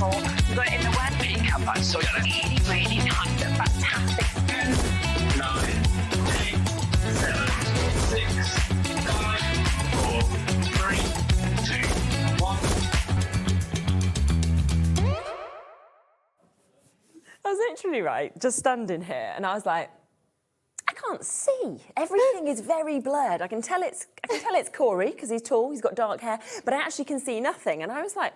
beautiful. We've got it in the web makeup, so really, really nice and fantastic. 10, 9, 8, 7, 6, 5, 4, 3, 2, 1. I was literally right, just standing here, and I was like, I can't see. Everything is very blurred. I can tell it's Corey because he's tall, he's got dark hair, but I actually can see nothing. And I was like,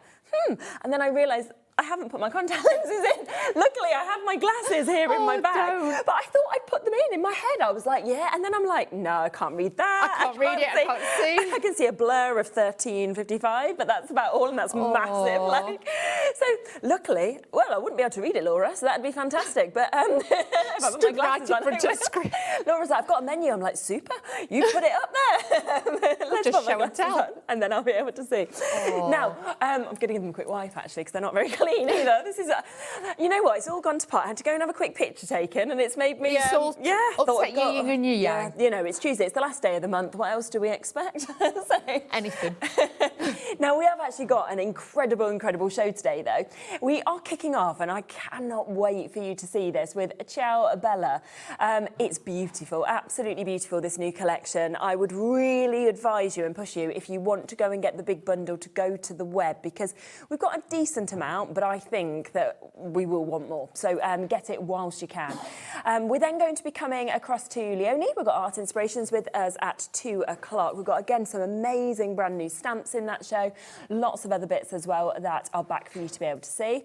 And then I realised I haven't put my contact lenses in. Luckily, I have my glasses here in my bag. Don't. But I thought I'd put them in my head. I was like, yeah. And then I'm like, no, I can't read that. I can't read it, I can't see. I can see a blur of 1355, but that's about all, and that's massive. Like, so luckily, well, I wouldn't be able to read it, Laura, so that'd be fantastic. But if I put my glasses on, Laura's like, I've got a menu. I'm like, super. You put it up there. Let's just put my show and glasses tell. on, and then I'll be able to see. Now, I'm going to give them a quick wipe, actually, because they're not very clean either. This is, you know what? It's all gone to pot. I had to go and have a quick picture taken, and it's made me, upset your yin and your yang. You know, it's Tuesday. It's the last day of the month. What else do we expect? Anything. Now, we have actually got an incredible show today, though. We are kicking off, and I cannot wait for you to see this, with Ciao Bella. It's beautiful, absolutely beautiful, this new collection. I would really advise you and push you, if you want to go and get the big bundle, to go to the web, because we've got a decent amount, but I think that we will want more. So get it whilst you can. We're then going to be coming across to Leonie. We've got Art Inspirations with us at 2 o'clock. We've got, again, some amazing brand new stamps in that show. Lots of other bits as well that are back for you to be able to see.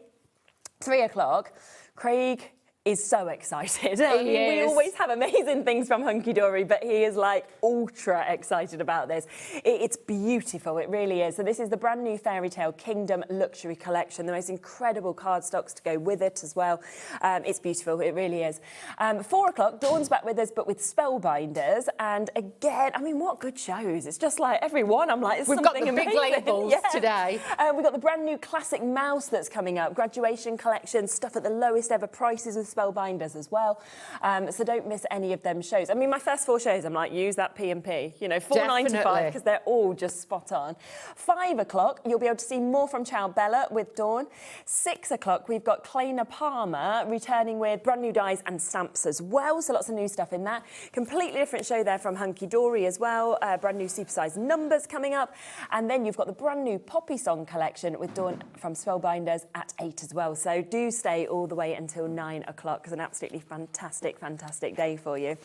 3 o'clock, Craig is so excited. We always have amazing things from Hunkydory, but he is like ultra excited about this. It's beautiful, it really is. So this is the brand new Fairy Tale Kingdom luxury collection, the most incredible cardstocks to go with it as well. It's beautiful, it really is. 4 o'clock, Dawn's back with us, but with Spellbinders. And again, I mean, what good shows. It's just like every one, I'm like, it's We've something got the amazing. big labels today. We've got the brand new classic mouse that's coming up, graduation collection, stuff at the lowest ever prices with Spellbinders as well. So don't miss any of them shows. I mean, my first 4 shows, I'm like, use that P&P, you know, $4.95, because they're all just spot on. 5 o'clock, you'll be able to see more from Ciao Bella with Dawn. 6 o'clock, we've got Claina Palmer returning with brand new dies and stamps as well. So lots of new stuff in that. Completely different show there from Hunkydory as well. Brand new supersized numbers coming up. And then you've got the brand new Poppy Song collection with Dawn from Spellbinders at 8 as well. So do stay all the way until 9 o'clock, because an absolutely fantastic day for you.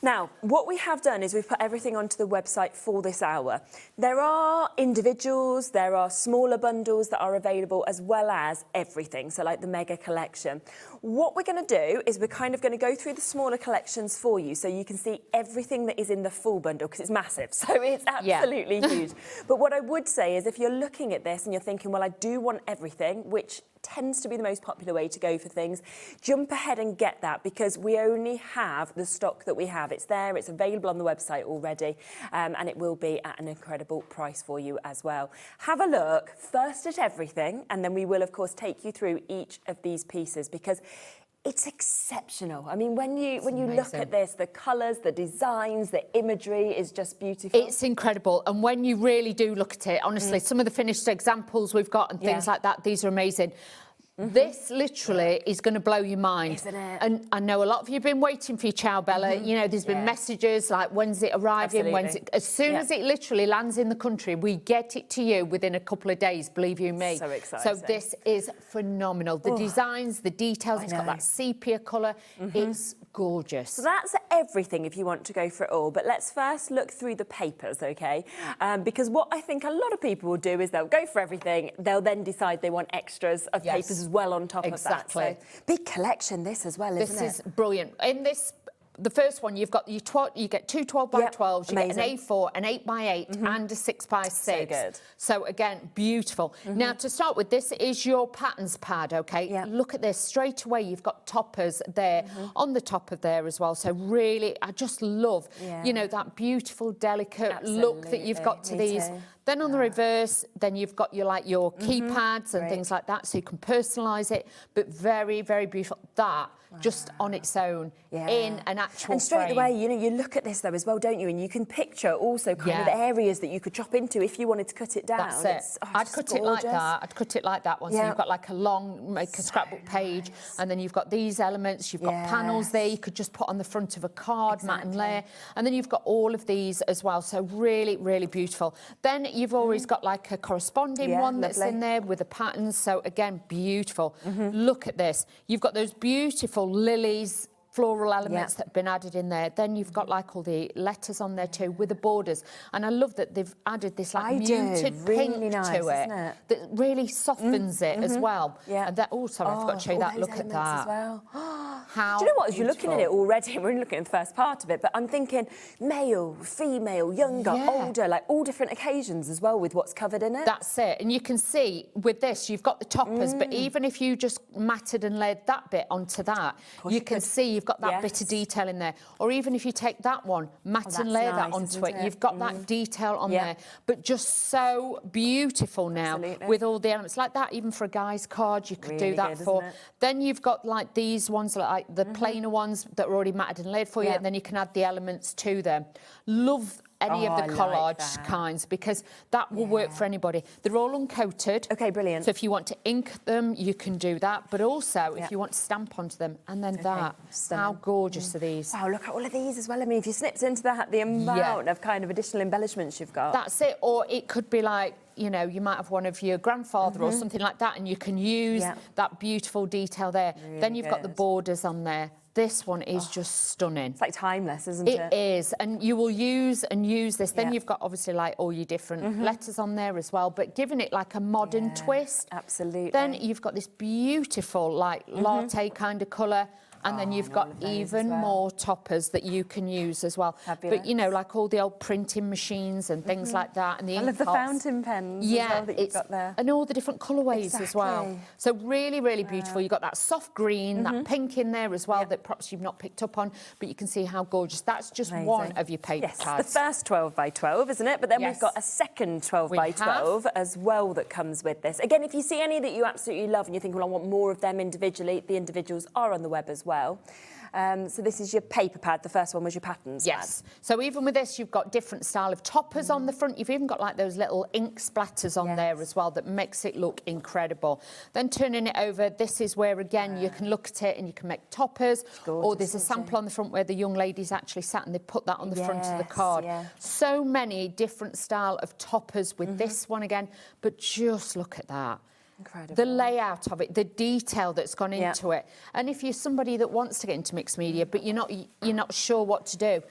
Now, what we have done is we've put everything onto the website for this hour. There are individuals, there are smaller bundles that are available, as well as everything, so like the mega collection. What we're going to do is we're kind of going to go through the smaller collections for you, so you can see everything that is in the full bundle, because it's massive, so it's absolutely huge. But what I would say is, if you're looking at this and you're thinking, well, I do want everything, which tends to be the most popular way to go for things, jump ahead and get that, because we only have the stock that we have. It's there, it's available on the website already, and it will be at an incredible price for you as well. Have a look first at everything, and then we will, of course, take you through each of these pieces, because it's exceptional. I mean, when you look at this, the colours, the designs, the imagery is just beautiful. It's incredible. And when you really do look at it, honestly, some of the finished examples we've got and things like that, these are amazing. This literally is going to blow your mind. Isn't it? And I know a lot of you have been waiting for your Ciao Bella. You know, there's been messages like, when's it arriving? When's it? As soon as it literally lands in the country, we get it to you within a couple of days, believe you me. So exciting. So this is phenomenal. The designs, the details, it's got that sepia colour. It's gorgeous. So that's everything if you want to go for it all. But let's first look through the papers, okay? Because what I think a lot of people will do is they'll go for everything. They'll then decide they want extras of papers as well on top of that. So big collection this as well, isn't it? This is brilliant. In this, the first one, you've got you get 2 12 by 12s, you get an A4, an 8 by 8, and a 6 by 6. So good. So again, beautiful. Now to start with, this is your patterns pad, okay? Look at this, straight away you've got toppers there on the top of there as well. So really, I just love, you know, that beautiful, delicate look that you've got to these. Then on the reverse, then you've got your keypads and things like that, so you can personalise it, but very, very beautiful. That, just on its own, in an actual And straight frame. away, you know, you look at this though as well, don't you? And you can picture also kind of areas that you could chop into if you wanted to cut it down. That's it. I'd cut it like that. I'd cut it like that one. So you've got like a long, make a scrapbook page, and then you've got these elements. You've got panels there. You could just put on the front of a card, mat and layer, and then you've got all of these as well. So really, really beautiful. Then you've always got like a corresponding one that's in there with the patterns. So again, beautiful. Look at this. You've got those beautiful lilies, floral elements that have been added in there. Then you've got like all the letters on there too with the borders. And I love that they've added this like muted pink to it that really softens it as well. And that also, I forgot to show you that. Look at that. As well. How do you know what? As you're looking at it already, we're looking at the first part of it, but I'm thinking male, female, younger, older, like all different occasions as well with what's covered in it. That's it. And you can see with this, you've got the toppers, but even if you just matted and laid that bit onto that, you can see you've got that bit of detail in there. Or even if you take that one, mat and layer that onto it, you've got that detail on there. But just so beautiful now with all the elements. Like that, even for a guy's card, you could do that for. Then you've got like these ones, like the plainer ones that are already matted and laid for you, and then you can add the elements to them. Love any of the collage kinds, because that will work for anybody. They're all uncoated. Okay, brilliant. So if you want to ink them, you can do that. But also, if you want to stamp onto them, and then that, how gorgeous are these? Wow, look at all of these as well. I mean, if you snipped into that, the amount of kind of additional embellishments you've got. That's it. Or it could be like, you know, you might have one of your grandfather or something like that, and you can use that beautiful detail there. Really then you've got the borders on there. This one is just stunning. It's like timeless, isn't it? It is, and you will use this. Then you've got obviously like all your different letters on there as well, but giving it like a modern twist. Absolutely. Then you've got this beautiful like latte kind of colour. And then you've got even more toppers that you can use as well. Fabulous. But, you know, like all the old printing machines and things like that. And the ink I love the pots. fountain pens as well that you've got there. And all the different colourways as well. So really, really beautiful. You've got that soft green, that pink in there as well that perhaps you've not picked up on, but you can see how gorgeous. That's just one of your paper cards. The first 12 by 12, isn't it? But then we've got a second 12 by 12 as well that comes with this. Again, if you see any that you absolutely love and you think, well, I want more of them individually, the individuals are on the web as well. So this is your paper pad. The first one was your patterns pad. So even with this, you've got different style of toppers on the front. You've even got like those little ink splatters on there as well that makes it look incredible. Then turning it over, this is where, again, you can look at it and you can make toppers. Or there's a sample on the front where the young ladies actually sat and they put that on the front of the card. So many different style of toppers with this one again. But just look at that. Incredible. The layout of it, the detail that's gone into it. And if you're somebody that wants to get into mixed media, but you're not sure what to do,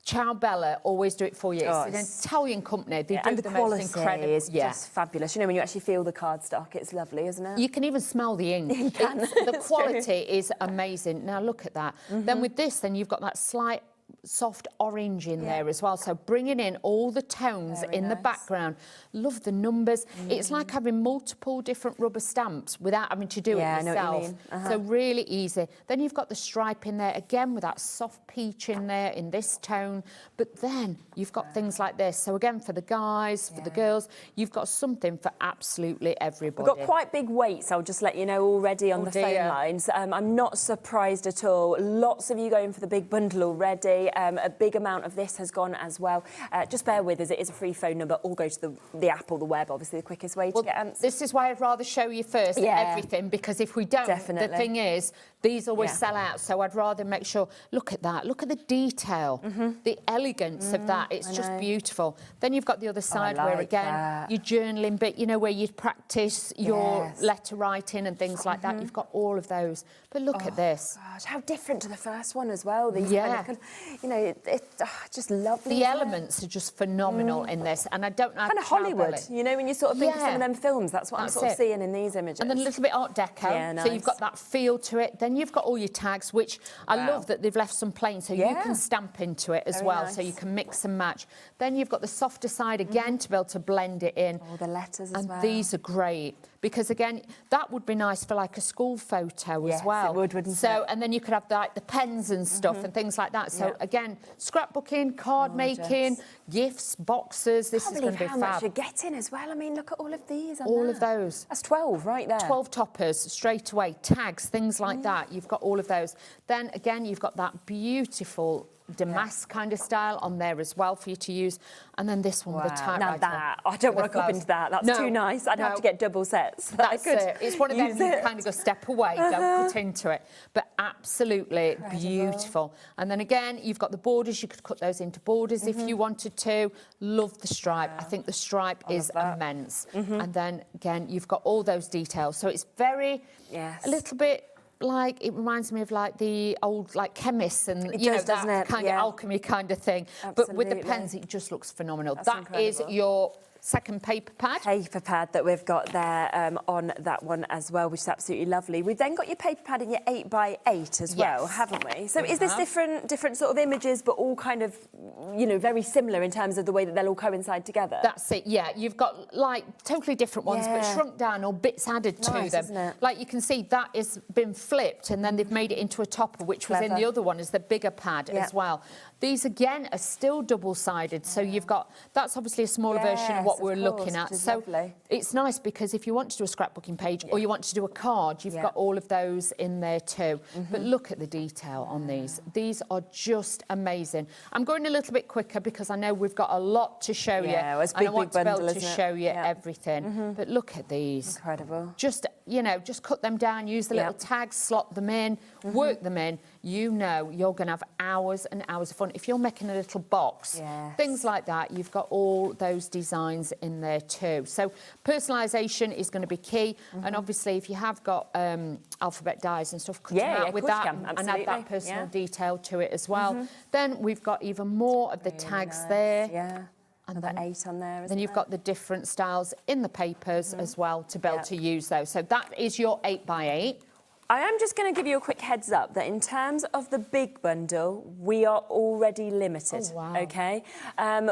Ciao Bella always do it for you. It's an Italian company. They do the most incredible. Is just fabulous. You know, when you actually feel the cardstock, it's lovely, isn't it? You can even smell the ink. You can. The quality is amazing. Now look at that. Then with this, then you've got that slight soft orange in there as well, so bringing in all the tones in the background. Love the numbers. It's like having multiple different rubber stamps without having to do it yourself. I know what you mean. So really easy. Then you've got the stripe in there again with that soft peach in there in this tone, but then you've got things like this. So again, for the guys, for the girls, you've got something for absolutely everybody. We've got quite big weights, I'll just let you know already on the phone lines. I'm not surprised at all. Lots of you going for the big bundle already. A big amount of this has gone as well. Just bear with us, it is a free phone number, or go to the app or the web, obviously the quickest way to get answers. This is why I'd rather show you first everything, because if we don't, the thing is, these always sell out, so I'd rather make sure, look at that, look at the detail, the elegance of that, it's just beautiful. Then you've got the other side where, again, your journaling bit, you know, where you'd practice your letter writing and things like that, you've got all of those. But look at this. Gosh, how different to the first one as well. These kind of, you know, it's just lovely. The elements are just phenomenal in this, and I don't know. Kind of Hollywood, you know, when you sort of think of some of them films, that's what I'm sort of seeing in these images. And then a little bit Art Deco, so you've got that feel to it. Then you've got all your tags, which I love that they've left some plain, so you can stamp into it as well, so you can mix and match. Then you've got the softer side again to be able to blend it in. All the letters as well. And these are great, because again, that would be nice for like a school photo as well. It would, wouldn't so, it? and then you could have like the pens and stuff and things like that. So again, scrapbooking, card making, gifts, boxes. This is going to be how much fab. you're getting as well. I mean, look at all of these. All of those. That's 12 right there. 12 toppers straight away, tags, things like that. You've got all of those. Then again, you've got that beautiful damask kind of style on there as well for you to use. And then this one with the typewriter. Now that, I don't want to cop into that. That's too nice. I'd have to get double sets. That's it. It's one of them you kind of go step away, don't put into it. But absolutely beautiful. And then again, you've got the borders. You could cut those into borders if you wanted to. Love the stripe. I think the stripe is immense. And then again, you've got all those details. So it's very, a little bit, like, it reminds me of like the old like chemists and that kind of alchemy kind of thing. But with the pens, it just looks phenomenal. That is your second paper pad. Paper pad that we've got there on that one as well, which is absolutely lovely. We've then got your paper pad in your 8x8 as well, haven't we? So is this different sort of images, but all kind of, very similar in terms of the way that they'll all coincide together? That's it, yeah. You've got like totally different ones, but shrunk down or bits added to them. Isn't it? Like you can see that has been flipped and then they've made it into a topper, which was in the other one as the bigger pad as well. These again are still double-sided, so you've got, that's obviously a smaller version of what we're looking at. So it's nice because if you want to do a scrapbooking page or you want to do a card, you've got all of those in there too. But look at the detail on these. These are just amazing. I'm going a little bit quicker because I know we've got a lot to show you. It's and I want to be bundle, able to show you everything. But look at these. Incredible. Just, just cut them down, use the little tags, slot them in, work them in. You're going to have hours and hours of fun. If you're making a little box, things like that, you've got all those designs in there too. So personalisation is going to be key. And obviously, if you have got alphabet dies and stuff, cut them out with that and add that personal detail to it as well. Then we've got even more of the tags there. And another 8 on there. Then you've got the different styles in the papers as well to be able to use those. So that is your 8x8. I am just going to give you a quick heads up that in terms of the big bundle, we are already limited, OK?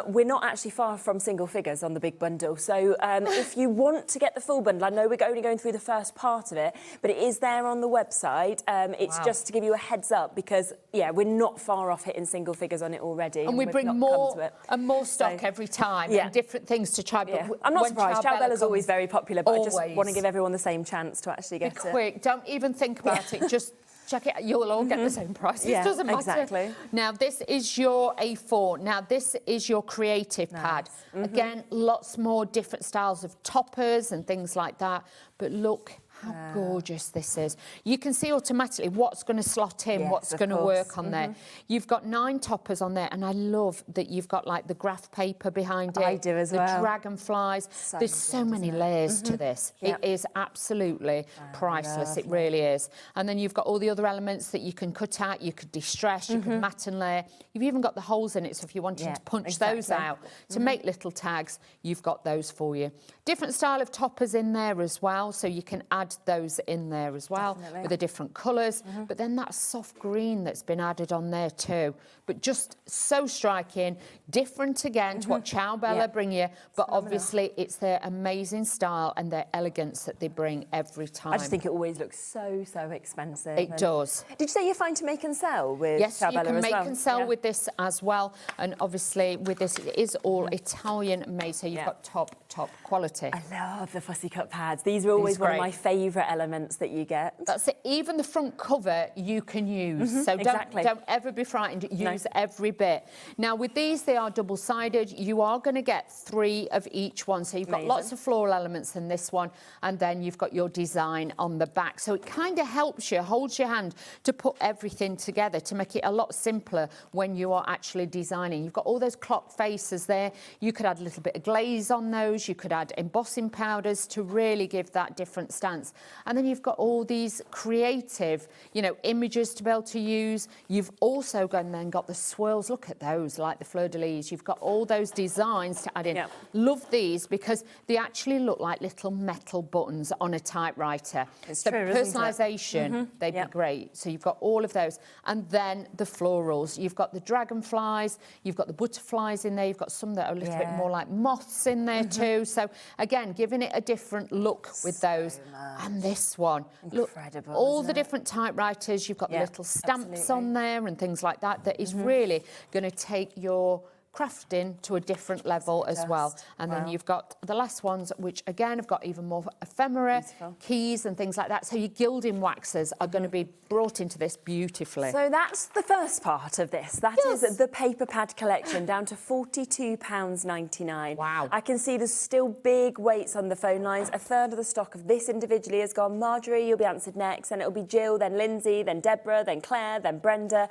We're not actually far from single figures on the big bundle. So if you want to get the full bundle, I know we're only going through the first part of it, but it is there on the website. It's just to give you a heads up because, we're not far off hitting single figures on it already. And we bring more and more stock every time and different things to try. But I'm not surprised. Ciao Bella's always very popular, but I just want to give everyone the same chance to actually get it. Be quick. Don't even think about it, just check it. You'll all get the same price. It doesn't matter. Exactly. Now, this is your A4. Now, this is your creative pad. Again, lots more different styles of toppers and things like that. But look how gorgeous this is. You can see automatically what's going to slot in, what's going to work on there. You've got 9 toppers on there, and I love that you've got like the graph paper behind it. I do as well. The dragonflies. There's so many layers to this. It is absolutely priceless. It really is. And then you've got all the other elements that you can cut out. You could distress, you could mat and layer. You've even got the holes in it, so if you wanted to punch those out to make little tags, you've got those for you. Different style of toppers in there as well, so you can add those in there as well with the different colours. But then that soft green that's been added on there too. But just so striking, different again to what Ciao Bella bring you. But obviously it's their amazing style and their elegance that they bring every time. I just think it always looks so expensive. It does. Did you say you're fine to make and sell with Ciao Bella as well? Yes, you can make and sell with this as well. And obviously with this, it is all Italian made, so you've got top quality. I love the fussy cut pads. These are always one of my favourite elements that you get. That's it. Even the front cover you can use. So don't ever be frightened. Use every bit. Now with these, they are double-sided. You are going to get 3 of each one. So you've got lots of floral elements in this one, and then you've got your design on the back. So it kind of helps you, holds your hand to put everything together to make it a lot simpler when you are actually designing. You've got all those clock faces there. You could add a little bit of glaze on those. You could add embossing powders to really give that different stance. plants. And then you've got all these creative, you know, images to be able to use. You've also got the swirls. Look at those, like the fleur-de-lis. You've got all those designs to add in. Yep. Love these because they actually look like little metal buttons on a typewriter. It's the true, isn't it? personalisation, they'd be great. So you've got all of those. And then the florals. You've got the dragonflies, you've got the butterflies in there, you've got some that are a little bit more like moths in there too. So again, giving it a different look with those. And this one, incredible, look, all isn't the it? different typewriters, you've got the little stamps absolutely. on there and things like that. That is really going to take your crafting to a different level as well. And then you've got the last ones, which again have got even more ephemera, keys and things like that. So your gilding waxes are going to be brought into this beautifully. So that's the first part of this. That is the paper pad collection, down to £42.99. Wow. I can see there's still big waits on the phone lines. A third of the stock of this individually has gone. Marjorie, you'll be answered next, and it'll be Jill, then Lindsay, then Deborah, then Claire, then Brenda,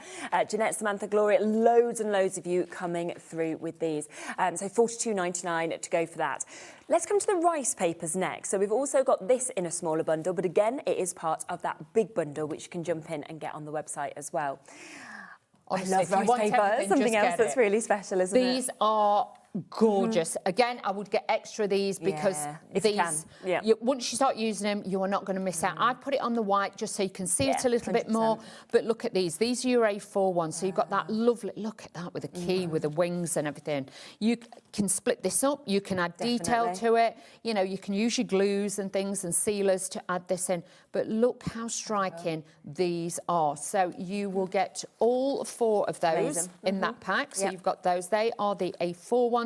Jeanette, Samantha, Gloria, loads and loads of you coming through with these. So £42.99 to go for that. Let's come to the rice papers next. So we've also got this in a smaller bundle, but again, it is part of that big bundle, which you can jump in and get on the website as well. Honestly, I if love you rice want paper. everything, Something just else get that's it. really special, isn't it? These are gorgeous. Again, I would get extra of these because if you these, can. once you start using them, you are not going to miss out. I put it on the white just so you can see it a little bit 100%. more. But look at these. These are your A4 ones. So you've got that lovely, look at that with a key, with the wings and everything. You can split this up. You can add detail to it. You know, you can use your glues and things and sealers to add this in. But look how striking these are. So you will get all 4 of those in that pack. So you've got those. They are the A4 ones.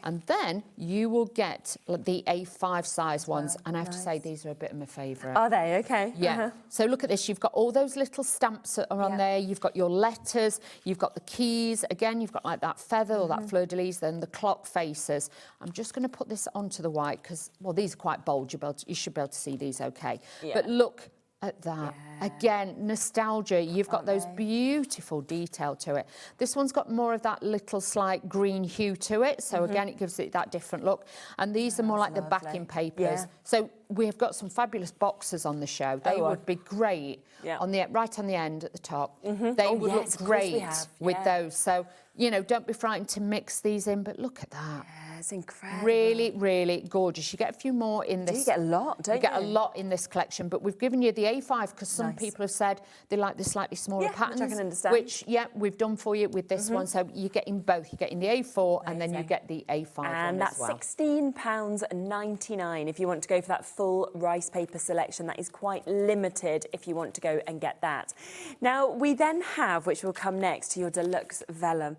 And then you will get the A5 size ones. And I have to say, these are a bit of my favourite. Are they? Okay. Yeah. So look at this. You've got all those little stamps that are on there. You've got your letters. You've got the keys. Again, you've got like that feather or that fleur-de-lis. Then the clock faces. I'm just going to put this onto the white because, well, these are quite bold. You should be able to see these okay. But look at that. Again, nostalgia. You've got those beautiful detail to it. This one's got more of that little slight green hue to it. So again, it gives it that different look. And these are more like the backing papers. So we've got some fabulous boxes on the show. They would be great on the right on the end at the top. They would look great with those. So, you know, don't be frightened to mix these in, but look at that. It's incredible. Really, really gorgeous. You get a few more in this. You get a lot, don't you? You get a lot in this collection, but we've given you the A5 because some people have said they like the slightly smaller patterns. Which I can understand. Which, we've done for you with this one. So you're getting both. You're getting the A4 and then you get the A5 and one as well. that's £16.99 if you want to go for that full rice paper selection. That is quite limited if you want to go and get that. Now, we then have, which will come next, to your deluxe vellum.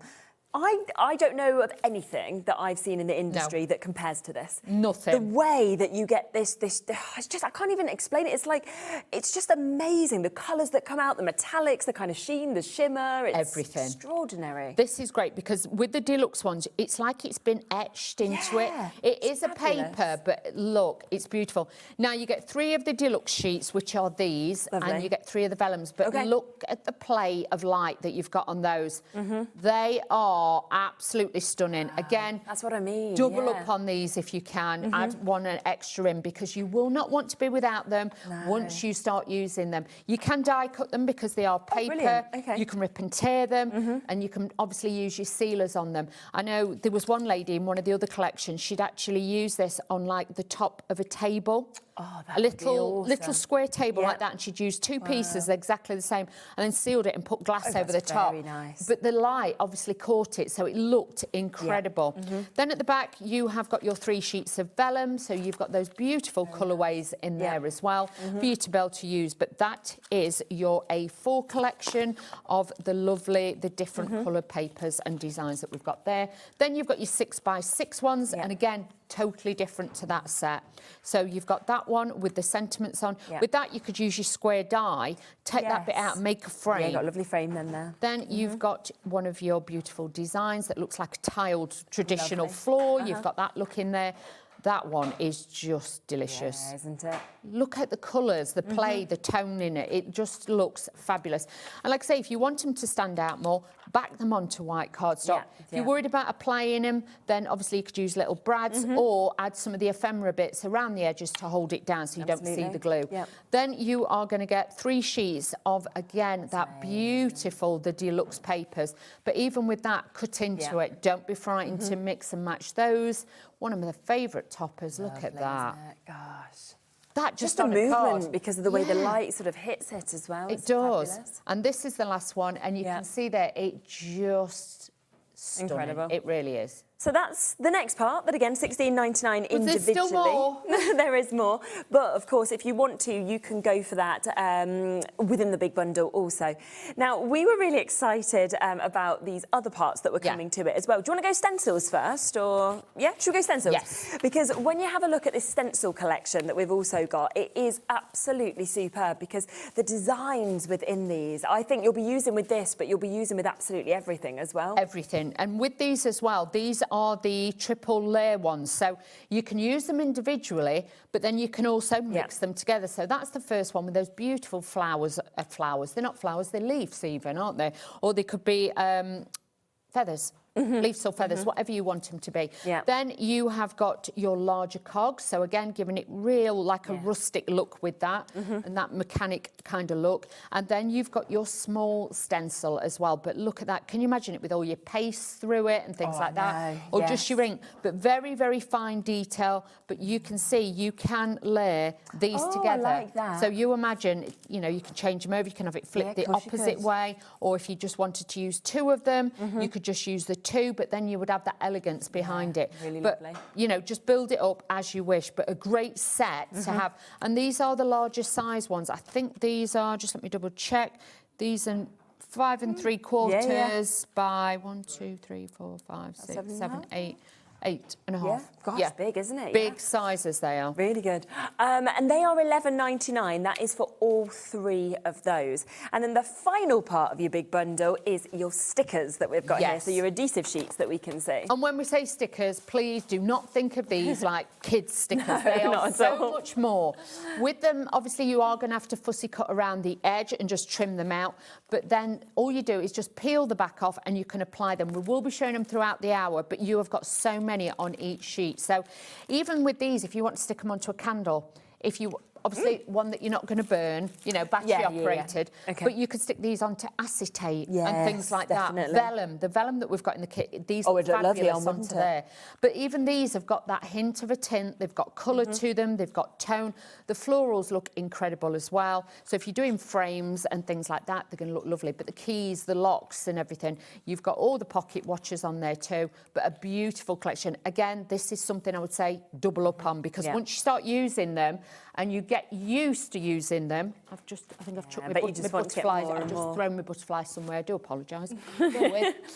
I don't know of anything that I've seen in the industry that compares to this. Nothing. The way that you get this, it's just, I can't even explain it. It's like, it's just amazing. The colours that come out, the metallics, the kind of sheen, the shimmer. It's everything. Extraordinary. This is great because with the deluxe ones, it's like it's been etched into it. It is fabulous. a paper, but look, it's beautiful. Now, you get 3 of the deluxe sheets, which are these, and you get 3 of the vellums. But look at the play of light that you've got on those. They are absolutely stunning. Again, that's what I mean. Double up on these if you can. Add one extra in because you will not want to be without them once you start using them. You can die cut them because they are paper. You can rip and tear them, and you can obviously use your sealers on them. I know there was one lady in one of the other collections. She'd actually use this on like the top of a table. A little square table like that, and she'd use 2 pieces exactly the same, and then sealed it and put glass over the top. Very nice. But the light obviously caught it, so it looked incredible. Then at the back, you have got your 3 sheets of vellum, so you've got those beautiful colourways in there as well for you to be able to use. But that is your A4 collection of the different coloured papers and designs that we've got there. Then you've got your 6x6 ones, and again, totally different to that set. So you've got that one with the sentiments on. With that, you could use your square die, take that bit out and make a frame. Yeah, you've got a lovely frame then there. Then you've got one of your beautiful designs that looks like a tiled traditional floor. You've got that look in there. That one is just delicious. Yeah, isn't it? Look at the colours, the play, the tone in it. It just looks fabulous. And like I say, if you want them to stand out more, back them onto white cardstock. If you're worried about a play in them, then obviously you could use little brads or add some of the ephemera bits around the edges to hold it down so you don't see the glue. Then you are going to get 3 sheets of, again, that beautiful, the deluxe papers. But even with that, cut into it. Don't be frightened to mix and match those. One of my favourite toppers. Look at that. Gosh. That just a on movement a card. because of the way the light sort of hits it as well. It does. Fabulous. And this is the last one, and you can see there, it just stunning. Incredible. It really is. So that's the next part, but again, $16.99 individually. There's still more. There is more. But of course, if you want to, you can go for that within the big bundle also. Now, we were really excited about these other parts that were coming to it as well. Do you want to go stencils first, or should we go stencils? Yes. Because when you have a look at this stencil collection that we've also got, it is absolutely superb because the designs within these, I think you'll be using with this, but you'll be using with absolutely everything as well. Everything. And with these as well, these are the triple layer ones. So you can use them individually, but then you can also mix them together. So that's the first one with those beautiful flowers. They're not flowers, they're leaves even, aren't they? Or they could be feathers. Leaves or feathers, whatever you want them to be. Then you have got your larger cogs. So again, giving it real, like a rustic look with that and that mechanic kind of look. And then you've got your small stencil as well. But look at that. Can you imagine it with all your paste through it and things like that? Or just your ink. But very, very fine detail. But you can see you can layer these together. I like that. So you imagine, you know, you can change them over. You can have it flipped the opposite way. Or if you just wanted to use 2 of them, you could just use the 2, but then you would have that elegance behind it. Really but, lovely. you know, just build it up as you wish, but a great set to have. And these are the larger size ones. I think these are, just let me double check, these are 5 3/4 by 1, 2, 3, 4, 5, 6, 7, 8. 8.5. Gosh, big, isn't it? Big sizes they are. Really good. And they are $11.99. That is for all 3 of those. And then the final part of your big bundle is your stickers that we've got here. So your adhesive sheets that we can see. And when we say stickers, please do not think of these like kids' stickers. They are so much more. With them, obviously, you are going to have to fussy cut around the edge and just trim them out. But then all you do is just peel the back off and you can apply them. We will be showing them throughout the hour, but you have got so many on each sheet. So even with these, if you want to stick them onto a candle, if you obviously one that you're not going to burn, you know, battery operated, but you could stick these onto acetate and things like that. Vellum, the vellum that we've got in the kit, these are fabulous onto there. But even these have got that hint of a tint, they've got colour to them, they've got tone. The florals look incredible as well. So if you're doing frames and things like that, they're going to look lovely. But the keys, the locks and everything, you've got all the pocket watches on there too, but a beautiful collection. Again, this is something I would say double up on, because once you start using them and you get used to using them, I think I've chucked my butterflies. I've just thrown my butterfly somewhere. I do apologise. Gosh,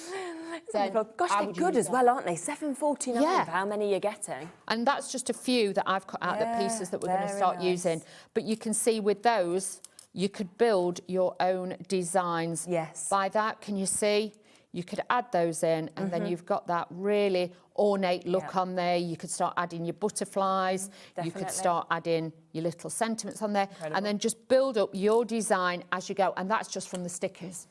they're good as well, aren't they? $7.49 for how many you're getting. And that's just a few that I've cut out, the pieces that we're going to start using. But you can see with those, you could build your own designs. By that, can you see? You could add those in, and then you've got that really ornate look on there. You could start adding your butterflies. You could start adding your little sentiments on there. And then just build up your design as you go. And that's just from the stickers.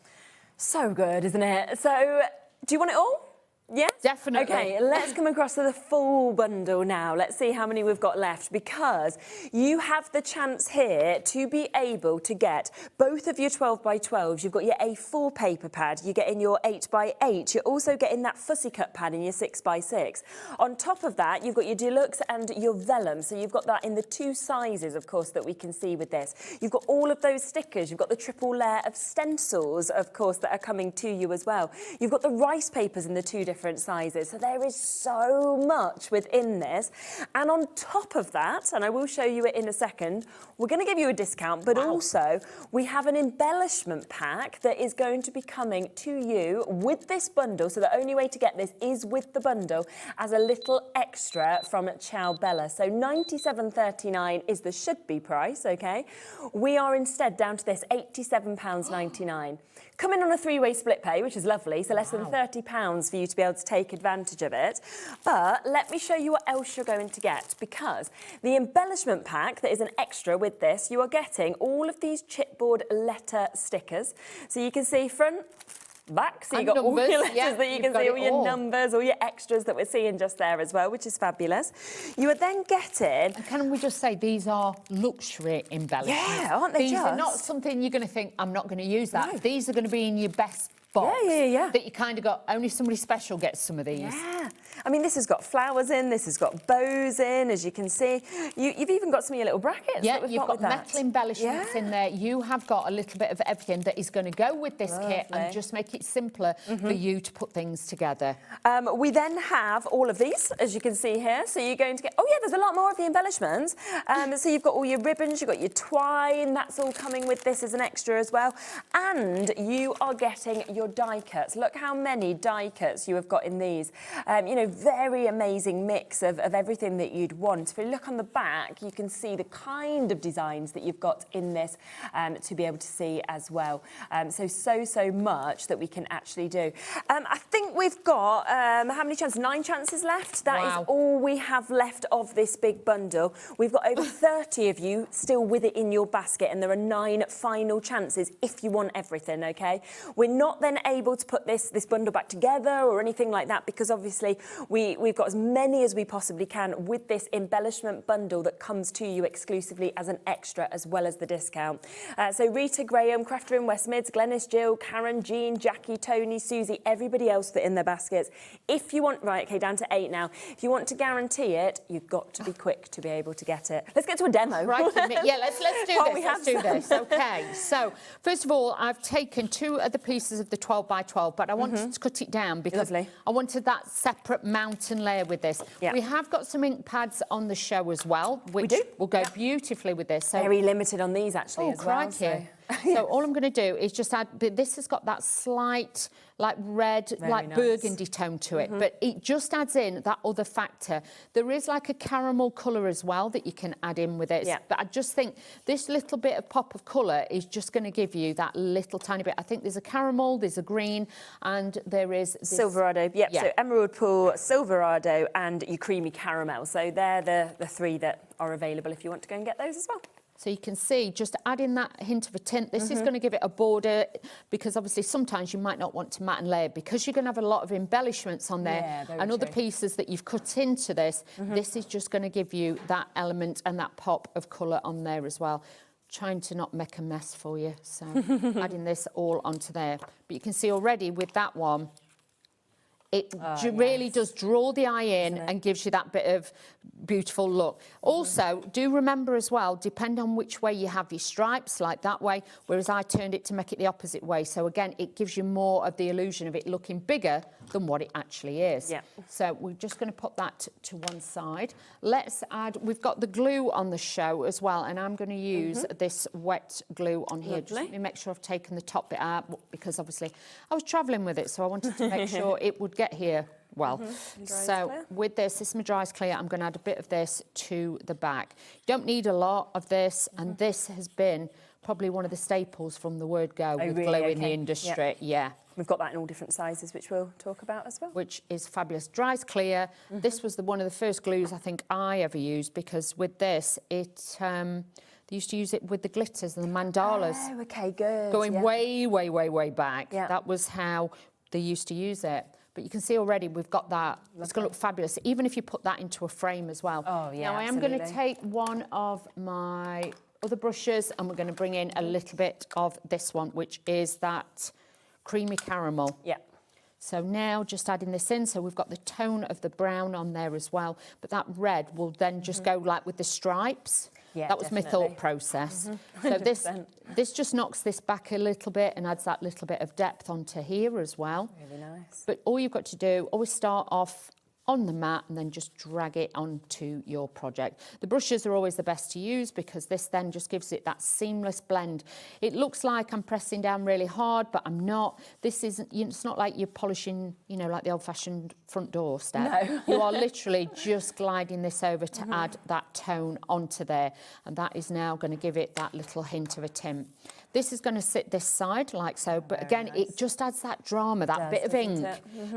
So good, isn't it? So, do you want it all? Yes? Definitely. Okay, let's come across to the full bundle now. Let's see how many we've got left, because you have the chance here to be able to get both of your 12x12s. You've got your A4 paper pad, you're getting your 8x8, you're also getting that fussy cut pad in your 6x6. On top of that, you've got your deluxe and your vellum, so you've got that in the 2 sizes, of course, that we can see with this. You've got all of those stickers, you've got the triple layer of stencils, of course, that are coming to you as well. You've got the rice papers in the 2 different sizes. So there is so much within this. And on top of that, and I will show you it in a second, we're going to give you a discount, but also we have an embellishment pack that is going to be coming to you with this bundle. So the only way to get this is with the bundle as a little extra from Ciao Bella. So £97.39 is the should-be price, okay? We are instead down to this £87.99. Coming on a 3-way split pay, which is lovely, so less than £30 for you to be able to take advantage of it. But let me show you what else you're going to get, because the embellishment pack that is an extra with this, you are getting all of these chipboard letter stickers. So you can see front, back, so you've got all your letters that you can see, all your numbers, all your extras that we're seeing just there as well, which is fabulous. You are then getting... And can we just say, these are luxury embellishments. Yeah, aren't they These are not something you're going to think, I'm not going to use that. No. These are going to be in your best box. Yeah. That you kind of got, only somebody special gets some of these. Yeah. I mean, this has got flowers in, this has got bows in, as you can see. You've even got some of your little brackets. Yeah, that we've you've got that. metal embellishments in there. You have got a little bit of everything that is going to go with this kit and just make it simpler for you to put things together. We then have all of these, as you can see here. So you're going to get, there's a lot more of the embellishments. So you've got all your ribbons, you've got your twine, that's all coming with this as an extra as well. And you are getting your die cuts. Look how many die cuts you have got in these. Very amazing mix of everything that you'd want. If you look on the back, you can see the kind of designs that you've got in this to be able to see as well. So much that we can actually do. I think we've got, how many chances? 9 chances left. That is all we have left of this big bundle. We've got over 30 of you still with it in your basket, and there are 9 final chances if you want everything, okay? We're not then able to put this bundle back together or anything like that, because obviously we've got as many as we possibly can with this embellishment bundle that comes to you exclusively as an extra, as well as the discount. So Rita, Graham, Crafter in West Mids, Glenys, Jill, Karen, Jean, Jackie, Tony, Susie, everybody else that in their baskets. If you want, down to 8 now. If you want to guarantee it, you've got to be quick to be able to get it. Let's get to a demo. Right, yeah, let's do this. Okay, so first of all, I've taken 2 of the pieces of the 12 by 12, but I wanted to cut it down because I wanted that separate mountain layer with this. Yeah. We have got some ink pads on the show as well, which will go beautifully with this. So, very limited on these actually as well. So all I'm going to do is just add, this has got that slight like red, burgundy tone to it, but it just adds in that other factor. There is like a caramel colour as well that you can add in with it. Yeah. But I just think this little bit of pop of colour is just going to give you that little tiny bit. I think there's a caramel, there's a green, and there is this... Silverado, so Emerald Pool, Silverado, and your creamy caramel. So they're the 3 that are available if you want to go and get those as well. So you can see, just adding that hint of a tint, this is going to give it a border, because obviously sometimes you might not want to matte and layer, because you're going to have a lot of embellishments on there and other pieces that you've cut into this. This is just going to give you that element and that pop of colour on there as well. Trying to not make a mess for you, so adding this all onto there. But you can see already with that one, it really does draw the eye in and gives you that bit of beautiful look. Also, do remember as well, depend on which way you have your stripes, like that way, whereas I turned it to make it the opposite way. So again, it gives you more of the illusion of it looking bigger than what it actually is. Yeah. So we're just going to put that to one side. Let's add, we've got the glue on the show as well, and I'm going to use this wet glue on here. Just let me make sure I've taken the top bit out, because obviously I was travelling with it, so I wanted to make sure it would get here well. So with this is my dry as clear. I'm going to add a bit of this to the back. You don't need a lot of this, and this has been probably one of the staples from the word go with glue in the industry. Yeah. We've got that in all different sizes, which we'll talk about as well. Which is fabulous. Dry as clear. This was one of the first glues I think I ever used, because with this, they used to use it with the glitters and the mandalas. Oh, okay, good. Going way back. Yeah. That was how they used to use it. But you can see already we've got that. It's going to look fabulous, even if you put that into a frame as well. Oh, yeah, now, I am going to take one of my other brushes, and we're going to bring in a little bit of this one, which is that creamy caramel. Yeah. So now just adding this in, so we've got the tone of the brown on there as well, but that red will then just go like with the stripes. Yeah, that was my thought process. So this just knocks this back a little bit and adds that little bit of depth onto here as well. Really nice. But all you've got to do, always start off on the mat and then just drag it onto your project. The brushes are always the best to use, because this then just gives it that seamless blend. It looks like I'm pressing down really hard, but I'm not. This isn't, it's not like you're polishing, you know, like the old-fashioned front door step. No. You are literally just gliding this over to add that tone onto there, and that is now going to give it that little hint of a tint. This is going to sit this side like so, but again, it just adds that drama, that bit of ink.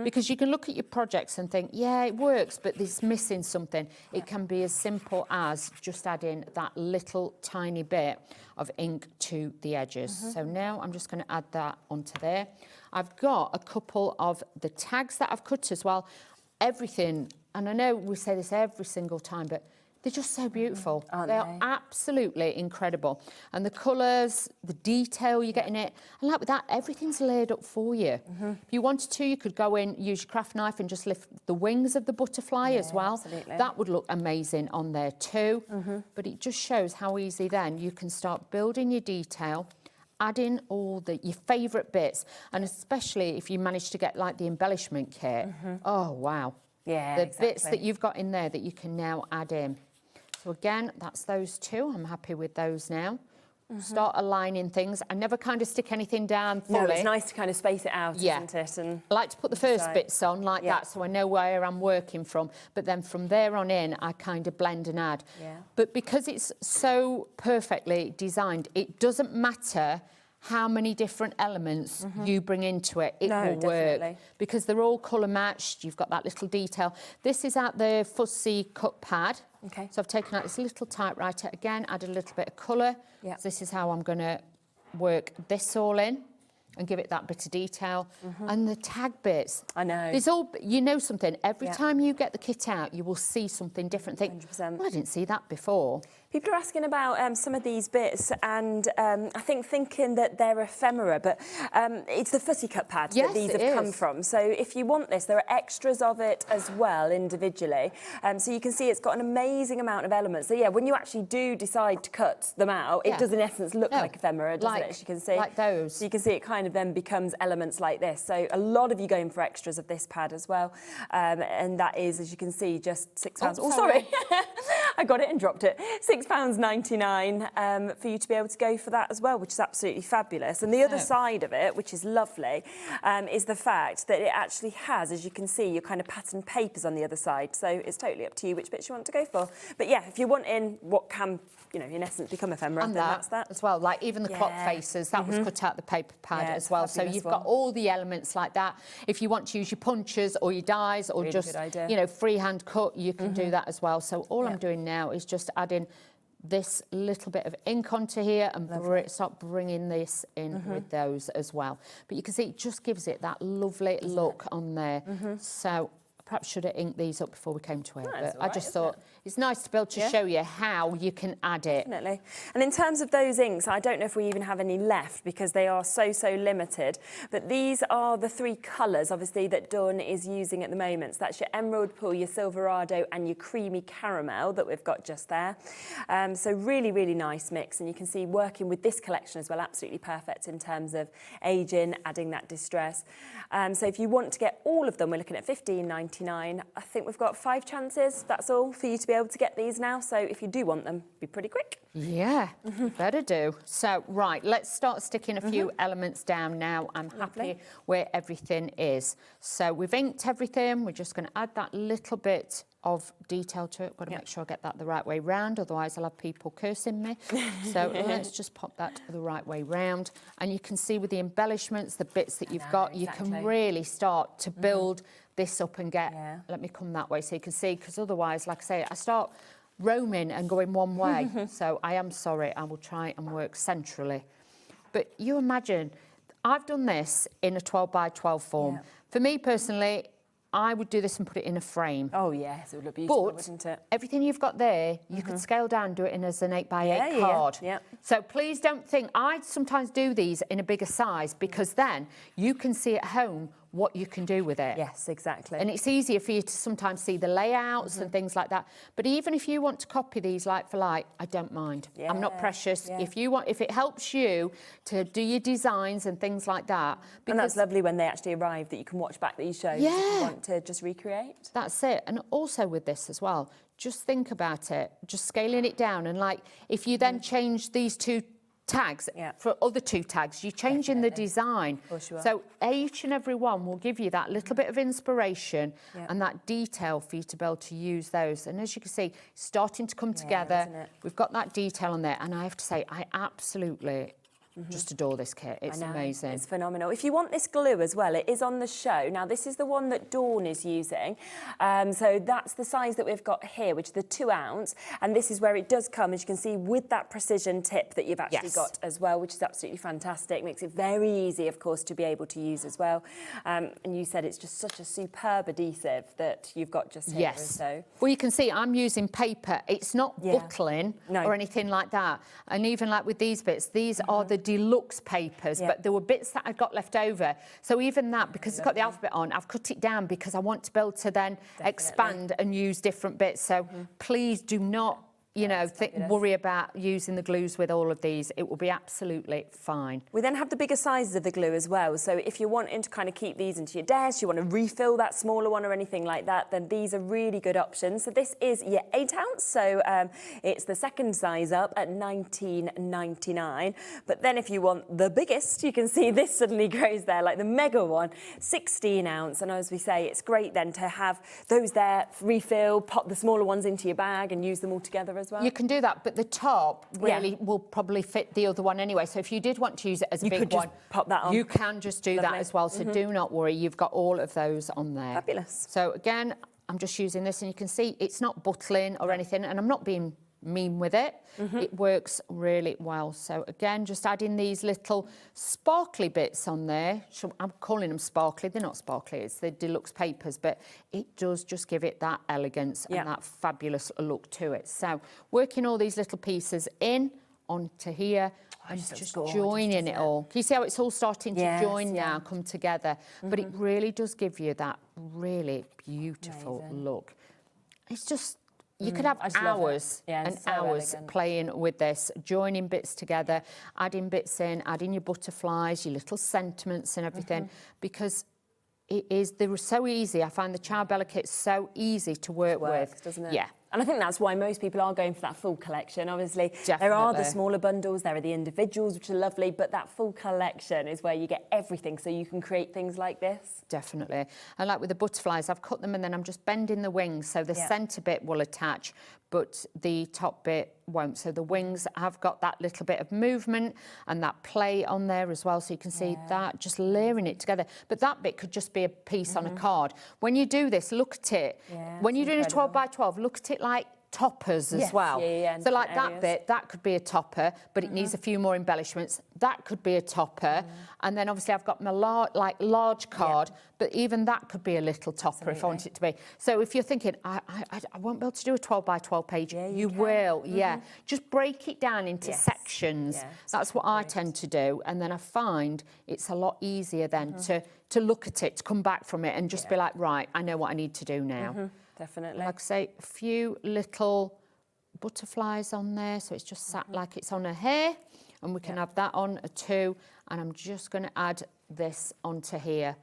Because you can look at your projects and think, yeah, it works, but it's missing something. It can be as simple as just adding that little tiny bit of ink to the edges. So now I'm just going to add that onto there. I've got a couple of the tags that I've cut as well. Everything, and I know we say this every single time, but they're just so beautiful. They are absolutely incredible. And the colours, the detail you get in it, and like with that, everything's laid up for you. If you wanted to, you could go in, use your craft knife and just lift the wings of the butterfly as well. Absolutely. That would look amazing on there too. But it just shows how easy then you can start building your detail, adding all your favourite bits, and especially if you manage to get like the embellishment kit. Oh, wow. Yeah, the bits that you've got in there that you can now add in. So again, that's those two. I'm happy with those now. Start aligning things. I never kind of stick anything down fully. No, it's nice to kind of space it out, isn't it? And I like to put the first bits on like that, so I know where I'm working from. But then from there on in, I kind of blend and add. But because it's so perfectly designed, it doesn't matter how many different elements you bring into it, it will work. Because they're all colour matched, you've got that little detail. This is at the fussy cut pad. So I've taken out this little typewriter, again, added a little bit of colour. So this is how I'm going to work this all in and give it that bit of detail. And the tag bits. I know. There's all, you know something, every time you get the kit out, you will see something different. Think, 100%. well, I didn't see that before. People are asking about some of these bits, and I think thinking that they're ephemera, but it's the fussy cut pad that these have come from. So if you want this, there are extras of it as well individually. So you can see it's got an amazing amount of elements. So yeah, when you actually do decide to cut them out, it does in essence look like ephemera, doesn't it? As you can see. Like those. So you can see it kind of then becomes elements like this. So a lot of you going for extras of this pad as well. And that is, as you can see, just £6. Oh, sorry. I got it and dropped it. £6.99 for you to be able to go for that as well, which is absolutely fabulous. And the other side of it, which is lovely, is the fact that it actually has, as you can see, your kind of pattern papers on the other side. So it's totally up to you which bits you want to go for. But yeah, if you want in what can, you know, in essence become ephemera, and then that's that. as well. Like even the clock faces, that was cut out the paper pad as well. So you've got all the elements like that. If you want to use your punches or your dies or just, you know, freehand cut, you can do that as well. So all I'm doing now is just adding this little bit of ink onto here and start bringing this in with those as well. But you can see it just gives it that lovely look on there. So perhaps should have inked these up before we came to it. No, but right, I just thought it's nice to be able to show you how you can add it. Definitely. And in terms of those inks, I don't know if we even have any left because they are so limited. But these are the three colours, obviously, that Dawn is using at the moment. So that's your Emerald Pool, your Silverado and your Creamy Caramel that we've got just there. So really, really nice mix. And you can see working with this collection as well, absolutely perfect in terms of aging, adding that distress. So if you want to get all of them, we're looking at $15.99. I think we've got 5 chances, that's all, for you to be able to get these now. So if you do want them, be pretty quick. Yeah, better do. So, right, let's start sticking a few elements down now. I'm happy where everything is. So we've inked everything. We're just going to add that little bit of detail to it. Got to make sure I get that the right way round, otherwise I'll have people cursing me. So let's just pop that the right way round. And you can see with the embellishments, the bits that you've got, you can really start to build this up and get, let me come that way so you can see, because otherwise, like I say, I start roaming and going one way. So I am sorry, I will try and work centrally. But you imagine, I've done this in a 12 by 12 form. For me personally, I would do this and put it in a frame. Oh yes, it would look beautiful, but wouldn't it? Everything you've got there, you could scale down, do it in as an 8 by 8 card. So please don't think, I sometimes do these in a bigger size because then you can see at home what you can do with it. Yes, exactly. And it's easier for you to sometimes see the layouts and things like that. But even if you want to copy these like for like, I don't mind. I'm not precious. If you want, if it helps you to do your designs and things like that. And that's lovely when they actually arrive that you can watch back these shows if you want to just recreate. That's it. And also with this as well, just think about it, just scaling it down. And like, if you then change these 2 tags for other 2 tags, you're changing the design. So each and every one will give you that little bit of inspiration and that detail for you to be able to use those. And as you can see, starting to come together. We've got that detail on there. And I have to say, I absolutely just adore this kit. It's amazing. It's phenomenal. If you want this glue as well, it is on the show. Now, this is the one that Dawn is using. So that's the size that we've got here, which is the 2 ounce. And this is where it does come, as you can see, with that precision tip that you've actually got as well, which is absolutely fantastic. Makes it very easy, of course, to be able to use as well. And you said it's just such a superb adhesive that you've got just here. So. Well, you can see I'm using paper. It's not bottling or anything like that. And even like with these bits, these are the deluxe papers, but there were bits that I got left over. So even that, because it's got the alphabet on, I've cut it down because I want to be able to then expand and use different bits. So please do not, you know, worry about using the glues with all of these. It will be absolutely fine. We then have the bigger sizes of the glue as well. So if you're wanting to kind of keep these into your desk, you want to refill that smaller one or anything like that, then these are really good options. So this is your 8 ounce. So it's the second size up at $19.99. But then if you want the biggest, you can see this suddenly grows there, like the mega one, 16 ounce. And as we say, it's great then to have those there, refill, pop the smaller ones into your bag and use them all together as well. You can do that, but the top really will probably fit the other one anyway. So if you did want to use it as a big one, pop that on. You can just do that as well. So do not worry, you've got all of those on there. Fabulous. So again, I'm just using this, and you can see it's not bottling or anything, and I'm not being mean with it. It works really well. So again, just adding these little sparkly bits on there. So I'm calling them sparkly. They're not sparkly, it's the deluxe papers, but it does just give it that elegance and that fabulous look to it. So working all these little pieces in onto here and just joining it all. Can you see how it's all starting to join now, come together? But it really does give you that really beautiful look. It's just, you could have hours and hours playing with this, joining bits together, adding bits in, adding your butterflies, your little sentiments and everything, because they were so easy. I find the Ciao Bella kit so easy to work with. Doesn't it? Yeah. And I think that's why most people are going for that full collection. Obviously, there are the smaller bundles, there are the individuals, which are lovely, but that full collection is where you get everything, so you can create things like this. Definitely. And like with the butterflies, I've cut them and then I'm just bending the wings, so the centre bit will attach, but the top bit won't. So the wings have got that little bit of movement and that play on there as well, so you can see that, just layering it together. But that bit could just be a piece on a card. When you do this, look at it. When you're doing a 12 by 12, look at it like toppers as well. So like that bit, that could be a topper, but it needs a few more embellishments. That could be a topper. And then obviously I've got my large card, but even that could be a little topper if I want it to be. So if you're thinking, I won't be able to do a 12 by 12 page, you will, Just break it down into sections. That's what I tend to do. And then I find it's a lot easier then to look at it, to come back from it and just be like, right, I know what I need to do now. Definitely. Like I say, a few little butterflies on there, so it's just sat like it's on a hair, and we can have that on a 2, and I'm just going to add this onto here.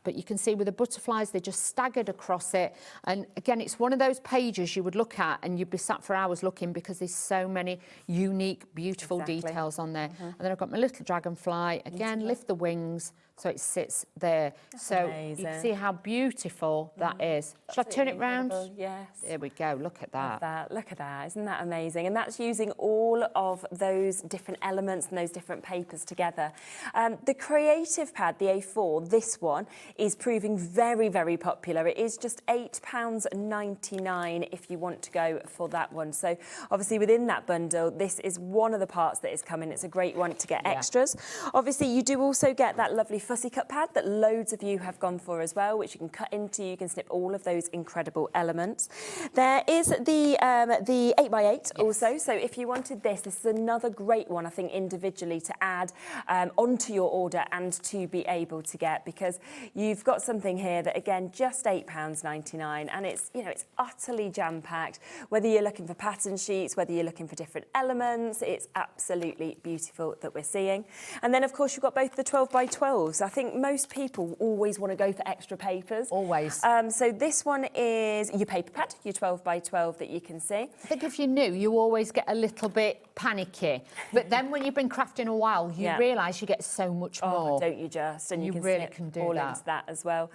But you can see with the butterflies, they're just staggered across it. And again, it's one of those pages you would look at and you'd be sat for hours looking, because there's so many unique, beautiful details on there. And then I've got my little dragonfly. Again, lift the wings so it sits there. So you can see how beautiful that is. Shall I turn it round? Yes. There we go. Look at that. Look at that. Isn't that amazing? And that's using all of those different elements and those different papers together. The Creative Pad, the A4, this one, is proving very, very popular. It is just £8.99 if you want to go for that one. So obviously within that bundle, this is one of the parts that is coming. It's a great one to get extras. Obviously, you do also get that lovely fussy cut pad that loads of you have gone for as well, which you can cut into. You can snip all of those incredible elements. There is the 8x8 also. So if you wanted this is another great one, I think, individually to add onto your order and to be able to get, because you've got something here that, again, just £8.99, and it's, you know, it's utterly jam-packed. Whether you're looking for pattern sheets, whether you're looking for different elements, it's absolutely beautiful that we're seeing. And then, of course, you've got both the 12 by 12s. So I think most people always want to go for extra papers. Always. So this one is your paper pad, your 12 by 12 that you can see. I think if you're new, you always get a little bit panicky. But then when you've been crafting a while, you realise you get so much more. Oh, don't you just? And you can really slip can do all that. into that as well.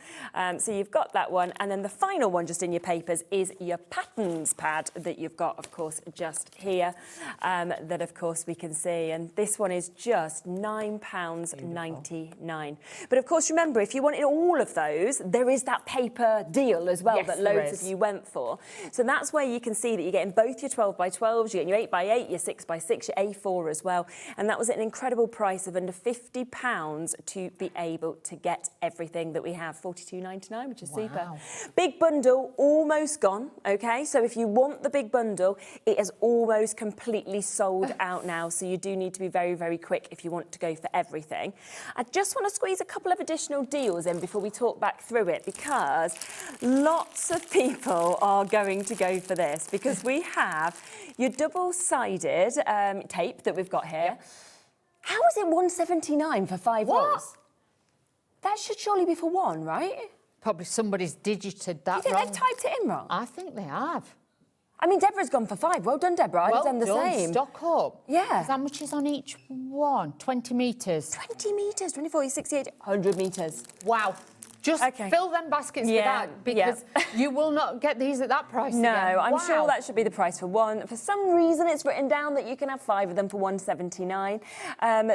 So you've got that one. And then the final one just in your papers is your patterns pad that you've got, of course, just here. That, of course, we can see. And this one is just £9.99. But, of course, remember, if you wanted all of those, there is that paper deal as well that loads of you went for. So that's where you can see that you're getting both your 12 by 12s, you're getting your 8 by 8, your 6 by 6, your A4 as well. And that was at an incredible price of under £50 to be able to get everything that we have, £42.99, which is super. Big bundle, almost gone, okay? So if you want the big bundle, it is almost completely sold out now. So you do need to be very, very quick if you want to go for everything. I just want to squeeze a couple of additional deals in before we talk back through it, because lots of people are going to go for this, because we have your double-sided tape that we've got here. How is it £1.79 for 5 rolls? That should surely be for one, right? Probably somebody's digited that Do you think wrong. they've typed it in wrong? I think they have. I mean, Deborah's gone for 5. Well done, Deborah. I'd have done the same. Stock up. Yeah. 'Cause how much is on each one? 20 metres. 20 metres, 20, 40, 68, 100 metres. Wow. Just fill them baskets with that, because you will not get these at that price No, again. I'm sure that should be the price for one. For some reason, it's written down that you can have 5 of them for £1.79.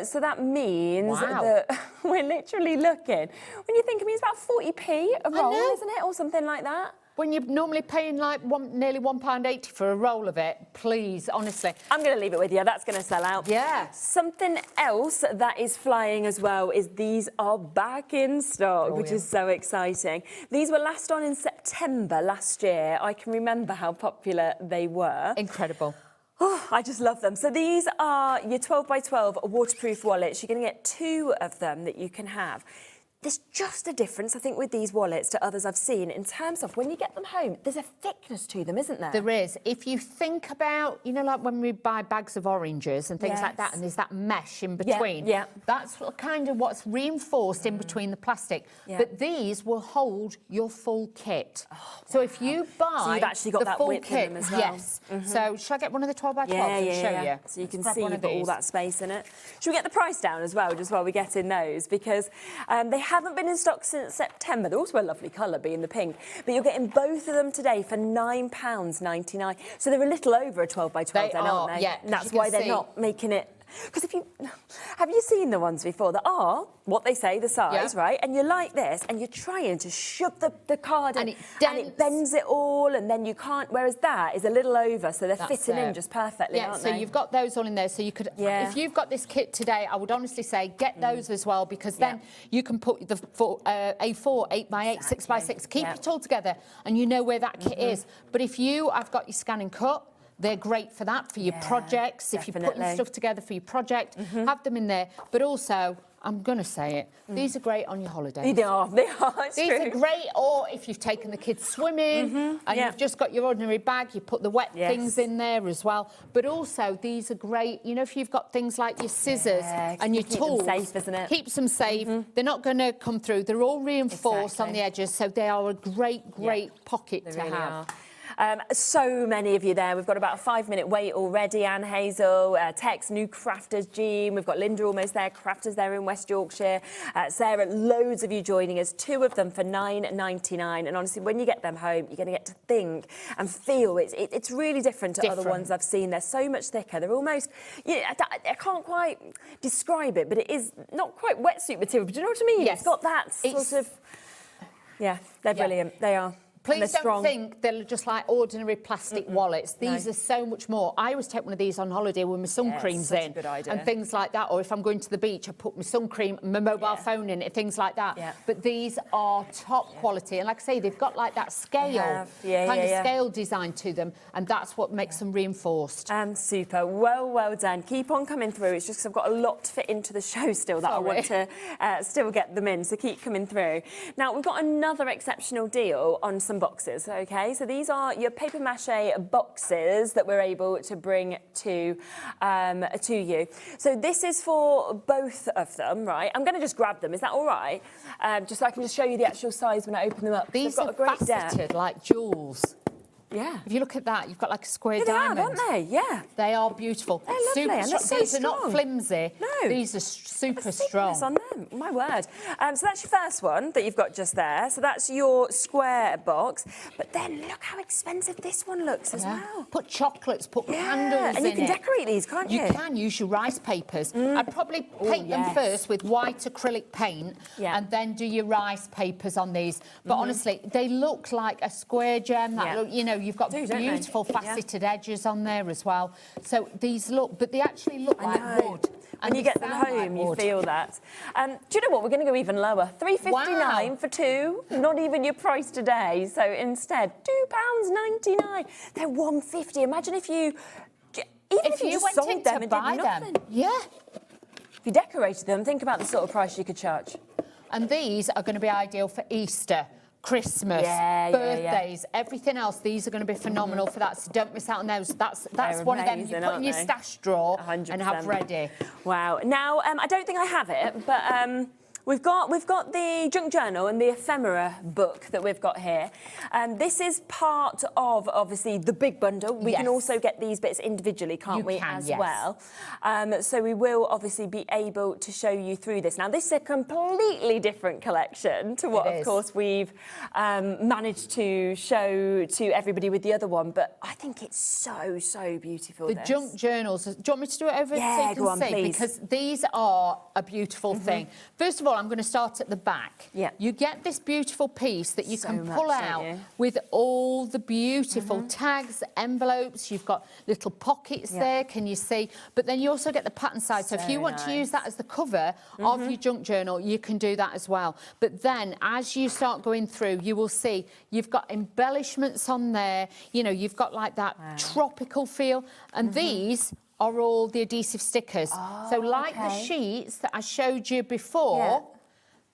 So that means that we're literally looking. When you think of it, it's about 40p a roll, isn't it? Or something like that. When you're normally paying like nearly £1.80 for a roll of it, please, honestly. I'm going to leave it with you. That's going to sell out. Yeah. Something else that is flying as well is these are back in stock, which is so exciting. These were last on in September last year. I can remember how popular they were. Incredible. Oh, I just love them. So these are your 12 by 12 waterproof wallets. You're going to get 2 of them that you can have. There's just a difference, I think, with these wallets to others I've seen in terms of when you get them home, there's a thickness to them, isn't there? There is. If you think about, you know, like when we buy bags of oranges and things like that, and there's that mesh in between, that's kind of what's reinforced in between the plastic. But these will hold your full kit. So if you buy so you've actually got the that full width kit, in them as well. Yes. So should I get one of the 12 by 12 and show you? So you can see you've got all that space in it. Should we get the price down as well, just while we get in those? Because they haven't been in stock since September. They're also a lovely colour, being the pink. But you're getting both of them today for £9.99. So they're a little over a 12 by 12 then, aren't they? Yeah. And that's why they're not making it. Because have you seen the ones before that are what they say, the size, right? And you're like this, and you're trying to shove the card in, and it bends it all, and then you can't. Whereas that is a little over, so they're fitting in just perfectly, aren't they? So you've got those all in there. So you could, if you've got this kit today, I would honestly say get those as well, because then you can put the A4, 8 by 8, 6 by 6, keep it all together, and you know where that kit is. But if I've got your scan and cut. They're great for that, for your projects. If you're putting stuff together for your project, have them in there. But also, I'm going to say it, these are great on your holidays. They are. These are great, or if you've taken the kids swimming and you've just got your ordinary bag, you put the wet things in there as well. But also, these are great, you know, if you've got things like your scissors and your tools. Them safe, isn't it? Keeps them safe. They're not going to come through. They're all reinforced on the edges, so they are a great pocket to have. So many of you there. We've got about a 5-minute wait already. Anne Hazel, Tex, new crafters, Jean. We've got Linda almost there, crafters there in West Yorkshire. Sarah, loads of you joining us. 2 of them for £9.99. And honestly, when you get them home, you're going to get to think and feel. It's really different to other ones I've seen. They're so much thicker. They're almost, I can't quite describe it, but it is not quite wetsuit material. But do you know what I mean? Yes. It's got that sort of, they're brilliant. They are. Please don't think they're just like ordinary plastic wallets. These are so much more. I always take one of these on holiday with my sun creams in and things like that. Or if I'm going to the beach, I put my sun cream and my mobile phone in it, things like that. But these are top quality. And like I say, they've got like that scale, kind of scale design to them. And that's what makes them reinforced. Super. Well done. Keep on coming through. It's just because I've got a lot to fit into the show still that I want to still get them in. So keep coming through. Now, we've got another exceptional deal on some boxes, okay? So these are your paper mache boxes that we're able to bring to you. So this is for both of them, right? I'm going to just grab them. Is that all right? Just so I can just show you the actual size when I open them up. These are faceted like jewels. Yeah. If you look at that, you've got like a square diamond. diamond. They are, aren't they? Yeah. They are beautiful. They're lovely, super and they're so These strong. are not flimsy. No. These are super strong. On them, my word. So that's your first one that you've got just there. So that's your square box. But then look how expensive this one looks as well. Put chocolates, put candles in it. And you can decorate these, can't you? You can use your rice papers. I'd probably paint them first with white acrylic paint and then do your rice papers on these. But honestly, they look like a square gem. That look, you know, you've got beautiful faceted edges on there as well. So these look, but they actually look like wood. When you get them home, you feel that. Do you know what? We're going to go even lower. £3.59 for two. Not even your price today. So instead, £2.99. They're £1.50. Imagine if you, if you just sold them and did nothing. Yeah. If you decorated them, think about the sort of price you could charge. And these are going to be ideal for Easter, Christmas, birthdays, everything else. These are going to be phenomenal for that. So don't miss out on those. That's one of them you put in your stash drawer 100%. And have ready. Wow. Now, I don't think I have it, but we've got the junk journal and the ephemera book that we've got here. This is part of, obviously, the big bundle. We can also get these bits individually, can't we, as well? So we will obviously be able to show you through this. Now, this is a completely different collection to what, of course, we've managed to show to everybody with the other one, but I think it's so beautiful. The junk journals, do you want me to do it over so you can see? Please. Because these are a beautiful thing. First of all, I'm going to start at the back. Yeah. You get this beautiful piece that you can pull out with all the beautiful tags, envelopes. You've got little pockets there, can you see? But then you also get the pattern side. So if you want to use that as the cover of your junk journal, you can do that as well. But then as you start going through, you will see you've got embellishments on there. You know, you've got like that tropical feel. And these are all the adhesive stickers. So like the sheets that I showed you before,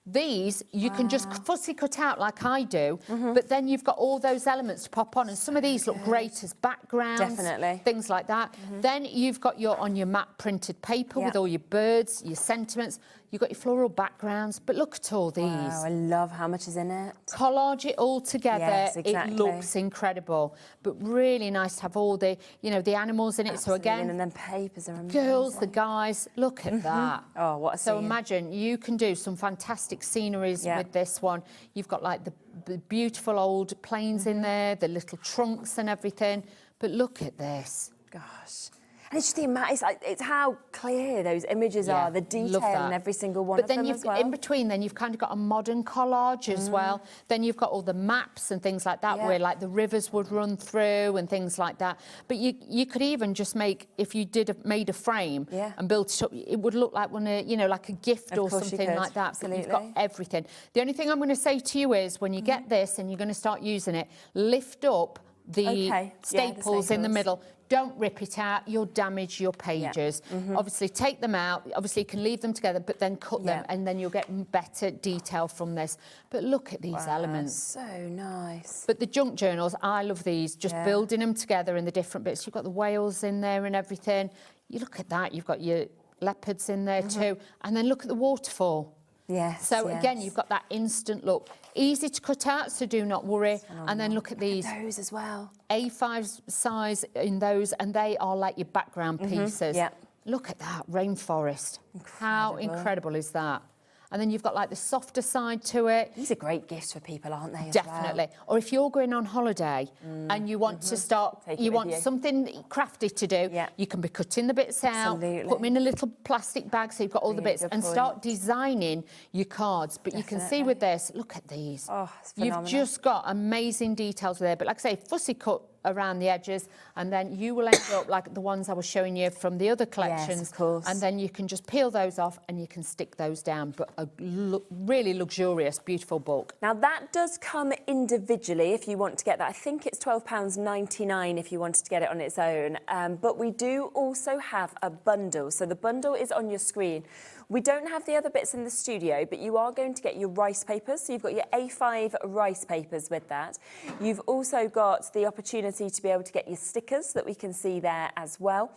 these you can just fussy cut out like I do, but then you've got all those elements to pop on, and some of these look great as backgrounds, things like that. Then you've got on your matte printed paper with all your birds, your sentiments. You've got your floral backgrounds, but look at all these. Wow, I love how much is in it. Collage it all together, it looks incredible, but really nice to have all the, you know, the animals in it. So again, and then papers are amazing. Girls, the guys, look at that. Oh, what a So scene. imagine you can do some fantastic sceneries with this one. You've got like the beautiful old planes in there, the little trunks and everything, but look at this. Gosh. And it's just the amount, it's how clear those images are, the detail in every single one of them as well. But then in between, then you've kind of got a modern collage as well. Then you've got all the maps and things like that, where like the rivers would run through and things like that. But you could even just make, if you made a frame and built it up, it would look like one, you know, like a gift or something like that. Absolutely. You've got everything. The only thing I'm going to say to you is when you get this and you're going to start using it, lift up the staples in the middle. Don't rip it out, you'll damage your pages. Obviously take them out, obviously you can leave them together, but then cut them and then you'll get better detail from this. But look at these elements. So nice. But the junk journals, I love these, just building them together in the different bits. You've got the whales in there and everything. You look at that, you've got your leopards in there too. And then look at the waterfall. Yes. So again, you've got that instant look. Easy to cut out, so do not worry. And then look at these. Those as well. A5 size in those, and they are like your background pieces. Look at that, rainforest. How incredible is that? And then you've got like the softer side to it. These are great gifts for people, aren't they? Definitely. Or if you're going on holiday and you want to start, you want something crafty to do, you can be cutting the bits out, put them in a little plastic bag so you've got all the bits, and start designing your cards. But you can see with this, look at these. Oh, it's phenomenal. You've just got amazing details there. But like I say, fussy cut around the edges, and then you will end up like the ones I was showing you from the other collections. Yes, of course. And then you can just peel those off and you can stick those down. But a really luxurious, beautiful book. Now that does come individually if you want to get that. I think it's £12.99 if you wanted to get it on its own. But we do also have a bundle. So the bundle is on your screen. We don't have the other bits in the studio, but you are going to get your rice papers. So you've got your A5 rice papers with that. You've also got the opportunity to be able to get your stickers that we can see there as well.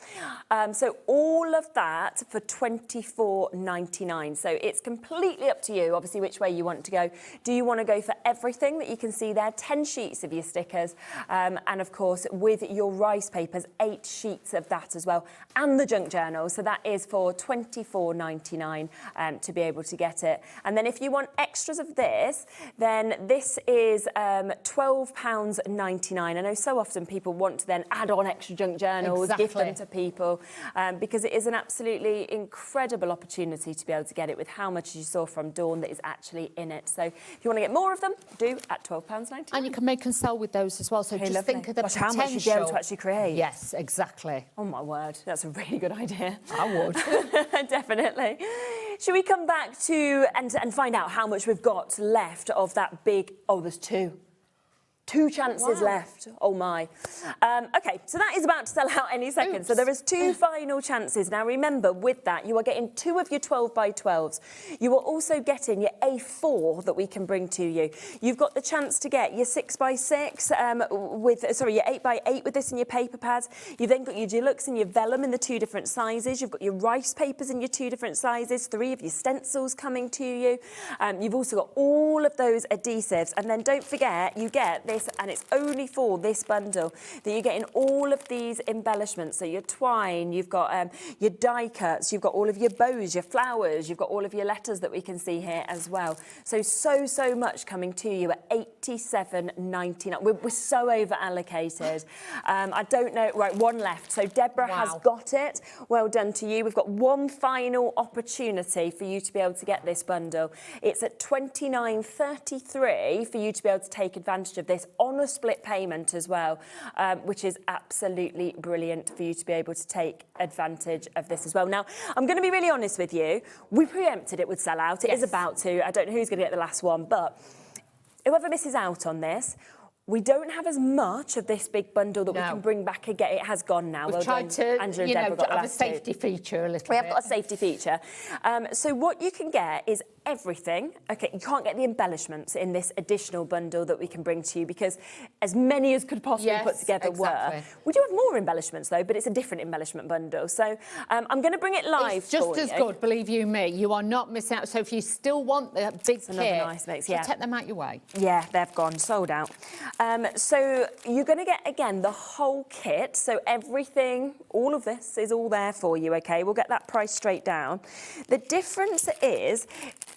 So all of that for £24.99. So it's completely up to you, obviously, which way you want to go. Do you want to go for everything that you can see there? 10 sheets of your stickers. And of course, with your rice papers, 8 sheets of that as well. And the junk journal. So that is for £24.99. To be able to get it. And then if you want extras of this, then this is £12.99. I know so often people want to then add on extra junk journals, give them to people, because it is an absolutely incredible opportunity to be able to get it with how much you saw from Dawn that is actually in it. So if you want to get more of them, do at £12.99. And you can make and sell with those as well. So just think of the potential. How much you'd be able to actually create. Yes, exactly. Oh my word, that's a really good idea. I would. Definitely. Should we come back to and find out how much we've got left of that big... Oh, there's two. 2 chances left. Oh, my. OK, so that is about to sell out any second. Oops. So there is 2 final chances. Now, remember, with that, you are getting 2 of your 12x12s. You are also getting your A4 that we can bring to you. You've got the chance to get your 6x6 your 8x8 with this in your paper pads. You've then got your deluxe and your vellum in the 2 different sizes. You've got your rice papers in your 2 different sizes, 3 of your stencils coming to you. You've also got all of those adhesives. And then don't forget, you get this, and it's only for this bundle that you're getting all of these embellishments. So your twine, you've got your die cuts, you've got all of your bows, your flowers, you've got all of your letters that we can see here as well. So much coming to you at £87.99. We're so over allocated. I don't know, right, 1 left. So Deborah has got it. Well done to you. We've got 1 final opportunity for you to be able to get this bundle. It's at £29.33 for you to be able to take advantage of this on a split payment as well, which is absolutely brilliant for you to be able to take advantage of this as well. Now, I'm going to be really honest with you. We preempted it would sell out. It is about to. I don't know who's going to get the last one, but whoever misses out on this, we don't have as much of this big bundle that we can bring back and get. It has gone now. We've tried to, have a safety feature a little bit. We have got a safety feature. So what you can get is everything. OK, you can't get the embellishments in this additional bundle that we can bring to you because as many as could possibly put together were. We do have more embellishments, though, but it's a different embellishment bundle. So I'm going to bring it live It's just as good, believe you me. You are not missing out. So if you still want the big kit, nice mix, take them out your way. Yeah, they've gone, sold out. So you're going to get, again, the whole kit. So everything, all of this is all there for you, OK? We'll get that price straight down. The difference is,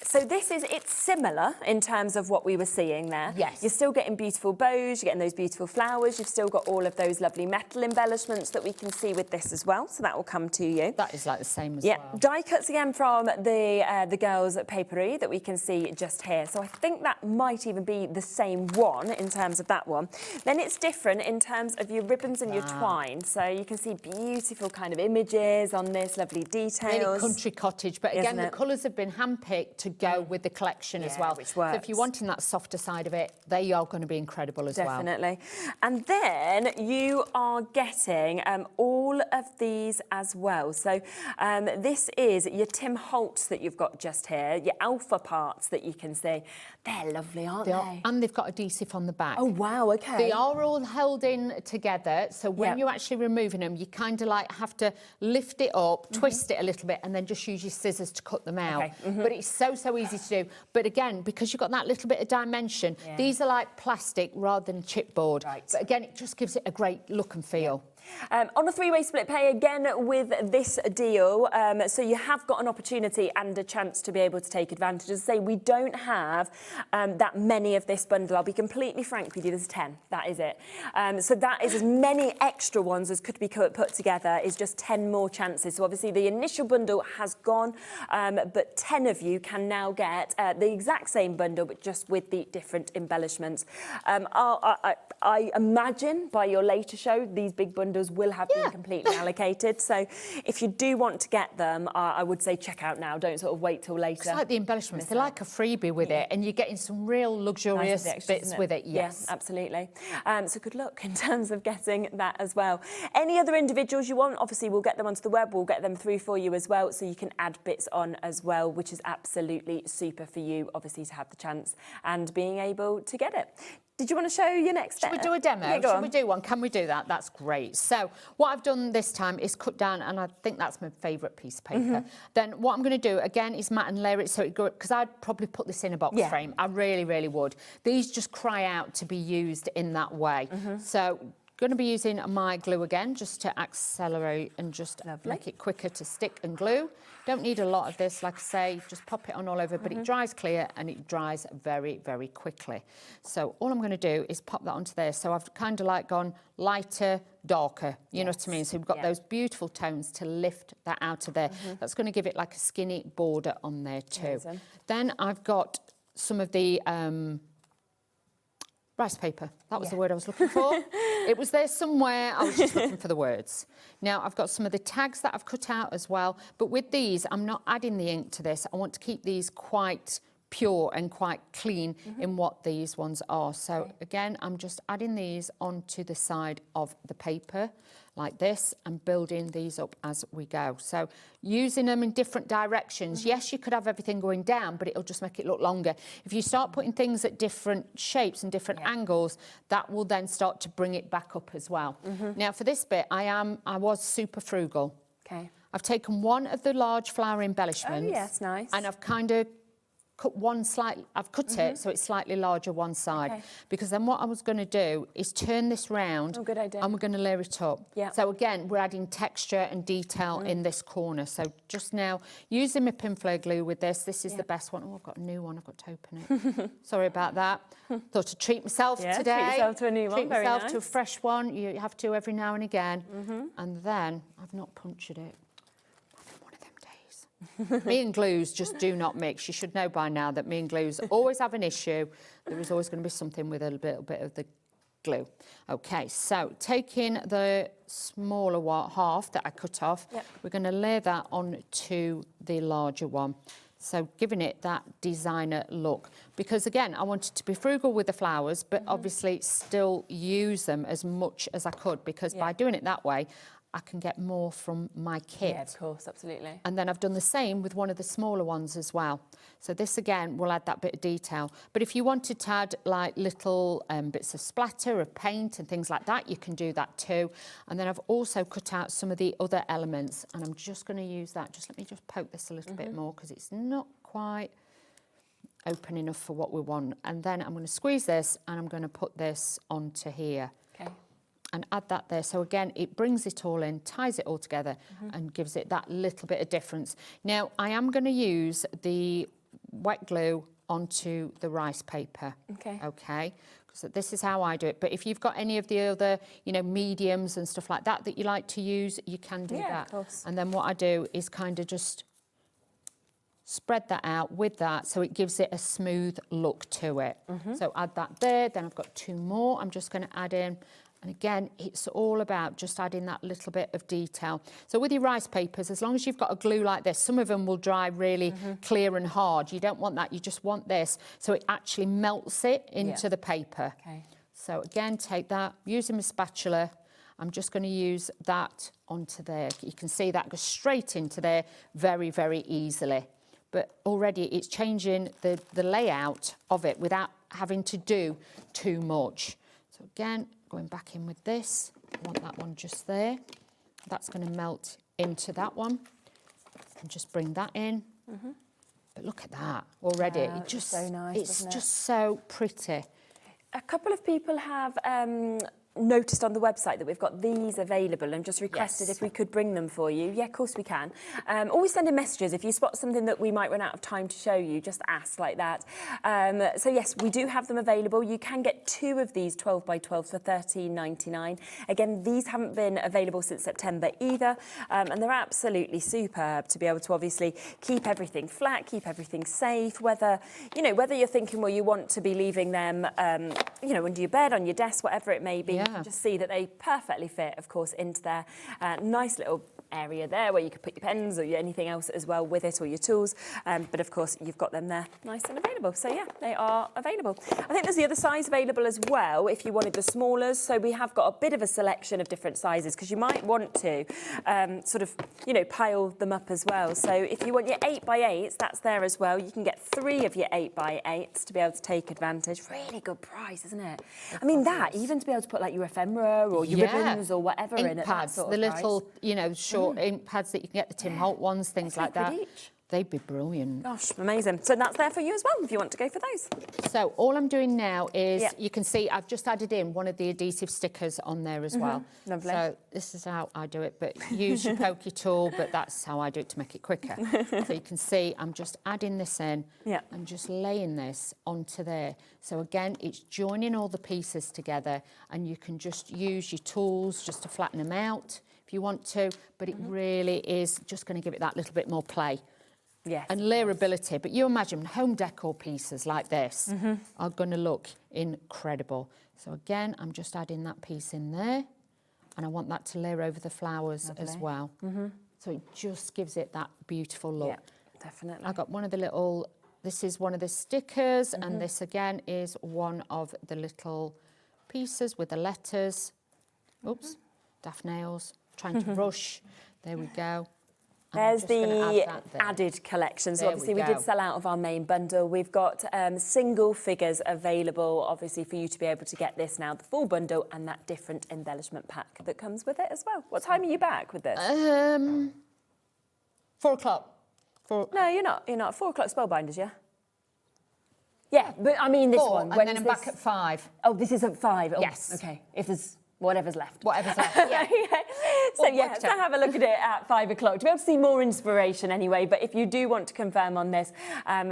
so it's similar in terms of what we were seeing there. Yes. You're still getting beautiful bows, you're getting those beautiful flowers, you've still got all of those lovely metal embellishments that we can see with this as well. So that will come to you. That is like the same as well. Die cuts again from the girls at Papery that we can see just here. So I think that might even be the same one in terms of that one. Then it's different in terms of your ribbons and your twine. So you can see beautiful kind of images on this, lovely details. Really country cottage, but again, the colours have been handpicked to go with the collection as well. Which works. So if you're wanting that softer side of it, they are going to be incredible as well. Definitely. And then you are getting all of these as well. So this is your Tim Holtz that you've got just here, your alpha parts that you can see. They're lovely, aren't they? And they've got adhesive on the back. Oh, wow, OK. They are all held in together, so when you're actually removing them, you kind of like have to lift it up, twist it a little bit, and then just use your scissors to cut them out. But it's so easy to do. But again, because you've got that little bit of dimension, these are like plastic rather than chipboard. But again, it just gives it a great look and feel. On a three-way split pay, again, with this deal, so you have got an opportunity and a chance to be able to take advantage. As I say, we don't have that many of this bundle. I'll be completely frank with you, there's 10. That is it. So that is as many extra ones as could be put together, is just 10 more chances. So obviously the initial bundle has gone, but 10 of you can now get the exact same bundle, but just with the different embellishments. I imagine by your later show, these big bundles will have been completely allocated. So if you do want to get them, I would say check out now. Don't sort of wait till later. It's like the embellishments. They're like a freebie with it, and you're getting some real luxurious bits with it. Yes, yeah, absolutely. So good luck in terms of getting that as well. Any other individuals you want, obviously we'll get them onto the web. We'll get them through for you as well, so you can add bits on as well, which is absolutely super for you, obviously, to have the chance and being able to get it. Did you want to show your next step? Should we do a demo? Yeah, Should we do one? Can we do that? That's great. So what I've done this time is cut down, and I think that's my favourite piece of paper. Then what I'm going to do, again, is matte and layer it so it goes, because I'd probably put this in a box frame. I really, really would. These just cry out to be used in that way. So going to be using my glue again, just to accelerate and just make it quicker to stick and glue. Don't need a lot of this, like I say, just pop it on all over, but it dries clear and it dries very, very quickly. So all I'm going to do is pop that onto there. So I've kind of like gone lighter, darker, you know what I mean? So we've got those beautiful tones to lift that out of there. That's going to give it like a skinny border on there too. Amazing. Then I've got some of the rice paper. That was the word I was looking for. It was there somewhere. I was just looking for the words. Now, I've got some of the tags that I've cut out as well. But with these, I'm not adding the ink to this. I want to keep these quite pure and quite clean in what these ones are. So again, I'm just adding these onto the side of the paper like this and building these up as we go. So using them in different directions. Yes, you could have everything going down, but it'll just make it look longer. If you start putting things at different shapes and different angles, that will then start to bring it back up as well. Now for this bit, I was super frugal. Okay. I've taken one of the large flower embellishments. Oh, yes, nice. And I've kind of cut one slightly, I've cut it so it's slightly larger one side, because then what I was going to do is turn this round. Oh, good idea. And we're going to layer it up. So again, we're adding texture and detail in this corner. So just now, using my Pinflair glue with this, this is the best one. Oh, I've got a new one, I've got to open it. Sorry about that. Thought to treat myself today. Treat yourself to a new one, treat very myself nice. to a fresh one. You have to every now and again. And then, I've not punctured it. Me and glues just do not mix. You should know by now that me and glues always have an issue. There is always going to be something with a little bit of the glue. Okay, so taking the smaller half that I cut off, we're going to layer that onto the larger one. So giving it that designer look. Because again, I wanted to be frugal with the flowers, but obviously still use them as much as I could, because by doing it that way, I can get more from my kit. Yeah, of course, absolutely. And then I've done the same with one of the smaller ones as well. So this again will add that bit of detail. But if you wanted to add like little bits of splatter of paint and things like that, you can do that too. And then I've also cut out some of the other elements, and I'm just going to use that. Just let me just poke this a little bit more, because it's not quite open enough for what we want. And then I'm going to squeeze this and I'm going to put this onto here. Okay. And add that there. So again, it brings it all in, ties it all together and gives it that little bit of difference. Now, I am going to use the wet glue onto the rice paper. Okay. Okay. So this is how I do it. But if you've got any of the other, you know, mediums and stuff like that that you like to use, you can do that. Of course. And then what I do is kind of just spread that out with that, so it gives it a smooth look to it. So add that there. Then I've got two more I'm just going to add in. And again, it's all about just adding that little bit of detail. So with your rice papers, as long as you've got a glue like this, some of them will dry really clear and hard. You don't want that. You just want this, so it actually melts it into the paper. Okay. So again, take that, using my spatula, I'm just going to use that onto there. You can see that goes straight into there very, very easily. But already it's changing the layout of it without having to do too much. So again, going back in with this, I want that one just there. That's going to melt into that one. And just bring that in. But look at that already. It just, so nice, it's just so pretty. A couple of people have noticed on the website that we've got these available and just requested Yes. if we could bring them for you. Yeah, of course we can. Always send in messages. If you spot something that we might run out of time to show you, just ask like that. So yes, we do have them available. You can get 2 of these 12 by 12 for $13.99. Again, these haven't been available since September either, and they're absolutely superb to be able to obviously keep everything flat, keep everything safe, whether you're thinking, well, you want to be leaving them, under your bed, on your desk, whatever it may be. You can just see that they perfectly fit, of course, into their nice little area there where you could put your pens or anything else as well with it, or your tools. But of course, you've got them there nice and available. So yeah, they are available. I think there's the other size available as well if you wanted the smallers. So we have got a bit of a selection of different sizes because you might want to pile them up as well. So if you want your 8 by 8s, that's there as well. You can get 3 of your 8 by 8s to be able to take advantage. Really good price, isn't it? I mean, that even to be able to put like your ephemera or your ribbons or whatever ink in it. pads, the little, short ink pads that you can get, the Tim Holt ones, things like that. Each. They'd be brilliant. Gosh, amazing. So that's there for you as well if you want to go for those. So all I'm doing now is, you can see I've just added in one of the adhesive stickers on there as well. Lovely. So this is how I do it, but use your pokey tool, but that's how I do it to make it quicker. So you can see I'm just adding this in and just laying this onto there. So again, it's joining all the pieces together, and you can just use your tools just to flatten them out if you want to, but it really is just going to give it that little bit more play. Yes. And layerability. But you imagine home decor pieces like this are going to look incredible. So again, I'm just adding that piece in there, and I want that to layer over the flowers as well. So it just gives it that beautiful look. Yeah, definitely. I got one of the little, this is one of the stickers, and this again is one of the little pieces with the letters. Oops, daft nails, trying to rush. There we go. There's the added collection. So obviously we did sell out of our main bundle. We've got single figures available, obviously, for you to be able to get this now, the full bundle and that different embellishment pack that comes with it as well. What time are you back with this? 4 o'clock. No, you're not. You're not. 4 o'clock Spellbinders, yeah? Yeah, but I mean this 4, one. And then I'm back at 5. Oh, this is at 5? Oh, yes. Okay. If there's whatever's left. Whatever's left, yeah. So yeah, so have a look at it at 5 o'clock to be able to see more inspiration anyway. But if you do want to confirm on this,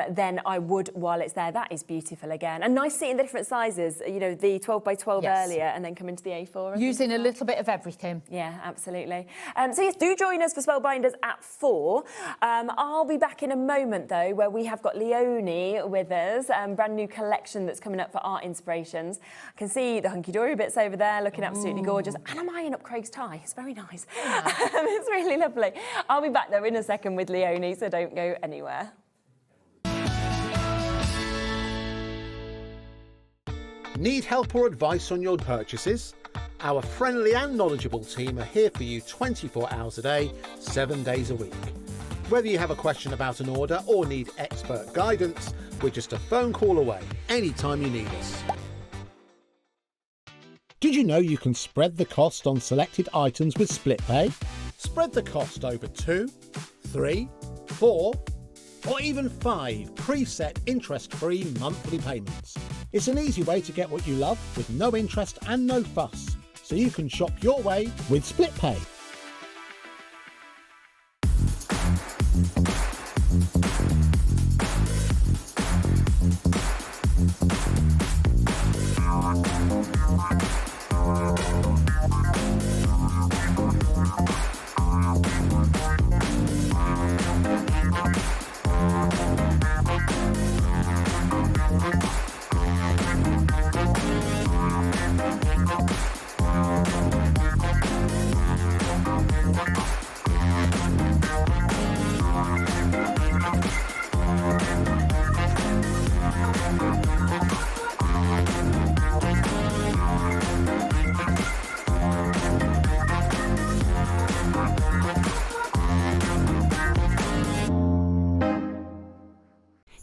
then I would, while it's there. That is beautiful again. And nice seeing the different sizes, the 12 by 12 earlier and then come into the A4. Using a little bit of everything. Yeah, absolutely. So yes, do join us for Spellbinders at 4. I'll be back in a moment though, where we have got Leonie with us, brand new collection that's coming up for Art Inspirations. I can see the Hunkydory bits over there looking absolutely gorgeous. And I'm eyeing up Craig's tie. It's very nice. Yeah. It's really lovely. I'll be back there in a second with Leonie, so don't go anywhere. Need help or advice on your purchases? Our friendly and knowledgeable team are here for you 24 hours a day, 7 days a week. Whether you have a question about an order or need expert guidance, we're just a phone call away anytime you need us. Did you know you can spread the cost on selected items with split pay? Spread the cost over 2, 3, 4, or even 5 preset interest-free monthly payments. It's an easy way to get what you love with no interest and no fuss, so you can shop your way with split pay.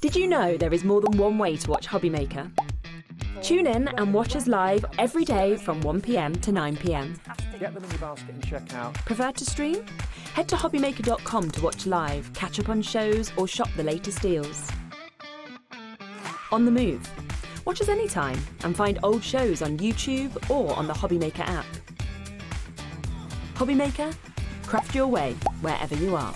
Did you know there is more than one way to watch HobbyMaker? Tune in and watch us live every day from 1 p.m. to 9 p.m. Get them in your basket and check out. Prefer to stream? Head to hobbymaker.com to watch live, catch up on shows or shop the latest deals. On the move? Watch us anytime and find old shows on YouTube or on the HobbyMaker app. HobbyMaker, craft your way wherever you are.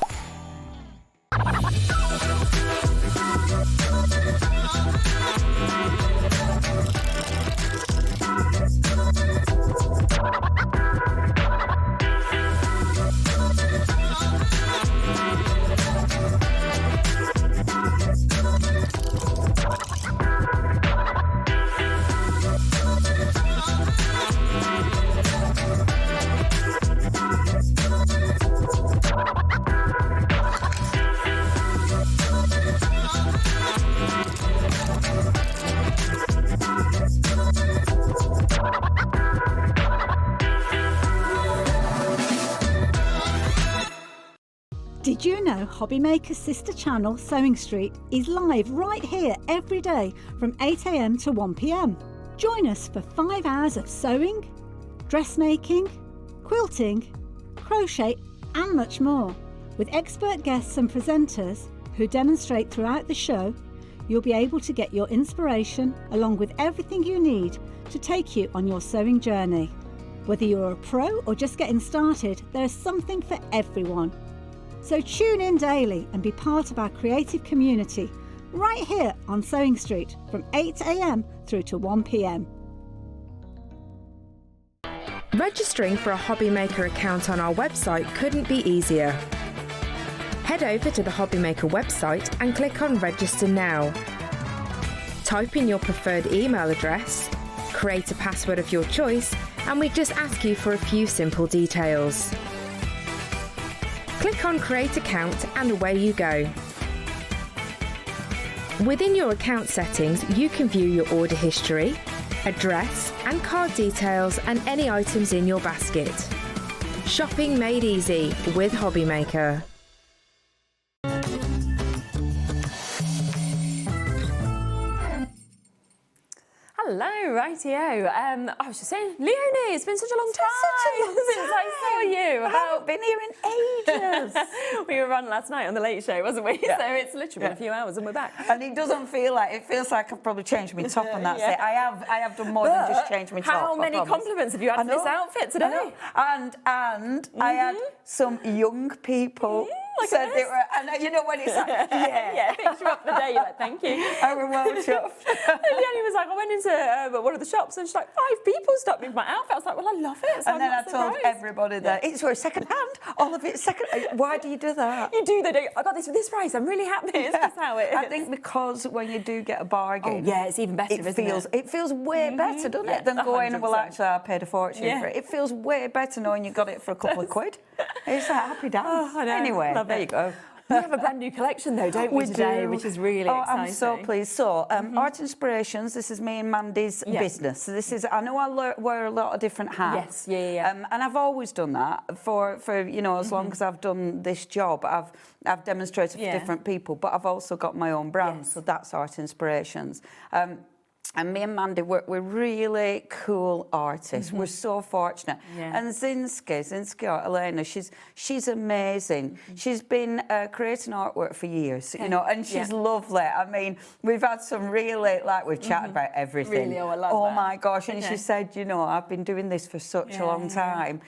Did you know HobbyMaker's sister channel, Sewing Street, is live right here every day from 8 AM to 1 PM? Join us for 5 hours of sewing, dressmaking, quilting, crochet and much more. With expert guests and presenters who demonstrate throughout the show, you'll be able to get your inspiration along with everything you need to take you on your sewing journey. Whether you're a pro or just getting started, there's something for everyone. So tune in daily and be part of our creative community right here on Sewing Street from 8 AM through to 1 PM. Registering for a HobbyMaker account on our website couldn't be easier. Head over to the HobbyMaker website and click on Register Now. Type in your preferred email address, create a password of your choice, and we just ask you for a few simple details. Click on Create Account and away you go. Within your account settings, you can view your order history, address and card details and any items in your basket. Shopping made easy with HobbyMaker. Hello, rightio. I was just saying, Leonie, it's been such a long time since I saw you. I haven't been here in ages. We were on last night on the Late Show, wasn't we? Yeah. So it's literally been a few hours and we're back. And it doesn't feel like, it feels like I've probably changed my top and that's it. I have done more than just change my top. How many compliments have you had for this outfit today? And I had some young people said they were, and you know when it's like, yeah, picture up the day, you're like, thank you. I was well chuffed. And Leonie was like, I went into one of the shops and she's like, 5 people stopped me with my outfit. I was like, well, I love it. So and then I told everybody that it's for second hand, all of it's second. Why do you do that? You do, they do. I got this for this price. I'm really happy. Is this how it is? I think because when you do get a bargain, it's even better, it feels way better, doesn't it, than going, well, actually, I paid a fortune for it. It feels way better knowing you got it for a couple of quid. It's a happy dance. I know. Anyway, there you go. We have a brand new collection though, don't we, today, which is really exciting. I'm so pleased. So, Art Inspirations, this is me and Mandy's business. So this is, I know I wear a lot of different hats. Yes, and I've always done that for you know, as long as I've done this job. I've demonstrated for different people, but I've also got my own brand. So that's Art Inspirations. And me and Mandy, we're really cool artists. We're so fortunate. And Zinski Elena, she's amazing. She's been creating artwork for years, you know, and she's lovely. I mean, we've had some really, like, we've chatted about everything. Really, I love that. My gosh, and she said, you know, I've been doing this for such a long time.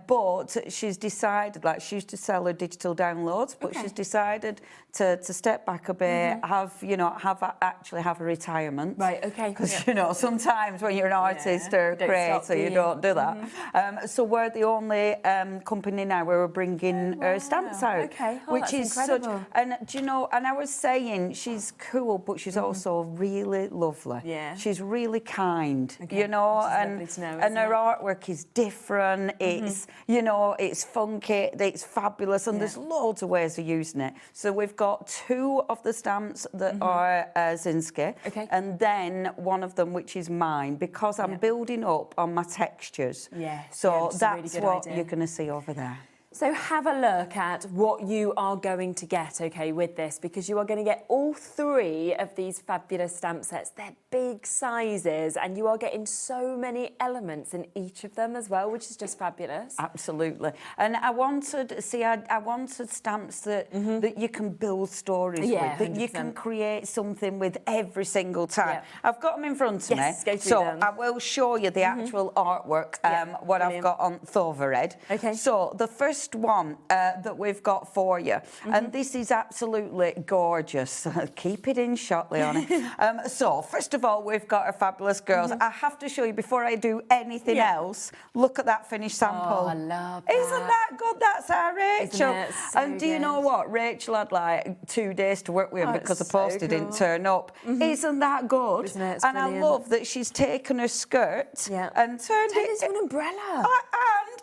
But she's decided, like, she used to sell her digital downloads, but she's decided to step back a bit, actually have a retirement. Right, okay. Because, you know, sometimes when you're an artist or creator, you don't do that. So we're the only company now where we're bringing her stamps out. Okay. Which is incredible. And, do you know, and I was saying, she's cool, but she's also really lovely. Yeah. She's really kind, you know, and her artwork is different. It's, you know, it's funky, it's fabulous, and there's loads of ways of using it. So we've got 2 of the stamps that are Zinski, and then one of them which is mine, because I'm building up on my textures. Yeah. So that's that's a really good what idea. you're going to see over there. So have a look at what you are going to get, okay, with this, because you are going to get all 3 of these fabulous stamp sets. They're big sizes, and you are getting so many elements in each of them as well, which is just fabulous. Absolutely. And I wanted, I wanted stamps that that you can build stories with, that 100%. you can create something with every single time. Yeah. I've got them in front of Yes, me, go through so them. I will show you the actual artwork, what I've got on Thovered. Okay. So the first one that we've got for you, and this is absolutely gorgeous. Keep it in shot, Leonie. So first of all, we've got our fabulous girls. I have to show you before I do anything else. Look at that finished sample. Oh, I love that. Isn't that good? That's our Rachel. Isn't it? So And do you know good. what? Rachel had like 2 days to work with him because the it's so poster didn't cool. turn up. Isn't that good? Isn't it? It's and brilliant. I love that she's taken her skirt and turned Turn it it into an umbrella.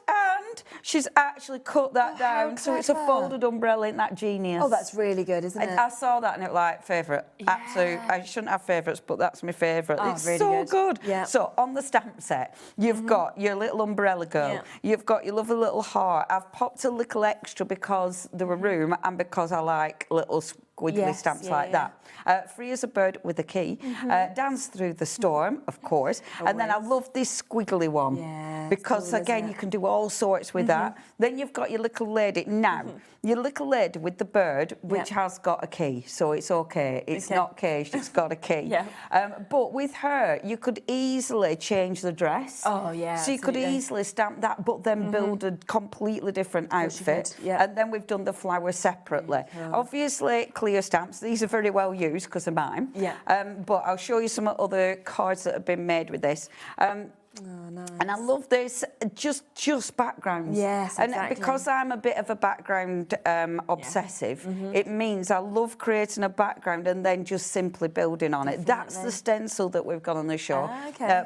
and she's actually cut that down, how so it's a clever. folded umbrella. Isn't that genius? Oh, that's really good, isn't it? I saw that and it was like favourite. Absolute. I shouldn't have favourites, but that's my favourite. Oh, It's really so good. good. Yeah. So on the stamp set, you've got your little umbrella girl. You've got your lovely little heart. I've popped a little extra because there were room and because I like little squiggly stamps like that. Free as a bird with a key. Dance through the storm, of course. And then I love this squiggly one. Because cool, again, isn't it? you can do all sorts with that. Then you've got your little lady. Now, your little lady with the bird, which has got a key, so it's okay. It's not caged, it's got a key. But with her, you could easily change the dress. Oh, yeah, So you could absolutely. easily stamp that, but then build a completely different outfit. could, yeah. And then we've done the flower separately. Obviously, clear stamps. These are very well used because of mine. But I'll show you some other cards that have been made with this. Nice. And I love this, just backgrounds. Yes, And exactly. because I'm a bit of a background obsessive, it means I love creating a background and then just simply building on it. That's the stencil that we've got on the show.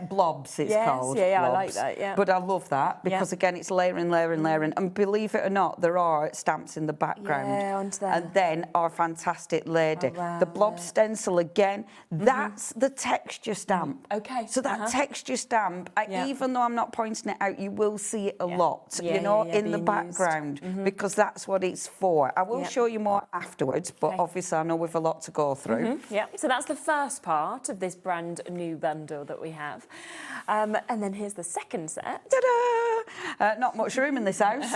Blobs, it's called. Yeah, I like Blobs. that, yeah. But I love that because, again, it's layering, layering, layering. And believe it or not, there are stamps in the background. Yeah, onto there. And then our fantastic lady. The blob stencil, again, that's the texture stamp. Okay. So that texture stamp, even though I'm not pointing it out, you will see it a lot, Yeah, you know, yeah, in the being background, because that's what it's for. I will show you more afterwards, but obviously I know we've a lot to go through. Yeah, so that's the first part of this brand new bundle that we have. And then here's the second set. Ta-da! Not much room in this house.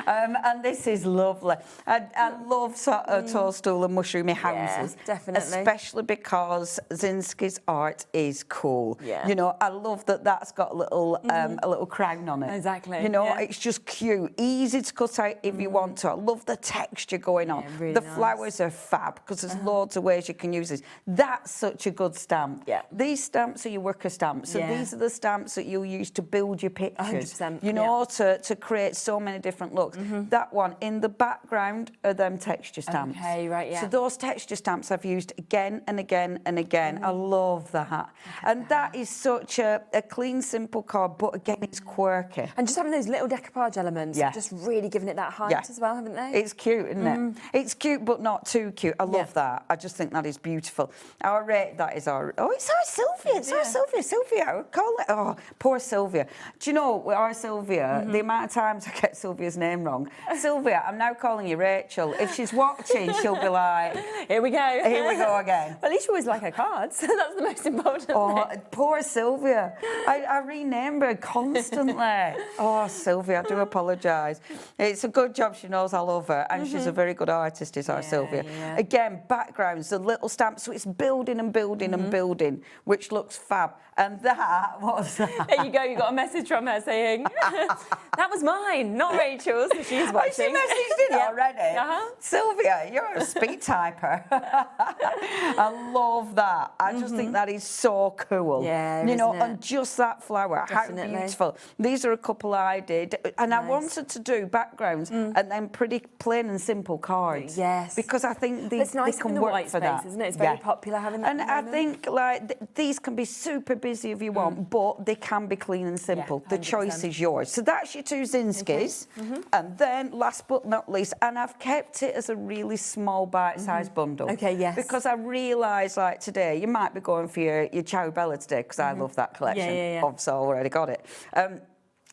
And this is lovely. I love sort of toadstool and mushroomy houses. definitely. Especially because Zinski's art is cool. Yeah. You know, I love that that's got a little crown on it. Exactly, You know, yeah. it's just cute. Easy to cut out if you want to. I love the texture going on. really the nice. flowers are fab because there's loads of ways you can use this. That's such a good stamp. Yeah. These stamps are your worker stamps. So these are the stamps that you'll use to build your pictures. 100%, You know, to create so many different looks. That one in the background are them texture stamps. Okay, right, yeah. So those texture stamps I've used again and again and again. I love that. And that is such a clean, simple card, but again, it's quirky. And just having those little decoupage elements, just really giving it that height as well, haven't they? It's cute, isn't it? It's cute, but not too cute. I love that. I just think that is beautiful. Our rate, that is our... Oh, it's our Sylvia. It's our Sylvia. Sylvia, I would call it. Oh, poor Sylvia. Do you know, with our Sylvia, the amount of times I get Sylvia's name wrong. Sylvia, I'm now calling you Rachel. If she's watching, she'll be like... Here we go. Here we go again. Well, at least you always like her cards. That's the most important thing. Poor Sylvia. I rename her constantly. Oh, Sylvia, I do apologise. It's a good job she knows I love her, and she's a very good artist, is our Sylvia. Again, backgrounds, the little stamps, so it's building and building and building, which looks fab. And that, what was that? There you go, you got a message from her saying, that was mine, not Rachel's. She's watching. She messaged it already. Sylvia, you're a speed typer. I love that. I just think that is so cool. Yeah, you know, isn't it? and just that flower, Definitely. how beautiful. These are a couple I did, and I wanted to do backgrounds and then pretty plain and simple cards. Yes. Because I think It's nice they can in the work white for space, that. isn't it? It's very popular having that. And at the I moment. think like these can be super busy if you want, but they can be clean and simple. The 100%. choice is yours. So that's your two Zinskis. And then last but not least, and I've kept it as a really small bite-sized bundle. Okay, yes. Because I realise like today, you might be going for your Ciao Bella today, because I love that collection. Yeah. Obviously I already got it.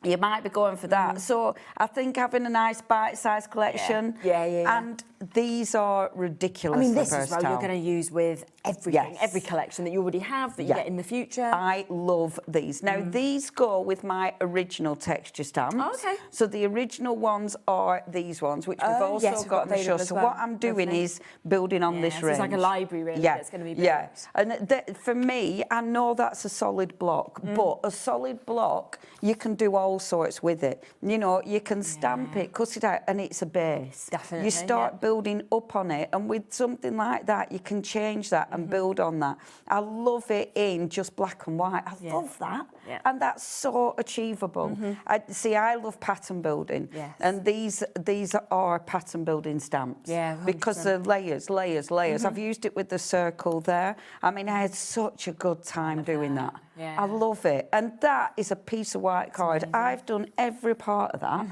you might be going for that. So I think having a nice bite-sized collection. And these are ridiculously versatile. This is what you're going to use with everything, every collection that you already have, that you get in the future. I love these. Now, these go with my original texture stamps. Oh, okay. So the original ones are these ones, which we've also got in the show. So what I'm doing is building on this range. It's like a library, really, that's going to be built. Yeah, and for me, I know that's a solid block, but a solid block, you can do all sorts with it. You know, you can stamp it, cut it out, and it's a base. Definitely, You start building up on it, and with something like that, you can change that and build on that. I love it in just black and white. I love that, and that's so achievable. I love pattern building, and these are pattern building stamps. Because they're layers. I've used it with the circle there. I mean, I had such a good time doing that. I love it, and that is a piece of white card. I've done every part of that.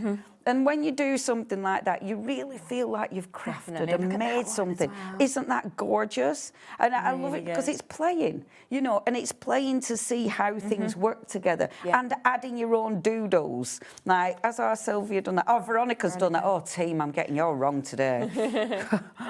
And when you do something like that, you really feel like you've crafted and made something. Isn't that gorgeous? And I love it because it's playing, you know, and it's playing to see how things work together and adding your own doodles. Like, has our Sylvia done that? Oh, Veronica's done that. Oh, team, I'm getting you all wrong today.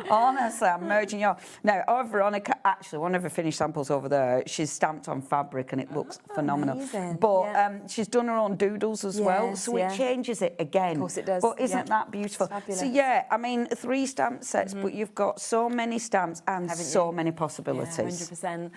Honestly, I'm merging you all. Now, our Veronica, actually, one of her finished samples over there, she's stamped on fabric and it looks phenomenal. Amazing. But she's done her own doodles as well, so it changes it again. Of course it does. But isn't that beautiful? So yeah, I mean, 3 stamp sets, but you've got so many stamps and so many possibilities. 100%.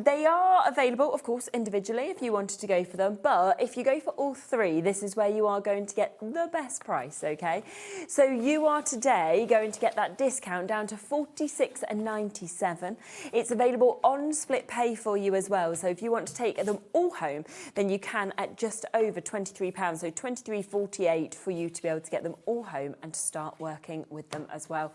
They are available, of course, individually if you wanted to go for them. But if you go for all 3, this is where you are going to get the best price, okay? So you are today going to get that discount down to $46.97. It's available on split pay for you as well. So if you want to take them all home, then you can at just over £23. So $23.48 for you to be able to get them all home and to start working with them as well,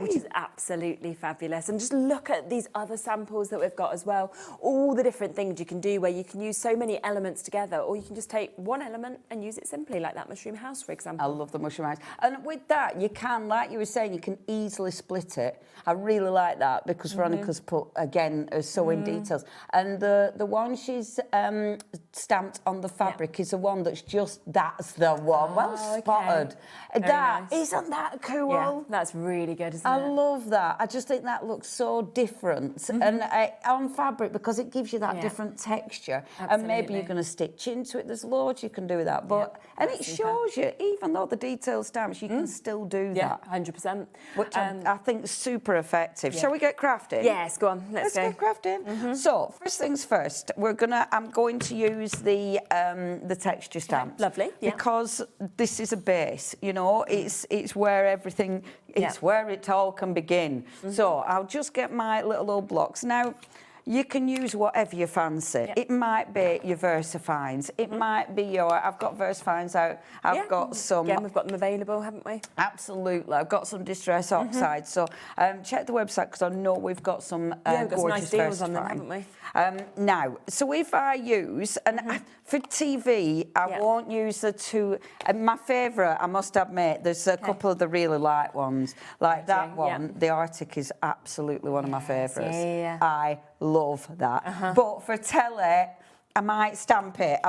which is absolutely fabulous. And just look at these other samples that we've got as well, all the different things you can do where you can use so many elements together, or you can just take one element and use it simply, like that mushroom house, for example. I love the mushroom house. And with that, you can, like you were saying, you can easily split it. I really like that because Veronica's put, again, her sewing details. And the one she's stamped on the fabric is the one that's that's the one. Well spotted. Isn't that cool? Yeah, that's really good, isn't it? I love that. I just think that looks so different. And on fabric, because it gives you that different texture. Absolutely. And maybe you're going to stitch into it. There's loads you can do with that. But and it shows you, even though the detailed stamps, you can still do that. 100%. Which I think is super effective. Shall we get crafting? Yes, go on. Let's go. Get crafting. So first things first, I'm going to use the texture stamps. Lovely. Because this is a base, you know, it's where everything, it's where it all can begin. So I'll just get my little old blocks. Now, you can use whatever you fancy. It might be your VersaFines. It might be I've got VersaFines out. I've got some. Again, we've got them available, haven't we? Absolutely. I've got some Distress Oxide. So check the website because I know we've got some we've got some gorgeous nice deals on them, haven't we? Now, so if I use, and for TV, I won't use the 2. My favourite, I must admit, there's a couple of the really light ones. Like that one, the Arctic is absolutely one of my favourites. I love that. But for telly, I might stamp it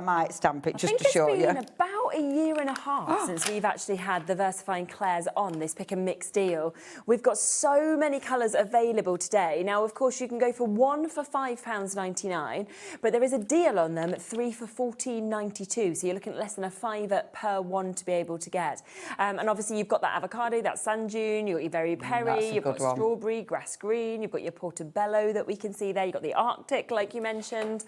just to show you. I think it's been about a year and a half since we've actually had the VersaFine Claire's on this pick and mix deal. We've got so many colours available today. Now, of course, you can go for 1 for £5.99, but there is a deal on them at 3 for £14.92. So you're looking at less than a £5 per one to be able to get. And obviously, you've got that avocado, that sand dune, you've got your Very Perry, you've got strawberry, grass green, you've got your portobello that we can see there, you've got the Arctic, like you mentioned.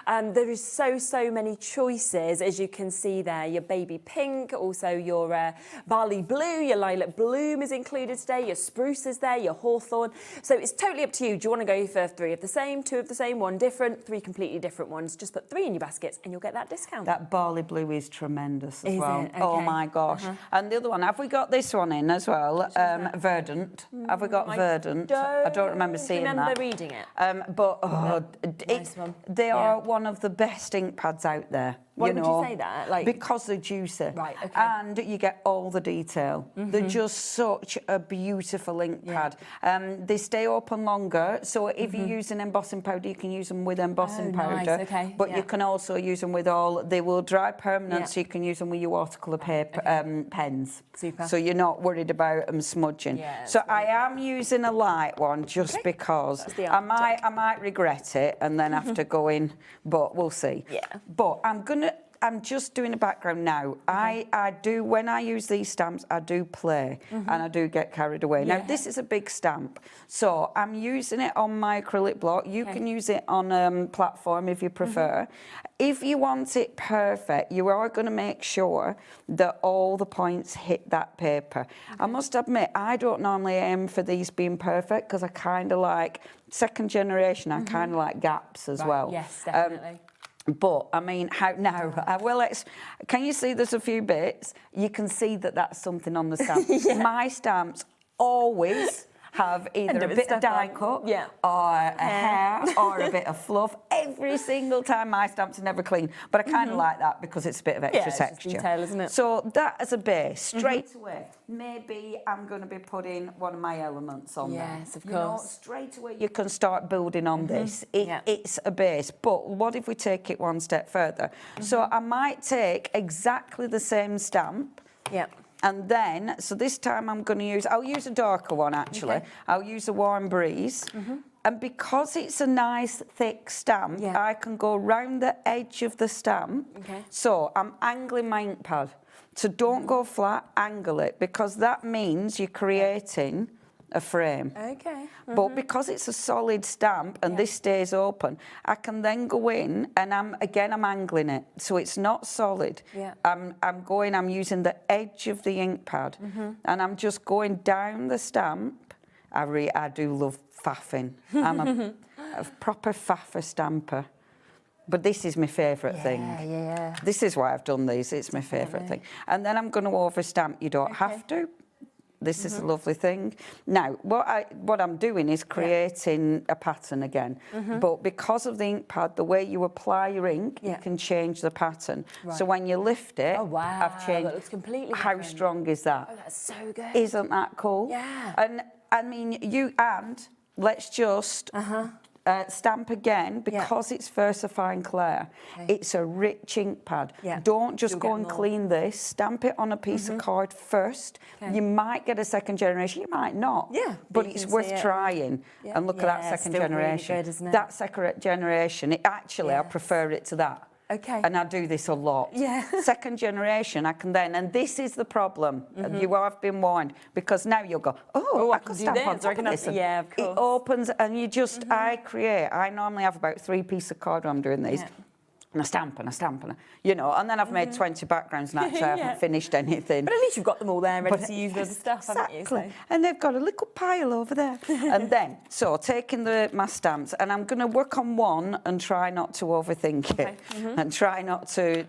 There is so many choices, as you can see there. Your baby pink, also your barley blue, your lilac bloom is included today, your spruce is there, your hawthorn. So it's totally up to you. Do you want to go for 3 of the same, 2 of the same, 1 different, 3 completely different ones? Just put 3 in your baskets and you'll get that discount. That barley blue is tremendous as is well. It? Okay. Oh my gosh. And the other one, have we got this one in as well? Verdant. Have we got Verdant? I don't remember seeing that. I remember reading it. But nice one. they are one of the best ink pads out there. Why would you say that? Like, because they're juicy. Right, okay. And you get all the detail. They're just such a beautiful ink pad. They stay open longer, so if you use an embossing powder, you can use them with embossing powder. Nice, okay. But you can also use them with they will dry permanent, so you can use them with your watercolour paper pens. Super. So you're not worried about them smudging. Yeah, so I am using a light one just because I might regret it and then have to go in, but we'll see. Yeah. But I'm just doing a background now. I do, when I use these stamps, I do play and I do get carried away. Now, this is a big stamp, so I'm using it on my acrylic block. You can use it on platform if you prefer. If you want it perfect, you are going to make sure that all the points hit that paper. I must admit, I don't normally aim for these being perfect because I kind of like, second generation, I kind of like gaps as well. Yes, definitely. But, I mean, how now? Can you see there's a few bits? You can see that that's something on the stamp. My stamps always have either a bit of die cut or a hair or a bit of fluff. Every single time my stamps are never clean. But I kind of like that because it's a bit of extra texture. It's detail, isn't it? So that as a base, straight away, maybe I'm going to be putting one of my elements on there. Yes, of You know, course. straight away you can start building on this. It's a base. But what if we take it one step further? So I might take exactly the same stamp. And then, so this time I'll use a darker one actually. I'll use a Warm Breeze. And because it's a nice thick stamp, I can go round the edge of the stamp. So I'm angling my ink pad. So don't go flat, angle it, because that means you're creating a frame. But because it's a solid stamp and this stays open, I can then go in and I'm angling it. So it's not solid. I'm using the edge of the ink pad and I'm just going down the stamp. I do love faffing. I'm a proper faffer stamper. But this is my favourite thing. This is why I've done these. It's my favourite thing. And then I'm going to overstamp. You don't have to. This is a lovely thing. Now, what I'm doing is creating a pattern again. But because of the ink pad, the way you apply your ink, you can change the pattern. So when you lift it, I've changed. That looks completely How different. strong is that? Oh, that's so good. Isn't that cool? Yeah. And I mean, let's just stamp again because it's versifying Claire. It's a rich ink pad. Don't just go and clean this. Stamp it on a piece of card first. You might get a second generation, you might not. But it's worth trying. And look at that second generation. Really good, isn't it? That second generation, I prefer it to that. And I do this a lot. Second generation, I can then, and this is the problem. You have been warned, because now you'll go, I could stamp on top of this. Of course. It opens, and you just, I normally have about 3 pieces of card when I'm doing these. And I stamp and I stamp and and then I've made 20 backgrounds and actually I haven't finished anything. But at least you've got them all there ready to use the other stuff, haven't you? So. And they've got a little pile over there. And then, so taking my stamps, and I'm going to work on one and try not to overthink it and try not to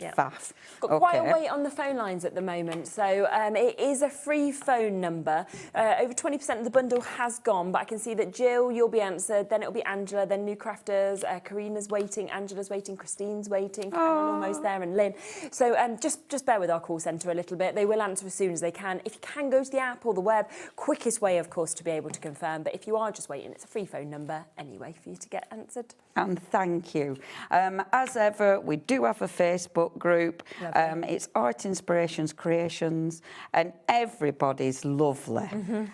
faff. Got quite a wait on the phone lines at the moment, so it is a free phone number. Over 20% of the bundle has gone, but I can see that Jill, you'll be answered, then it'll be Angela, then New Crafters, Karina's waiting, Angela's waiting, Christine's waiting, Karen almost there, and Lynn. So just bear with our call centre a little bit. They will answer as soon as they can. If you can, go to the app or the web. Quickest way, of course, to be able to confirm. But if you are just waiting, it's a free phone number anyway for you to get answered. And thank you. As ever, we do have a Facebook group. It's Art Inspirations Creations, and everybody's lovely.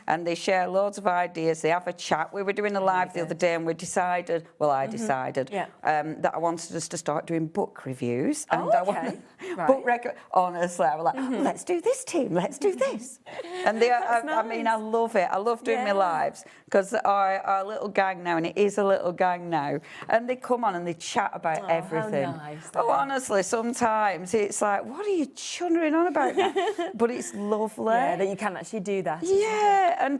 And they share loads of ideas. They have a chat. We were doing a live the other day, and we decided, I decided that I wanted us to start doing book reviews. And I want book honestly, I was like, let's do this, team. Let's do this. And I mean, I love it. I love doing my lives because our little gang now, and it is a little gang now, and they come on and they chat about everything. Nice, honestly, sometimes it's like, what are you chunnering on about now? But it's lovely. Yeah, that you can actually do that. Yeah, and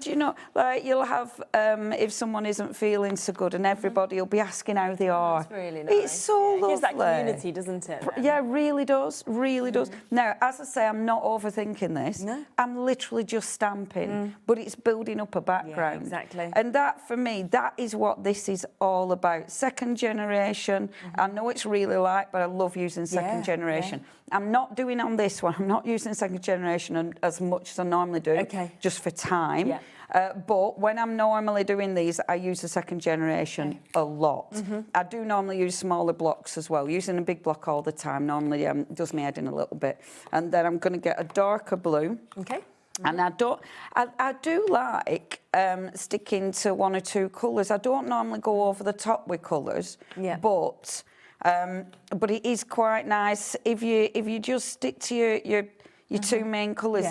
like you'll have, if someone isn't feeling so good, and everybody will be asking how they are. That's really nice. It's so Gives that community, doesn't it? Then? Yeah, really does, really does. Now, as I say, I'm not overthinking this. No. I'm literally just stamping, but it's building up a background. Yeah, exactly. And that, for me, that is what this is all about. Second generation, I know it's really light, but I love using second generation. I'm not doing on this one, I'm not using second generation as much as I normally do, just for time. Yeah. But when I'm normally doing these, I use the second generation a lot. I do normally use smaller blocks as well. Using a big block all the time normally does my head in a little bit. And then I'm going to get a darker blue. Okay. And I do like sticking to one or two colours. I don't normally go over the top with colours, but it is quite nice if you just stick to your two main colours.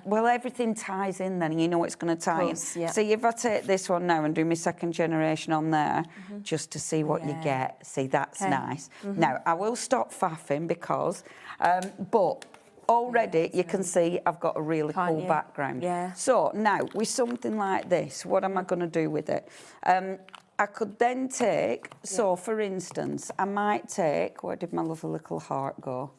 Well, everything ties in then, and you know it's going to tie in. So if I take this one now and do my second generation on there, just to see what you get, see, that's nice. Now, I will stop faffing because, but already you can see I've got a really cool background. So now, with something like this, what am I going to do with it? I could then take, so for instance, I might take, where did my lovely little heart go?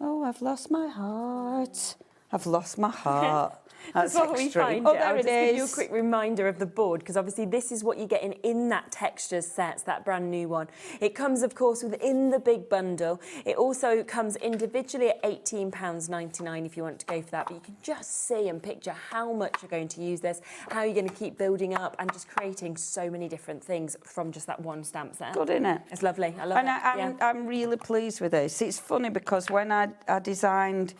Oh, I've lost my heart. I've lost my heart. That's what we find. Oh, there it is. I'll just give you a quick reminder of the board, because obviously this is what you get in that textures set, that brand new one. It comes, of course, within the big bundle. It also comes individually at £18.99 if you want to go for that. But you can just see and picture how much you're going to use this, how you're going to keep building up and just creating so many different things from just that one stamp set. Good, isn't it? It's lovely. I love it. And I'm really pleased with this. It's funny because when I designed...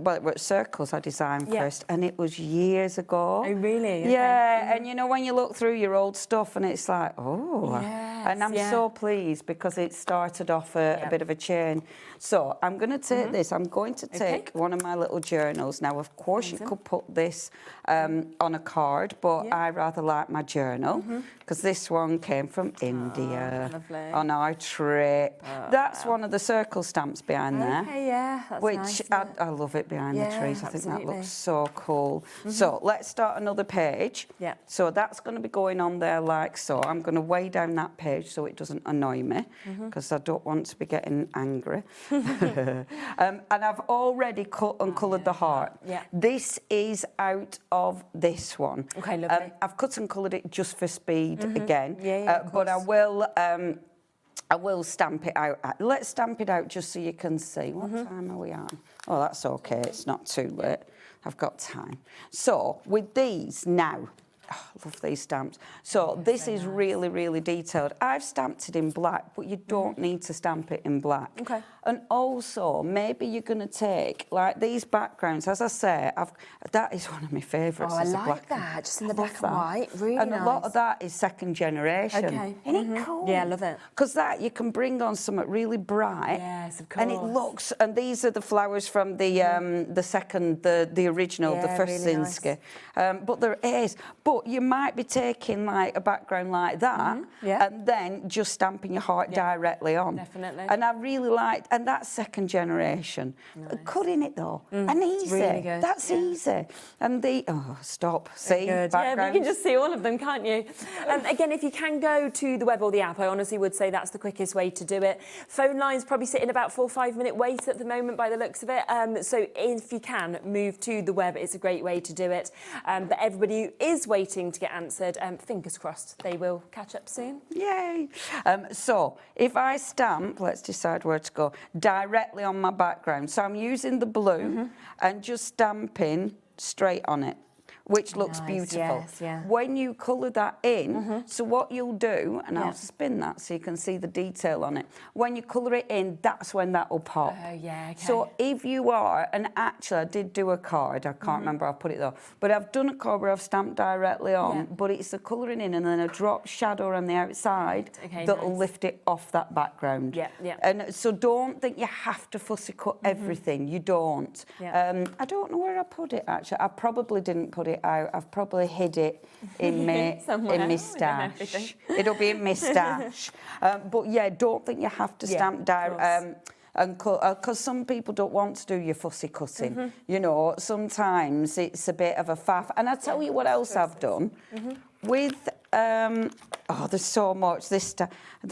well, it was circles I designed first, and it was years ago. Oh, really? Okay. Yeah, and you know when you look through your old stuff and it's like, oh, and I'm so pleased because it started off a bit of a chain. So I'm going to take this. I'm going to take one of my little journals. Now, of course, you could put this on a card, but I rather like my journal because this one came from India on our trip. That's one of the circle stamps behind there. Okay, yeah, that's which nice, I love it behind the trees. I think that looks so cool. So let's start another page. Yeah. So that's going to be going on there like so. I'm going to weigh down that page so it doesn't annoy me because I don't want to be getting angry. And I've already cut and coloured the heart. Yeah. This is out of this one. Okay, lovely. I've cut and coloured it just for speed again. But I will stamp it out. Let's stamp it out just so you can see. What time are we on? Oh, that's okay. It's not too late. I've got time. So with these now, I love these stamps. So this is really, really detailed. I've stamped it in black, but you don't need to stamp it in black. Okay. And also, maybe you're going to take, like, these backgrounds. As I say, that is one of my favourites. Oh, I like that, just in the black and white. Really nice. And a lot of that is second generation. Okay. Isn't it cool? Yeah, I love it. Because that, you can bring on something really bright. Yes, of course. And it looks, and these are the flowers from the original, the first really Zinski. But there is. But you might be taking, like, a background like that and then just stamping your heart directly on. Definitely. And I really like, and that's second generation. Nice. Cutting it though, and easy. Really good. That's easy. And the stop. See, good. Yeah, but you can just see all of them, can't you? Again, if you can go to the web or the app, I honestly would say that's the quickest way to do it. Phone lines probably sit in about 4 or 5 minute wait at the moment by the looks of it. So if you can move to the web, it's a great way to do it. But everybody who is waiting to get answered, fingers crossed, they will catch up soon. Yay! So if I stamp, let's decide where to go, directly on my background. So I'm using the blue and just stamping straight on it, which looks beautiful. Yes, yeah. When you colour that in, so what you'll do, and I'll spin that so you can see the detail on it. When you colour it in, that's when that will pop. Oh, yeah, okay. So if you are, and actually I did do a card, I can't remember, I'll put it though, but I've done a card where I've stamped directly on, but it's the colouring in and then a drop shadow on the outside that'll lift it off that background. Yeah, yeah. And so don't think you have to fussy cut everything, you don't. Yeah. I don't know where I put it actually, I probably didn't put it out. I've probably hid it in my stash. It'll be in my stash. But yeah, don't think you have to stamp down. And because some people don't want to do your fussy cutting. You know, sometimes it's a bit of a faff. And I'll tell you what else I've done. With oh, there's so much. There's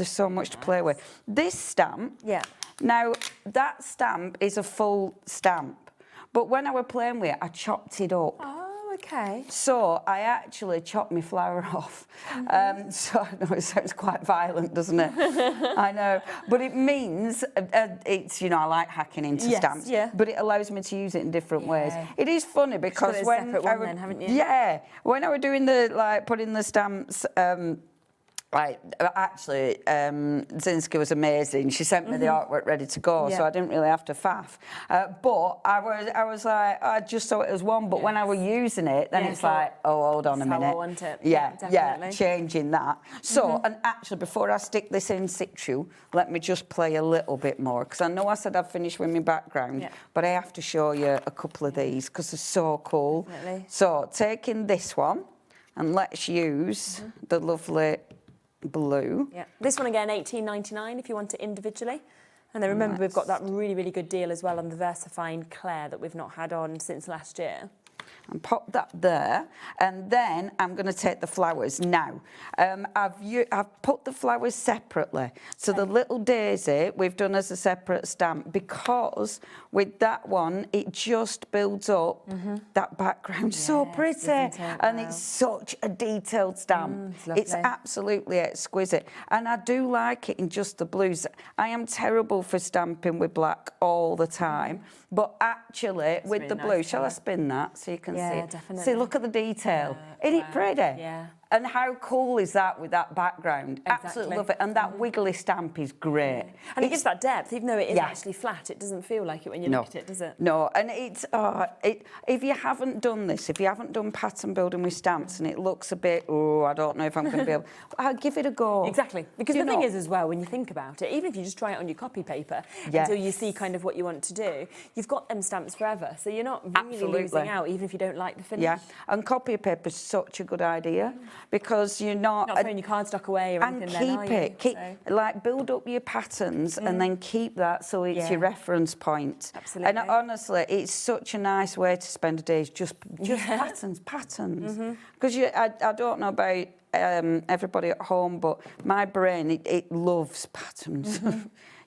so much to play with. This stamp. Yeah. Now, that stamp is a full stamp. But when I was playing with it, I chopped it up. Oh, okay. So I actually chopped my flower off. So I know it sounds quite violent, doesn't it? I know. But it means, it's, you know, I like hacking into stamps. Yeah. But it allows me to use it in different ways. It is funny because when I was, haven't you? Yeah. When I was doing the, like, putting the stamps, like, actually, Zinski was amazing. She sent me the artwork ready to go, so I didn't really have to faff. But I was like, I just saw it as one. But when I was using it, then it's like, oh, hold on a minute. How I want it. Yeah, changing that. So, and actually, before I stick this in situ, let me just play a little bit more, because I know I said I've finished with my background, but I have to show you a couple of these because they're so cool. Definitely. So, taking this one, and let's use the lovely blue. Yeah. This one again, $18.99 if you want it individually. And then remember, we've got that really, really good deal as well on the VersaFine Claire that we've not had on since last year. And pop that there, and then I'm going to take the flowers now. I've put the flowers separately, so the little daisy we've done as a separate stamp, because with that one it just builds up that background. So pretty, and it's such a detailed stamp. It's absolutely exquisite, and I do like it in just the blues. I am terrible for stamping with black all the time, but actually with the blue, shall I spin that so you can see it? Definitely. See, look at the detail. Isn't it pretty? Yeah. And how cool is that with that background? Absolutely love it. And that wiggly stamp is great. And it gives that depth, even though it is actually flat. It doesn't feel like it when you look at it, does it? No, and it's if you haven't done this, if you haven't done pattern building with stamps, and it looks a bit, oh, I don't know if I'm going to be able. I'll give it a go. Exactly, because the thing is as well, when you think about it, even if you just try it on your copy paper until you see kind of what you want to do, you've got them stamps forever, so you're not really losing out, even if you don't like the finish. Yeah, and copy paper is such a good idea. Because you're not throwing your cardstock away or anything. And keep it. Like, build up your patterns and then keep that so it's your reference point. Absolutely. And honestly, it's such a nice way to spend a day. Just patterns. Because I don't know about everybody at home, but my brain it loves patterns.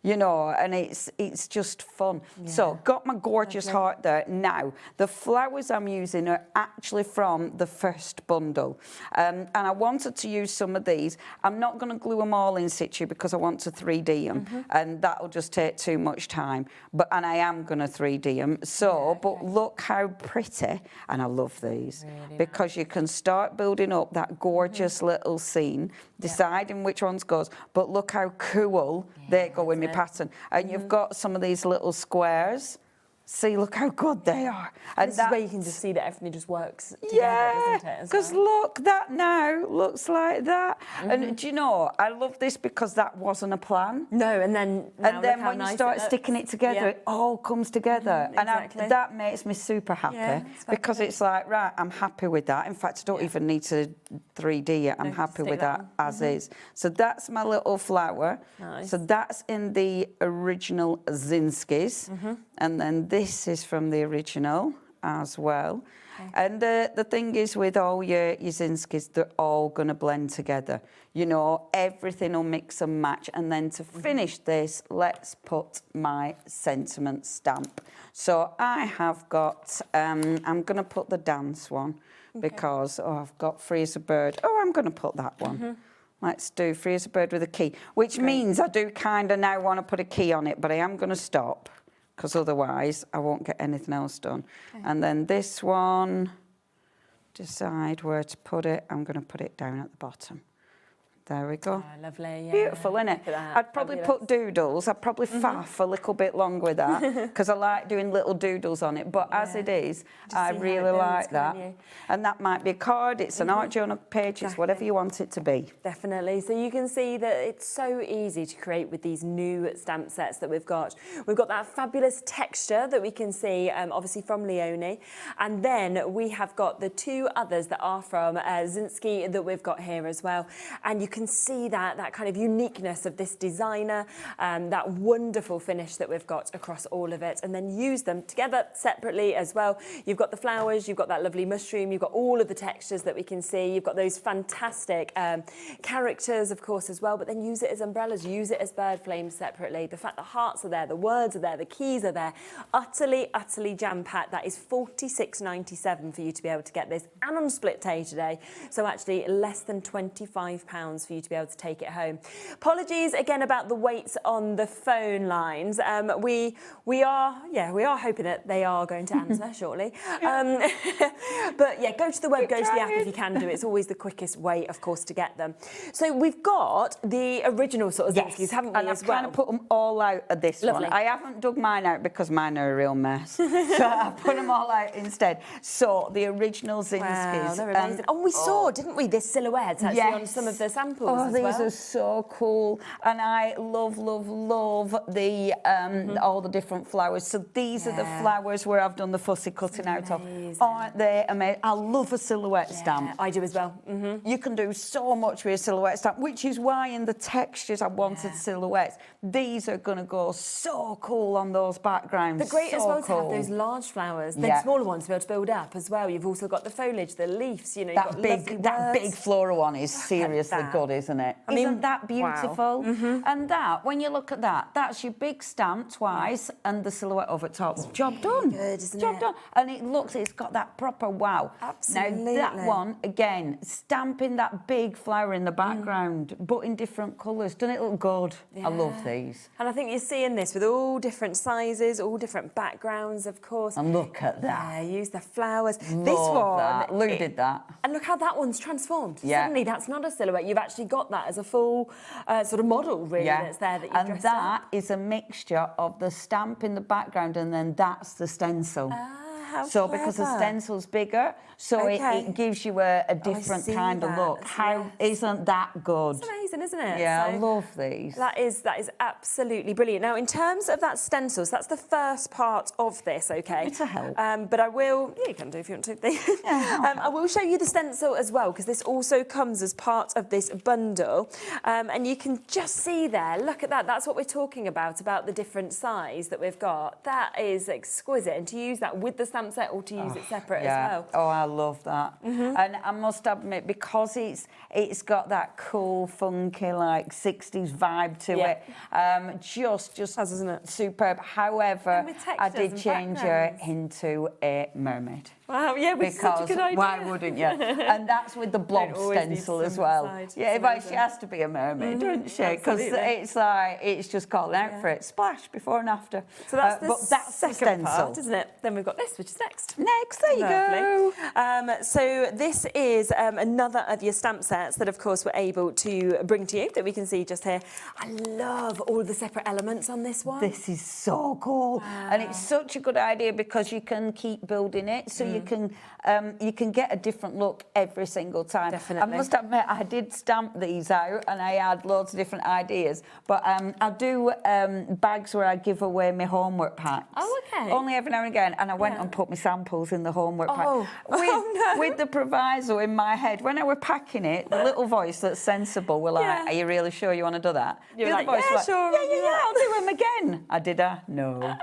You know, and it's just fun. So, got my gorgeous heart there. Now, the flowers I'm using are actually from the first bundle. And I wanted to use some of these. I'm not going to glue them all in situ because I want to 3D them. And that'll just take too much time. And I am going to 3D them. So, but look how pretty. And I love these. Really because you can start building up that gorgeous little scene, deciding which ones goes. But look how cool they go in my pattern. And you've got some of these little squares. See, look how good they are. And this is where you can just see that everything just works together, doesn't it? Because look, that now looks like that. And do you know, I love this because that wasn't a plan. No, and then when you start sticking it together, it all comes together. And that makes me super happy because it's like, right, I'm happy with that. In fact, I don't even need to 3D it. I'm happy with that as is. So that's my little flower. Nice. So that's in the original Zinskis. And then this is from the original as well. Okay. And the thing is with all your Zinskis, they're all going to blend together. You know, everything will mix and match. And then to finish this, let's put my sentiment stamp. So I have got, I'm going to put the dance one because, I've got Free as a Bird. Oh, I'm going to put that one. Let's do Free as a Bird with a key, which means I do kind of now want to put a key on it, but I am going to stop. Because otherwise I won't get anything else done. Okay. And then this one, decide where to put it. I'm going to put it down at the bottom. There we go. Oh, lovely. Yeah. Beautiful, isn't it? I'd probably put doodles. I'd probably faff a little bit long with that because I like doing little doodles on it. But as it is, I really like that. And that might be a card, it's an art journal page, it's whatever you want it to be. Definitely. So you can see that it's so easy to create with these new stamp sets that we've got. We've got that fabulous texture that we can see, obviously from Leone. And then we have got the two others that are from Zinski that we've got here as well. And you can see that kind of uniqueness of this designer, that wonderful finish that we've got across all of it, and then use them together separately as well. You've got the flowers, you've got that lovely mushroom, you've got all of the textures that we can see, you've got those fantastic characters, of course, as well, but then use it as umbrellas, use it as bird flames separately. The fact the hearts are there, the words are there, the keys are there, utterly jam-packed. That is £46.97 for you to be able to get this, and on split pay today, so actually less than £25 for you to be able to take it home. Apologies again about the waits on the phone lines. We are hoping that they are going to answer shortly. But yeah, go to the web, go to the app if you can do it. It's always the quickest way, of course, to get them. So we've got the original sort of Zinskis, haven't we, and as I've well? kind of put them all out of this Lovely. one. I haven't dug mine out because mine are a real mess. So I put them all out instead. So the original Zinskis. Wow, they're amazing. We saw, didn't we, this silhouette actually on some of the samples as well. These are so cool. And I love the all the different flowers. So these are the flowers where I've done the fussy cutting out of. Aren't they amazing? I love a silhouette stamp. I do as well. You can do so much with a silhouette stamp, which is why in the textures I wanted silhouettes. These are going to go so cool on those backgrounds. They're great so as well cool. to have those large flowers, then smaller ones to be able to build up as well. You've also got the foliage, the leaves, you know, that big floral one is seriously good, isn't it? I mean, isn't that beautiful? Wow. And that, when you look at that, that's your big stamp twice and the silhouette over top. Job done. Good, isn't Job it? done. And it's got that proper wow. Absolutely. Now, that one, again, stamping that big flower in the background, but in different colours. Doesn't it look good? I love these. And I think you're seeing this with all different sizes, all different backgrounds, of course. And look at that. Yeah, use the flowers. Love this one. That. Lou did that. And look how that one's transformed. Yeah. Suddenly, that's not a silhouette. You've actually got that as a full sort of model, really, that's there that you've dressed up. And that is a mixture of the stamp in the background and then that's the stencil. So because the stencil's bigger, so it gives you a different kind of look. How isn't that good? It's amazing, isn't it? Yeah, so I love these. That is absolutely brilliant. Now, in terms of that stencils, that's the first part of this, okay? It's a help. But I will, you can do if you want to. I will show you the stencil as well, because this also comes as part of this bundle. And you can just see there, look at that. That's what we're talking about the different size that we've got. That is exquisite. And to use that with the stamp set or to use it separate as well. Oh, I love that. And I must admit, because it's got that cool, funky, like 60s vibe to it, just has, isn't it? Superb. However, I did change her into a mermaid. Wow, yeah, which is such a good idea. Why wouldn't you? And that's with the blob stencil as well. Yeah, but she has to be a mermaid, doesn't she? Because it's just calling out for it. Splash before and after. So that's the second second part, isn't it? Then we've got this, which is next. There you go. So this is another of your stamp sets that, of course, we're able to bring to you, that we can see just here. I love all of the separate elements on this one. This is so cool. Wow. And it's such a good idea because you can keep building it. So you can get a different look every single time. Definitely. I must admit, I did stamp these out and I had loads of different ideas. But I do bags where I give away my homework packs. Oh, okay. Only every now and again. And I went and put my samples in the homework pack. No. With the proviso in my head. When I were packing it, the little voice that's sensible were like, are you really sure you want to do that? You're the like, other voice yeah, sure. Yeah, I'll do them again. I did. No.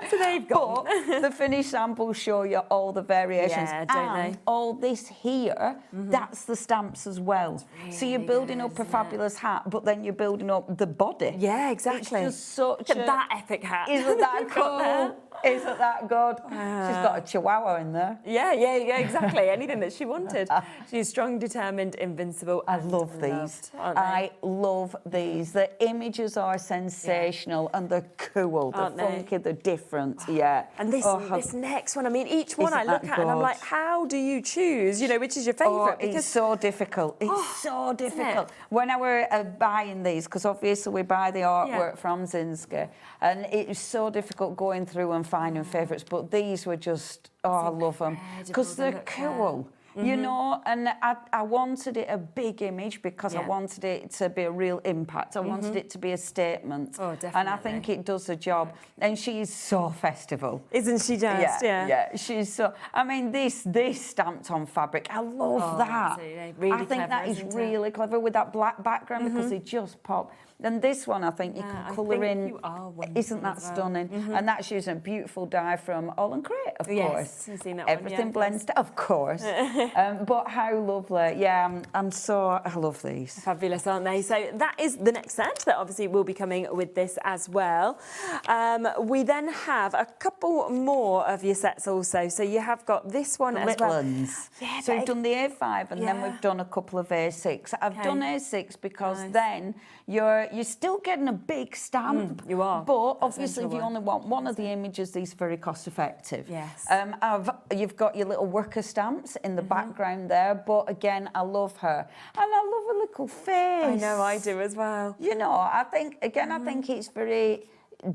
So they've gone. But the finished samples show you all the variations. Yeah, don't and they? all this here, that's the stamps as well. Really so you're building up a fabulous hat, but then you're building up the body. Yeah, exactly. It's just such that epic hat. Isn't that cool? Isn't that good? She's got a chihuahua in there. Yeah, exactly. Anything that she wanted. She's strong, determined, invincible. I love these. I love these. The images are sensational and they're cool. They're funky, they're different. Yeah. And this next one, I mean, each one I look at and I'm like, how do you choose? You know, which is your favourite? It's so difficult. It's so difficult. When I were buying these, because obviously we buy the artwork from Zinska, and it was so difficult going through and finding favourites, but these were just, I love them because they're cool. you know, and I wanted it a big image because I wanted it to be a real impact. I wanted it to be a statement. Oh, definitely. And I think it does the job. And she's so festival. Isn't she just? Yeah, she's so... I mean, this stamped on fabric, I love that. Absolutely. Really I think that is really clever with that black background because they just pop. And this one, I think you can colour in. Isn't that stunning? And that's using a beautiful dye from All and Crate, of course. I've seen that Everything one, blends, of course. But how lovely. Yeah, I love these. Fabulous, aren't they? So that is the next set that obviously will be coming with this as well. We then have a couple more of your sets also. So you have got this one as well. Ones. Yeah, so we've done the A5 and then we've done a couple of A6. I've done A6 because then you're still getting a big stamp. You are. But obviously, if you only want one of the images, these are very cost effective. Yes. You've got your little worker stamps in the background there. But again, I love her. And I love her little face. I know, I do as well. You know, I think it's very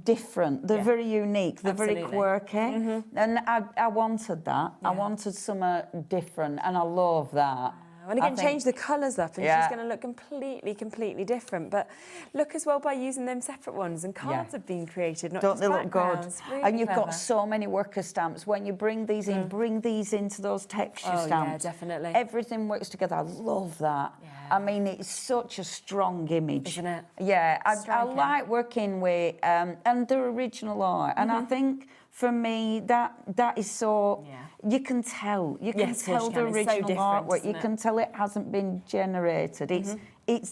different. They're very unique. They're very quirky. And I wanted that. I wanted something different. And I love that. And again, change the colours up and she's going to look completely different. But look as well by using them separate ones. And cards have been created, not Don't just they look good? Really and you've clever. got so many worker stamps. When you bring these in, bring these into those texture stamps. Yeah, definitely. Everything works together. I love that. Yeah. I mean, it's such a strong image. Isn't it? Yeah, I like working with, and their original art. And I think, for me, that is so... You can tell. You can tell the original artwork. You can tell it hasn't been generated.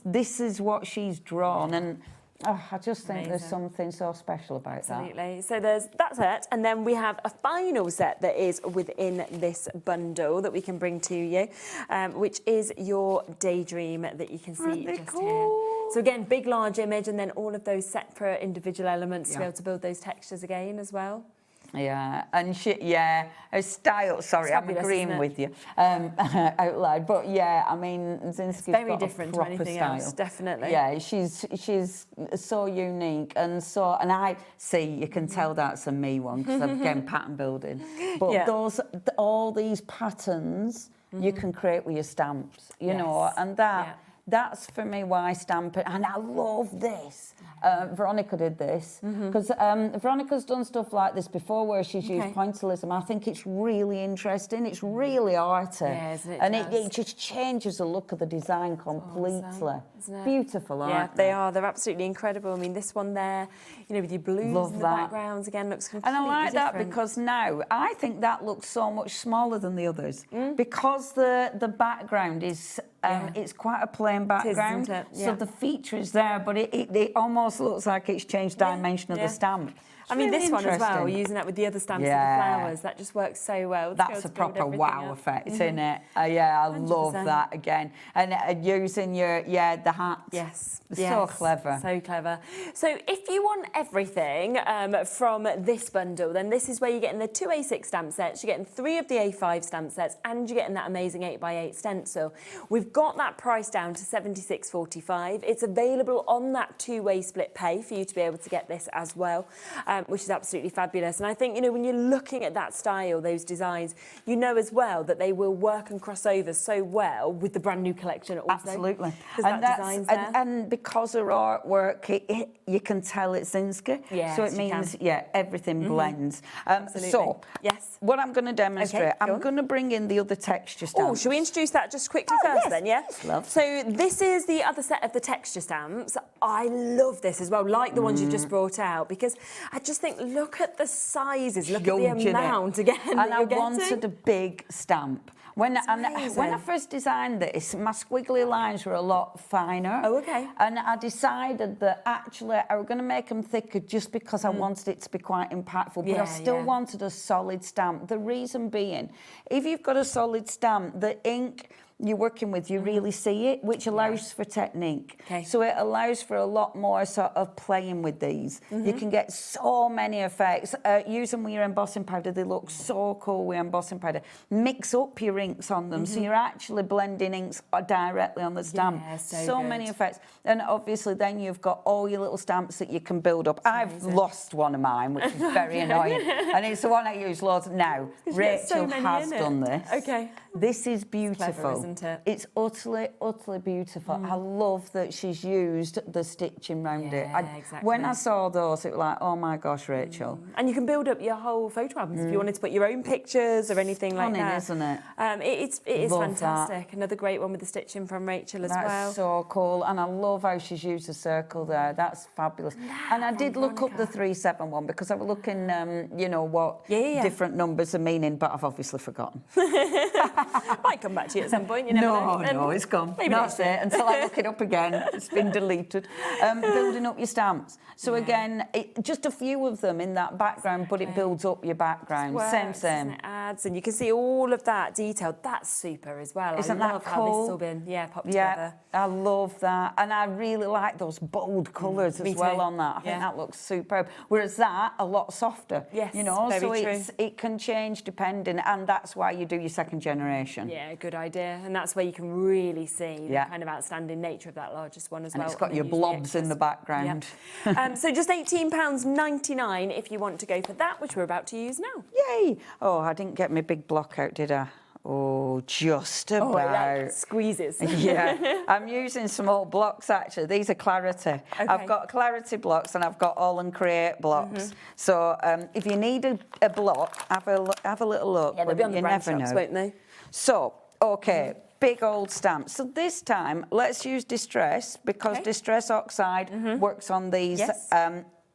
This is what she's drawn. And I just think there's something so special about that. Absolutely. So there's that set, and then we have a final set that is within this bundle that we can bring to you, which is your Daydream that you can see just here. So again, big, large image, and then all of those separate individual elements to be able to build those textures again as well. Yeah, and her style. Sorry, I'm agreeing with you out loud, but I mean, Zinski's very got different a proper to anything style. else, definitely. Yeah, she's so unique, and I see you can tell that's a me one because I'm again pattern building. But all these patterns you can create with your stamps, you know, and that's for me why stamping. And I love this. Veronica did this because Veronica's done stuff like this before where she's used pointillism. I think it's really interesting. It's really arty. Yeah, isn't it? And it just changes the look of the design completely. Isn't it? Beautiful, aren't they are. They're absolutely incredible. I mean, this one there, you know, with your blues in the backgrounds, again, looks completely different. And I like that different. because now I think that looks so much smaller than the others because the background is... it's quite a plain background, so the feature is there, but it almost looks like it's changed dimension of the stamp. I mean, this one as well, using that with the other stamps and the flowers, that just works so well. That's a proper wow effect, isn't it? I love that again. And using the hats. Yes. So clever. So clever. So if you want everything from this bundle, then this is where you're getting the 2 A6 stamp sets, you're getting 3 of the A5 stamp sets, and you're getting that amazing 8x8 stencil. We've got that price down to $76.45. It's available on that 2-way split pay for you to be able to get this as well. Which is absolutely fabulous. And I think, you know, when you're looking at that style, those designs, you know as well that they will work and cross over so well with the brand new collection also. Absolutely. And that design's there. And because her artwork, you can tell it's Zinski. Yes, so it means, everything blends. Absolutely. So, yes. What I'm going to demonstrate, I'm going to bring in the other texture stamps. Oh, shall we introduce that just quickly first then, yeah? Yes, love. So this is the other set of the texture stamps. I love this as well, like the ones you've just brought out, because I just think, look at the sizes, look at the amount again and that you're I wanted a big stamp. When I first designed this, my squiggly lines were a lot finer. Oh, okay. And I decided that actually I was going to make them thicker just because I wanted it to be quite impactful, but I still wanted a solid stamp. The reason being, if you've got a solid stamp, the ink you're working with, you really see it, which allows for technique. Okay. So it allows for a lot more sort of playing with these. You can get so many effects. Use them with your embossing powder. They look so cool with embossing powder. Mix up your inks on them, so you're actually blending inks directly on the stamp. Yeah, so many effects. And obviously then you've got all your little stamps that you can build up. I've lost one of mine, which is very annoying. And it's the one I use loads now. Rachel has done this. Okay. This is beautiful. It's clever, isn't it? It's utterly, utterly beautiful. I love that she's used the stitching round it. Exactly. When I saw those, it was like, oh my gosh, Rachel. And you can build up your whole photo albums if you wanted to put your own pictures or anything like that. Isn't it? It is Love fantastic. Another great one with the stitching from Rachel as well. That's so cool. And I love how she's used a circle there. That's fabulous. And I did look up the 371 because I was looking, you know, what different numbers are meaning, but I've obviously forgotten. Might come back to you at some point, you never know. No, it's gone. Maybe That's it. Until I look it up again, it's been deleted. Building up your stamps. So again, just a few of them in that background, but it builds up your background. Same. It adds, and you can see all of that detail. That's super as well. Isn't I love that how this cool? has all been popped together. I love that. And I really like those bold colours as well on that. I think that looks superb. Whereas that, a lot softer. Yes, you know, very true. it can change depending, and that's why you do your second generation. Yeah, good idea. And that's where you can really see the kind of outstanding nature of that largest one as well. And it's got your blobs in the background. Yep. So just £18.99 if you want to go for that, which we're about to use now. Yay! Oh, I didn't get my big block out, did I? Oh, just about. Oh, it like squeezes. Yeah, I'm using some old blocks actually. These are Clarity. Okay. I've got Clarity blocks and I've got All and Create blocks. So if you need a block, have a little look. Yeah, they'll be on the you brand never shops, know. won't they? So, okay. Big old stamps. So this time, let's use Distress because Distress Oxide works on these. Yes.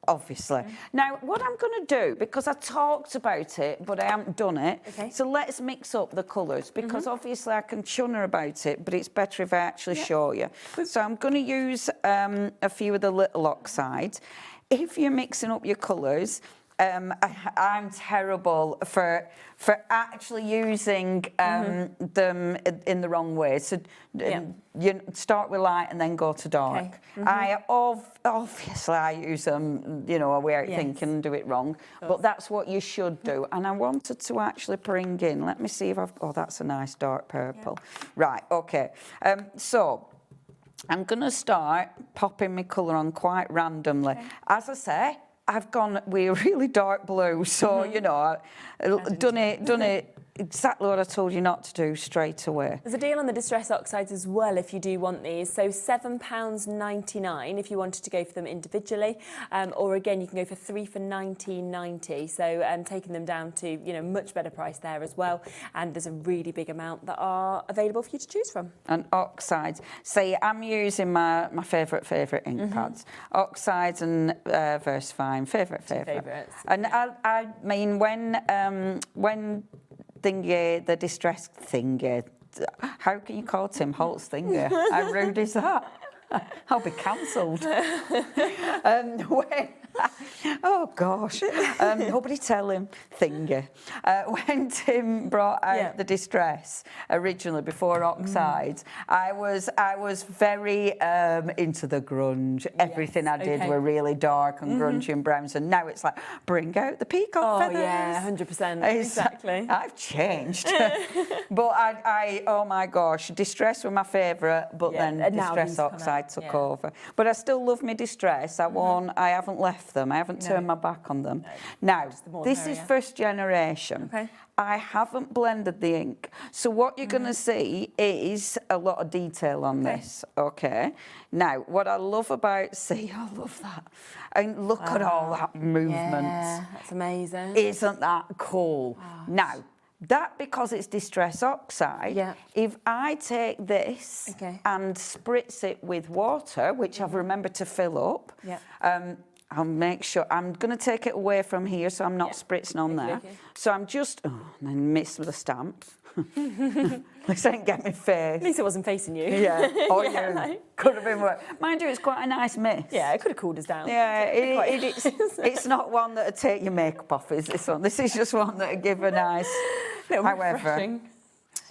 Obviously. Now, what I'm going to do, because I talked about it, but I haven't done it, so let's mix up the colours, because obviously I can chunner about it, but it's better if I actually show you. So I'm going to use a few of the little oxides. If you're mixing up your colours, I'm terrible for actually using them in the wrong way. So you start with light and then go to dark. Obviously I use them, you know, where I think and do it wrong. But that's what you should do. And I wanted to actually bring in. Let me see if I've. Oh, that's a nice dark purple. Right. Okay. So I'm going to start popping my colour on quite randomly. As I say, I've gone with a really dark blue, so, you know, done it exactly what I told you not to do straight away. There's a deal on the Distress Oxides as well if you do want these. So £7.99 if you wanted to go for them individually. Or again, you can go for 3 for £19.90. So taking them down to, you know, much better price there as well. And there's a really big amount that are available for you to choose from. And oxides. See, I'm using my favourite ink pads. Oxides and Versafine, favourite. Favourites. And I mean, when the Distress thingy, how can you call Tim Holtz thingy? How rude is that? I'll be cancelled. Oh gosh, nobody tell him thingy. When Tim brought out the Distress originally before Oxides, I was very into the grunge. Everything I did were really dark and grungy and browns, and now it's like bring out the peacock feathers. Oh yeah, 100%. Exactly. I've changed, but I oh my gosh, Distress were my favourite, but then Distress Oxide took over. But I still love my Distress. I haven't left them. I haven't turned my back on them. Now, this is first generation. I haven't blended the ink. So what you're going to see is a lot of detail on this, okay? Now, what I love about, I love that. And look at all that movement. Yeah, that's amazing. Isn't that cool? Now, that because it's Distress Oxide, if I take this and spritz it with water, which I've remembered to fill up, I'll make sure, I'm going to take it away from here so I'm not spritzing on there. So I'm just, and then miss the stamp. At least I didn't get my face. At least it wasn't facing you. Yeah, or you. Could have been worse. Mind you, it's quite a nice miss. Yeah, it could have cooled us down. Yeah, it's not one that would take your makeup off, is this one? This is just one that would give a nice, little refreshing.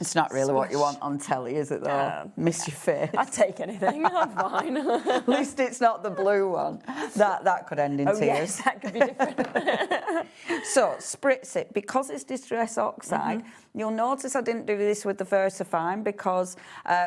It's not really what you want on telly, is it, though? Miss your face. I'd take anything. I'm fine. At least it's not the blue one. That could end in tears. Yes, that could be different. So, spritz it. Because it's Distress Oxide, you'll notice I didn't do this with the VersaFine because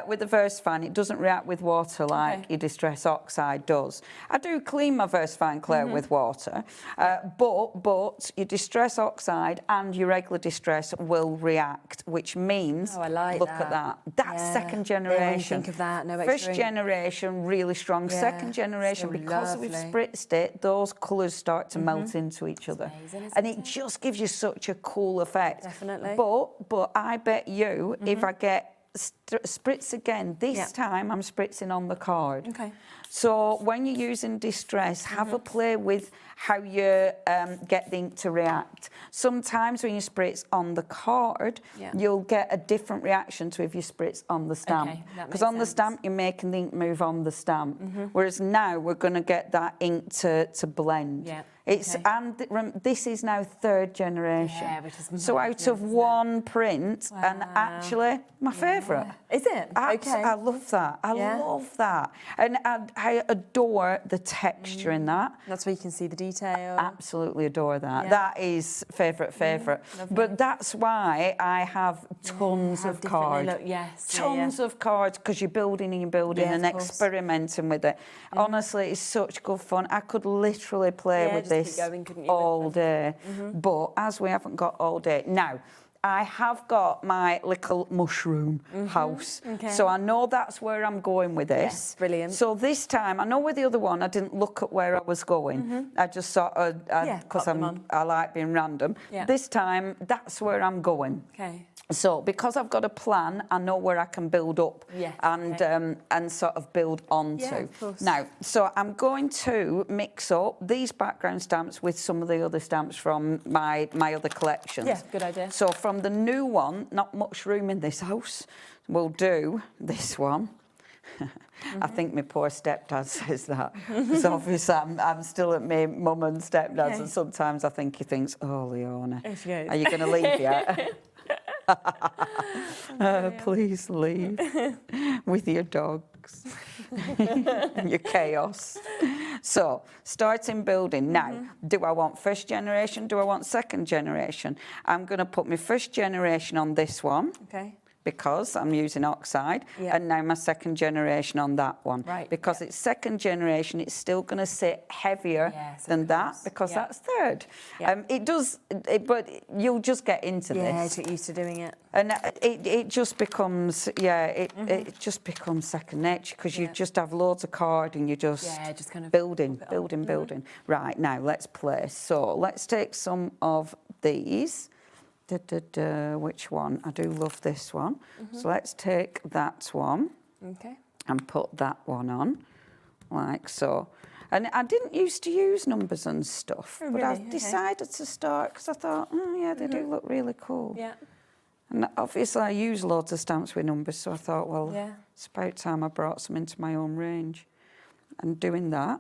with the VersaFine, it doesn't react with water like your Distress Oxide does. I do clean my VersaFine clear with water, but your Distress Oxide and your regular Distress will react, which means, I like look that. at that. That's second generation. Yeah, when you think of that, no extra First ink. generation, really strong. Yeah, Second generation, so because we've lovely. spritzed it, those colours start to melt into each other. amazing, isn't And it just gives you such a cool effect. Definitely. But I bet you, if I get spritz again, this time I'm spritzing on the card. Okay. So when you're using Distress, have a play with how you get the ink to react. Sometimes when you spritz on the card, you'll get a different reaction to if you spritz on the stamp. Because on the stamp, you're making the ink move on the stamp. Whereas now we're going to get that ink to blend. Yeah. It's and this is now third generation. Yeah, which is so out of one print, and actually my favourite. Is it? Okay. I love that. I love that, and I adore the texture in that. That's where you can see the detail. Absolutely adore that. Yeah. That is favourite. But that's why I have tons of cards. Look, yes. Tons of cards because you're building and you're building and experimenting with it. Honestly, it's such good fun. I could literally play with this all day. But as we haven't got all day now, I have got my little mushroom house. So I know that's where I'm going with this. Yes, brilliant. So this time, I know with the other one, I didn't look at where I was going. I just sort of, because I like being random. This time, that's where I'm going. Okay. So because I've got a plan, I know where I can build up and sort of build onto. Yeah, of course. Now, so I'm going to mix up these background stamps with some of the other stamps from my other collections. Yeah, good idea. So from the new one, not much room in this house, we'll do this one. I think my poor stepdad says that. Because obviously I'm still at my mum and stepdad's and sometimes I think he thinks, oh, Leona, are you going to leave yet? Please leave with your dogs and your chaos. So, starting building. Now, do I want first generation? Do I want second generation? I'm going to put my first generation on this one. Okay. Because I'm using oxide, and now my second generation on that one. Right. Because it's second generation, it's still going to sit heavier than that because that's third. It does, but you'll just get into this. Yeah, get used to doing it. And it just becomes, it just becomes second nature because you just have loads of card and you just kind of building. Right, now let's place. So let's take some of these. Which one? I do love this one. So let's take that one and put that one on, like so. And I didn't used to use numbers and stuff, but I've decided to start because I thought, they do look really cool. Yeah. And obviously I use loads of stamps with numbers, so I thought, well, it's about time I brought some into my own range. And doing that.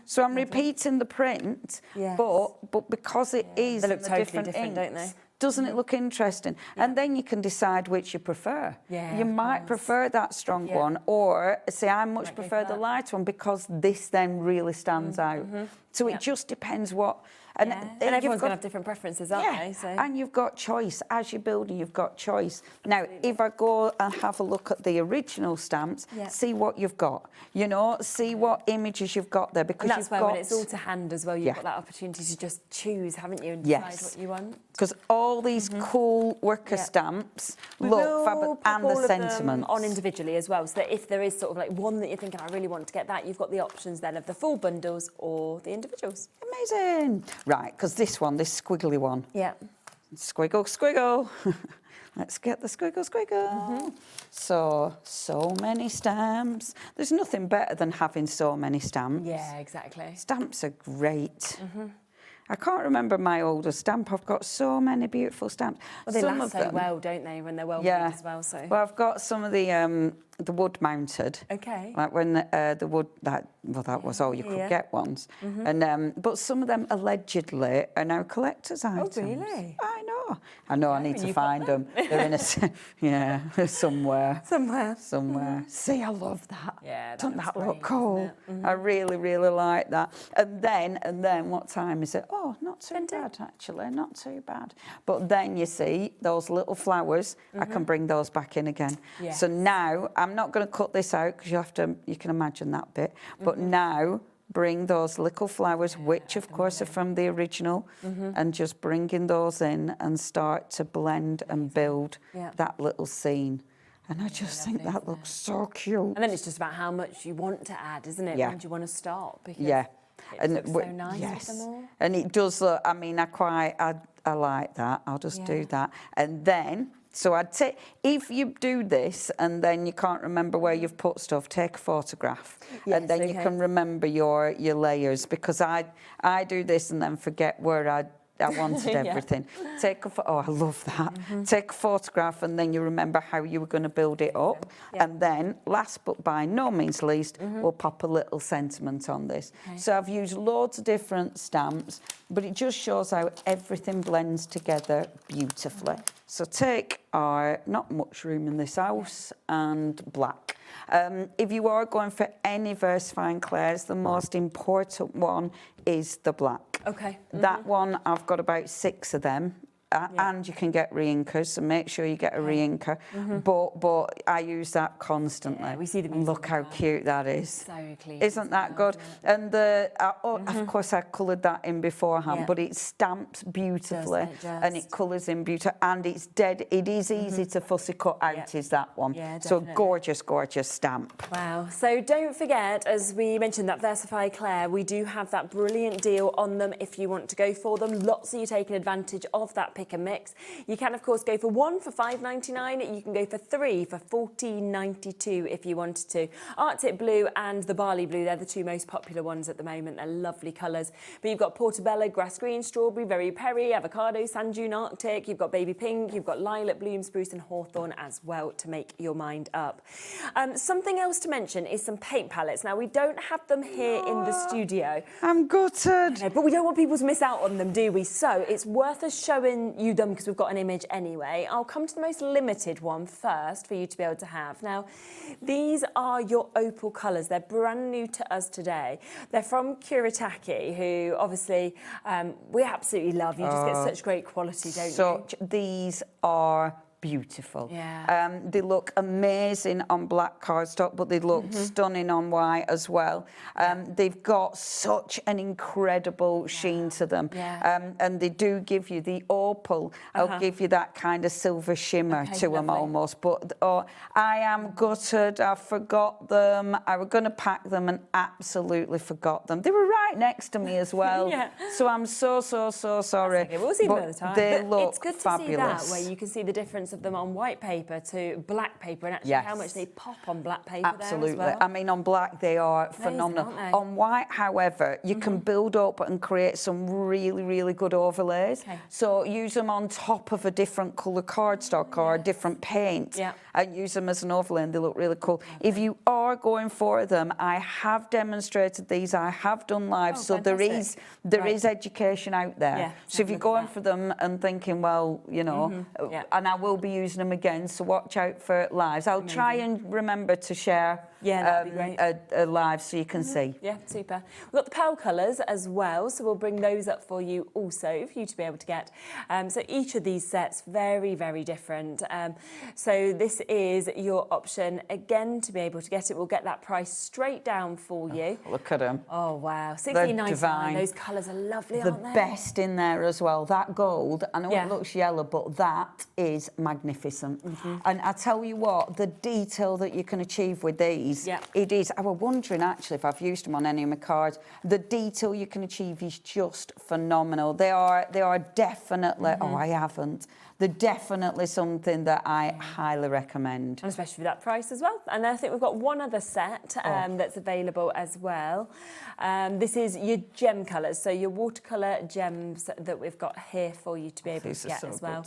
So I'm repeating the print, but because it is they look totally different different, inks, don't they? doesn't it look interesting? And then you can decide which you prefer. You might prefer that strong one, or say I much prefer the light one because this then really stands out. So it just depends what. And everyone's going to have different preferences, aren't they? So. And you've got choice. As you're building, you've got choice. Now, if I go and have a look at the original stamps, see what you've got. You know, see what images you've got there. Because and that's where when it's all to hand as well, you've got that opportunity to just choose, haven't you, and decide what you want. Because all these cool worker stamps look fab, and the sentiments. On individually as well, so that if there is sort of like one that you're thinking, I really want to get that, you've got the options then of the full bundles or the individuals. Amazing. Right, because this squiggly one. Yeah. Squiggle. Let's get the squiggle. So many stamps. There's nothing better than having so many stamps. Yeah, exactly. Stamps are great. I can't remember my older stamp. I've got so many beautiful stamps. Well, they last so well, don't they, when they're well made as well. So. Well, I've got some of the wood mounted. Okay. Like when the wood that was all you could get once, and but some of them allegedly are now collector's items. Oh, really? I know. oh, I know I need to find them. They're in a, yeah, somewhere. Somewhere. See, I love that. Yeah, Doesn't that look great, cool? I really, really like that. And then, what time is it? Oh, not too bad, actually, not too bad. But then, you see, those little flowers, I can bring those back in again. Yes. So now, I'm not going to cut this out because you can imagine that bit. But now, bring those little flowers, which of course are from the original, and just bringing those in and start to blend and build that little scene. And I just think that looks so cute. And then it's just about how much you want to add, isn't it? Yeah. When do you want to start? Because and it looks so nice with them all. And it does look, I mean, I like that. I'll just do that. And then, so I'd say, if you do this and then you can't remember where you've put stuff, take a photograph. And then you can remember your layers, because I do this and then forget where I wanted everything. Take a I love that. Take a photograph and then you remember how you were going to build it up. And then, last but by no means least, we'll pop a little sentiment on this. So I've used loads of different stamps, but it just shows how everything blends together beautifully. So take our, not much room in this house, and black. If you are going for any versifying clairs, the most important one is the black. Okay. That one, I've got about 6 of them. And you can get reinkers, so make sure you get a reinker. But I use that constantly. Yeah, we see them. Look how cute that is. So clean. Isn't that good? And of course I coloured that in beforehand, but it stamps beautifully and it colours in beautifully, and it's dead. It is easy to fussy cut out. Is that one? Yeah, so definitely. gorgeous, gorgeous stamp. Wow. So don't forget, as we mentioned, that Versify Claire, we do have that brilliant deal on them if you want to go for them. Lots of you taking advantage of that pick and mix. You can, of course, go for 1 for $5.99. You can go for 3 for $14.92 if you wanted to. Arctic Blue and the Barley Blue, they're the 2 most popular ones at the moment. They're lovely colours. But you've got Portobello, Grass Green, Strawberry, Very Perry, Avocado, Sand Dune Arctic. You've got Baby Pink. You've got Lilac, Bloom, Spruce and Hawthorn as well to make your mind up. Something else to mention is some paint palettes. Now, we don't have them here in the studio. I'm gutted. But we don't want people to miss out on them, do we? So it's worth us showing you them because we've got an image anyway. I'll come to the most limited one first for you to be able to have. Now, these are your opal colours. They're brand new to us today. They're from Kuretake, who obviously we absolutely love. You just get such great quality, don't you? These are beautiful. Yeah. They look amazing on black cardstock, but they look stunning on white as well. They've got such an incredible sheen to them. And they do give you the opal. I'll give you that kind of silver shimmer to them almost. But I am gutted. I forgot them. I was going to pack them and absolutely forgot them. They were right next to me as well. So I'm so sorry. Okay. We'll see them another time. They look it's good to fabulous. see that, where you can see the difference of them on white paper to black paper, and actually how much they pop on black paper. Absolutely. There as well. I mean, on black they are phenomenal. Aren't they? On white, however, you can build up and create some really good overlays. So use them on top of a different colour cardstock or a different paint, and use them as an overlay, and they look really cool. If you are going for them, I have demonstrated these. I have done live, so there is education out there. So if you're going for them and thinking, well, you know, and I will be using them again, so watch out for lives. I'll try and remember to share that'd be great. a live so you can see. Yeah, super. We've got the pearl colours as well, so we'll bring those up for you also for you to be able to get. So each of these sets, very different. So this is your option again to be able to get it. We'll get that price straight down for you. Look at them. Oh wow, $16.99. Those colours are lovely, aren't they? The best in there as well. That gold, I know it looks yellow, but that is magnificent. And I tell you what, the detail that you can achieve with these, it is. I was wondering actually if I've used them on any of my cards. The detail you can achieve is just phenomenal. They are definitely. Oh, I haven't. They're definitely something that I highly recommend. And especially for that price as well. And then I think we've got one other set that's available as well. This is your gem colours, so your watercolour gems that we've got here for you to be able to get as well.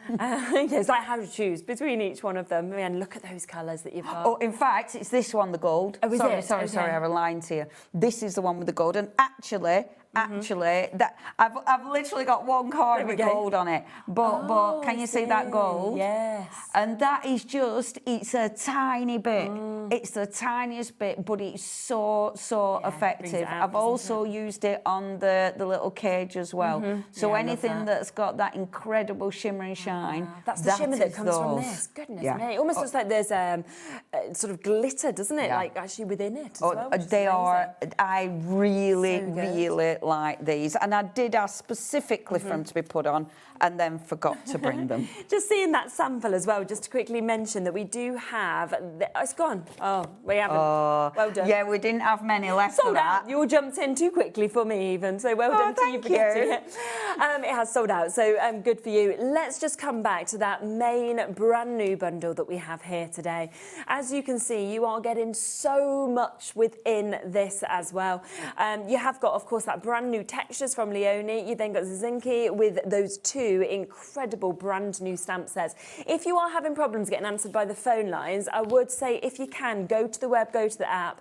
It's like how to choose between each one of them. And look at those colours that you've got. Oh, in fact, it's this one, the gold. Oh, is sorry, it? sorry, Okay. sorry, I have a line to you. This is the one with the gold. And actually, that I've literally got one card with gold on it. But can you see that gold? Yes. And that is just, it's a tiny bit. It's the tiniest bit, but it's so effective. out, I've also used it on the little cage as well. So Yeah, I love anything that. that's got that incredible shimmer and shine. That's the shimmer that is comes from those. this. Goodness Yeah. me. It almost looks like there's sort of glitter, doesn't it? Yeah. Like actually within it as Oh, well. which is they are. amazing. I really, So good. really like these, and I did ask specifically for them to be put on, and then forgot to bring them. Just seeing that sample as well, just to quickly mention that we do have... it's gone. Oh, we haven't. Well done. Yeah, we didn't have many left Sold of that. out. You all jumped in too quickly for me even, so well done to you thank for getting you. it. It has sold out, so good for you. Let's just come back to that main brand new bundle that we have here today. As you can see, you are getting so much within this as well. You have got, of course, that brand new textures from Leone. You then got Zinki with those two incredible brand new stamp sets. If you are having problems getting answered by the phone lines, I would say if you can, go to the web, go to the app.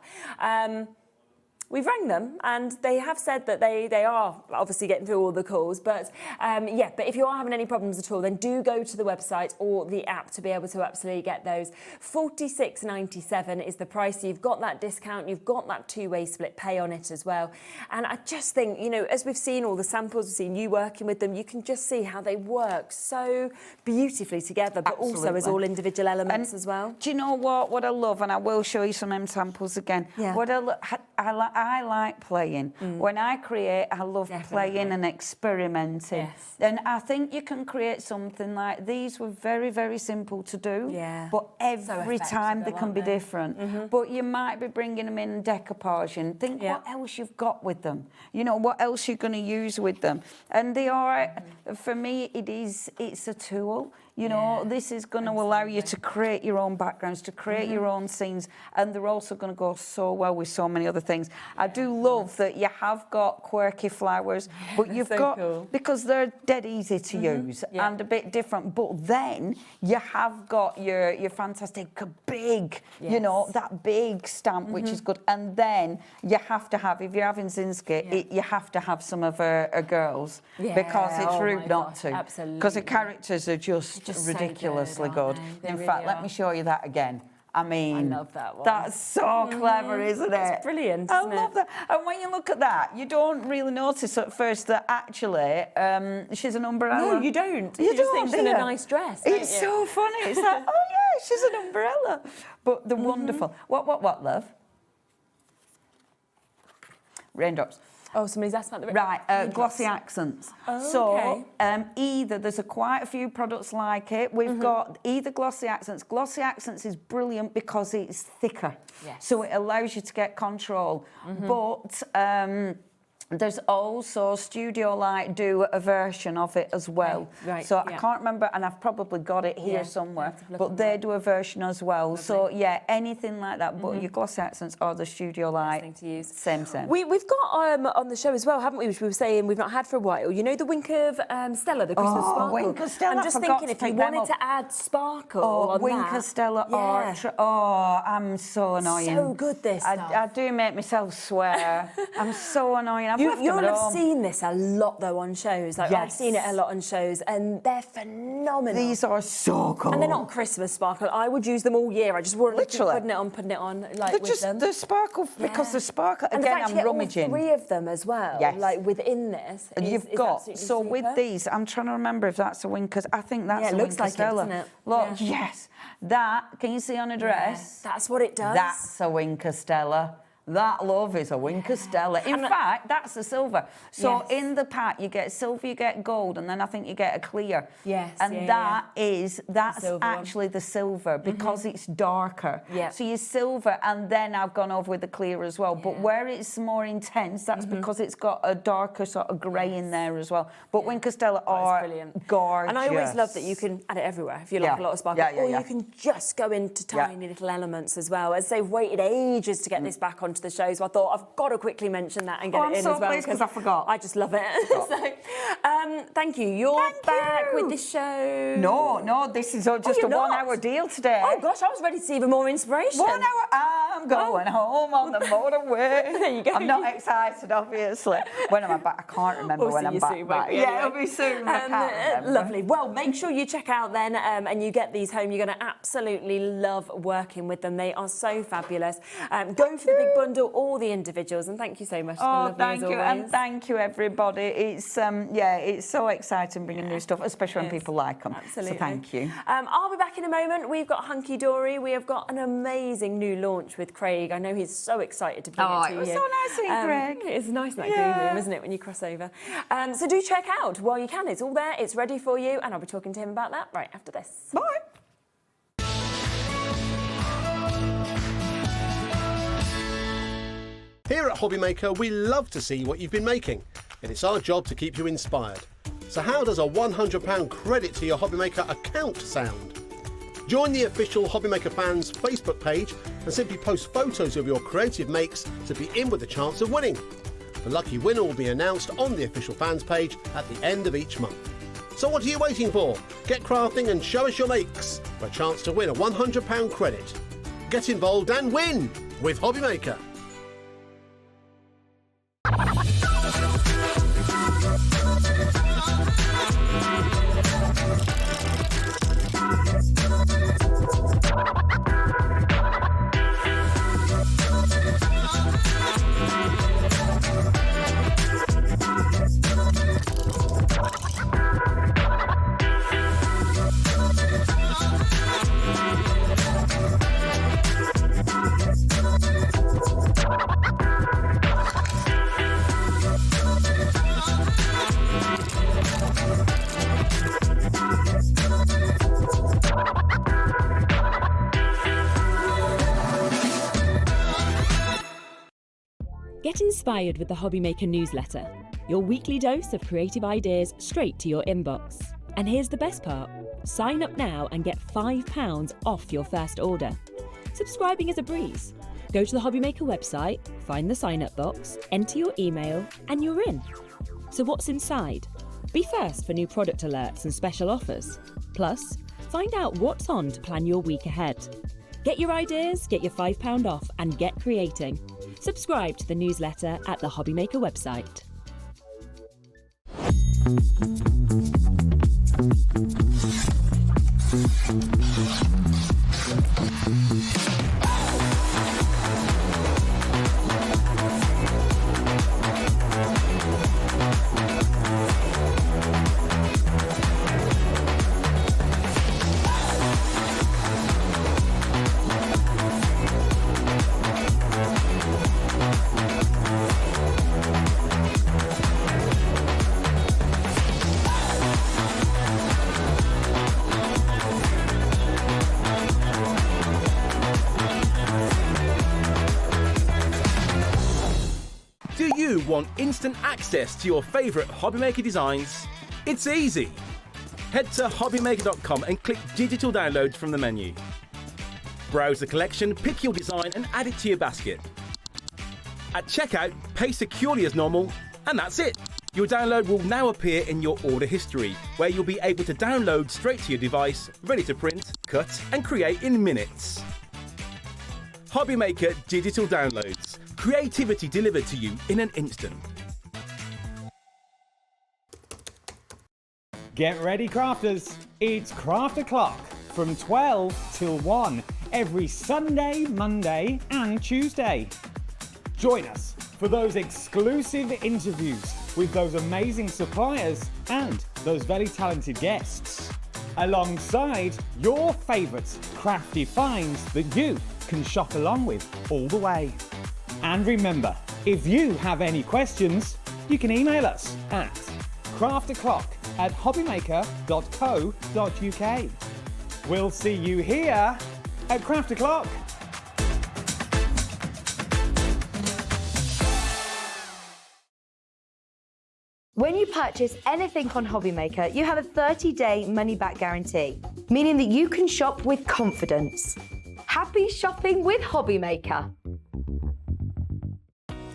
We've rang them and they have said that they are obviously getting through all the calls, but yeah, but if you are having any problems at all, then do go to the website or the app to be able to absolutely get those. $46.97 is the price. You've got that discount, you've got that two-way split pay on it as well. And I just think, you know, as we've seen all the samples, we've seen you working with them, you can just see how they work so beautifully together, but also as all individual elements as well. Do you know what I love? And I will show you some samples again. Yeah. What I like playing. When I create, I love playing and experimenting. Yes. And I think you can create something like these were very, very simple to do. Yeah. But every effective time they though, can aren't be they? different. But you might be bringing them in decoupage and think what else you've got with them. You know, what else you're going to use with them. And they are, for me, it's a tool. You know, this is going to allow you to create your own backgrounds, to create your own scenes, and they're also going to go so well with so many other things. I do love that you have got quirky flowers, but you've got, because they're dead easy to use and a bit different, but then you have got your fantastic big, you know, that big stamp, which is good. And then you have to have, if you're having Zinski, you have to have some of her girls, because it's rude not to. Absolutely. Because the characters are just ridiculously so good. aren't they? In They fact, really let are. me show you that again. I mean, I love that one. That's so clever, isn't it? It's brilliant, I isn't love it? that. And when you look at that, you don't really notice at first that actually she's an umbrella. No, you don't. You just think don't, she's in do a you? nice dress. don't It's you? so funny. It's like, oh yeah, she's an umbrella. But they're wonderful. What, love? Raindrops. Oh, somebody's asked about the... Right, glossy accents. Oh, so, either, there's quite a few products like it. We've got either glossy accents. Glossy accents is brilliant because it's thicker. Yes. So it allows you to get control. But there's also Studio Light do a version of it as well. Right, So I can't remember, and I've probably got it here somewhere, but they do a version as well. So yeah, anything like that, but your glossy accents or the Studio Light, thing to use. same. We've got on the show as well, haven't we, which we were saying we've not had for a while. You know the Wink of Stella, the Christmas sparkle? Wink of Stella, I'm just I forgot thinking if to you pick them wanted up. to add sparkle on Wink that. of Stella Yeah. I'm so annoying. So good, this stuff. I do make myself swear. I'm so annoying. I've left them You'll at have home. seen this a lot though on shows. Like I've Yes. seen it a lot on shows, and they're phenomenal. These are so cool. And they're not Christmas sparkle. I would use them all year. I just wouldn't keep Literally. putting it on like They're with just them. the sparkle because the sparkle. And the Again, fact I'm you get rummaging. all three of them as well. Yes. Like within this. And is you've got absolutely so with super. these, I'm trying to remember if that's a Wink. I think that's Yeah, it a looks Wink like it, Stella. doesn't it? Look, Yeah. yes, that. Can you see on a dress? That's what it does. That's a Wink Stella. That, love, is a Wink Stella. In fact, that's a silver. So Yes. in the pack, you get silver, you get gold, and then I think you get a clear. Yes, And yeah, that's silver one. actually the silver because it's darker. Yeah. So you silver, and then I've gone over with the clear as well. But where it's more intense, that's because it's got a darker sort of grey in there as well. But Wink Stella are brilliant. gorgeous. And I always love that you can add it everywhere if you like a lot of sparkle. Yeah, yeah, or yeah. you can just go into tiny little elements as well. As they've waited ages to get this back onto to the show, so I thought I've got to quickly mention that and get it in so as well. because I forgot. I just love it. So, thank you. You're back with this show. No, this is just a 1 hour deal today. Oh gosh, I was ready to see even more inspiration. 1 hour, I'm going home on the motorway. There you go. I'm not excited, obviously. When am I back? I can't remember We'll when see I'm you back. soon, back. won't we, Yeah, anyway? it'll be soon. I can't remember. Lovely. Well, make sure you check out then and you get these home. You're going to absolutely love working with them. They are so fabulous. Go for the big bundle, all the individuals, and thank you so much. Oh, thank you, and thank you, everybody. It's it's so exciting bringing new stuff, especially when people like them. Absolutely. So thank you. I'll be back in a moment. We've got Hunkydory. We have got an amazing new launch with Craig. I know he's so excited to bring it to you. It was so nice seeing Craig. It's nice in that green room, isn't it, when you cross over? So do check out while you can. It's all there. It's ready for you, and I'll be talking to him about that right after this. Bye. Here at HobbyMaker, we love to see what you've been making, and it's our job to keep you inspired. So how does a £100 credit to your HobbyMaker account sound? Join the official HobbyMaker fans Facebook page and simply post photos of your creative makes to be in with a chance of winning. The lucky winner will be announced on the official fans page at the end of each month. So what are you waiting for? Get crafting and show us your makes for a chance to win a £100 credit. Get involved and win with HobbyMaker. Get inspired with the HobbyMaker newsletter, your weekly dose of creative ideas straight to your inbox. And here's the best part. Sign up now and get £5 off your first order. Subscribing is a breeze. Go to the HobbyMaker website, find the sign-up box, enter your email, and you're in. So what's inside? Be first for new product alerts and special offers. Plus, find out what's on to plan your week ahead. Get your ideas, get your £5 off, and get creating. Subscribe to the newsletter at the HobbyMaker website. Do you want instant access to your favourite HobbyMaker designs? It's easy. Head to hobbymaker.com and click Digital Downloads from the menu. Browse the collection, pick your design and add it to your basket. At checkout, pay securely as normal, and that's it. Your download will now appear in your order history, where you'll be able to download straight to your device, ready to print, cut and create in minutes. HobbyMaker Digital Downloads. Creativity delivered to you in an instant. Get ready, crafters. It's Craft O'Clock from 12 till 1 every Sunday, Monday and Tuesday. Join us for those exclusive interviews with those amazing suppliers and those very talented guests, alongside your favourite crafty finds that you can shop along with all the way. And remember, if you have any questions, you can email us at craftoclock@hobbymaker.co.uk. We'll see you here at Craft O'Clock. When you purchase anything on HobbyMaker, you have a 30-day money-back guarantee, meaning that you can shop with confidence. Happy shopping with HobbyMaker.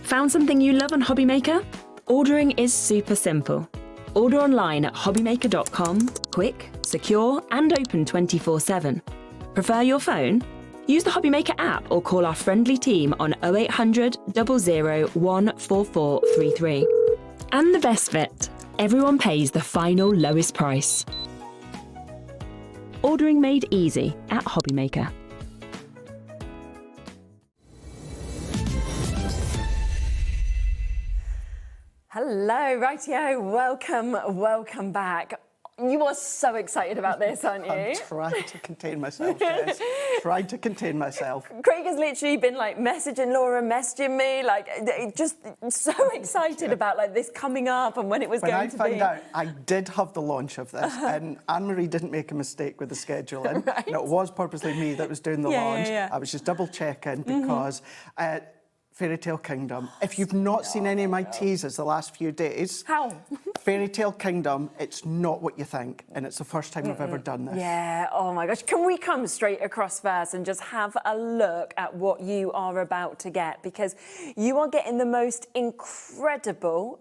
Found something you love on HobbyMaker? Ordering is super simple. Order online at hobbymaker.com, quick, secure, and open 24/7. Prefer your phone? Use the HobbyMaker app or call our friendly team on 0800 00 14433. And the best bit, everyone pays the final lowest price. Ordering made easy at HobbyMaker. Hello, rightio, welcome back. You are so excited about this, aren't you? I'm trying to contain myself, Jess. Trying to contain myself. Craig has literally been like messaging Laura, messaging me, like just so excited about like this coming up and when it was going to be. When I found out, I did have the launch of this, and Anne-Marie didn't make a mistake with the scheduling. Right. And it was purposely me that was doing the launch. Yeah. I was just double checking because Fairy Tale Kingdom. If you've not seen any of my teasers the last few days, how? Fairy Tale Kingdom, it's not what you think, and it's the first time I've ever done this. Yeah, oh my gosh. Can we come straight across first and just have a look at what you are about to get? Because you are getting the most incredible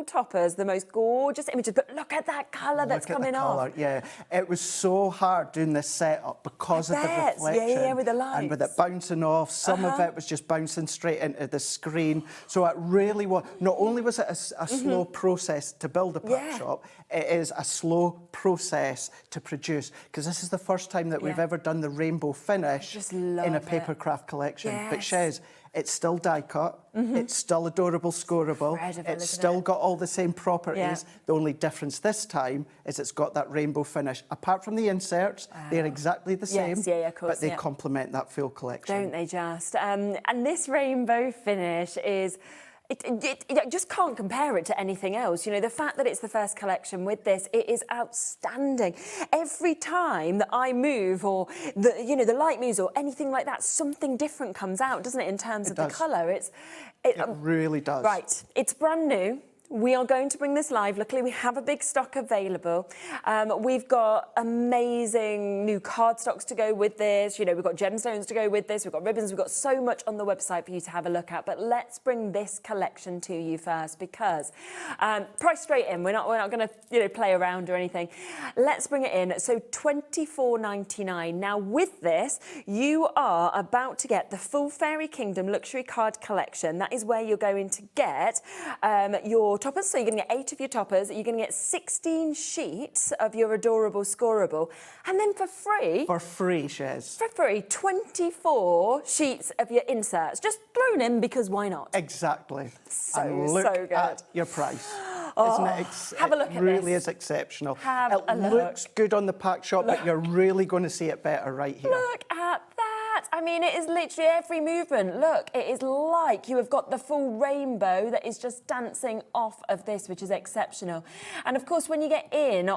toppers, the most gorgeous images, but look at that colour that's coming off. Yeah, it was so hard doing this setup because of the reflection. Yeah, with the lights. And with it bouncing off, some of it was just bouncing straight into the screen. So it really was, not only was it a slow process to build a pack shop, it is a slow process to produce, because this is the first time that we've ever done the rainbow finish in a papercraft collection. Yes. But Shez, it's still die cut, it's still adorable scoreable, it's still got all the same properties. Yeah. The only difference this time is it's got that rainbow finish. Apart from the inserts, they're exactly the same, of course, but they complement that full collection. Don't they just? And this rainbow finish is... It just can't compare it to anything else. You know, the fact that it's the first collection with this, it is outstanding. Every time that I move or the light moves or anything like that, something different comes out, doesn't it, in terms of the colour? It really does. Right, it's brand new. We are going to bring this live. Luckily, we have a big stock available. We've got amazing new cardstocks to go with this. You know, we've got gemstones to go with this. We've got ribbons. We've got so much on the website for you to have a look at. But let's bring this collection to you first, because price straight in. We're not going to play around or anything. Let's bring it in. So $24.99. Now with this, you are about to get the full Fairy Kingdom luxury card collection. That is where you're going to get your toppers. So you're going to get 8 of your toppers. You're going to get 16 sheets of your adorable scoreable. And then for free... For free, Shez. For free, 24 sheets of your inserts. Just thrown in because why not? Exactly. So look good. At your price. Oh, Isn't it? have a look at this. It really is exceptional. It looks good on the pack shop, but you're really going to see it better right here. Look at that. I mean, it is literally every movement. Look, it is like you have got the full rainbow that is just dancing off of this, which is exceptional. And of course, when you get in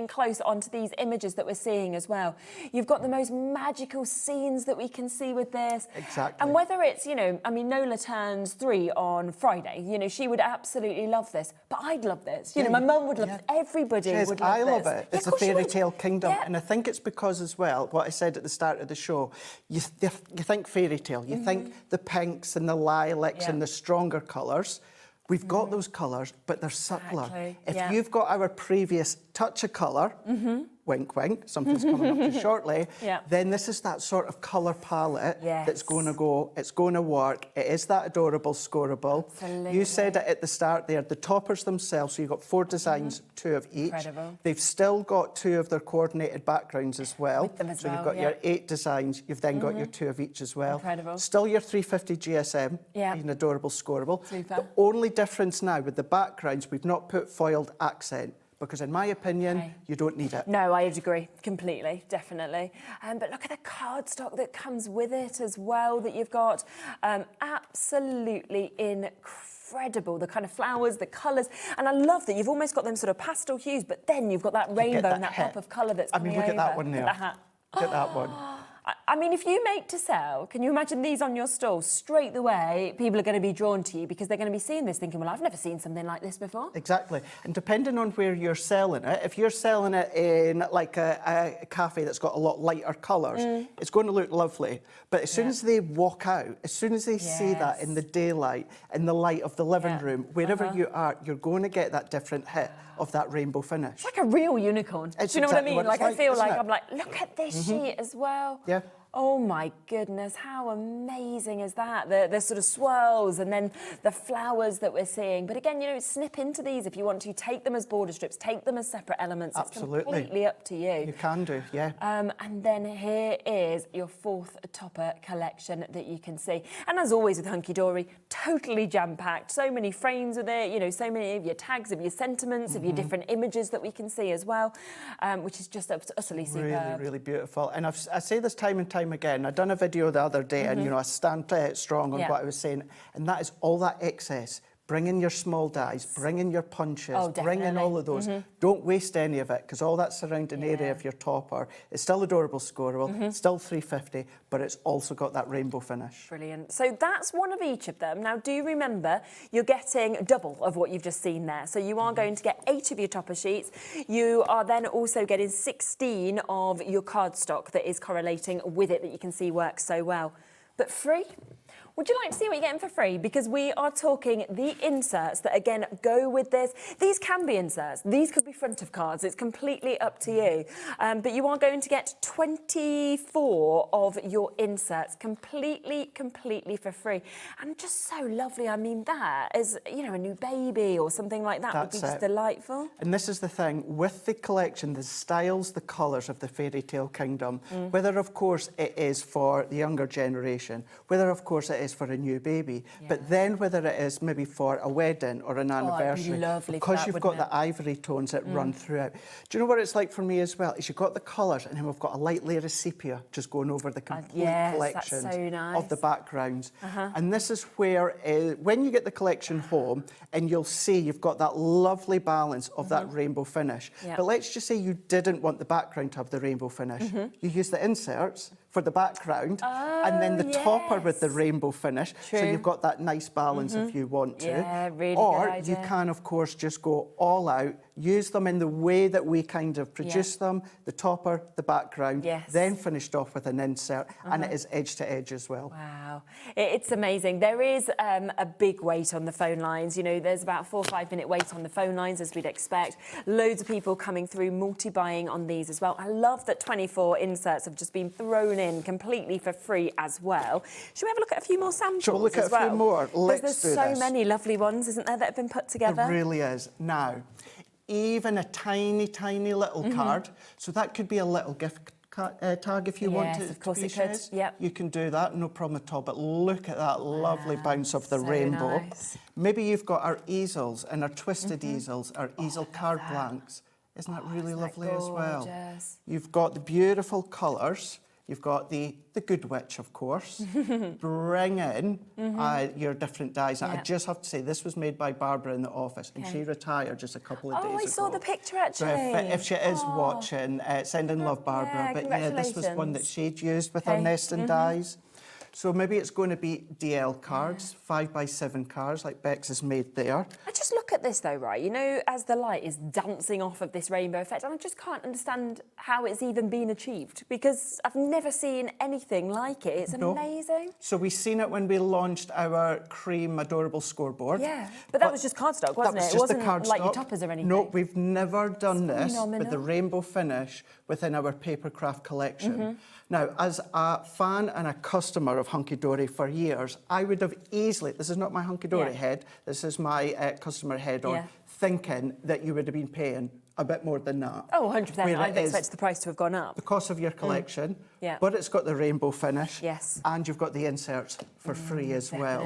close onto these images that we're seeing as well, you've got the most magical scenes that we can see with this. Exactly. And whether it's, I mean, Nola turns 3 on Friday. She would absolutely love this, but I'd love this. My mum would love it. Everybody would love this. I love it. It's a Fairy Tale Kingdom. Yeah. And I think it's because as well, what I said at the start of the show, you think fairy tale, you think the pinks and the lilacs and the stronger colours. We've got those colours, but they're subtler. If you've got our previous touch of colour, wink, wink, something's coming up to you shortly, then this is that sort of colour palette that's going to go, it's going to work. It is that adorable scoreable. Absolutely. You said it at the start there, the toppers themselves, so you've got 4 designs, 2 of each. Incredible. They've still got 2 of their coordinated backgrounds as well. With them as so well, you've got your 8 designs, you've then got your 2 of each as well. Incredible. Still your 350 GSM, an adorable scoreable. Super. The only difference now with the backgrounds, we've not put foiled accent, because in my opinion, you don't need it. No, I agree completely, definitely. But look at the cardstock that comes with it as well that you've got. Absolutely incredible. The kind of flowers, the colours. And I love that you've almost got them sort of pastel hues, but then you've got that rainbow and that pop of colour that's coming over. Look at that one there. Look at that hat. Look at that one. I mean, if you make to sell, can you imagine these on your stall? Straight away, people are going to be drawn to you because they're going to be seeing this thinking, well, I've never seen something like this before. Exactly. And depending on where you're selling it, if you're selling it in like a cafe that's got a lot lighter colours, it's going to look lovely. But as soon as they walk out, as soon as they see that in the daylight, in the light of the living room, wherever you are, you're going to get that different hit of that rainbow finish. It's like a real unicorn. It's Do you know what I exactly mean? what it's Like, I feel isn't like it? I'm like, look at this sheet as well. Yeah. Oh my goodness, how amazing is that? The sort of swirls and then the flowers that we're seeing. But again, you know, snip into these if you want to. Take them as border strips, take them as separate elements. Absolutely. It's completely up to you. You can do, yeah. And then here is your fourth topper collection that you can see. And as always with Hunkydory, totally jam-packed. So many frames with it, you know, so many of your tags, of your sentiments, of your different images that we can see as well, which is just utterly superb. Really, really beautiful. And I say this time and time again. I done a video the other day and, you know, I stand strong on what I was saying. And that is all that excess. Bring in your small dies, bring in your punches, bring in all of those. Don't waste any of it because all that surrounding area of your topper is still adorable scoreable, still $3.50, but it's also got that rainbow finish. Brilliant. So that's one of each of them. Now, do remember, you're getting double of what you've just seen there. So you are going to get 8 of your topper sheets. You are then also getting 16 of your cardstock that is correlating with it that you can see works so well. But free? Would you like to see what you're getting for free? Because we are talking the inserts that, again, go with this. These can be inserts. These could be front of cards. It's completely up to you. But you are going to get 24 of your inserts completely for free. And just so lovely. I mean, that is, you know, a new baby or something like that would be just delightful. And this is the thing, with the collection, the styles, the colours of the fairy tale kingdom, whether, of course, it is for the younger generation, whether, of course, it is for a new baby, but then whether it is maybe for a wedding or an anniversary, because you've got the ivory tones that run throughout. Do you know what it's like for me as well? Is you've got the colours and then we've got a light layer of sepia just going over the complete collection of the backgrounds. And this is where, when you get the collection home, and you'll see you've got that lovely balance of that rainbow finish. But let's just say you didn't want the background to have the rainbow finish. You use the inserts for the background, and then the topper with the rainbow finish. So you've got that nice balance if you want to. Yeah, really or good idea. you can, of course, just go all out, use them in the way that we kind of produce them, the topper, the background, then finished off with an insert, and it is edge to edge as well. Wow, it's amazing. There is a big wait on the phone lines. You know, there's about 4 or 5 minute wait on the phone lines, as we'd expect. Loads of people coming through, multi-buying on these as well. I love that 24 inserts have just been thrown in completely for free as well. Should we have a look at a few more samples? Shall we look at a few more? There's so many lovely ones, isn't there, that have been put together? There really is. Now, even a tiny, tiny little card, so that could be a little gift tag if you want it. Of course it could. Yep. You can do that, no problem at all. But look at that lovely bounce of the rainbow. Nice. Maybe you've got our easels and our twisted easels, our easel card blanks. Isn't that really lovely as well? You've got the beautiful colours. You've got the Good Witch, of course. Bring in your different dies. I just have to say, this was made by Barbara in the office, and she retired just a couple of days ago. Oh, I saw the picture, actually. So if she is watching, send in love, Barbara. But yeah, this was one that she'd used with her nesting dies. So maybe it's going to be DL cards, 5x7 cards, like Bex has made there. I just look at this though, right? You know, as the light is dancing off of this rainbow effect, and I just can't understand how it's even been achieved because I've never seen anything like it. It's amazing. So we've seen it when we launched our cream adorable scoreboard. Yeah, but that was just cardstock, wasn't it? It wasn't like your toppers or anything. No, we've never done this with the rainbow finish within our papercraft collection. Now, as a fan and a customer of Hunkydory for years, I would have easily, this is not my Hunkydory head, this is my customer head on, thinking that you would have been paying a bit more than that. Oh, 100%. I'd expect the price to have gone up. The cost of your collection, but it's got the rainbow finish. Yes. And you've got the inserts for free as well.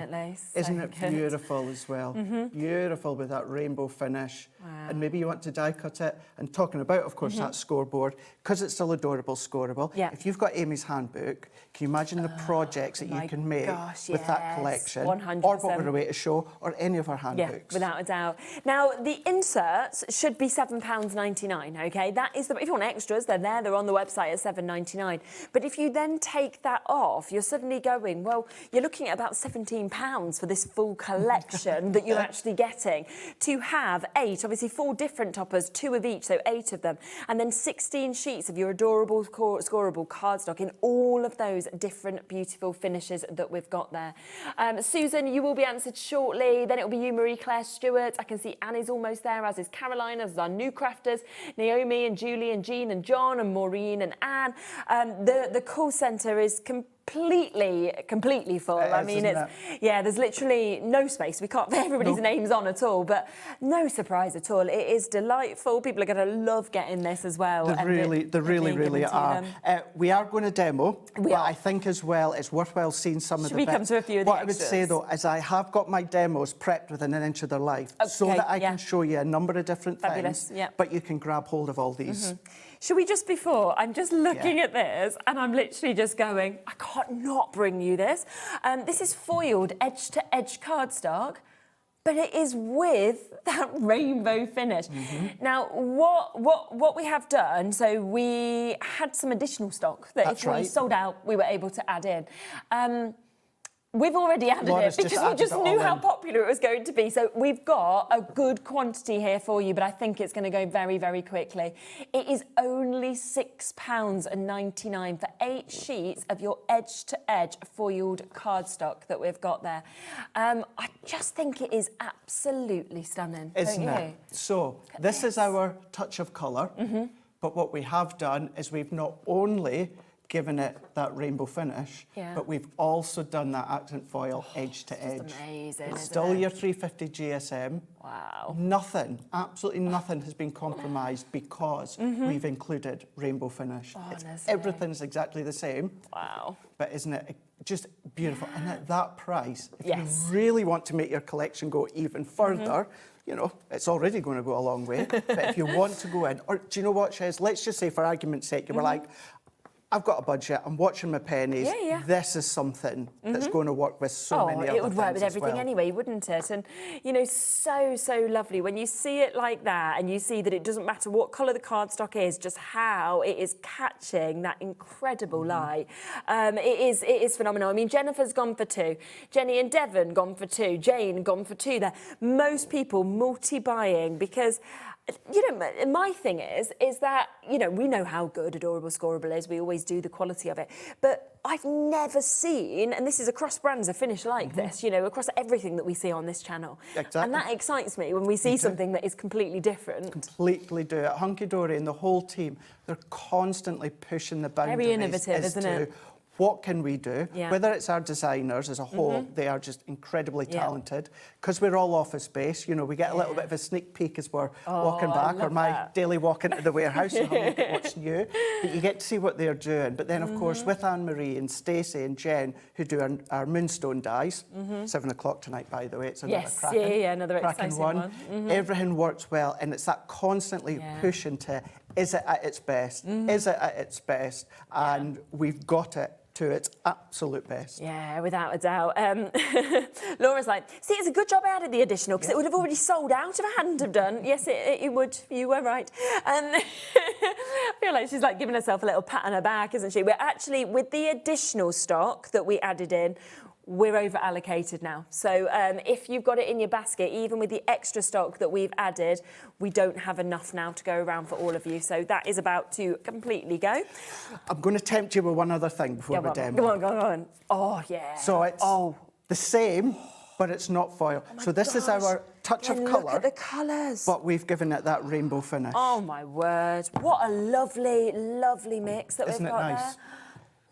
Isn't it beautiful as well? Beautiful with that rainbow finish. Wow. And maybe you want to die cut it. And talking about, of course, that scoreboard, because it's still adorable scoreable. If you've got Amy's handbook, can you imagine the projects that you can make with that collection? 100%. Or what we're away to show, or any of our handbooks. Yeah, without a doubt. Now, the inserts should be £7.99, OK? That is if you want extras, they're there, they're on the website at £7.99. But if you then take that off, you're suddenly going, well, you're looking at about £17 for this full collection that you're actually getting. To have 8, obviously 4 different toppers, 2 of each, so 8 of them, and then 16 sheets of your adorable scoreable cardstock in all of those different beautiful finishes that we've got there. Susan, you will be answered shortly. Then it will be you, Marie-Claire Stewart. I can see Annie's almost there, as is Caroline, as is our new crafters, Naomi and Julie and Jean and John and Maureen and Anne. The call centre is completely full. I mean, yeah, there's literally no space. We can't put everybody's names on at all, but no surprise at all. It is delightful. People are going to love getting this as well. They really are. We are going to demo, but I think as well it's worthwhile seeing some of the bits. Should we come to a few of the What I would say though is I have got my demos prepped within an inch of their life, so that I can show you a number of different things, but you can grab hold of all these. Should we just before, I'm just looking at this and I'm literally just going, I can't not bring you this. This is foiled edge-to-edge cardstock, but it is with that rainbow finish. Now, what we have done, so we had some additional stock that if we sold out, we were able to add in. We've already added it because we just knew how popular it was going to be. So we've got a good quantity here for you, but I think it's going to go very, very quickly. It is only £6.99 for 8 sheets of your edge-to-edge foiled cardstock that we've got there. I just think it is absolutely stunning, Isn't it? So this is our touch of colour, but what we have done is we've not only given it that rainbow finish, but we've also done that accent foil edge to edge. It's amazing. It's still your 350 GSM. Wow. Nothing, absolutely nothing has been compromised because we've included rainbow finish. Everything's exactly the same. Wow. But isn't it just beautiful? And at that price, if you really want to make your collection go even further, you know, it's already going to go a long way. But if you want to go in, or do you know what, Shez? Let's just say for argument's sake, you were like, I've got a budget, I'm watching my pennies, this is something that's going to work with so many other things. It would work with everything anyway, wouldn't it? And, you know, so lovely. When you see it like that and you see that it doesn't matter what colour the cardstock is, just how it is catching that incredible light. It is phenomenal. I mean, Jennifer's gone for 2. Jenny and Devon gone for 2. Jane gone for 2 there. Most people multi-buying because... You know, my thing is that, you know, we know how good Adorable Scoreable is. We always do the quality of it. But I've never seen, and this is across brands, a finish like this, you know, across everything that we see on this channel. Exactly. And that excites me when we see something that is completely different. Completely do it. Hunkydory and the whole team, they're constantly pushing the boundaries. Very innovative, isn't it? What can we do? Whether it's our designers as a whole, they are just incredibly talented. Because we're all office-based, you know, we get a little bit of a sneak peek as we're walking back, or my daily walk into the warehouse, you have a look at what's new. But you get to see what they're doing. But then, of course, with Anne-Marie and Stacey and Jen, who do our moonstone dies, 7 o'clock tonight, by the way, it's another cracking, another exciting one. Everything works well, and it's that constantly pushing to, is it at its best? Is it at its best? And we've got it to its absolute best. Yeah, without a doubt. Laura's like, see, it's a good job I added the additional because it would have already sold out if I hadn't have done. Yes, it would. You were right. I feel like she's like giving herself a little pat on her back, isn't she? We're actually, with the additional stock that we added in, we're over allocated now. So if you've got it in your basket, even with the extra stock that we've added, we don't have enough now to go around for all of you. So that is about to completely go. I'm going to tempt you with one other thing before we demo. Go on. Oh, yeah. So it's the same, but it's not foil. So this is our touch of colour. Look at the colours. But we've given it that rainbow finish. Oh, my word. What a lovely, lovely mix that we've got there. Isn't it nice?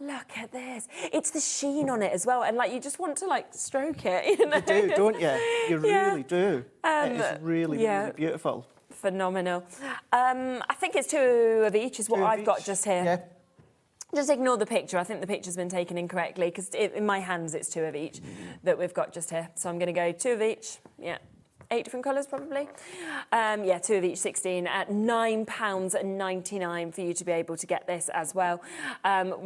Look at this. It's the sheen on it as well. And, like, you just want to, like, stroke it, you know? You do, don't you? You really do. It is really, really beautiful. Phenomenal. I think it's 2 of each is what I've got just here. Yeah. Just ignore the picture. I think the picture's been taken incorrectly because in my hands it's 2 of each that we've got just here. So I'm going to go 2 of each. Yeah. 8 different colours probably. Yeah, 2 of each 16 at £9.99 for you to be able to get this as well,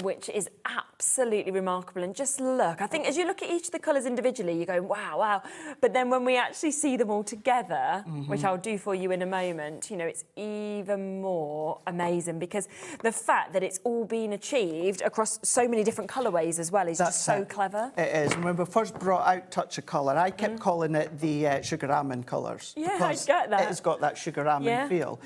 which is absolutely remarkable. And just look, I think as you look at each of the colours individually, you go, wow, wow. But then when we actually see them all together, which I'll do for you in a moment, you know, it's even more amazing because the fact that it's all been achieved across so many different colourways as well is just so clever. It is. And when we first brought out Touch of Colour, I kept calling it the Sugar Almond colours. Yeah, I get that. It has got that sugar almond feel.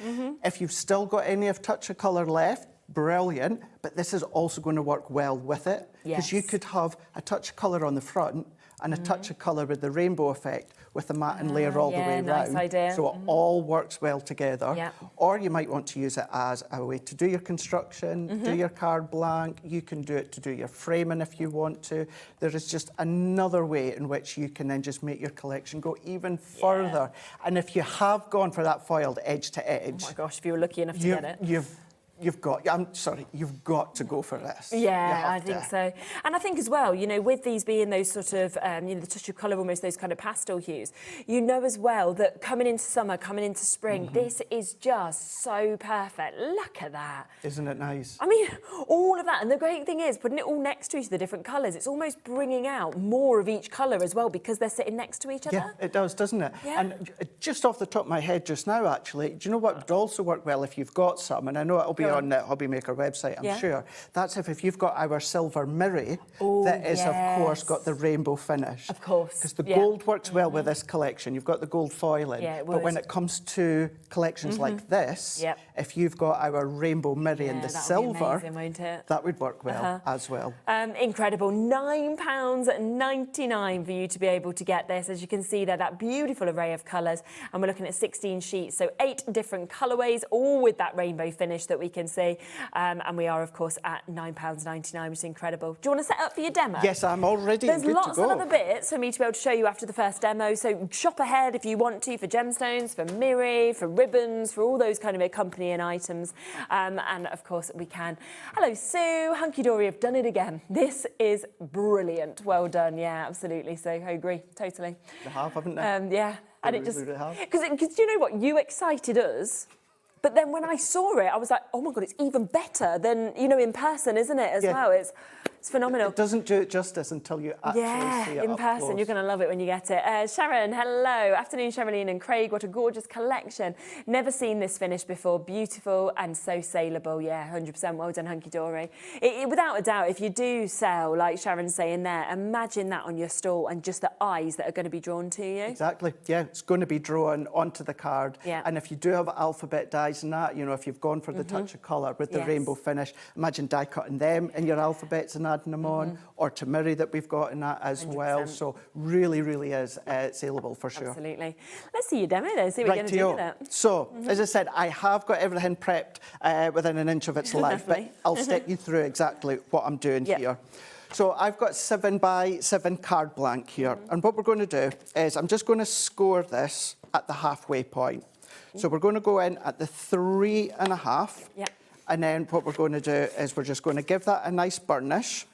If you've still got any of Touch of Colour left, brilliant, but this is also going to work well with it because you could have a touch of colour on the front and a touch of colour with the rainbow effect with the matting layer all the way nice around. idea. So it all works well together. Or you might want to use it as a way to do your construction, do your card blank. You can do it to do your framing if you want to. There is just another way in which you can then just make your collection go even further. And if you have gone for that foiled edge to edge... Oh my gosh, if you were lucky enough to get it. You've got to go for this. Yeah, I think so. And I think as well, you know, with these being those sort of, you know, the touch of colour, almost those kind of pastel hues, you know as well that coming into summer, coming into spring, this is just so perfect. Look at that. Isn't it nice? I mean, all of that. And the great thing is, putting it all next to each of the different colours, it's almost bringing out more of each colour as well because they're sitting next to each other. Yeah, it does, doesn't it? Yeah. And just off the top of my head just now, actually, do you know what would also work well if you've got some, and I know it'll be on the HobbyMaker website, I'm sure. That's if you've got our silver mirror that is, of course, got the rainbow finish. Of course. Because the gold works well with this collection. You've got the gold foiling. Yeah, it but when would. it comes to collections like this, if you've got our rainbow mirror in the silver, amazing, won't it? that would work well as well. Incredible. £9.99 for you to be able to get this. As you can see there, that beautiful array of colours. And we're looking at 16 sheets, so 8 different colourways, all with that rainbow finish that we can see. And we are, of course, at £9.99, which is incredible. Do you want to set up for your demo? Yes, I'm all ready. There's good lots to go. of other bits for me to be able to show you after the first demo. So shop ahead if you want to for gemstones, for mirror, for ribbons, for all those kind of accompanying items. And, of course, we can. Hello, Sue. Hunkydory have done it again. This is brilliant. Well done. Yeah, absolutely. So I agree. Totally. They have, haven't they? Yeah. And They it just... really have. Because you know what? You excited us. But then when I saw it, I was like, oh my God, it's even better than, you know, in person, isn't it, as well? It's phenomenal. It doesn't do it justice until you actually see it in up person. close. You're going to love it when you get it. Sharon, hello. Afternoon, Sherilyn and Craig. What a gorgeous collection. Never seen this finish before. Beautiful and so saleable. Yeah, 100%. Well done, Hunkydory. Without a doubt, if you do sell, like Sharon's saying there, imagine that on your stall and just the eyes that are going to be drawn to you. Exactly. Yeah, it's going to be drawn onto the card. Yeah. And if you do have alphabet dies and that, you know, if you've gone for the touch of colour with the rainbow finish, imagine die cutting them in your alphabets and adding them on, or to mirror that we've got in that as 100%. Well. So really, really is saleable for sure. Absolutely. Let's see your demo then, see what you're going to do with it. So, as I said, I have got everything prepped within an inch of its life, but I'll step you through exactly what I'm doing here. So I've got 7x7 card blank here, and what we're going to do is I'm just going to score this at the halfway point. So we're going to go in at the 3.5. And then what we're going to do is we're just going to give that a nice burnish.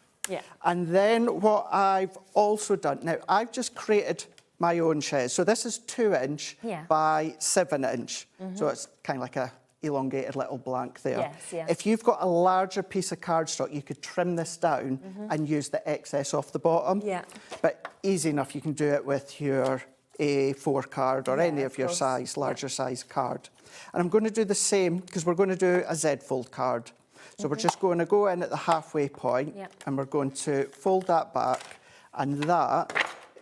And then what I've also done, now I've just created my own chaise. So this is 2-inch by 7-inch. So it's kind of like a elongated little blank there. If you've got a larger piece of cardstock, you could trim this down and use the excess off the bottom. But easy enough, you can do it with your A4 card or any of your size, larger size card. And I'm going to do the same because we're going to do a Z fold card. So we're just going to go in at the halfway point and we're going to fold that back, and that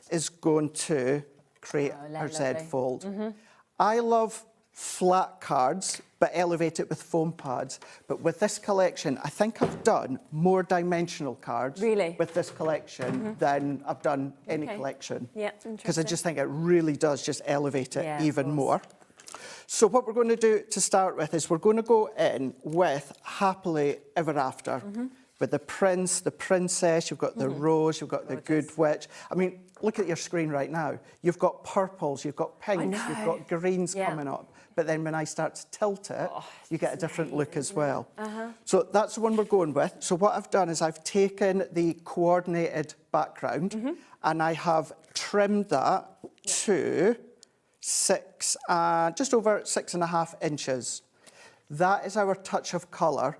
is going to create our Z fold. I love flat cards but elevate it with foam pads. But with this collection, I think I've done more dimensional cards with this collection than I've done any collection. Because I just think it really does just elevate it even more. So what we're going to do to start with is we're going to go in with Happily Ever After. With the prince, the princess, you've got the rose, you've got the good witch. I mean, look at your screen right now. You've got purples, you've got pinks, you've got greens coming up. But then when I start to tilt it, you get a different look as well. So that's the one we're going with. So what I've done is I've taken the coordinated background and I have trimmed that to just over 6.5 inches. That is our touch of colour.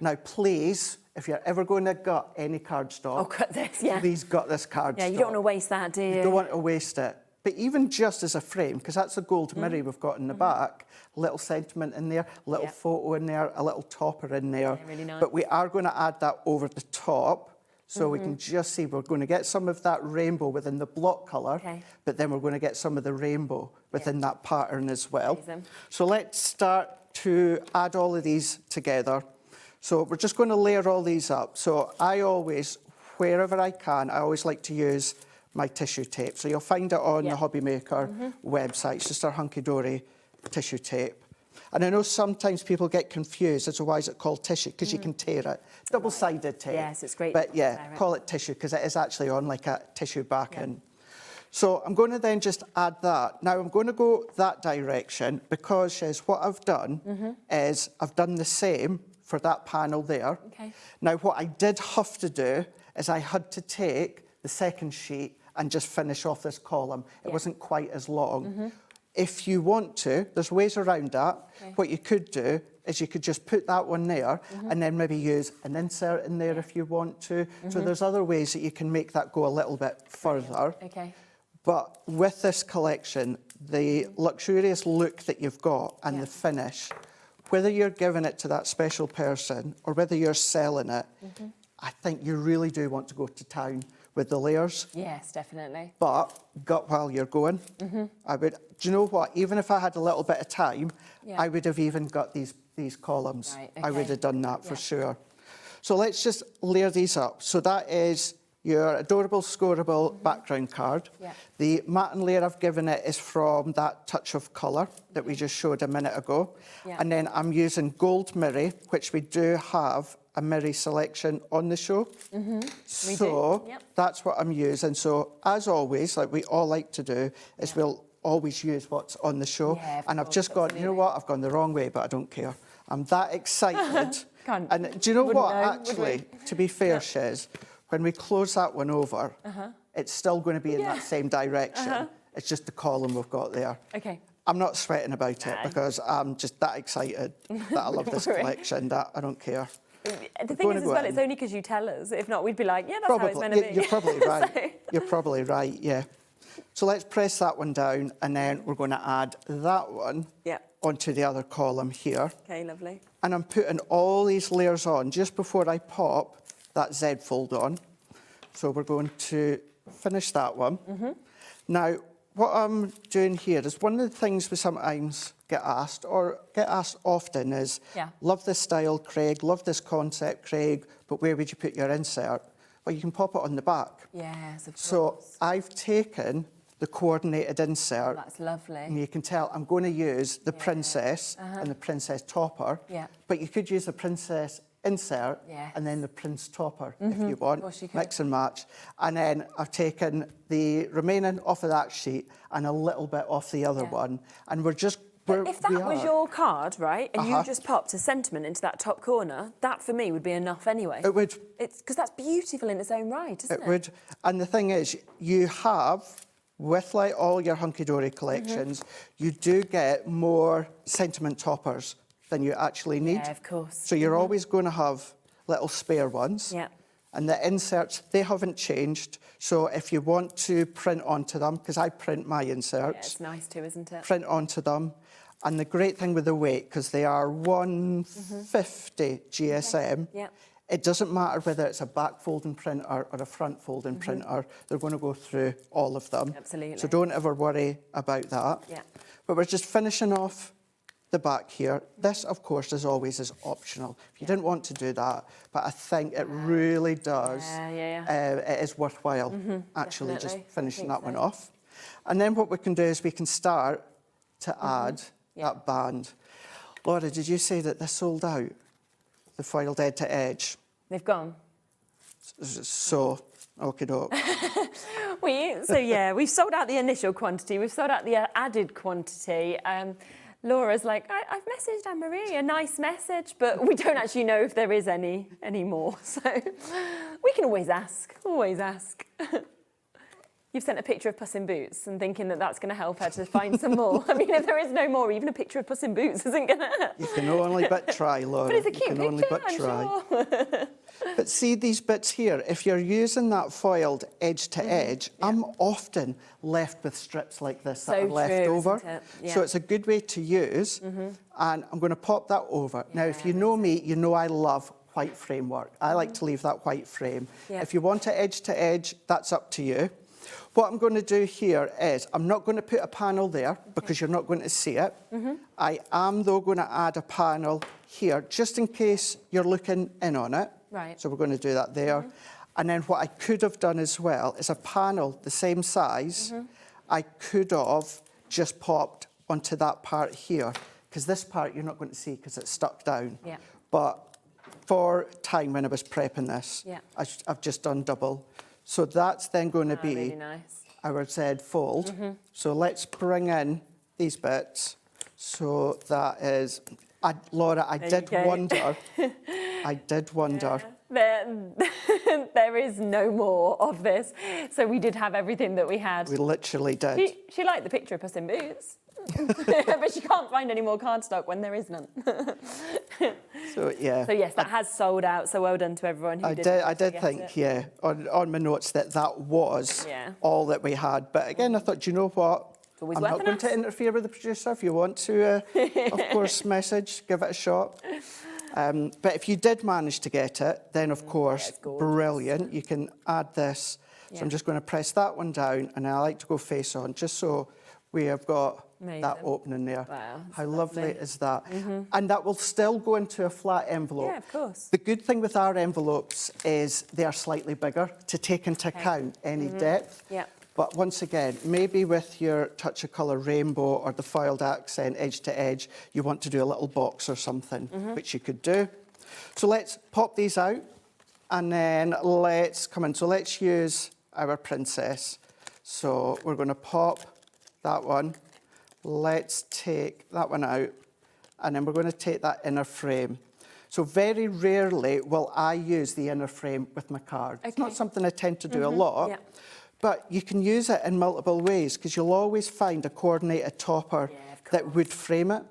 Now, please, if you're ever going to gut any cardstock, cut this, yeah. please gut this cardstock. Yeah, you don't want to waste that, do you? You don't want to waste it. But even just as a frame, because that's the gold mirror we've got in the back, a little sentiment in there, a little photo in there, a little topper in there. Yeah, really nice. But we are going to add that over the top, so we can just see we're going to get some of that rainbow within the block colour, but then we're going to get some of the rainbow within that pattern as well. Amazing. So let's start to add all of these together. So we're just going to layer all these up. So I always, wherever I can, I always like to use my tissue tape. So you'll find it on the HobbyMaker website. It's just our Hunkydory tissue tape. And I know sometimes people get confused as to why is it called tissue, because you can tear it. Double-sided tape. Yes, it's great. But yeah, call it tissue because it is actually on like a tissue backing. So I'm going to then just add that. Now I'm going to go that direction because, Shiz, what I've done is I've done the same for that panel there. Now what I did have to do is I had to take the second sheet and just finish off this column. It wasn't quite as long. If you want to, there's ways around that. What you could do is you could just put that one there and then maybe use an insert in there if you want to. So there's other ways that you can make that go a little bit further. But with this collection, the luxurious look that you've got and the finish, whether you're giving it to that special person or whether you're selling it, I think you really do want to go to town with the layers. Yes, definitely. But gut while you're going. I would, do you know what? Even if I had a little bit of time, I would have even got these columns. I would have done that for sure. So let's just layer these up. So that is your adorable, scoreable background card. The matte layer I've given it is from that touch of colour that we just showed a minute ago. And then I'm using gold mirror, which we do have a mirror selection on the show. So that's what I'm using. So as always, like we all like to do, is we'll always use what's on the show. And I've just gone, you know what, I've gone the wrong way, but I don't care. I'm that excited. And do you know what, actually, to be fair, Shiz, when we close that one over, it's still going to be in that same direction. It's just the column we've got there. I'm not sweating about it because I'm just that excited that I love this collection that I don't care. The thing is, as well, it's only because you tell us. If not, we'd be like, yeah, that's how it's meant to be. You're probably right. You're probably right, yeah. So let's press that one down, and then we're going to add that one onto the other column here. Okay, lovely. And I'm putting all these layers on just before I pop that Z fold on. So we're going to finish that one. Now, what I'm doing here is one of the things we sometimes get asked, or get asked often, is, love this style, Craig, love this concept, Craig, but where would you put your insert? Well, you can pop it on the back. Yes, of course. So I've taken the coordinated insert. That's lovely. And you can tell I'm going to use the princess and the princess topper. But you could use the princess insert and then the prince topper if you want. Mix and match. And then I've taken the remaining off of that sheet and a little bit off the other one. And we're just... If that was your card, right, and you just popped a sentiment into that top corner, that for me would be enough anyway. It would. It's because that's beautiful in its own right, isn't it? It would. And the thing is, you have, with like all your Hunkydory collections, you do get more sentiment toppers than you actually need. Yeah, of course. So you're always going to have little spare ones. And the inserts, they haven't changed. So if you want to print onto them, because I print my inserts. Yeah, it's nice too, isn't it? Print onto them. And the great thing with the weight, because they are 150 GSM, it doesn't matter whether it's a back folding printer or a front folding printer, they're going to go through all of them. Absolutely. So don't ever worry about that. But we're just finishing off the back here. This, of course, as always, is optional. If you didn't want to do that, but I think it really does. It is worthwhile, actually, just finishing that one off. And then what we can do is we can start to add that band. Laura, did you say that this sold out? The foiled edge to edge? They've gone. So, okay, doke. So yeah, we've sold out the initial quantity. We've sold out the added quantity. Laura's like, I've messaged Anne-Marie, a nice message, but we don't actually know if there is any more. So we can always ask, You've sent a picture of Puss in Boots and thinking that that's going to help her to find some more. I mean, if there is no more, even a picture of Puss in Boots isn't going to... You can only but try, Laura. But it's a cute you can only picture, but I'm try. sure. But see these bits here, if you're using that foiled edge to edge, I'm often left with strips like this that are left over. Isn't it? Yeah. So it's a good way to use. And I'm going to pop that over. Now, if you know me, you know I love white framework. I like to leave that white frame. If you want it edge to edge, that's up to you. What I'm going to do here is, I'm not going to put a panel there because you're not going to see it. I am, though, going to add a panel here, just in case you're looking in on it. Right. So we're going to do that there. And then what I could have done as well is a panel the same size. I could have just popped onto that part here, because this part you're not going to see because it's stuck down. But for time when I was prepping this, I've just done double. So that's then going to be really nice. our Z fold. So let's bring in these bits. So that is, Laura, I did wonder. I did wonder. There is no more of this. So we did have everything that we had. We literally did. She liked the picture of Puss in Boots. But she can't find any more cardstock when there is none. So yeah. So yes, that has sold out. So well done to everyone who I did think, on my notes that was all that we had. But again, I thought, do you know what? I'm not going to interfere with the producer. If you want to, of course, message, give it a shot. But if you did manage to get it, then of course, brilliant. You can add this. So I'm just going to press that one down, and I like to go face on, just so we have got that opening there. Wow, how lovely is that? And that will still go into a flat envelope. Yeah, of course. The good thing with our envelopes is they are slightly bigger to take into account any depth. But once again, maybe with your touch of colour rainbow or the foiled accent edge to edge, you want to do a little box or something, which you could do. So let's pop these out, and then let's come in. So let's use our princess. So we're going to pop that one. Let's take that one out, and then we're going to take that inner frame. So very rarely will I use the inner frame with my card. It's not something I tend to do a lot, but you can use it in multiple ways, because you'll always find a coordinated topper that would frame it.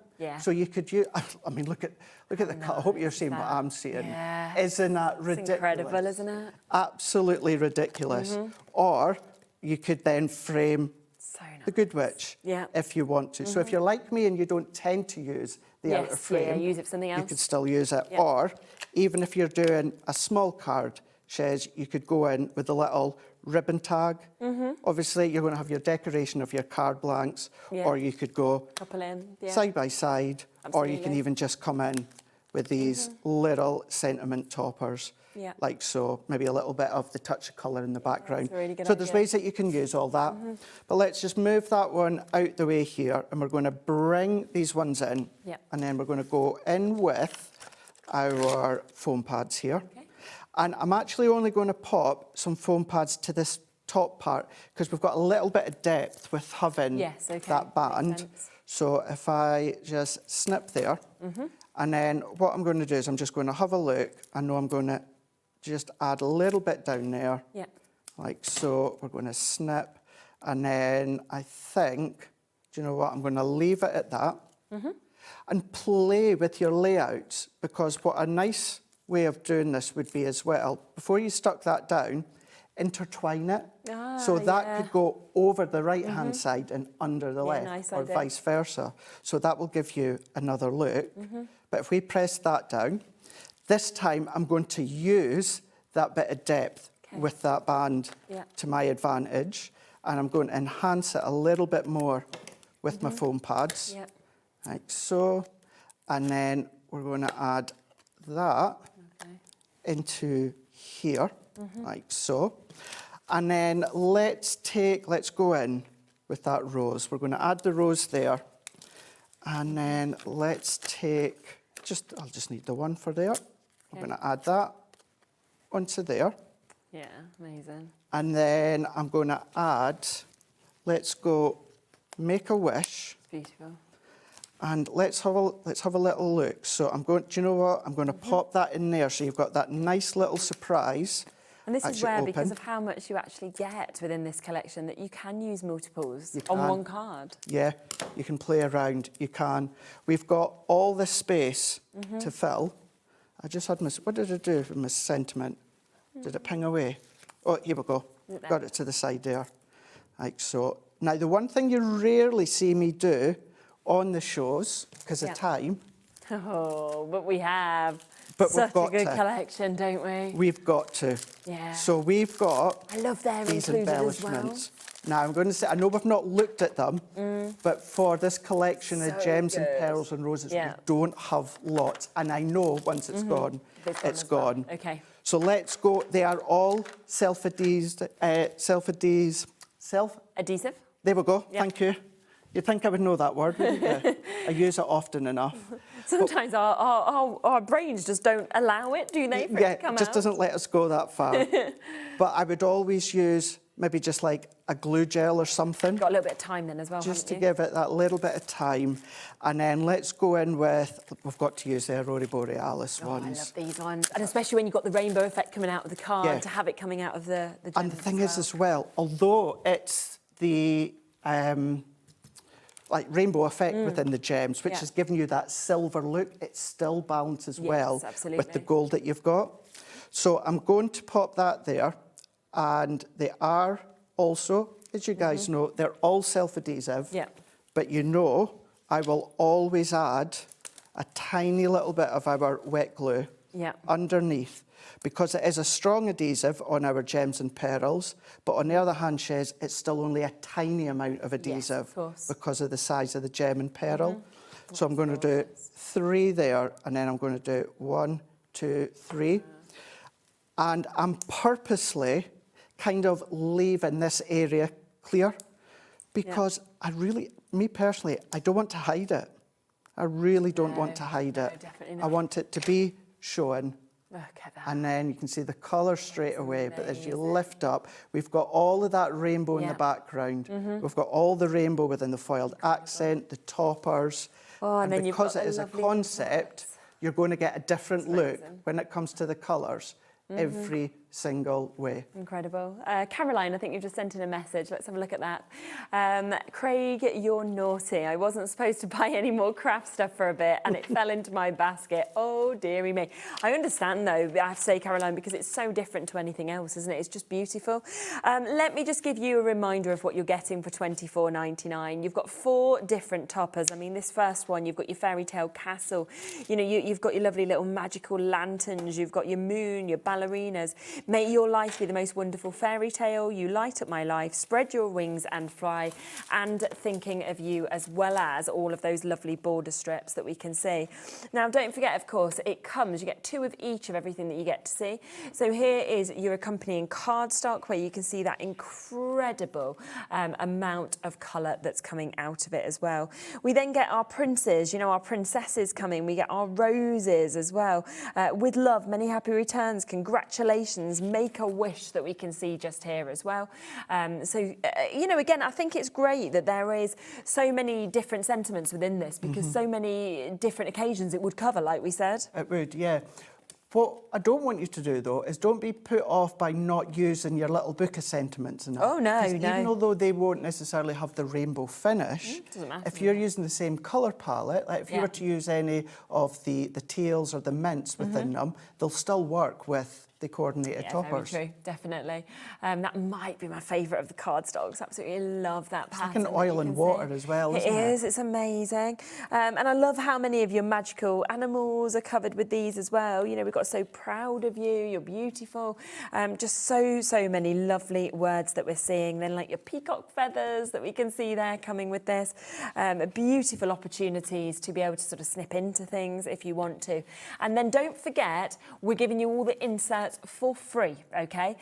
So you could use, I mean, look at the cut. I hope you're seeing what I'm seeing. Isn't that ridiculous? It's incredible, isn't it? Absolutely ridiculous. Or you could then frame the Good Witch, if you want to. So if you're like me and you don't tend to use the outer frame, use it for something else. You could still use it. Or even if you're doing a small card, Shez, you could go in with a little ribbon tag. Obviously, you're going to have your decoration of your card blanks, or you could go couple in, side by side, or you can even just come in with these little sentiment toppers. Like so, maybe a little bit of the touch of colour in the background. Really good so there's ways that you can use all that. But let's just move that one out the way here, and we're going to bring these ones in, and then we're going to go in with our foam pads here. And I'm actually only going to pop some foam pads to this top part, because we've got a little bit of depth with having that band. So if I just snip there, and then what I'm going to do is I'm just going to have a look. I know I'm going to just add a little bit down there, like so. We're going to snip, and then I think, do you know what, I'm going to leave it at that, and play with your layouts, because what a nice way of doing this would be as well, before you stuck that down, intertwine it. So that could go over the right-hand side and under the left, or vice versa. So that will give you another look. But if we press that down, this time I'm going to use that bit of depth with that band to my advantage, and I'm going to enhance it a little bit more with my foam pads, like so. And then we're going to add that into here, like so. And then let's go in with that rose. We're going to add the rose there. And then let's take, I'll just need the one for there. I'm going to add that onto there. Yeah, amazing. And then I'm going to add, let's go Make a Wish. Beautiful. And let's have a little look. So I'm going, do you know what? I'm going to pop that in there, so you've got that nice little surprise. And this is actually rare open. because of how much you actually get within this collection, that you can use multiples on one card. Yeah, you can play around, you can. We've got all this space to fill. I just had my, what did I do with my sentiment? Did it ping away? Oh, here we go. Got it to the side there, like so. Now, the one thing you rarely see me do on the shows, because of time. Oh, but we have But such we've got a good to. collection, don't we? We've got to. Yeah. So we've got I love them these included as embellishments. Now, I'm going to say, I know we've not looked at them, but for this collection of So gems and good. pearls and roses, Yeah. we don't have lots. And I know once it's gone, it's gone. Okay. So let's go. They are all self-adhesive. Adhesive? There we go. Thank you. You'd think I would know that word, wouldn't you? I use it often enough. Sometimes our brains just don't allow it, do they, for it to come just out? doesn't let us go that far. But I would always use maybe just like a glue gel or something. Got a little bit of time then as well, Just to haven't you? give it that little bit of time. And then let's go in with, we've got to use the Aurora Borealis ones. I love these ones. And especially when you've got the rainbow effect coming out of the card, Yeah. to have it coming out of the gem And the thing is as well, although it's the like rainbow effect within the gems, which is giving you that silver look, it still balances well with the gold that you've got. So I'm going to pop that there. And they are also, as you guys know, they're all self-adhesive. Yeah. But you know, I will always add a tiny little bit of our wet glue underneath, because it is a strong adhesive on our gems and pearls, but on the other hand, Shez, it's still only a tiny amount of adhesive because of the size of the gem and pearl. So I'm going to do 3 there, and then I'm going to do 1, 2, 3. And I'm purposely kind of leaving this area clear, because I really, me personally, I don't want to hide it. I really don't want to hide it. I want it to be showing. Look at that. And then you can see the colour straight away. But as you lift up, we've got all of that rainbow in the background. We've got all the rainbow within the foiled accent, the toppers. Oh, and then because you've got it is a lovely concept, you're going to get a different look when it comes to the colours. Every single way. Incredible. Caroline, I think you've just sent in a message. Let's have a look at that. Craig, you're naughty. I wasn't supposed to buy any more craft stuff for a bit and it fell into my basket. Oh, dearie me. I understand, though, I have to say, Caroline, because it's so different to anything else, isn't it? It's just beautiful. Let me just give you a reminder of what you're getting for $24.99. You've got 4 different toppers. I mean, this first one, you've got your fairy tale castle. You know, you've got your lovely little magical lanterns. You've got your moon, your ballerinas. May your life be the most wonderful fairy tale. You light up my life, spread your wings and fly, and thinking of you, as well as all of those lovely border strips that we can see. Now, don't forget, of course, it comes, you get 2 of each of everything that you get to see. So here is your accompanying cardstock, where you can see that incredible amount of colour that's coming out of it as well. We then get our princes, you know, our princesses coming. We get our roses as well. With love, many happy returns, congratulations, make a wish, that we can see just here as well. You know, again, I think it's great that there is so many different sentiments within this, because so many different occasions it would cover, like we said. It would, yeah. What I don't want you to do, though, is don't be put off by not using your little book of sentiments and that. Oh, no, no. Even although they won't necessarily have the rainbow finish, doesn't matter. if you're using the same colour palette, like if you were to use any of the teals or the mints within them, they'll still work with the coordinated toppers. Very true, definitely. That might be my favourite of the cardstocks. Absolutely love that pattern. It's like an oil and water as well, isn't it? It is, it's amazing. And I love how many of your magical animals are covered with these as well. You know, we've got so proud of you, you're beautiful. Just so many lovely words that we're seeing. Then like your peacock feathers that we can see there coming with this. Beautiful opportunities to be able to sort of snip into things if you want to. And then don't forget, we're giving you all the inserts for free, okay?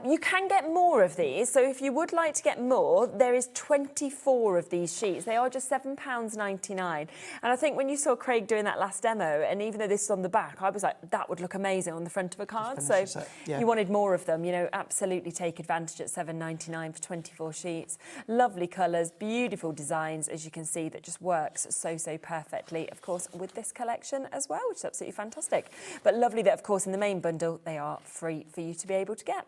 You can get more of these, so if you would like to get more, there is 24 of these sheets. They are just £7.99. And I think when you saw Craig doing that last demo, and even though this is on the back, I was like, that would look amazing on the front of a card. So you wanted more of them, you know, absolutely take advantage at £7.99 for 24 sheets. Lovely colours, beautiful designs, as you can see, that just works so perfectly, of course, with this collection as well, which is absolutely fantastic. But lovely that, of course, in the main bundle, they they are free for you to be able to get.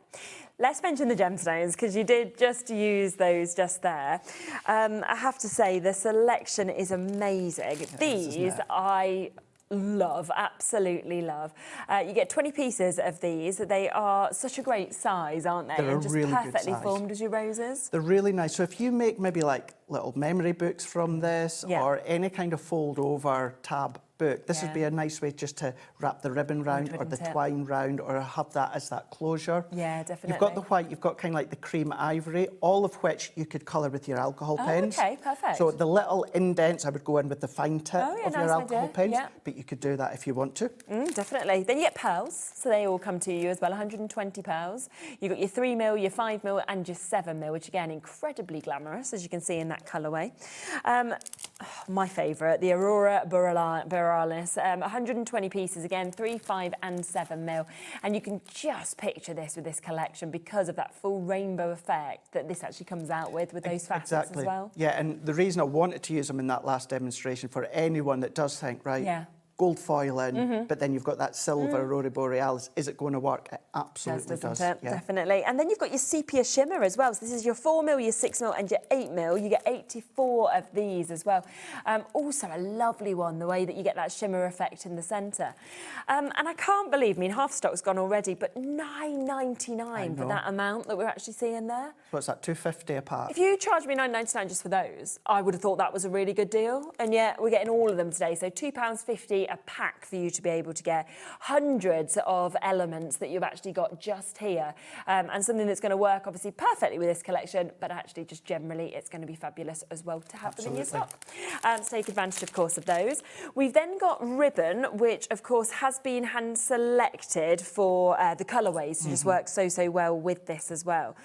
Let's mention the gemstones, because you did just use those just there. I have to say, the selection is amazing. These I love, absolutely love. You get 20 pieces of these. They are such a great size, aren't they? They're and just really good perfectly size. formed as your roses. They're really nice. So if you make maybe like little memory books from this, or any kind of fold over tab book, this would be a nice way just to wrap the ribbon round or the twine round, or have that as that closure. Yeah, definitely. You've got the white, you've got kind of like the cream ivory, all of which you could colour with your alcohol pens. Okay, perfect. So the little indents, I would go in with the fine tip of your alcohol pens, but you could do that if you want to. Definitely. Then you get pearls, so they all come to you as well, 120 pearls. You've got your 3mm, your 5mm and your 7mm, which again, incredibly glamorous, as you can see in that colourway. My favourite, the Aurora Borealis, 120 pieces, again, 3, 5 and 7mm. And you can just picture this with this collection because of that full rainbow effect that this actually comes out with those facets as well. Yeah, and the reason I wanted to use them in that last demonstration for anyone that does think, right, gold foil in, but then you've got that silver Aurora Borealis. Is it going to work? It absolutely does. Definitely. And then you've got your sepia shimmer as well. So this is your 4mm, your 6mm and your 8mm. You get 84 of these as well. Also a lovely one, the way that you get that shimmer effect in the centre. And I can't believe, I mean, half stock's gone already, but $9.99 for that amount that we're actually seeing there. What's that, $2.50 a part? If you charged me $9.99 just for those, I would have thought that was a really good deal. And yet we're getting all of them today. So £2.50 a pack for you to be able to get hundreds of elements that you've actually got just here, and something that's going to work obviously perfectly with this collection, but actually just generally it's going to be fabulous as well to have them in your stock. So take advantage of course of those. We've then got ribbon, which of course has been hand selected for the colourways to just work so well with this as well.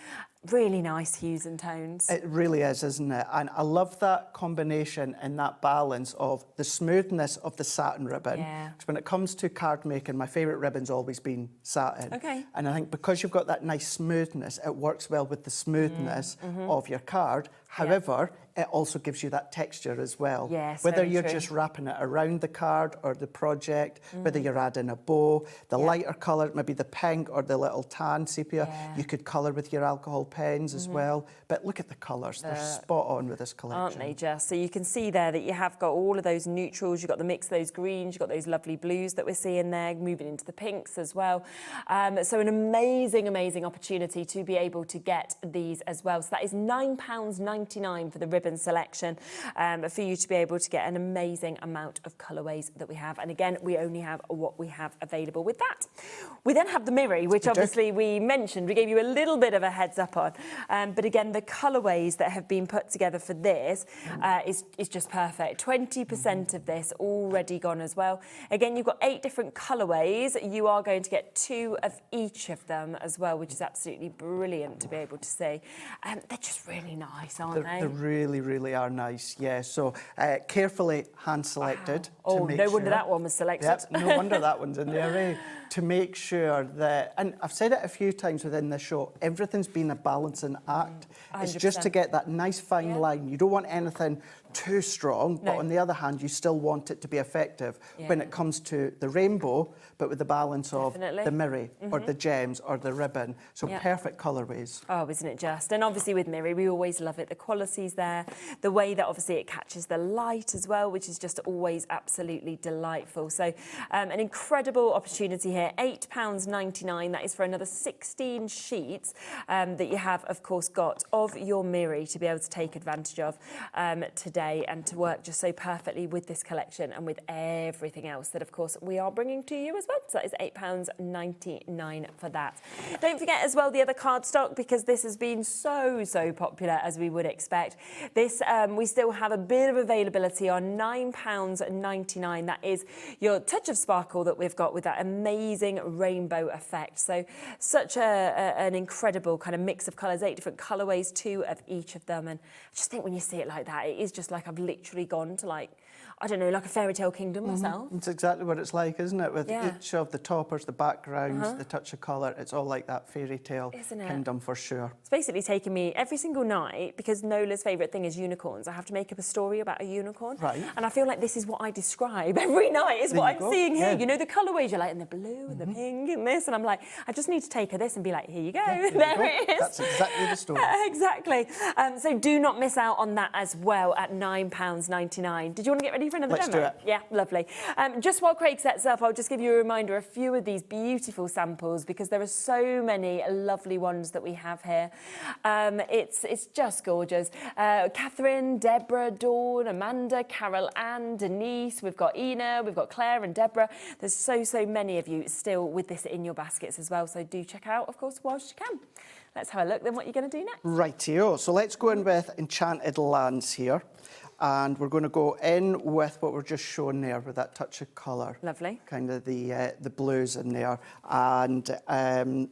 Really nice hues and tones. It really is, isn't it? And I love that combination and that balance of the smoothness of the satin ribbon. Because when it comes to card making, my favourite ribbon's always been satin. And I think because you've got that nice smoothness, it works well with the smoothness of your card. However, it also gives you that texture as well. Whether you're just wrapping it around the card or the project, whether you're adding a bow, the lighter colour, maybe the pink or the little tan sepia, you could colour with your alcohol pens as well. But look at the colours, they're spot on with this collection. Aren't they just? So you can see there that you have got all of those neutrals, you've got the mix of those greens, you've got those lovely blues that we're seeing there, moving into the pinks as well. So an amazing, amazing opportunity to be able to get these as well. So that is £9.99 for the ribbon selection, for you to be able to get an amazing amount of colourways that we have. And again, we only have what we have available with that. We then have the Miri, which obviously we mentioned, we gave you a little bit of a heads up on. But again, the colourways that have been put together for this is just perfect. 20% of this already gone as well. Again, you've got 8 different colourways. You are going to get 2 of each of them as well, which is absolutely brilliant to be able to see. They're just really nice, aren't they? They really, really are nice, So carefully hand selected. Oh, no wonder that one was selected. Yep, no wonder that one's in the array. To make sure that, and I've said it a few times within the show, everything's been a balancing act. 100%. It's just to get that nice fine line. You don't want anything too strong, but on the other hand, you still want it to be effective when it comes to the rainbow, but with the balance of the Miri or the gems or the ribbon. So perfect colourways. Oh, isn't it just? And obviously with Miri, we always love it. The quality's there, the way that obviously it catches the light as well, which is just always absolutely delightful. So an incredible opportunity here, £8.99. That is for another 16 sheets that you have, of course, got of your Miri to be able to take advantage of today, and to work just so perfectly with this collection and with everything else that, of course, we are bringing to you as well. So that is £8.99 for that. Don't forget as well the other cardstock, because this has been so popular as we would expect. This, we still have a bit of availability on £9.99. That is your touch of sparkle that we've got with that amazing rainbow effect. So such an incredible kind of mix of colours, 8 different colourways, 2 of each of them. And I just think when you see it like that, it is just like I've literally gone to like, I don't know, like a fairy tale kingdom myself. It's exactly what it's like, isn't it? With Yeah. each of the toppers, the backgrounds, the touch of colour, it's all like that fairy tale kingdom for sure. It's basically taken me every single night, because Nola's favourite thing is unicorns. I have to make up a story about a unicorn. Right. And I feel like this is what I describe every night, is what I'm seeing here. You know, the colourways, you're like, in the blue and the pink and this, and I'm like, I just need to take her this and be like, here you go, there it is. That's exactly the story. Exactly. So do not miss out on that as well at £9.99. Did you want to get ready for another Let's demo? do it. Yeah, lovely. Just while Craig sets up, I'll just give you a reminder, a few of these beautiful samples, because there are so many lovely ones that we have here. It's just gorgeous. Catherine, Deborah, Dawn, Amanda, Carol Ann, Denise, we've got Ina, we've got Claire and Deborah. There's so many of you still with this in your baskets as well, so do check out, of course, whilst you can. Let's have a look then what you're going to do next. Rightio. So let's go in with Enchanted Lands here. And we're going to go in with what we're just showing there, with that touch of colour. Lovely. Kind of the blues in there. And do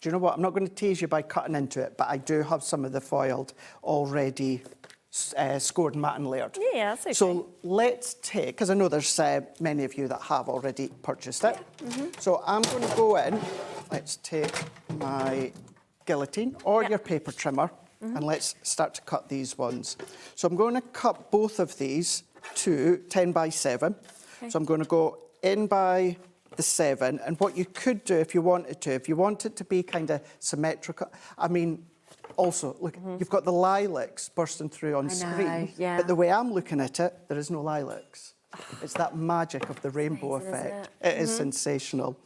you know what? I'm not going to tease you by cutting into it, but I do have some of the foiled already scored, matte and layered. Yeah, that's okay. So let's take, because I know there's many of you that have already purchased it. Yeah. So I'm going to go in. Let's take my guillotine or your paper trimmer. And let's start to cut these ones. So I'm going to cut both of these to 10 by 7. Okay. So I'm going to go in by the 7. And what you could do if you wanted to, if you want it to be kind of symmetrical, I mean, also, look, you've got the lilacs bursting through on screen. Yeah. But the way I'm looking at it, there is no lilacs. It's that magic of the rainbow effect. It is sensational.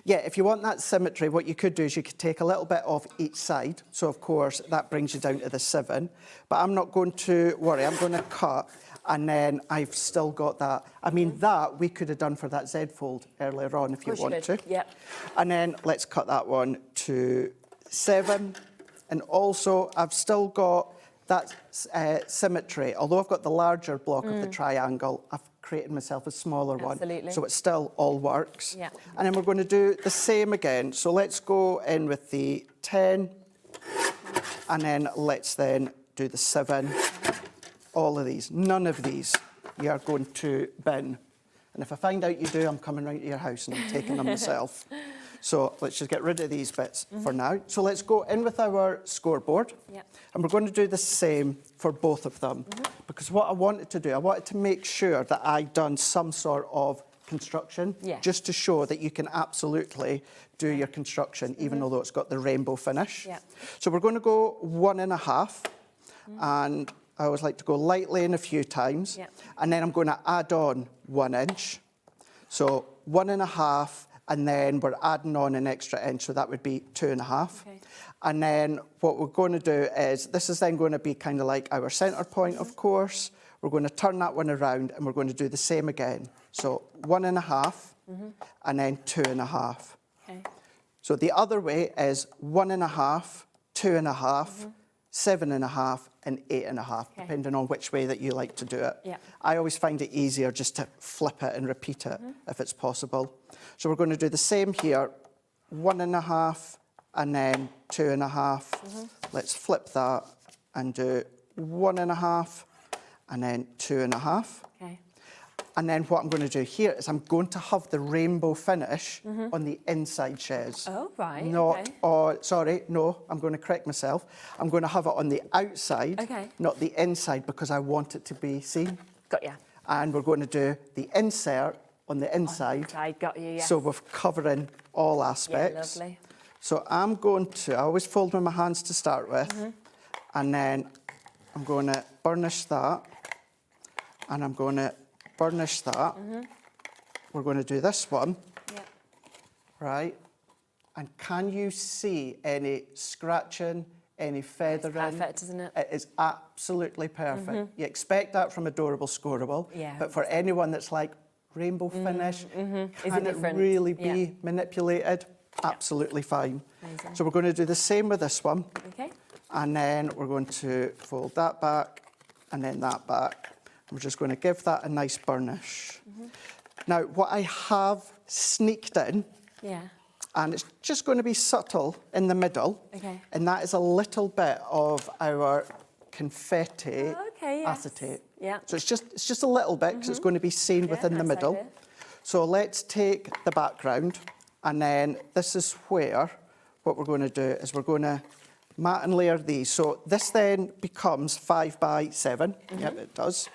Yeah, if you want that symmetry, what you could do is you could take a little bit off each side. So, of course, that brings you down to the 7. But I'm not going to worry. I'm going to cut, and then I've still got that. I mean, that we could have done for that Z fold earlier on if you want to. Yep. And then let's cut that one to 7. And also, I've still got that symmetry. Although I've got the larger block of the triangle, I've created myself a smaller one. So it still all works. Yeah. And then we're going to do the same again. So let's go in with the 10. And then let's then do the 7. All of these. None of these you are going to bin. And if I find out you do, I'm coming round to your house and I'm taking them myself. So let's just get rid of these bits for now. So let's go in with our scoreboard. Yep. And we're going to do the same for both of them. Because what I wanted to do, I wanted to make sure that I'd done some sort of construction, just to show that you can absolutely do your construction, even though it's got the rainbow finish. Yep. So we're going to go 1.5. And I always like to go lightly in a few times. Yep. And then I'm going to add on 1 inch. So 1.5. And then we're adding on an extra inch, so that would be 2.5. Okay. And then what we're going to do is, this is then going to be kind of like our centre point, of course. We're going to turn that one around and we're going to do the same again. So 1.5 and then 2.5. Okay. So the other way is 1.5, 2.5, 7.5 and 8.5, depending on which way that you like to do it. Yeah. I always find it easier just to flip it and repeat it if it's possible. So we're going to do the same here, 1.5 and then 2.5. Let's flip that and do 1.5 and then 2.5. Okay. And then what I'm going to do here is I'm going to have the rainbow finish on the inside shares. Oh, right. Sorry, no, I'm going to correct myself. I'm going to have it on the outside, not the inside, because I want it to be seen. Got ya. And we're going to do the insert on the inside. I got you, yes. So we're covering all aspects. Yeah, lovely. So I'm going to, I always fold with my hands to start with, and then I'm going to burnish that, and I'm going to burnish that. We're going to do this one, right? And can you see any scratching, any feathering? It's perfect, isn't it? It is absolutely perfect. You expect that from Adorable Scoreable, but for anyone that's like, rainbow finish, can it really be manipulated? Absolutely fine. Amazing. So we're going to do the same with this one. Okay. And then we're going to fold that back and then that back. We're just going to give that a nice burnish. Now, what I have sneaked in, and it's just going to be subtle in the middle, and that is a little bit of our confetti acetate. Yeah. So it's just a little bit because it's going to be seen within the nice middle. idea. So let's take the background, and then this is where what we're going to do is we're going to mat and layer these. So this then becomes 5 by 7. Yep, it does.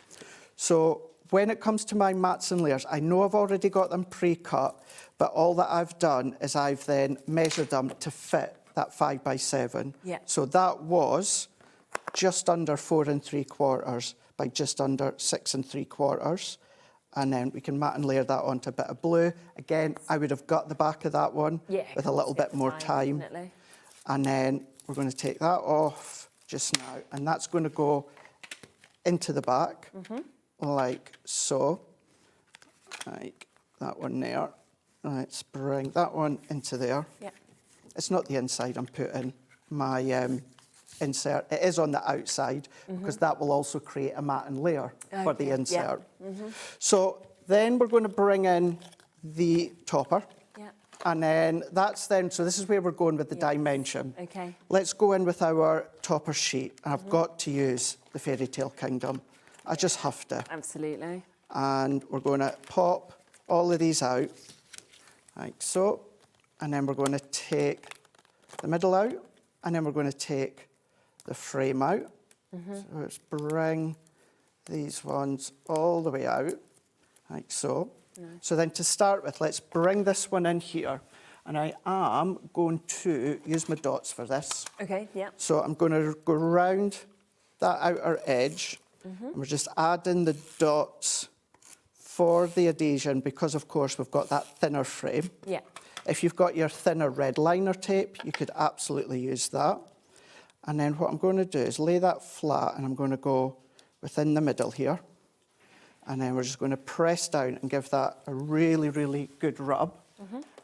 So when it comes to my mats and layers, I know I've already got them pre-cut, but all that I've done is I've then measured them to fit that 5 by 7. Yeah. So that was just under 4 3/4 by just under 6 3/4. And then we can mat and layer that onto a bit of blue. Again, I would have got the back of that one with a little bit more time. Definitely. And then we're going to take that off just now, and that's going to go into the back, like so. Like that one there. Let's bring that one into there. Yeah. It's not the inside I'm putting my insert. It is on the outside because that will also create a mat and layer for the insert. So then we're going to bring in the topper. Yeah. And then so this is where we're going with the dimension. Okay. Let's go in with our topper sheet. And I've got to use the Fairy Tale Kingdom. I just have to. Absolutely. And we're going to pop all of these out, like so. And then we're going to take the middle out, and then we're going to take the frame out. So let's bring these ones all the way out, like so. Nice. So then to start with, let's bring this one in here. And I am going to use my dots for this. Okay, yeah. So I'm going to go around that outer edge, and we're just adding the dots for the adhesion because, of course, we've got that thinner frame. Yeah. If you've got your thinner red liner tape, you could absolutely use that. And then what I'm going to do is lay that flat, and I'm going to go within the middle here. And then we're just going to press down and give that a really, really good rub.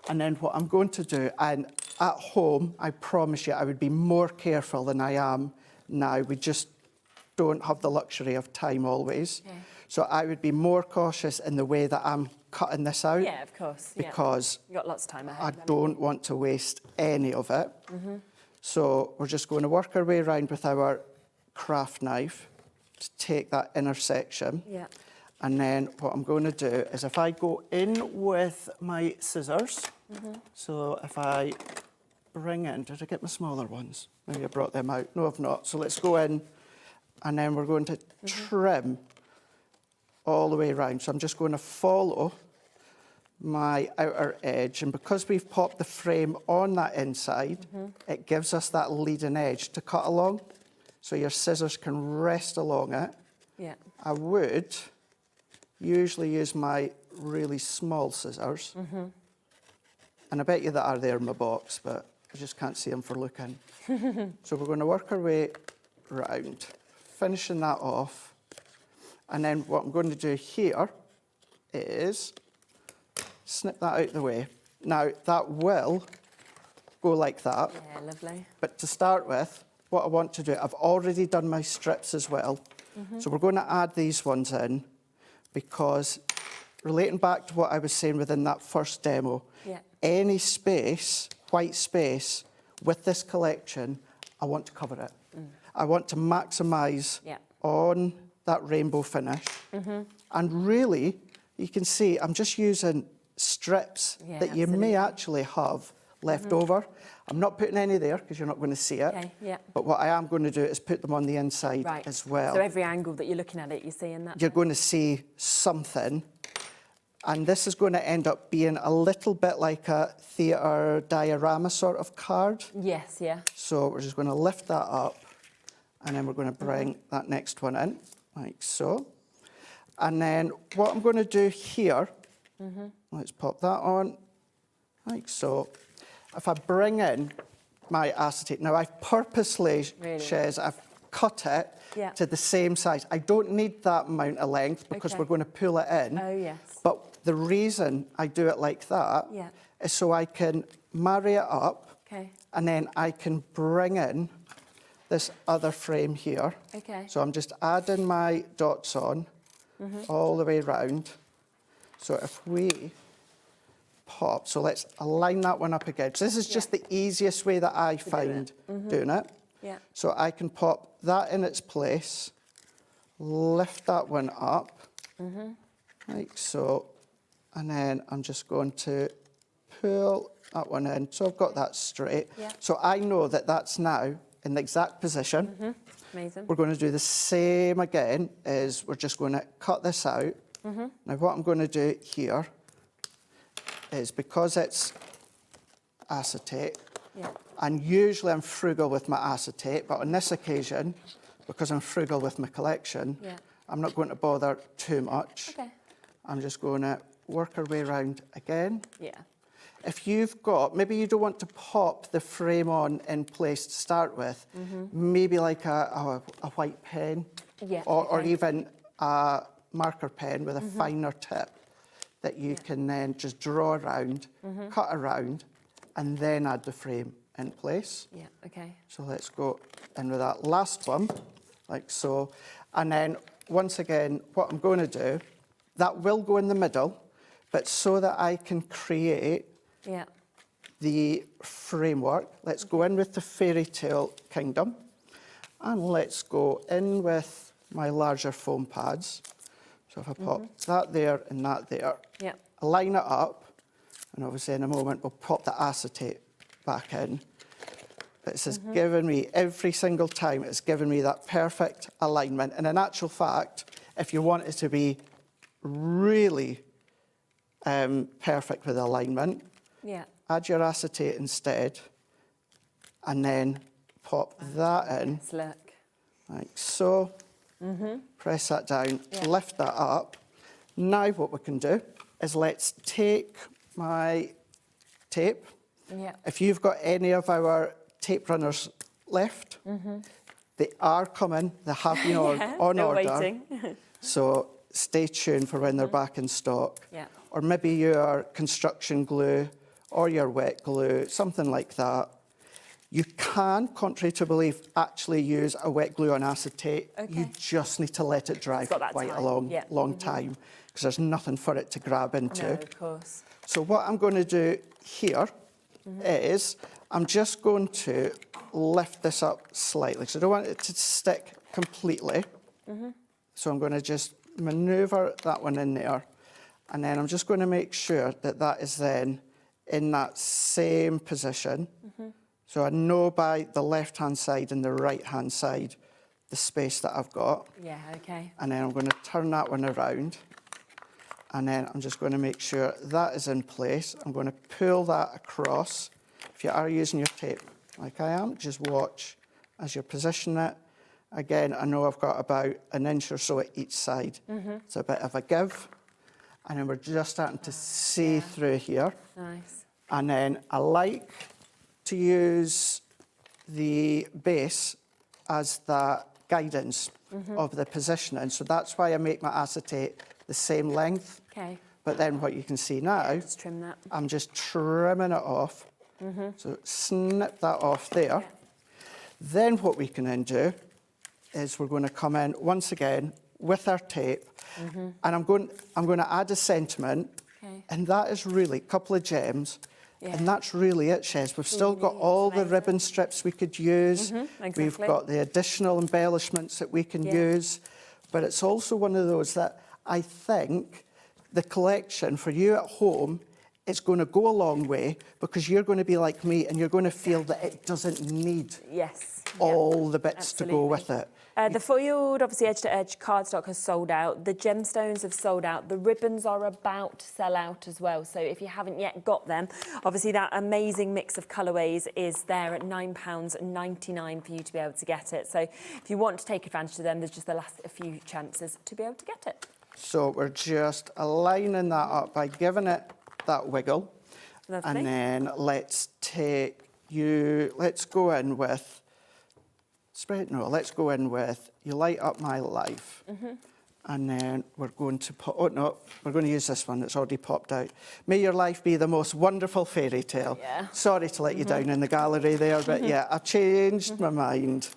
And then what I'm going to do, and at home, I promise you, I would be more careful than I am now. We just don't have the luxury of time always. Okay. So I would be more cautious in the way that I'm cutting this out. Yeah, of course. Because you've got lots of time ahead. I don't want to waste any of it. So we're just going to work our way around with our craft knife to take that inner section. Yeah. And then what I'm going to do is if I go in with my scissors, so if I bring in, did I get my smaller ones? Maybe I brought them out. No, I've not. So let's go in, and then we're going to trim all the way around. So I'm just going to follow my outer edge, and because we've popped the frame on that inside, it gives us that leading edge to cut along. So your scissors can rest along it. Yeah. I would usually use my really small scissors. And I bet you that are there in my box, but I just can't see them for looking. So we're going to work our way round, finishing that off. And then what I'm going to do here is snip that out of the way. Now, that will go like that. Yeah, lovely. But to start with, what I want to do, I've already done my strips as well. So we're going to add these ones in because relating back to what I was saying within that first demo, any space, white space, with this collection, I want to cover it. I want to maximise on that rainbow finish. And really, you can see I'm just using strips that you may actually have left over. I'm not putting any there because you're not going to see it. Okay, but what I am going to do is put them on the inside as well. So every angle that you're looking at it, you're seeing that? You're going to see something. And this is going to end up being a little bit like a theatre diorama sort of card. Yes, yeah. So we're just going to lift that up, and then we're going to bring that next one in, like so. And then what I'm going to do here, let's pop that on, like so. If I bring in my acetate, now I've purposely, Shez, I've cut it to the same size. I don't need that amount of length because we're going to pull it in. Oh, yes. But the reason I do it like that is so I can marry it up and then I can bring in this other frame here. So I'm just adding my dots on all the way round. So if we pop, so let's align that one up again. So this is just the easiest way that I find doing it. So I can pop that in its place lift that one up, like so, and then I'm just going to pull that one in. So I've got that straight. Yeah. So I know that that's now in the exact position. Amazing. We're going to do the same again, is we're just going to cut this out. Now what I'm going to do here is, because it's acetate, and usually I'm frugal with my acetate, but on this occasion, because I'm frugal with my collection, I'm not going to bother too much. Okay. I'm just going to work our way around again. Yeah. If you've got, maybe you don't want to pop the frame on in place to start with, maybe like a white pen, or even a marker pen with a finer tip that you can then just draw around, cut around, and then add the frame in place. Yeah, okay. So let's go in with that last one, like so. And then once again, what I'm going to do, that will go in the middle, but so that I can create the framework, let's go in with the fairy tale kingdom, and let's go in with my larger foam pads. So if I pop that there and that there, line it up, and obviously in a moment we'll pop the acetate back in. This has given me, every single time, it's given me that perfect alignment. And in actual fact, if you want it to be really perfect with alignment, add your acetate instead, and then pop that in, like so. Press that down, lift that up. Now what we can do is let's take my tape. If you've got any of our tape runners left, they are coming, they have been on order. Waiting. So stay tuned for when they're back in stock. Or maybe your construction glue or your wet glue, something like that. You can, contrary to belief, actually use a wet glue on acetate. You just need to let it dry for quite a long time, because there's nothing for it to grab into. No, of course. So what I'm going to do here is I'm just going to lift this up slightly, because I don't want it to stick completely. So I'm going to just manoeuvre that one in there, and then I'm just going to make sure that that is then in that same position. So I know by the left-hand side and the right-hand side the space that I've got. Yeah, okay. And then I'm going to turn that one around. And then I'm just going to make sure that is in place. I'm going to pull that across. If you are using your tape like I am, just watch as you position it. Again, I know I've got about an inch or so at each side. It's a bit of a give. And then we're just starting to see through here. Nice. And then I like to use the base as the guidance of the positioning. So that's why I make my acetate the same length. Okay. But then what you can see now, Just trim that. I'm just trimming it off. So snip that off there. Then what we can then do is we're going to come in once again with our tape, and I'm going to add a sentiment, and that is really a couple of gems. And that's really it, Shez. We've still got all the ribbon strips we could use. We've got the additional embellishments that we can use. But it's also one of those that I think the collection for you at home, it's going to go a long way, because you're going to be like me and you're going to feel that it doesn't need all the bits to go with it. The foiled, obviously edge-to-edge cardstock has sold out. The gemstones have sold out. The ribbons are about to sell out as well. So if you haven't yet got them, obviously that amazing mix of colourways is there at £9.99 for you to be able to get it. So if you want to take advantage of them, there's just the last few chances to be able to get it. So we're just aligning that up by giving it that wiggle. Lovely. And then let's go in with, let's go in with You Light Up My Life. And then we're going to put, we're going to use this one that's already popped out. May your life be the most wonderful fairy tale. Sorry to let you down in the gallery there, but yeah, I changed my mind.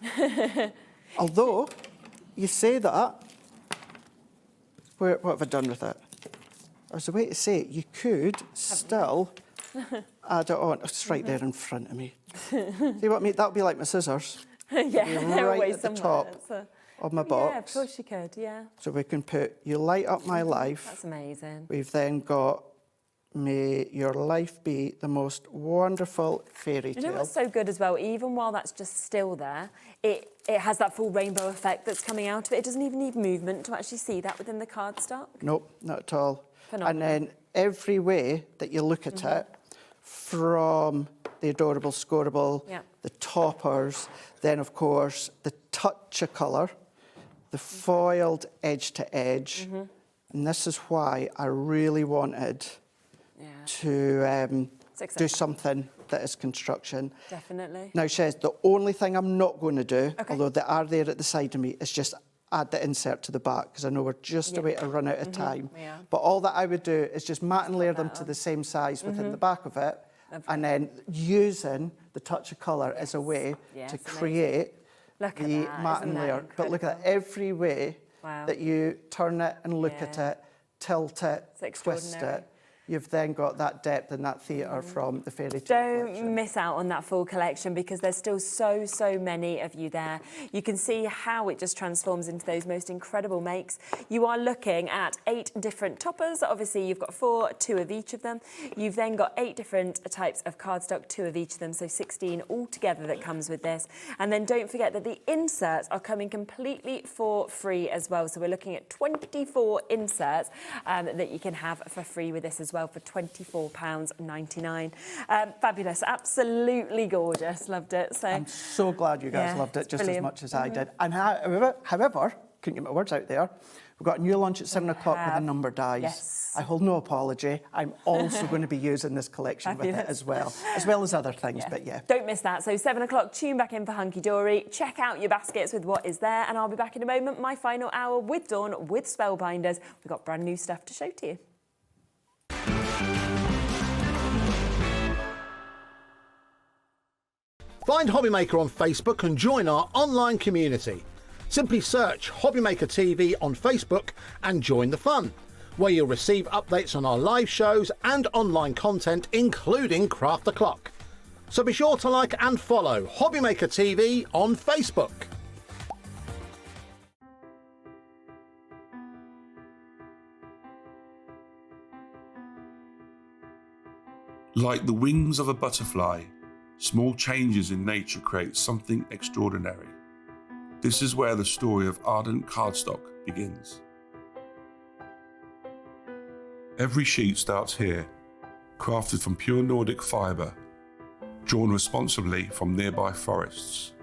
Although, you say that, what have I done with it? There's a way to say it. You could still add it on. It's right there in front of me. See what I mean? That'll be like my scissors. They're right away at the somewhere. top. on my box. Yeah, of course you could, yeah. So we can put You Light Up My Life. That's amazing. We've then got May Your Life Be the Most Wonderful Fairy Tale. You know what's so good as well? Even while that's just still there, it has that full rainbow effect that's coming out of it. It doesn't even need movement to actually see that within the cardstock. Nope, not at all. Phenomenal. And then every way that you look at it, from the adorable scoreable, the toppers, then of course the touch of colour, the foiled edge to edge, and this is why I really wanted to do something that is construction. Definitely. Now, Shez, the only thing I'm not going to do, although they are there at the side of me, is just add the insert to the back, because I know we're just about to run out of time. But all that I would do is just mat and layer them to the same size within the back of it, and then using the touch of colour as a way to create the mat and layer. But look at that, every way that you turn it and look at it, tilt it, twist it, you've then got that depth and that theatre from the fairy tale Don't miss out on that full collection, because there's still so many of you there. You can see how it just transforms into those most incredible makes. You are looking at 8 different toppers. Obviously, you've got 4, 2 of each of them. You've then got 8 different types of cardstock, 2 of each of them, so 16 altogether that comes with this. And then don't forget that the inserts are coming completely for free as well. So we're looking at 24 inserts that you can have for free with this as well, for £24.99. Fabulous, absolutely gorgeous, loved it. So I'm so glad you guys loved it just as much as I did. And however, couldn't get my words out there, we've got a new launch at 7 o'clock with the number dies. Yes. I hold no apology. I'm also going to be using this collection with it as well as other things, but yeah. Don't miss that. So 7 o'clock, tune back in for Hunkydory. Check out your baskets with what is there, and I'll be back in a moment. My final hour with Dawn with Spellbinders. We've got brand new stuff to show to you. Find HobbyMaker on Facebook and join our online community. Simply search HobbyMaker TV on Facebook and join the fun, where you'll receive updates on our live shows and online content, including Craft the Clock. So be sure to like and follow HobbyMaker TV on Facebook. Like the wings of a butterfly, small changes in nature create something extraordinary. This is where the story of ardent cardstock begins. Every sheet starts here, crafted from pure Nordic fibre, drawn responsibly from nearby forests,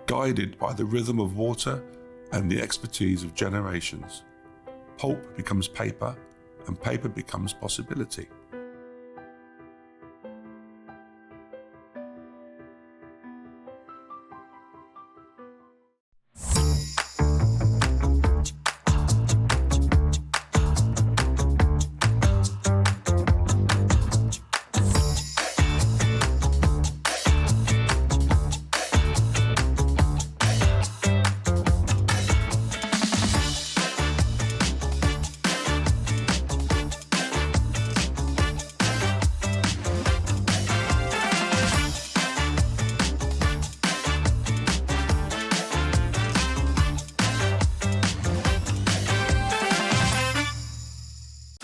guided by the rhythm of water and the expertise of generations. Pulp becomes paper, and paper becomes possibility.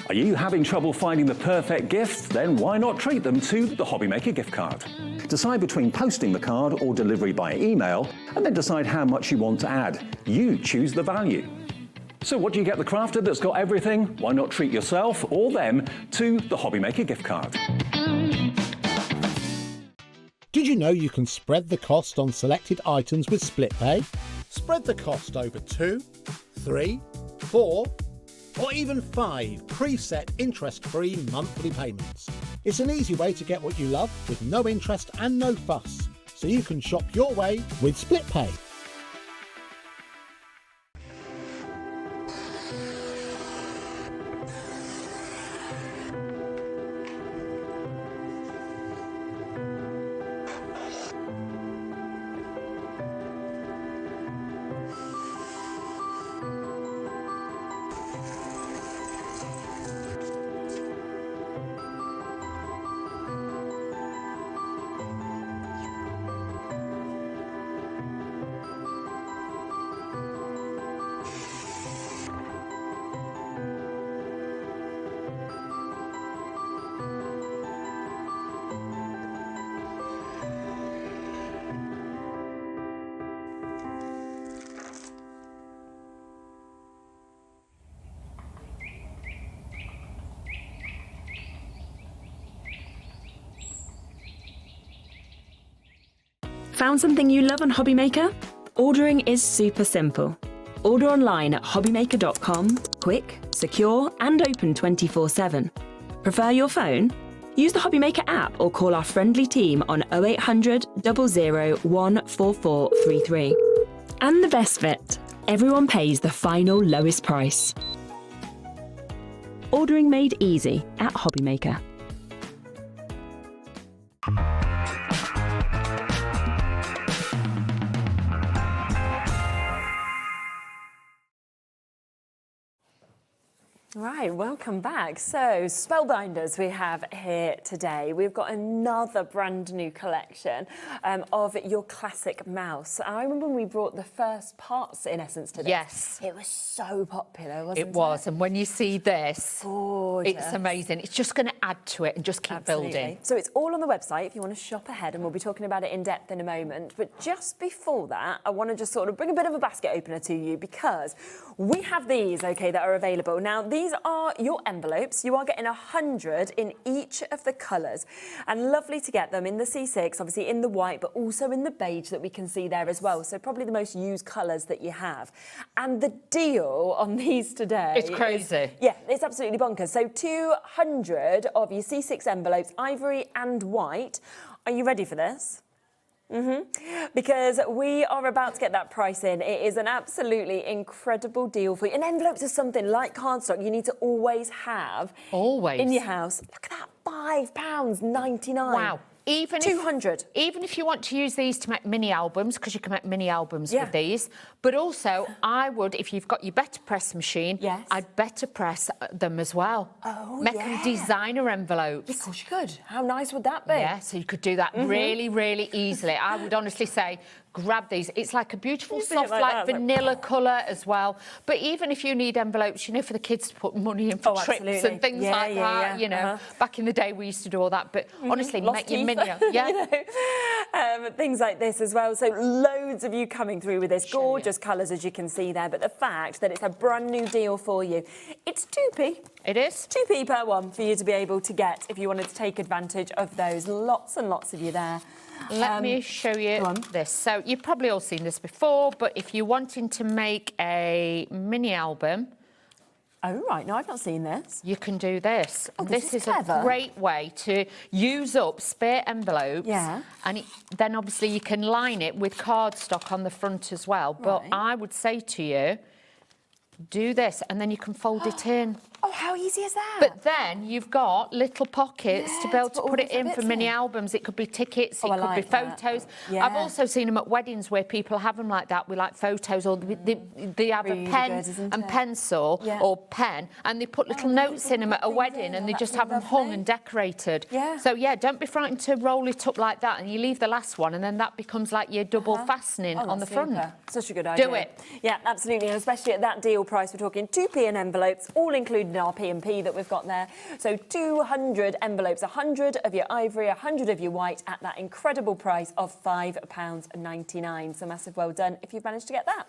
Are you having trouble finding the perfect gift? Then why not treat them to the HobbyMaker gift card? Decide between posting the card or delivery by email, and then decide how much you want to add. You choose the value. So what do you get the crafter that's got everything? Why not treat yourself or them to the HobbyMaker gift card? Did you know you can spread the cost on selected items with split pay? Spread the cost over 2, 3, 4, or even 5 preset interest-free monthly payments. It's an easy way to get what you love with no interest and no fuss, so you can shop your way with split pay. Found something you love on HobbyMaker? Ordering is super simple. Order online at hobbymaker.com, quick, secure, and open 24/7. Prefer your phone? Use the HobbyMaker app or call our friendly team on 0800 00 14433. And the best bit, everyone pays the final lowest price. Ordering made easy at HobbyMaker. Right, welcome back. So, Spellbinders we have here today. We've got another brand new collection of your classic mouse. I remember when we brought the first parts, in essence, to this. Yes. It was so popular, wasn't it? It was, and when you see this, gorgeous. It's amazing. It's just going to add to it and just keep building. So it's all on the website if you want to shop ahead, and we'll be talking about it in depth in a moment. But just before that, I want to just sort of bring a bit of a basket opener to you, because we have these, okay, that are available. Now, these are your envelopes. You are getting 100 in each of the colours, and lovely to get them in the C6, obviously in the white, but also in the beige that we can see there as well. So probably the most used colours that you have. And the deal on these today, it's crazy. Yeah, it's absolutely bonkers. So 200 of your C6 envelopes, ivory and white. Are you ready for this? Because we are about to get that price in. It is an absolutely incredible deal for you. And envelopes are something like cardstock you need to always have in your house. Look at that, £5.99. Wow. Even 200. Even if you want to use these to make mini albums, because you can make mini albums with these. But also, I would, if you've got your better press machine, I'd better press them as well. Make them designer envelopes. Of course you could. How nice would that be? Yeah, so you could do that really, really easily. I would honestly say, grab these. It's like a beautiful, soft, like vanilla colour as well. But even if you need envelopes, you know, for the kids to put money in for trips and things like that, you know. Back in the day, we used to do all that. But honestly, make your mini, you know, things like this as well. So loads of you coming through with this. Gorgeous colours, as you can see there. But the fact that it's a brand new deal for you, it's 2p. It is. 2p per one for you to be able to get if you wanted to take advantage of those. Lots and lots of you there. Let me show you this. So you've probably all seen this before, but if you're wanting to make a mini album... Oh, right. No, I've not seen this. You can do this. Oh, this is clever. a great way to use up spare envelopes. Yeah. And then, obviously, you can line it with cardstock on the front as well. But I would say to you, do this, and then you can fold it in. Oh, how easy is that? But then you've got little pockets to be able to put it in for mini albums. It could be tickets, it could be photos. Yeah. I've also seen them at weddings where people have them like that with like photos, or they have a pen and pencil or pen, and they put little notes in them at a wedding, and they just have them hung and decorated. Yeah. So yeah, don't be frightened to roll it up like that, and you leave the last one, and then that becomes like your double fastening on the front. Such a good idea. Do it. Yeah, absolutely, and especially at that deal price, we're talking 2p in envelopes, all included in our P&P that we've got there. So 200 envelopes, 100 of your ivory, 100 of your white at that incredible price of £5.99. So massive well done if you've managed to get that.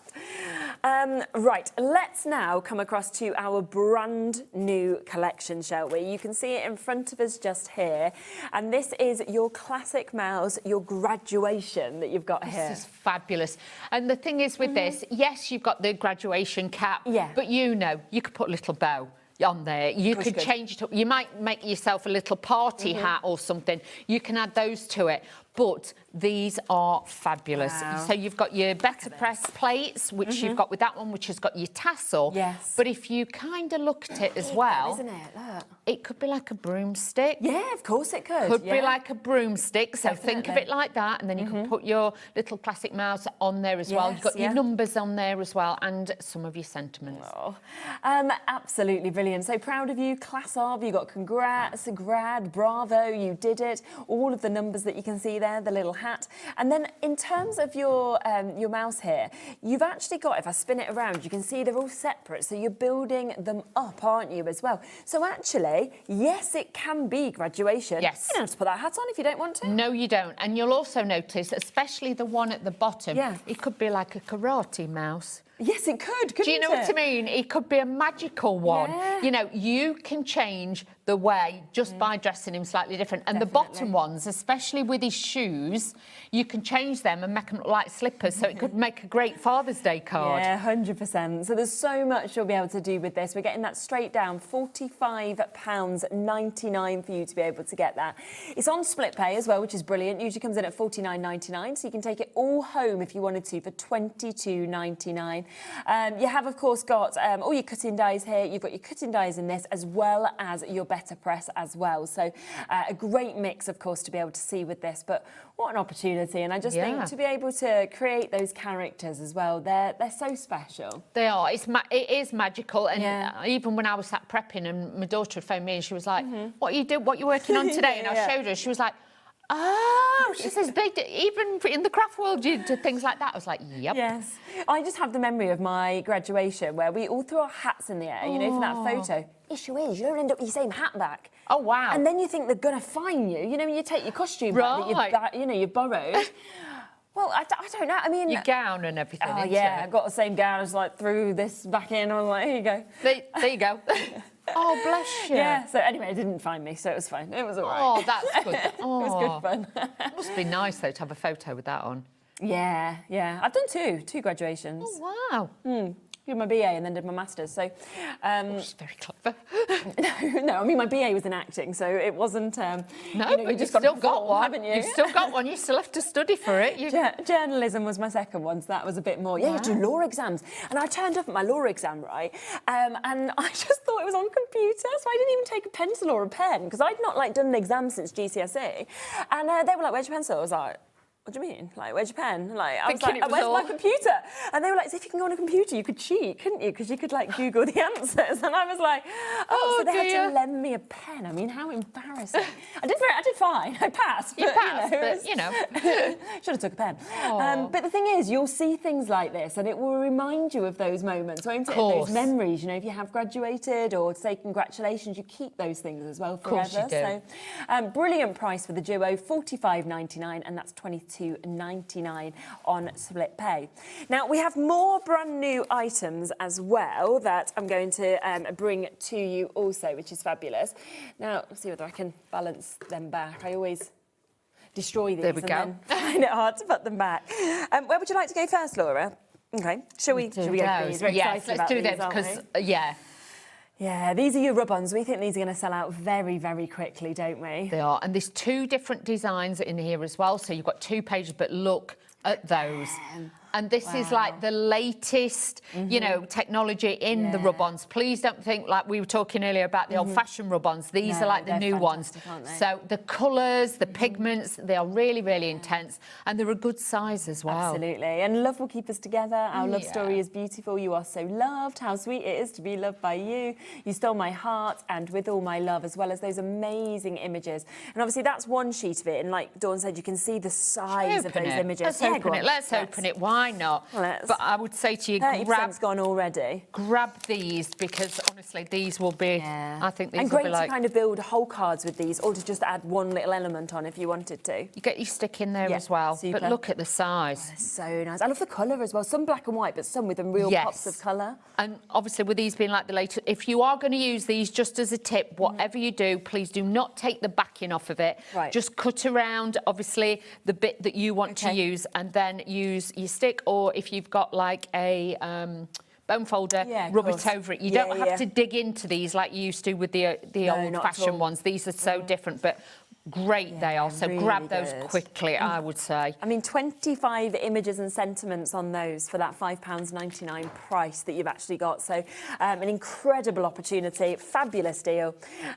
Right, let's now come across to our brand new collection, shall we? You can see it in front of us just here. And this is your classic mouse, your graduation that you've got here. This is fabulous. And the thing is with this, yes, you've got the graduation cap, but you know, you could put a little bow on there. You could change it up. You might make yourself a little party hat or something. You can add those to it. But these are fabulous. Wow. So you've got your better press plates, which you've got with that one, which has got your tassel. Yes. But if you kind of look at it as well, isn't it? Look. It could be like a broomstick. Yeah, of course it could. Could be like a broomstick. So think of it like that, and then you can put your little classic mouse on there as well. You've got your numbers on there as well, and some of your sentiments. Oh. Absolutely brilliant. So proud of you, class of. You got congrats, grad, bravo, you did it. All of the numbers that you can see there, the little hat. And then in terms of your mouse here, you've actually got, if I spin it around, you can see they're all separate. So you're building them up, aren't you, as well? So actually, yes, it can be graduation. Yes. You don't have to put that hat on if you don't want to. No, you don't. And you'll also notice, especially the one at the bottom, it could be like a karate mouse. Yes, it could, couldn't it? Do you know what I mean? It could be a magical one. Yeah. You know, you can change the way just by dressing him slightly different. And the bottom ones, especially with his shoes, you can change them and make them look like slippers, so it could make a great Father's Day card. Yeah, 100%. So there's so much you'll be able to do with this. We're getting that straight down, £45.99 for you to be able to get that. It's on split pay as well, which is brilliant. Usually comes in at $49.99, so you can take it all home if you wanted to for $22.99. You have, of course, got all your cutting dies here. You've got your cutting dies in this, as well as your better press as well. So a great mix, of course, to be able to see with this. But what an opportunity. And I just think to be able to create those characters as well, they're so special. They are. It is magical. And even when I was sat prepping and my daughter had phoned me and she was like, what are you working on today? And I showed her, she was like, oh, she says, even in the craft world, you do things like that. I was like, yep. Yes. I just have the memory of my graduation where we all threw our hats in the air, you know, for that photo. Issue is, you don't end up with your same hat back. Oh, wow. And then you think they're going to fine you. You know, when you take your costume back that you've borrowed. Well, I don't know. I mean... Your gown and everything, Oh, yeah. I got the same gown. I was like, threw this back in. I was like, here you go. There you go. Oh, bless you. Yeah, so anyway, it didn't find me, so it was fine. It was all right. Oh, that's good. It was good fun. It must be nice, though, to have a photo with that on. Yeah. I've done two graduations. Oh, wow. Did my BA and then did my Masters, so... She's very clever. No, I mean, my BA was in acting, so it wasn't... No, but you've still got one, haven't you? You've still got one, you still have to study for it. Journalism was my second one, so that was a bit more... Yeah, you do law exams. And I turned up at my law exam, right, and I just thought it was on computer, so I didn't even take a pencil or a pen, because I'd not, done an exam since GCSE. And they were like, where's your pencil? I was like... What do you mean? Where's your pen? I was like, where's my computer? And they were like, if you can go on a computer, you could cheat, couldn't you? Because you could, Google the answers. And I was like, so they had to lend me a pen. I mean, how embarrassing. I did fine. I passed. You passed, but, you know. Should have took a pen. But the thing is, you'll see things like this, and it will remind you of those moments, won't it? Those memories. You know, if you have graduated or say congratulations, you keep those things as well forever. Of course you do. So, brilliant price for the duo, $45.99, and that's $22.99 on split pay. Now, we have more brand new items as well that I'm going to bring to you also, which is fabulous. Now, let's see whether I can balance them back. I always destroy these there we go. And then find it hard to put them back. Where would you like to go first, Laura? Okay, shall we go for these? Yes, let's do them because, Yeah, these are your rub-ons. We think these are going to sell out very, very quickly, don't we? They are. And there's two different designs in here as well. So you've got 2 pages, but look at those. And this is like the latest, you know, technology in the rub-ons. Please don't think like we were talking earlier about the old-fashioned rub-ons. These are like the new ones. So the colours, the pigments, they are really, really intense. And they're a good size as well. Absolutely. And love will keep us together. Our love story is beautiful. You are so loved. How sweet it is to be loved by you. You stole my heart and with all my love, as well as those amazing images. And obviously that's one sheet of it. And like Dawn said, you can see the size of those images. Let's open it. Let's open it. Why not? But I would say to you, 30%'s gone already. Grab these because honestly, these will be. I think these will be great to kind of build whole cards with these, or to just add one little element on if you wanted to. You get your stick in there as well. Super. But look at the size. Oh, so nice. I love the colour as well. Some black and white, but some with them real pops of colour. And obviously, with these being like the latest, if you are going to use these, just as a tip, whatever you do, please do not take the backing off of it. Just cut around, obviously, the bit that you want to use, and then use your stick, or if you've got like a bone folder, rub it over it. You don't have to dig into these like you used to with the old-fashioned ones. These are so different, but great they are. So really grab those quickly, I would say. I mean, 25 images and sentiments on those for that £5.99 price that you've actually got. So an incredible opportunity, fabulous deal.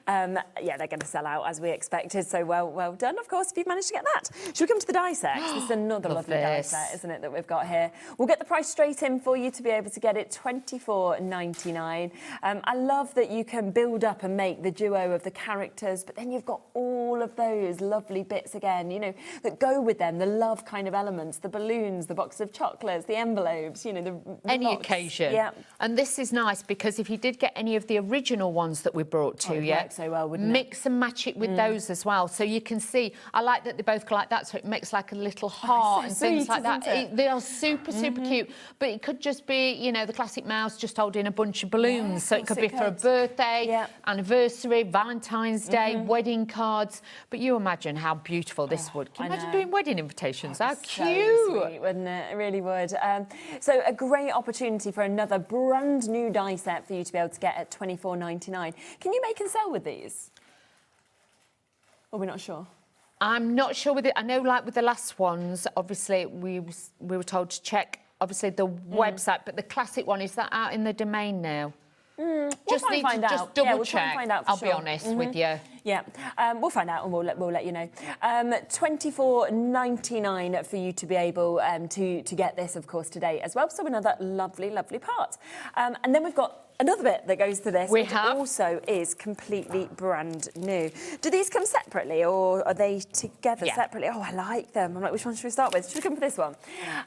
Yeah, they're going to sell out as we expected. So well done, of course, if you've managed to get that. Should we come to the die set? This is another lovely die set, isn't it, that we've got here. We'll get the price straight in for you to be able to get it, £24.99. I love that you can build up and make the duo of the characters, but then you've got all of those lovely bits again, you know, that go with them, the love kind of elements, the balloons, the box of chocolates, the envelopes, you know, the any lots. occasion. Yeah. And this is nice because if you did get any of the original ones that we brought to you, so well, wouldn't mix and match it with those as well. So you can see, I like that they both go like that, so it makes like a little heart and things like that. They are super, super cute. But it could just be, you know, the classic mouse just holding a bunch of balloons. So it could be for a birthday, anniversary, Valentine's Day, wedding cards. But you imagine how beautiful this would. Can you imagine doing wedding invitations? How cute. So sweet, wouldn't it? It really would. So a great opportunity for another brand new die set for you to be able to get at $24.99. Can you make and sell with these? Or we're not sure? I'm not sure with it. I know, like with the last ones, obviously we were told to check, obviously, the website, but the classic one, is that out in the domain now? Just we'll need find to out. just double we'll check. Find out for I'll sure. be honest with you. Yeah, we'll find out and we'll let you know. $24.99 for you to be able to get this, of course, today as well. So another lovely, lovely part. And then we've got another bit that goes to this, which also is completely brand new. Do these come separately or are they together separately? Oh, I like them. I'm like, which one should we start with? Should we come for this one?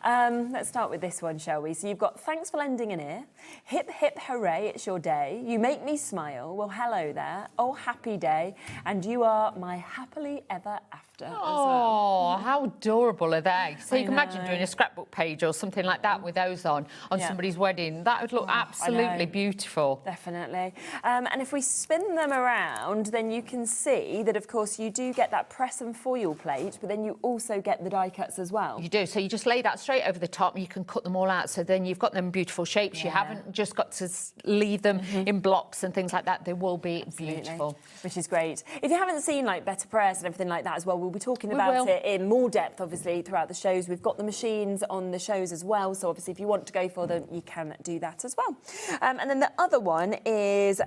Let's start with this one, shall we? So you've got thanks for lending an ear. Hip, hip, hooray, it's your day. You make me smile. Well, hello there. Oh, happy day. And you are my happily ever after. Oh, how adorable are they? So you can imagine doing a scrapbook page or something like that with those on somebody's wedding. That would look absolutely beautiful. Definitely. And if we spin them around, then you can see that, of course, you do get that press and foil plate, but then you also get the die cuts as well. You do. So you just lay that straight over the top and you can cut them all out. So then you've got them beautiful shapes. You haven't just got to leave them in blocks and things like that. They will be beautiful. Which is great. If you haven't seen, like, Better Press and everything like that as well, we'll be talking about it in more depth, obviously, throughout the shows. We've got the machines on the shows as well. So, obviously, if you want to go for them, you can do that as well. And then the other one is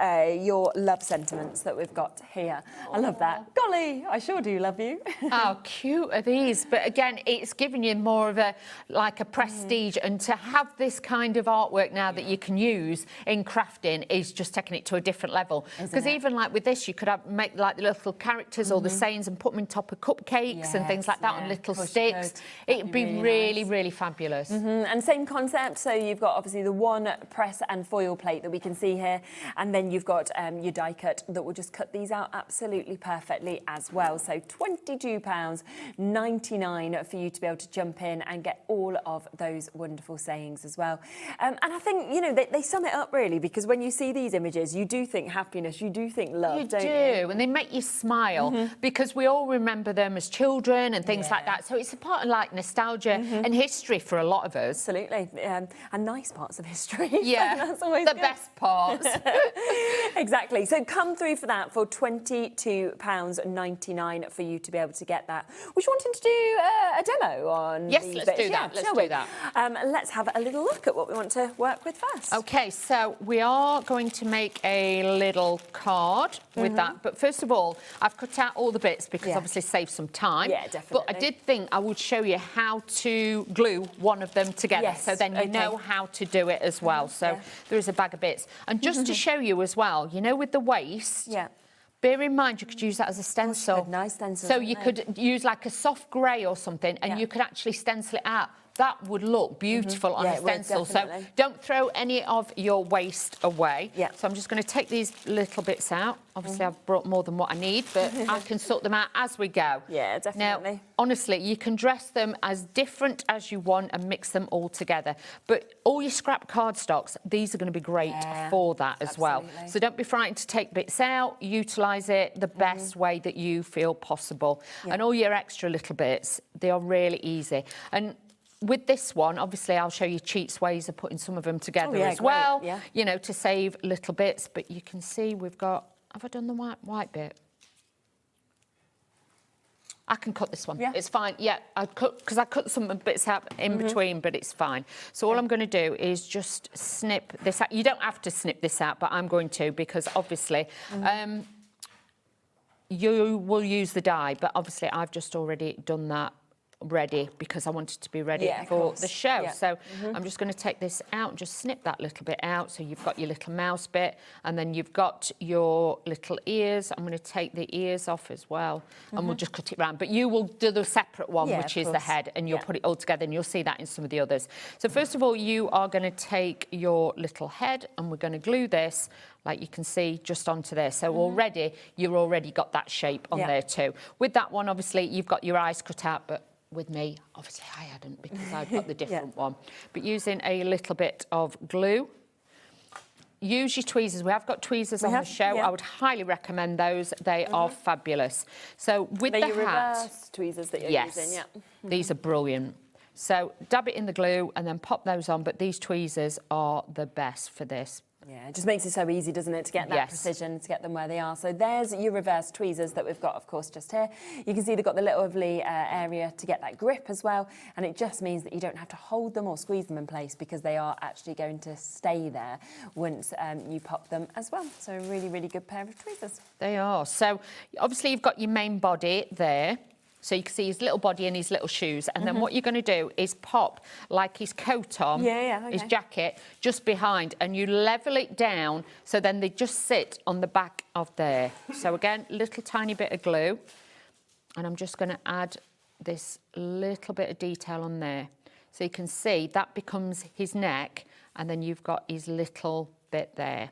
your love sentiments that we've got here. I love that. Golly, I sure do love you. How cute are these? But again, it's giving you more of a prestige, and to have this kind of artwork now that you can use in crafting is just taking it to a different level. Because even like with this, you could make like the little characters or the sayings and put them on top of cupcakes and things like that on little sticks. It'd be really, really fabulous. And same concept. So you've got obviously the one press and foil plate that we can see here, and then you've got your die cut that will just cut these out absolutely perfectly as well. So £22.99 for you to be able to jump in and get all of those wonderful sayings as well. And I think, you know, they sum it up really, because when you see these images, you do think happiness, you do think love, don't you? And they make you smile because we all remember them as children and things like that. So it's a part of like nostalgia and history for a lot of us. Absolutely. And nice parts of history. Yeah, that's always the good. best parts. Exactly. So come through for that for £22.99 for you to be able to get that. Was you wanting to do a demo on Yes, these let's bits? do that. Let's do that. Let's have a little look at what we want to work with first. Okay, so we are going to make a little card with that. But first of all, I've cut out all the bits because obviously save some time. Yeah, definitely. But I did think I would show you how to glue one of them together, so then you know how to do it as well. So there is a bag of bits. And just to show you as well, you know, with the waist, bear in mind you could use that as a stencil. Nice stencil. So you could use like a soft grey or something, and you could actually stencil it out. That would look beautiful on a stencil. So don't throw any of your waste away. So I'm just going to take these little bits out. Obviously, I've brought more than what I need, but I can sort them out as we go. Yeah, definitely. Now, honestly, you can dress them as different as you want and mix them all together. But all your scrap cardstocks, these are going to be great for that as well. So don't be frightened to take bits out, utilise it the best way that you feel possible. And all your extra little bits, they are really easy. And with this one, obviously, I'll show you cheats ways of putting some of them together as well, you know, to save little bits. But you can see we've got... Have I done the white bit? I can cut this one. It's fine. Yeah, I cut some bits out in between, but it's fine. So all I'm going to do is just snip this out. You don't have to snip this out, but I'm going to, because obviously... you will use the die, but obviously I've just already done that ready because I wanted to be ready for the show. So I'm just going to take this out and just snip that little bit out. So you've got your little mouse bit, and then you've got your little ears. I'm going to take the ears off as well, and we'll just cut it round. But you will do the separate one, which is the head, and you'll put it all together, and you'll see that in some of the others. So first of all, you are going to take your little head, and we're going to glue this, like you can see, just onto there. So already, you've already got that shape on there too. With that one, obviously, you've got your eyes cut out, but with me, obviously, I hadn't because I've got the different one. But using a little bit of glue, use your tweezers. We have got tweezers on the show. I would highly recommend those. They are fabulous. So with the hat... reverse tweezers that you're using, These are brilliant. So dab it in the glue and then pop those on, but these tweezers are the best for this. Yeah, it just makes it so easy, doesn't it, to get that precision, to get them where they are. So there's your reverse tweezers that we've got, of course, just here. You can see they've got the little lovely area to get that grip as well, and it just means that you don't have to hold them or squeeze them in place because they are actually going to stay there once you pop them as well. So a really, really good pair of tweezers. They are. So obviously you've got your main body there. So you can see his little body and his little shoes. And then what you're going to do is pop, like his coat on, his jacket, just behind, and you level it down so then they just sit on the back of there. So again, little tiny bit of glue. And I'm just going to add this little bit of detail on there. So you can see that becomes his neck, and then you've got his little bit there.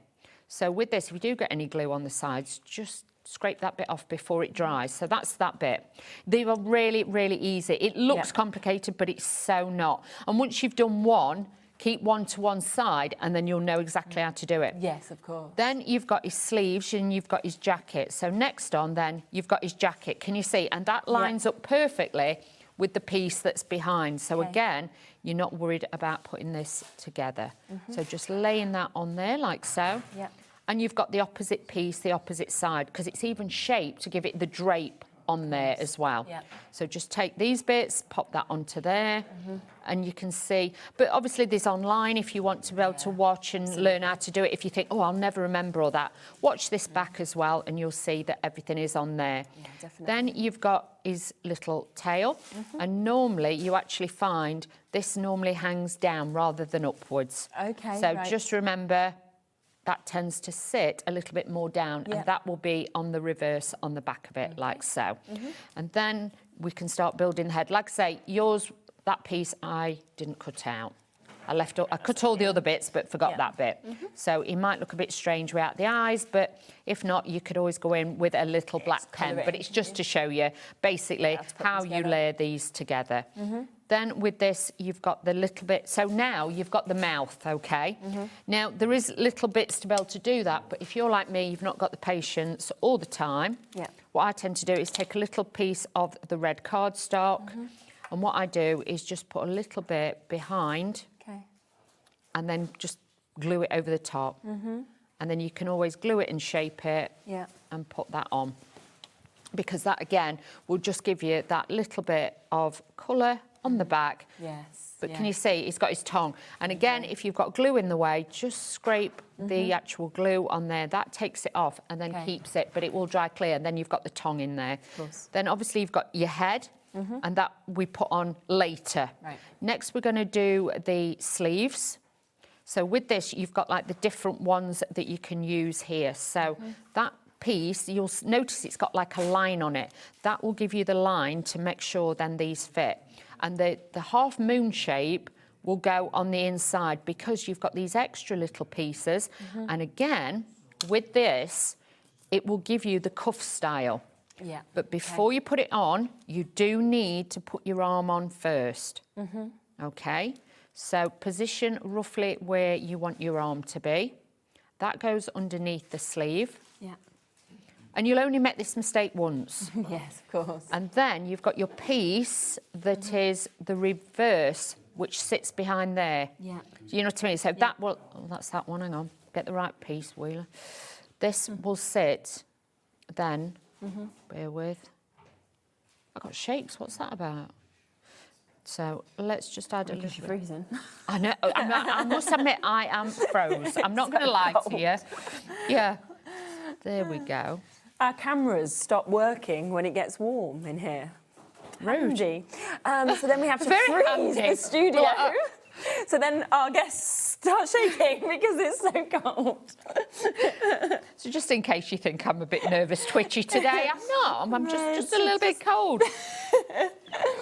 So with this, if you do get any glue on the sides, just scrape that bit off before it dries. So that's that bit. They are really, really easy. It looks complicated, but it's so not. And once you've done one, keep one to one side, and then you'll know exactly how to do it. Yes, of course. Then you've got his sleeves and you've got his jacket. So next on, then, you've got his jacket. Can you see? And that lines up perfectly with the piece that's behind. So again, you're not worried about putting this together. So just laying that on there like so. And you've got the opposite piece, the opposite side, because it's even shaped to give it the drape on there as well. So just take these bits, pop that onto there, and you can see. But obviously there's online if you want to be able to watch and learn how to do it. If you think, oh, I'll never remember all that, watch this back as well, and you'll see that everything is on there. Then you've got his little tail, and normally you actually find this normally hangs down rather than upwards. So just remember, that tends to sit a little bit more down, and that will be on the reverse on the back of it, like so. And then we can start building the head. Like I say, yours, that piece I didn't cut out. I cut all the other bits, but forgot that bit. So it might look a bit strange without the eyes, but if not, you could always go in with a little black pen. But it's just to show you, basically, how you layer these together. Then with this, you've got the little bit. So now you've got the mouth, OK? Now, there is little bits to be able to do that, but if you're like me, you've not got the patience all the time. What I tend to do is take a little piece of the red cardstock, and what I do is just put a little bit behind, and then just glue it over the top. And then you can always glue it and shape it and put that on. Because that, again, will just give you that little bit of colour on the back. But can you see, he's got his tongue. And again, if you've got glue in the way, just scrape the actual glue on there. That takes it off and then keeps it, but it will dry clear. And then you've got the tongue in there. Then obviously you've got your head, and that we put on later. Next, we're going to do the sleeves. So with this, you've got like the different ones that you can use here. So that piece, you'll notice it's got like a line on it. That will give you the line to make sure then these fit. And the half moon shape will go on the inside because you've got these extra little pieces. And again, with this, it will give you the cuff style. But before you put it on, you do need to put your arm on first. OK? So position roughly where you want your arm to be. That goes underneath the sleeve. And you'll only make this mistake once. Yes, of course. And then you've got your piece that is the reverse, which sits behind there. You know what I mean? So that will... Oh, that's that one. Hang on. Get the right piece, Wheeler. This will sit then... Bear with. I've got shapes. What's that about? So let's just add a little bit. Freezing. I know. I must admit, I am froze. I'm not going to lie to you. There we go. Our cameras stop working when it gets warm in here. handy. So then we have to Very freeze handy. the studio. Well, so then our guests start shaking because it's so cold. So just in case you think I'm a bit nervous, twitchy today, I'm not. I'm just a little bit cold.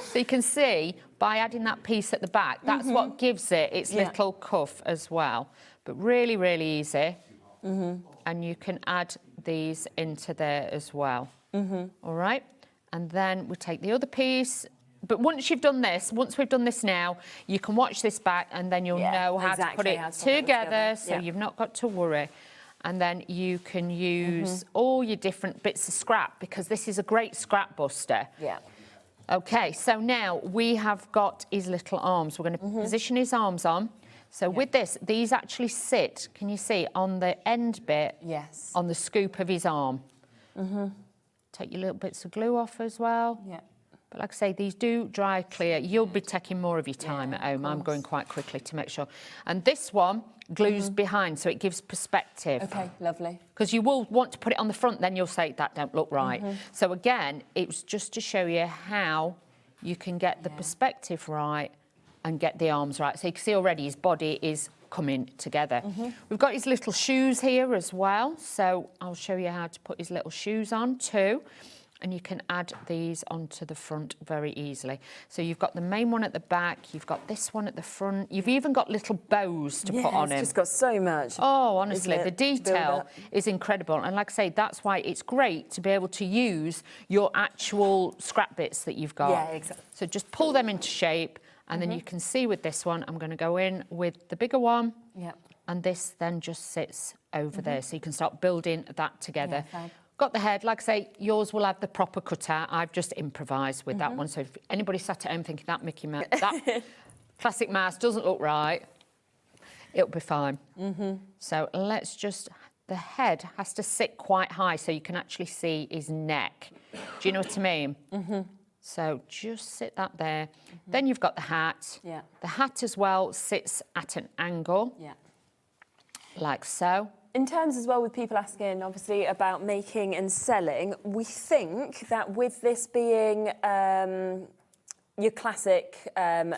So you can see by adding that piece at the back, that's what gives it its little cuff as well. But really, really easy. And you can add these into there as well. All right. And then we take the other piece. But once you've done this, once we've done this now, you can watch this back and then you'll know how to put it together. So you've not got to worry. And then you can use all your different bits of scrap because this is a great scrap buster. Okay, so now we have got his little arms. We're going to position his arms on. So with this, these actually sit, can you see, on the end bit, on the scoop of his arm. Take your little bits of glue off as well. But like I say, these do dry clear. You'll be taking more of your time at home. I'm going quite quickly to make sure. And this one glues behind, so it gives perspective. Okay, lovely. Because you will want to put it on the front, then you'll say, that don't look right. So again, it was just to show you how you can get the perspective right and get the arms right. So you can see already his body is coming together. We've got his little shoes here as well. So I'll show you how to put his little shoes on too. And you can add these onto the front very easily. So you've got the main one at the back, you've got this one at the front, you've even got little bows to put on him. It's just got so much. Oh, honestly, the detail is incredible. And like I say, that's why it's great to be able to use your actual scrap bits that you've got. Yeah, exactly. So just pull them into shape, and then you can see with this one, I'm going to go in with the bigger one. And this then just sits over there. So you can start building that together. Got the head, like I say, yours will have the proper cutout. I've just improvised with that one. So if anybody sat at home thinking that Mickey Mouse, that classic mouse doesn't look right, it'll be fine. So let's just, the head has to sit quite high so you can actually see his neck. Do you know what I mean? So just sit that there. Then you've got the hat. The hat as well sits at an angle. Like so. In terms as well with people asking, obviously, about making and selling, we think that with this being your classic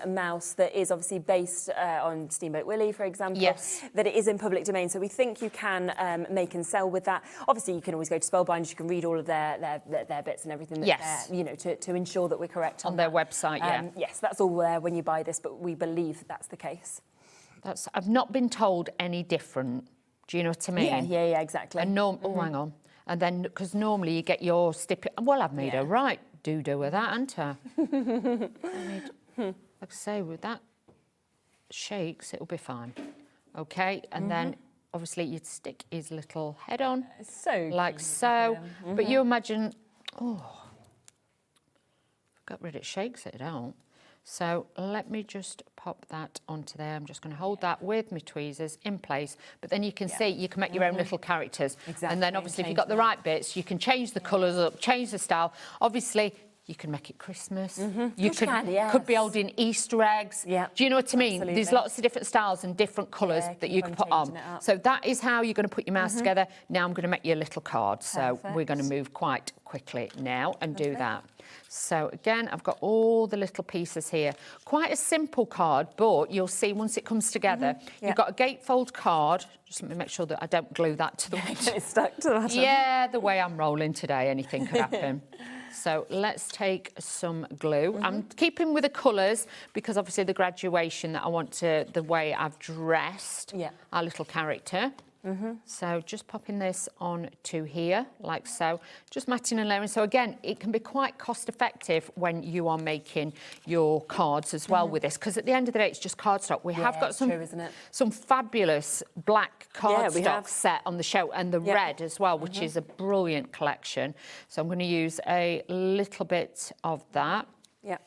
mouse that is obviously based on Steamboat Willie, for example, that it is in public domain. So we think you can make and sell with that. Obviously, you can always go to Spellbinders. You can read all of their bits and everything that's there, you know, to ensure that we're correct on their website. Yes, that's all there when you buy this, but we believe that's the case. I've not been told any different. Do you know what I mean? Yeah, exactly. And oh, hang on. And then, because normally you get your well, I've made a right do-do with that, haven't I? Like I say, with that shakes, it'll be fine. Okay, and then obviously you'd stick his little head on, like so. But you imagine, got rid of it, shakes it out. So let me just pop that onto there. I'm just going to hold that with my tweezers in place. But then you can see, you can make your own little characters. And then obviously if you've got the right bits, you can change the colours up, change the style. Obviously, you can make it Christmas. You could be holding Easter eggs. Do you know what I mean? Absolutely. There's lots of different styles and different colours that you can put on. So that is how you're going to put your mouse together. Now I'm going to make you a little card. So we're going to move quite quickly now and do that. So again, I've got all the little pieces here. Quite a simple card, but you'll see once it comes together, you've got a gatefold card. Just let me make sure that I don't glue that to the wood. It's stuck to that. Yeah, the way I'm rolling today, anything could happen. So let's take some glue. I'm keeping with the colours because obviously the graduation that I want to, the way I've dressed our little character. So just popping this on to here, like so, just matting and layering. So again, it can be quite cost effective when you are making your cards as well with this, because at the end of the day, it's just cardstock. We have got some fabulous black cardstock set on the show, and the red as well, which is a brilliant collection. So I'm going to use a little bit of that. But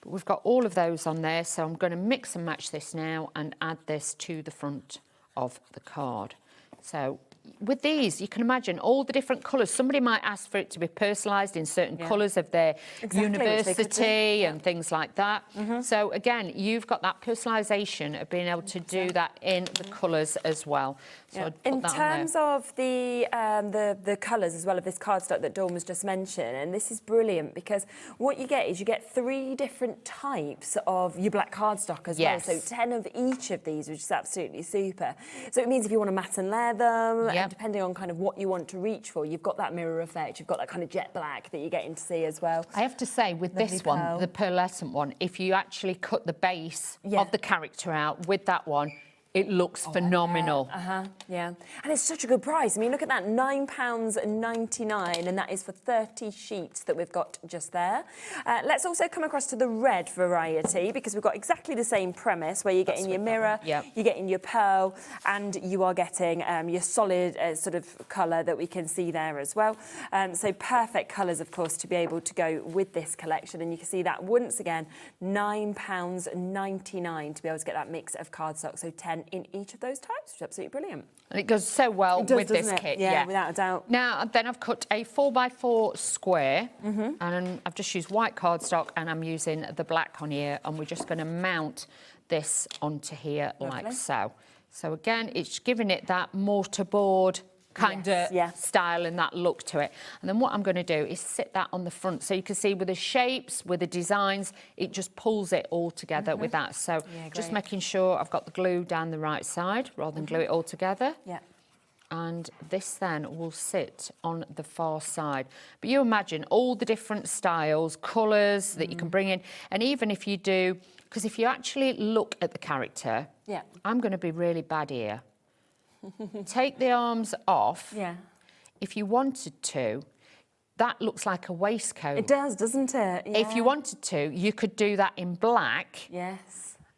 we've got all of those on there, so I'm going to mix and match this now and add this to the front of the card. So with these, you can imagine all the different colours. Somebody might ask for it to be personalised in certain colours of their university and things like that. So again, you've got that personalisation of being able to do that in the colours as well. So I'd put in that terms of the colours as well of this cardstock that Dawn was just mentioning, and this is brilliant because what you get is you get 3 different types of your black cardstock as well. So 10 of each of these, which is absolutely super. So it means if you want to matte and layer them, and depending on kind of what you want to reach for, you've got that mirror effect, you've got that kind of jet black that you're getting to see as well. I have to say, with this one, the pearlescent one, if you actually cut the base of the character out with that one, it looks phenomenal. Yeah. And it's such a good price. I mean, look at that, £9.99, and that is for 30 sheets that we've got just there. Let's also come across to the red variety, because we've got exactly the same premise where you're getting your mirror, you're getting your pearl, and you are getting your solid sort of colour that we can see there as well. So perfect colours, of course, to be able to go with this collection. And you can see that once again, £9.99 to be able to get that mix of cardstock. So 10 in each of those types, which is absolutely brilliant. And it goes so well with this kit. Yeah, without a doubt. Now, then I've cut a 4x4 square, and I've just used white cardstock, and I'm using the black on here, and we're just going to mount this onto here like so. So again, it's giving it that mortarboard kind of style and that look to it. And then what I'm going to do is sit that on the front, so you can see with the shapes, with the designs, it just pulls it all together with that. So just making sure I've got the glue down the right side rather than glue it all together. And this then will sit on the far side. But you imagine all the different styles, colours that you can bring in. And even if you do, because if you actually look at the character, I'm going to be really bad here. Take the arms off. If you wanted to, that looks like a waistcoat. It does, doesn't it? If you wanted to, you could do that in black.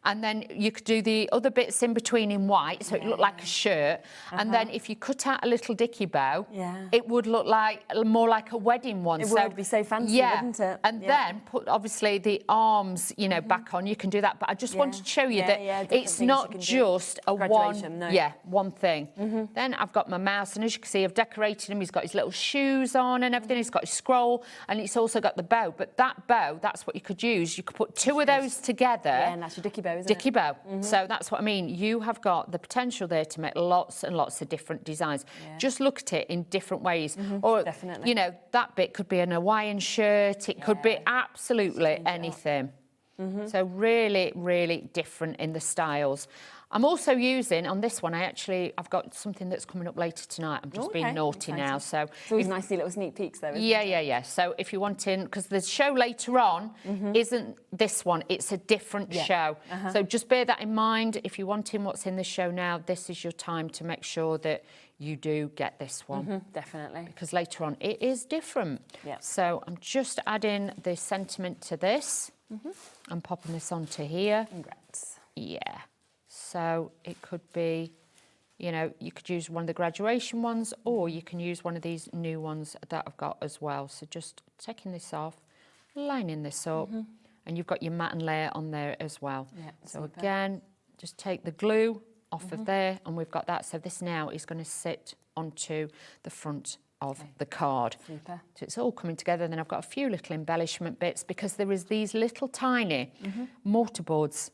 And then you could do the other bits in between in white, so it looked like a shirt. And then if you cut out a little dicky bow, it would look like more like a wedding one. It would be so fancy, wouldn't it? And then put obviously the arms, you know, back on. You can do that, but I just wanted to show you that it's not just a one thing. Then I've got my mouse, and as you can see, I've decorated him. He's got his little shoes on and everything. He's got his scroll, and it's also got the bow. But that bow, that's what you could use. You could put 2 of those together. And that's your dicky bow. Dicky bow. So that's what I mean. You have got the potential there to make lots and lots of different designs. Just look at it in different ways. Or, you know, that bit could be an Hawaiian shirt. It could be absolutely anything. So really, really different in the styles. I'm also using, on this one, I've got something that's coming up later tonight. I'm just being naughty now. So it's always nice to see little sneak peeks there, isn't it? Yeah. So if you want in, because the show later on isn't this one, it's a different show. So just bear that in mind. If you want in what's in the show now, this is your time to make sure that you do get this one. Definitely. Because later on, it is different. So I'm just adding the sentiment to this. I'm popping this onto here. Congrats. Yeah. So it could be, you know, you could use one of the graduation ones, or you can use one of these new ones that I've got as well. So just taking this off, lining this up, and you've got your matte and layer on there as well. So again, just take the glue off of there, and we've got that. So this now is going to sit onto the front of the card. So it's all coming together. And then I've got a few little embellishment bits, because there is these little tiny mortarboards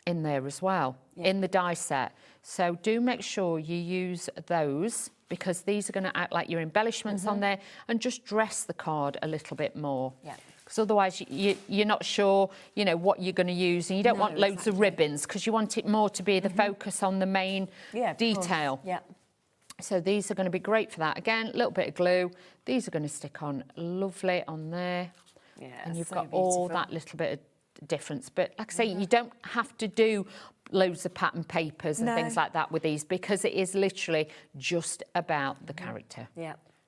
in there as well, in the die set. So do make sure you use those, because these are going to act like your embellishments on there, and just dress the card a little bit more. Because otherwise you're not sure, you know, what you're going to use, and you don't want loads of ribbons, because you want it more to be the focus on the main detail. So these are going to be great for that. Again, a little bit of glue. These are going to stick on lovely on there. And you've got all that little bit of difference. But like I say, you don't have to do loads of pattern papers and things like that with these, because it is literally just about the character.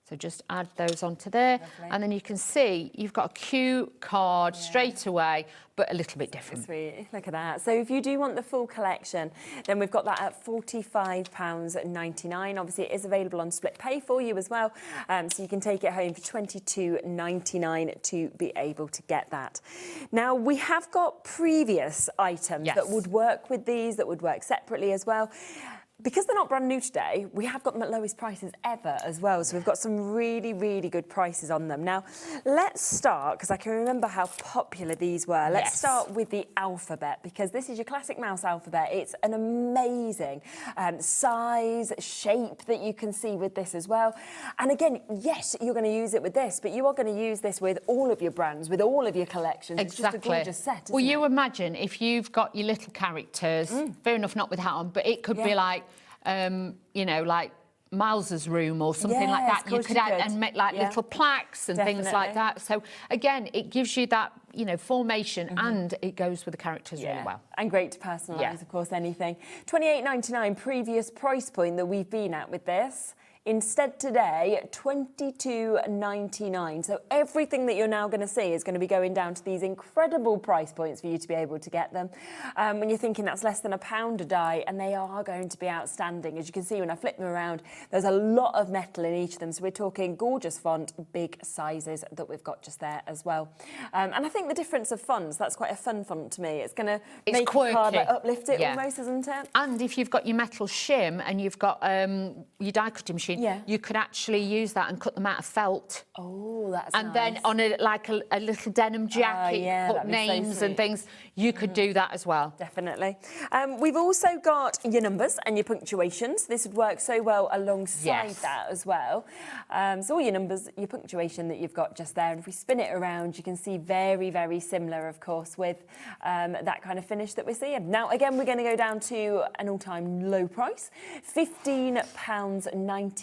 So just add those onto there, and then you can see you've got a cute card straight away, but a little bit different. Sweet. Look at that. So if you do want the full collection, then we've got that at £45.99. Obviously, it is available on split pay for you as well, so you can take it home for £22.99 to be able to get that. Now, we have got previous items that would work with these, that would work separately as well. because they're not brand new today, we have got them at lowest prices ever as well. So we've got some really, really good prices on them. Now, let's start, because I can remember how popular these were. Let's start with the alphabet, because this is your classic mouse alphabet. It's an amazing size, shape that you can see with this as well. And again, yes, you're going to use it with this, but you are going to use this with all of your brands, with all of your collections. Exactly. It's just a gorgeous set, well, you imagine if you've got your little characters, fair enough, not with hat on, but it could be like, you know, like Miles's room or something like that. You could add and make like little plaques and things like that. So again, it gives you that, you know, formation and it goes with the characters really well. And great to personalise, of course, anything. $28.99 previous price point that we've been at with this. Instead today, $22.99. So everything that you're now going to see is going to be going down to these incredible price points for you to be able to get them. When you're thinking that's less than £1 a die, and they are going to be outstanding. As you can see when I flip them around, there's a lot of metal in each of them. So we're talking gorgeous font, big sizes that we've got just there as well. And I think the difference of fonts, that's quite a fun font to me. It's going to make quirky. the card like, uplift it almost, isn't it? And if you've got your metal shim and you've got your die cutting machine, you could actually use that and cut them out of felt. Oh, that's and then on a little denim jacket, put names and things. You could do that as well. Definitely. We've also got your numbers and your punctuations. This would work so well alongside that as well. So all your numbers, your punctuation that you've got just there. And if we spin it around, you can see very, very similar, of course, with that kind of finish that we're seeing. Now, again, we're going to go down to an all-time low price, £15.99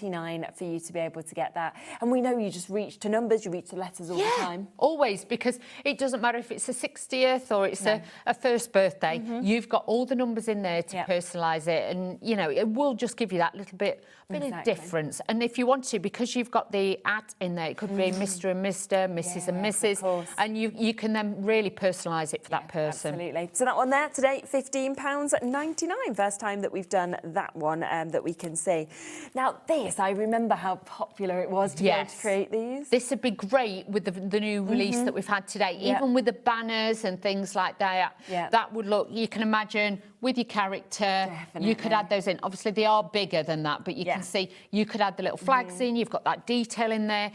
for you to be able to get that. And we know you just reach to numbers, you reach to letters all the time. Always, because it doesn't matter if it's a 60th or it's a first birthday, you've got all the numbers in there to personalise it, and you know, it will just give you that little bit of difference. And if you want to, because you've got the at in there, it could be Mr. and Mr, Mrs. and Mrs, and you can then really personalise it for that person. Absolutely. So that one there today, £15.99. First time that we've done that one that we can see. Now this, I remember how popular it was to be able to create these. This would be great with the new release that we've had today, even with the banners and things like that. That would look, you can imagine, with your character, you could add those in. Obviously, they are bigger than that, but you can see you could add the little flags in. You've got that detail in there.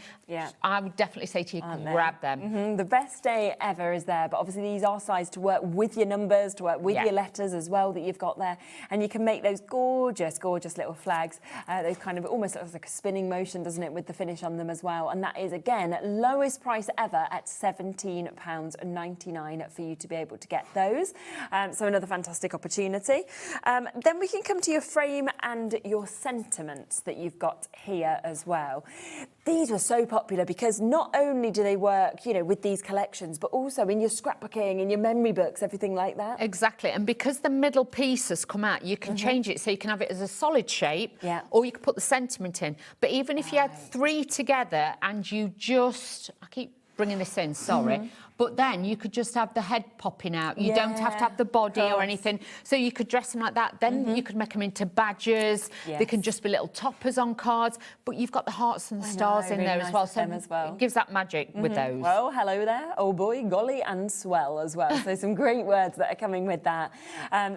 I would definitely say to you, grab them. The best day ever is there, but obviously these are sized to work with your numbers, to work with your letters as well that you've got there, and you can make those gorgeous, gorgeous little flags. Those kind of almost looks like a spinning motion, doesn't it, with the finish on them as well. And that is again lowest price ever at £17.99 for you to be able to get those. So another fantastic opportunity. Then we can come to your frame and your sentiments that you've got here as well. These were so popular because not only do they work, you know, with these collections, but also in your scrapbooking, in your memory books, everything like that. Exactly, and because the middle piece has come out, you can change it so you can have it as a solid shape, or you can put the sentiment in. But even if you had three together and you just, I keep bringing this in, sorry, but then you could just have the head popping out. You don't have to have the body or anything. So you could dress them like that. Then you could make them into badges. They can just be little toppers on cards. But you've got the hearts and the stars in there as well. So it gives that magic with those. Well, hello there. Oh boy, golly, and swell as well. So some great words that are coming with that.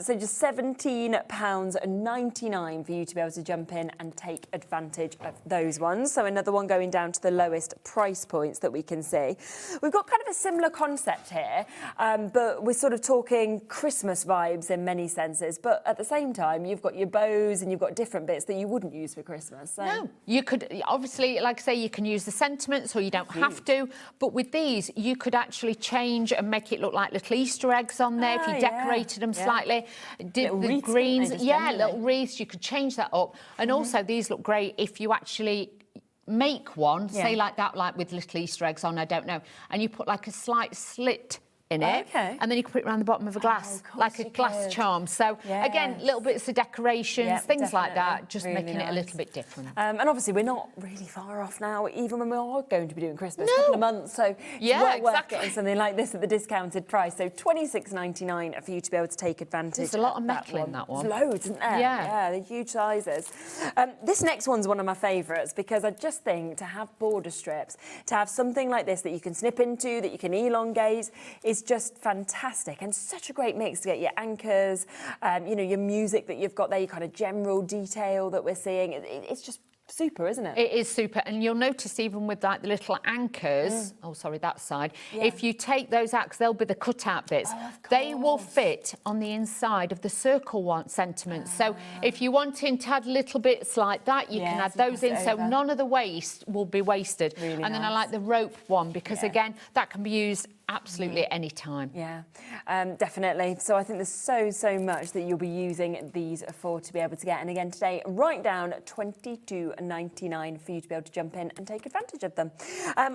So just £17.99 for you to be able to jump in and take advantage of those ones. So another one going down to the lowest price points that we can see. We've got kind of a similar concept here, but we're sort of talking Christmas vibes in many senses, but at the same time you've got your bows and you've got different bits that you wouldn't use for Christmas. So. No, you could obviously, like I say, you can use the sentiments or you don't have to, but with these you could actually change and make it look like little Easter eggs on there if you decorated them slightly. Did the greens, little wreaths, you could change that up. And also these look great if you actually make one, say like that, like with little Easter eggs on, I don't know, and you put like a slight slit in it, and then you can put it around the bottom of a glass, like a glass charm. So again, little bits of decorations, things like that, just really making it a little bit different. And obviously we're not really far off now, even when we are going to be doing Christmas, a couple of months, so it's worth getting something like this at the discounted price. So £26.99 for you to be able to take advantage. There's a lot of metal in that one. There's loads, isn't there? Yeah, they're huge sizes. This next one's one of my favourites because I just think to have border strips, to have something like this that you can snip into, that you can elongate, is is just fantastic and such a great mix to get your anchors, you know, your music that you've got there, your kind of general detail that we're seeing. It's just super, isn't it? It is super, and you'll notice even with like the little anchors, oh sorry, that side, if you take those out, 'cause they'll be the cutout bits, they will fit on the inside of the circle sentiments. So if you're wanting to add little bits like that, you can add those in, so none of the waste will be wasted. Really and then I nice. like the rope one, because again, that can be used absolutely any time. Yeah, definitely. So I think there's so much that you'll be using these for to be able to get. And again, today, right down $22.99 for you to be able to jump in and take advantage of them.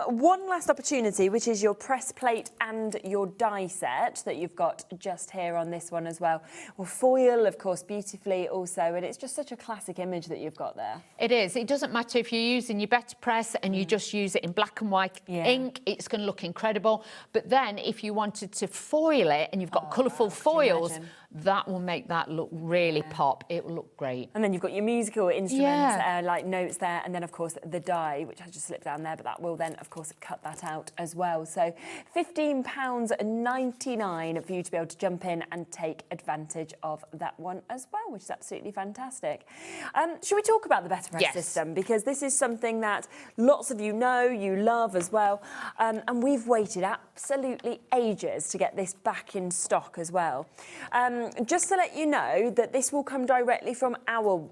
One last opportunity, which is your press plate and your die set that you've got just here on this one as well. Well, foil, of course, beautifully also, and it's just such a classic image that you've got there. It is. It doesn't matter if you're using your better press and you just use it in black and white ink, it's going to look incredible. But then if you wanted to foil it and you've got colourful foils, that will make that look really pop. It will look great. And then you've got your musical instruments, like notes there, and then of course the die, which I just slipped down there, but that will then of course cut that out as well. So £15.99 for you to be able to jump in and take advantage of that one as well, which is absolutely fantastic. Should we talk about the Better Press system? Because this is something that lots of you know, you love as well, and we've waited absolutely ages to get this back in stock as well. Just to let you know that this will come directly from our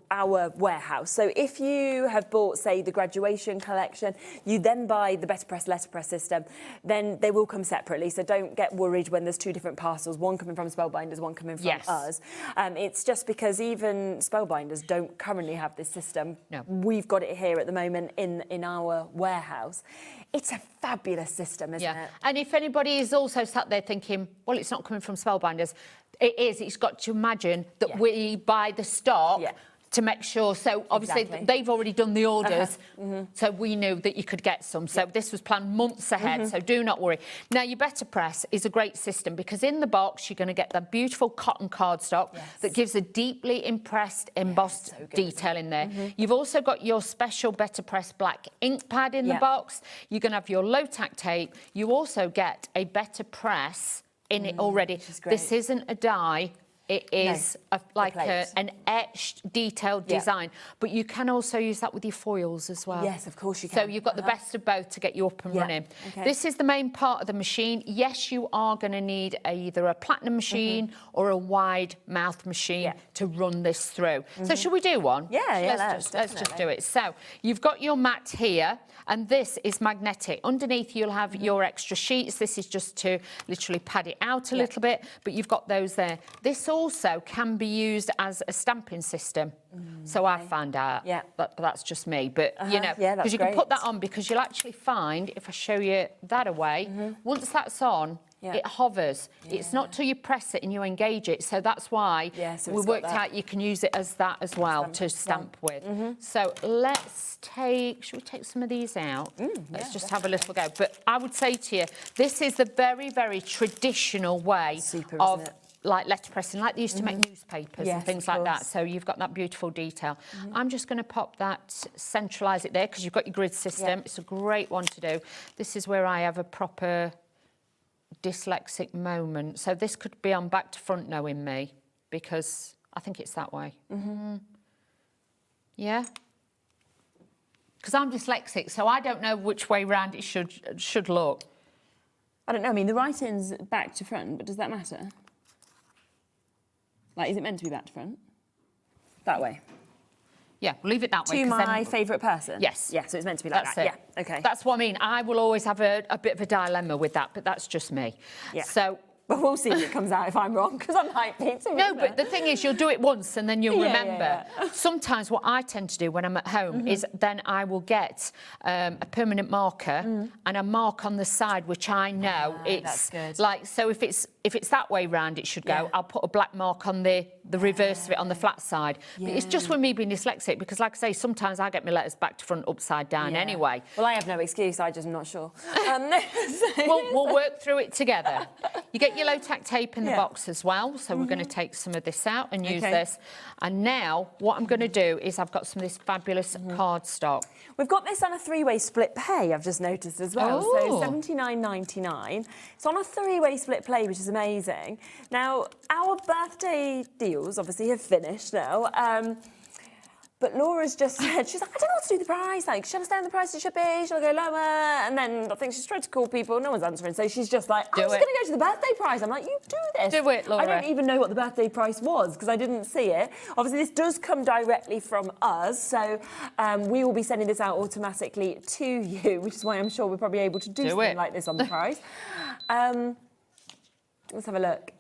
warehouse. So if you have bought, say, the graduation collection, you then buy the Better Press letterpress system, then they will come separately. So don't get worried when there's two different parcels, one coming from Spellbinders, one coming from us. It's just because even Spellbinders don't currently have this system. No. We've got it here at the moment in our warehouse. It's a fabulous system, isn't it? And if anybody is also sat there thinking, well, it's not coming from Spellbinders, it is. It's got to imagine that we buy the stock to make sure. So obviously they've already done the orders, so we knew that you could get some. So this was planned months ahead, so do not worry. Now, your Better Press is a great system because in the box, you're going to get the beautiful cotton cardstock that gives a deeply embossed detail in there. You've also got your special Better Press black ink pad in the box. You're going to have your low-tack tape. You also get a Better Press in it already. This isn't a die. It is an etched, detailed design. But you can also use that with your foils as well. Yes, of course you can. So you've got the best of both to get you up and running. This is the main part of the machine. Yes, you are going to need either a platinum machine or a wide mouth machine to run this through. So should we do one? Let's just do it. So you've got your mat here, and this is magnetic. Underneath you'll have your extra sheets. This is just to literally pad it out a little bit, but you've got those there. This also can be used as a stamping system. So I found out, but that's just me. But, you know, because you can put that on, because you'll actually find, if I show you that away, once that's on, it hovers. It's not till you press it and you engage it. So that's why we worked out you can use it as that as well to stamp with. So let's should we take some of these out? Let's just have a little go. But I would say to you, this is the very, very traditional way of like letterpressing, like they used to make newspapers and things like that. So you've got that beautiful detail. I'm just going to pop that, centralise it there, because you've got your grid system. It's a great one to do. This is where I have a proper dyslexic moment. So this could be on back to front knowing me, because I think it's that way. Yeah? Because I'm dyslexic, so I don't know which way round it should look. I don't know. I mean, the writing's back to front, but does that matter? Like, is it meant to be back to front? That way? Yeah, we'll leave it that way. To my favourite person? Yes. Yeah, so it's meant to be like that. Yeah, okay. That's what I mean. I will always have a bit of a dilemma with that, but that's just me. Yeah. So... But we'll see if it comes out if I'm wrong, because I'm like, no, but the thing is, you'll do it once and then you'll remember. Sometimes what I tend to do when I'm at home is then I will get a permanent marker and a mark on the side, which I know it's that's good. like, so if it's if it's that way round, it should go. I'll put a black mark on the reverse of it on the flat side. But it's just with me being dyslexic, because like I say, sometimes I get my letters back to front upside down anyway. Well, I have no excuse, I just am not sure. We'll work through it together. You get your low-tack tape in the box as well, so we're going to take some of this out and use this. And now, what I'm going to do is I've got some of this fabulous cardstock. We've got this on a three-way split pay, I've just noticed as well. So $79.99. It's on a three-way split play, which is amazing. Now, our birthday deals obviously have finished now. But Laura's just said, she's like, I don't know what to do with the price. Like, should I stay on the price it should be? Should I go lower? And then I think she's tried to call people. No one's answering. So she's just like, I'm just going to go to the birthday price. I'm like, you do this. Do it, Laura. I don't even know what the birthday price was because I didn't see it. Obviously, this does come directly from us. So we will be sending this out automatically to you, which is why I'm sure we're probably able to do something like this on the price. Let's have a look.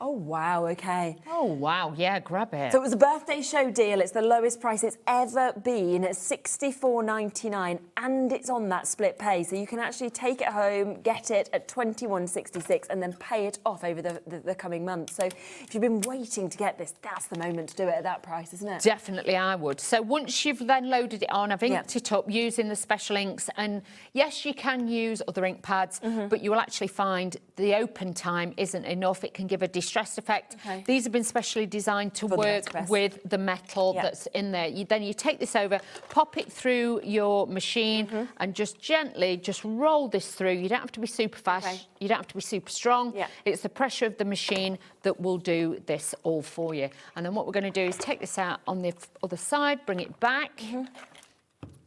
Oh, wow, OK. Oh, wow, yeah, grab it. So it was a birthday show deal. It's the lowest price it's ever been at $64.99, and it's on that split pay. So you can actually take it home, get it at $21.66, and then pay it off over the coming months. So if you've been waiting to get this, that's the moment to do it at that price, isn't it? Definitely, I would. So once you've then loaded it on, I've inked it up using the special inks. And yes, you can use other ink pads, but you will actually find the open time isn't enough. It can give a distress effect. These have been specially designed to work with the metal that's in there. Then you take this over, pop it through your machine and just gently just roll this through. You don't have to be super fast. You don't have to be super strong. It's the pressure of the machine that will do this all for you. And then what we're going to do is take this out on the other side, bring it back,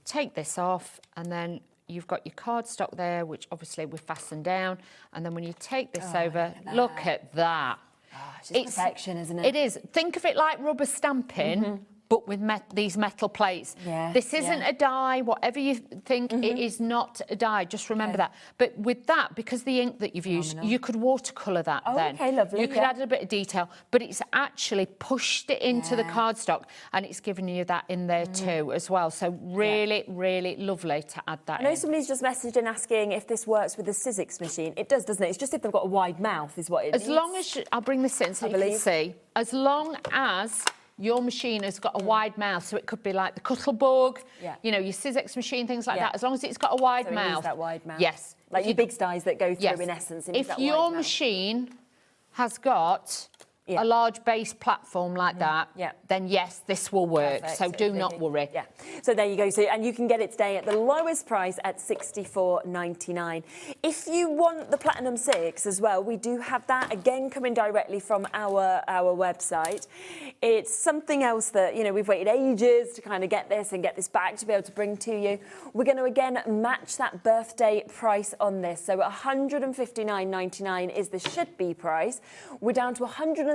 take this off, and then you've got your cardstock there, which obviously we fasten down. And then when you take this over, look at that. It's perfection, isn't it? It is. Think of it like rubber stamping, but with these metal plates. This isn't a die, whatever you think, it is not a die. Just remember that. But with that, because the ink that you've used, you could watercolour that then. OK, lovely. You could add a bit of detail, but it's actually pushed it into the cardstock and it's given you that in there too as well. So really, really lovely to add that in. I know somebody's just messaged in asking if this works with the Sizzix machine. It does, doesn't it? It's just if they've got a wide mouth is what it As long as... I'll bring this in so you can see. As long as your machine has got a wide mouth, so it could be like the Cuttlebug, you know, your Sizzix machine, things like that. As long as it's got a wide mouth. Use that wide mouth. Yes. Like your big dies that go through in essence. If your machine has got a large base platform like that, then yes, this will work. Perfect. So do not worry. So there you go. So, and you can get it today at the lowest price at $64.99. If you want the Platinum 6 as well, we do have that again coming directly from our website. It's something else that, you know, we've waited ages to kind of get this and get this back to be able to bring to you. We're going to again match that birthday price on this. So $159.99 is the should be price. We're down to $134.99.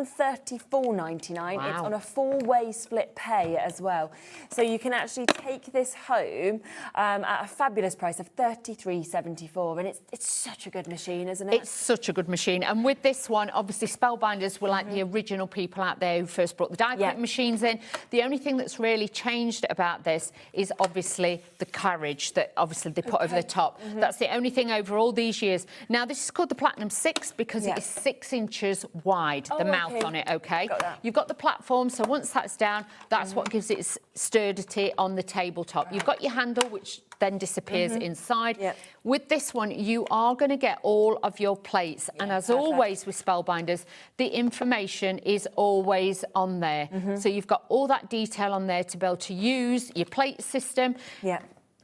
Wow. It's on a four-way split pay as well. So you can actually take this home at a fabulous price of $33.74. And it's such a good machine, isn't it? It's such a good machine. And with this one, obviously, Spellbinders were like the original people out there who first brought the die-cut machines in. The only thing that's really changed about this is obviously the carriage that obviously they put over the top. That's the only thing over all these years. Now, this is called the Platinum 6 because it is 6 inches wide, the mouth on it, OK? You've got the platform, so once that's down, that's what gives it sturdity on the tabletop. You've got your handle, which then disappears inside. With this one, you are going to get all of your plates. And as always with Spellbinders, the information is always on there. So you've got all that detail on there to be able to use your plate system.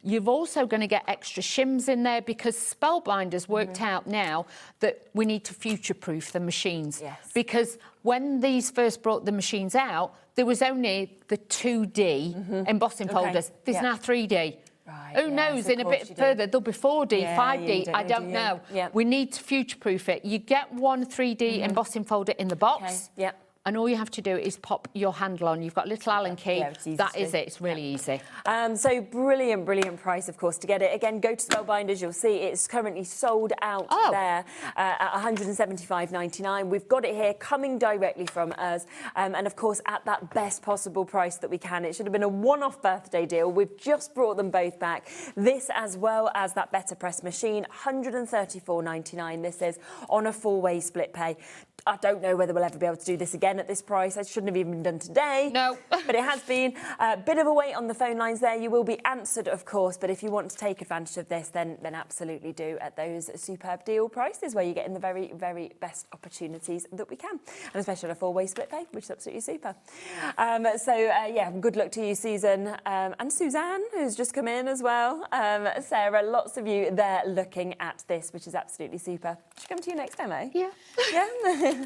You've also going to get extra shims in there because Spellbinders worked out now that we need to future-proof the machines. Because when these first brought the machines out, there was only the 2D embossing folders. There's now 3D. Who knows, in a bit further, there'll be 4D, 5D, I don't know. We need to future-proof it. You get one 3D embossing folder in the box. and all you have to do is pop your handle on. You've got a little Allen key. Yeah, it's easy that to is do. it. It's really easy. So brilliant, brilliant price, of course, to get it. Again, go to Spellbinders. You'll see it's currently sold out there at £175.99. We've got it here coming directly from us. And of course, at that best possible price that we can. It should have been a one-off birthday deal. We've just brought them both back. This as well as that Better Press machine, £134.99. This is on a 4-way split pay. I don't know whether we'll ever be able to do this again at this price. It shouldn't have even been done today. No. But it has been. A bit of a wait on the phone lines there. You will be answered, of course, but if you want to take advantage of this, then absolutely do at those superb deal prices where you're getting the very, very best opportunities that we can. And especially on a 4-way split pay, which is absolutely super. Yeah, good luck to you, Susan. And Suzanne, who's just come in as well. Sarah, lots of you there looking at this, which is absolutely super. Should come to you next time, eh? Yeah. Yeah.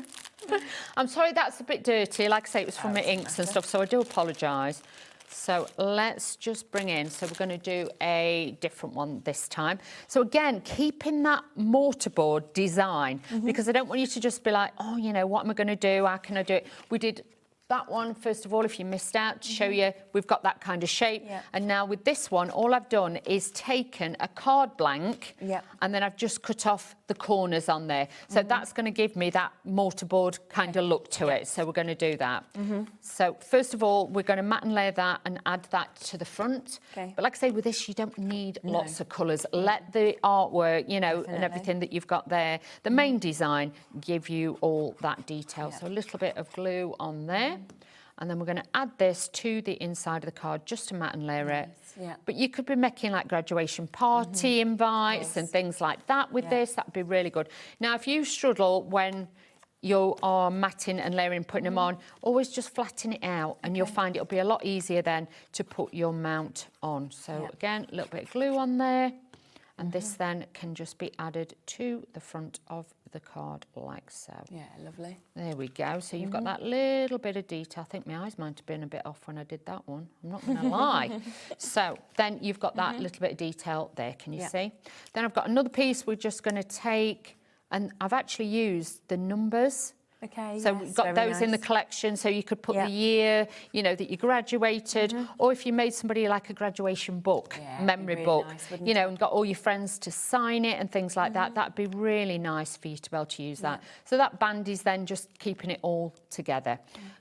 I'm sorry that's a bit dirty. Like I say, it was from my inks and stuff, so I do apologise. So let's just bring in, so we're going to do a different one this time. So again, keeping that mortarboard design, because I don't want you to just be like, oh, you know, what am I going to do? How can I do it? We did that one, first of all, if you missed out, to show you we've got that kind of shape. Yeah. And now with this one, all I've done is taken a card blank and then I've just cut off the corners on there. So that's going to give me that mortarboard kind of look to it. So we're going to do that. So first of all, we're going to matte and layer that and add that to the front. Okay. But like I say, with this, you don't need lots of colours. Let the artwork, you know, and everything that you've got there, the main design, give you all that detail. So a little bit of glue on there. And then we're going to add this to the inside of the card just to matte and layer it. Yeah. But you could be making like graduation party invites and things like that with this. That would be really good. Now, if you struggle when you are matting and layering, putting them on, always just flatten it out and you'll find it'll be a lot easier then to put your mount on. So again, a little bit of glue on there. And this then can just be added to the front of the card like so. Yeah, lovely. There we go. So you've got that little bit of detail. I think my eyes might have been a bit off when I did that one. I'm not going to lie. So then you've got that little bit of detail there. Can you see? Then I've got another piece we're just going to take, and I've actually used the numbers. Okay, so we've got those in the collection, so you could put the year, you know, that you graduated, or if you made somebody like a graduation book, memory book, you know, and got all your friends to sign it and things like that, that'd be really nice for you to be able to use that. So that band is then just keeping it all together.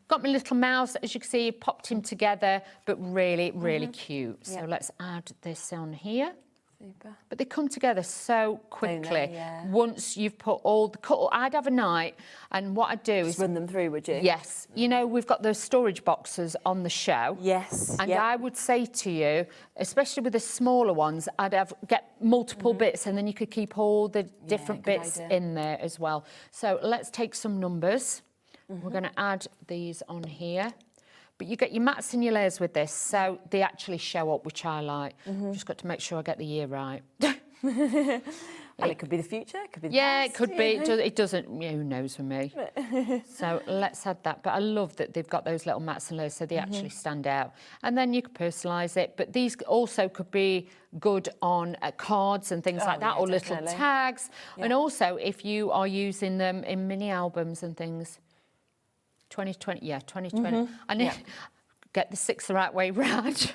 Got my little mouse, as you can see, popped him together, but really, really cute. So let's add this on here. Super. But they come together so quickly. Once you've put all the cut, I'd have a night, and what I'd do is run them through, would you? Yes. You know, we've got those storage boxes on the show. Yes. And I would say to you, especially with the smaller ones, I'd get multiple bits, and then you could keep all the different bits in there as well. So let's take some numbers. We're going to add these on here. But you get your mats and your layers with this, so they actually show up, which I like. Just got to make sure I get the year right. Well, it could be the future, it could be the past. It could be. It doesn't, who knows with me. So let's add that. But I love that they've got those little mats and layers, so they actually stand out. And then you could personalise it. But these also could be good on cards and things like that, or little tags. And also, if you are using them in mini albums and things. 2020, 2020. I need to get the 6 the right way round.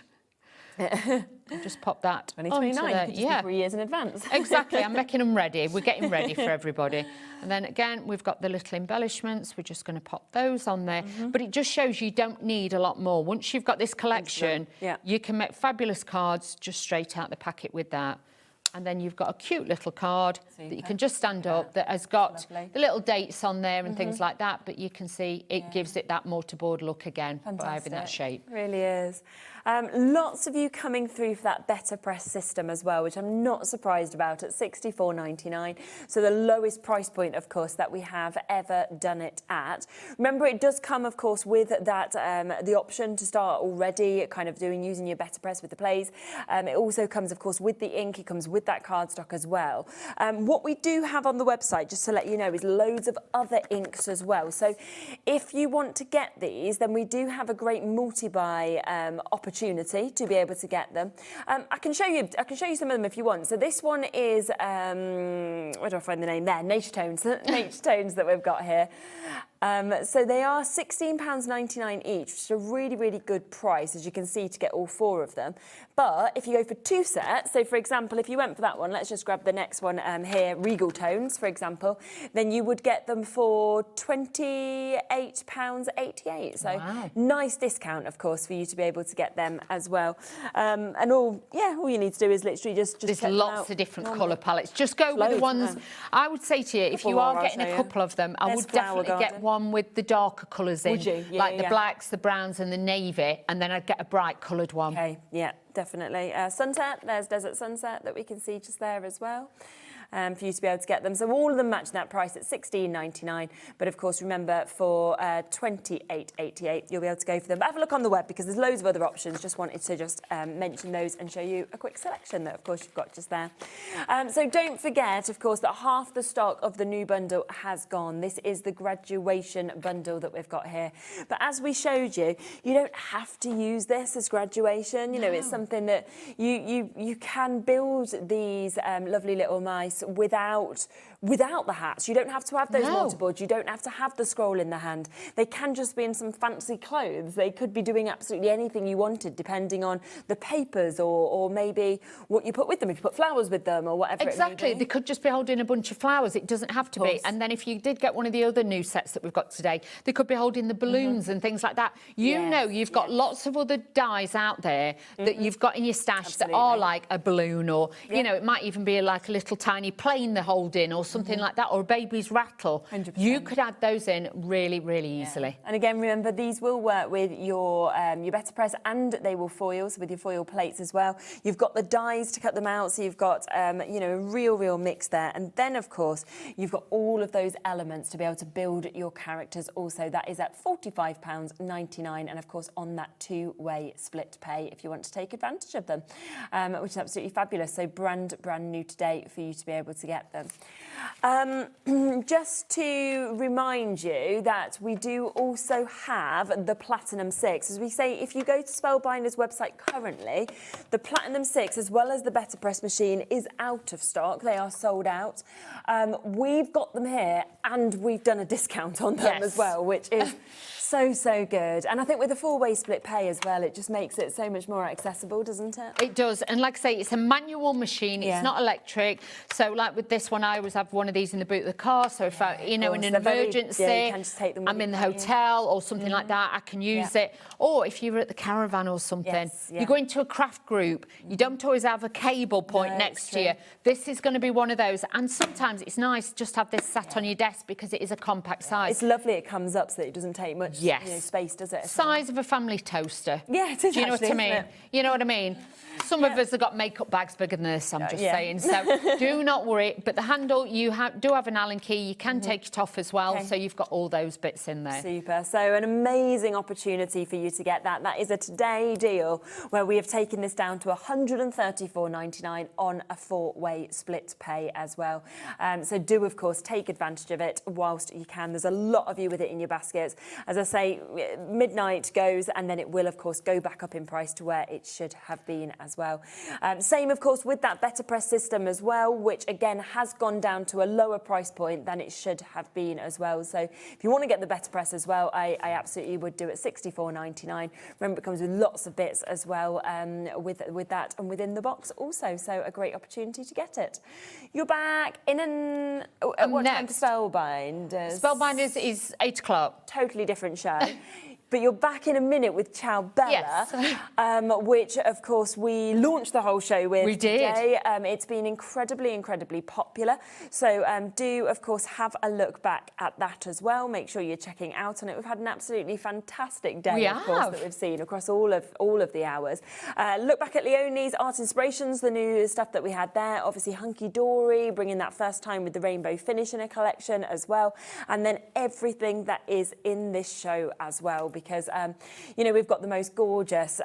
Just pop that 2029, you could just be 3 years in advance. Exactly, I'm making them ready. We're getting ready for everybody. And then again, we've got the little embellishments. We're just going to pop those on there. But it just shows you don't need a lot more. Once you've got this collection, you can make fabulous cards just straight out the packet with that. And then you've got a cute little card that you can just stand up that has got the little dates on there and things like that. But you can see it gives it that mortarboard look again by having that shape. It really is. Lots of you coming through for that Better Press system as well, which I'm not surprised about, at £64.99. So the lowest price point, of course, that we have ever done it at. Remember, it does come, of course, with that the option to start already kind of using your Better Press with the plays. It also comes, of course, with the ink. It comes with that cardstock as well. What we do have on the website, just to let you know, is loads of other inks as well. So if you want to get these, then we do have a great multi-buy opportunity to be able to get them. I can show you some of them if you want. So this one is where do I find the name there? Nature Tones. Nature Tones that we've got here. So they are £16.99 each, which is a really, really good price, as you can see, to get all 4 of them. But if you go for 2 sets, so for example, if you went for that one, let's just grab the next one here, Regal Tones, for example, then you would get them for £28.88. So nice discount, of course, for you to be able to get them as well. And all you need to do is literally just There's check lots of different colour palettes. Just go with the ones. I would say to you, if you are getting a couple of them, I would definitely get one with the darker colours in, like the blacks, the browns, and the navy, and then I'd get a bright coloured one. Okay, yeah, definitely. Sunset, there's Desert Sunset that we can see just there as well. For you to be able to get them. So all of them match that price at £16.99. But of course, remember, for £28.88, you'll be able to go for them. But have a look on the web because there's loads of other options. Just wanted to mention those and show you a quick selection that, of course, you've got just there. So don't forget, of course, that half the stock of the new bundle has gone. This is the graduation bundle that we've got here. But as we showed you, you don't have to use this as graduation. You know, it's something that you can build these lovely little mice without the hats. You don't have to have those multi-boards. You don't have to have the scroll in the hand. They can just be in some fancy clothes. They could be doing absolutely anything you wanted, depending on the papers or maybe what you put with them. If you put flowers with them or whatever Exactly. it may be. They could just be holding a bunch of flowers. It doesn't have to be. And then if you did get one of the other new sets that we've got today, they could be holding the balloons and things like that. You know you've got lots of other dies out there that you've got in your stash that are like a balloon or, you know, it might even be like a little tiny plane they're holding or something like that, or a baby's rattle. 100%. You could add those in really, really easily. And again, remember, these will work with your better press, and they will foil, so with your foil plates as well. You've got the dies to cut them out, so you've got you know, a real mix there. And then, of course, you've got all of those elements to be able to build your characters also. That is at £45.99, and of course on that 2-way split pay if you want to take advantage of them, which is absolutely fabulous. So brand new today for you to be able to get them. Just to remind you that we do also have the Platinum 6. As we say, if you go to Spellbinders website currently, the Platinum 6, as well as the Better Press machine, is out of stock. They are sold out. We've got them here, and we've done a discount on them as well, which is so good. And I think with the 4-way split pay as well, it just makes it so much more accessible, doesn't it? It does. And like I say, it's a manual machine. It's not electric. So like with this one, I always have one of these in the boot of the car. So if I, you know, in an emergency, you can just take them I'm in the hotel or something like that, I can use it. Or if you're at the caravan or something, you go into a craft group, you don't always have a cable point next to you. This is going to be one of those. And sometimes it's nice just to have this sat on your desk because it is a compact size. It's lovely. It comes up so that it doesn't take much space, does it? Size of a family toaster. Yeah, it is. Do you know what I mean? You know what I mean? Some of us have got makeup bags bigger than this, I'm just saying. So do not worry. But the handle, you do have an Allen key. You can take it off as well. So you've got all those bits in there. Super. So an amazing opportunity for you to get that. That is a today deal where we have taken this down to £134.99 on a 4-way split pay as well. So do, of course, take advantage of it whilst you can. There's a lot of you with it in your baskets. As I say, midnight goes and then it will, of course, go back up in price to where it should have been as well. Same, of course, with that Better Press system as well, which again has gone down to a lower price point than it should have been as well. So if you want to get the Better Press as well, I absolutely would do it. £64.99. Remember, it comes with lots of bits as well with that and within the box also. So a great opportunity to get it. You're back in at what time for Spellbinders? Spellbinders is 8 o'clock. Totally different show. But you're back in a minute with Ciao Bella, which, of course, we launched the whole show with today. It's been incredibly popular. So do, of course, have a look back at that as well. Make sure you're checking out on it. We've had an absolutely fantastic day, of course, that we've seen across all of the hours. Look back at Leonie's Art Inspirations, the new stuff that we had there. Obviously, Hunkydory, bringing that first time with the rainbow finish in a collection as well. And then everything that is in this show as well, because you know, we've got the most gorgeous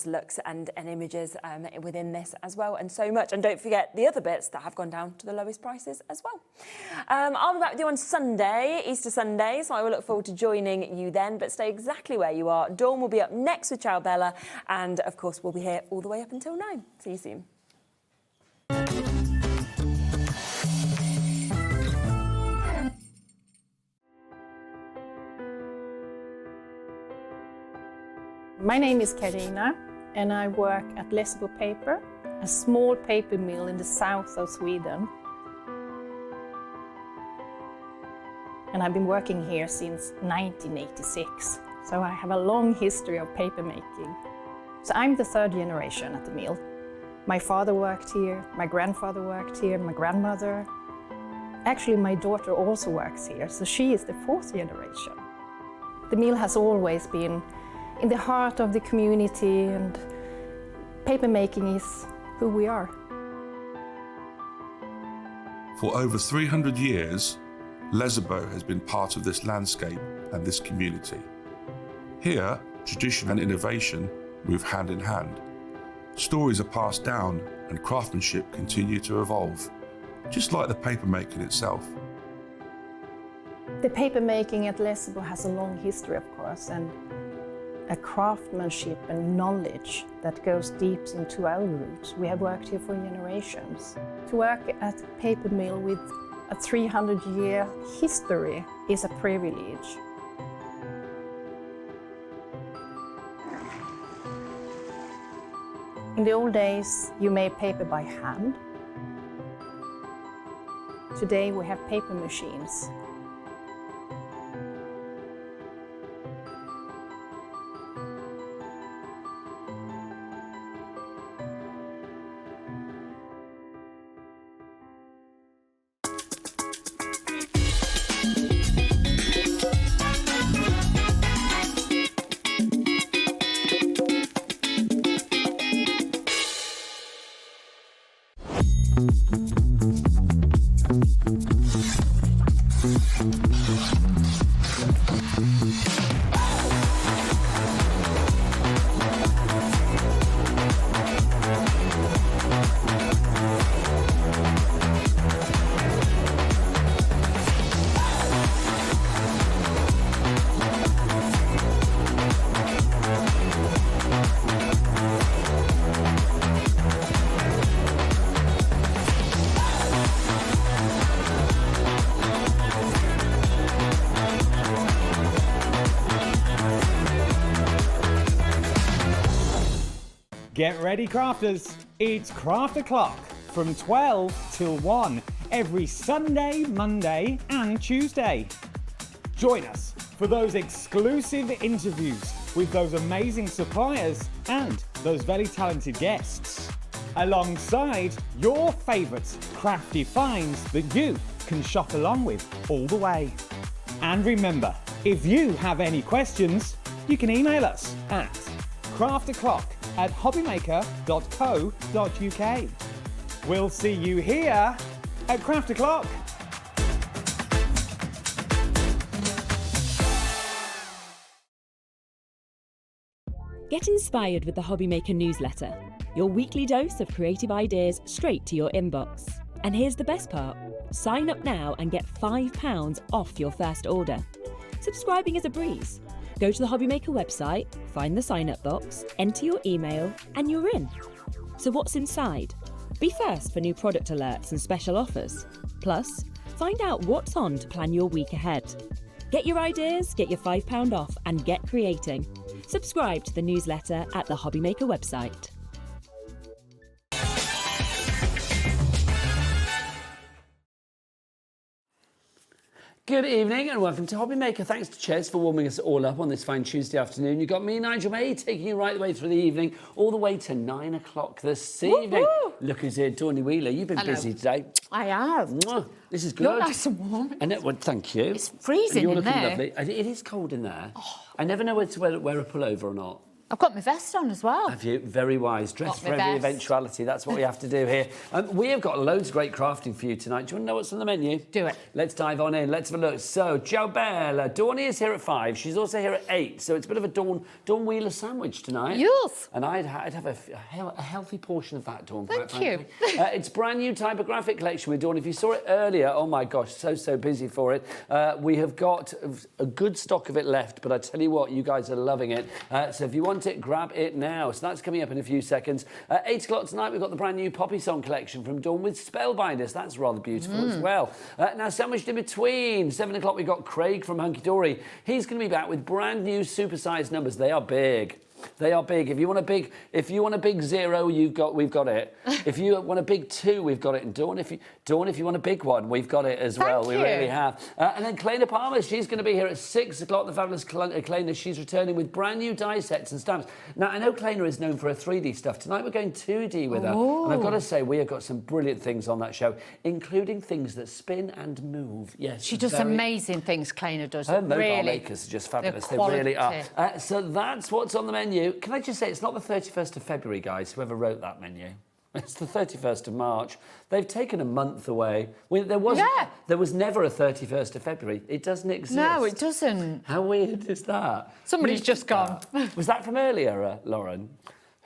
looks and images within this as well, and so much. And don't forget the other bits that have gone down to the lowest prices as well. I'll be back with you on Sunday, Easter Sunday, so I will look forward to joining you then, but stay exactly where you are. Dawn will be up next with Ciao Bella, and of course we'll be here all the way up until 9. See you soon. My name is Claina and I work at Lessebo Paper, a small paper mill in the south of Sweden. And I've been working here since 1986, so I have a long history of paper making. So I'm the third generation at the mill. My father worked here, my grandfather worked here, my grandmother. Actually, my daughter also works here, so she is the fourth generation. The mill has always been in the heart of the community, and paper making is who we are. For over 300 years, Lessebo has been part of this landscape and this community. Here, tradition and innovation move hand in hand. Stories are passed down and craftsmanship continue to evolve, just like the paper making itself. The paper making at Lessebo has a long history, of course, and a craftsmanship and knowledge that goes deep into our roots. We have worked here for generations. To work at a paper mill with a 300-year history is a privilege. In the old days, you made paper by hand. Today we have paper machines. Get ready, crafters. It's Craft O'Clock from 12 till 1 every Sunday, Monday and Tuesday. Join us for those exclusive interviews with those amazing suppliers and those very talented guests, alongside your favourite crafty finds that you can shop along with all the way. And remember, if you have any questions, you can email us at crafto'clock@hobbymaker.co.uk. We'll see you here at Craft O'Clock. Get inspired with the HobbyMaker newsletter, your weekly dose of creative ideas straight to your inbox. And here's the best part. Sign up now and get £5 off your first order. Subscribing is a breeze. Go to the HobbyMaker website, find the sign-up box, enter your email, and you're in. So what's inside? Be first for new product alerts and special offers. Plus, find out what's on to plan your week ahead. Get your ideas, get your £5 off, and get creating. Subscribe to the newsletter at the HobbyMaker website. Good evening and welcome to HobbyMaker. Thanks to Ches for warming us all up on this fine Tuesday afternoon. You've got me, Nigel May, taking you right the way through the evening, all the way to 9 o'clock this evening. Woo-hoo. Look who's here, Dawney Wheeler. You've been Hello. busy today. I have. Mwah. This is good. You're nice and warm. And well, thank you. It's freezing You're in looking there. lovely. It is cold in there. I never know whether to wear a pullover or not. I've got my vest on as well. Have you? Very wise. Dress Got for my every vest. eventuality. That's what we have to do here. We have got loads of great crafting for you tonight. Do you want to know what's on the menu? Do it. Let's dive on in. Let's have a look. So, Ciao Bella. Dawney is here at 5. She's also here at 8. So it's a bit of a Dawn Wheeler sandwich tonight. Yes. And I'd have a healthy portion of that, Dawn. Thank quite you. frankly. It's brand new typographic collection with Dawn. If you saw it earlier, oh my gosh, so busy for it. We have got a good stock of it left, but I tell you what, you guys are loving it. So if you want it, grab it now. So that's coming up in a few seconds. 8 o'clock tonight, we've got the brand new Poppy Song collection from Dawn with Spellbinders. That's rather beautiful as well. Now, sandwiched in between, 7 o'clock, we've got Craig from Hunkydory. He's going to be back with brand new supersized numbers. They are big. They are big. If you want a big 0, we've got it. If you want a big 2, we've got it. And Dawn, if you want a big one, we've got it as well. We really have. And then Claina Palmer, she's going to be here at 6 o'clock. The fabulous Claina, she's returning with brand new die sets and stamps. Now, I know Claina is known for her 3D stuff. Tonight we're going 2D with her. And I've got to say, we have got some brilliant things on that show, including things that spin and move. Yes, she does amazing things, Claina does. Her mobile makers are just fabulous. They really are. So that's what's on the menu. Can I just say, it's not the 31st of February, guys, whoever wrote that menu. It's the 31st of March. They've taken a month away. There was never a 31st of February. It doesn't exist. No, it doesn't. How weird is that? Somebody's just gone. Was that from earlier, Lauren?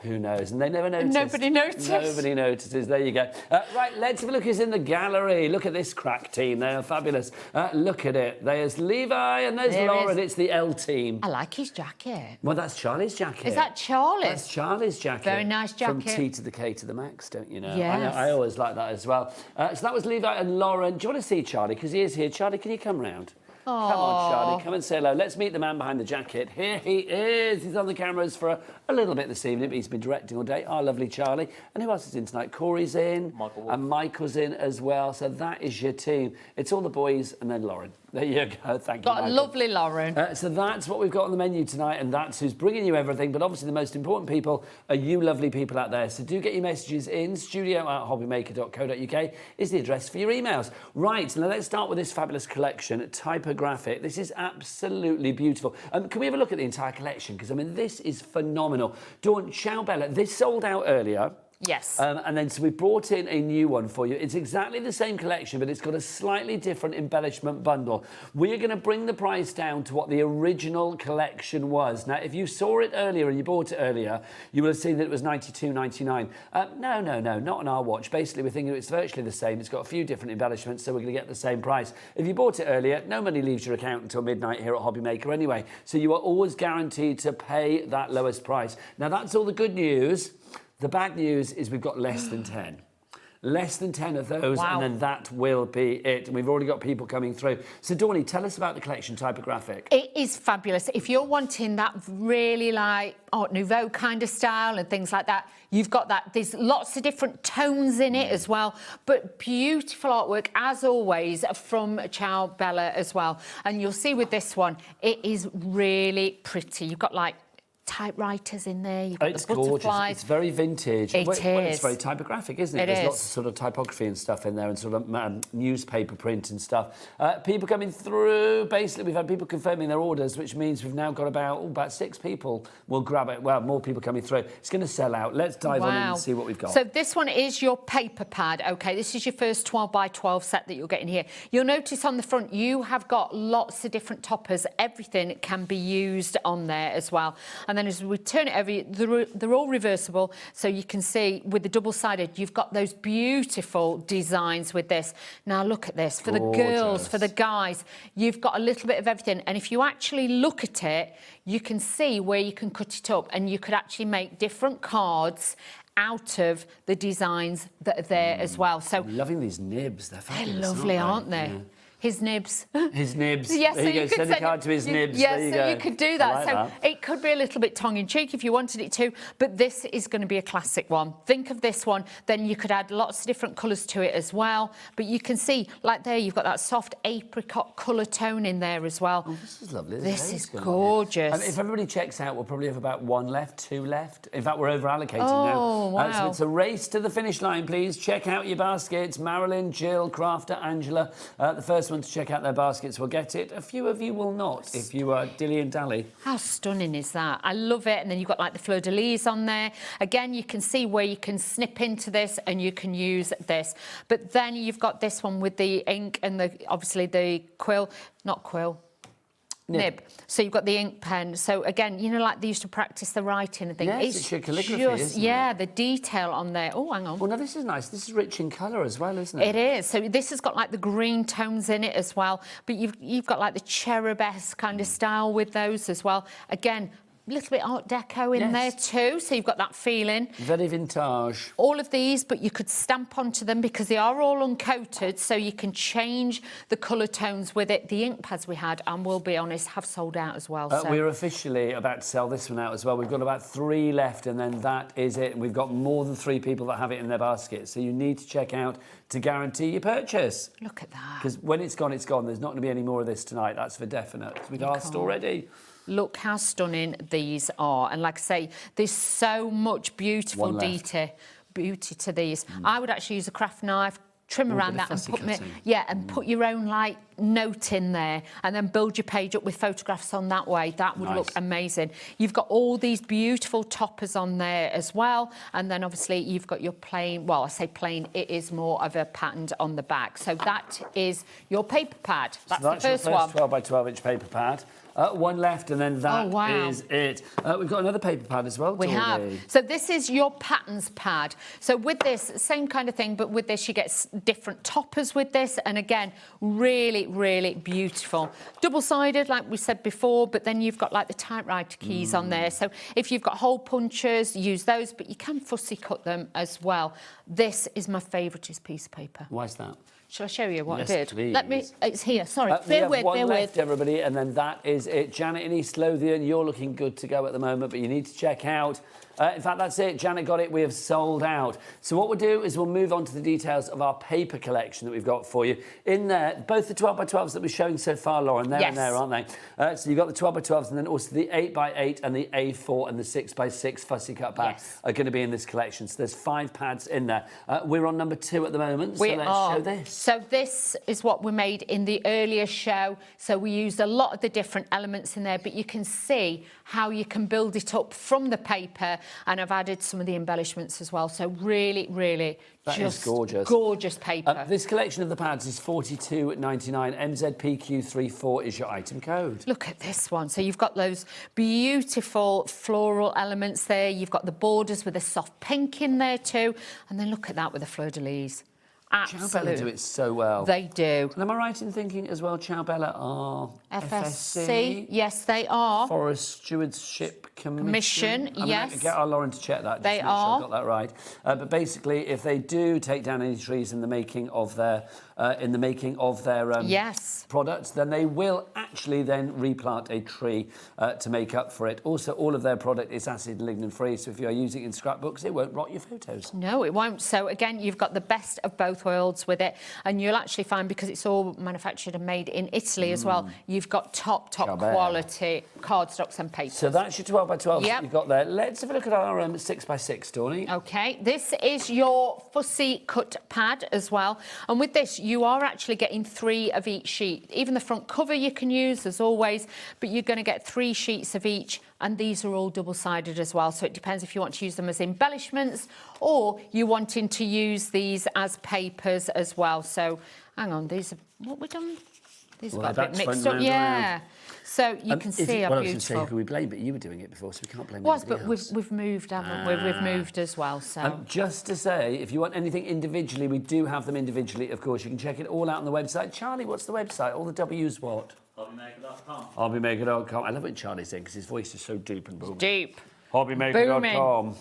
Who knows? And they never noticed. Nobody noticed. Nobody notices. There you go. Right, let's have a look who's in the gallery. Look at this crack team. They are fabulous. Look at it. There's Levi and there's Lauren. It's the L team. I like his jacket. Well, that's Charlie's jacket. Is that Charlie's? That's Charlie's jacket. Very nice jacket. From T to the K to the max, don't you know? Yes. I always like that as well. So that was Levi and Lauren. Do you want to see Charlie? Because he is here. Charlie, can you come round? Come on, Charlie, come and say hello. Let's meet the man behind the jacket. Here he is. He's on the cameras for a little bit this evening, but he's been directing all day. Our lovely Charlie. And who else is in tonight? Corey's in. And Michael's in as well. So that is your team. It's all the boys and then Lauren. There you go. Thank you, Got Michael. a lovely Lauren. So that's what we've got on the menu tonight, and that's who's bringing you everything. But obviously the most important people are you lovely people out there. So do get your messages in. studio@hobbymaker.co.uk is the address for your emails. Right, now let's start with this fabulous collection, Typographic. This is absolutely beautiful. Can we have a look at the entire collection? Because, I mean, this is phenomenal. Dawn, Ciao Bella, this sold out earlier. Yes. And then so we brought in a new one for you. It's exactly the same collection, but it's got a slightly different embellishment bundle. We're going to bring the price down to what the original collection was. Now, if you saw it earlier and you bought it earlier, you will have seen that it was $92.99. No, not on our watch. Basically, we're thinking it's virtually the same. It's got a few different embellishments, so we're going to get the same price. If you bought it earlier, no money leaves your account until midnight here at HobbyMaker anyway. So you are always guaranteed to pay that lowest price. Now, that's all the good news. The bad news is we've got less than 10. Less than 10 of those, and then that will be it. And we've already got people coming through. So, Dawny, tell us about the collection, Typographic. It is fabulous. If you're wanting that really like Art Nouveau kind of style and things like that, you've got that. There's lots of different tones in it as well, but beautiful artwork, as always, from Ciao Bella as well. And you'll see with this one, it is really pretty. You've got like typewriters in there. You've got it's the butterflies. Gorgeous. It's very vintage. It Well, is. it's very typographic, isn't it? There's lots of sort of typography and stuff in there, and sort of newspaper print and stuff. People coming through. Basically, we've had people confirming their orders, which means we've now got about 6 people will grab it. Well, more people coming through. It's going to sell out. Let's dive on in and see what we've got. So this one is your paper pad. Okay, this is your first 12 by 12 set that you're getting here. You'll notice on the front you have got lots of different toppers. Everything can be used on there as well. And then as we turn it over, they're all reversible, so you can see with the double-sided, you've got those beautiful designs with this. Now look at this, for the girls, for the guys, you've got a little bit of everything, and if you actually look at it, you can see where you can cut it up, and you could actually make different cards out of the designs that are there as well. So I'm loving these nibs. They're fabulous. They're lovely, aren't they? Yeah. His nibs. His nibs. Yes, there you go. Send a card to his nibs. Yes, there you so go. you could do that. Like so that. it could be a little bit tongue-in-cheek if you wanted it to, but this is going to be a classic one. Think of this one, then you could add lots of different colours to it as well. But you can see, like there, you've got that soft apricot colour tone in there as well. Oh, this is lovely. This is gorgeous. If everybody checks out, we'll probably have about 1 left, 2 left. In fact, we're over-allocating now. Oh, wow. So it's a race to the finish line, please. Check out your baskets. Marilyn, Jill, Crafter, Angela. The first one to check out their baskets will get it. A few of you will not, if you dilly and dally. How stunning is that? I love it. And then you've got like the fleur-de-lis on there. Again, you can see where you can snip into this and you can use this. But then you've got this one with the ink and obviously the nib. So you've got the ink pen. So again, you know, like they used to practice the writing and things. Yes, it's your calligraphy, isn't it? The detail on there. Oh, hang on. Well, no, this is nice. This is rich in colour as well, isn't it? It is. So this has got like the green tones in it as well. But you've got like the cherubesque kind of style with those as well. Again, little bit Art Deco in there too, so you've got that feeling. Very vintage. All of these, but you could stamp onto them because they are all uncoated, so you can change the colour tones with it. The ink pads we had, and we'll be honest, have sold out as well. So. We're officially about to sell this one out as well. We've got about 3 left, and then that is it. And we've got more than 3 people that have it in their basket, so you need to check out to guarantee your purchase. Look at that. Because when it's gone, it's gone. There's not going to be any more of this tonight, that's for definite. We've asked already. Look how stunning these are. And like I say, there's so much beautiful beauty to these. I would actually use a craft knife, trim around that and put your own like note in there and then build your page up with photographs on that way. That would look amazing. You've got all these beautiful toppers on there as well, and then obviously you've got your plain, well I say plain, it is more of a patterned on the back. So that is your paper pad. That's the first your one. 12 by 12 inch paper pad. 1 left, and then that is it. We've got another paper pad as well. We have. So this is your patterns pad. So with this, same kind of thing, but with this you get different toppers with this, and again, really, really beautiful. Double-sided, like we said before, but then you've got like the typewriter keys on there. So if you've got hole punchers, use those, but you can fussy cut them as well. This is my favourite piece of paper. Why is that? Shall I show you what I Yes, did? please. Let me. It's here. Sorry. Bear with, everybody, and then that is it. Janet in East Lothian, you're looking good to go at the moment, but you need to check out. In fact, that's it. Janet got it. We have sold out. So what we'll do is we'll move on to the details of our paper collection that we've got for you. In there, both the 12 by 12s that we're showing so far, Lauren, they're in there, aren't they? So you've got the 12 by 12s, and then also the 8 by 8 and the A4 and the 6 by 6 fussy cut pad are going to be in this collection. So there's 5 pads in there. We're on number 2 at the moment, so let's show this. So this is what we made in the earlier show. So we used a lot of the different elements in there, but you can see how you can build it up from the paper, and I've added some of the embellishments as well. So really, really is gorgeous. Gorgeous paper. This collection of the pads is $42.99. MZPQ34 is your item code. Look at this one. So you've got those beautiful floral elements there. You've got the borders with a soft pink in there too. And then look at that with the fleur-de-lis. Ciao Bella do it so well. They do. And am I right in thinking as well, Ciao Bella are FSC? Yes, they are. Forest Stewardship Commission. Yes. Get our Lauren to check that. Just they to make are. Sure I've got that right. But basically, if they do take down any trees in the making of their products, then they will actually then replant a tree to make up for it. Also, all of their product is acid and lignin free, so if you are using it in scrapbooks, it won't rot your photos. No, it won't. So again, you've got the best of both worlds with it, and you'll actually find, because it's all manufactured and made in Italy as well, you've got top quality cardstocks and papers. So that's your 12 by 12 that you've got there. Let's have a look at our 6 by 6, Dawney. Okay, this is your fussy cut pad as well, and with this you are actually getting 3 of each sheet. Even the front cover you can use as always, but you're going to get 3 sheets of each, and these are all double-sided as well, so it depends if you want to use them as embellishments or you're wanting to use these as papers as well. So hang on, these are what we've done. These have got a bit mixed up. Yeah. So you can see how beautiful. I was going to say, who we blame, but you were doing it before, so we can't blame anybody else. We've moved, haven't we? We've moved as well, so... just to say, if you want anything individually, we do have them individually, of course. You can check it all out on the website. Charlie, what's the website? All the W's what? HobbyMaker.com. HobbyMaker.com. I love what Charlie's saying, because his voice is so deep and booming. Deep. HobbyMaker.com.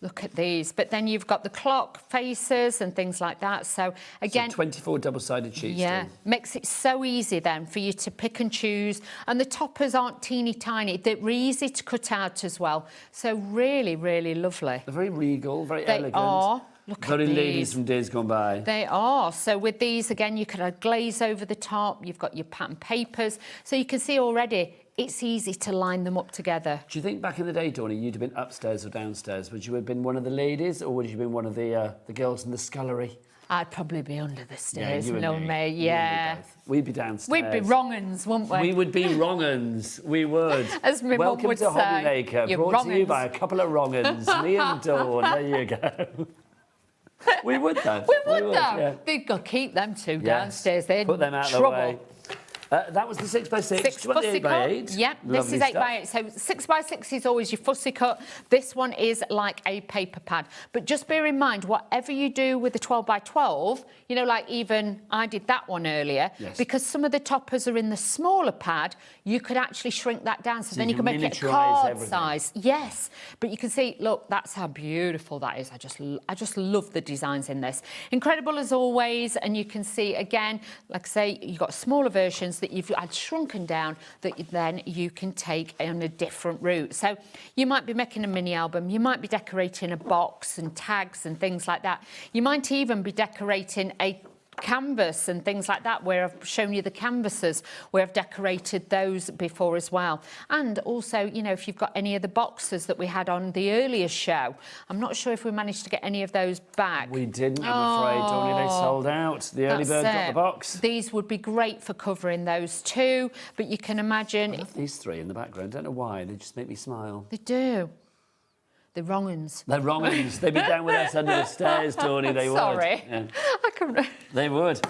Look at these. But then you've got the clock faces and things like that. So, again... So 24 double-sided sheets. Yeah. Makes it so easy then for you to pick and choose. And the toppers aren't teeny tiny. They're easy to cut out as well. So really, really lovely. They're very regal, very elegant. They are. Look very at these. ladies from days gone by. They are. So with these, again, you could add glaze over the top. You've got your pattern papers. So you can see already it's easy to line them up together. Do you think back in the day, Dawney, you'd have been upstairs or downstairs? Would you have been one of the ladies, or would you have been one of the girls in the scullery? I'd probably be under the stairs, you and me. Yeah. We'd be downstairs. We'd be wrong-uns, wouldn't we? We would be wrong-uns. We would. As my mum would say. Welcome to HobbyMaker, brought to you by a couple of wrong-uns. Me and Dawn. There you go. We would, though. We would, though. Yeah. They've got to keep them two downstairs. They're put them out trouble. the way. That was the 6x6. 6 fussy cut. Yep, this is 8x8. So 6x6 is always your fussy cut. This one is like a paper pad. But just bear in mind, whatever you do with the 12x12, you know, like even I did that one earlier, because some of the toppers are in the smaller pad, you could actually shrink that down. So then you can make it a card size. Yes, but you can see, look, that's how beautiful that is. I just love the designs in this. Incredible as always, and you can see again, like I say, you've got smaller versions that you've had shrunken down that then you can take on a different route. So you might be making a mini album, you might be decorating a box and tags and things like that. You might even be decorating a canvas and things like that, where I've shown you the canvases, where I've decorated those before as well. And also, you know, if you've got any of the boxes that we had on the earlier show, I'm not sure if we managed to get any of those back. We didn't, I'm afraid, Dawnnie. They sold out. The early bird got the box. These would be great for covering those too, but you can imagine... I love these three in the background. Don't know why, they just make me smile. They do. The wrong uns. They're wrong uns. They'd be down with us under the stairs, Dawnnie, they would. Sorry. Yeah. I couldn't... They would.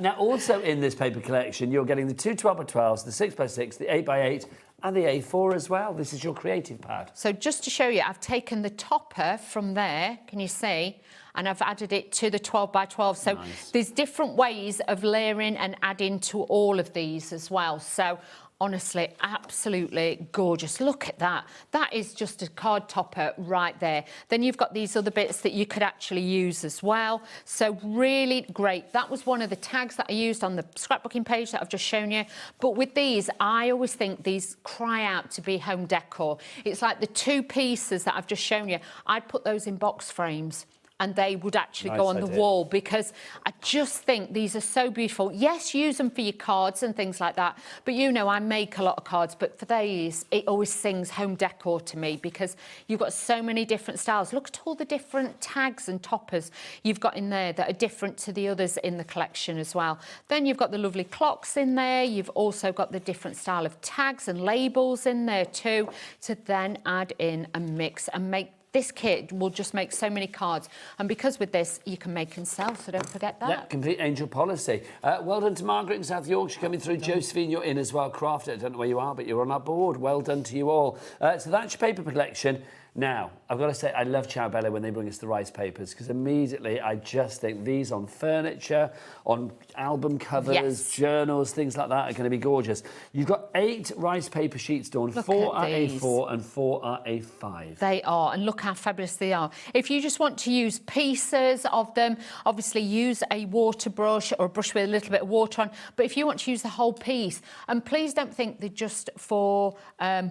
Now, also in this paper collection, you're getting the 2 12x12s, the 6x6, the 8x8, and the A4 as well. This is your creative pad. So just to show you, I've taken the topper from there, can you see? And I've added it to the 12x12. So there's different ways of layering and adding to all of these as well. So honestly, absolutely gorgeous. Look at that. That is just a card topper right there. Then you've got these other bits that you could actually use as well. So really great. That was one of the tags that I used on the scrapbooking page that I've just shown you. But with these, I always think these cry out to be home decor. It's like the 2 pieces that I've just shown you. I'd put those in box frames, and they would actually go on the wall, because I just think these are so beautiful. Yes, use them for your cards and things like that, but you know I make a lot of cards, but for these, it always sings home decor to me, because you've got so many different styles. Look at all the different tags and toppers you've got in there that are different to the others in the collection as well. Then you've got the lovely clocks in there. You've also got the different style of tags and labels in there too, to then add in a mix and make this kit will just make so many cards. And because with this, you can make and sell, so don't forget that. Yeah, complete angel policy. Well done to Margaret in South Yorkshire coming through. Josephine, you're in as well. Crafted, I don't know where you are, but you're on our board. Well done to you all. So that's your paper collection. Now, I've got to say, I love Ciao Bella when they bring us the rice papers, because immediately I just think these on furniture, on album covers, journals, things like that are going to be gorgeous. You've got 8 rice paper sheets, Dawn. 4 are A4 and 4 are A5. They are, and look how fabulous they are. If you just want to use pieces of them, obviously use a water brush or a brush with a little bit of water on. But if you want to use the whole piece, and please don't think they're just for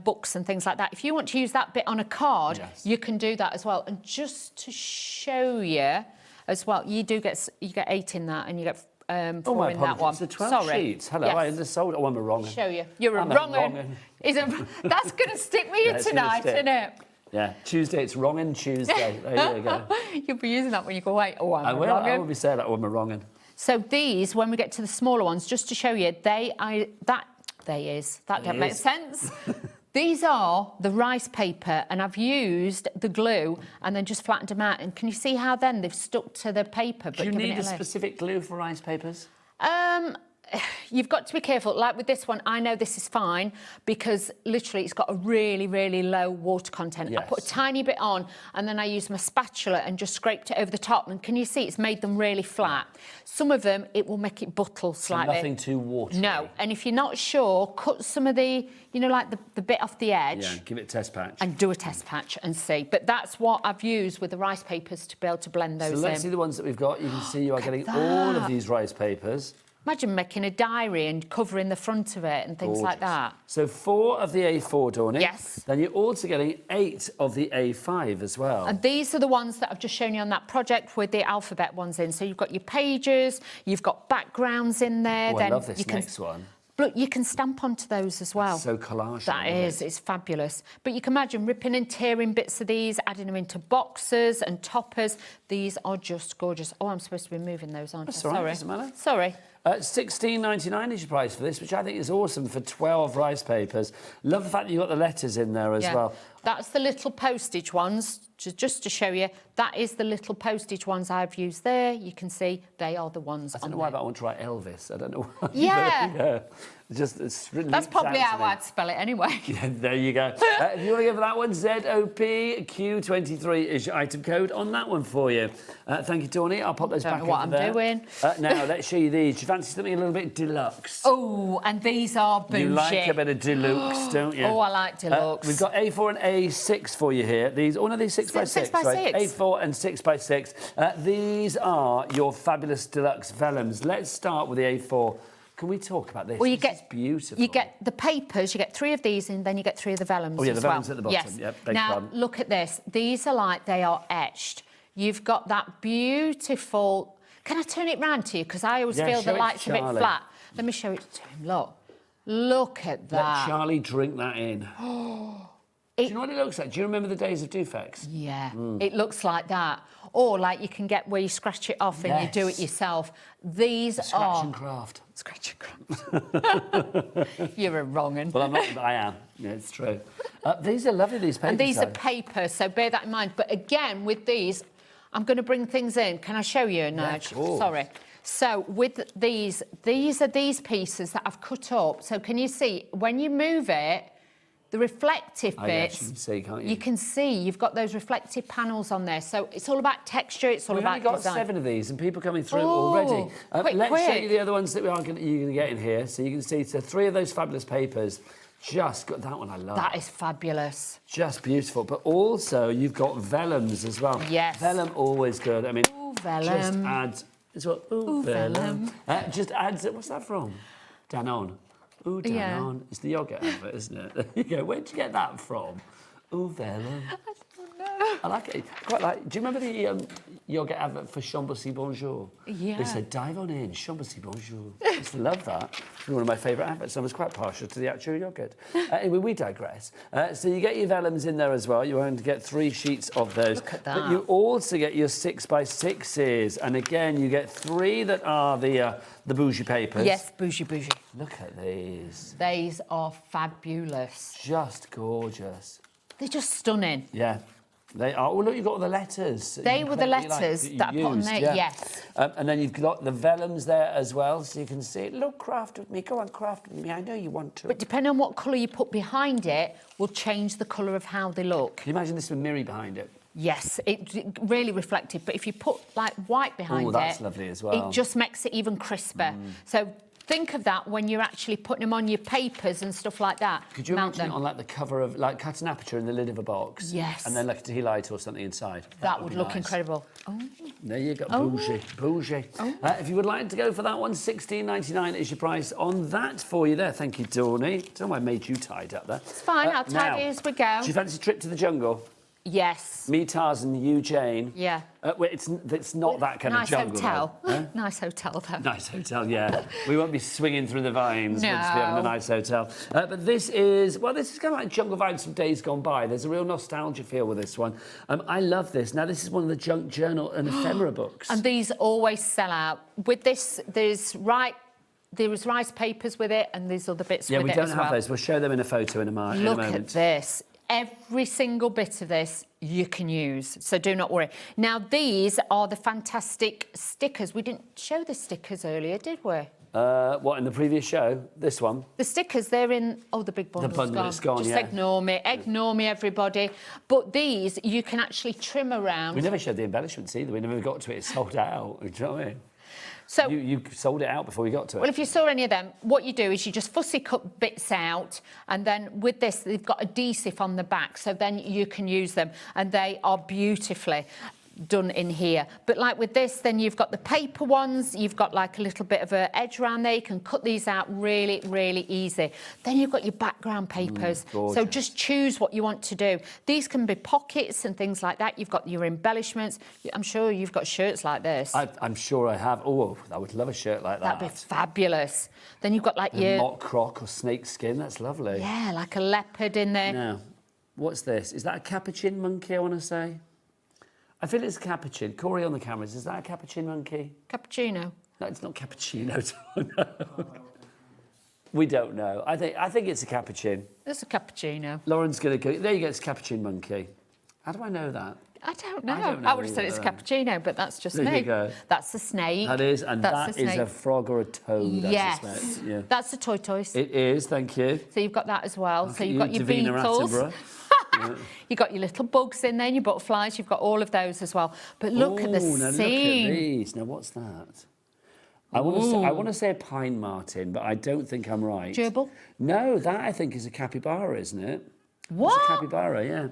books and things like that. If you want to use that bit on a card, you can do that as well. And just to show you as well, you get 8 in that, and you get 4 in that one. It's a 12 sheets. Hello, I undersold. Oh, I'm a wrong. Show you. You're a wrong un. That's going to stick with you tonight, isn't it? Yeah, Tuesday, it's wrong and Tuesday. There you go. You'll be using that when you go away. Oh, I'm I will be saying that. Oh, I'm a wrong un. So these, when we get to the smaller ones, just to show you, that don't make sense. These are the rice paper, and I've used the glue and then just flattened them out. And can you see how then they've stuck to the paper? Do you need a specific glue for rice papers? You've got to be careful. Like with this one, I know this is fine because literally it's got a really, really low water content. I put a tiny bit on and then I used my spatula and just scraped it over the top. And can you see it's made them really flat? Some of them, it will make it buttle slightly. So nothing too watery? No. And if you're not sure, cut some of the, you know, like the bit off the edge. Yeah, give it a test patch. And do a test patch and see. But that's what I've used with the rice papers to be able to blend those in. So let's see the ones that we've got. You can see you are getting all of these rice papers. Imagine making a diary and covering the front of it and things like that. So 4 of the A4, Dawnnie. Yes. Then you're also getting 8 of the A5 as well. And these are the ones that I've just shown you on that project with the alphabet ones in. So you've got your pages, you've got backgrounds in there. Oh, then I love this next one. Look, you can stamp onto those as well. So collage. That is, it's fabulous. But you can imagine ripping and tearing bits of these, adding them into boxes and toppers. These are just gorgeous. Oh, I'm supposed to be moving those, aren't I? That's all right, doesn't matter. Sorry. $16.99 is your price for this, which I think is awesome for 12 rice papers. Love the fact that you've got the letters in there as well. That's the little postage ones, just to show you. That is the little postage ones I've used there. You can see they are the ones. I don't know why, but I want to write Elvis. I don't know why. Yeah. That's probably how I'd spell it anyway. Yeah, there you go. If you want to go for that one, ZOPQ23 is your item code on that one for you. Thank you, Tony. I'll pop those back over what there. I'm doing. Now, let's show you these. Do you fancy something a little bit deluxe? Oh, and these are bougie. You like a bit of deluxe, don't you? Oh, I like deluxe. We've got A4 and A6 for you here. These, oh no, these 6x6. 6x6. Right? A4 and 6x6. These are your fabulous deluxe vellums. Let's start with the A4. Can we talk about this? Well, This is beautiful. You get the papers, you get 3 of these, and then you get 3 of the vellums. Oh, yeah, as the well. vellums at the bottom. Yes. Yep, beg now, pardon. look at this. These are like they are etched. You've got that beautiful... Can I turn it round to you? Because I always feel the light's a bit flat. Let me show it to him. Look at that. Let Charlie drink that in. Do you know what it looks like? Do you remember the days of Dufex? Yeah, it looks like that. Or like you can get where you scratch it off and you do it yourself. These are... Scratch and craft. Scratch and craft. You're a wrong un. Well, I'm not, I am. Yeah, it's true. These are lovely, these papers. And these are paper, so bear that in mind. But again, with these, I'm going to bring things in. Can I show you, Nudge? Yeah, sorry. So with these are these pieces that I've cut up. So can you see, when you move it, the reflective bits, you can see, can't you? You can see you've got those reflective panels on there. So it's all about texture, it's all about We've only got design. 7 of these and people coming through already. Let's show you the other ones that you're going to get in here. So you can see, 3 of those fabulous papers. Just got that one, I love. That is fabulous. Just beautiful. But also, you've got vellums as well. Yes. Vellum, always good. I mean, vellum. Just adds... It's what, vellum. Just adds... What's that from? Danone. Ooh, Danone. Yeah. It's the yoghurt advert, isn't it? There you go. Where'd you get that from? Ooh, vellum. I don't know. I like it. Quite like... Do you remember the yoghurt advert for Chambossy Bonjour? Yeah. They said, dive on in, Chambossy Bonjour. I just love that. It's one of my favourite adverts. I was quite partial to the actual yoghurt. Anyway, we digress. So you get your vellums in there as well. You're going to get 3 sheets of those. Look at that. But you also get your 6x6s. And again, you get 3 that are the bougie papers. Yes, bougie. Look at these. These are fabulous. Just gorgeous. They're just stunning. Yeah. They are. Oh, look, you've got all the letters. They were the letters that I put on there, yes. And then you've got the vellums there as well, so you can see it. Look, craft with me. Go on, craft with me. I know you want to. But depending on what colour you put behind it, will change the colour of how they look. Can you imagine this with Miri behind it? Yes, it really reflective. But if you put, like, white behind that's lovely as well. It just makes it even crisper. So think of that when you're actually putting them on your papers and stuff like that. Could you imagine it on, like, the cover of, like, cut an aperture in the lid of a box? Yes. And then, like, a tea light or something inside? That would look nice. incredible. Oh. There you go, Oh. bougie. Oh. If you would like to go for that one, $16.99 is your price on that for you there. Thank you, Tony. I don't know why I made you tied up there. It's fine, I'll tidy as we go. Do you fancy a trip to the jungle? Yes. Me, Tarzan, you, Jane. Yeah. Wait, it's not that kind of jungle. Hotel. Huh? Nice hotel, though. Nice hotel, yeah. We won't be swinging through the vines. No. We'll just be having a nice hotel. But this is kind of like jungle vibes from days gone by. There's a real nostalgia feel with this one. I love this. Now, this is one of the junk journal and ephemera books. And these always sell out. With this, there is rice papers with it, and these other bits with it as well. Yeah, we don't have those. We'll show them in a photo in a moment. Look at this. Every single bit of this you can use, so do not worry. Now, these are the fantastic stickers. We didn't show the stickers earlier, did we? What, in the previous show? This one? The stickers, they're in... Oh, the big bundle's bundle, gone. it's gone, Just yeah. ignore me. Ignore me, everybody. But these, you can actually trim around. We never showed the embellishments either. We never got to it. It sold out. Do you know what I mean? So you sold it out before we got to it. Well, if you saw any of them, what you do is you just fussy cut bits out, and then with this, they've got adhesive on the back, so then you can use them, and they are beautifully done in here. But like with this, then you've got the paper ones, you've got like a little bit of an edge around there, you can cut these out really, really easy. Then you've got your background papers, so just choose what you want to do. These can be pockets and things like that. You've got your embellishments. I'm sure you've got shirts like this. I'm sure I have. Oh, I would love a shirt like that. That'd be fabulous. Then you've got like your... mock croc or snake skin, that's lovely. Yeah, like a leopard in there. Now, what's this? Is that a capuchin monkey, I want to say? I feel it's a capuchin. Corey on the cameras, is that a capuchin monkey? Cappuccino. No, it's not cappuccino. No. We don't know. I think it's a cappuccino. It's a cappuccino. Lauren's going to go. There you go. It's a cappuccino monkey. How do I know that? I don't know. I would have said it's a cappuccino, but that's just me. There you go. That's a snake. That is, and that's that is a frog or a toad. Yes. I suspect. Yeah. That's a tortoise. It is. Thank you. So you've got that as well. Look so at you've got your Davina beetles. Attenborough. You've got your little bugs in there, and your butterflies. You've got all of those as well. But look at the scene. Look at these. Now, what's that? I want to say a pine marten, but I don't think I'm right. Gerbil? No, that I think is a capybara, isn't it? What? It's a capybara, yeah.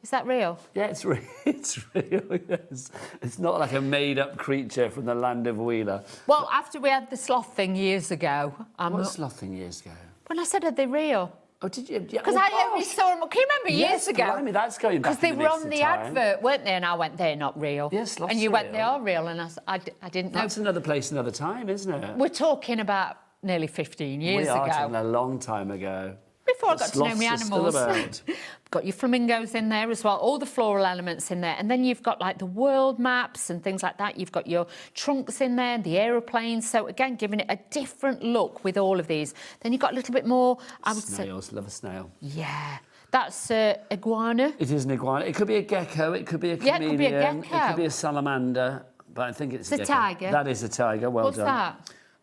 Is that real? Yeah, it's real. It's real, yes. It's not like a made-up creature from the land of Wheeler. Well, after we had the sloth thing years ago... What sloth thing years ago? When I said, are they real? Oh, did you? Because I only saw them... Can you remember years ago? Blimey, that's going back. Because they were on the advert, weren't they? And I went, they're not real. Yes, sloths and you are went, real. they are real. And I didn't know. That's another place, another time, isn't it? We're talking about nearly 15 years ago. We are talking a long time ago. Before I got to know my Sloths are still animals. about. Got your flamingos in there as well, all the floral elements in there. And then you've got like the world maps and things like that. You've got your trunks in there, the aeroplanes. So again, giving it a different look with all of these. Then you've got a little bit more, I would say. Snails, love a snail. Yeah. That's iguana. It is an iguana. It could be a gecko, it could be a chameleon. Yeah, it could be a gecko. It could be a salamander, but I think it's a gecko. tiger. That is a tiger, well What's done.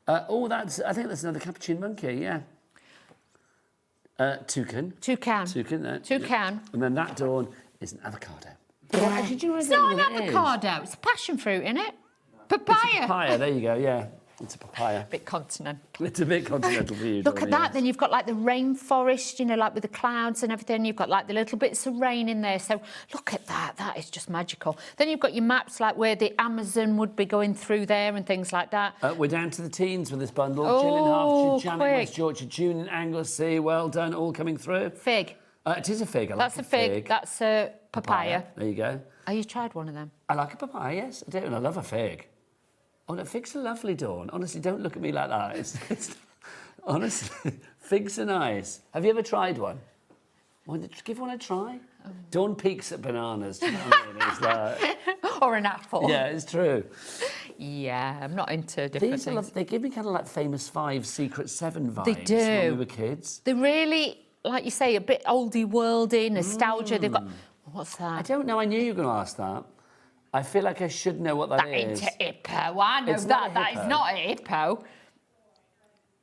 that? I think that's another cappuccino monkey, yeah. Toucan. Toucan. Toucan. Toucan. And then that dawn is an avocado. Did you know It's not an what it is? avocado. It's a passion fruit, isn't it? Papaya. Papaya, there you go, yeah. It's a papaya. Bit continental. It's a bit continental for you, Look Johnny, at that. yes. Then you've got like the rainforest, you know, like with the clouds and everything. You've got like the little bits of rain in there. So look at that. That is just magical. Then you've got your maps like where the Amazon would be going through there and things like that. We're down to the teens with this bundle. Oh, Gillingham, Janet, quick. West Yorkshire, June and Anglesey. Well done, all coming through. Fig. It is a fig. I That's like a fig. That's a papaya. There you go. Oh, you tried one of them? I like a papaya, yes, I do, and I love a fig. Oh, no, figs are lovely, Dawn. Honestly, don't look at me like that. It's honestly, figs are nice. Have you ever tried one? Give one a try. Dawn peeks at bananas. Do you know what I mean? It's like... Or an apple. Yeah, it's true. Yeah, I'm not into different things. They give me kind of like Famous Five, Secret Seven vibes. They do. When we were kids. They're really, like you say, a bit oldie-worldy, nostalgia. They've got... What's that? I don't know. I knew you were going to ask that. I feel like I should know what that is. That ain't a hippo. I know It's that. not a That is hippo. not a hippo.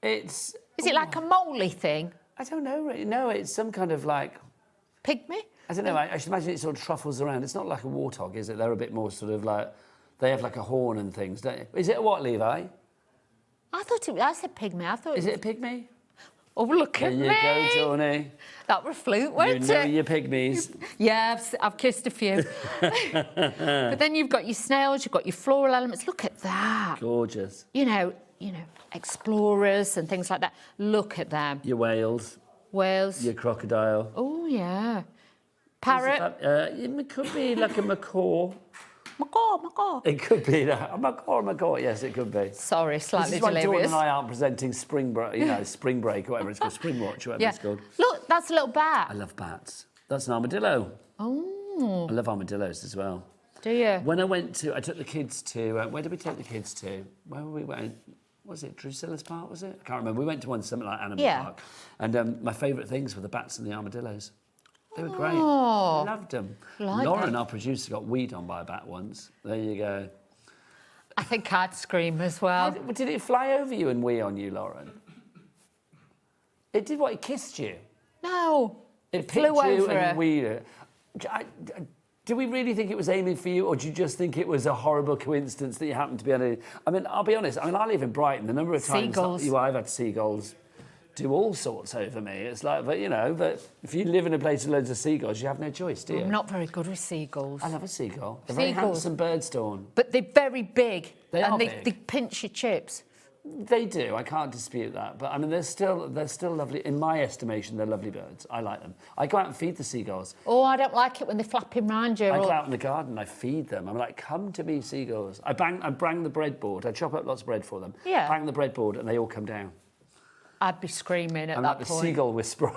It's... Is it like a moly thing? I don't know, really. No, it's some kind of like... Pygmy? I don't know. I should imagine it sort of truffles around. It's not like a warthog, is it? They're a bit more sort of like... They have like a horn and things, don't you? Is it a what, Levi? I thought it was... I said pygmy. I thought Is it a pygmy? Oh, look at me. There you go, Tony. That were flute, weren't You know it? your pygmies. Yeah, I've kissed a few. But then you've got your snails, you've got your floral elements. Look at that. Gorgeous. You know, explorers and things like that. Look at them. Your whales. Whales. Your crocodile. Oh, yeah. Parrot. It could be like a macaw. Macaw. It could be that. A macaw, yes, it could be. Sorry, slightly This is why Dawn delirious. and I aren't presenting Spring Break, Spring Break, or whatever it's called, Spring Watch, whatever it's called. Look, that's a little bat. I love bats. That's an armadillo. Oh. I love armadillos as well. Do you? When I took the kids to, where did we take the kids to? Where were we went? Was it Drusilla's Park, was it? I can't remember. We went to one, something like Animal Park. And my favourite things were the bats and the armadillos. They were great. Oh. I loved them. Like Lauren, that. our producer, got weed on by a bat once. There you go. I think I'd scream as well. Did it fly over you and wee on you, Lauren? It did what? It kissed you? No. It flew picked you over and her. weed her. Do we really think it was aiming for you, or do you just think it was a horrible coincidence that you happened to be on it? I mean, I'll be honest. I live in Brighton. The number of times I've had seagulls do all sorts over me. It's like, but if you live in a place with loads of seagulls, you have no choice, do you? I'm not very good with seagulls. I love a seagull. They're very handsome birds, Dawn. But they're very big. They and are they big. pinch your chips. They do. I can't dispute that. But I mean, they're still lovely. In my estimation, they're lovely birds. I like them. I go out and feed the seagulls. Oh, I don't like it when they're flapping round you. I go out in the garden. I feed them. I'm like, come to me, seagulls. I bang the breadboard. I chop up lots of bread for them. Yeah. Bang the breadboard, and they all come down. I'd be screaming at I'm that like point. the seagull whisperer.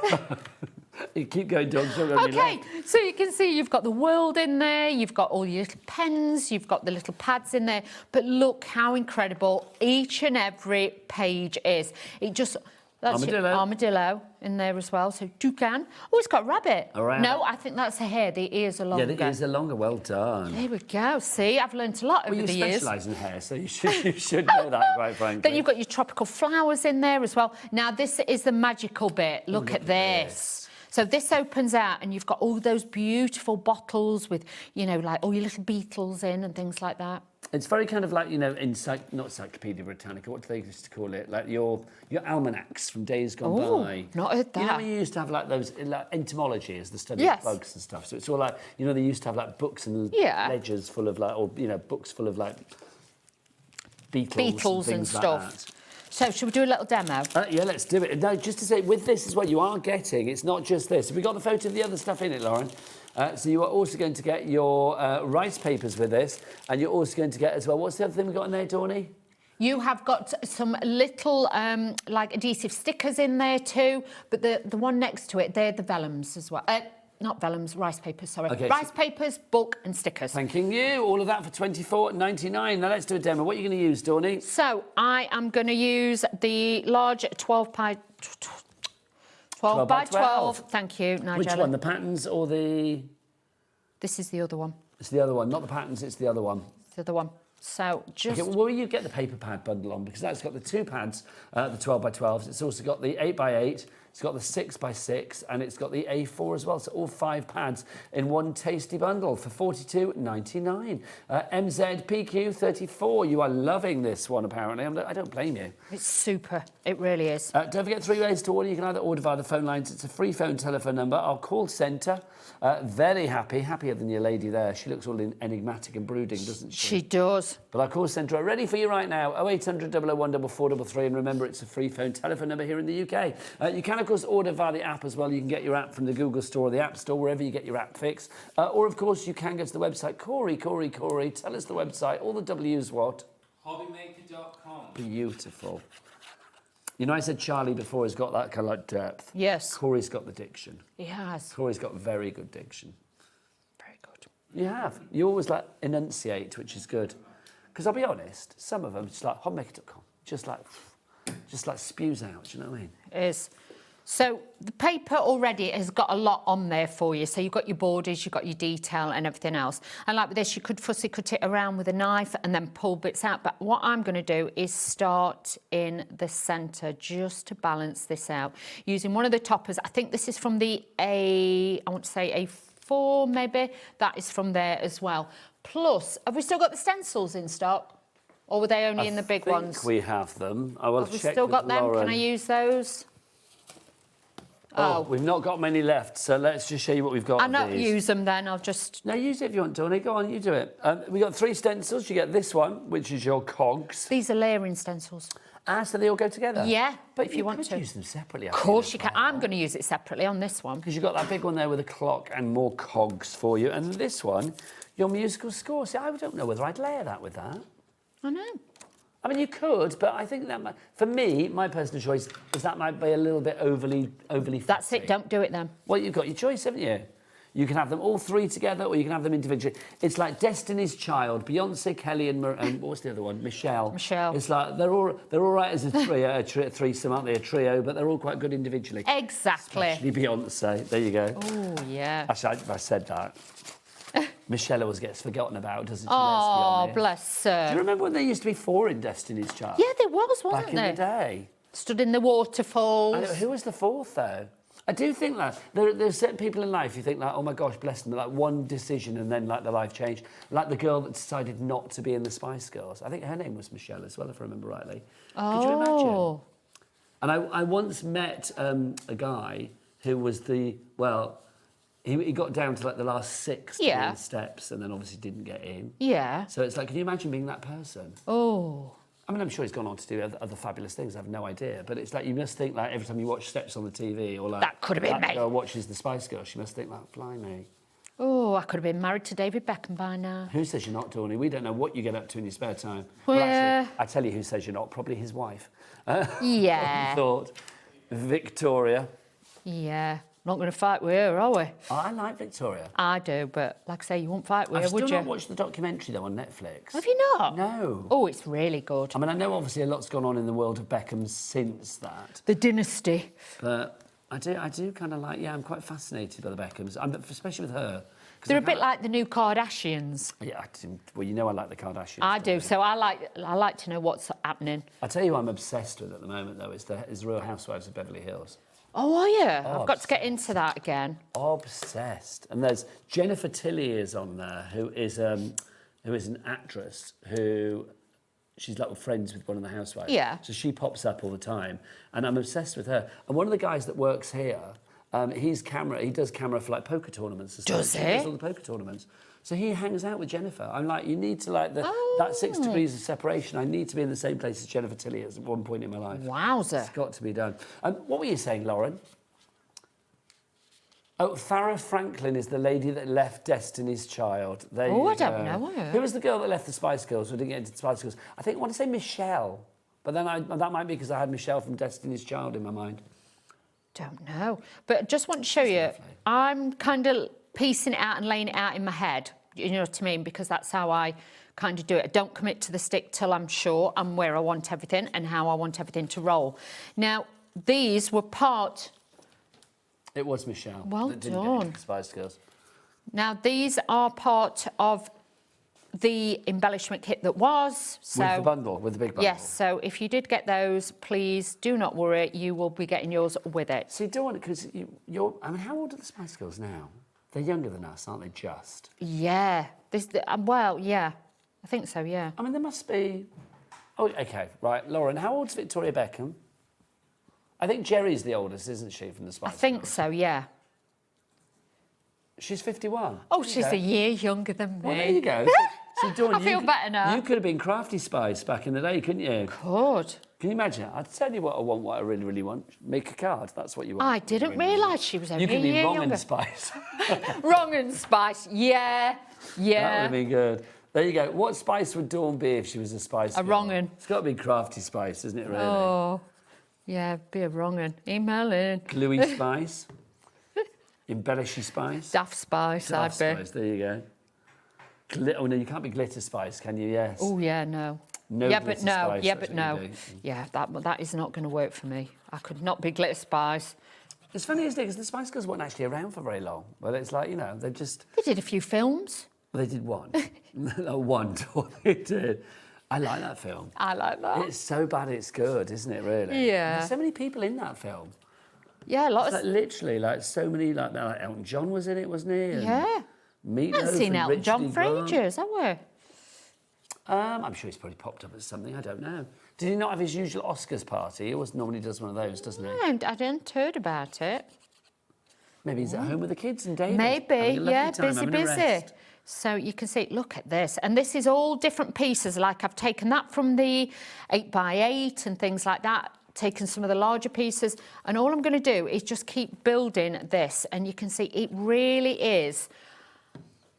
You keep going, dogs. Okay, so you can see you've got the world in there, you've got all your little pens, you've got the little pads in there, but look how incredible each and every page is. It just That's armadillo. Your armadillo in there as well, so toucan. Oh, it's got rabbit. A rabbit. No, I think that's a hare. The ears are longer. Yeah, the ears are longer. Well done. There we go. See, I've learnt a lot over the years. You specialise in hair, so you should know that, quite frankly. Then you've got your tropical flowers in there as well. Now, this is the magical bit. Look at this. So this opens out and you've got all those beautiful bottles with, you know, like all your little beetles in and things like that. It's very kind of like, you know, not Encyclopedia Britannica, what do they used to call it? Like your almanacs from days gone by. Not heard that. You know, you used to have like those, like entomology is the study of bugs and stuff. So it's all like, you know, they used to have like books and ledgers full of like, or, you know, books full of like beetles and stuff. Like that. So, should we do a little demo? Yeah, let's do it. No, just to say, with this as well, you are getting, it's not just this. Have we got the photo of the other stuff in it, Lauren? So you are also going to get your rice papers with this, and you're also going to get as well, what's the other thing we've got in there, Dawny? You have got some little, like, adhesive stickers in there too, but the one next to it, they're the vellums as well. Not vellums, rice papers, sorry. Okay, rice papers, book and stickers. Thanking you. All of that for $24.99. Now let's do a demo. What are you going to use, Dawny? So I am going to use the large 12 by 12. Thank you, Nigella. Which one, the patterns or the... This is the other one. It's the other one, not the patterns, it's the other one. It's the other one. So just... Okay, well, will you get the paper pad bundle on? Because that's got the 2 pads, the 12 by 12s. It's also got the 8 by 8. It's got the 6 by 6, and it's got the A4 as well. So all 5 pads in one tasty bundle for $42.99. MZPQ34. You are loving this one, apparently. I don't blame you. It's super. It really is. Don't forget 3 ways to order. You can either order via the phone lines. It's a free phone telephone number. Our call centre. Very happy. Happier than your lady there. She looks all enigmatic and brooding, doesn't she? She does. But our call centre are ready for you right now. 0800 001 4433. And remember, it's a free phone telephone number here in the UK. You can, of course, order via the app as well. You can get your app from the Google Store or the App Store, wherever you get your app fix. Or, of course, you can go to the website. Corey, tell us the website. All the W's what? HobbyMaker.com. Beautiful. You know, I said Charlie before has got that kind of like depth. Yes. Corey's got the diction. He has. Corey's got very good diction. Very good. You have. You always like enunciate, which is good. Because I'll be honest, some of them just like HobbyMaker.com, just like spews out. Do you know what I mean? It is. So the paper already has got a lot on there for you. So you've got your borders, you've got your detail and everything else. And like with this, you could fussy cut it around with a knife and then pull bits out. But what I'm going to do is start in the centre just to balance this out. Using one of the toppers, I think this is from the A4 maybe. That is from there as well. Plus, have we still got the stencils in stock? Or were they only in the big ones? I think we have them. I will check. Have we still got them? Lauren. Can I use those? Oh, we've not got many left, so let's just show you what we've got. I'll not use them then, I'll just... No, use it if you want, Tony. Go on, you do it. We've got 3 stencils. You get this one, which is your cogs. These are layering stencils. Ah, so they all go together? Yeah, but if you want to. use them separately. Of course you can. I'm going to use it separately on this one. Because you've got that big one there with a clock and more cogs for you. And this one, your musical score. See, I don't know whether I'd layer that with that. I know. I mean, you could, but I think that might, for me, my personal choice is that might be a little bit overly That's it, don't do it then. Well, you've got your choice, haven't you? You can have them all 3 together, or you can have them individually. It's like Destiny's Child, Beyonce, Kelly, and what's the other one? Michelle. Michelle. It's like they're all right as a trio, a threesome, aren't they? A trio, but they're all quite good individually. Exactly. Especially Beyonce. There you go. Oh yeah. Actually, I said that. Michelle always gets forgotten about, doesn't she? Oh, bless her. Do you remember when there used to be 4 in Destiny's Child? Yeah, there was, wasn't there? Back in the day. Stood in the waterfalls. I know, who was the 4th, though? I do think that there's certain people in life you think like, oh my gosh, bless them, like one decision and then like their life changed. Like the girl that decided not to be in the Spice Girls. I think her name was Michelle as well, if I remember rightly. Oh. Could you imagine? And I once met a guy who was he got down to like the last 6 steps and then obviously didn't get in. Yeah. So it's like, can you imagine being that person? Oh. I mean, I'm sure he's gone on to do other fabulous things. I have no idea. But it's like, you must think, like, every time you watch Steps on the TV or, like... That could have been me. That girl watches the Spice Girls, she must think, like, blimey. Oh, I could have been married to David Beckham by now. Who says you're not, Tawny? We don't know what you get up to in your spare time. Well, actually, I tell you who says you're not. Probably his wife. Yeah. I thought. Victoria. Yeah. Not going to fight with her, are we? I like Victoria. I do, but like I say, you won't fight with her, would you? I've still not watched the documentary, though, on Netflix. Have you not? No. Oh, it's really good. I mean, I know obviously a lot's gone on in the world of Beckham since that. The dynasty. But I do kind of like, yeah, I'm quite fascinated by the Beckhams, especially with her. They're a bit like the new Kardashians. Yeah, well, you know I like the Kardashians. I do, so I like to know what's happening. I tell you who I'm obsessed with at the moment, though, is the Real Housewives of Beverly Hills. Oh, are you? I've got to get into that again. Obsessed. And there's Jennifer Tilly is on there, who is an actress who... She's like friends with one of the housewives. Yeah. So she pops up all the time, and I'm obsessed with her. And one of the guys that works here, he does camera for like poker tournaments and stuff. Does he? He does all the poker tournaments. So he hangs out with Jennifer. I'm like, you need to that 6 degrees of separation. I need to be in the same place as Jennifer Tilly at one point in my life. Wowzer. It's got to be done. What were you saying, Lauren? Oh, Farrah Franklin is the lady that left Destiny's Child. I don't know her. Who was the girl that left the Spice Girls? We didn't get into the Spice Girls. I want to say Michelle, but then that might be because I had Michelle from Destiny's Child in my mind. Don't know, but I just want to show you. I'm kind of piecing it out and laying it out in my head. You know what I mean? Because that's how I kind of do it. I don't commit to the stick till I'm sure I'm where I want everything and how I want everything to roll. Now, these were part... It was Michelle. Well that didn't done. Get into the Spice Girls. Now, these are part of the embellishment kit that was. So, with the bundle, with the big bundle. Yes, so if you did get those, please do not worry, you will be getting yours with it. See, Dawn, because you're... I mean, how old are the Spice Girls now? They're younger than us, aren't they, just? Yeah. Well, yeah. I think so, yeah. I mean, there must be... Oh, OK, right. Lauren, how old's Victoria Beckham? I think Jerry's the oldest, isn't she, from the Spice Girls? I think so, yeah. She's 51. Oh, she's a year younger than me. Well, there you go. So, Dawn, I feel better now. You could have been Crafty Spice back in the day, couldn't you? Could. Can you imagine? I'd tell you what I want, what I really, really want. Make a card. That's what you want. I didn't realise she was only a year younger. You could be Wrong younger. and Spice. Wrong and Spice, yeah. That would have been good. There you go. What spice would Dawn be if she was a spice? A wrong un. It's got to be Crafty Spice, isn't it, really? Oh, yeah, be a wrong un. Email in. Gluey Spice. Embellishy Spice. Daft Spice, Daft I'd be. Spice, there you go. Oh, no, you can't be Glitter Spice, can you? Yes. Oh, yeah, no. No yeah, glitter but no. spice, Yeah, that's but what you no. do. Yeah, that is not going to work for me. I could not be Glitter Spice. It's funny, isn't it? Because the Spice Girls weren't actually around for very long. Well, it's like, you know, they just... They did a few films. They did one. One, they did. I like that film. I like that. It's so bad it's good, isn't it, really? Yeah. There's so many people in that film. Yeah, a lot It's of... like literally, like, so many, like Elton John was in it, wasn't he? And Yeah. Meatloaf I haven't seen and Elton Richard John E. for Grant. ages, have we? I'm sure he's probably popped up at something, I don't know. Did he not have his usual Oscars party? He always normally does one of those, doesn't he? I hadn't heard about it. Maybe he's at home with the kids and David. Maybe, having a lovely yeah, time, busy, having a busy. rest. So you can see, look at this. And this is all different pieces. Like I've taken that from the 8x8 and things like that, taken some of the larger pieces. And all I'm going to do is just keep building this. And you can see it really is...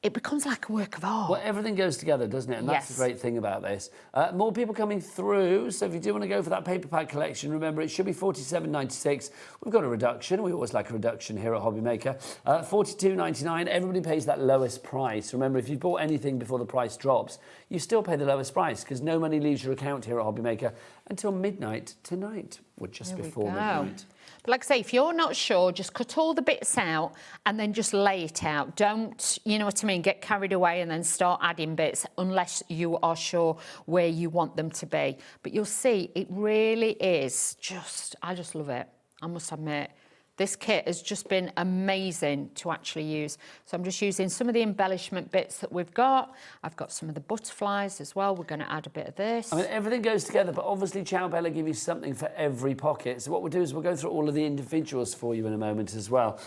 It becomes like a work of art. Well, everything goes together, doesn't it? And that's Yes. the great thing about this. More people coming through, so if you do want to go for that paper pack collection, remember it should be $47.96. We've got a reduction. We always like a reduction here at HobbyMaker. $42.99. Everybody pays that lowest price. Remember, if you bought anything before the price drops, you still pay the lowest price because no money leaves your account here at HobbyMaker until midnight tonight, or just before midnight. But like I say, if you're not sure, just cut all the bits out and then just lay it out. Don't, you know what I mean, get carried away and then start adding bits unless you are sure where you want them to be. But you'll see, it really is just, I just love it, I must admit. This kit has just been amazing to actually use. So I'm just using some of the embellishment bits that we've got. I've got some of the butterflies as well. We're going to add a bit of this. I mean, everything goes together, but obviously Ciao Bella give you something for every pocket. So what we'll do is we'll go through all of the individuals for you in a moment as well.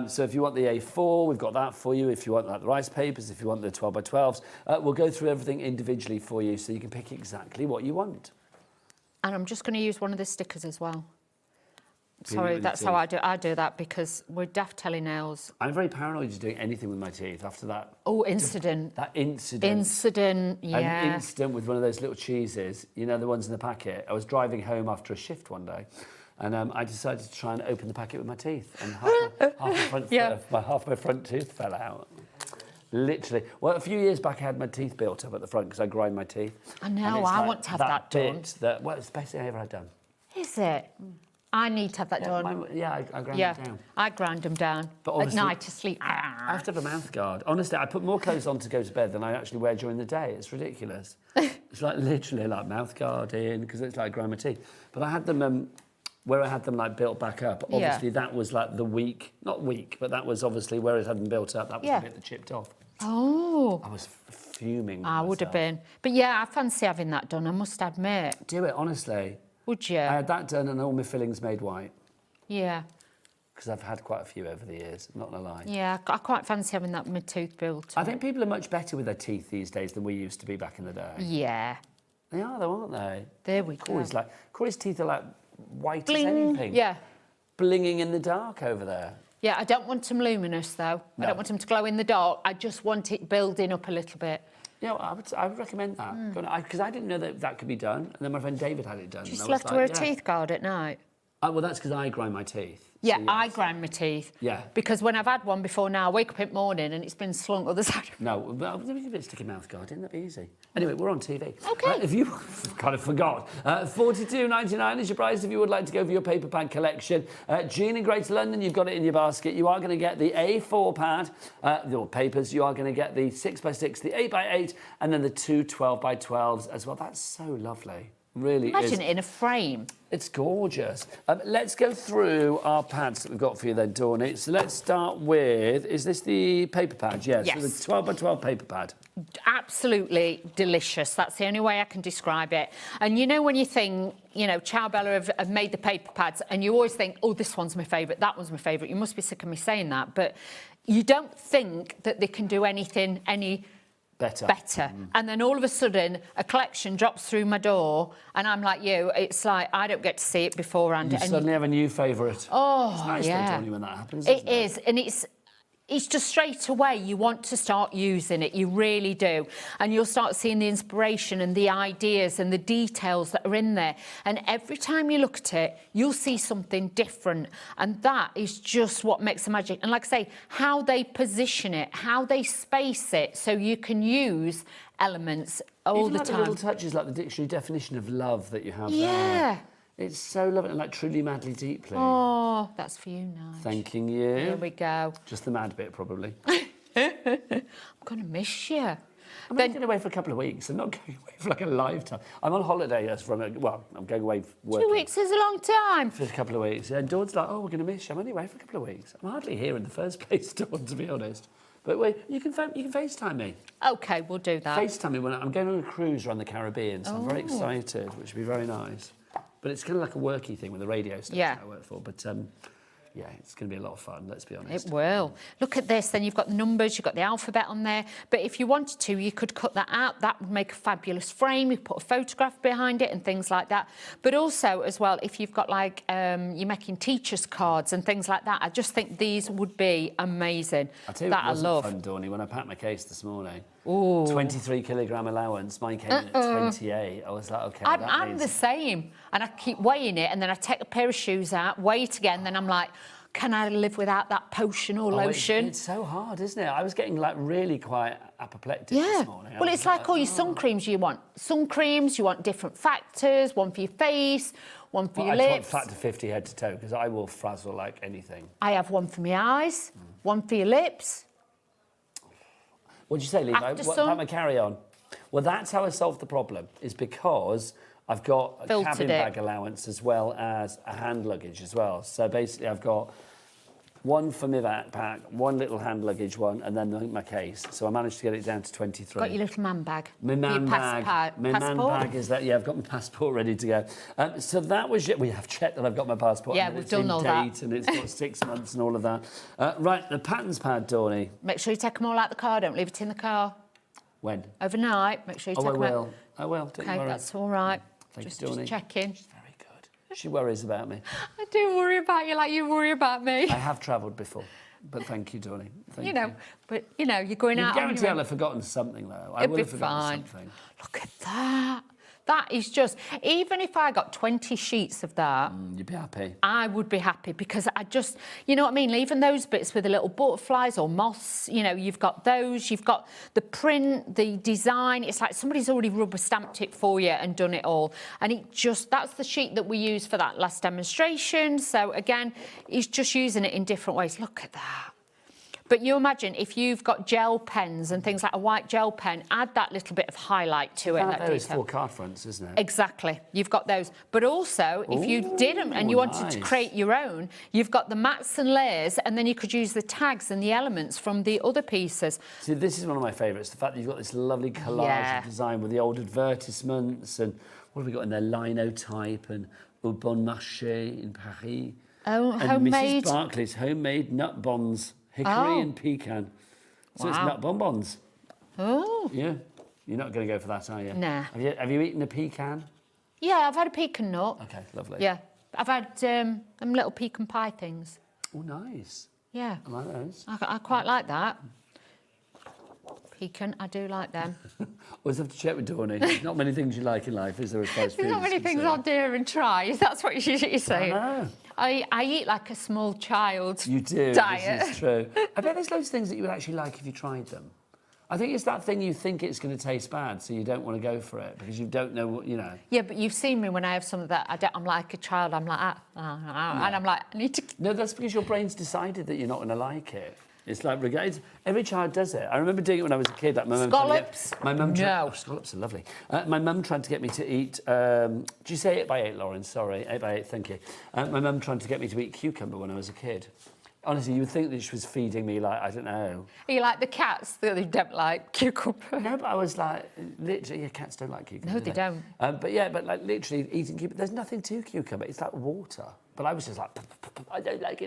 So if you want the A4, we've got that for you. If you want like the rice papers, if you want the 12x12s, we'll go through everything individually for you so you can pick exactly what you want. And I'm just going to use one of the stickers as well. Sorry, that's how I do that because we're daft telly nails. I'm very paranoid of doing anything with my teeth after that. Oh, incident. That incident. Incident, yeah. An incident with one of those little cheeses, you know, the ones in the packet. I was driving home after a shift one day And I decided to try and open the packet with my teeth, and half my front tooth fell out. Literally. Well, a few years back, I had my teeth built up at the front because I grind my teeth. I know, I want to have that done. Well, it's the best thing I ever had done. Is it? I need to have that done. I ground them down. I grind them down at night to sleep. I have to have a mouth guard. Honestly, I put more clothes on to go to bed than I actually wear during the day. It's ridiculous. It's like literally like mouth guard in, because it's like grind my teeth. But I had them... where I had them like built back up, obviously that was like the weak, not weak, but that was obviously where it had them built up. That was the bit that chipped off. Oh. I was fuming. I would have been. But yeah, I fancy having that done, I must admit. Do it, honestly. Would you? I had that done and all my fillings made white. Yeah. Because I've had quite a few over the years, not gonna lie. Yeah, I quite fancy having that with my tooth built up. I think people are much better with their teeth these days than we used to be back in the day. Yeah. They are though, aren't they? There we go. Corey's teeth are like white Bling. as anything. Yeah. Blinging in the dark over there. Yeah, I don't want them luminous though. No. I don't want them to glow in the dark. I just want it building up a little bit. Yeah, well, I would recommend that. Because I didn't know that could be done. And then my friend David had it done. Do you still have to wear a teeth guard at night? Well, that's because I grind my teeth. Yeah, so yes. I grind my teeth. Yeah. Because when I've had one before now, I wake up in the morning and it's been slung other side. No, well, let me give it a sticky mouth guard in, that'd be easy. Anyway, we're on TV. OK. If you kind of forgot, $42.99 is your price if you would like to go for your paper pad collection. Jean in Greater London, you've got it in your basket. You are going to get the A4 pad, your papers. You are going to get the 6x6, the 8x8, and then the two 12x12s as well. That's so lovely. Really Imagine it in a frame. It's gorgeous. Let's go through our pads that we've got for you then, Dawney. So let's start with, is this the paper pad? Yes. Yes. So the 12x12 paper pad. Absolutely delicious. That's the only way I can describe it. And you know when you think, you know, Ciao Bella have made the paper pads and you always think, oh, this one's my favourite, that one's my favourite. You must be sick of me saying that. But you don't think that they can do anything any better. And then all of a sudden a collection drops through my door and I'm like you, it's like I don't get to see it beforehand. You suddenly have a new favourite. Oh, it's nice yeah. though, Tony, when that happens. It is, and it's just straight away you want to start using it, you really do. And you'll start seeing the inspiration and the ideas and the details that are in there. And every time you look at it, you'll see something different. And that is just what makes the magic. And like I say, how they position it, how they space it, so you can use elements all the time. The little touches like the dictionary definition of love that you have there. Yeah. It's so lovely, and like truly, madly, deeply. Oh, that's for you, Nige. Thanking you. Here we go. Just the mad bit, probably. I'm going to miss you. I'm going away for a couple of weeks. I'm not going away for like a lifetime. I'm on holiday, yes, I'm going away working. 2 weeks is a long time. For a couple of weeks. Yeah, and Dawn's like, oh, we're going to miss you. I'm only away for a couple of weeks. I'm hardly here in the first place, Dawn, to be honest. But wait, you can FaceTime me. OK, we'll do that. FaceTime me when I'm going on a cruise around the Caribbean, so I'm very excited, which will be very nice. But it's kind of like a worky thing with the radio station I work for. But yeah, it's going to be a lot of fun, let's be honest. It will. Look at this, then you've got the numbers, you've got the alphabet on there. But if you wanted to, you could cut that out. That would make a fabulous frame. You put a photograph behind it and things like that. But also, as well, if you've got like, you're making teachers' cards and things like that, I just think these would be amazing. I'll tell you what wasn't fun, Dawney, when I packed my case this morning. Ooh. 23 kilogram allowance, mine came in at 28. I was like, OK, I'm the same. And I keep weighing it, and then I take a pair of shoes out, weigh it again, then I'm like, can I live without that potion or lotion? It's so hard, isn't it? I was getting like really quite apoplectic this morning. Well, it's like all your sun creams you want. Sun creams, you want different factors, one for your face, one for your lips. I want factor 50 head to toe, because I will frazzle like anything. I have one for my eyes, one for your lips. What'd you say, Lee? What about my carry-on? Well, that's how I solved the problem, is because I've got a cabin bag allowance as well as a hand luggage as well. So basically, I've got one for my backpack, one little hand luggage one, and then my case. So I managed to get it down to 23. Got your little man bag. My man bag. My man bag is that. Yeah, I've got my passport ready to go. So that was it. We have checked that I've got my passport. Yeah, we've done all that. And it's got 6 months and all of that. Right, the patterns pad, Dawney. Make sure you take them all out the car. Don't leave it in the car. When? Overnight. Make sure you take them out. I will. Don't worry. That's all right. Thanks, just checking. She's very good. She worries about me. I do worry about you like you worry about me. I have travelled before, but thank you, Dawney. Thank you. But you know, you're going out. I guarantee I'll have forgotten something though. I will have forgotten something. Look at that. That is just, even if I got 20 sheets of that, you'd be happy. I would be happy because I just, you know what I mean? Even those bits with the little butterflies or moths, you know, you've got those, you've got the print, the design. It's like somebody's already rubber stamped it for you and done it all. And it just, that's the sheet that we used for that last demonstration. So again, he's just using it in different ways. Look at that. But you imagine if you've got gel pens and things like a white gel pen, add that little bit of highlight to it. That there is 4 card fronts, isn't it? Exactly. You've got those. But also, if you didn't and you wanted to create your own, you've got the mats and layers, and then you could use the tags and the elements from the other pieces. See, this is one of my favourites, the fact that you've got this lovely collage of design with the old advertisements and what have we got in there? Linotype and Au Bon Marché in Paris. Oh, and homemade. Mrs. Barclay's homemade nut bonds. Hickory and pecan. So it's nut bonbons. Oh. Yeah. You're not going to go for that, are you? Nah. Have you eaten a pecan? Yeah, I've had a pecan nut. Okay, lovely. Yeah. I've had them little pecan pie things. Oh, nice. Yeah. I like those. I quite like that. Pecan, I do like them. Always have to check with Dawney. There's not many things you like in life, is there, as far as food There's not is many things concerned? I'll dare and try. That's what you're saying. I know. I eat like a small child. You do. Diet. This is true. I bet there's loads of things that you would actually like if you tried them. I think it's that thing you think it's going to taste bad, so you don't want to go for it because you don't know what, you know. Yeah, but you've seen me when I have some of that. I'm like a child. I'm like, and I'm like, I need to. No, that's because your brain's decided that you're not going to like it. It's like, every child does it. I remember doing it when I was a kid. Like Scallops? Scallops are lovely. My mum tried to get me to eat, do you say 8x8, Lauren? Sorry, 8x8, thank you. My mum tried to get me to eat cucumber when I was a kid. Honestly, you would think that she was feeding me, like, I don't know. Are you like the cats that they don't like cucumber? No, but I was like, literally, cats don't like cucumber. No, they don't. But like literally eating cucumber, there's nothing to cucumber. It's like water. But I was just like, I don't like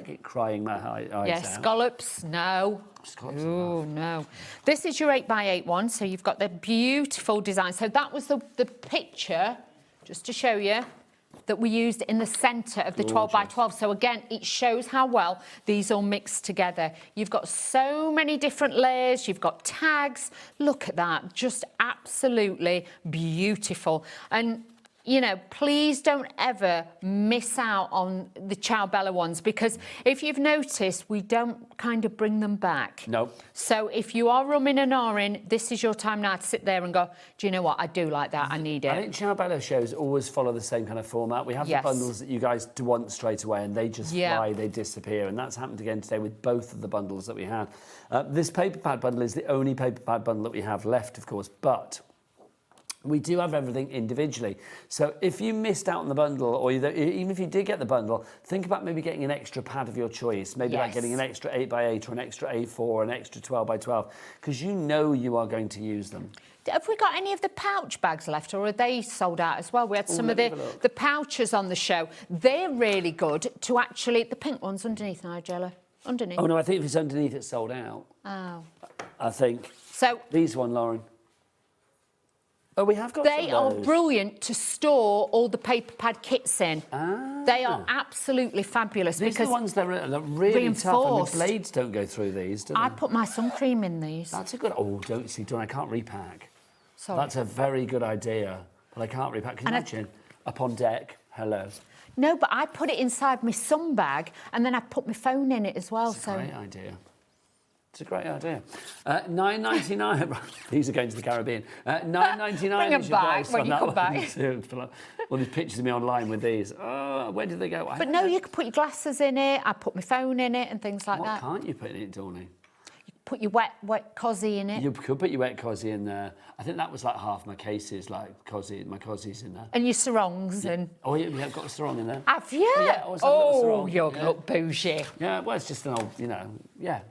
it, crying my eyes out. Yeah, scallops, no. Scallops, no. This is your 8x8 one, so you've got the beautiful design. So that was the picture, just to show you, that we used in the centre of the 12x12. So again, it shows how well these all mix together. You've got so many different layers, you've got tags. Look at that, just absolutely beautiful. And you know, please don't ever miss out on the Ciao Bella ones because if you've noticed, we don't kind of bring them back. No. So if you are rumming and ahhing, this is your time now to sit there and go, do you know what? I do like that. I need it. I think Ciao Bella shows always follow the same kind of format. We have the bundles that you guys do want straight away and they just fly, they disappear. And that's happened again today with both of the bundles that we had. This paper pad bundle is the only paper pad bundle that we have left, of course, but we do have everything individually. So if you missed out on the bundle, or even if you did get the bundle, think about maybe getting an extra pad of your choice. Maybe like getting an extra 8x8 or an extra A4 or an extra 12x12, because you know you are going to use them. Have we got any of the pouch bags left, or are they sold out as well? We had some of the pouches on the show. They're really good to actually... The pink one's underneath, Nigella. Underneath. Oh, no, I think if it's underneath, it's sold out. Oh. I think. So... These one, Lauren. Oh, we have got They some of are those. brilliant to store all the paper pad kits in. They are absolutely fabulous These because are the ones that are really tough and the blades don't go through these, do they? I put my sun cream in these. That's a good... Oh, don't see, Dawn, I can't repack. Sorry. That's a very good idea, but I can't repack. Can you imagine? Up on deck, hello. No, but I put it inside my sun bag and then I put my phone in it as well. It's a great idea. It's a great idea. $9.99. These are going to the Caribbean. $9.99 Bring them is your back price when on you that come one. back. All these pictures of me online with these. Oh, where did they go? But no, you could put your glasses in it. I put my phone in it and things like that. What can't you put in it, Dawney? Put your wet cosy in it. You could put your wet cosy in there. I think that was like half my cases, like my cosy's in there. And your sarongs and... Oh, yeah, I've got a sarong in there. Have you? Yeah, I always have a little sarong. You look bougie. Yeah, well, it's just an old,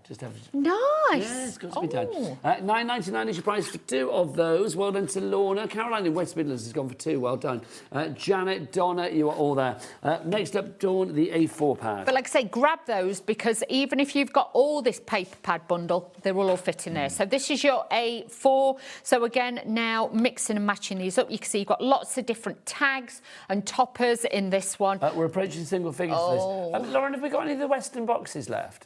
just have... Nice. Yeah, it's got to be done. $9.99 is your price for 2 of those. Well done to Lorna. Caroline in West Midlands has gone for 2. Well done. Janet, Donna, you are all there. Next up, Dawn, the A4 pad. But like I say, grab those because even if you've got all this paper pad bundle, they will all fit in there. So this is your A4. So again, now mixing and matching these up, you can see you've got lots of different tags and toppers in this one. We're approaching single figures for this. Lauren, have we got any of the Western boxes left?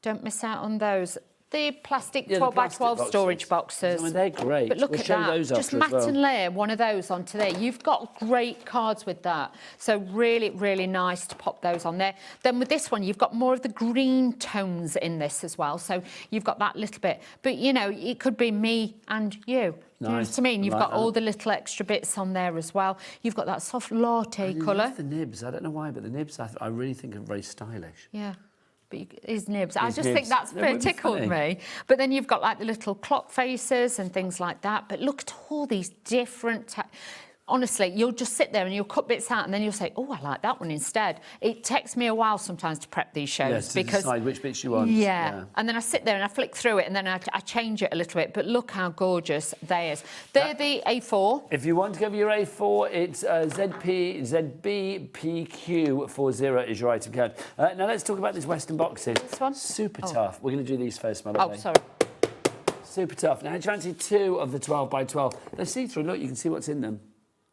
Don't miss out on those. The plastic Yeah, the 12 by plastic 12 storage boxes. I mean, they're great. But look We'll at show that. those Just after mat as well. and layer one of those onto there. You've got great cards with that. So really, really nice to pop those on there. Then with this one, you've got more of the green tones in this as well. So you've got that little bit. But, you know, it could be me and you. You know Nice. what I mean? You've Like got all that. the little extra bits on there as well. You've got that soft latte colour. love the nibs. I don't know why, but the nibs I really think are very stylish. Yeah. But his nibs. I His just think nibs. that's That would be tickled funny. me. But then you've got like the little clock faces and things like that. But look at all these different... Honestly, you'll just sit there and you'll cut bits out and then you'll say, oh, I like that one instead. It takes me a while sometimes to prep these shows. Yes, to because decide which bits you want. Yeah. And then I sit there and I flick through it and then I change it a little bit. But look how gorgeous they is. They're the A4. If you want to go for your A4, it's ZBPQ40 is your item code. Now let's talk about these Western boxes. This one? Super tough. We're going to do these first, my lovely. Oh, sorry. Super tough. Now, do you fancy 2 of the 12 by 12? They're see-through. Look, you can see what's in them.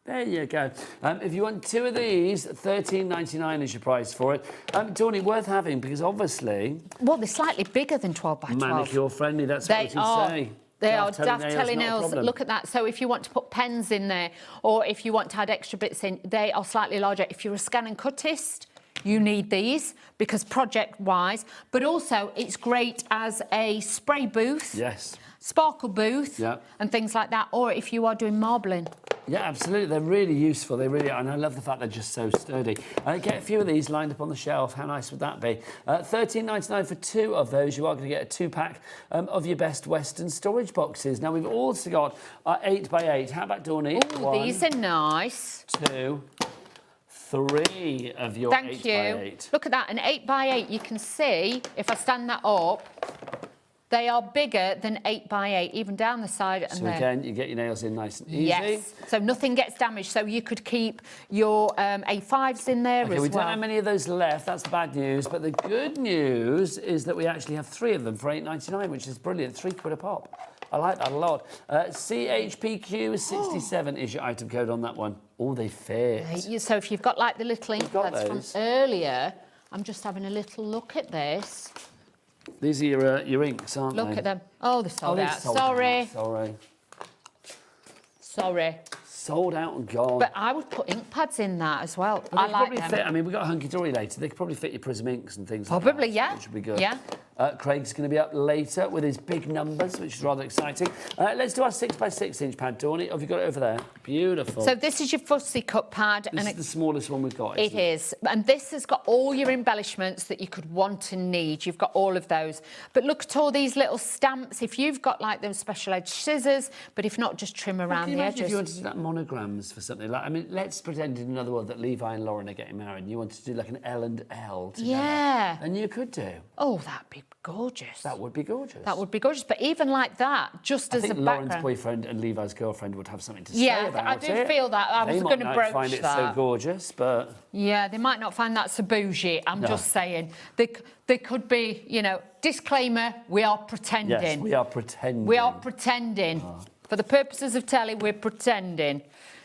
There you go. If you want 2 of these, $13.99 is your price for it. Dawney, worth having because obviously... Well, they're slightly bigger than 12 by 12. Manicure friendly, that's what you say. They are Daft daft telenails. telenails. Look at that. So if you want to put pens in there or if you want to add extra bits in, they are slightly larger. If you're a scan and cutist, you need these because project-wise, but also it's great as a spray booth. Yes. Sparkle booth and things like that, or if you are doing marbling. Yeah, absolutely. They're really useful. They really are. And I love the fact they're just so sturdy. Get a few of these lined up on the shelf. How nice would that be? $13.99 for 2 of those. You are going to get a 2-pack of your best Western storage boxes. Now, we've also got our 8 by 8. How about Dawney? Oh, these are nice. 2, 3 of your 8 by 8. Look at that. An 8 by 8. You can see, if I stand that up, they are bigger than 8 by 8, even down the side and So there. again, you get your nails in nice and easy. Yes, so nothing gets damaged. So you could keep your A5s in there as well. We don't have many of those left. That's the bad news. But the good news is that we actually have 3 of them for $8.99, which is brilliant. £3 a pop. I like that a lot. CHPQ67 is your item code on that one. Oh, they fit. So if you've got like the little ink pads from earlier, I'm just having a little look at this. These are your inks, aren't they? Look at them. Oh, they're sold out. Sold Sorry. out. Sorry. Sold out and gone. But I would put ink pads in that as well. Well, I like them. Fit, I mean, we've got Hunkydory later. They could probably fit your Prism inks and things like that. Probably, yeah. Which would be good. Yeah. Craig's going to be up later with his big numbers, which is rather exciting. Let's do our 6 by 6 inch pad, Dawney. Have you got it over there? Beautiful. So this is your fussy cut pad. This is the smallest one we've got, It is. And this has got all your embellishments that you could want and need. You've got all of those. But look at all these little stamps. If you've got like them special edge scissors, but if not, just trim around the edges. If you wanted to do like monograms for something like, I mean, let's pretend in another world that Levi and Lauren are getting married and you wanted to do like an L and L together. Yeah. And you could do. Oh, that'd be gorgeous. That would be gorgeous. That would be gorgeous. But even like that, just as a background. Lauren's boyfriend and Levi's girlfriend would have something to say about it. Yeah, I do feel that. I was going to broach that. They might not find it so gorgeous, but... Yeah, they might not find that so bougie. I'm just saying. They could be, you know, disclaimer, we are pretending. Yes, we are pretending. We are pretending. For the purposes of telly, we're pretending.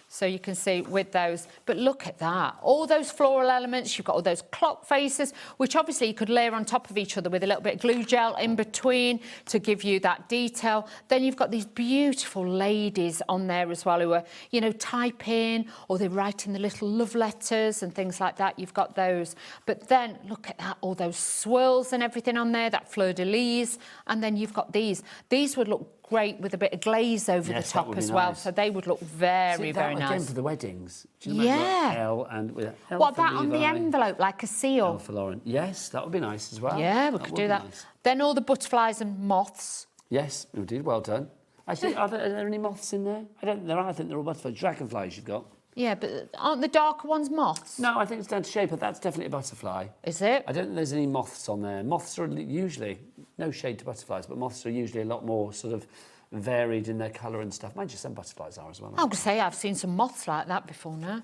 So you can see with those. But look at that. All those floral elements. You've got all those clock faces, which obviously you could layer on top of each other with a little bit of glue gel in between to give you that detail. Then you've got these beautiful ladies on there as well who are, you know, typing or they're writing the little love letters and things like that. You've got those. But then look at that, all those swirls and everything on there, that fleur-de-lis. And then you've got these. These would look great with a bit of glaze over the top as well, so they would look very, very nice. Again for the weddings. Do you remember L and with L what for about on the Levi, envelope, like a seal? L for Lauren. Yes, that would be nice as well. Yeah, we could do that. Nice. Then all the butterflies and moths. Yes, we did. Well done. Actually, are there any moths in there? I don't think there are. I think they're all butterflies. Dragonflies you've got. Yeah, but aren't the darker ones moths? No, I think it's down to shape, but that's definitely a butterfly. Is it? I don't think there's any moths on there. Moths are usually, no shade to butterflies, but moths are usually a lot more sort of varied in their colour and stuff. Mind you, some butterflies are as well. I would say I've seen some moths like that before now.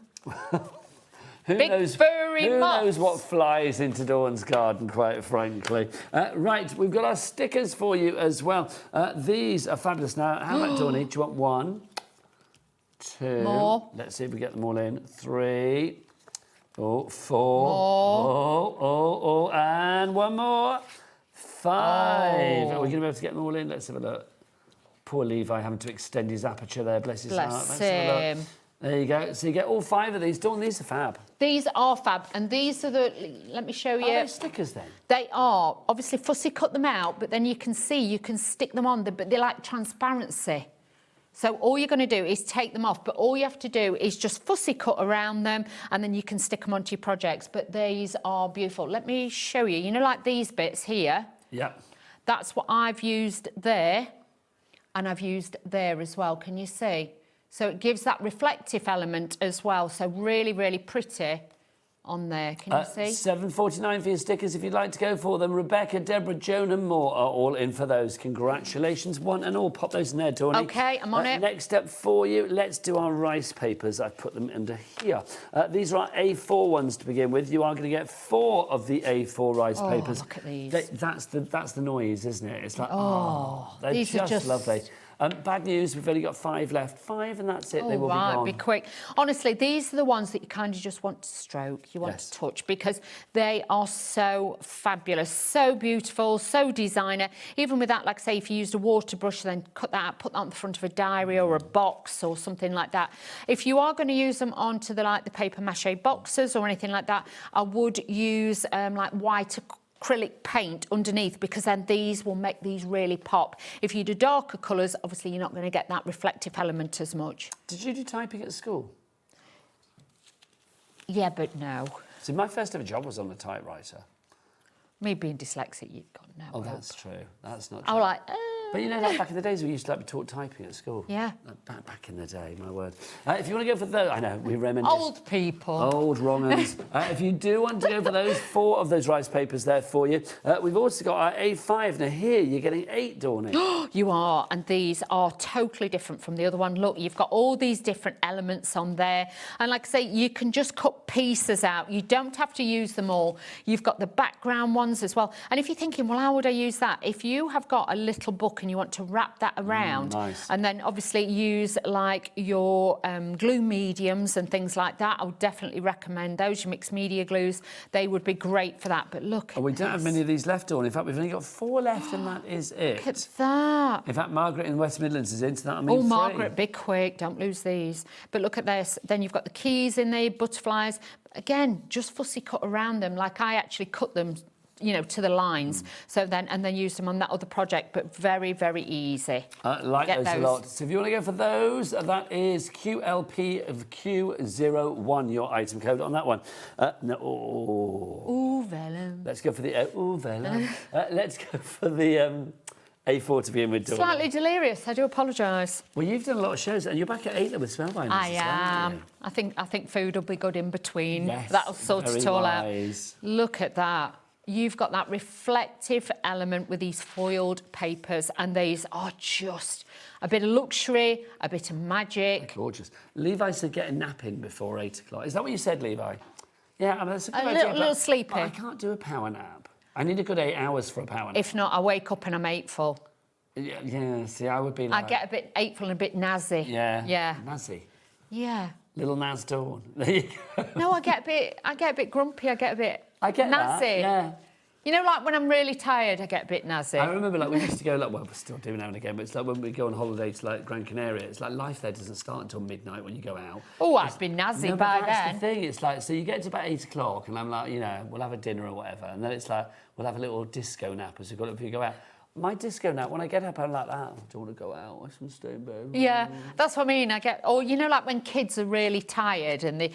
Who Big knows, furry who moths. knows what flies into Dawn's garden, quite frankly. Right, we've got our stickers for you as well. These are fabulous. Now, how about Dawn? Do you want 1, 2... More. Let's see if we get them all in. 3... Oh, 4... More. Oh, and one more. 5. Are we going to be able to get them all in? Let's have a look. Poor Levi having to extend his aperture there, bless his heart. Bless him. There you go. So you get all 5 of these. Dawn, these are fab. These are fab, and these are the, let me show you. Are they stickers then? They are. Obviously, fussy cut them out, but then you can see, you can stick them on, but they're like transparency. So all you're going to do is take them off, but all you have to do is just fussy cut around them, and then you can stick them onto your projects. But these are beautiful. Let me show you. You know, like these bits here? Yeah. That's what I've used there, and I've used there as well. Can you see? So it gives that reflective element as well. So really, really pretty on there. Can you see? $7.49 for your stickers if you'd like to go for them. Rebecca, Deborah, Joan and more are all in for those. Congratulations, one and all. Pop those in there, Tony. OK, I'm on it. Next up for you, let's do our rice papers. I've put them under here. These are our A4 ones to begin with. You are going to get 4 of the A4 rice papers. Look at these. That's the noise, isn't it? It's like, they're these are just lovely. Bad news, we've only got 5 left. 5 and that's it, they will be gone. Be quick. Honestly, these are the ones that you kind of just want to stroke, you want to touch, because they are so fabulous, so beautiful, so designer. Even with that, like say, if you used a water brush, then cut that out, put that on the front of a diary or a box or something like that. If you are going to use them onto the paper mache boxes or anything like that, I would use like white acrylic paint underneath, because then these will make these really pop. If you do darker colours, obviously you're not going to get that reflective element as much. Did you do typing at school? Yeah, but no. See, my first ever job was on a typewriter. Me being dyslexic, you've got no Oh, hope. that's true. That's not true. I was like, But you know, like back in the days, we used to be taught typing at school. Yeah. Back in the day, my word. If you want to go for those, I know, we reminisce. Old people. Old wrong uns. If you do want to go for those, 4 of those rice papers there for you. We've also got our A5. Now here, you're getting 8, Dawny. You are, and these are totally different from the other one. Look, you've got all these different elements on there. And like I say, you can just cut pieces out. You don't have to use them all. You've got the background ones as well. And if you're thinking, well, how would I use that? If you have got a little book and you want to wrap that around, and then obviously use like your glue mediums and things like that, I would definitely recommend those. Your mixed media glues, they would be great for that. But look at we don't have many of these left, Dawn. In fact, we've only got 4 left, and that is it. Look at that. In fact, Margaret in West Midlands is into that. I mean, oh, Margaret, be quick, don't lose these. But look at this. Then you've got the keys in there, butterflies. Again, just fussy cut around them. Like I actually cut them, you know, to the lines. So then, and then use them on that other project, but very, very easy. Like those a lot. So if you want to go for those, that is QLP of Q01, your item code on that one. Ooh, vellum. Let's go for the vellum. Let's go for the A4 to begin with, Dawn. Slightly delirious, I do apologise. Well, you've done a lot of shows, and you're back at 8 with Spellbinders. I am. I think food will be good in between. Yes, that'll sort it all wise. out. Look at that. You've got that reflective element with these foiled papers, and these are just a bit of luxury, a bit of magic. They're gorgeous. Levi said get a nap in before 8 o'clock. Is that what you said, Levi? Yeah, I mean, that's a good idea. Little sleepy. I can't do a power nap. I need a good 8 hours for a power nap. If not, I wake up and I'm eightful. Yeah, see, I would be like... I get a bit eightful and a bit nazzy. Yeah. Yeah. Nazzy. Yeah. Little Naz Dawn. There you go. No, I get a bit grumpy, I get a bit nazzy. That, yeah. You know, like when I'm really tired, I get a bit nazzy. I remember, like, we used to go, like, well, we're still doing it now and again, but it's like when we go on holiday to, like, Gran Canaria, it's like life there doesn't start until midnight when you go out. Oh, I've been nazzy by then. That's the thing. It's like, so you get to about 8 o'clock, and I'm like, you know, we'll have a dinner or whatever, and then it's like, we'll have a little disco nap as we've got if you go out. My disco nap, when I get up, I'm like, I don't want to go out. I just want to stay in bed. Yeah, that's what I mean. Or, you know, like when kids are really tired and they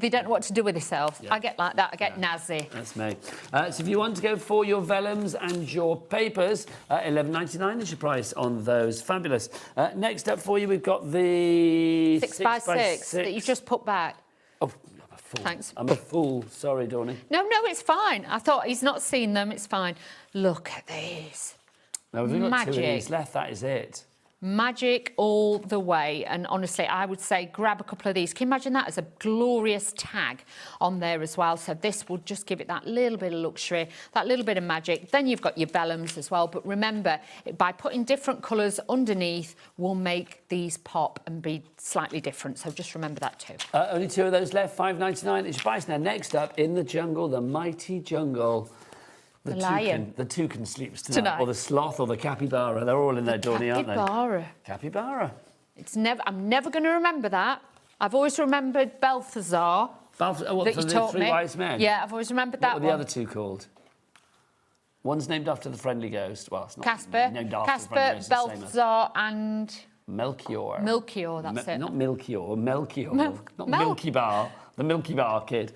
don't know what to do with themselves. Yeah. I get like that. I get nazzy. That's me. So if you want to go for your vellums and your papers, $11.99 is your price on those. Fabulous. Next up for you, we've got the 6x6 that you've just put back. Oh, I'm a fool. Thanks. I'm a fool. Sorry, Dawny. No, it's fine. I thought he's not seen them. It's fine. Look at these. No, we've got Magic. 2 of these left, that is it. Magic all the way. And honestly, I would say grab a couple of these. Can you imagine that as a glorious tag on there as well? So this will just give it that little bit of luxury, that little bit of magic. Then you've got your vellums as well. But remember, by putting different colours underneath will make these pop and be slightly different. So just remember that too. Only 2 of those left, $5.99 is your price. Now, next up, in the jungle, the mighty jungle. The lion. The toucan sleeps tonight. Or the sloth or the capybara. They're all in there, Dawney, aren't they? Capybara. Capybara. I'm never going to remember that. I've always remembered Balthazar. What, that for you the taught Three me. Wise Men? Yeah, I've always remembered that What were one. the other two called? One's named after the friendly ghost. Well, it's not Casper, named after the friendly ghost. Balthazar and... Melchior. Melchior, that's it. Not Melchior, Melchior. Not Mel- Milky Bar, the Milky Bar kid.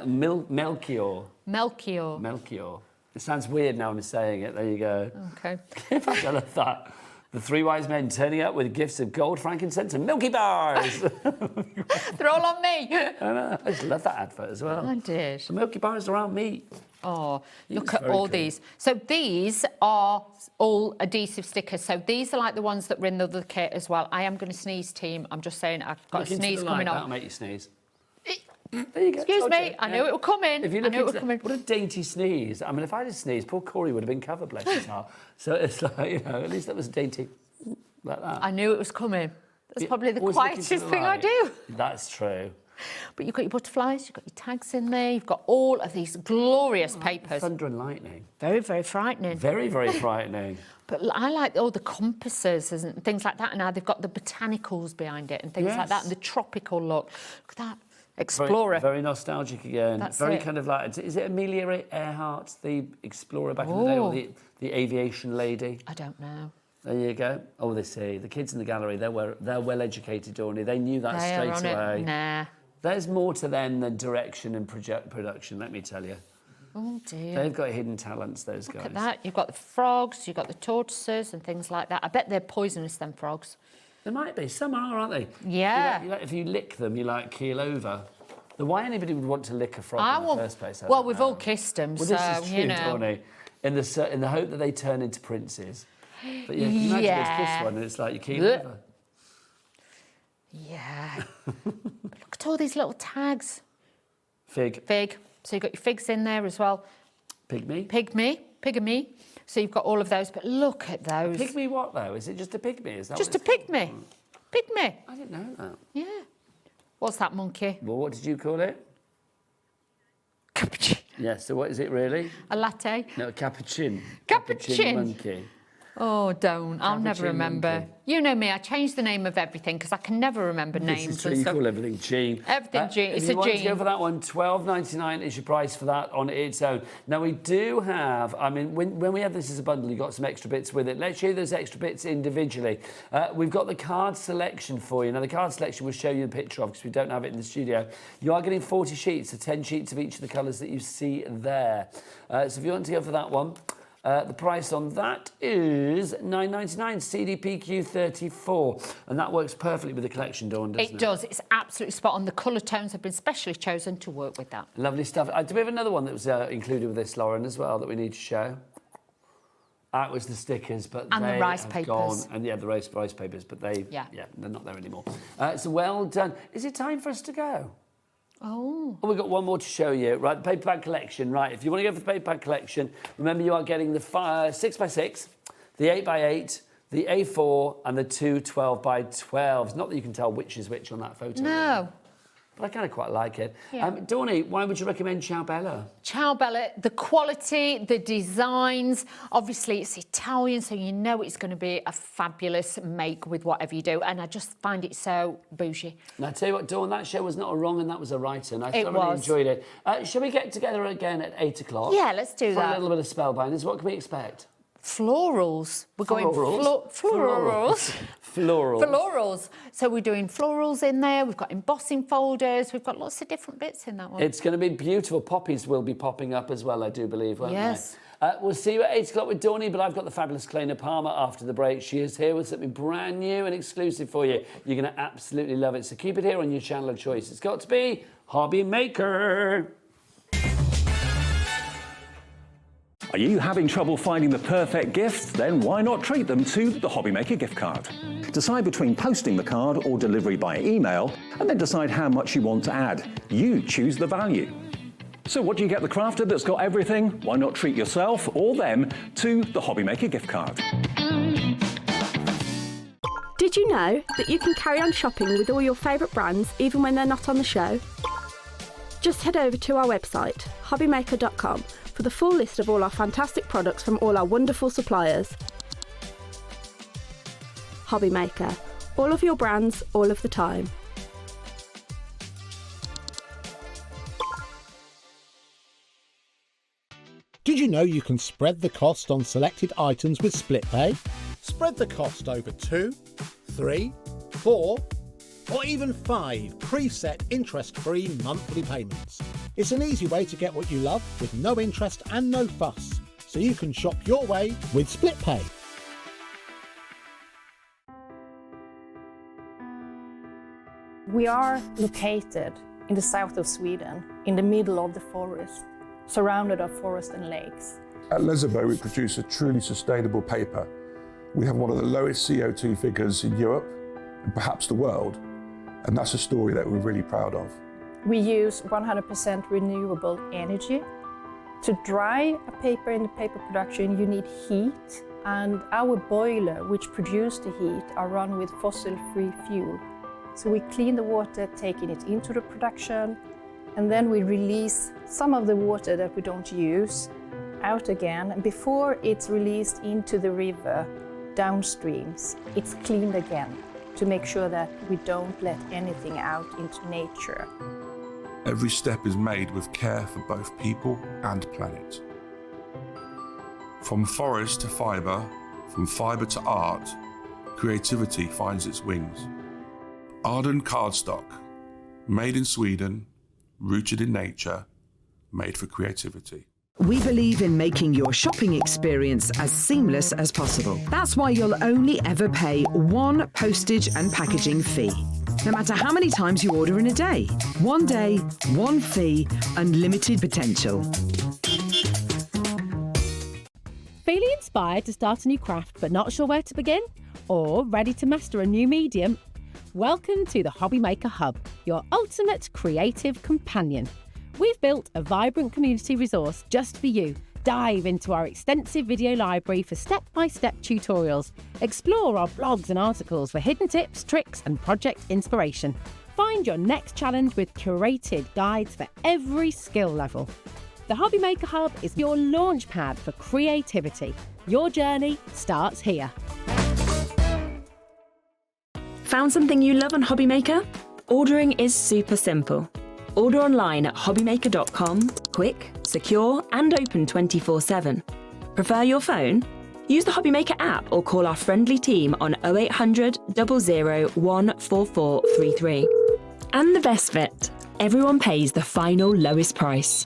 Melchior. Melchior. Melchior. It sounds weird now I'm saying it. There you go. Okay. I love that. The Three Wise Men turning up with gifts of gold, frankincense, and Milky Bars. They're all on me. I know. I just love that advert as well. I did. The Milky Bars around me. Oh, look It's at very all cool. these. So these are all adhesive stickers. So these are like the ones that were in the other kit as well. I am going to sneeze, team. I'm just saying I've got Look a into sneeze the coming light, on. That'll make you sneeze. There you go. Excuse Told me, you. I knew it would come in. If you I look knew it would into come in. what a dainty sneeze. I mean, if I had sneezed, poor Corey would have been covered, bless his heart. So it's like, you know, at least that was dainty like that. I knew it was coming. That's Yeah, probably the always looking quietest to the thing I light. do. That's true. But you've got your butterflies, you've got your tags in there, you've got all of these glorious papers. Thunder and lightning. Very, very frightening. Very, very frightening. But I like all the compasses and things like that. And now they've got the botanicals behind it and things like that, Yes. and the tropical look. Look at that. Explorer. Very nostalgic again. That's very it. kind of like, is it Amelia Earhart, the explorer back in the day, or the aviation lady? I don't know. There you go. Oh, they see. The kids in the gallery, they're well educated, Dawney. They knew that They are straight on away. it. Nah. There's more to them than direction and production, let me tell you. Oh dear. They've got hidden talents, those guys. Look at that. You've got the frogs, you've got the tortoises and things like that. I bet they're poisonous, them frogs. There might be. Some are, aren't they? Yeah. If you lick them, you like keel over. Why anybody would want to lick a frog in the first place? I Well, don't we've know. all kissed them, Well, so, this is true, you know. Dawney, in the hope that they turn into princes. But yeah, can you imagine it's this one and it's like you keel Blech. over. Yeah. Look at all these little tags. Fig. So you've got your figs in there as well. Pygmy. Pygmy. So you've got all of those, but look at those. Pygmy what, though? Is it just a pygmy? Is that Just a what it's pygmy. Pygmy. I didn't know that. Yeah. What's that monkey? Well, what did you call it? Cappuccino. Yeah, so what is it really? A latte. No, a cappuccino. Cappuccino. Monkey. Oh, don't. I'll never Cappuccino remember. monkey. You know me, I change the name of everything because I can never remember This names is true, and you stuff. call everything Jean. Everything Jean. If It's you a want to Jean. go for that one, $12.99 is your price for that on its own. Now, we do have, I mean, when we have this as a bundle, you've got some extra bits with it. Let's show you those extra bits individually. We've got the card selection for you. Now, the card selection we'll show you a picture of because we don't have it in the studio. You are getting 40 sheets, so 10 sheets of each of the colours that you see there. So if you want to go for that one, the price on that is $9.99, CDPQ 34. And that works perfectly with the collection, Dawn, doesn't it? It does. It's absolutely spot on. The colour tones have been specially chosen to work with that. Lovely stuff. Do we have another one that was included with this, Lauren, as well, that we need to show? That was the stickers, but And the they rice have papers. gone. And yeah, the rice papers, but they're not there anymore. So well done. Is it time for us to go? Oh. We've got one more to show you. Right, the paper bag collection. Right, if you want to go for the paper bag collection, remember you are getting the 6x6, the 8x8, the A4, and the two 12x12s. Not that you can tell which is which on that photo. No. But I kind of quite like it. Yeah. Dawney, why would you recommend Ciao Bella? Ciao Bella, the quality, the designs, obviously it's Italian, so you know it's going to be a fabulous make with whatever you do, and I just find it so bougie. Now, I tell you what, Dawn, that show was not a wrong and that was a right, and I It thoroughly was. enjoyed it. Shall we get together again at 8 o'clock? Yeah, let's do for that. a little bit of Spellbinders. What can we expect? Florals. We're going Florals? florals. Florals. Florals. So we're doing florals in there. We've got embossing folders. We've got lots of different bits in that one. It's going to be beautiful. Poppies will be popping up as well, I do believe, won't Yes. they? We'll see you at 8 o'clock with Dawney, but I've got the fabulous Claina Palmer after the break. She is here with something brand new and exclusive for you. You're going to absolutely love it. So keep it here on your channel of choice. It's got to be HobbyMaker. Are you having trouble finding the perfect gift? Then why not treat them to the HobbyMaker gift card? Decide between posting the card or delivery by email, and then decide how much you want to add. You choose the value. So what do you get the crafter that's got everything? Why not treat yourself or them to the HobbyMaker gift card? Did you know that you can carry on shopping with all your favourite brands even when they're not on the show? Just head over to our website, hobbymaker.com, for the full list of all our fantastic products from all our wonderful suppliers. HobbyMaker. All of your brands, all of the time. Did you know you can spread the cost on selected items with split pay? Spread the cost over 2, 3, 4, or even 5 preset interest-free monthly payments. It's an easy way to get what you love with no interest and no fuss, so you can shop your way with split pay. We are located in the south of Sweden, in the middle of the forest, surrounded by forest and lakes. At Lesabo, we produce a truly sustainable paper. We have one of the lowest CO2 figures in Europe, and perhaps the world, and that's a story that we're really proud of. We use 100% renewable energy. To dry a paper in the paper production, you need heat, and our boiler, which produces the heat, are run with fossil-free fuel. So we clean the water, taking it into the production, and then we release some of the water that we don't use out again. And before it's released into the river, downstreams, it's cleaned again to make sure that we don't let anything out into nature. Every step is made with care for both people and planet. From forest to fibre, from fibre to art, creativity finds its wings. Arden cardstock, made in Sweden, rooted in nature, made for creativity. We believe in making your shopping experience as seamless as possible. That's why you'll only ever pay one postage and packaging fee. No matter how many times you order in a day. One day, one fee, unlimited potential. Feeling inspired to start a new craft but not sure where to begin? Or ready to master a new medium? Welcome to the HobbyMaker Hub, your ultimate creative companion. We've built a vibrant community resource just for you. Dive into our extensive video library for step-by-step tutorials. Explore our blogs and articles for hidden tips, tricks and project inspiration. Find your next challenge with curated guides for every skill level. The HobbyMaker Hub is your launchpad for creativity. Your journey starts here. Found something you love on HobbyMaker? Ordering is super simple. Order online at hobbymaker.com, quick, secure and open 24/7. Prefer your phone? Use the HobbyMaker app or call our friendly team on 0800 00 14433. And the best bit, everyone pays the final lowest price.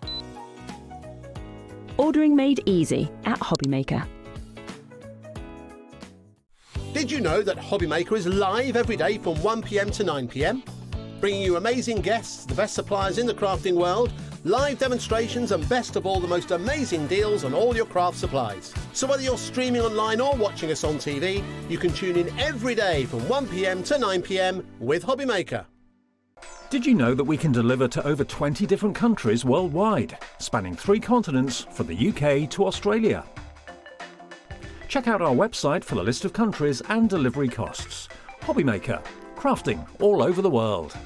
Ordering made easy at HobbyMaker. Did you know that HobbyMaker is live every day from 1 p.m. to 9 p.m? Bringing you amazing guests, the best suppliers in the crafting world, live demonstrations and best of all, the most amazing deals on all your craft supplies. So whether you're streaming online or watching us on TV, you can tune in every day from 1 p.m. to 9 p.m. with HobbyMaker. Did you know that we can deliver to over 20 different countries worldwide, spanning 3 continents from the UK to Australia? Check out our website for the list of countries and delivery costs. HobbyMaker, crafting all over the world.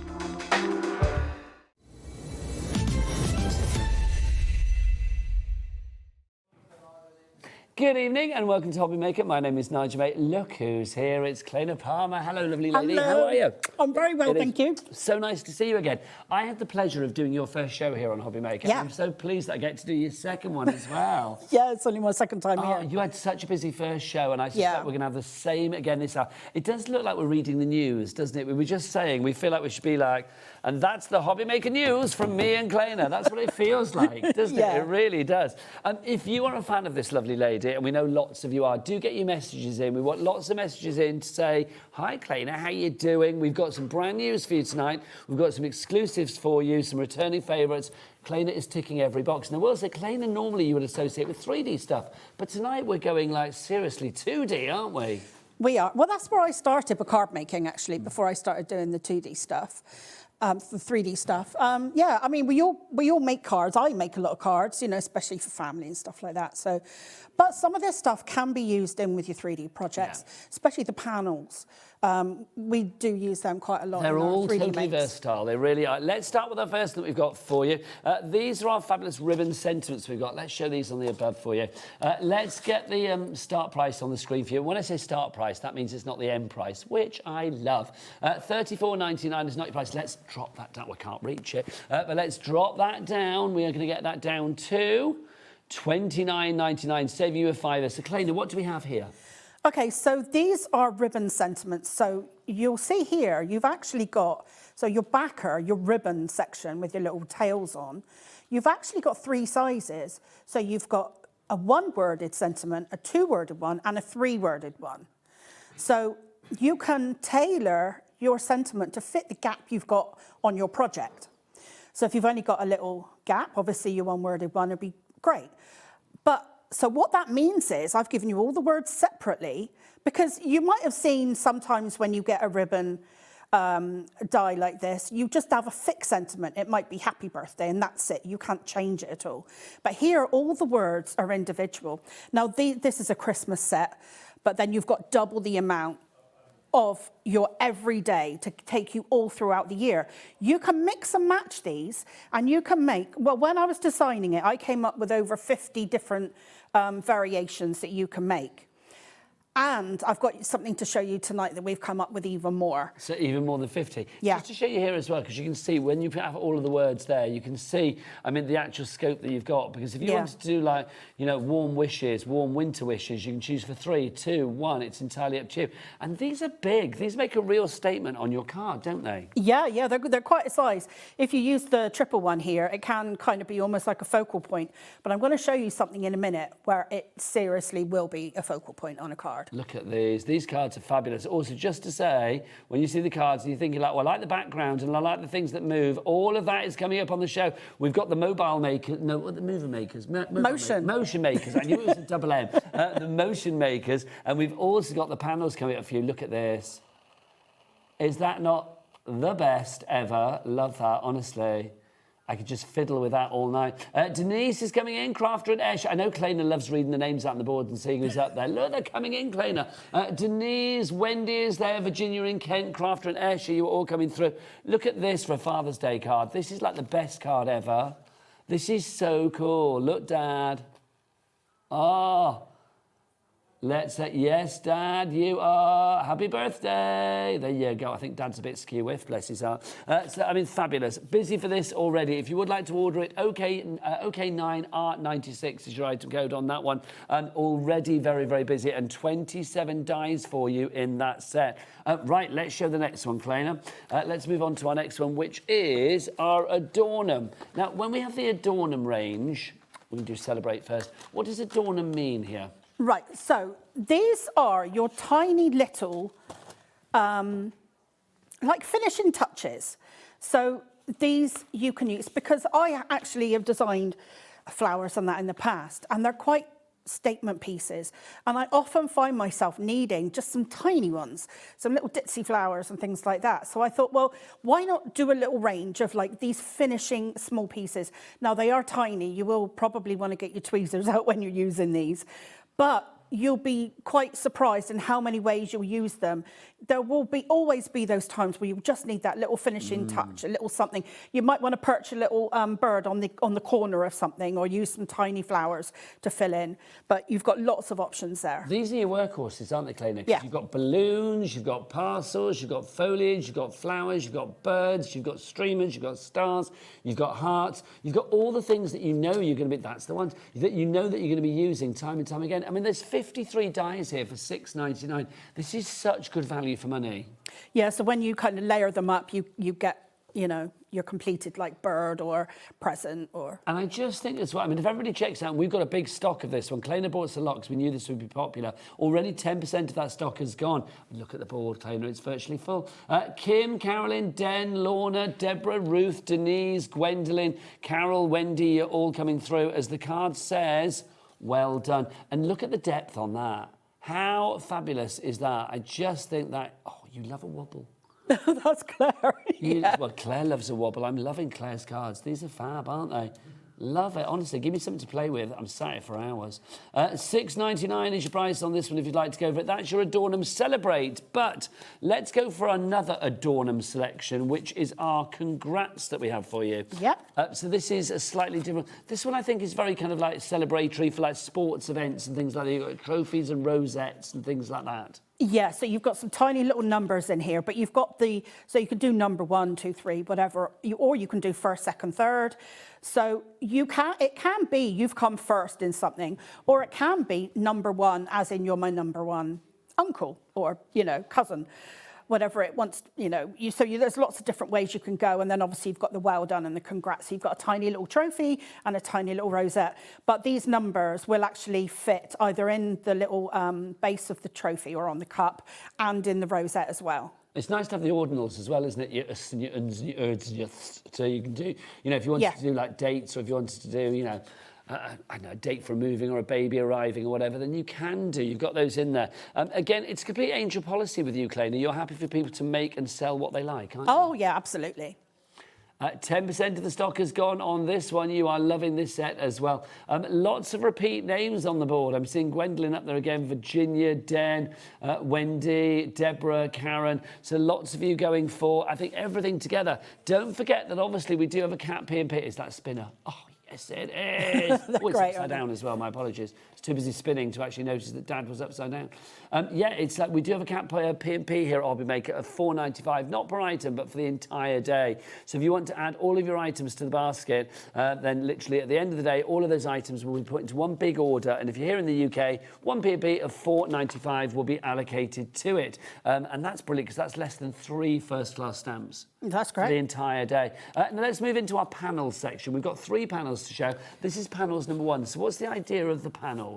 Good evening and welcome to HobbyMaker. My name is Nigel, mate. Look who's here. It's Claina Palmer. Hello, lovely lady. Hello. How are you? I'm very well, thank you. So nice to see you again. I had the pleasure of doing your first show here on HobbyMaker. Yeah. I'm so pleased that I get to do your second one as well. Yeah, it's only my second time here. You had such a busy first show, and I suspect we're going to have the same again this hour. It does look like we're reading the news, doesn't it? We were just saying, we feel like we should be like, and that's the HobbyMaker news from me and Claina. That's what it feels like, doesn't it? It really does. If you are a fan of this lovely lady, and we know lots of you are, do get your messages in. We want lots of messages in to say, hi Claina, how you doing? We've got some brand news for you tonight. We've got some exclusives for you, some returning favourites. Claina is ticking every box. Now, well, so Claina normally you would associate with 3D stuff, but tonight we're going like seriously 2D, aren't we? We are. Well, that's where I started with card making, actually, before I started doing the 2D stuff. The 3D stuff. Yeah, I mean, we all make cards. I make a lot of cards, you know, especially for family and stuff like that. So, but some of this stuff can be used in with your 3D projects, especially the panels. we do use them quite a lot. They're in our all 3D totally makes. versatile. They really are. Let's start with our first that we've got for you. These are our fabulous ribbon sentiments we've got. Let's show these on the above for you. Let's get the start price on the screen for you. When I say start price, that means it's not the end price, which I love. $34.99 is not your price. Let's drop that down. We can't reach it. But let's drop that down. We are going to get that down to $29.99. Save you a fiver. So, Claina, what do we have here? Okay, so these are ribbon sentiments. So you'll see here, you've actually got, so your backer, your ribbon section with your little tails on, you've actually got 3 sizes. So you've got a 1-worded sentiment, a 2-worded one, and a 3-worded one. So you can tailor your sentiment to fit the gap you've got on your project. So if you've only got a little gap, obviously your 1-worded one would be great. But so what that means is I've given you all the words separately, because you might have seen sometimes when you get a ribbon die like this, you just have a fixed sentiment. It might be happy birthday and that's it. You can't change it at all. But here, all the words are individual. Now, this is a Christmas set, but then you've got double the amount of your everyday to take you all throughout the year. You can mix and match these, and you can make, well, when I was designing it, I came up with over 50 different variations that you can make. And I've got something to show you tonight that we've come up with even more. So even more than 50? Yeah. Just to show you here as well, because you can see when you have all of the words there, you can see, I mean, the actual scope that you've got. Because if you wanted to do like, you know, warm wishes, warm winter wishes, you can choose for 3, 2, 1. It's entirely up to you. And these are big. These make a real statement on your card, don't they? Yeah, they're quite a size. If you use the triple one here, it can kind of be almost like a focal point. But I'm going to show you something in a minute where it seriously will be a focal point on a card. Look at these. These cards are fabulous. Also, just to say, when you see the cards and you're thinking like, well, I like the background and I like the things that move, all of that is coming up on the show. We've got the mobile maker, no, what are the mover makers? Motion makers. I knew it was a double M. The motion makers. And we've also got the panels coming up for you. Look at this. Is that not the best ever? Love that, honestly. I could just fiddle with that all night. Denise is coming in, Crafter and Esh. I know Claina loves reading the names out on the board and seeing who's up there. Look, they're coming in, Claina. Denise, Wendy is there, Virginia in Kent, Crafter and Esh, you are all coming through. Look at this for a Father's Day card. This is like the best card ever. This is so cool. Look, Dad. Oh. Let's say, yes, Dad, you are. Happy birthday. There you go. I think Dad's a bit skew-whiff, bless his heart. So, I mean, fabulous. Busy for this already. If you would like to order it, OK9R96 is your item code on that one. And already very, very busy. And 27 dies for you in that set. Right, let's show the next one, Claina. Let's move on to our next one, which is our Adornum. Now, when we have the Adornum range, we can do Celebrate first. What does Adornum mean here? Right, so these are your tiny little, like finishing touches. So these you can use, because I actually have designed flowers and that in the past, and they're quite statement pieces. And I often find myself needing just some tiny ones, some little ditzy flowers and things like that. So I thought, well, why not do a little range of like these finishing small pieces? Now they are tiny. You will probably want to get your tweezers out when you're using these. But you'll be quite surprised in how many ways you'll use them. There will always be those times where you just need that little finishing touch, a little something. You might want to perch a little bird on the corner of something, or use some tiny flowers to fill in. But you've got lots of options there. These are your workhorses, aren't they, Claina? Yeah. You've got balloons, you've got parcels, you've got foliage, you've got flowers, you've got birds, you've got streamers, you've got stars, you've got hearts, you've got all the things that you know you're going to be, that's the ones, that you know that you're going to be using time and time again. I mean, there's 53 dies here for $6.99. This is such good value for money. Yeah, so when you kind of layer them up, you get, you know, your completed like bird or present or... And I just think as well, I mean, if everybody checks out, we've got a big stock of this one. Claina bought us a lot because we knew this would be popular. Already 10% of that stock has gone. Look at the board, Claina, it's virtually full. Kim, Carolyn, Den, Lorna, Deborah, Ruth, Denise, Gwendolyn, Carol, Wendy, you're all coming through. As the card says, well done. And look at the depth on that. How fabulous is that? I just think that, oh, you love a wobble. That's Claire. Well, Claire loves a wobble. I'm loving Claire's cards. These are fab, aren't they? Love it. Honestly, give me something to play with. I'm sat here for hours. $6.99 is your price on this one if you'd like to go for it. That's your Adornum Celebrate. But let's go for another Adornum selection, which is our Congrats that we have for you. Yep. So this is a slightly different... This one, I think, is very kind of like celebratory for like sports events and things like that. You've got trophies and rosettes and things like that. Yeah, so you've got some tiny little numbers in here, but you've got so you can do number 1, 2, 3, whatever, or you can do first, second, third. So it can be you've come first in something, or it can be number 1, as in you're my number 1 uncle or, cousin, whatever it wants, there's lots of different ways you can go. And then obviously you've got the well done and the congrats. So you've got a tiny little trophy and a tiny little rosette. But these numbers will actually fit either in the little base of the trophy or on the cup and in the rosette as well. It's nice to have the ordinals as well, isn't it? So you can do, if you wanted to do like dates, or if you wanted to do, I don't know, a date for a moving or a baby arriving or whatever, then you can do. You've got those in there. Again, it's complete angel policy with you, Claina. You're happy for people to make and sell what they like, aren't you? Oh, yeah, absolutely. 10% of the stock has gone on this one. You are loving this set as well. Lots of repeat names on the board. I'm seeing Gwendolyn up there again, Virginia, Den, Wendy, Deborah, Karen. So lots of you going for, I think, everything together. Don't forget that obviously we do have a cat P&P. Is that spinner? Oh, yes, it is. Oh, it's upside down as well. My apologies. It's too busy spinning to actually notice that Dad was upside down. It's like we do have a cat P&P here at HobbyMaker of $4.95, not per item, but for the entire day. So if you want to add all of your items to the basket, then literally at the end of the day, all of those items will be put into one big order. And if you're here in the UK, one P&P of $4.95 will be allocated to it. And that's brilliant because that's less than 3 first-class stamps. That's great. For the entire day. Now let's move into our panels section. We've got 3 panels to show. This is panels number 1. So what's the idea of the panels?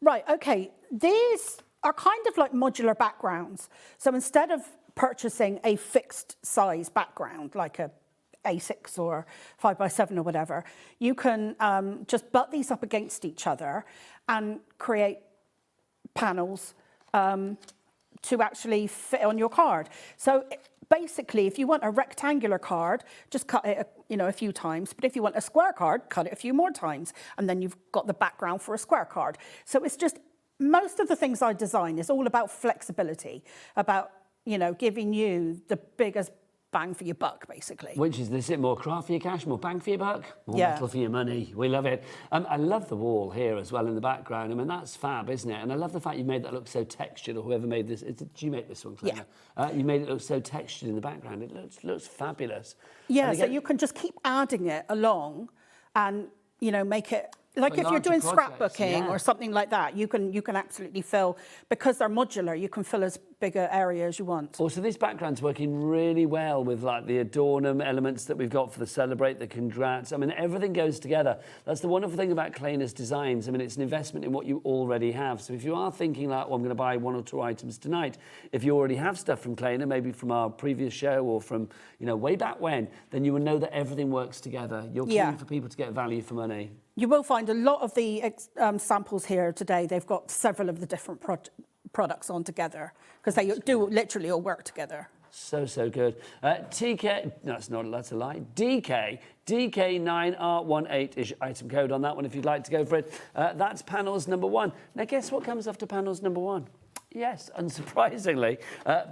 Right, OK. These are kind of like modular backgrounds. So instead of purchasing a fixed size background, like a A6 or 5x7 or whatever, you can just butt these up against each other and create panels to actually fit on your card. So basically, if you want a rectangular card, just cut it, a few times. But if you want a square card, cut it a few more times. And then you've got the background for a square card. So it's just, most of the things I design is all about flexibility, about, giving you the biggest bang for your buck, basically. Which is this? More craft for your cash, more bang for your buck, more metal for your money. We love it. I love the wall here as well in the background. I mean, that's fab, isn't it? And I love the fact you made that look so textured, or whoever made this. Did you make this one, Claina? Yeah. You made it look so textured in the background. It looks fabulous. Yeah, so you can just keep adding it along and, make it... Like if you're doing scrapbooking or something like that, you can absolutely fill, because they're modular, you can fill as big an area as you want. Also, this background's working really well with like the Adornum elements that we've got for the Celebrate, the Congrats. I mean, everything goes together. That's the wonderful thing about Claina's designs. I mean, it's an investment in what you already have. So if you are thinking like, well, I'm going to buy 1 or 2 items tonight, if you already have stuff from Claina, maybe from our previous show or from, way back when, then you will know that everything works together. You're keen for people to get value for money. You will find a lot of the samples here today, they've got several of the different products on together, because they do literally all work together. So good. TK, no, that's a lie. DK9R18 is your item code on that one if you'd like to go for it. That's panels number 1. Now, guess what comes after panels number 1? Yes, unsurprisingly,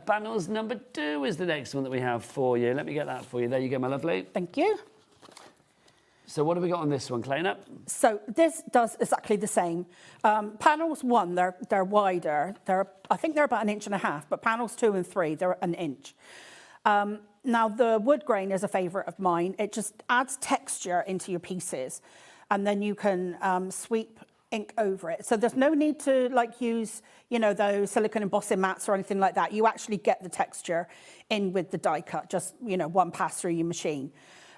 panels number 2 is the next one that we have for you. Let me get that for you. There you go, my lovely. Thank you. So what have we got on this one, Claina? So this does exactly the same. Panels 1, they're wider. I think they're about 1.5 inches, but panels 2 and 3, they're 1 inch. Now, the wood grain is a favourite of mine. It just adds texture into your pieces, and then you can sweep ink over it. So there's no need to use, those silicone embossing mats or anything like that. You actually get the texture in with the die cut, just, one pass through your machine.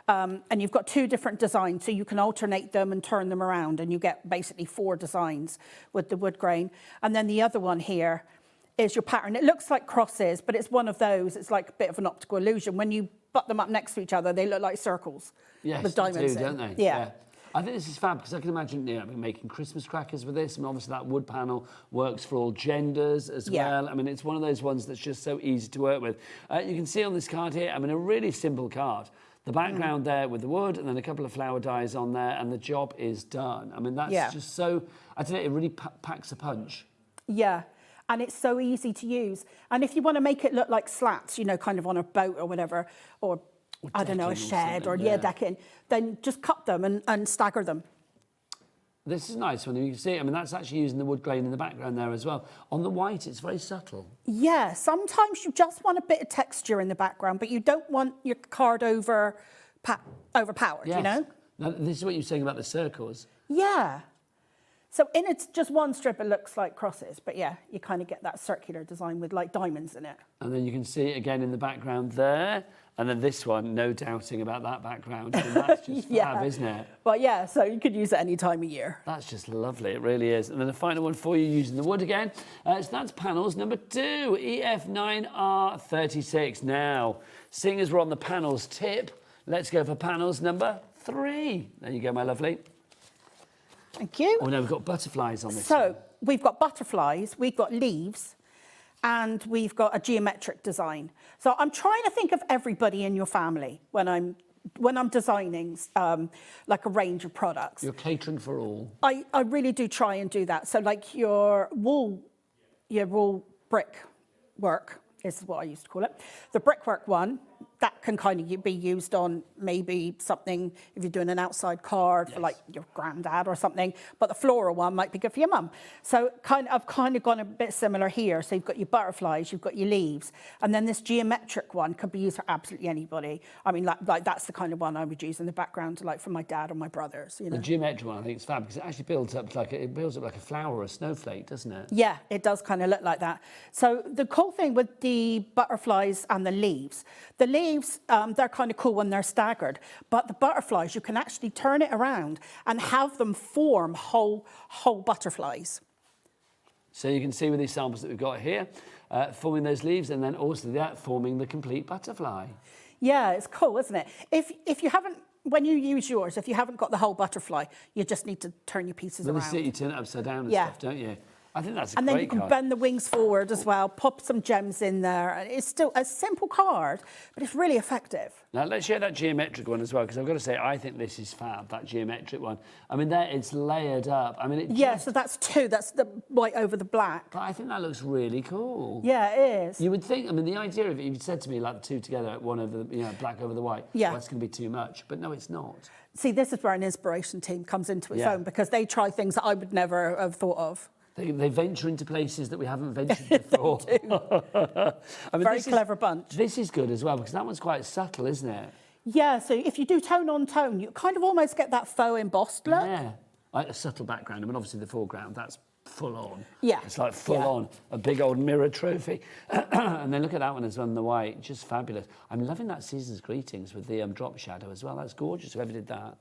And you've got 2 different designs, so you can alternate them and turn them around, and you get basically 4 designs with the wood grain. And then the other one here is your pattern. It looks like crosses, but it's one of those. It's like a bit of an optical illusion. When you butt them up next to each other, they look like circles with diamonds don't they? Yeah. I think this is fab, because I can imagine making Christmas crackers with this. I mean, obviously that wood panel works for all genders as well. I mean, it's one of those ones that's just so easy to work with. You can see on this card here, I mean, a really simple card. The background there with the wood and then a couple of flower dies on there and the job is done. I mean, that's just so, I don't know, it really packs a punch. Yeah, and it's so easy to use. And if you want to make it look like slats, you know, kind of on a boat or whatever, or I don't know, a shed or decking, then just cut them and stagger them. This is nice when you can see it. I mean, that's actually using the wood grain in the background there as well. On the white, it's very subtle. Yeah, sometimes you just want a bit of texture in the background, but you don't want your card overpowered, you know? Now, this is what you're saying about the circles. Yeah. So in it's just one strip, it looks like crosses, but yeah, you kind of get that circular design with like diamonds in it. And then you can see it again in the background there. And then this one, no doubting about that background. And that's just fab, isn't it? Well, yeah, so you could use it any time of year. That's just lovely, it really is. And then the final one for you using the wood again. So that's panels number 2, EF9R36. Now, seeing as we're on the panels tip, let's go for panels number 3. There you go, my lovely. Thank you. Oh, no, we've got butterflies on this So we've got butterflies, we've got leaves, and we've got a geometric design. So I'm trying to think of everybody in your family when I'm designing like a range of products. You're catering for all. I really do try and do that. So like your wool brick work is what I used to call it. The brickwork one, that can kind of be used on maybe something, if you're doing an outside card for like your granddad or something, but the floral one might be good for your mum. So I've kind of gone a bit similar here. So you've got your butterflies, you've got your leaves, and then this geometric one could be used for absolutely anybody. I mean, like that's the kind of one I would use in the background, like for my dad or my brothers, you know. The geometric one, I think, is fab because it actually builds up like a flower or a snowflake, doesn't it? Yeah, it does kind of look like that. So the cool thing with the butterflies and the leaves, they're kind of cool when they're staggered, but the butterflies, you can actually turn it around and have them form whole butterflies. So you can see with these samples that we've got here, forming those leaves and then also that forming the complete butterfly. Yeah, it's cool, isn't it? If you haven't, when you use yours, if you haven't got the whole butterfly, you just need to turn your pieces around. When you turn it upside down and stuff, don't you? I think that's a great card. And then you can bend the wings forward as well, pop some gems in there. And it's still a simple card, but it's really effective. Now, let's share that geometric one as well, because I've got to say, I think this is fab, that geometric one. I mean, there it's layered up. I mean, so that's 2. That's the white over the black. But I think that looks really cool. Yeah, it is. You would think, I mean, the idea of it, you said to me, like, 2 together, one over the, black over the white. Yeah. Well, that's going to be too much. But no, it's not. See, this is where an inspiration team comes into its own, because they try things that I would never have thought of. They venture into places that we haven't ventured before. They do. I mean, very clever bunch. This is good as well, because that one's quite subtle, isn't it? Yeah, so if you do tone on tone, you kind of almost get that faux embossed look. Yeah, like a subtle background. I mean, obviously the foreground, that's full on. Yeah. It's like full on, a big old mirror trophy. And then look at that one as well in the white, just fabulous. I'm loving that Season's Greetings with the drop shadow as well. That's gorgeous, whoever did that.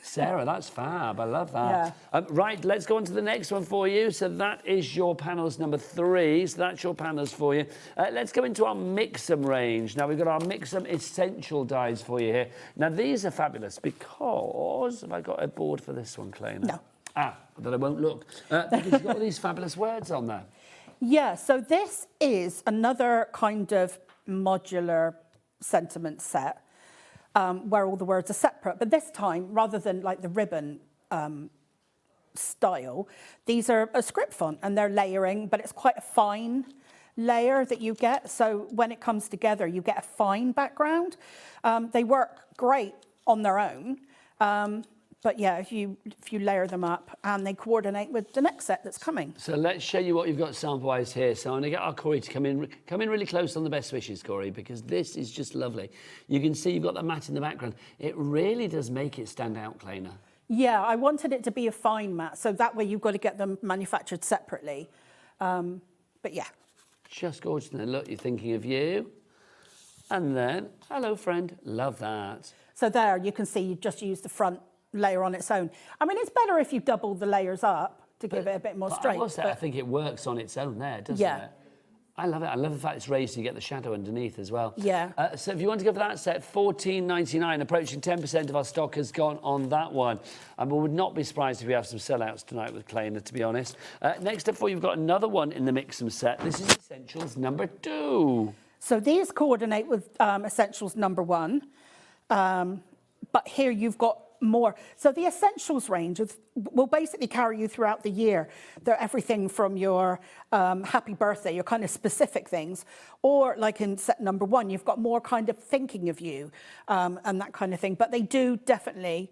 Sarah, that's fab. I love that. Yeah. Right, let's go on to the next one for you. So that is your panels number 3. So that's your panels for you. Let's go into our Mix'em range. Now, we've got our Mix'em Essential dies for you here. Now, these are fabulous because... Have I got a board for this one, Claina? No. That I won't look. Because you've got all these fabulous words on there. Yeah, so this is another kind of modular sentiment set. Where all the words are separate. But this time, rather than like the ribbon style, these are a script font and they're layering, but it's quite a fine layer that you get. So when it comes together, you get a fine background. They work great on their own. But yeah, if you layer them up and they coordinate with the next set that's coming. So let's show you what you've got sample-wise here. So I'm going to get our Corey to come in really close on the best wishes, Corey, because this is just lovely. You can see you've got that matte in the background. It really does make it stand out, Claina. Yeah, I wanted it to be a fine matte, so that way you've got to get them manufactured separately. But yeah. Just gorgeous. And then look, you're thinking of you. And then, hello, friend. Love that. So there, you can see you just use the front layer on its own. I mean, it's better if you double the layers up to give it a bit more straight. I think it works on its own there, doesn't it? I love it. I love the fact it's raised so you get the shadow underneath as well. Yeah. So if you want to go for that set, $14.99, approaching 10% of our stock has gone on that one. And we would not be surprised if we have some sellouts tonight with Claina, to be honest. Next up for you, you've got another one in the Mix'em set. This is Essentials number 2. So these coordinate with Essentials number 1. But here you've got more. So the essentials range will basically carry you throughout the year. They're everything from your happy birthday, your kind of specific things, or like in set number 1, you've got more kind of thinking of you and that kind of thing. But they do definitely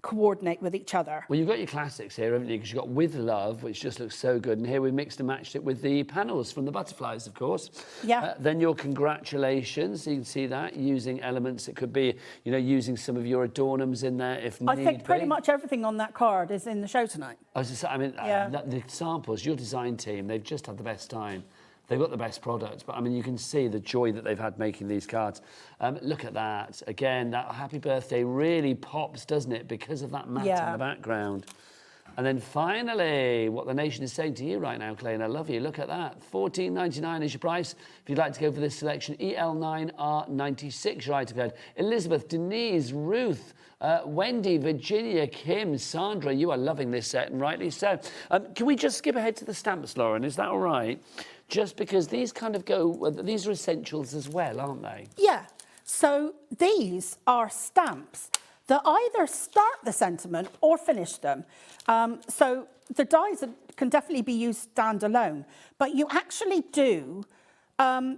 coordinate with each other. Well, you've got your classics here, haven't you? Because you've got With Love, which just looks so good. And here we mixed and matched it with the panels from the butterflies, of course. Yeah. Then your Congratulations. You can see that, using elements. It could be, you know, using some of your adornums in there if need be. I think pretty much everything on that card is in the show tonight. I was just, I mean, the samples, your design team, they've just had the best time. They've got the best products, but I mean, you can see the joy that they've had making these cards. Look at that. Again, that happy birthday really pops, doesn't it? Because of that mat in the background. And then finally, what the nation is saying to you right now, Claina, I love you. Look at that. $14.99 is your price. If you'd like to go for this selection, EL9R96, your item code. Elizabeth, Denise, Ruth, Wendy, Virginia, Kim, Sandra, you are loving this set, and rightly so. Can we just skip ahead to the stamps, Lauren? Is that all right? Just because these kind of go, these are essentials as well, aren't they? Yeah. So these are stamps that either start the sentiment or finish them. So the dies can definitely be used standalone, but you actually do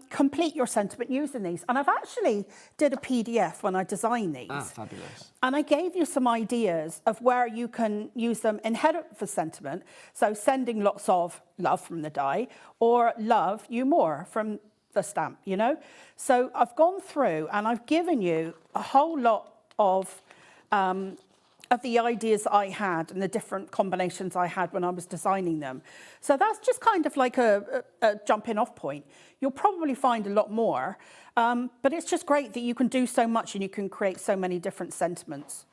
complete your sentiment using these. And I've actually did a PDF when I designed these. Ah, fabulous. And I gave you some ideas of where you can use them in header for sentiment. So sending lots of love from the die, or love you more from the stamp, you know? So I've gone through and I've given you a whole lot of the ideas that I had and the different combinations I had when I was designing them. So that's just kind of like a jumping off point. You'll probably find a lot more, but it's just great that you can do so much and you can create so many different sentiments.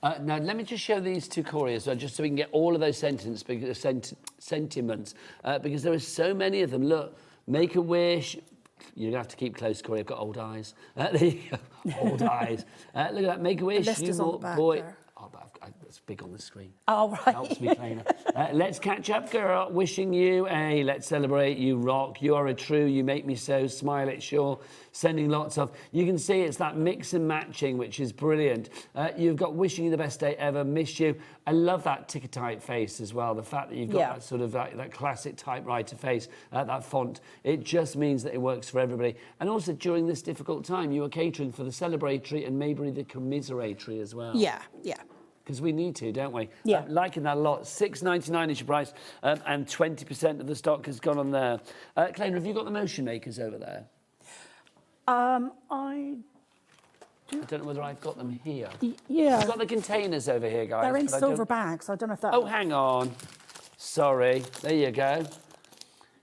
Now, let me just show these to Corey as well, just so we can get all of those sentiments, because there are so many of them. Look, Make-A-Wish. You're going to have to keep close, Corey. I've got old eyes. There you go. Old eyes. Look at that. Make-A-Wish. The list is on the back boy. there. Oh, but it's big on the screen. Oh, right. Helps me, Claina. Let's catch up, girl. Wishing you a let's celebrate. You rock. You are a true. You make me so smile. It's sure. Sending lots of. You can see it's that mix and matching, which is brilliant. You've got wishing you the best day ever. Miss you. I love that ticker-type face as well. The fact that you've got that sort of that classic typewriter face, that font. It just means that it works for everybody. And also during this difficult time, you are catering for the celebratory and maybe the commiseratory as well. Yeah, yeah. Because we need to, don't we? Yeah. Liking that a lot. $6.99 is your price, and 20% of the stock has gone on there. Claina, have you got the motion makers over there? I don't know whether I've got them here. Yeah. I've got the containers over here, guys. They're in but silver bags. I don't know if that... Oh, hang on. Sorry. There you go.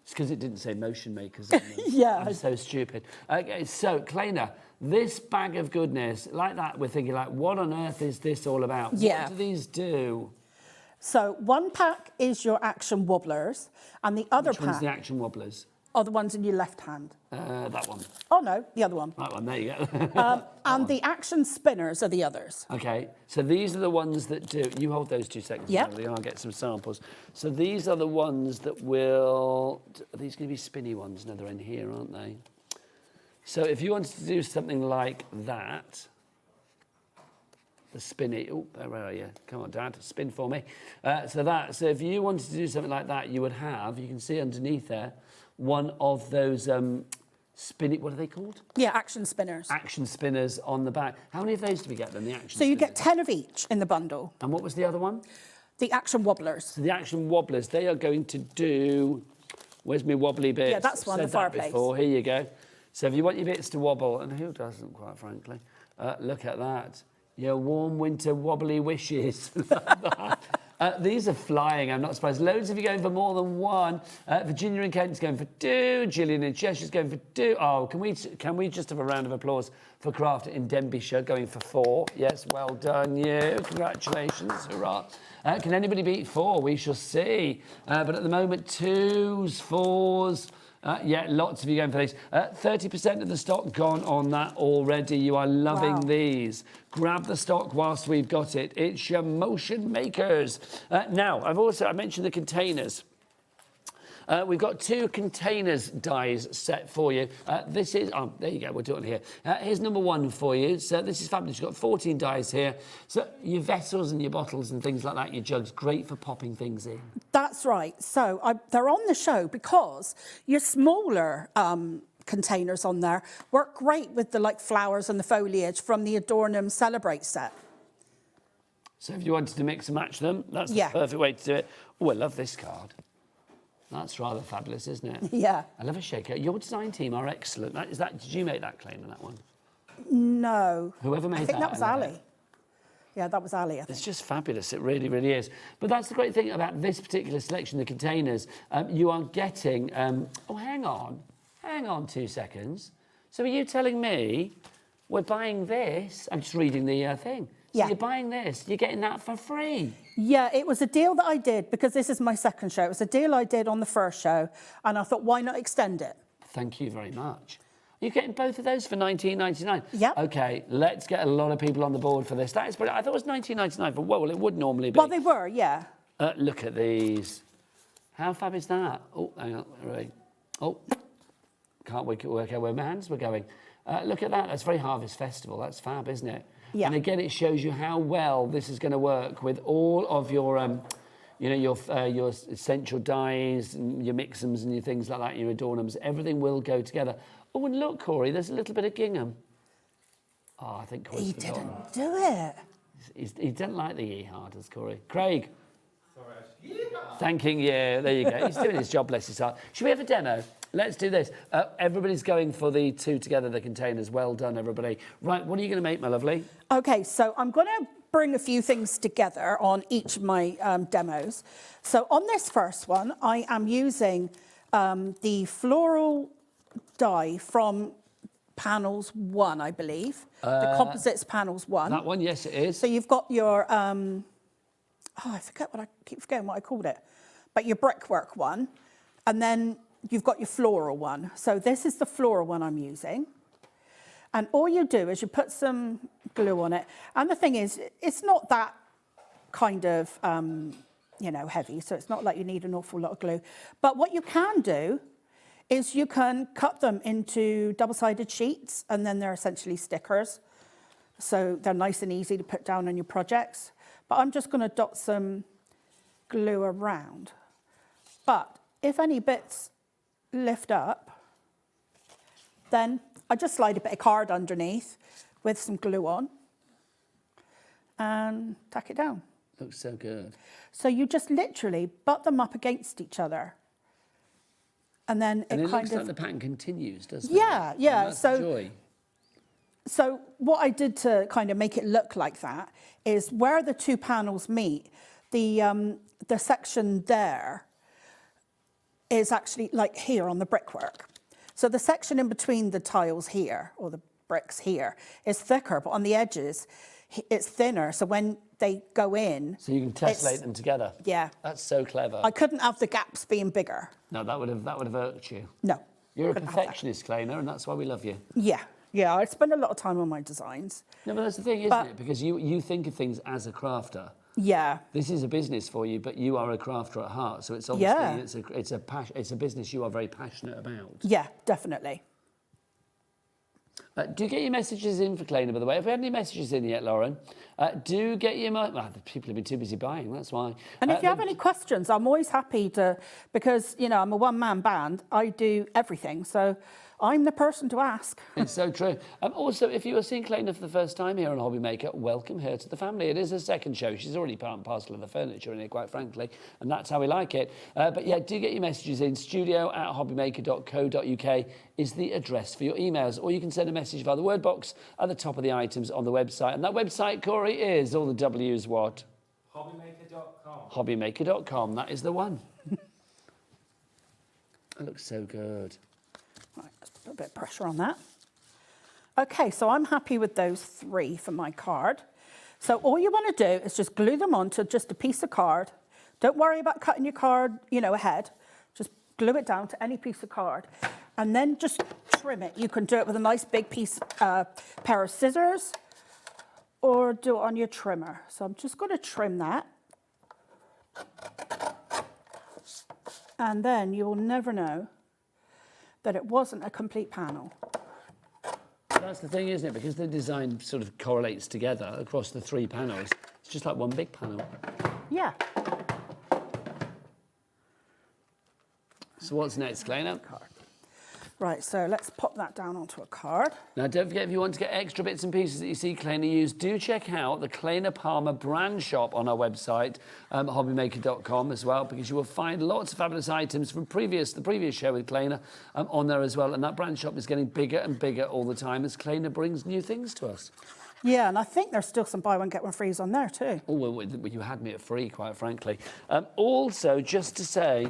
It's because it didn't say motion makers. Yeah. I'm so stupid. Okay, so, Claina, this bag of goodness, like that, we're thinking, like, what on earth is this all about? Yeah. What do these do? So one pack is your action wobblers, and the other Which one's pack the action wobblers? are the ones in your left hand. That one. Oh, no, the other one. That one, there you go. And the action spinners are the others. Okay, so these are the ones that do... You hold those 2 seconds, Yep. Emily, and I'll get some samples. So these are the ones that will... Are these going to be spinny ones? No, they're in here, aren't they? So if you wanted to do something like that... The spinny... Oh, where are you? Come on, Dad, spin for me. So if you wanted to do something like that, you would have... You can see underneath there, one of those... spinny, what are they called? Yeah, action spinners. Action spinners on the back. How many of those do we get then, the action So you spinners? get 10 of each in the bundle. And what was the other one? The action wobblers. So the action wobblers, they are going to do... Where's my wobbly bits? Yeah, that's one, I've the said that fireplace. before. Here you go. So if you want your bits to wobble, and who doesn't, quite frankly, look at that. Your warm winter wobbly wishes. These are flying, I'm not surprised. Loads of you going for more than one. Virginia and Kent's going for 2. Gillian in Cheshire's going for 2. Oh, can we just have a round of applause for Craft in Denbighshire going for 4? Yes, well done, you. Congratulations, hurrah. Can anybody beat 4? We shall see. But at the moment, 2s, 4s. Yeah, lots of you going for these. 30% of the stock gone on that already. You are loving these. Grab the stock whilst we've got it. It's your motion makers. Now, I mentioned the containers. We've got 2 containers dies set for you. This is, oh, there you go, we'll do it on here. Here's number 1 for you. So this is fabulous. You've got 14 dies here. So your vessels and your bottles and things like that, your jugs, great for popping things in. That's right. So they're on the show because your smaller containers on there work great with the flowers and the foliage from the Adorn 'em Celebrate set. So if you wanted to mix and match them, that's the perfect way to do it. Oh, I love this card. That's rather fabulous, isn't it? Yeah. I love a shaker. Your design team are excellent. Did you make that, Claina, that one? No. Whoever made that. I think that was I love Ali. it. Yeah, that was Ali, I think. It's just fabulous. It really, really is. But that's the great thing about this particular selection, the containers. You are getting... oh, hang on. Hang on 2 seconds. So are you telling me we're buying this? I'm just reading the thing. So you're buying this, you're getting that for free. Yeah, it was a deal that I did because this is my second show. It was a deal I did on the first show, and I thought, why not extend it? Thank you very much. You're getting both of those for $19.99. Yeah. Okay, let's get a lot of people on the board for this. That is brilliant. I thought it was $19.99 for well, it would normally be. Well, they were, yeah. Look at these. How fab is that? Oh, hang on. Right. Oh, can't work out where my hands were going. Look at that. That's very Harvest Festival. That's fab, isn't it? Yeah. And again, it shows you how well this is going to work with all of your, you know, your essential dyes, and your mix-ems and your things like that, your adornums. Everything will go together. Oh, and look, Corey, there's a little bit of gingham. Oh, I think Corey's forgotten. Didn't do it. He doesn't like the yee-haw, does Corey? Craig. Thanking, yeah, there you go. He's doing his job, bless his heart. Should we have a demo? Let's do this. Everybody's going for the 2 together, the containers. Well done, everybody. Right, what are you going to make, my lovely? Okay, so I'm going to bring a few things together on each of my demos. So on this first one, I am using the floral die from Panels 1, I believe. The Composites Panels 1. That one, yes, it is. So you've got your... oh, I keep forgetting what I called it. But your brickwork one. And then you've got your floral one. So this is the floral one I'm using. And all you do is you put some glue on it. And the thing is, it's not that kind of, you know, heavy. So it's not like you need an awful lot of glue. But what you can do is you can cut them into double-sided sheets. And then they're essentially stickers. So they're nice and easy to put down on your projects. But I'm just going to dot some glue around. But if any bits lift up, then I just slide a bit of card underneath with some glue on and tack it down. Looks so good. So you just literally butt them up against each other. And then And it kind looks of... like the pattern continues, doesn't Yeah, it? yeah. And that's the joy. So what I did to kind of make it look like that is where the 2 panels meet, the section there is actually like here on the brickwork. So the section in between the tiles here, or the bricks here, is thicker, but on the edges, it's thinner. So when they go in... So you can tessellate them together. Yeah. That's so clever. I couldn't have the gaps being bigger. No, that would have irked you. No. You're a perfectionist, Claina, and that's why we love you. Yeah. Yeah, I spend a lot of time on my designs. No, but that's the thing, isn't it? Because you think of things as a crafter. Yeah. This is a business for you, but you are a crafter at heart. So it's obviously it's a business you are very passionate about. Yeah, definitely. Do get your messages in for Claina, by the way. Have we had any messages in yet, Lauren? Do get your... Well, the people have been too busy buying, that's why. And if you have any questions, I'm always happy to... Because, you know, I'm a one-man band. I do everything, so I'm the person to ask. It's so true. Also, if you are seeing Claina for the first time here on HobbyMaker, welcome her to the family. It is her second show. She's already part and parcel of the furniture in here, quite frankly, and that's how we like it. But yeah, do get your messages in. studio@hobbymaker.co.uk is the address for your emails, or you can send a message via the word box at the top of the items on the website. And that website, Corey, is all the W's what? HobbyMaker.com. HobbyMaker.com. That is the one. It looks so good. Right, let's put a bit of pressure on that. Okay, so I'm happy with those 3 for my card. So all you want to do is just glue them onto just a piece of card. Don't worry about cutting your card, you know, ahead. Just glue it down to any piece of card. And then just trim it. You can do it with a nice big pair of scissors, or do it on your trimmer. So I'm just going to trim that. And then you will never know that it wasn't a complete panel. That's the thing, isn't it? Because the design sort of correlates together across the 3 panels. It's just like one big panel. Yeah. So what's next, Claina? Right, so let's pop that down onto a card. Now, don't forget, if you want to get extra bits and pieces that you see Claina use, do check out the Claina Palmer brand shop on our website, HobbyMaker.com as well, because you will find lots of fabulous items from the previous show with Claina on there as well. And that brand shop is getting bigger and bigger all the time as Claina brings new things to us. Yeah, and I think there's still some buy one, get one frees on there too. Oh, well, you had me at free, quite frankly. Also, just to say,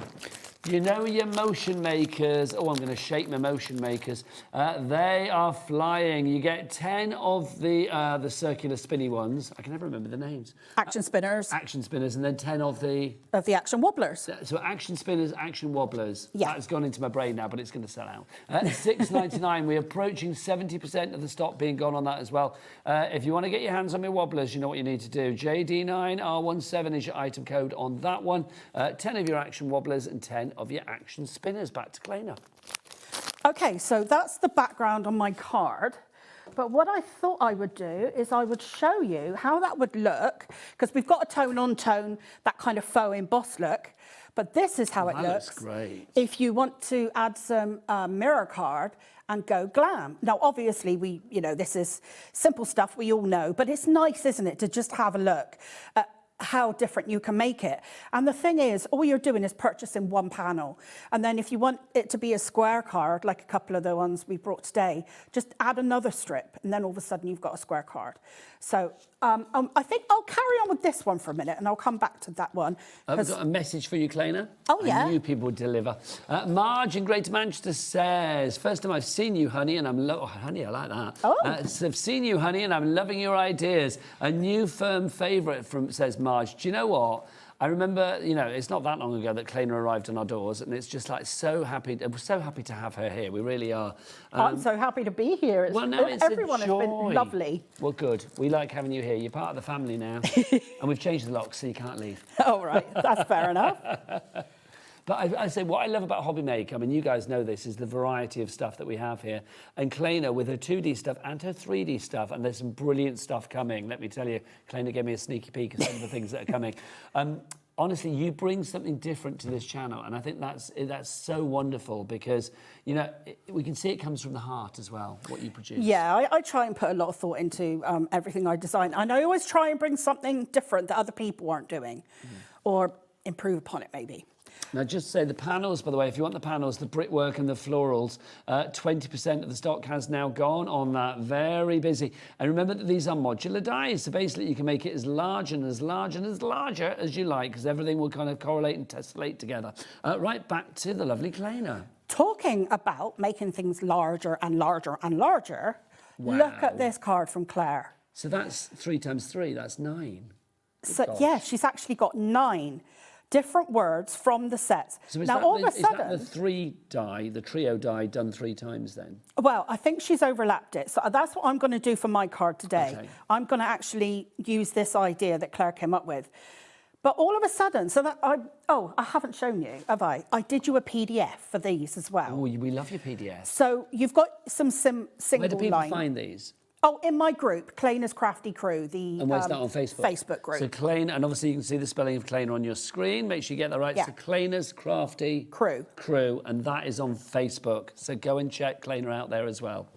you know your motion makers. Oh, I'm going to shake my motion makers. They are flying. You get 10 of the circular spinny ones. I can never remember the names. Action spinners. Action spinners, and then 10 of the... Of the action wobblers. So action spinners, action wobblers. Yeah. That's gone into my brain now, but it's going to sell out. $6.99. We're approaching 70% of the stock being gone on that as well. If you want to get your hands on your wobblers, you know what you need to do. JD9R17 is your item code on that one. 10 of your action wobblers and 10 of your action spinners. Back to Claina. Okay, so that's the background on my card. But what I thought I would do is I would show you how that would look, because we've got a tone-on-tone, that kind of faux embossed look. But this is how it looks. Great. If you want to add some mirror card and go glam. Now, obviously, this is simple stuff we all know, but it's nice, isn't it, to just have a look at how different you can make it. And the thing is, all you're doing is purchasing one panel. And then if you want it to be a square card, like a couple of the ones we brought today, just add another strip, and then all of a sudden you've got a square card. So I think I'll carry on with this one for a minute, and I'll come back to that one. I've got a message for you, Claina. Oh, yeah? I knew people would deliver. Marge in Greater Manchester says, first time I've seen you, honey, and I'm... honey, I like that. Oh. So I've seen you, honey, and I'm loving your ideas. A new firm favourite from, says Marge. Do you know what? I remember, it's not that long ago that Claina arrived on our doors, and it's just like we're so happy to have her here. We really are. I'm so happy to be here. Everyone has been lovely. Well, good. We like having you here. You're part of the family now. And we've changed the locks, so you can't leave. Oh, right. That's fair enough. But I say what I love about HobbyMaker, I mean, you guys know this, is the variety of stuff that we have here. And Claina with her 2D stuff and her 3D stuff, and there's some brilliant stuff coming. Let me tell you, Claina gave me a sneaky peek at some of the things that are coming. Honestly, you bring something different to this channel, and I think that's so wonderful because, we can see it comes from the heart as well, what you produce. Yeah, I try and put a lot of thought into everything I design. And I always try and bring something different that other people aren't doing or improve upon it, maybe. Now, just say the panels, by the way, if you want the panels, the brickwork and the florals, 20% of the stock has now gone on that. Very busy. And remember that these are modular dies. So basically, you can make it as large and as large and as larger as you like, because everything will kind of correlate and tessellate together. Right back to the lovely Claina. Talking about making things larger and larger and larger, look at this card from Claire. So that's 3 times 3, that's 9. So, yeah, she's actually got 9 different words from the sets. So is now, all of a sudden, that the 3 die, the trio die done 3 times then? Well, I think she's overlapped it. So that's what I'm going to do for my card today. Okay. I'm going to actually use this idea that Claire came up with. But all of a sudden, I haven't shown you, have I? I did you a PDF for these as well. Oh, we love your PDF. So you've got some single line. Where do people find these? Oh, in my group, Claina's Crafty Crew, And where's that on Facebook? Facebook group. So Claina, and obviously you can see the spelling of Claina on your screen. Make sure you get that right. Yeah. So Claina's Crafty Crew, and that is on Facebook. So go and check Claina out there as well.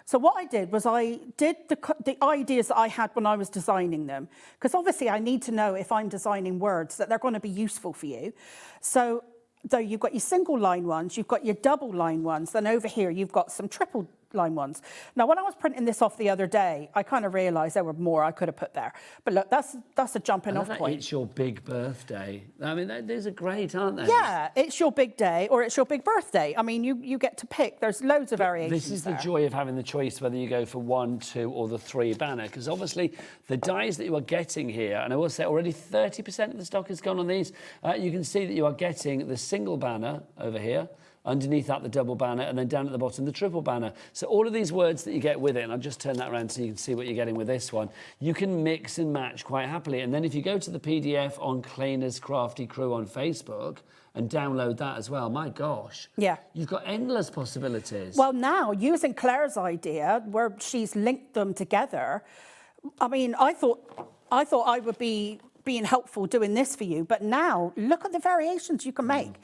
So what I did was I did the ideas that I had when I was designing them, because obviously I need to know if I'm designing words that they're going to be useful for you. So though you've got your single line ones, you've got your double line ones, then over here you've got some triple line ones. Now, when I was printing this off the other day, I kind of realised there were more I could have put there. But look, that's a jumping off point. It's your big birthday. I mean, these are great, aren't they? Yeah, it's your big day or it's your big birthday. I mean, you get to pick. There's loads of variations. This is the joy of having the choice whether you go for 1, 2 or the 3 banner, because obviously the dies that you are getting here, and I will say already 30% of the stock has gone on these, you can see that you are getting the single banner over here, underneath that the double banner, and then down at the bottom the triple banner. So all of these words that you get with it, and I'll just turn that around so you can see what you're getting with this one, you can mix and match quite happily. And then if you go to the PDF on Claina's Crafty Crew on Facebook and download that as well, my gosh. Yeah. You've got endless possibilities. Well, now, using Claire's idea, where she's linked them together, I mean, I thought I would be being helpful doing this for you, but now look at the variations you can make.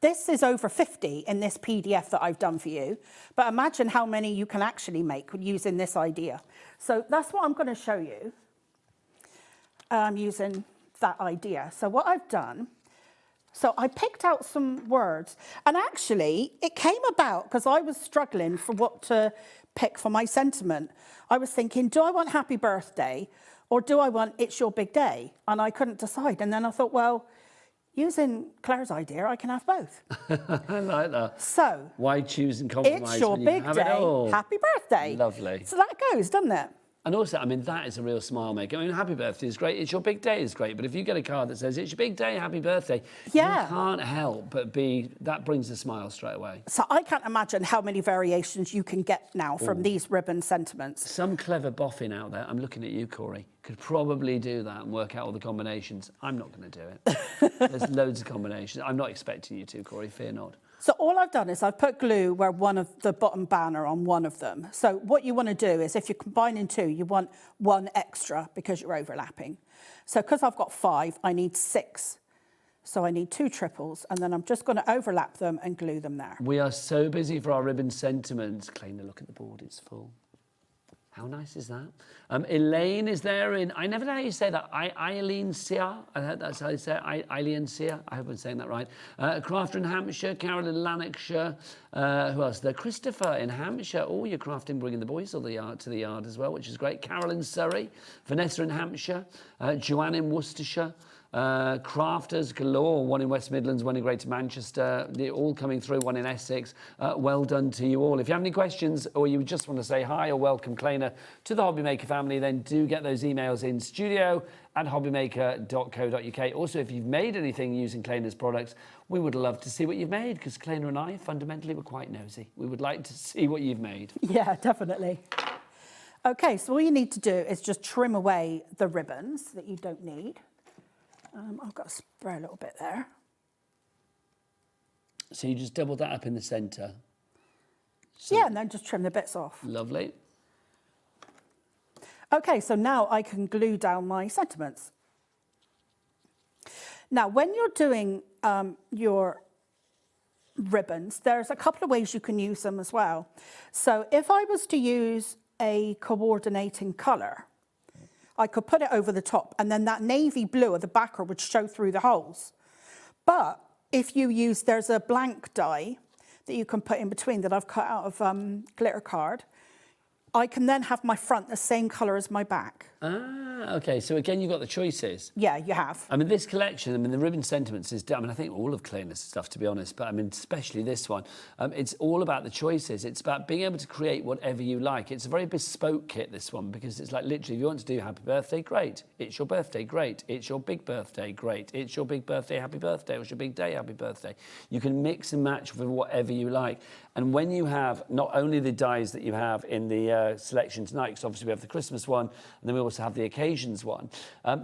This is over 50 in this PDF that I've done for you, but imagine how many you can actually make using this idea. So that's what I'm going to show you using that idea. So what I've done, so I picked out some words, and actually it came about because I was struggling for what to pick for my sentiment. I was thinking, do I want happy birthday or do I want it's your big day? And I couldn't decide. And then I thought, well, using Claire's idea, I can have both. I like that. So, why choose and compromise? It's your when you big have it day, all? happy birthday. Lovely. So that goes, doesn't it? And also, I mean, that is a real smile maker. I mean, happy birthday is great. It's your big day is great. But if you get a card that says, it's your big day, happy birthday, Yeah. you can't help but that brings a smile straight away. So I can't imagine how many variations you can get now from these ribbon sentiments. Some clever boffin out there, I'm looking at you, Corey, could probably do that and work out all the combinations. I'm not going to do it. There's loads of combinations. I'm not expecting you to, Corey, fear not. So all I've done is I've put glue where one of the bottom banner on one of them. So what you want to do is if you're combining two, you want one extra because you're overlapping. So because I've got 5, I need 6. So I need 2 triples, and then I'm just going to overlap them and glue them there. We are so busy for our ribbon sentiments. Claina, look at the board, it's full. How nice is that? Elaine is there in, I never know how you say that, Eileen Sia, I heard that's how you say it, Eileen Sia, I hope I'm saying that right. Crafter in Hampshire, Carol in Lanarkshire, who else there? Christopher in Hampshire, oh, you're crafting, bringing the boys to the yard as well, which is great. Carol in Surrey, Vanessa in Hampshire, Joanne in Worcestershire, crafters galore, one in West Midlands, one in Greater Manchester, they're all coming through, one in Essex. Well done to you all. If you have any questions or you just want to say hi or welcome Claina to the HobbyMaker family, then do get those emails in studio@hobbymaker.co.uk. Also, if you've made anything using Claina's products, we would love to see what you've made, because Claina and I fundamentally were quite nosy. We would like to see what you've made. Yeah, definitely. Okay, so all you need to do is just trim away the ribbons that you don't need. I've got to spray a little bit there. So you just double that up in the centre. So, yeah, and then just trim the bits off. Lovely. Okay, so now I can glue down my sentiments. Now, when you're doing your ribbons, there's a couple of ways you can use them as well. So if I was to use a coordinating colour, I could put it over the top, and then that navy blue at the backer would show through the holes. But if you use, there's a blank die that you can put in between that I've cut out of glitter card. I can then have my front the same colour as my back. Ah, okay. So again, you've got the choices. Yeah, you have. I mean, this collection, I mean, the ribbon sentiments is, I mean, I think all of Claina's stuff, to be honest, but I mean, especially this one, it's all about the choices. It's about being able to create whatever you like. It's a very bespoke kit, this one, because it's like literally, if you want to do happy birthday, great. It's your birthday, great. It's your big birthday, great. It's your big birthday, happy birthday. It's your big day, happy birthday. You can mix and match with whatever you like. And when you have not only the dies that you have in the selection tonight, because obviously we have the Christmas one, and then we also have the occasions one,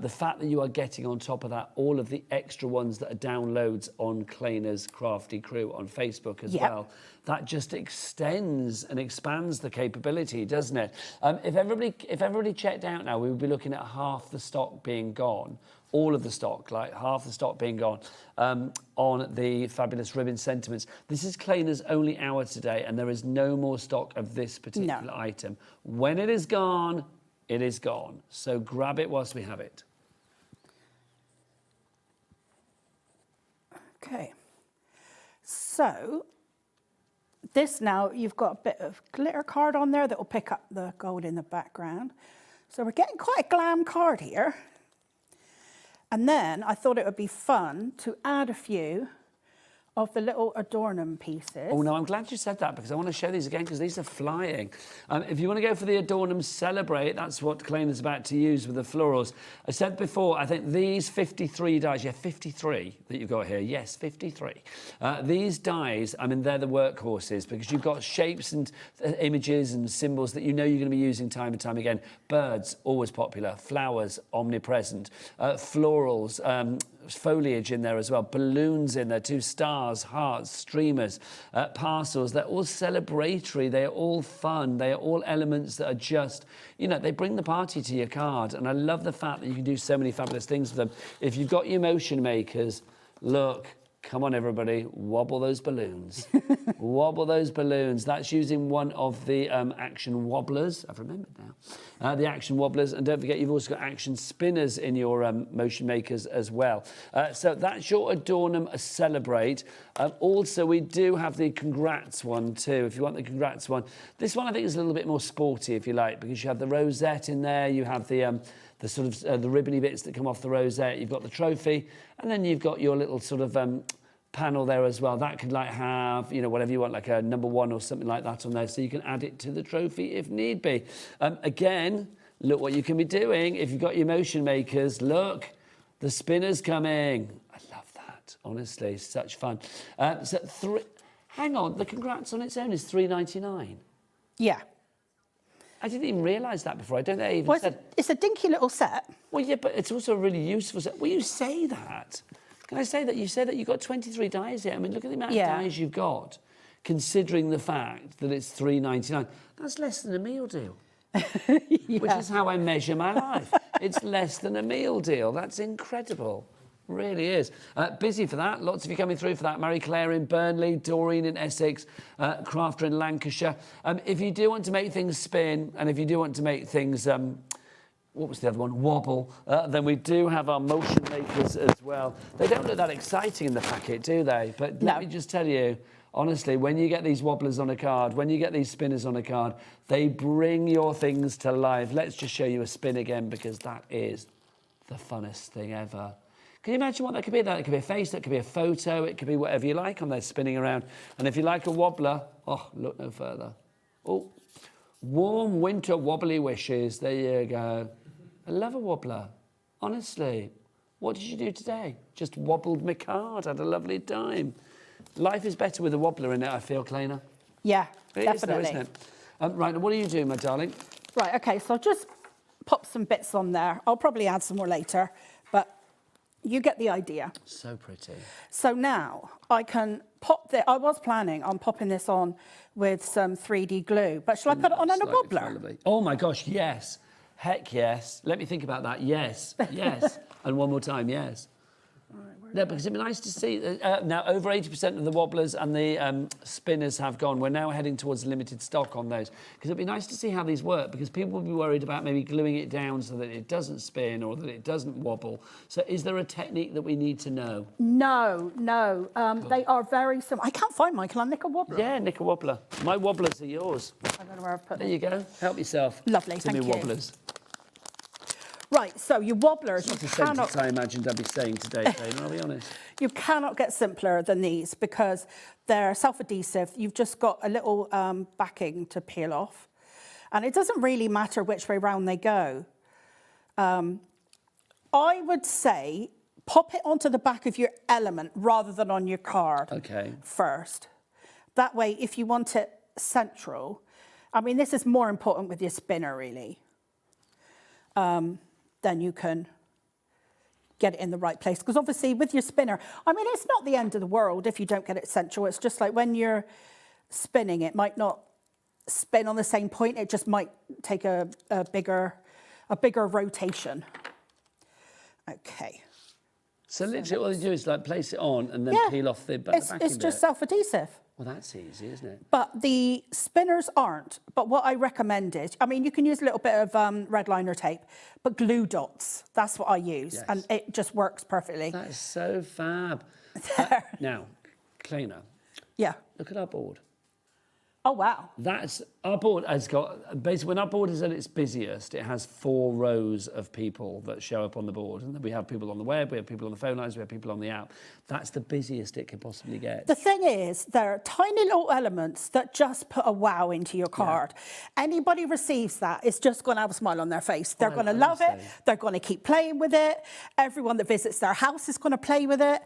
the fact that you are getting on top of that all of the extra ones that are downloads on Claina's Crafty Crew on Facebook as well, that just extends and expands the capability, doesn't it? If everybody checked out now, we would be looking at half the stock being gone. All of the stock, like half the stock being gone on the fabulous ribbon sentiments. This is Claina's only hour today, and there is no more stock of this particular item. When it is gone, it is gone. So grab it whilst we have it. Okay. So this now, you've got a bit of glitter card on there that will pick up the gold in the background. So we're getting quite a glam card here. And then I thought it would be fun to add a few of the little adornum pieces. Oh, no, I'm glad you said that because I want to show these again because these are flying. If you want to go for the Adornum Celebrate, that's what Claina's about to use with the florals. I said before, I think these 53 dies, 53 that you've got here, yes, 53. These dies, I mean, they're the workhorses because you've got shapes and images and symbols that you know you're going to be using time and time again. Birds, always popular. Flowers, omnipresent. Florals, foliage in there as well, balloons in there too, stars, hearts, streamers, parcels. They're all celebratory, they're all fun, they are all elements that are just, you know, they bring the party to your card. And I love the fact that you can do so many fabulous things with them. If you've got your motion makers, look, come on everybody, wobble those balloons. Wobble those balloons. That's using one of the action wobblers. I've remembered now. The action wobblers. And don't forget, you've also got action spinners in your motion makers as well. So that's your Adornum Celebrate. Also, we do have the Congrats one too, if you want the Congrats one. This one I think is a little bit more sporty, if you like, because you have the rosette in there, you have the sort of the ribbony bits that come off the rosette, you've got the trophy, and then you've got your little sort of panel there as well. That could like have, you know, whatever you want, like a number 1 or something like that on there, so you can add it to the trophy if need be. Again, look what you can be doing if you've got your motion makers. Look, the spinner's coming. I love that, honestly, such fun. Hang on, the Congrats on its own is $3.99. Yeah. I didn't even realise that before. I don't think I even said... It's a dinky little set. Well, yeah, but it's also a really useful set. Well, you say that. Can I say that? You said that you've got 23 dies here. I mean, look at the amount of dies you've got, considering the fact that it's $3.99. That's less than a meal deal. Which is how I measure my life. It's less than a meal deal. That's incredible. Really is. Busy for that. Lots of you coming through for that. Mary Claire in Burnley, Doreen in Essex, Crafter in Lancashire. If you do want to make things spin, and if you do want to make things, what was the other one? Wobble. Then we do have our motion makers as well. They don't look that exciting in the packet, do they? But let me just tell you, honestly, when you get these wobblers on a card, when you get these spinners on a card, they bring your things to life. Let's just show you a spin again, because that is the funnest thing ever. Can you imagine what that could be? That could be a face, that could be a photo, it could be whatever you like on there spinning around. And if you like a wobbler, oh, look no further. Oh, warm winter wobbly wishes. There you go. I love a wobbler, honestly. What did you do today? Just wobbled my card, had a lovely time. Life is better with a wobbler in it, I feel, Claina. Yeah, it definitely. is though, isn't it? Right, what are you doing, my darling? Right, OK, so I'll just pop some bits on there. I'll probably add some more later, but you get the idea. So pretty. So now I can pop this. I was planning on popping this on with some 3D glue, but shall I put it on a wobbler? Oh my gosh, yes. Heck yes. Let me think about that. Yes, yes. And one more time, yes. No, because it'd be nice to see. Now, over 80% of the wobblers and the spinners have gone. We're now heading towards limited stock on those. Because it'd be nice to see how these work, because people will be worried about maybe gluing it down so that it doesn't spin or that it doesn't wobble. So is there a technique that we need to know? No, no. They are very simple. I can't find mine. Can I nick a wobbler? Yeah, nick a wobbler. My wobblers are yours. I don't know where I've put them. There you go. Help yourself. Lovely, thank you. Wobblers. Right, so your wobblers, That's you a sentence cannot... I imagined I'd be saying today, Claina, I'll be honest. You cannot get simpler than these because they're self-adhesive. You've just got a little backing to peel off. And it doesn't really matter which way round they go. I would say pop it onto the back of your element rather than on your card first. That way, if you want it central, I mean, this is more important with your spinner, really. Then you can get it in the right place. Because obviously with your spinner, I mean, it's not the end of the world if you don't get it central. It's just like when you're spinning, it might not spin on the same point. It just might take a bigger rotation. Okay. So literally all you do is like place it on and then peel off the backing bit. It's just self-adhesive. Well, that's easy, isn't it? But the spinners aren't. But what I recommend is, I mean, you can use a little bit of red liner tape, but glue dots, that's what I use. Yes. And it just works perfectly. That is so fab. Now, Claina. Yeah. Look at our board. Oh, wow. That's Our board has got, basically, when our board is at its busiest, it has 4 rows of people that show up on the board. And then we have people on the web, we have people on the phone lines, we have people on the app. That's the busiest it can possibly get. The thing is, there are tiny little elements that just put a wow into your card. Anybody receives that, it's just going to have a smile on their face. They're going to love it. They're going to keep playing with it. Everyone that visits their house is going to play with it.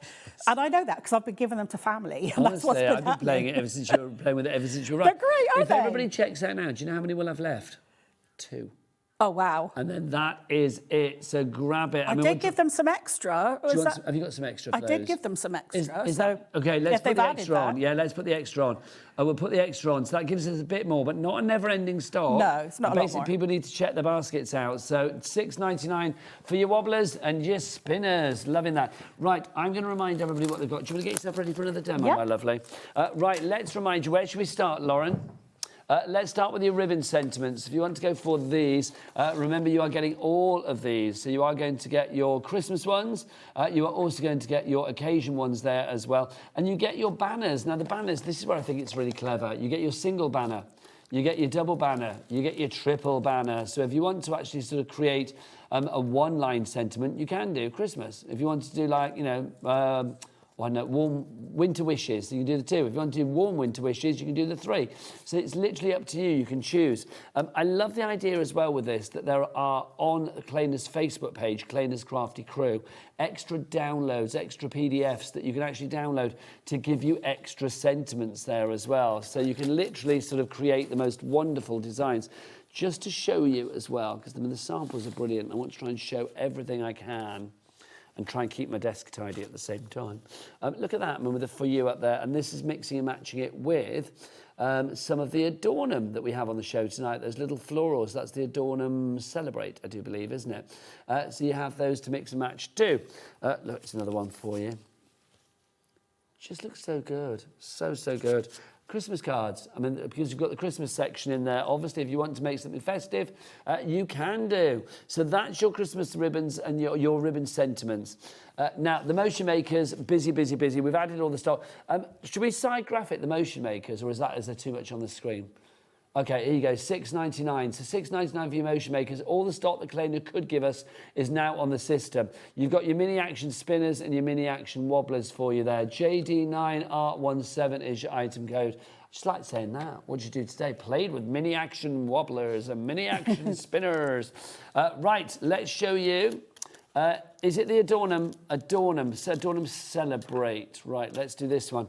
And I know that because I've been giving them to family. And that's what's Honestly, been I've been playing it ever since you were playing with it ever since you were They're great, aren't If they? everybody checks out now, do you know how many we'll have left? 2. Oh, wow. And then that is it. So grab it. I did give them some extra. Have you got some extra for I did those? give them some extra. Is that okay? Let's put they've the added extra on. that. Yeah, let's put the extra on. We'll put the extra on. So that gives us a bit more, but not a never-ending stock. No, it's not a lot Basically, more. people need to check their baskets out. So $6.99 for your wobblers and your spinners. Loving that. Right, I'm going to remind everybody what they've got. Do you want to get yourself ready for another demo, my lovely? Right, let's remind you. Where should we start, Lauren? Let's start with your ribbon sentiments. If you want to go for these, remember you are getting all of these. So you are going to get your Christmas ones. You are also going to get your occasion ones there as well. And you get your banners. Now, the banners, this is where I think it's really clever. You get your single banner. You get your double banner. You get your triple banner. So if you want to actually sort of create a one-line sentiment, you can do Christmas. If you want to do like, you know... warm winter wishes, you can do the 2. If you want to do warm winter wishes, you can do the 3. So it's literally up to you, you can choose. I love the idea as well with this, that there are on Claina's Facebook page, Claina's Crafty Crew, extra downloads, extra PDFs that you can actually download to give you extra sentiments there as well. So you can literally sort of create the most wonderful designs. Just to show you as well, because the samples are brilliant, I want to try and show everything I can and try and keep my desk tidy at the same time. Look at that, with the For You up there. And this is mixing and matching it with some of the Adornum that we have on the show tonight. Those little florals, that's the Adornum Celebrate, I do believe, isn't it? So you have those to mix and match too. Look, it's another one for you. Just looks so good, so good. Christmas cards, I mean, because you've got the Christmas section in there, obviously if you want to make something festive, you can do. So that's your Christmas ribbons and your ribbon sentiments. Now, the Motion Makers, busy. We've added all the stock. Should we side graphic the Motion Makers, or is there too much on the screen? Okay, here you go, $6.99. So $6.99 for your Motion Makers. All the stock that Claina could give us is now on the system. You've got your mini action spinners and your mini action wobblers for you there. JD9R17 is your item code. I just like saying that. What did you do today? Played with mini action wobblers and mini action spinners. Right, let's show you. Is it the Adornum Celebrate? Right, let's do this one.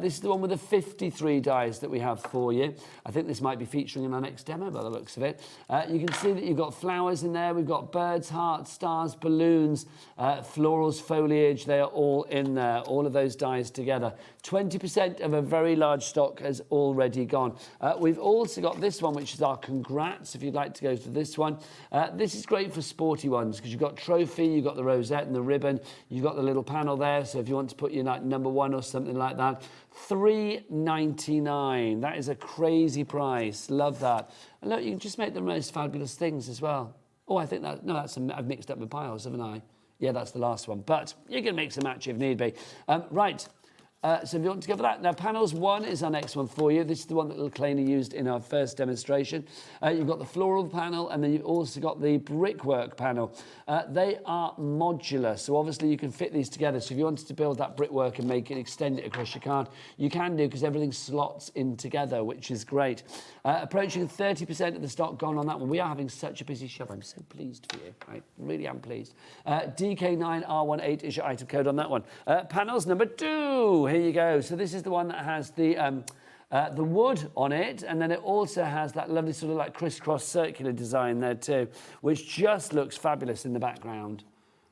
This is the one with the 53 dies that we have for you. I think this might be featuring in our next demo by the looks of it. You can see that you've got flowers in there. We've got birds, hearts, stars, balloons, florals, foliage. They are all in there, all of those dies together. 20% of a very large stock has already gone. We've also got this one, which is our Congrats, if you'd like to go to this one. This is great for sporty ones because you've got trophy, you've got the rosette and the ribbon, you've got the little panel there, so if you want to put your number 1 or something like that, $3.99. That is a crazy price. Love that. And look, you can just make the most fabulous things as well. Oh, I think that, no, I've mixed up my piles, haven't I? Yeah, that's the last one, but you can mix and match if need be. Right. So if you want to go for that. Now, panels 1 is our next one for you. This is the one that little Claina used in our first demonstration. You've got the floral panel, and then you've also got the brickwork panel. They are modular, so obviously you can fit these together. So if you wanted to build that brickwork and make it, extend it across your card, you can do, because everything slots in together, which is great. Approaching 30% of the stock gone on that one. We are having such a busy show. I'm so pleased for you. I really am pleased. DK9R18 is your item code on that one. Panels number 2. Here you go. So this is the one that has the wood on it, and then it also has that lovely sort of like crisscross circular design there too, which just looks fabulous in the background.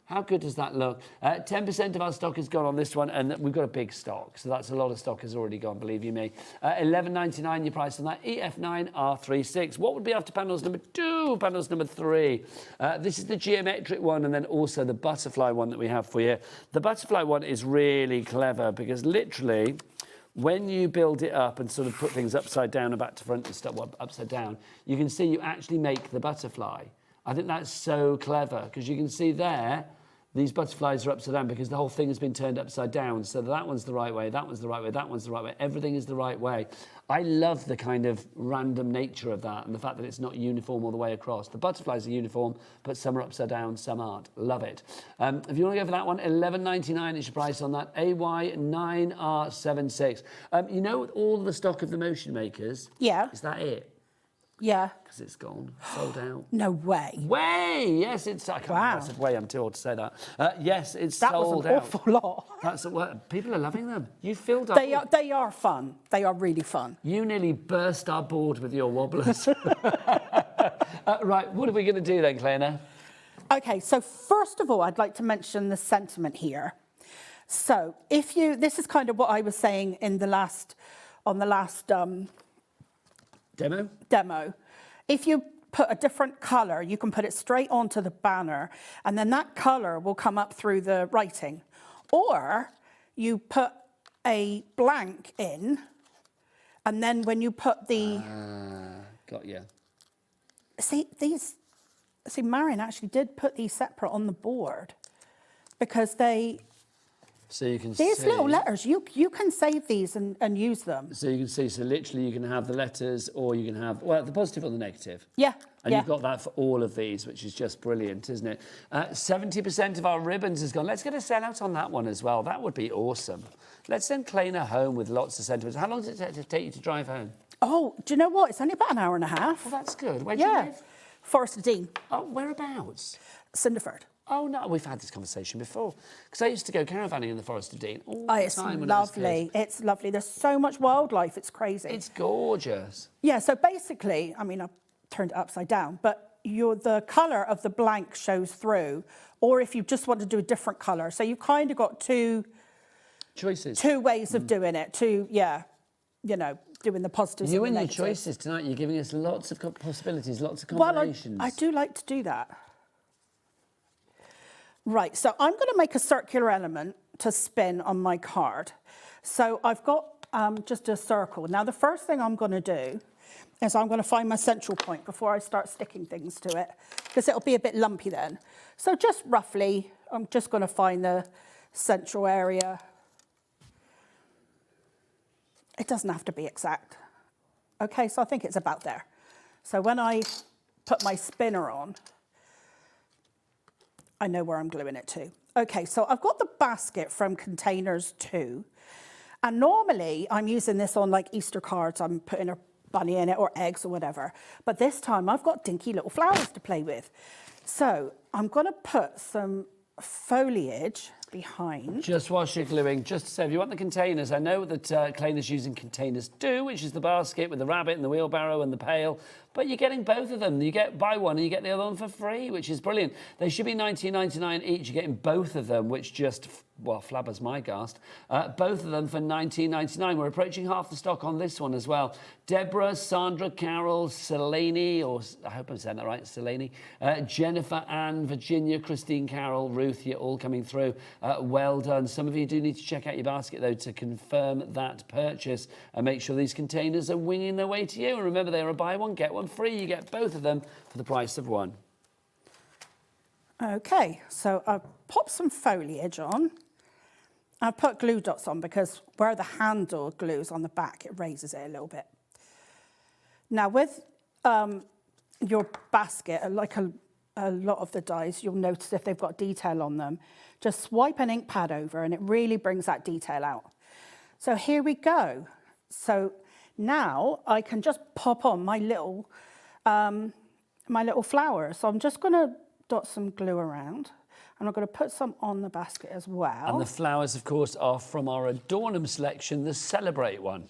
How good does that look? 10% of our stock has gone on this one, and we've got a big stock, so that's a lot of stock has already gone, believe you me. $11.99 your price on that. EF9R36. What would be after panels number 2? Panels number 3. This is the geometric one, and then also the butterfly one that we have for you. The butterfly one is really clever because literally, when you build it up and sort of put things upside down and back to front and stuff, well, upside down, you can see you actually make the butterfly. I think that's so clever because you can see there these butterflies are upside down because the whole thing has been turned upside down. So that one's the right way, that one's the right way, that one's the right way. Everything is the right way. I love the kind of random nature of that and the fact that it's not uniform all the way across. The butterflies are uniform, but some are upside down, some aren't. Love it. If you want to go for that one, $11.99 is your price on that. AY9R76. You know, all the stock of the Motion Makers. Yeah. Is that it? Yeah. Because it's gone, sold out. No way. Way! Yes, it's. I can't I said way. I'm too old to say that. Yes, it's sold out. That was an awful lot. That's people are loving them. You filled up. They are fun. They are really fun. You nearly burst our board with your wobblers. Right, what are we going to do then, Claina? Okay, so first of all, I'd like to mention the sentiment here. So this is kind of what I was saying on the last demo. If you put a different colour, you can put it straight onto the banner, and then that colour will come up through the writing. Or you put a blank in, and then when you put the... got you. See, Marion actually did put these separate on the board because they... So you can These see. little letters, you can save these and use them. So you can see, so literally you can have the letters or you can have, well, the positive or the negative. Yeah. And you've got that for all of these, which is just brilliant, isn't it? 70% of our ribbons has gone. Let's get a sellout on that one as well. That would be awesome. Let's send Claina home with lots of sentiments. How long does it take you to drive home? Oh, do you know what? It's only about an hour and a half. Well, that's good. Where do you live? Forest of Dean. Oh, whereabouts? Cinderford. Oh, no, we've had this conversation before. Because I used to go caravanning in the Forest of Dean all the It's time when I was a kid. It's lovely. There's so much wildlife. It's crazy. It's gorgeous. Yeah, so basically, I mean, I've turned it upside down, but the colour of the blank shows through, or if you just want to do a different colour. So you've kind of got two ways of doing it. Doing the positives You and the and your negatives. choices tonight, you're giving us lots of possibilities, lots of combinations. Well, I do like to do that. Right, so I'm going to make a circular element to spin on my card. So I've got just a circle. Now, the first thing I'm going to do is I'm going to find my central point before I start sticking things to it, because it'll be a bit lumpy then. So just roughly, I'm just going to find the central area. It doesn't have to be exact. Okay, so I think it's about there. So when I put my spinner on, I know where I'm gluing it to. Okay, so I've got the basket from Containers 2. And normally I'm using this on like Easter cards. I'm putting a bunny in it or eggs or whatever. But this time I've got dinky little flowers to play with. So I'm going to put some foliage behind. Just whilst you're gluing, just to say, if you want the containers, I know that Claina's using Containers 2, which is the basket with the rabbit and the wheelbarrow and the pail, but you're getting both of them. You buy one and you get the other one for free, which is brilliant. They should be $19.99 each. You're getting both of them, which just, well, flabbers my ghast. Both of them for $19.99. We're approaching half the stock on this one as well. Deborah, Sandra, Carol, Selene, or I hope I'm saying that right, Selene, Jennifer, Anne, Virginia, Christine, Carol, Ruth, you're all coming through. Well done. Some of you do need to check out your basket, though, to confirm that purchase and make sure these containers are winging their way to you. And remember, they're a buy one, get one free. You get both of them for the price of one. Okay, so I've popped some foliage on. I've put glue dots on because where the handle glues on the back, it raises it a little bit. Now, with your basket, like a lot of the dies, you'll notice if they've got detail on them, just swipe an ink pad over and it really brings that detail out. So here we go. So now I can just pop on my little flower. So I'm just going to dot some glue around. And I'm going to put some on the basket as well. And the flowers, of course, are from our Adornum selection, the Celebrate one.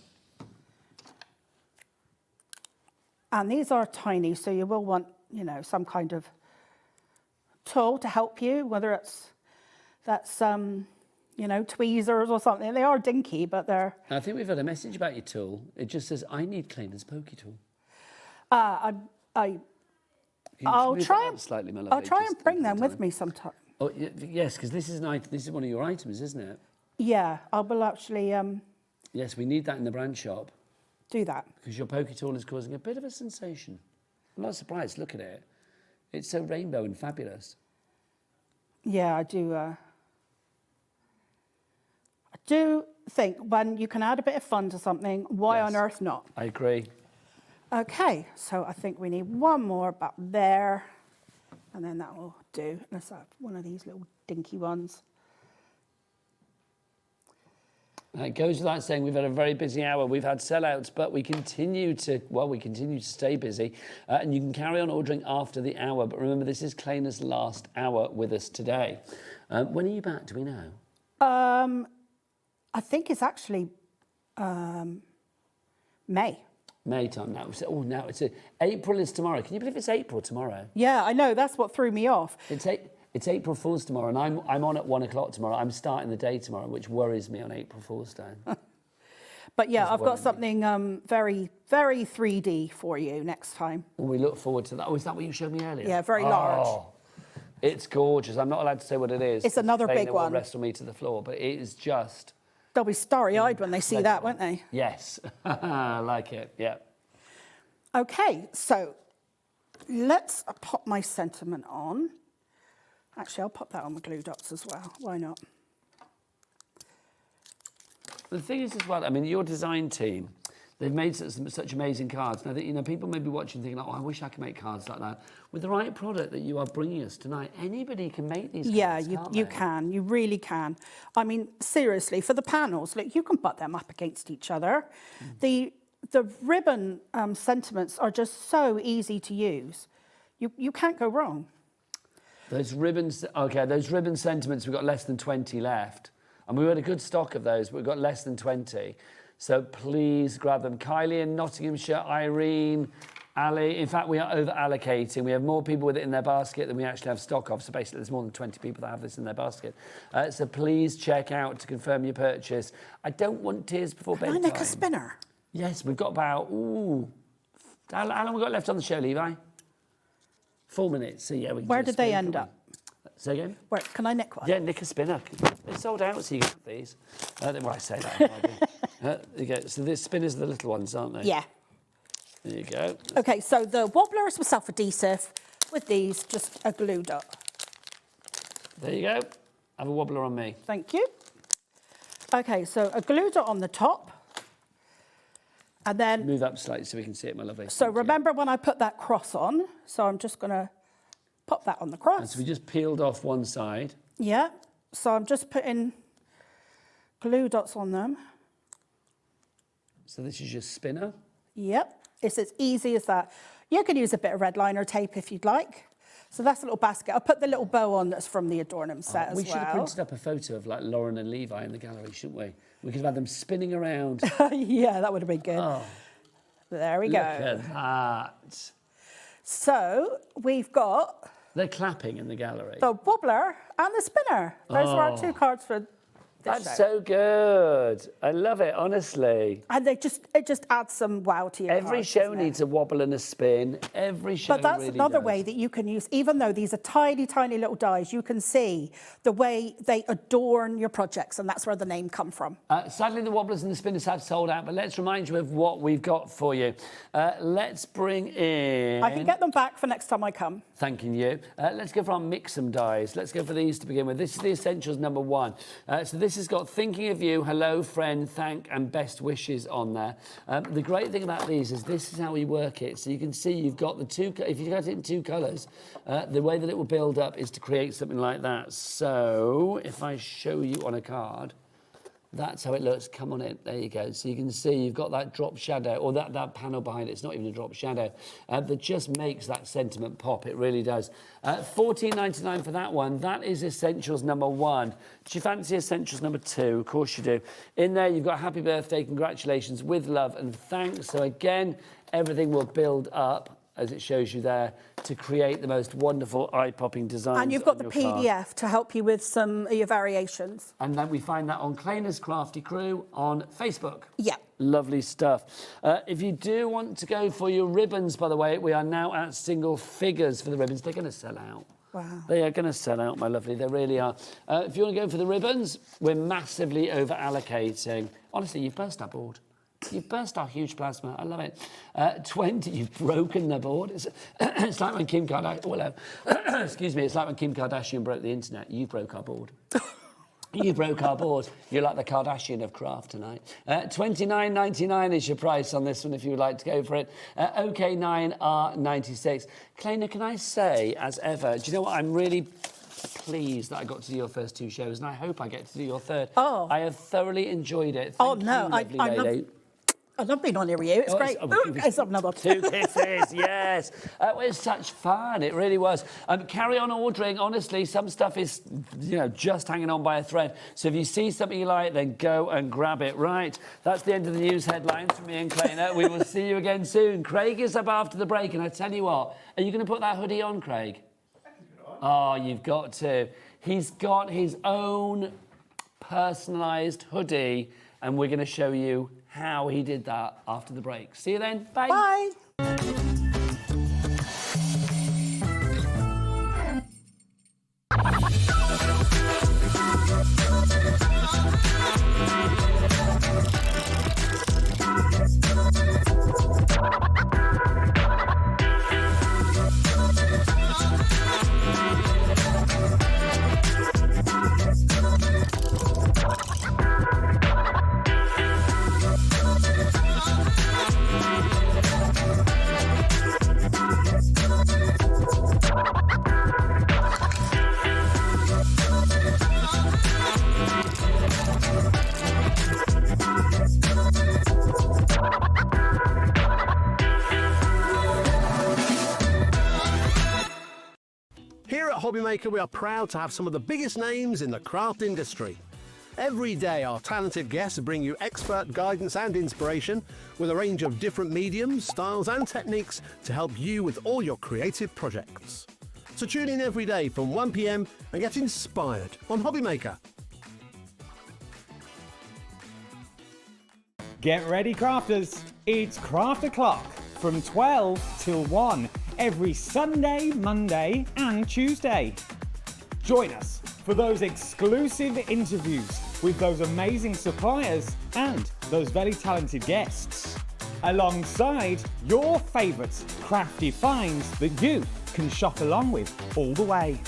And these are tiny, so you will want, some kind of tool to help you, whether that's tweezers or something. They are dinky, but they're... I think we've had a message about your tool. It just says, I need Claina's pokey tool. I'll try and bring them with me sometime. Oh, yes, because this is one of your items, isn't it? Yeah, I will actually... Yes, we need that in the brand shop. Do that. Because your pokey tool is causing a bit of a sensation. I'm not surprised, look at it. It's so rainbow and fabulous. Yeah, I do think when you can add a bit of fun to something, why on earth not? I agree. Okay, so I think we need one more about there, and then that will do. Let's have one of these little dinky ones. It goes without saying we've had a very busy hour. We've had sellouts, but we continue to stay busy. And you can carry on ordering after the hour. But remember, this is Claina's last hour with us today. When are you back? Do we know? I think it's actually May. May time now. Now it's April is tomorrow. Can you believe it's April tomorrow? Yeah, I know. That's what threw me off. It's April Fool's tomorrow, and I'm on at 1 o'clock tomorrow. I'm starting the day tomorrow, which worries me on April Fool's Day. But yeah, I've got something very, very 3D for you next time. And we look forward to that. Oh, is that what you showed me earlier? Yeah, very large. It's gorgeous. I'm not allowed to say what it is. It's another big Claina one. Will wrestle me to the floor, but it is just... They'll be starry-eyed when they see that, won't they? Yes, I like it, yeah. Okay, so let's pop my sentiment on. Actually, I'll pop that on the glue dots as well. Why not? The thing is as well, I mean, your design team, they've made such amazing cards. Now, that, people may be watching thinking, oh, I wish I could make cards like that. With the right product that you are bringing us tonight, anybody can make these cards, can't you they? can. You really can. I mean, seriously, for the panels, look, you can butt them up against each other. The ribbon sentiments are just so easy to use. You can't go wrong. Those ribbons, okay, those ribbon sentiments, we've got less than 20 left. And we had a good stock of those, but we've got less than 20. So please grab them. Kylie in Nottinghamshire, Irene, Ali. In fact, we are over-allocating. We have more people with it in their basket than we actually have stock of. So basically, there's more than 20 people that have this in their basket. So please check out to confirm your purchase. I don't want tears before bedtime. Can I nick a spinner? Yes, we've got about, how long have we got left on the show, Levi? 4 minutes. So yeah, we can Where do a did they spin, end can't up? we? Say again? Where, can I nick one? Yeah, nick a spinner. They're sold out, so you get these. Well, I say that. There you go. So the spinners are the little ones, aren't they? Yeah. There you go. Okay, so the wobblers were self-adhesive. With these, just a glue dot. There you go. Have a wobbler on me. Thank you. Okay, so a glue dot on the top. And then... Move up slightly so we can see it, my lovely. So remember when I put that cross on, so I'm just going to pop that on the cross. And so we just peeled off one side. Yeah, so I'm just putting glue dots on them. So this is your spinner? Yep, it's as easy as that. You can use a bit of red liner tape if you'd like. So that's a little basket. I'll put the little bow on that's from the Adornum set as well. We should have printed up a photo of like Lauren and Levi in the gallery, shouldn't we? We could have had them spinning around. Yeah, that would have been good. Oh, there we go. Look at that. So we've got... They're clapping in the gallery. The wobbler and the spinner. Those are our two cards for this That's show. so good. I love it, honestly. And it just adds some wow to your Every cards, show doesn't it? needs a wobble and a spin. Every show But that's really another does. way that you can use, even though these are tiny, tiny little dies, you can see the way they adorn your projects, and that's where the name come from. Sadly, the wobblers and the spinners have sold out, but let's remind you of what we've got for you. Let's bring in... I can get them back for next time I come. Thanking you. Let's go for our mix-em dies. Let's go for these to begin with. This is the Essentials number 1. So this has got Thinking of You, Hello, Friend, Thank, and Best Wishes on there. The great thing about these is this is how we work it. So you can see you've got the two... If you got it in 2 colours, the way that it will build up is to create something like that. So if I show you on a card... That's how it looks. Come on in. There you go. So you can see you've got that drop shadow, or that panel behind it. It's not even a drop shadow. That just makes that sentiment pop. It really does. $14.99 for that one. That is Essentials number 1. Do you fancy Essentials number 2? Of course you do. In there, you've got Happy Birthday, Congratulations, With Love and Thanks. So again, everything will build up, as it shows you there, to create the most wonderful eye-popping designs. And you've got the on your PDF card. to help you with some of your variations. And then we find that on Claina's Crafty Crew on Facebook. Yeah. Lovely stuff. If you do want to go for your ribbons, by the way, we are now at single figures for the ribbons. They're going to sell out. Wow. They are going to sell out, my lovely. They really are. If you want to go for the ribbons, we're massively over-allocating. Honestly, you've burst our board. You've burst our huge plasma. I love it. 20. You've broken the board. It's like when Kim Kardashian. Excuse me. It's like when Kim Kardashian broke the internet. You broke our board. You broke our board. You're like the Kardashian of craft tonight. $29.99 is your price on this one if you would like to go for it. OK9R96. Claina, can I say, as ever, do you know what? I'm really pleased that I got to do your first 2 shows, and I hope I get to do your third. Oh. I have thoroughly enjoyed it. Oh, Thank no. you, lovely lady. I love being on here with you. It's great. It's another 2 kisses, yes. It was such fun. It really was. Carry on ordering. Honestly, some stuff is, just hanging on by a thread. So if you see something you like, then go and grab it. Right. That's the end of the news headlines from me and Claina. We will see you again soon. Craig is up after the break, and I tell you what, are you going to put that hoodie on, Craig? Oh, you've got to. He's got his own personalised hoodie, and we're going to show you how he did that after the break. See you then. Bye. Bye. Here at HobbyMaker, we are proud to have some of the biggest names in the craft industry. Every day, our talented guests bring you expert guidance and inspiration with a range of different mediums, styles and techniques to help you with all your creative projects. So tune in every day from 1 p.m. and get inspired on HobbyMaker. Get ready, crafters. It's Craft O'Clock from 12 till 1 every Sunday, Monday and Tuesday. Join us for those exclusive interviews with those amazing suppliers and those very talented guests, alongside your favourite crafty finds that you can shop along with all the way.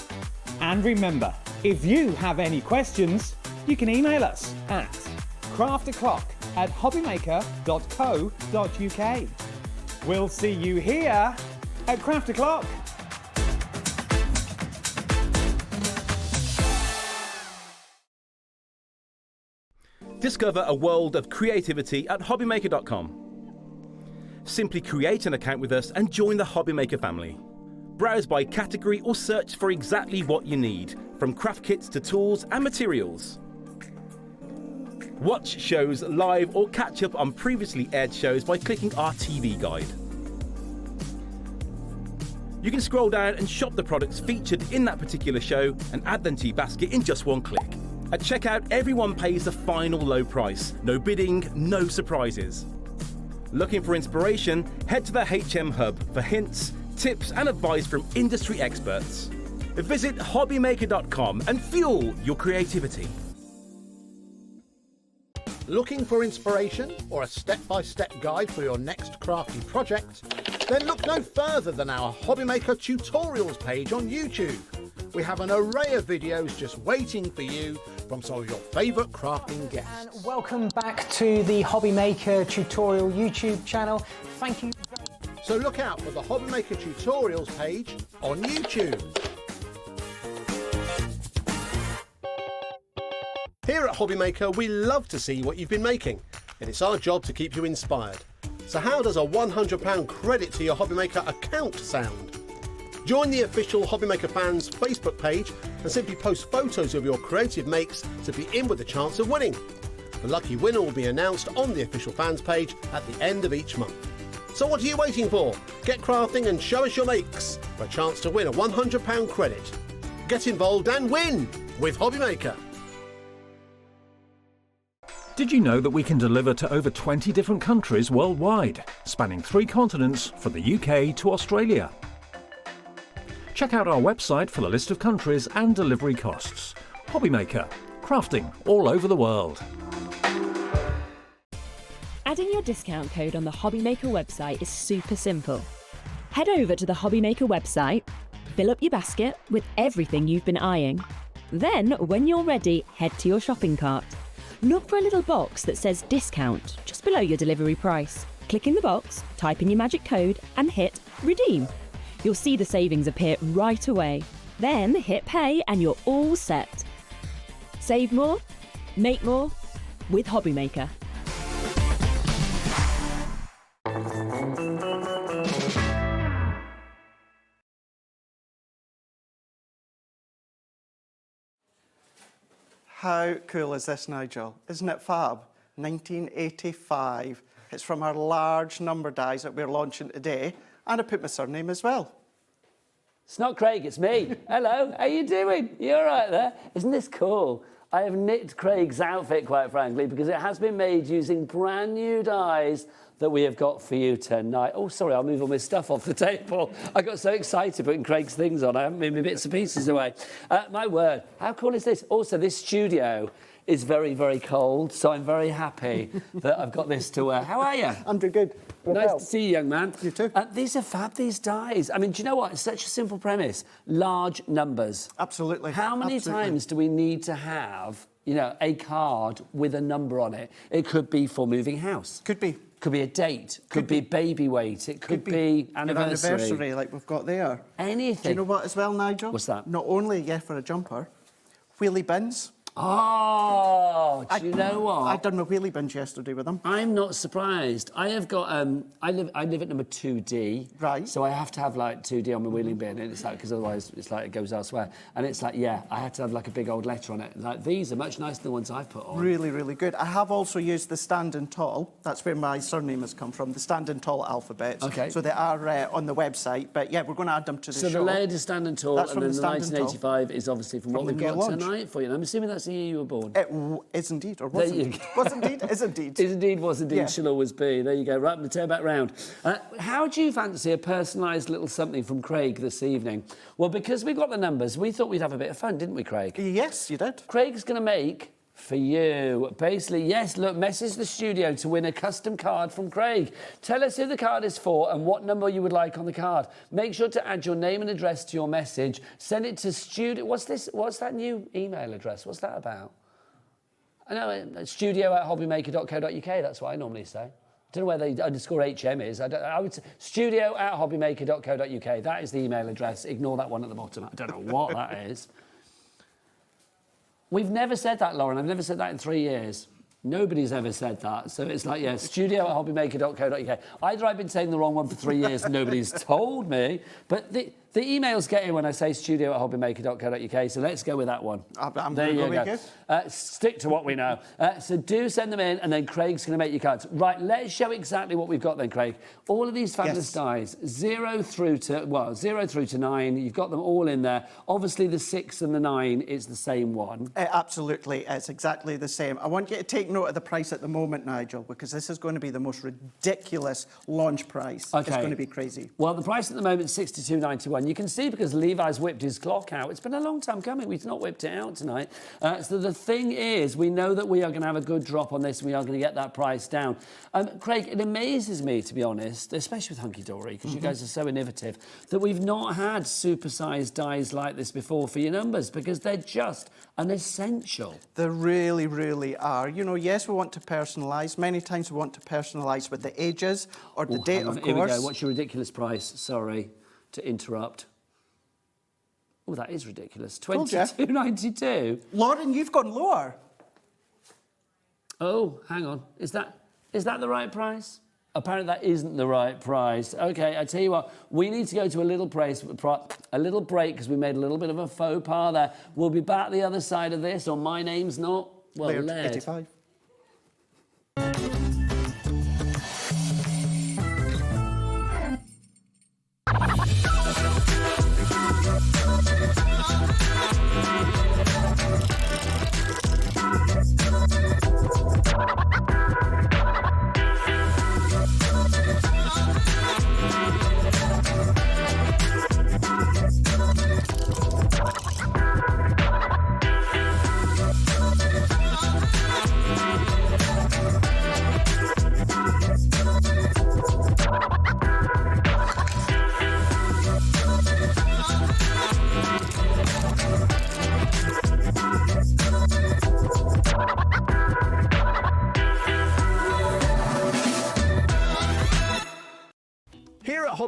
And remember, if you have any questions, you can email us at craftoclock@hobbymaker.co.uk. We'll see you here at Craft O'Clock. Discover a world of creativity at HobbyMaker.com. Simply create an account with us and join the HobbyMaker family. Browse by category or search for exactly what you need, from craft kits to tools and materials. Watch shows live or catch up on previously aired shows by clicking our TV guide. You can scroll down and shop the products featured in that particular show and add them to your basket in just one click. At checkout, everyone pays the final low price. No bidding, no surprises. Looking for inspiration? Head to the HM Hub for hints, tips and advice from industry experts. Visit hobbymaker.com and fuel your creativity. Looking for inspiration or a step-by-step guide for your next crafty project? Then look no further than our HobbyMaker tutorials page on YouTube. We have an array of videos just waiting for you from some of your favourite crafting guests. And welcome back to the HobbyMaker tutorial YouTube channel. Thank you. So look out for the HobbyMaker tutorials page on YouTube. Here at HobbyMaker, we love to see what you've been making, and it's our job to keep you inspired. So how does a £100 credit to your HobbyMaker account sound? Join the official HobbyMaker fans Facebook page and simply post photos of your creative makes to be in with a chance of winning. The lucky winner will be announced on the official fans page at the end of each month. So what are you waiting for? Get crafting and show us your makes for a chance to win a £100 credit. Get involved and win with HobbyMaker. Did you know that we can deliver to over 20 different countries worldwide, spanning 3 continents from the UK to Australia? Check out our website for the list of countries and delivery costs. HobbyMaker, crafting all over the world. Adding your discount code on the HobbyMaker website is super simple. Head over to the HobbyMaker website, fill up your basket with everything you've been eyeing. Then, when you're ready, head to your shopping cart. Look for a little box that says discount just below your delivery price. Click in the box, type in your magic code and hit redeem. You'll see the savings appear right away. Then hit pay and you're all set. Save more, make more with HobbyMaker. How cool is this, Nigel? Isn't it fab? 1985. It's from our large number dies that we're launching today, and I put my surname as well. It's not Craig, it's me. Hello, how you doing? You all right there? Isn't this cool? I have knit Craig's outfit, quite frankly, because it has been made using brand new dies that we have got for you tonight. Oh, sorry, I'll move all my stuff off the table. I got so excited putting Craig's things on, I haven't moved my bits and pieces away. My word, how cool is this? Also, this studio is very, very cold, so I'm very happy that I've got this to wear. How are you? I'm doing good. Nice to see you, young man. You too. These are fab, these dies. I mean, do you know what? It's such a simple premise. Large numbers. Absolutely. How many times do we need to have, you know, a card with a number on it? It could be for moving house. Could be. Could be a date. Could be baby weight. It could be anniversary. Anniversary, like we've got there. Anything. Do you know what as well, Nigel? What's that? Not only, for a jumper, wheelie bins. Oh, do you know what? I done my wheelie bins yesterday with them. I'm not surprised. I have got. I live at number 2D. Right. So I have to have like 2D on my wheelie bin, and it's like because otherwise it's like it goes elsewhere. And it's like I had to have like a big old letter on it. Like these are much nicer than the ones I've put on. Really, really good. I have also used the standing tall. That's where my surname has come from. The standing tall alphabets. Okay. So they are on the website. But yeah, we're going to add them to the show. So the layered is standing tall, That's and from then the the standing 1985 is obviously from what we've got launch. tonight for you. And I'm assuming that's the year you were born. It is indeed, or was indeed. Was indeed, is indeed. Is indeed, was indeed, Yeah. shall always be. There you go. Right, I'm going to turn back round. How do you fancy a personalised little something from Craig this evening? Well, because we got the numbers, we thought we'd have a bit of fun, didn't we, Craig? Yes, you did. Craig's going to make for you. Basically, yes, look, message the studio to win a custom card from Craig. Tell us who the card is for and what number you would like on the card. Make sure to add your name and address to your message. Send it to studio. What's that new email address? What's that about? I know, studio@hobbymaker.co.uk, that's what I normally say. I don't know where the _HM is. I would say studio@hobbymaker.co.uk. That is the email address. Ignore that one at the bottom. I don't know what that is. We've never said that, Lauren. I've never said that in 3 years. Nobody's ever said that. So it's like, studio@hobbymaker.co.uk. Either I've been saying the wrong one for 3 years and nobody's told me, but the emails get in when I say studio@hobbymaker.co.uk, so let's go with that one. I'm there going you to go. go. Stick to what we know. So do send them in, and then Craig's going to make your cards. Right, let's show exactly what we've got then, Craig. All of these fabulous dies, 0 through to 9. You've got them all in there. Obviously, the 6 and the 9 is the same one. Absolutely, it's exactly the same. I want you to take note of the price at the moment, Nigel, because this is going to be the most ridiculous launch price. Okay. It's going to be crazy. Well, the price at the moment is $62.91. You can see because Levi's whipped his clock out. It's been a long time coming. We've not whipped it out tonight. So the thing is, we know that we are going to have a good drop on this and we are going to get that price down. Craig, it amazes me, to be honest, especially with Hunkydory, because you guys are so innovative, that we've not had supersized dies like this before for your numbers, because they're just an essential. They really, really are. You know, yes, we want to personalise. Many times we want to personalise with the ages or the date, of course. Here we go. What's your ridiculous price? Sorry to interrupt. Oh, that is ridiculous. $22.92. Lauren, you've gone lower. Oh, hang on. Is that the right price? Apparently that isn't the right price. Okay, I tell you what, we need to go to a little break because we made a little bit of a faux pas there. We'll be back the other side of this, or my name's not, well, Laird. 85.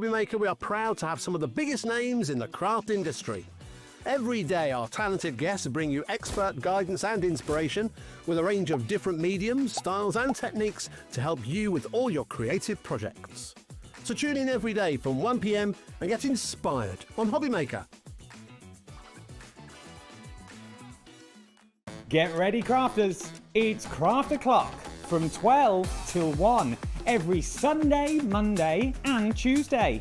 HobbyMaker, we are proud to have some of the biggest names in the craft industry. Every day, our talented guests bring you expert guidance and inspiration with a range of different mediums, styles and techniques to help you with all your creative projects. So tune in every day from 1 p.m. and get inspired on HobbyMaker. Get ready, crafters. It's Craft O'Clock from 12 till 1 every Sunday, Monday and Tuesday.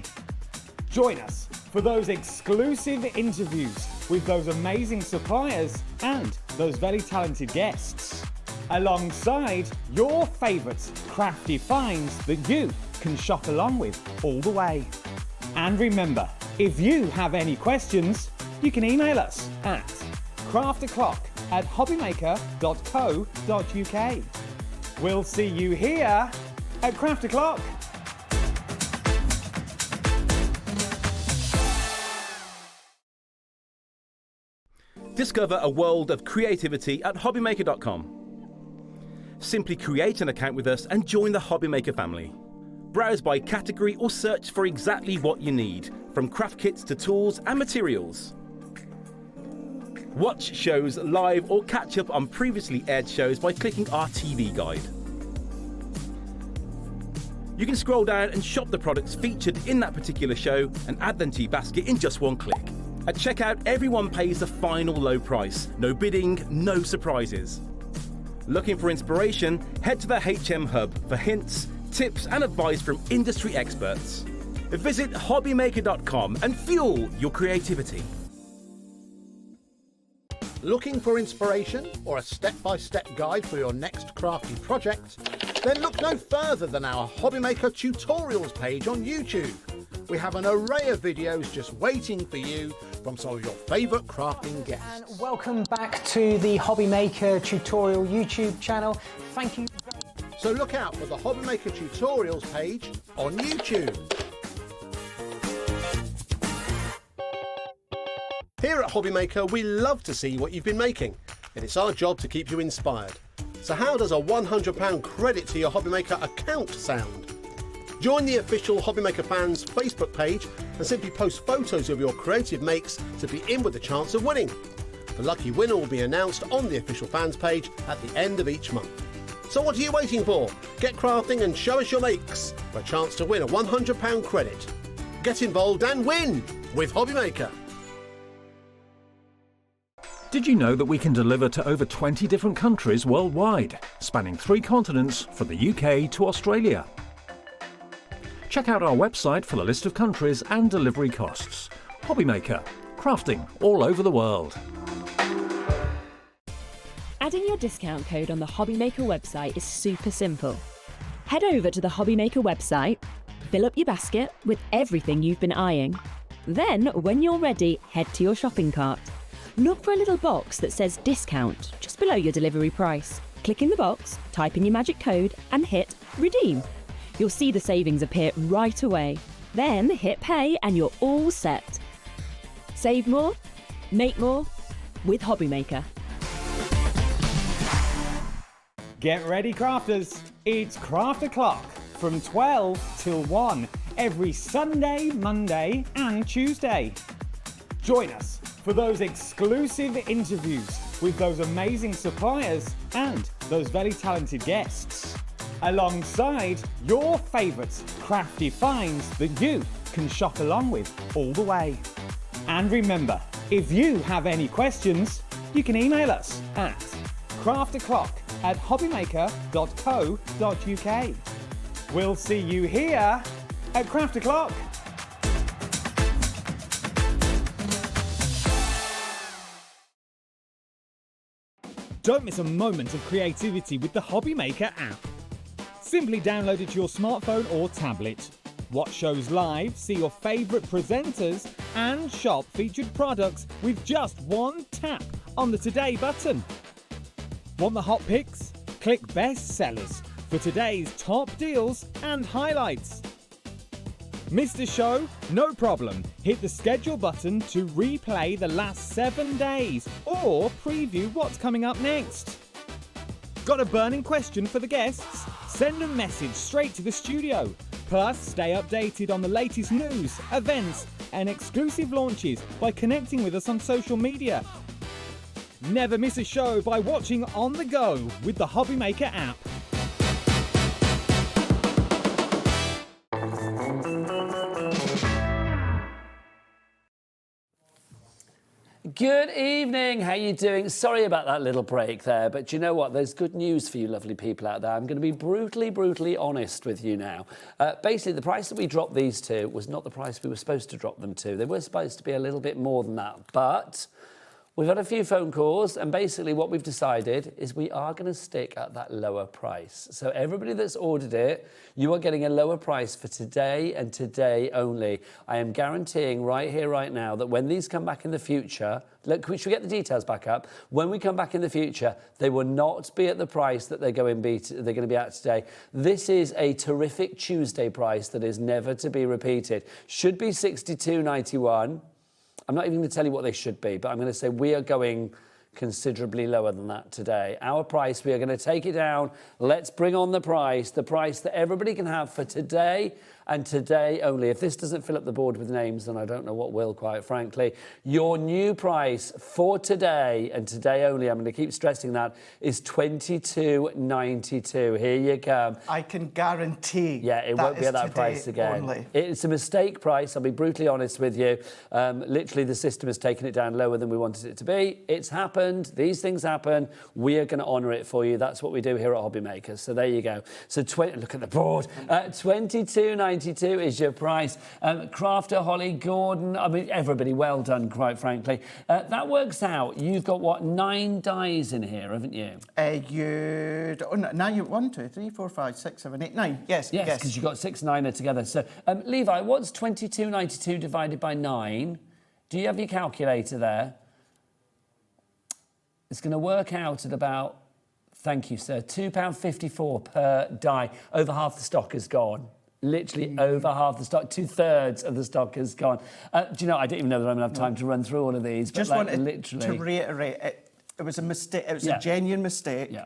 Join us for those exclusive interviews with those amazing suppliers and those very talented guests, alongside your favourite crafty finds that you can shop along with all the way. And remember, if you have any questions, you can email us at craftoclock@hobbymaker.co.uk. We'll see you here at Craft O'Clock. Discover a world of creativity at HobbyMaker.com. Simply create an account with us and join the HobbyMaker family. Browse by category or search for exactly what you need, from craft kits to tools and materials. Watch shows live or catch up on previously aired shows by clicking our TV guide. You can scroll down and shop the products featured in that particular show and add them to your basket in just one click. At checkout, everyone pays the final low price. No bidding, no surprises. Looking for inspiration? Head to the HM Hub for hints, tips and advice from industry experts. Visit hobbymaker.com and fuel your creativity. Looking for inspiration or a step-by-step guide for your next crafty project? Then look no further than our HobbyMaker tutorials page on YouTube. We have an array of videos just waiting for you from some of your favourite crafting guests. And welcome back to the HobbyMaker tutorial YouTube channel. Thank you. So look out for the HobbyMaker tutorials page on YouTube. Here at HobbyMaker, we love to see what you've been making, and it's our job to keep you inspired. So how does a £100 credit to your HobbyMaker account sound? Join the official HobbyMaker fans Facebook page and simply post photos of your creative makes to be in with a chance of winning. The lucky winner will be announced on the official fans page at the end of each month. So what are you waiting for? Get crafting and show us your makes for a chance to win a £100 credit. Get involved and win with HobbyMaker. Did you know that we can deliver to over 20 different countries worldwide, spanning 3 continents from the UK to Australia? Check out our website for the list of countries and delivery costs. HobbyMaker, crafting all over the world. Adding your discount code on the HobbyMaker website is super simple. Head over to the HobbyMaker website, fill up your basket with everything you've been eyeing. Then, when you're ready, head to your shopping cart. Look for a little box that says discount just below your delivery price. Click in the box, type in your magic code and hit redeem. You'll see the savings appear right away. Then hit pay and you're all set. Save more, make more with HobbyMaker. Get ready, crafters. It's Craft O'Clock from 12 till 1 every Sunday, Monday and Tuesday. Join us for those exclusive interviews with those amazing suppliers and those very talented guests, alongside your favourite crafty finds that you can shop along with all the way. And remember, if you have any questions, you can email us at craftoclock@hobbymaker.co.uk. We'll see you here at Craft O'Clock. Don't miss a moment of creativity with the HobbyMaker app. Simply download it to your smartphone or tablet. Watch shows live, see your favourite presenters, and shop featured products with just one tap on the Today button. Want the hot picks? Click Best Sellers for today's top deals and highlights. Missed a show? No problem. Hit the schedule button to replay the last 7 days or preview what's coming up next. Got a burning question for the guests? Send a message straight to the studio. Plus, stay updated on the latest news, events, and exclusive launches by connecting with us on social media. Never miss a show by watching on the go with the HobbyMaker app. Good evening, how you doing? Sorry about that little break there, but you know what? There's good news for you lovely people out there. I'm going to be brutally honest with you now. Basically, the price that we dropped these to was not the price we were supposed to drop them to. They were supposed to be a little bit more than that, but we've had a few phone calls, and basically what we've decided is we are going to stick at that lower price. So everybody that's ordered it, you are getting a lower price for today and today only. I am guaranteeing right here, right now, that when these come back in the future, look, should we get the details back up? When we come back in the future, they will not be at the price that they're going to be at today. This is a terrific Tuesday price that is never to be repeated. Should be £62.91. I'm not even going to tell you what they should be, but I'm going to say we are going considerably lower than that today. Our price, we are going to take it down. Let's bring on the price that everybody can have for today and today only. If this doesn't fill up the board with names, then I don't know what will, quite frankly. Your new price for today and today only, I'm going to keep stressing that, is £22.92. Here you come. I can guarantee. Yeah, it won't be at that price again. Only. It's a mistake price, I'll be brutally honest with you. Literally, the system has taken it down lower than we wanted it to be. It's happened. These things happen. We are going to honour it for you. That's what we do here at HobbyMaker. So there you go. So look at the board. £22.92 is your price. Crafter, Holly, Gordon, I mean, everybody, well done, quite frankly. That works out. You've got, what, 9 dies in here, haven't you? Now you 1, 2, 3, 4, 5, 6, 7, 8, 9. Yes, yes. Because you've got 6 9 together. So, Levi, what's 22.92 divided by 9? Do you have your calculator there? It's going to work out at about, thank you, sir, £2.54 per die. Over half the stock is gone. Literally over half the stock, 2/3 of the stock is gone. Do you know, I didn't even know that I'm going to have time to run through all of these. Just but wanted to reiterate, it was a mistake. It was a genuine mistake. Yeah.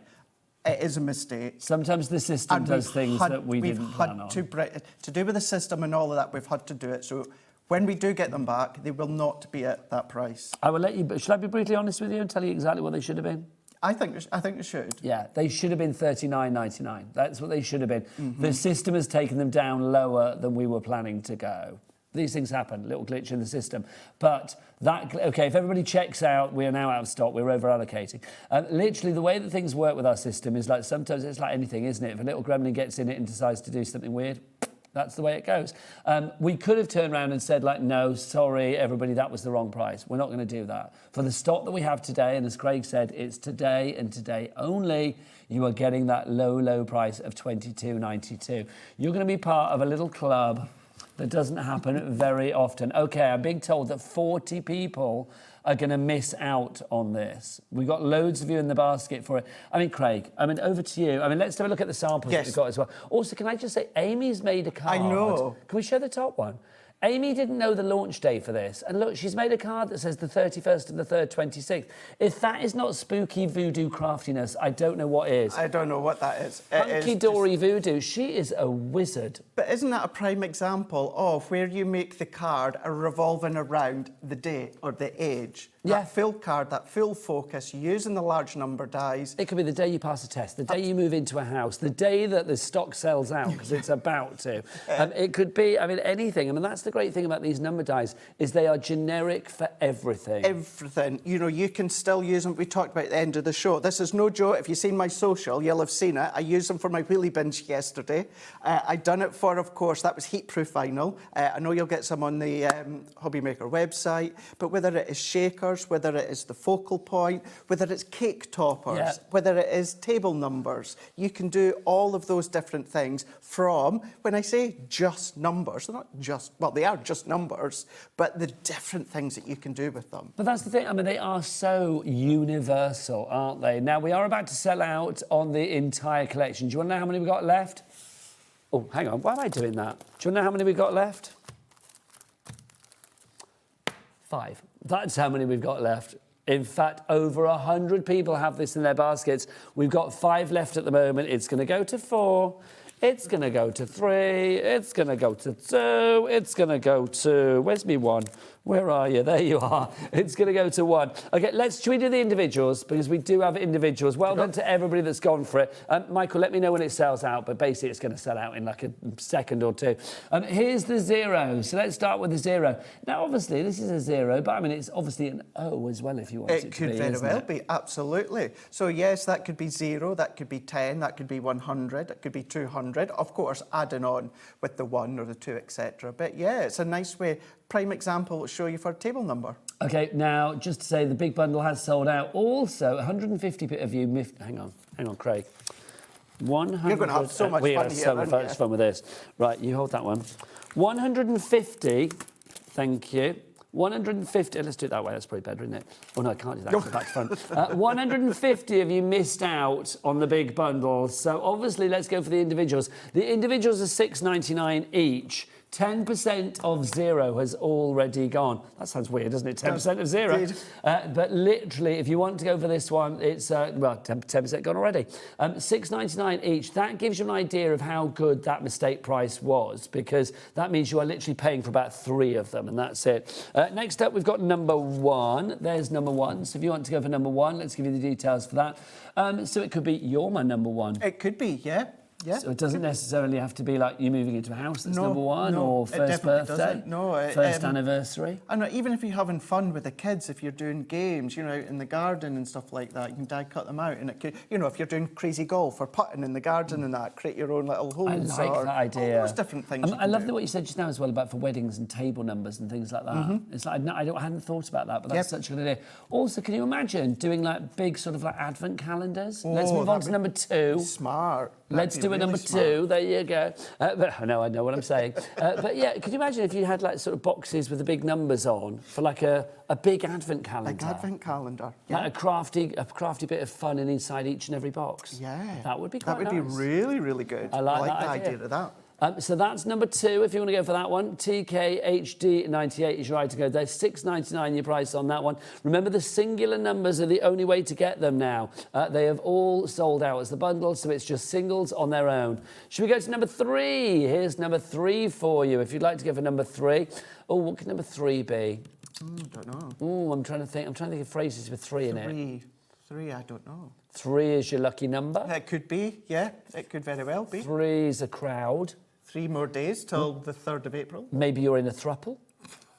It is a mistake. Sometimes the system does things that we didn't plan on. To do with the system and all of that, we've had to do it. So when we do get them back, they will not be at that price. I will let you, but should I be brutally honest with you and tell you exactly what they should have been? I think they should. Yeah, they should have been £39.99. That's what they should have been. Mm-hmm. The system has taken them down lower than we were planning to go. These things happen, little glitch in the system. But okay, if everybody checks out, we are now out of stock, we're over allocating. Literally, the way that things work with our system is like, sometimes it's like anything, isn't it? If a little gremlin gets in it and decides to do something weird, that's the way it goes. We could have turned around and said, like, no, sorry, everybody, that was the wrong price. We're not going to do that. For the stock that we have today, and as Craig said, it's today and today only, you are getting that low price of £22.92. You're going to be part of a little club that doesn't happen very often. Okay, I'm being told that 40 people are going to miss out on this. We've got loads of you in the basket for it. I mean, Craig, over to you. Let's have a look at the samples that we've got as well. Also, can I just say, Amy's made a card. I know. Can we show the top one? Amy didn't know the launch day for this. And look, she's made a card that says the 31st and the 3rd, 26th. If that is not spooky voodoo craftiness, I don't know what is. I don't know what that is. Hunkydory voodoo. She is a wizard. But isn't that a prime example of where you make the card revolving around the date or the age? Yeah. That full card, that full focus, using the large number dies. It could be the day you pass a test, the day you move into a house, the day that the stock sells out, because it's about to. It could be, anything. That's the great thing about these number dies, is they are generic for everything. Everything. You know, you can still use them. We talked about at the end of the show. This is no joke. If you've seen my social, you'll have seen it. I used them for my wheelie bins yesterday. I done it for, of course, that was heat-proof vinyl. I know you'll get some on the HobbyMaker website, but whether it is shakers, whether it is the focal point, whether it's cake toppers, whether it is table numbers, you can do all of those different things from, when I say just numbers, they're not just, well, they are just numbers, but the different things that you can do with them. But that's the thing, they are so universal, aren't they? Now, we are about to sell out on the entire collection. Do you want to know how many we've got left? Oh, hang on, why am I doing that? Do you want to know how many we've got left? 5. That's how many we've got left. In fact, over 100 people have this in their baskets. We've got 5 left at the moment. It's going to go to 4. It's going to go to 3. It's going to go to 2. It's going to go to... Where's me 1? Where are you? There you are. It's going to go to 1. OK, should we do the individuals? Because we do have individuals. Well done to everybody that's gone for it. Michael, let me know when it sells out, but basically it's going to sell out in like a second or two. Here's the 0. So let's start with the 0. Now, obviously, this is a 0, but I mean, it's obviously an O as well if you want it to be, It could very well be, absolutely. So, yes, that could be 0, that could be 10, that could be 100, it could be 200. Of course, adding on with the 1 or the 2, etc. But, yeah, it's a nice way. Prime example will show you for a table number. OK, now, just to say, the big bundle has sold out. Also, 150 of you... Hang on, Craig. 100... You're going to have so much fun here, so much fun with this. Right, you hold that one. 150... Thank you. 150... Let's do it that way. That's probably better, isn't it? Oh, no, I can't do that. So back to front. 150 of you missed out on the big bundle. So, obviously, let's go for the individuals. The individuals are $6.99 each. 10% of 0 has already gone. That sounds weird, doesn't it? 10% of 0. But literally, if you want to go for this one, it's, 10% gone already. $6.99 each. That gives you an idea of how good that mistake price was, because that means you are literally paying for about 3 of them, and that's it. Next up, we've got number 1. There's number 1. So if you want to go for number 1, let's give you the details for that. So it could be you're my number 1. It could be, yeah. Yeah. So it doesn't necessarily have to be like you moving into a house that's number 1 or first birthday, first anniversary. And even if you're having fun with the kids, if you're doing games, out in the garden and stuff like that, you can die cut them out. And it could, if you're doing crazy golf or putting in the garden and that, create your own little holes. I like that idea. All those different things. I love what you said just now as well about for weddings and table numbers and things like that. It's like I hadn't thought about that, but that's such a good idea. Also, can you imagine doing like big sort of like advent calendars? Let's move on to number 2. Smart. Let's do a number 2. There you go. But I know what I'm saying. But yeah, could you imagine if you had like sort of boxes with the big numbers on for like a big advent calendar? Like advent calendar. Yeah. Like a crafty bit of fun inside each and every box. Yeah. That would be quite nice. That would be really, really good. I like the idea of that. So that's number 2, if you want to go for that one. TKHD98 is your right to go. There's $6.99 your price on that one. Remember, the singular numbers are the only way to get them now. They have all sold out as the bundle, so it's just singles on their own. Should we go to number 3? Here's number 3 for you, if you'd like to go for number 3. Oh, what could number 3 be? Don't know. Oh, I'm trying to think of phrases with 3 in it. 3, I don't know. 3 is your lucky number? It could be, yeah. It could very well be. 3 is a crowd. 3 more days till the 3rd of April. Maybe you're in a throuple.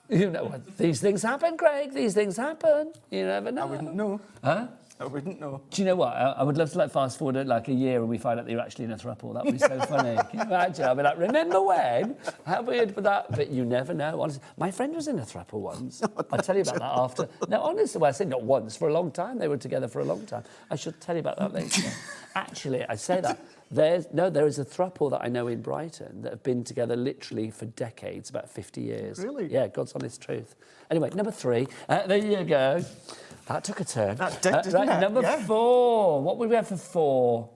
You know what? These things happen, Craig. These things happen. You never know. I wouldn't know. Huh? I wouldn't know. Do you know what? I would love to fast forward it like a year and we find out that you're actually in a throuple. That would be so funny. Can you imagine? I'll be like, remember when? How weird for that? But you never know. Honestly, my friend was in a throuple once. I'll tell you about that after. No, honestly, well, I said not once, for a long time. They were together for a long time. I should tell you about that later. Actually, I say that. There is a throuple that I know in Brighton that have been together literally for decades, about 50 years. Really? Yeah, God's honest truth. Anyway, number 3. There you go. That took a turn. That did, didn't right, it? Number 4. What would we have for 4?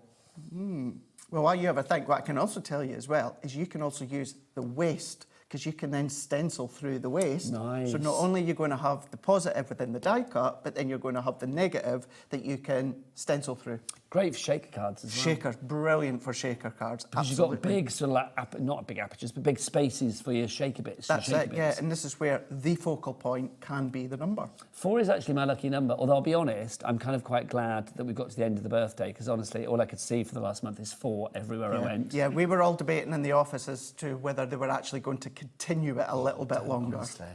Well, while you have a think, what I can also tell you as well is you can also use the waste, because you can then stencil through the waste. Nice. So not only are you going to have the positive within the die cut, but then you're going to have the negative that you can stencil through. Great for shaker cards as well. Shakers, brilliant for shaker cards. Because absolutely. you've got big, sort of like, not big apertures, but big spaces for your shaker bits. That's it, yeah. And this is where the focal point can be the number. 4 is actually my lucky number, although I'll be honest, I'm kind of quite glad that we got to the end of the birthday, because honestly, all I could see for the last month is 4 everywhere I went. Yeah, we were all debating in the office as to whether they were actually going to continue it a little bit longer. Honestly.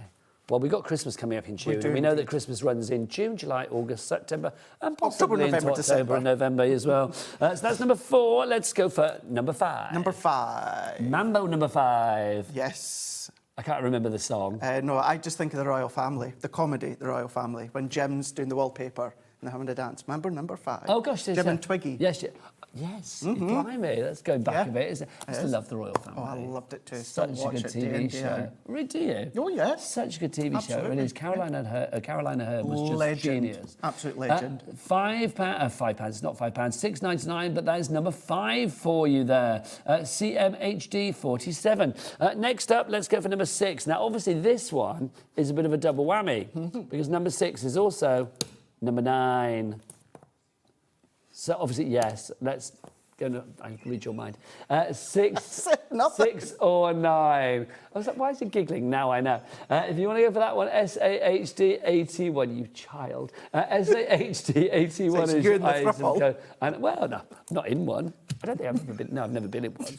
Well, we've got Christmas coming up in June. We know that Christmas runs in June, July, August, September, and possibly into October and November as well. So that's number 4. Let's go for number 5. Number 5. Mambo number 5. Yes. I can't remember the song. No, I just think of the Royal Family, the comedy, the Royal Family, when Jim's doing the wallpaper and they're having a dance. Remember number 5? Oh, gosh. Jim and Twiggy. Yes, yes. Blimey, let's go back a bit. I still love the Royal Family. Oh, I loved it too. Such a good TV show. Really, do you? Oh, yes. Such a good TV show. It is. Carolina Herb was just legend. genius. Absolute legend. £5, £5, not £5, $6.99, but that is number 5 for you there. CMHD 47. Next up, let's go for number 6. Now, obviously, this one is a bit of a double whammy because number 6 is also number 9. So, obviously, yes, let's I read your mind. 6 or 9. I was like, why is he giggling? Now I know. If you want to go for that one, SAHD81, you child. SAHD81 is your item code. And, well, no, I'm not in one. I don't think I've ever been. No, I've never been in one.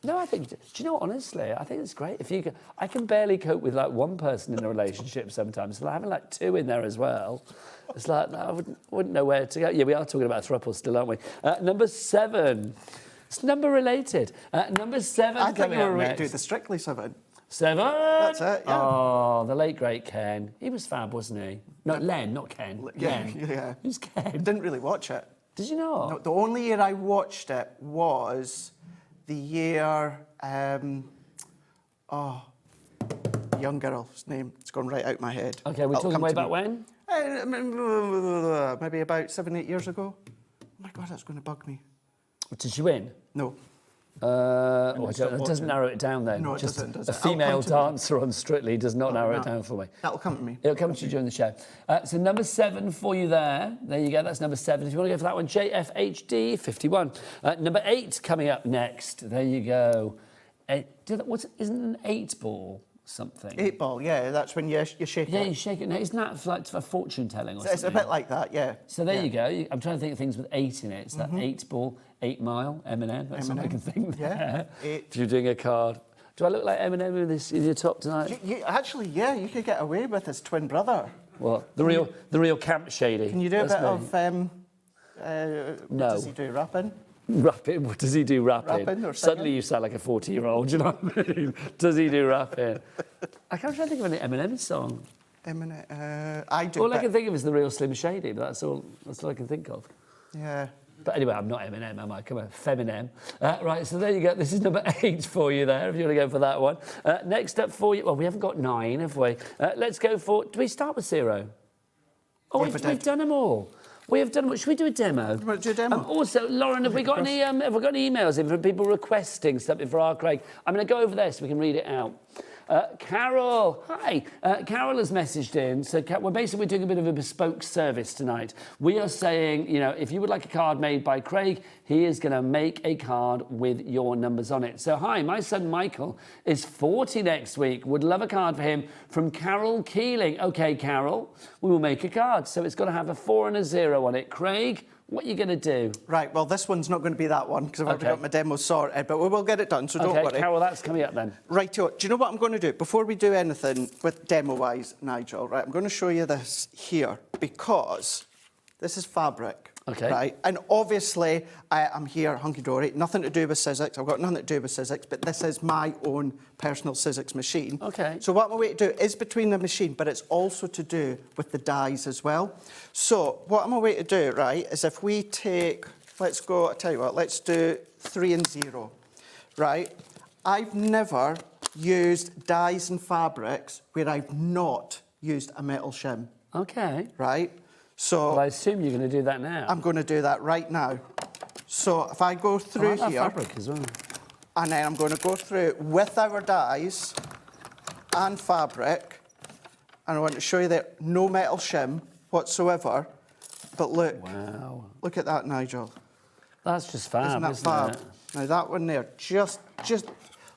No, I think. Do you know what? Honestly, I think it's great. If you, I can barely cope with like one person in a relationship sometimes. So having like 2 in there as well, it's like I wouldn't know where to go. Yeah, we are talking about throuple still, aren't we? Number 7. It's number related. Number 7. I think you were ready to do the Strictly 7. 7. That's it. Yeah. Oh, the late great Ken. He was fab, wasn't he? No, Len, not Ken. Yeah, Len. yeah. Who's Ken? I didn't really watch it. Did you not? No, the only year I watched it was the year, young girl's name. It's gone right out my head. Okay, we're talking way back when? Maybe about 7, 8 years ago. Oh my God, that's going to bug me. Did she win? No. It doesn't narrow it down then. No, it Just doesn't. a female dancer on Strictly does not narrow it down for me. That'll come to me. It'll come to you during the show. So number 7 for you there. There you go. That's number 7. If you want to go for that one, JFHD 51. Number 8 coming up next. There you go. Isn't an 8 ball something? 8 ball, yeah. That's when you shake it. Yeah, you shake it. Now, isn't that for fortune telling or something? It's a bit like that, yeah. So there you go. I'm trying to think of things with 8 in it. It's that 8 ball, 8 mile, M&M. That's all I can think. Yeah. If you're doing a card. Do I look like M&M with this in your top tonight? Actually, yeah, you could get away with his twin brother. What? The real Camp Shady. Can you do a bit of no. What does he do, rapping? Rapping? What does he do, rapping? Rapping or Suddenly you sound like a 40-year-old, do you know what I mean? Does he do rapping? I can't try to think of an Eminem song. Eminem, I do. All I can think of is the real Slim Shady, but that's all I can think of. Yeah. But anyway, I'm not Eminem, am I? Come on, Feminem. Right, so there you go. This is number 8 for you there, if you want to go for that one. Next up for you, well, we haven't got 9, have we? Let's go for, do we start with 0? Oh, we've done them all. We have done. Should we do a demo? You want to do a demo? Also, Lauren, have we got any emails in from people requesting something for our Craig? I'm going to go over there so we can read it out. Carol, hi. Carol has messaged in. So we're doing a bit of a bespoke service tonight. We are saying, if you would like a card made by Craig, he is going to make a card with your numbers on it. So, hi, my son Michael is 40 next week. Would love a card for him from Carol Keeling. Okay, Carol, we will make a card. So it's got to have a 4 and a 0 on it. Craig, what are you going to do? Right, well, this one's not going to be that one because I've already got my demo sorted, but we will get it done, so don't worry. Okay, Carol, that's coming up then. Rightio. Do you know what I'm going to do? Before we do anything with demo-wise, Nigel, right, I'm going to show you this here because this is fabric. Okay. Right, and obviously I'm here, Hunkydory, nothing to do with Sizzix. I've got nothing to do with Sizzix, but this is my own personal Sizzix machine. Okay. So what I'm going to do is between the machine, but it's also to do with the dies as well. So what I'm going to do, right, is if we take, let's go, I'll tell you what, let's do 3 and 0, right? I've never used dies and fabrics where I've not used a metal shim. Okay. Right? So well, I assume you're going to do that now. I'm going to do that right now. So if I go through here, fabric as well. And then I'm going to go through with our dies and fabric, and I want to show you that no metal shim whatsoever. But look, wow, look at that, Nigel. That's just fab, isn't that fab? It? Now that one there, just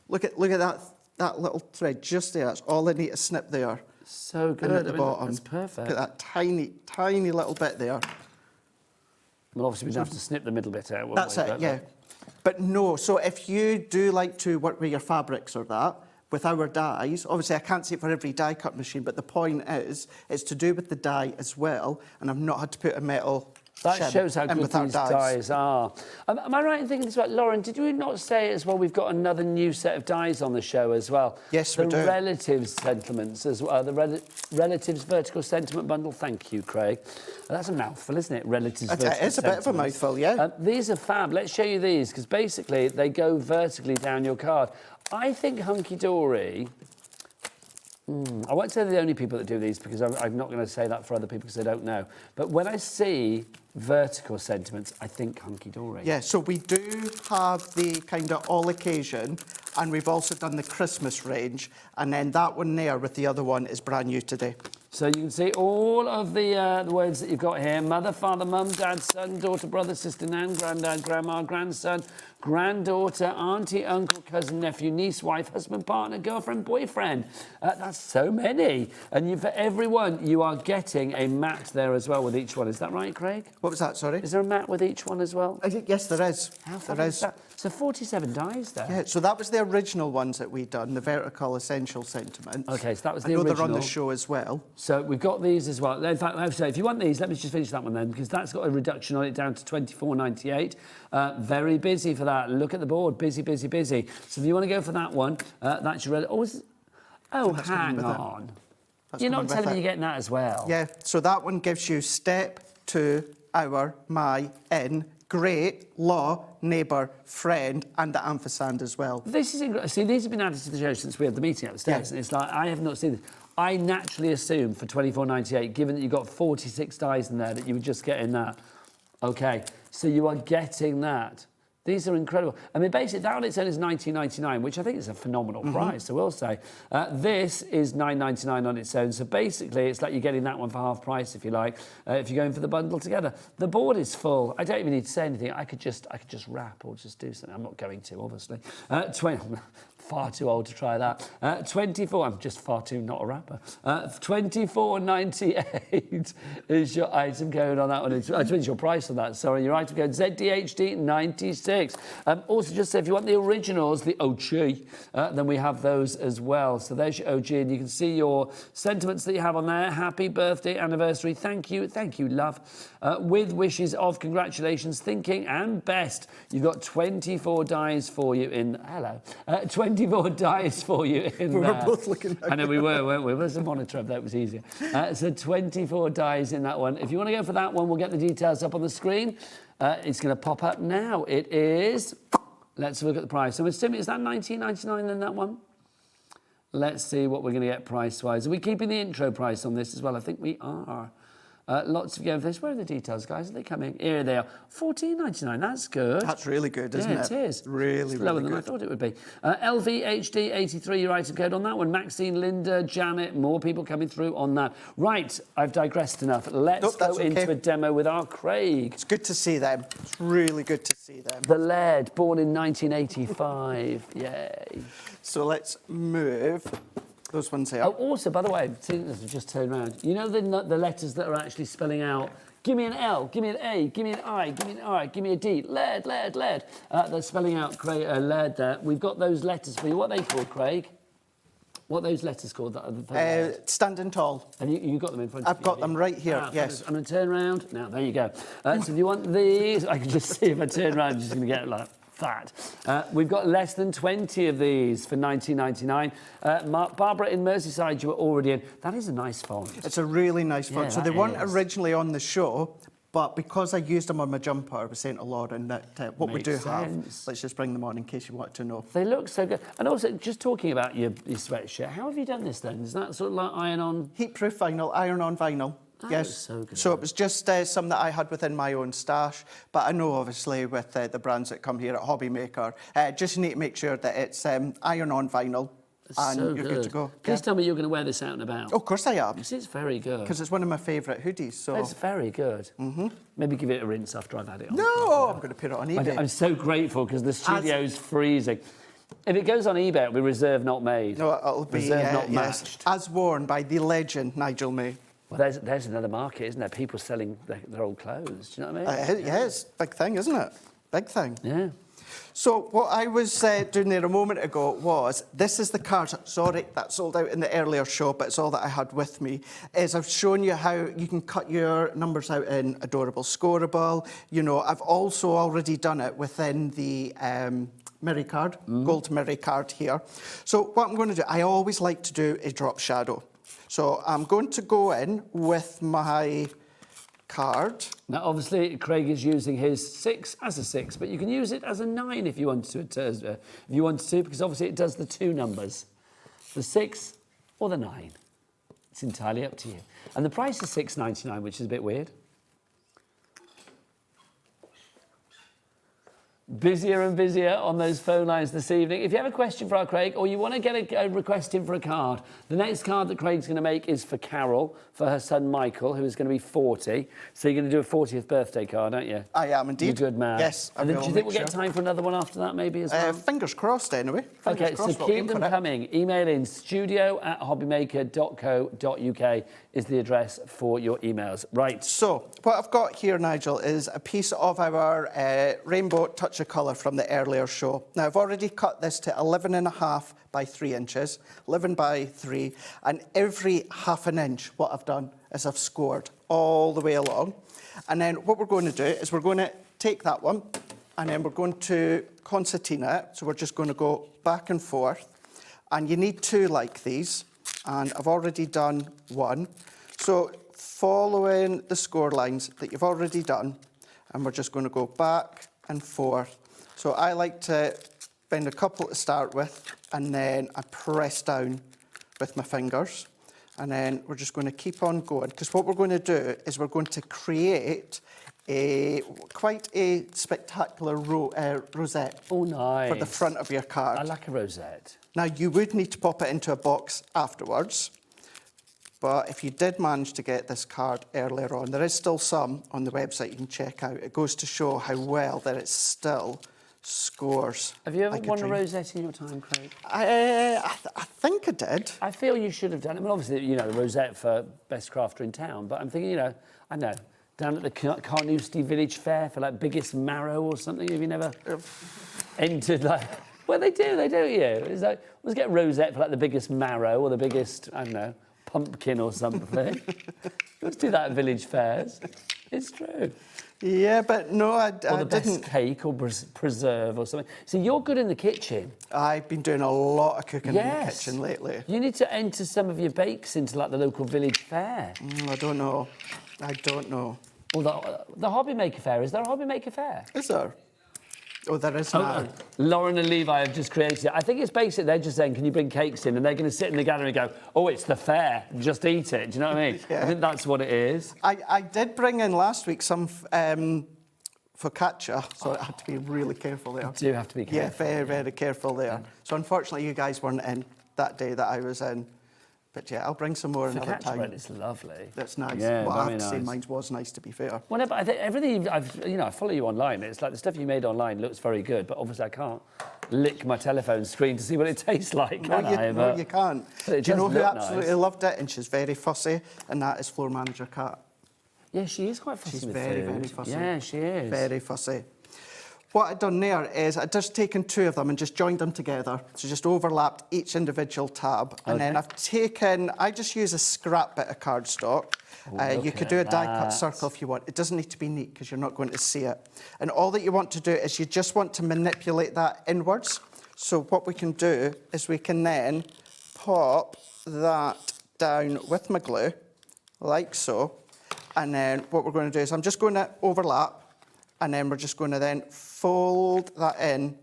look at that little thread just there. That's all I need to snip there. So good. And at the bottom. That's perfect. Look at that tiny little bit there. Well, obviously, we'd have to snip the middle bit out. That's it, yeah. But no, so if you do like to work with your fabrics or that, with our dies, obviously I can't say it for every die cut machine, but the point is, it's to do with the die as well, and I've not had to put a metal That shows how good these dies are. Am I right in thinking this about Lauren? Did you not say as well we've got another new set of dies on the show as well? Yes, we do. The relatives sentiments as well. The relatives vertical sentiment bundle. Thank you, Craig. That's a mouthful, isn't it? Relatives vertical sentiments. It is a bit of a mouthful, yeah. These are fab. Let's show you these because basically they go vertically down your card. I think Hunkydory. I won't say they're the only people that do these because I'm not going to say that for other people because they don't know. But when I see vertical sentiments, I think Hunkydory. Yeah, so we do have the kind of all occasion and we've also done the Christmas range, and then that one there with the other one is brand new today. So you can see all of the words that you've got here. Mother, father, mum, dad, son, daughter, brother, sister, nan, granddad, grandma, grandson, granddaughter, auntie, uncle, cousin, nephew, niece, wife, husband, partner, girlfriend, boyfriend. That's so many. And for everyone, you are getting a mat there as well with each one. Is that right, Craig? What was that, sorry? Is there a mat with each one as well? Yes, there is. How there fun is. is that? So 47 dies there. Yeah, so that was the original ones that we'd done, the vertical essential sentiments. Okay, so that was the I know original. they're on the show as well. So we've got these as well. In fact, I have to say, if you want these, let me just finish that one then, because that's got a reduction on it down to £24.98. Very busy for that. Look at the board, busy, busy, busy. So if you want to go for that one, that's your... hang on. You're not telling me you're getting that as well. Yeah, so that one gives you step, to, our, my, in, great, law, neighbour, friend, and the ampersand as well. This is see, these have been added to the show since we had the meeting upstairs, and it's like I have not seen this. I naturally assumed for £24.98, given that you've got 46 dies in there, that you were just getting that. Okay, so you are getting that. These are incredible. I mean, basically, that on its own is £19.99, which I think is a phenomenal price, I will say. This is £9.99 on its own. So basically, it's like you're getting that one for half price, if you like, if you're going for the bundle together. The board is full. I don't even need to say anything. I could just wrap or just do something. I'm not going to, obviously. Far too old to try that. 24, I'm just far too not a rapper. 24.98 is your item code on that one. It's your price on that, sorry. Your item code ZDHD96. Also, just say if you want the originals, the OG, then we have those as well. So there's your OG, and you can see your sentiments that you have on there. Happy birthday, anniversary, thank you, love. With wishes of congratulations, thinking, and best. You've got 24 dies for you in... Hello. 24 dies for you in we there. were both looking at I know we were, weren't we? There's a monitor up there, it was easier. So 24 dies in that one. If you want to go for that one, we'll get the details up on the screen. It's going to pop up now. It is... Let's look at the price. So is that £19.99 in that one? Let's see what we're going to get price-wise. Are we keeping the intro price on this as well? I think we are. Lots of going for this. Where are the details, guys? Are they coming? Here they are. £14.99. That's good. That's really good, isn't it? Yeah, it is. Really, it's lower really than good. I thought it would be. LVHD83, your item code on that one. Maxine, Linda, Janet, more people coming through on that. Right, I've digressed enough. Let's go into a demo with our Craig. It's good to see them. It's really good to see them. The Laird, born in 1985. Yay. So let's move those ones here. Oh, also, by the way, just turn around. You know the letters that are actually spelling out, give me an L, give me an A, give me an I, give me an R, give me a D, Laird. They're spelling out Laird there. We've got those letters for you. What are they called, Craig? What are those letters called? Standing tall. And you got them in front of you? I've got them right here, yes. I'm going to turn around. Now, there you go. So if you want these, I can just see if I turn around, I'm just going to get like that. We've got less than 20 of these for £19.99. Barbara in Merseyside, you were already in. That is a nice font. It's a really nice font. Yeah, so they weren't originally on the show, but because I used them on my jumper, I was saying to Lauren that what we do have, let's just bring them on in case you want to know. They look so good. And also, just talking about your sweatshirt, how have you done this then? Is that sort of like iron-on? Heat-proof vinyl, iron-on vinyl. That yes, is so good. So it was just some that I had within my own stash, but I know obviously with the brands that come here at HobbyMaker, just need to make sure that it's iron-on vinyl and so you're good to go. Please tell me you're going to wear this out and about. Oh, of course I am. Because it's very good. Because it's one of my favourite hoodies. So it's very good. Maybe give it a rinse after I've had it on. No, I'm going to put it on eBay. I'm so grateful because the studio's freezing. If it goes on eBay, it'll be reserved, not made. No, it'll be reserved, not matched. As worn by the legend Nigel May. Well, there's another market, isn't there? People selling their old clothes. Do you know what I mean? Yeah, it's a big thing, isn't it? Big thing. Yeah. So what I was doing there a moment ago was, this is the card. Sorry, that sold out in the earlier show, but it's all that I had with me. Is I've shown you how you can cut your numbers out in Adorable Scoreable. You know, I've also already done it within the Mirror card, gold Mirror card here. So what I'm going to do, I always like to do a drop shadow. So I'm going to go in with my card. Now, obviously, Craig is using his 6 as a 6, but you can use it as a 9 if you wanted to, because obviously it does the 2 numbers, the 6 or the 9. It's entirely up to you. And the price is £6.99, which is a bit weird. busier and busier on those phone lines this evening. If you have a question for our Craig, or you want to get a request in for a card, the next card that Craig's going to make is for Carol, for her son Michael, who is going to be 40. So you're going to do a 40th birthday card, aren't you? I am indeed. You're a good man. Yes, I and then, will do you think make we'll get sure. time for another one after that, maybe, as well? Fingers crossed, anyway. Okay, so keep them coming. Email in studio@hobbymaker.co.uk is the address for your emails. Right. So, what I've got here, Nigel, is a piece of our rainbow touch of colour from the earlier show. Now, I've already cut this to 11.5 by 3 inches, 11 by 3, and every half an inch, what I've done is I've scored all the way along. And then what we're going to do is we're going to take that one, and then we're going to concertina it. So we're just going to go back and forth. And you need 2 like these, and I've already done 1. So following the score lines that you've already done, and we're just going to go back and forth. So I like to bend a couple to start with, and then I press down with my fingers. And then we're just going to keep on going, because what we're going to do is we're going to create quite a spectacular rosette. Oh, nice. For the front of your card. I like a rosette. Now, you would need to pop it into a box afterwards, but if you did manage to get this card earlier on, there is still some on the website you can check out. It goes to show how well that it still scores. Have you ever like won a rosette in your time, Craig? I think I did. I feel you should have done it. I mean, obviously, you know, the rosette for best crafter in town, but I'm thinking, you know, I know, down at the Carnoustie Village Fair for, like, biggest marrow or something, have you never entered, like... Well, they do, yeah. It's like, let's get a rosette for, like, the biggest marrow or the biggest, I don't know, pumpkin or something. Let's do that at village fairs. It's true. Yeah, but no, I or the didn't. Best cake or preserve or something. So you're good in the kitchen. I've been doing a lot of cooking in the kitchen lately. You need to enter some of your bakes into, like, the local village fair. I don't know. Well, the HobbyMaker fair, is there a HobbyMaker fair? Is there? Oh, there is now. Lauren and Levi have just created it. I think it's basic. They're just saying, can you bring cakes in? And they're going to sit in the gallery and go, oh, it's the fair. Just eat it. Do you know what I mean? Yeah. I think that's what it is. I did bring in last week some focaccia, so I had to be really careful there. You do have to be careful. Yeah, very, very careful there. So unfortunately, you guys weren't in that day that I was in. But yeah, I'll bring some more another Focaccia time. bread is lovely. That's nice. Yeah, well, I have very to say, nice. mine was nice, to be fair. Well, no, but I think everything I follow you online. It's like the stuff you made online looks very good, but obviously I can't lick my telephone screen to see what it tastes like, can I? No, you can't. But it Do you does know who look absolutely nice. loved it? And she's very fussy, and that is floor manager Kat. Yeah, she is quite fussy She's with very, food. very fussy. Yeah, she is. Very fussy. What I've done there is I've just taken 2 of them and just joined them together. So just overlapped each individual tab. And then I've taken, I just use a scrap bit of cardstock. You could do a die-cut circle if you want. It doesn't need to be neat because you're not going to see it. And all that you want to do is you just want to manipulate that inwards. So what we can do is we can then pop that down with my glue, like so. And then what we're going to do is I'm just going to overlap, and then we're just going to then fold that in,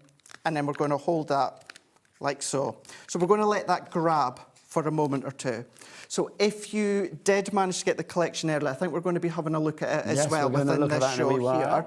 and then we're going to hold that like so. So we're going to let that grab for a moment or 2. So if you did manage to get the collection early, I think we're going to be having a look at it as well within this show here.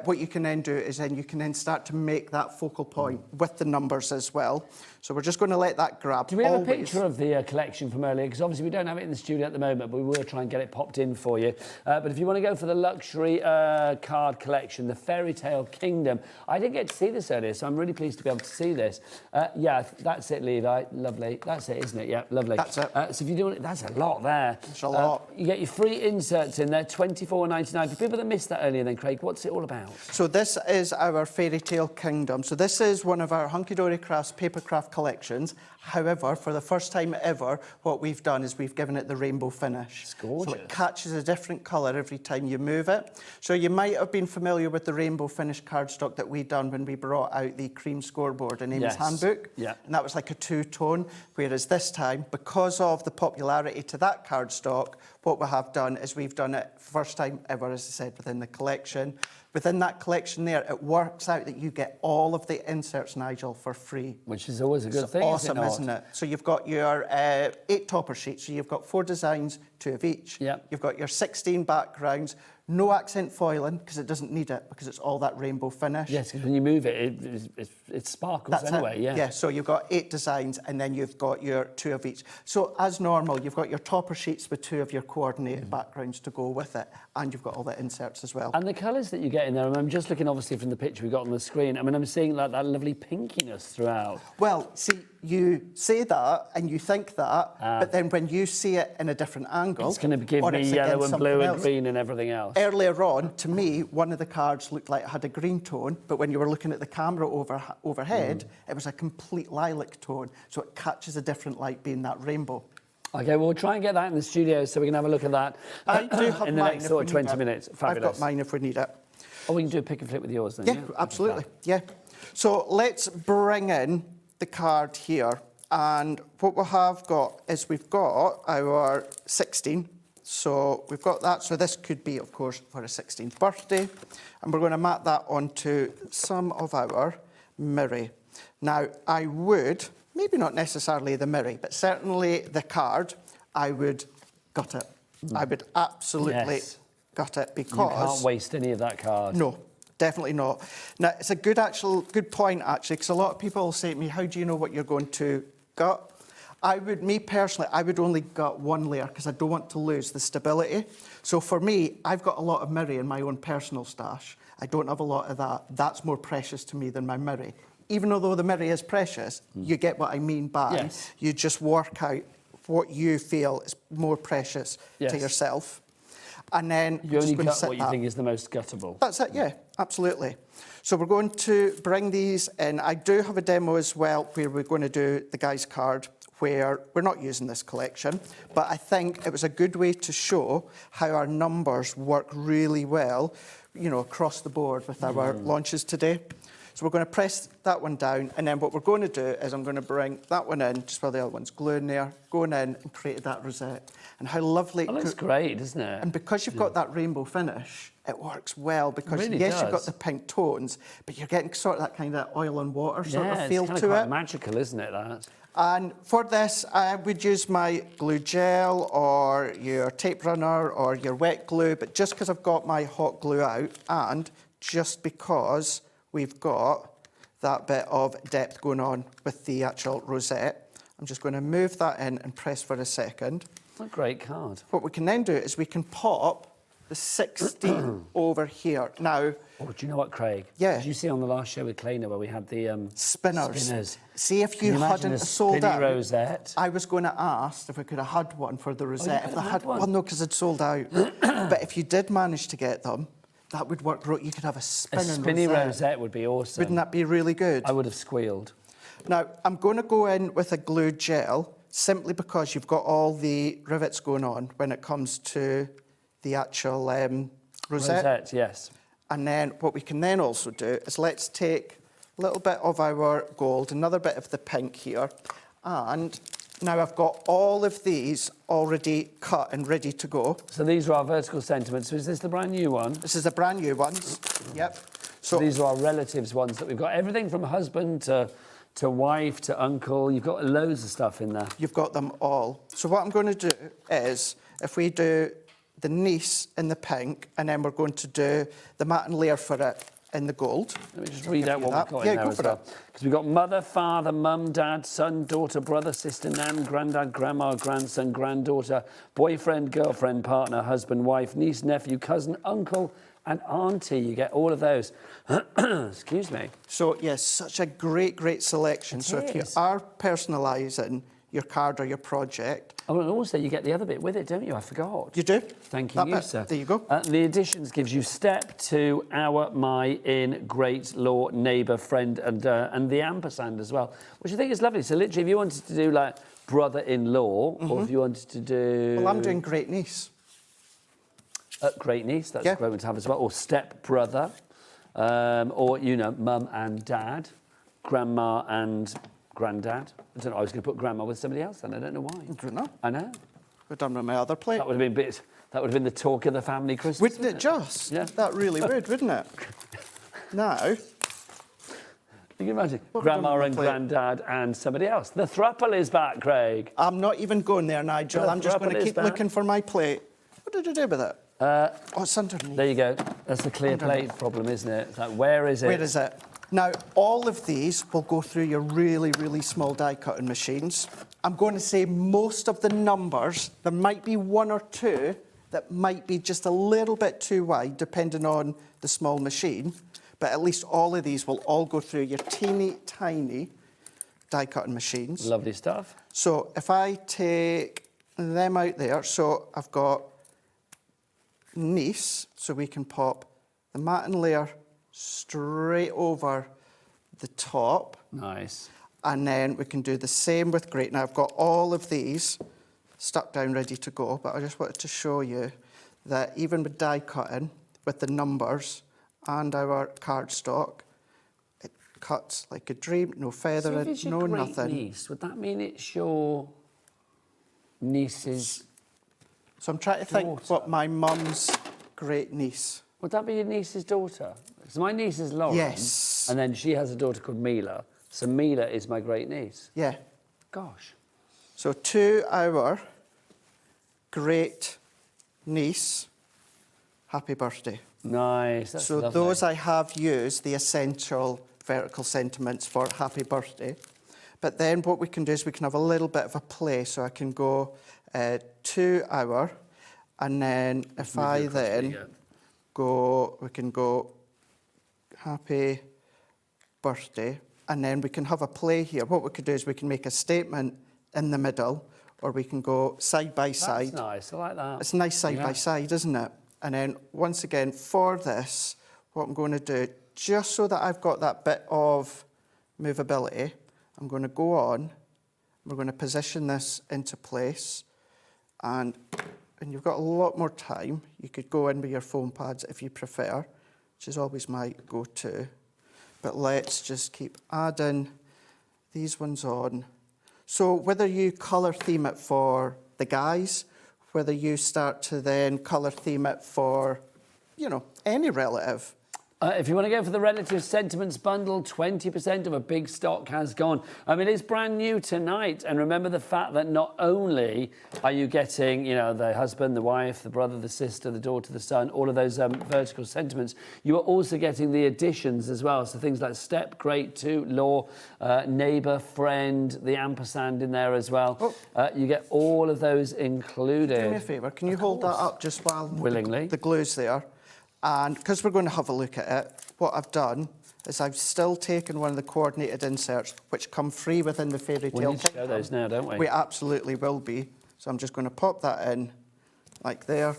What you can then do is then you can then start to make that focal point with the numbers as well. So we're just going to let that grab. Do we have a picture of the collection from earlier? Because obviously we don't have it in the studio at the moment, but we will try and get it popped in for you. But if you want to go for the luxury card collection, the Fairy Tale Kingdom, I didn't get to see this earlier, so I'm really pleased to be able to see this. Yeah, that's it, Levi. Lovely. That's it, isn't it? Yeah, lovely. That's it. So if you're doing it, that's a lot there. It's a lot. You get your free inserts in there, $24.99. For people that missed that earlier then, Craig, what's it all about? So this is our Fairy Tale Kingdom. So this is one of our Hunkydory Crafts papercraft collections. However, for the first time ever, what we've done is we've given it the rainbow finish. It's gorgeous. So it catches a different colour every time you move it. So you might have been familiar with the rainbow finish cardstock that we done when we brought out the cream scoreboard in Amy's handbook. Yeah. And that was like a 2-tone, whereas this time, because of the popularity to that cardstock, what we have done is we've done it first time ever, as I said, within the collection. Within that collection there, it works out that you get all of the inserts, Nigel, for free. Which is always a good It's thing, awesome, is it not? isn't it? So you've got your 8 topper sheets, so you've got 4 designs, 2 of each. Yep. You've got your 16 backgrounds, no accent foiling, because it doesn't need it, because it's all that rainbow finish. Yes, because when you move it, it sparkles That's anyway, it. yeah. Yeah, so you've got 8 designs, and then you've got your 2 of each. So as normal, you've got your topper sheets with 2 of your coordinated backgrounds to go with it, and you've got all the inserts as well. And the colours that you get in there, I'm just looking obviously from the picture we got on the screen, I mean, I'm seeing like that lovely pinkiness throughout. Well, see, you say that and you think that, but then when you see it in a different angle... It's going to give or me it's yellow against and blue something and else. green and everything else. Earlier on, to me, one of the cards looked like it had a green tone, but when you were looking at the camera overhead, it was a complete lilac tone, so it catches a different light being that rainbow. OK, we'll try and get that in the studio so we can have a look at that I do have in the mine next if sort we of 20 need it. minutes. Fabulous. I've got mine if we need it. Oh, we can do a pick and flip with yours then, Yeah, absolutely, yeah. So let's bring in the card here, and what we have got is we've got our 16. So we've got that. So this could be, of course, for a 16th birthday. And we're going to map that onto some of our Miri. Now, I would, maybe not necessarily the Miri, but certainly the card, I would gut it. I would absolutely gut it because... You can't waste any of that card. No, definitely not. Now, it's a good point, actually, because a lot of people will say to me, how do you know what you're going to gut? Me personally, I would only gut 1 layer because I don't want to lose the stability. So for me, I've got a lot of Miri in my own personal stash. I don't have a lot of that. That's more precious to me than my Miri. Even though the Miri is precious, you get what I mean by you just work out what you feel is more precious to yourself. And then you only gut what you that. think is the most guttable. That's it, yeah, absolutely. So we're going to bring these in. I do have a demo as well where we're going to do the guy's card, where we're not using this collection, but I think it was a good way to show how our numbers work really well, you know, across the board with our launches today. So we're going to press that one down, and then what we're going to do is I'm going to bring that one in, just while the other one's gluing there, going in and created that rosette. And how lovely... That looks great, doesn't it? And because you've got that rainbow finish, it works well, because It really yes, does. you've got the pink tones, but you're getting sort of that kind of oil and water sort of feel it's to quite it. magical, isn't it, that? And for this, I would use my glue gel or your tape runner or your wet glue, but just because I've got my hot glue out and just because we've got that bit of depth going on with the actual rosette, I'm just going to move that in and press for a second. What a great card. What we can then do is we can pop the 16 over here. Now... Oh, do you know what, Craig? Yeah. Did you see on the last show with Claina where we had the... Spinners. See, if you Can imagine hadn't a sold spinny out... rosette? I was going to ask if we could have had one for the rosette. could If they have had had one? Well, no, because it's sold out. But if you did manage to get them, that would work. You could have a A spinning spinny rosette would be awesome. Wouldn't that be really good? I would have squealed. Now, I'm going to go in with a glue gel, simply because you've got all the rivets going on when it comes to the actual rosette. Rosette, yes. And then what we can then also do is let's take a little bit of our gold, another bit of the pink here, and now I've got all of these already cut and ready to go. So these are our vertical sentiments. So is this the brand new one? This is the brand new ones, yep. So these are our relatives ones that we've got. Everything from husband to wife to uncle. You've got loads of stuff in there. You've got them all. So what I'm going to do is, if we do the niece in the pink, and then we're going to do the matte layer for it in the gold. Let me just read out what we've got in there as well. Because we've got mother, father, mum, dad, son, daughter, brother, sister, nan, granddad, grandma, grandson, granddaughter, boyfriend, girlfriend, partner, husband, wife, niece, nephew, cousin, uncle, and auntie. You get all of those. Excuse me. So, yes, such a great selection. If you are personalising your card or your project... Oh, and also you get the other bit with it, don't you? I forgot. You do. Thank you, sir. There you go. The additions gives you step to our, my, in, great, law, neighbour, friend, and the ampersand as well, which I think is lovely. So literally, if you wanted to do like brother-in-law, or if you wanted to do... Well, I'm doing great niece. Great niece, that's a great one to have as well. Or step brother, or, you know, mum and dad, grandma and granddad. I don't know, I was going to put grandma with somebody else then, I don't know why. I don't know. I know. We've done with my other plate. That would have been a bit That would have been the talk of the family Christmas. Wouldn't it just? Yeah. That really would, wouldn't it? Now... You can imagine. What have we done Grandma with and the plate? Granddad and somebody else. The throuple is back, Craig. I'm not even going there, Nigel. I'm just going to keep looking for my plate. What did you do with it? Oh, it's underneath. There you go. That's the clear plate problem, isn't it? It's like, where is it? Where is it? Now, all of these will go through your really, really small die cutting machines. I'm going to say most of the numbers, there might be one or two that might be just a little bit too wide, depending on the small machine. But at least all of these will all go through your teeny tiny die cutting machines. Lovely stuff. So if I take them out there, so I've got niece, so we can pop the matting layer straight over the top. Nice. And then we can do the same with grate. Now I've got all of these stuck down ready to go, but I just wanted to show you that even with die cutting, with the numbers and our cardstock, it cuts like a dream, no feather, So if it's your no great nothing. niece, would that mean it's your niece's... So I'm trying to think what my mum's great niece. Would that be your niece's daughter? Because my niece is Lauren. Yes. And then she has a daughter called Mila. So Mila is my great niece. Yeah. Gosh. So to our great niece, happy birthday. Nice. That's so lovely. those I have used, the essential vertical sentiments for happy birthday. But then what we can do is we can have a little bit of a play. So I can go 2 hour, and then if I then go, we can go happy birthday, and then we can have a play here. What we could do is we can make a statement in the middle, or we can go side by side. That's nice. I like that. It's nice side by side, isn't it? And then once again, for this, what I'm going to do, just so that I've got that bit of movability, I'm going to go on, we're going to position this into place, and you've got a lot more time. You could go in with your foam pads if you prefer, which is always my go-to. But let's just keep adding these ones on. So whether you colour theme it for the guys, whether you start to then colour theme it for, you know, any relative. If you want to go for the Relative Sentiments bundle, 20% of a big stock has gone. It is brand new tonight. And remember the fact that not only are you getting, you know, the husband, the wife, the brother, the sister, the daughter, the son, all of those vertical sentiments, you are also getting the additions as well. So things like step, great, to, law, neighbour, friend, the ampersand in there as well. You get all of those included. Do me a favour, can you hold that up just while Willingly. the glue's there? And because we're going to have a look at it, what I've done is I've still taken one of the coordinated inserts, which come free within the fairy tale. We need to show those now, don't we? We absolutely will be. So I'm just going to pop that in, like there.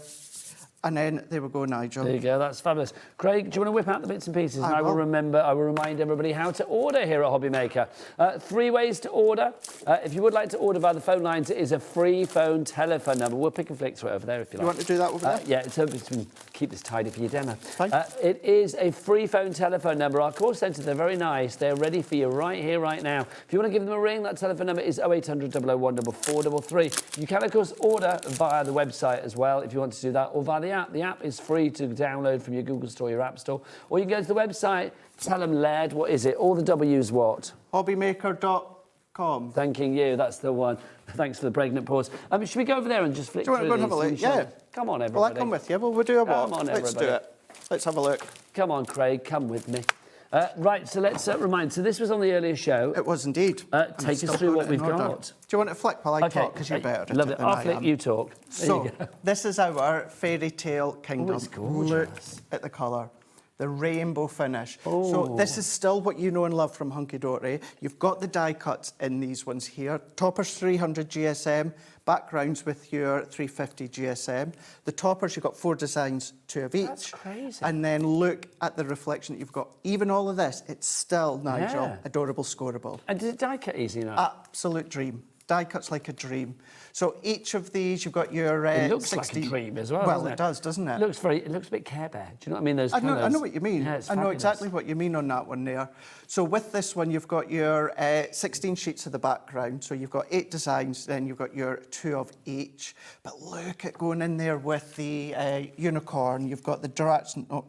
And then there we go, Nigel. There you go, that's fabulous. Craig, do you want to whip out the bits and pieces? And I will remind everybody how to order here at HobbyMaker. 3 ways to order. If you would like to order via the phone lines, it is a free phone telephone number. We'll pick and flick through it over there if you like. You want to do that over there? Yeah, keep this tidy for your demo. It is a free phone telephone number. Our call centre, they're very nice. They're ready for you right here, right now. If you want to give them a ring, that telephone number is 0800 001 4433. You can, of course, order via the website as well if you want to do that, or via the app. The app is free to download from your Google Store, your App Store, or you can go to the website, tell them Laird, what is it? All the W's what? HobbyMaker.com. Thanking you, that's the one. Thanks for the pregnant pause. Should we go over there and just flick through Do you want to go and have a these? look? Yeah. Come on, everybody. Well, I'll come with you. Well, we'll do a walk. Come on, Let's do everybody. it. Let's have a look. Come on, Craig, come with me. Right, so let's remind. So this was on the earlier show. It was indeed. Take us through what we've got. Do you want to flick while I talk? Because you're better at it Lovely. than I'll I flick, am. you talk. There So, you go. this is our fairy tale kingdom. Oh, it's gorgeous. Look at the colour. The rainbow finish. Oh. So this is still what you know and love from Hunkydory. You've got the die cuts in these ones here. Toppers 300 GSM, backgrounds with your 350 GSM. The toppers, you've got 4 designs, 2 of each. That's crazy. And then look at the reflection that you've got. Even all of this, it's still, Nigel, Yeah. adorable, scoreable. And did it die cut easy enough? Absolute dream. die cuts like a dream. So each of these, you've got your it looks 60... like a dream as well. Well, it does, doesn't it? It looks a bit Care Bear. Do you know what I mean? Those I colours. know what you mean. Yeah, it's I know fabulous. exactly what you mean on that one there. So with this one, you've got your 16 sheets of the background. So you've got 8 designs, then you've got your 2 of each. But look at going in there with the unicorn. You've got the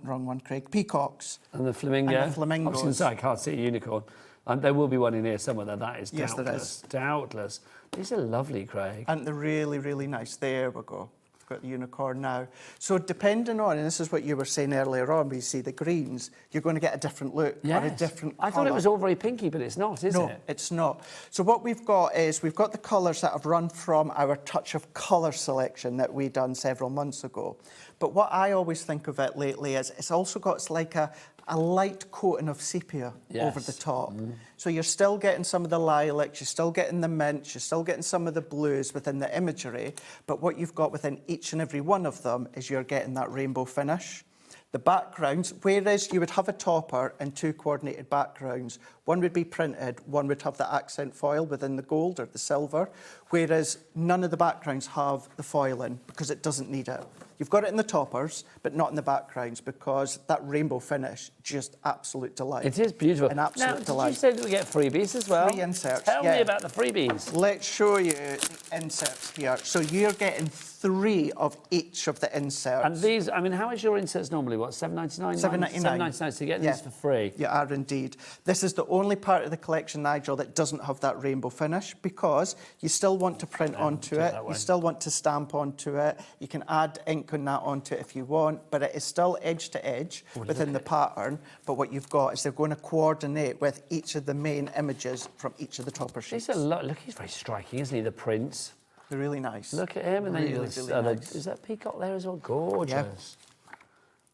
wrong one, Craig. Peacocks. And the flamingo. And the flamingos. I was going to say, I can't see a unicorn. And there will be one in here somewhere. That is Yes, doubtless. there is. Doubtless. These are lovely, Craig. And they're really, really nice. There we go. We've got the unicorn now. So depending on, and this is what you were saying earlier on, when you see the greens, you're going to get a different look or a different I thought it colour. was all very pinky, but it's not, is it? No, it's not. So what we've got is we've got the colours that have run from our Touch of Colour selection that we done several months ago. But what I always think of it lately is it's also got like a light coating of sepia over the top. So you're still getting some of the lilacs, you're still getting the mints, you're still getting some of the blues within the imagery, but what you've got within each and every one of them is you're getting that rainbow finish. The backgrounds, whereas you would have a topper and 2 coordinated backgrounds, one would be printed, one would have the accent foil within the gold or the silver, whereas none of the backgrounds have the foil in because it doesn't need it. You've got it in the toppers, but not in the backgrounds because that rainbow finish, just absolute delight. It is beautiful. An absolute delight. Did you say that we get freebies as well? 3 inserts, Tell me about the freebies. Let's show you the inserts here. So you're getting 3 of each of the inserts. And these, I mean, how is your inserts normally? What, $7.99? $7.99. $7.99, so you're getting these for free. You are indeed. This is the only part of the collection, Nigel, that doesn't have that rainbow finish because you still want to print onto it, you still want to stamp onto it, you can add ink on that onto it if you want, but it is still edge to edge within the pattern, but what you've got is they're going to coordinate with each of the main images from each of the topper sheets. Look, he's very striking, isn't he, the prints? They're really nice. Look at him, and then really, nice. Is that peacock there as well? Gorgeous.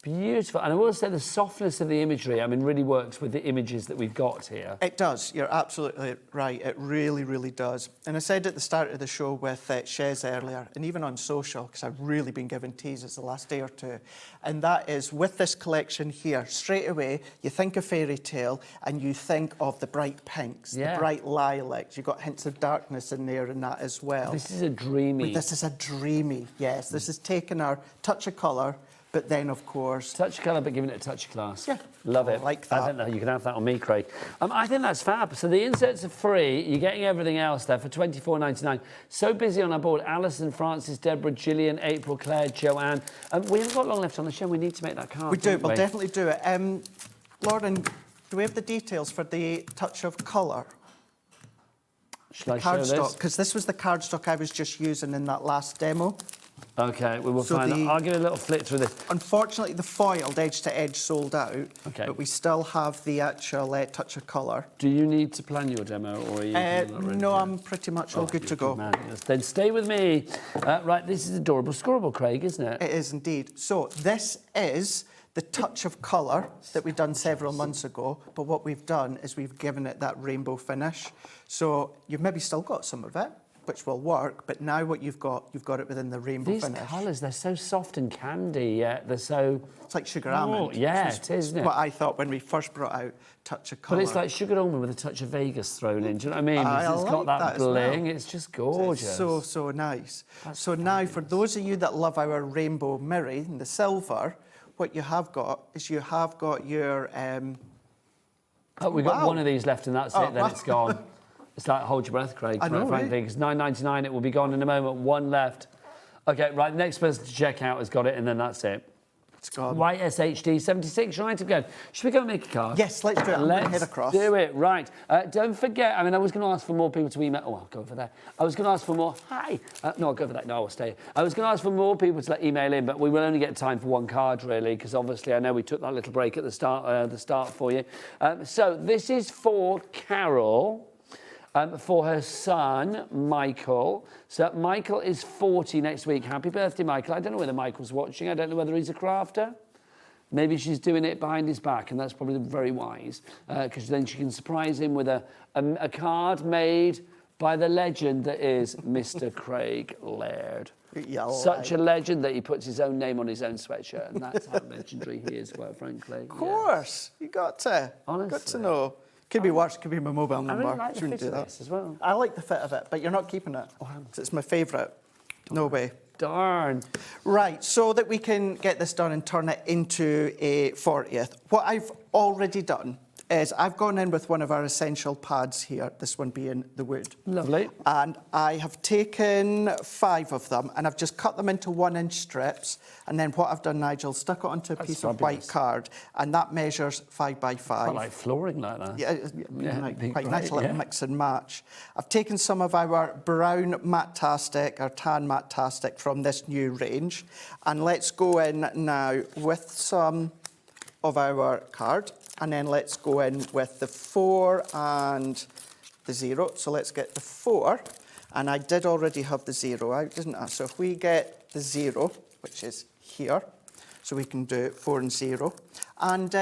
Beautiful. And I will say the softness of the imagery, I mean, really works with the images that we've got here. It does. You're absolutely right. It really, really does. And I said at the start of the show with Shez earlier, and even on social, because I've really been given teases the last day or two, and that is with this collection here, straight away, you think of fairy tale and you think of the bright pinks, the bright lilacs. You've got hints of darkness in there and that as well. This is a dreamy. This is a dreamy, yes. This is taking our touch of colour, but then, of course... Touch of colour, but giving it a touch of class. Yeah. Love it. Like that. I think that you can have that on me, Craig. I think that's fab. So the inserts are free. You're getting everything else there for $24.99. So busy on our board. Alison, Francis, Deborah, Gillian, April, Claire, Joanne. We haven't got long left on the show. We need to make that card. We do. We'll definitely do it. Lauren, do we have the details for the touch of colour? Shall I show this? Cardstock, because this was the cardstock I was just using in that last demo. OK, we will find that. I'll give it a little flick through this. Unfortunately, the foiled edge-to-edge sold out, but we still have the actual touch of colour. Do you need to plan your demo, or are you... No, I'm pretty much all good to go. Man. Then stay with me. Right, this is adorable. Scorable, Craig, isn't it? It is indeed. So this is the touch of colour that we've done several months ago, but what we've done is we've given it that rainbow finish. So you've maybe still got some of it, which will work, but now what you've got it within the rainbow finish. These colours, they're so soft and candy, yet they're so... It's like sugar almond. Yeah, it is, isn't it? What I thought when we first brought out touch of colour. But it's like sugar almond with a touch of Vegas thrown in, do you know what I mean? It's like got that bling, well. it's just gorgeous. It's so, so nice. So now, for those of you that love our rainbow mirror and the silver, what you have got is you have got your... we've got one of these left and that's it, then it's gone. It's like, hold your breath, Craig, frankly, because $9.99, it will be gone in a moment. One left. OK, right, the next person to check out has got it, and then that's it. It's gone. White SHD 76, right again. Should we go and make a card? Yes, let's do it. I'm going to head across. Do it, right. Don't forget, I mean, I was going to ask for more people to email. Oh, I'll go for that. I was going to ask for more. Hi. No, I'll go for that. No, I'll stay. I was going to ask for more people to email in, but we will only get time for one card, really, because obviously I know we took that little break at the start for you. So this is for Carol. For her son, Michael. So Michael is 40 next week. Happy birthday, Michael. I don't know whether Michael's watching. I don't know whether he's a crafter. Maybe she's doing it behind his back, and that's probably very wise, because then she can surprise him with a card made by the legend that is Mr. Craig Laird. Such a legend that he puts his own name on his own sweatshirt, and that's how legendary he is, quite frankly. Of course. You got to. Honestly. Got to know. Could be worse, could be my mobile I number. really like the Shouldn't fit do of that. this as well. I like the fit of it, but you're not keeping it. 'Cause it's my favourite. No way. Darn. Right, so that we can get this done and turn it into a 40th. What I've already done is I've gone in with one of our essential pads here, this one being the wood. Lovely. And I have taken 5 of them and I've just cut them into 1-inch strips. And then what I've done, Nigel, stuck it onto a piece of white card, and that measures 5 by 5. Quite like flooring like that. Yeah, Yeah, quite nice little mix and match. I've taken some of our brown Matte-tastic, our tan Matte-tastic from this new range. And let's go in now with some of our card. And then let's go in with the 4 and the 0. So let's get the 4. And I did already have the 0 out, didn't I? So if we get the 0, which is here, so we can do 4 and 0. And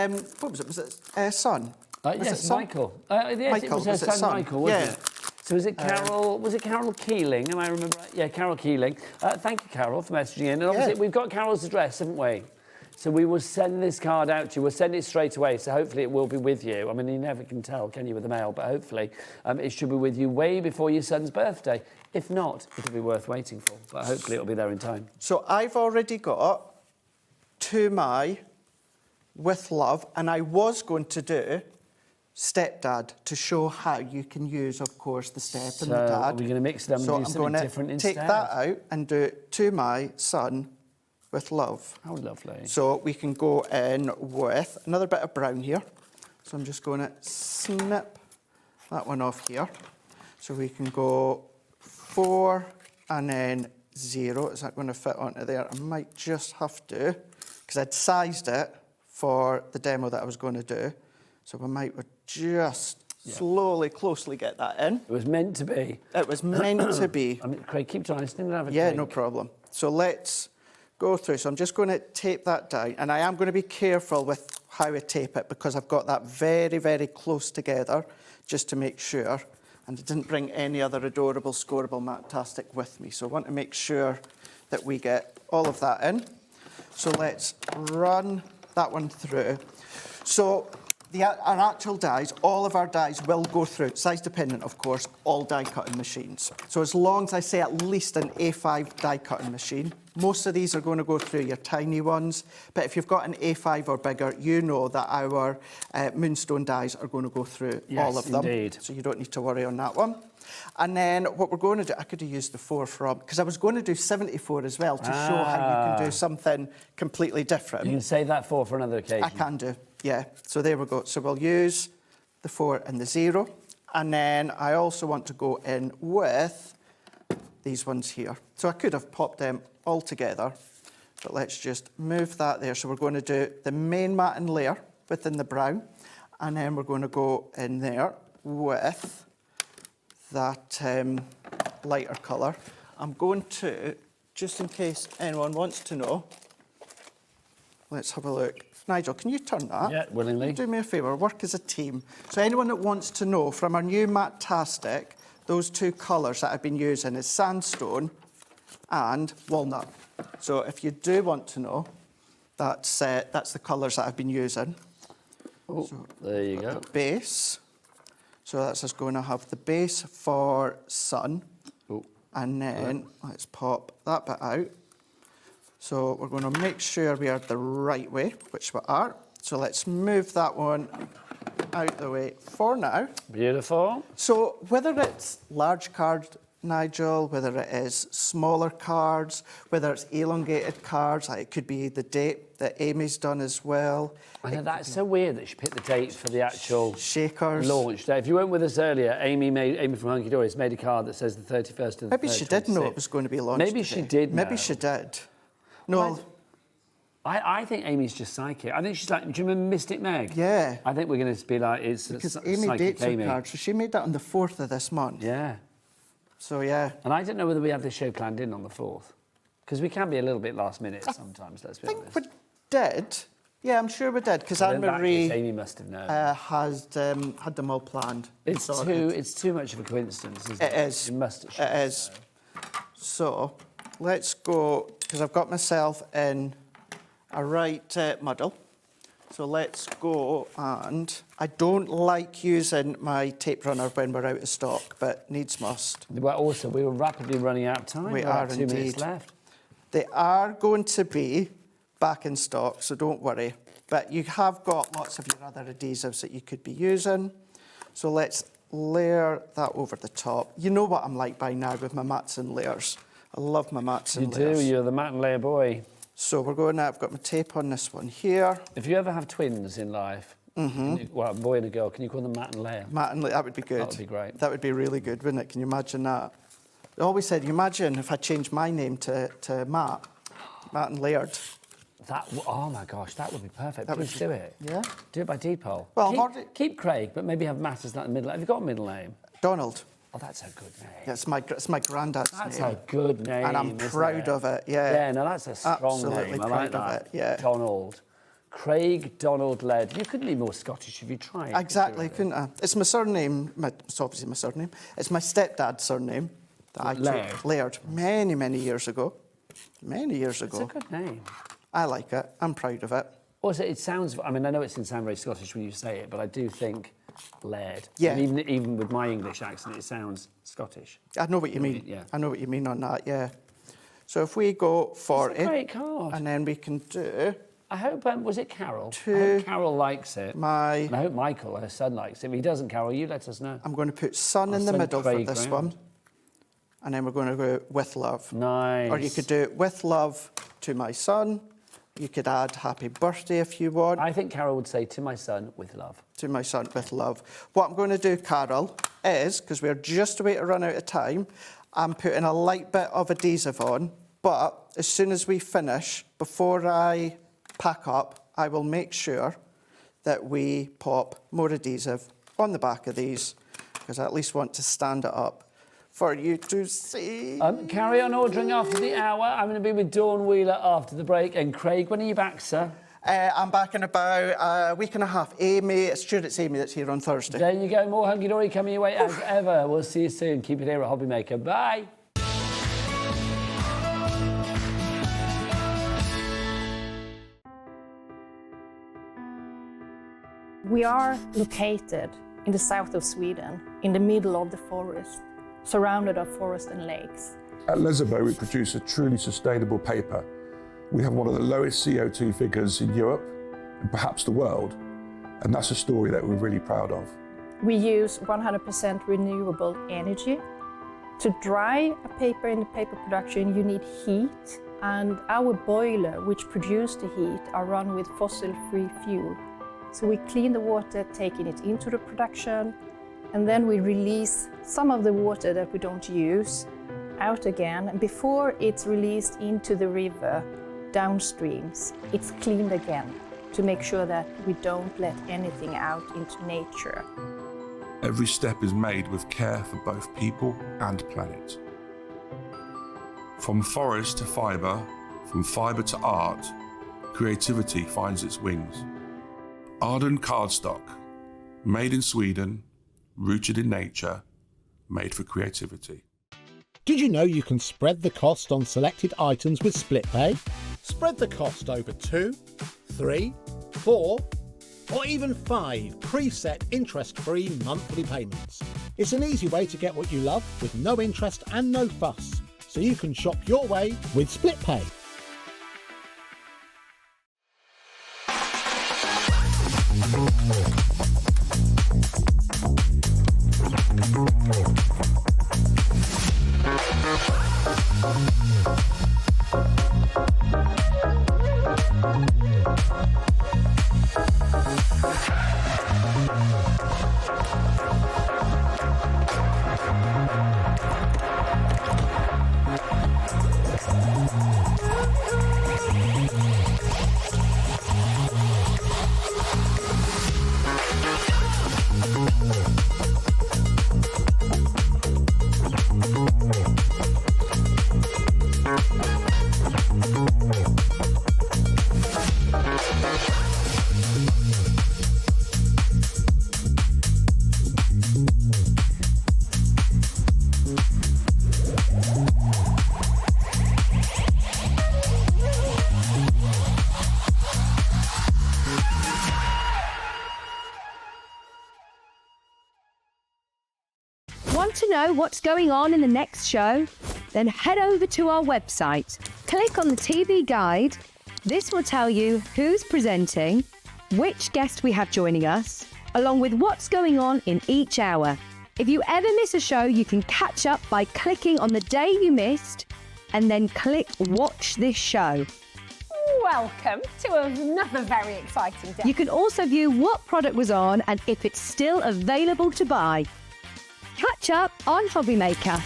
what was it? Was it Sun? Yes, Sun? Michael. Yes, Michael, it was her was it son Sun? Michael, wasn't Yeah. it? So was it Carol? Was it Carol Keeling? Am I remember right? Yeah, Carol Keeling. Thank you, Carol, for messaging in. And obviously, we've got Carol's address, haven't we? So we will send this card out to you. We'll send it straight away, so hopefully it will be with you. I mean, you never can tell, can you, with the mail? But hopefully it should be with you way before your son's birthday. If not, it'll be worth waiting for. But hopefully it'll be there in time. So I've already got To My With Love, and I was going to do Stepdad to show how you can use, of course, the step and the So dad. are we going to mix them and do something different instead? Take that out and do To My Son With Love. How lovely. So we can go in with another bit of brown here. So I'm just going to snip that one off here. So we can go 4 and then 0. Is that going to fit onto there? I might just have to, because I'd sized it for the demo that I was going to do. So we might just slowly, closely get that in. It was meant to be. It was meant to be. I mean, Craig, keep trying. Yeah, no problem. So let's go through. So I'm just going to tape that down, and I am going to be careful with how I tape it because I've got that very, very close together just to make sure. And I didn't bring any other adorable, scoreable Matte-tastic with me. So I want to make sure that we get all of that in. So let's run that one through. So our actual dies, all of our dies will go through, size dependent of course, all die cutting machines. So as long as I say at least an A5 die cutting machine, most of these are going to go through your tiny ones, but if you've got an A5 or bigger, you know that our Moonstone dies are going to go through all of them. Indeed. So you don't need to worry on that one. And then what we're going to do, I could have used the 4 from, because I was going to do 74 as well to show how you can do something completely different. You can save that 4 for another occasion. I can do, yeah. So there we go. So we'll use the 4 and the 0. And then I also want to go in with these ones here. So I could have popped them all together, but let's just move that there. So we're going to do the main matte layer within the brown, and then we're going to go in there with that lighter colour. I'm going to, just in case anyone wants to know, let's have a look. Nigel, can you turn that? Yeah, willingly. Do me a favour, work as a team. So anyone that wants to know, from our new Matte-tastic, those 2 colours that I've been using is sandstone and walnut. So if you do want to know, that's the colours that I've been using. Oh, so there you go. The base. So that's just going to have the base for Sun. Oh. And then let's pop that bit out. So we're going to make sure we are the right way, which we are. So let's move that one out the way for now. Beautiful. So whether it's large card, Nigel, whether it is smaller cards, whether it's elongated cards, like it could be the date that Amy's done as well. I know, that's so weird that she picked the date for the actual shakers launch day. If you weren't with us earlier, Amy from Hunkydory has made a card that says the 31st of the Maybe she did know it was going to be launched Maybe today. she did know. Maybe she did. No. I think Amy's just psychic. I think she's like, do you remember Mystic Meg? Yeah. I think we're going to be like, it's because Amy psychic dates her Amy. card, so she made that on the 4th of this month. Yeah. So, yeah. And I don't know whether we have this show planned in on the 4th. Because we can be a little bit last minute sometimes, let's be honest. We did. Yeah, I'm sure we did, because Well, in that Anne-Marie case, Amy must have known. has had them all planned. It's too much of a coincidence, isn't it? It is. It must have. It is. So, let's go, because I've got myself in a right muddle. So let's go, and I don't like using my tape runner when we're out of stock, but needs must. Well, also, we were rapidly running out of time. We are 2 minutes indeed. left. They are going to be back in stock, so don't worry. But you have got lots of your other adhesives that you could be using. So let's layer that over the top. You know what I'm like by now with my mats and layers. I love my mats and layers. You do, you're the mat and layer boy. So we're going now, I've got my tape on this one here. If you ever have twins in life, well, a boy and a girl, can you call them mat and layer? Mat and layer, that would be good. That would be great. That would be really good, wouldn't it? Can you imagine that? I always said, imagine if I changed my name to Matt and Laird. Oh my gosh, that would be perfect. That would Please be- do it. Yeah. Do it by depot. Well, keep Craig, but maybe have Matt as that middle. Have you got a middle name? Donald. Oh, that's a good name. Yeah, it's my granddad's That's name. a good name. And I'm isn't proud of it, yeah. Yeah, no, that's a strong Absolutely name. I proud like of that. it, yeah. Donald. Craig Donald Laird. You couldn't be more Scottish if you tried. Exactly, couldn't I? It's my surname, it's obviously my surname. It's my stepdad's surname that I Laird. took, Laird, many years ago. Many years ago. It's a good name. I like it. I'm proud of it. Also, it sounds, I mean, I know it doesn't sound very Scottish when you say it, but I do think Laird. Yeah. And even with my English accent, it sounds Scottish. I know what you mean. Yeah. I know what you mean on that, yeah. So if we go for It's a great card. and then we can do... I hope, was it Carol? I hope Carol likes it. And I hope Michael, her son, likes it. If he doesn't, Carol, you let us know. I'm going to put sun in the send middle for Craig this round. one. And then we're going to go with love. Nice. Or you could do it with love to my son. You could add happy birthday if you want. I think Carol would say to my son, with love. To my son, with love. What I'm going to do, Carol, is, because we're just about to run out of time, I'm putting a light bit of adhesive on, but as soon as we finish, before I pack up, I will make sure that we pop more adhesive on the back of these, because I at least want to stand it up for you to see. Carry on ordering after the hour. I'm going to be with Dawn Wheeler after the break. And Craig, when are you back, sir? I'm back in about a week and a half. It's Amy that's here on Thursday. There you go. More Hunkydory coming your way as ever. We'll see you soon. Keep it here at HobbyMaker. Bye. We are located in the south of Sweden, in the middle of the forest, surrounded by forest and lakes. At Lesabo, we produce a truly sustainable paper. We have one of the lowest CO2 figures in Europe, and perhaps the world, and that's a story that we're really proud of. We use 100% renewable energy. To dry a paper in the paper production, you need heat, and our boiler, which produces the heat, are run with fossil-free fuel. So we clean the water, taking it into the production, and then we release some of the water that we don't use out again. And before it's released into the river, downstreams, it's cleaned again to make sure that we don't let anything out into nature. Every step is made with care for both people and planet. From forest to fibre, from fibre to art, creativity finds its wings. Arden cardstock, made in Sweden, rooted in nature, made for creativity. Did you know you can spread the cost on selected items with split pay? Spread the cost over 2, 3, 4, or even 5 preset interest-free monthly payments. It's an easy way to get what you love with no interest and no fuss, so you can shop your way with split pay. Want to know what's going on in the next show? Then head over to our website. Click on the TV guide. This will tell you who's presenting, which guest we have joining us, along with what's going on in each hour. If you ever miss a show, you can catch up by clicking on the day you missed and then click Watch This Show. Welcome to another very exciting day. You can also view what product was on and if it's still available to buy. Catch up on HobbyMaker.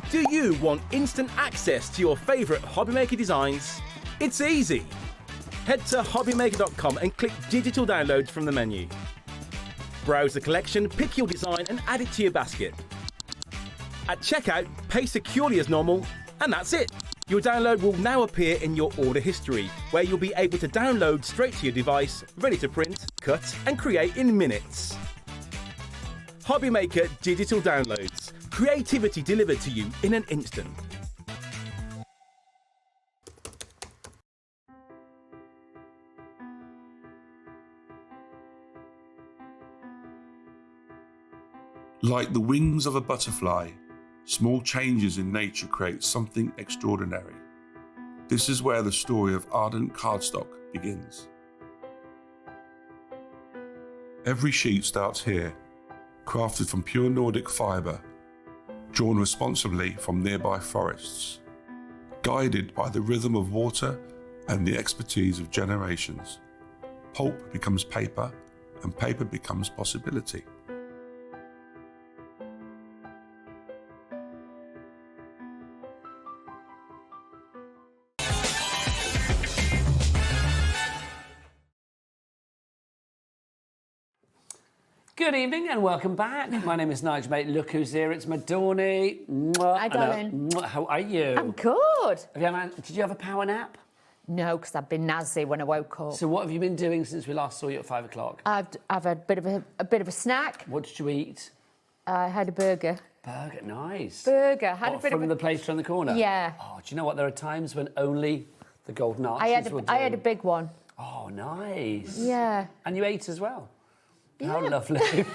Do you want instant access to your favourite HobbyMaker designs? It's easy. Head to HobbyMaker.com and click Digital Downloads from the menu. Browse the collection, pick your design and add it to your basket. At checkout, pay securely as normal, and that's it. Your download will now appear in your order history, where you'll be able to download straight to your device, ready to print, cut and create in minutes. HobbyMaker Digital Downloads. Creativity delivered to you in an instant. Like the wings of a butterfly, small changes in nature create something extraordinary. This is where the story of ardent cardstock begins. Every sheet starts here, crafted from pure Nordic fibre, drawn responsibly from nearby forests, guided by the rhythm of water and the expertise of generations. Pulp becomes paper, and paper becomes possibility. Good evening and welcome back. My name is Nigel, mate. Look who's here. It's Madorny. Hi, darling. How are you? I'm good. Did you have a power nap? No, because I've been nazi when I woke up. So what have you been doing since we last saw you at 5 o'clock? I've had a bit of a snack. What did you eat? I had a burger. Burger, nice. Burger. Had What, a bit from of the place around the corner? Yeah. Oh, do you know what? There are times when only the golden arches will do. I had a big one. Oh, nice. Yeah. And you ate as well? Yeah. How lovely.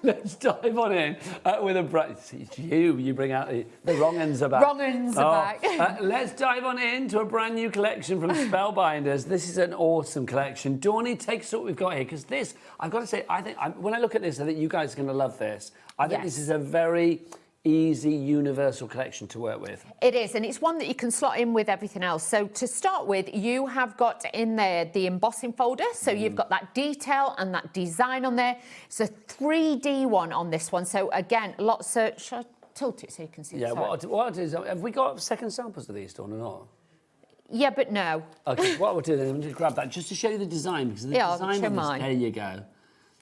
Let's dive on in with a brand. It's you bring out the wrong ends are back. Wrong ends are back. Let's dive on into a brand new collection from Spellbinders. This is an awesome collection. Dawny, take us what we've got here, because this, I've got to say, I think when I look at this, I think you guys are going to love this. I think this is a very easy, universal collection to work with. It is, and it's one that you can slot in with everything else. So to start with, you have got in there the embossing folder. So you've got that detail and that design on there. It's a 3D one on this one. So again, lots of... Shall I tilt it so you can see? Yeah, what is... Have we got second samples of these, Dawn, or not? Yeah, but no. OK, what we'll do then, I'm going to grab that just to show you the design, because the design of this, there you go.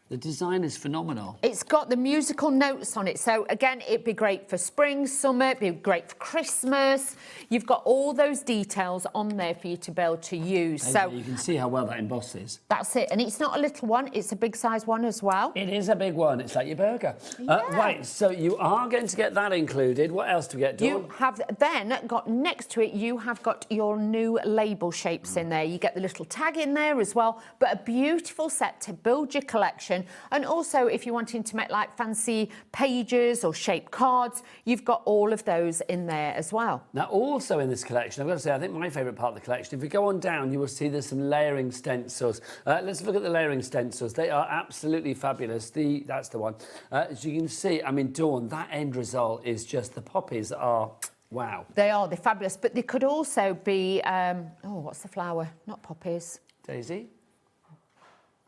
The design is phenomenal. It's got the musical notes on it. So, again, it'd be great for spring, summer, it'd be great for Christmas. You've got all those details on there for you to be able to use. So you can see how well that embosses. That's it. And it's not a little one, it's a big size one as well. It is a big one. It's like your burger. Right, so you are going to get that included. What else do we get, Dawn? You have then got next to it, you have got your new label shapes in there. You get the little tag in there as well, but a beautiful set to build your collection. And also, if you're wanting to make like fancy pages or shaped cards, you've got all of those in there as well. Now, also in this collection, I've got to say, I think my favourite part of the collection, if we go on down, you will see there's some layering stencils. Let's look at the layering stencils. They are absolutely fabulous. That's the one. As you can see, I mean, Dawn, that end result is just, the poppies are... Wow. They're fabulous, but they could also be, what's the flower? Not poppies. Daisy?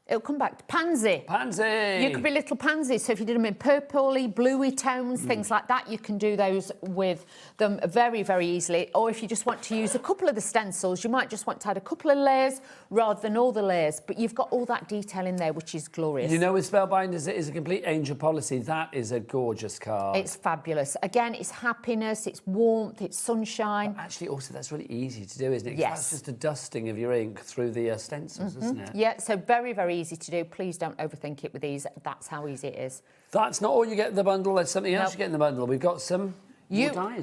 It'll come back to pansy. Pansy! You could be little pansies. So if you did them in purpley, bluey tones, things like that, you can do those with them very, very easily. Or if you just want to use a couple of the stencils, you might just want to add a couple of layers rather than all the layers. But you've got all that detail in there, which is glorious. You know, with Spellbinders, it is a complete angel policy. That is a gorgeous card. It's fabulous. Again, it's happiness, it's warmth, it's sunshine. But actually, also, that's really easy to do, isn't it? Yes. That's just a dusting of your ink through the stencils, isn't it? Yeah, so very, very easy to do. Please don't overthink it with these. That's how easy it is. That's not all you get in the bundle. There's something else you get in the bundle. We've got some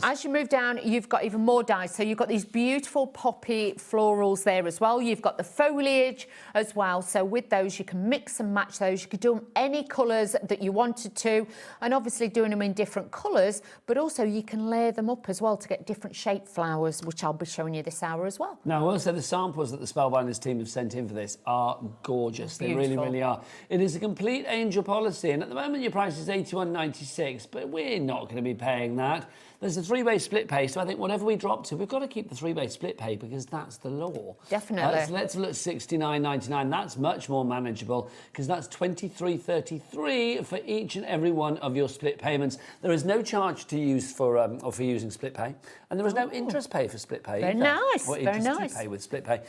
As you move down, you've got even more dies. So you've got these beautiful poppy florals there as well. You've got the foliage as well. So with those, you can mix and match those. You could do them any colours that you wanted to, and obviously doing them in different colours, but also you can layer them up as well to get different shaped flowers, which I'll be showing you this hour as well. Now, also the samples that the Spellbinders team have sent in for this are gorgeous. They really, really are. It is a complete angel policy, and at the moment your price is $81.96, but we're not going to be paying that. There's a three-way split pay, so I think whatever we drop to, we've got to keep the three-way split pay because that's the law. Definitely. So let's look at $69.99. That's much more manageable because that's $23.33 for each and every one of your split payments. There is no charge to use for using split pay, and there is no interest pay for split pay. Very nice. Or Very interest nice. to pay with split pay.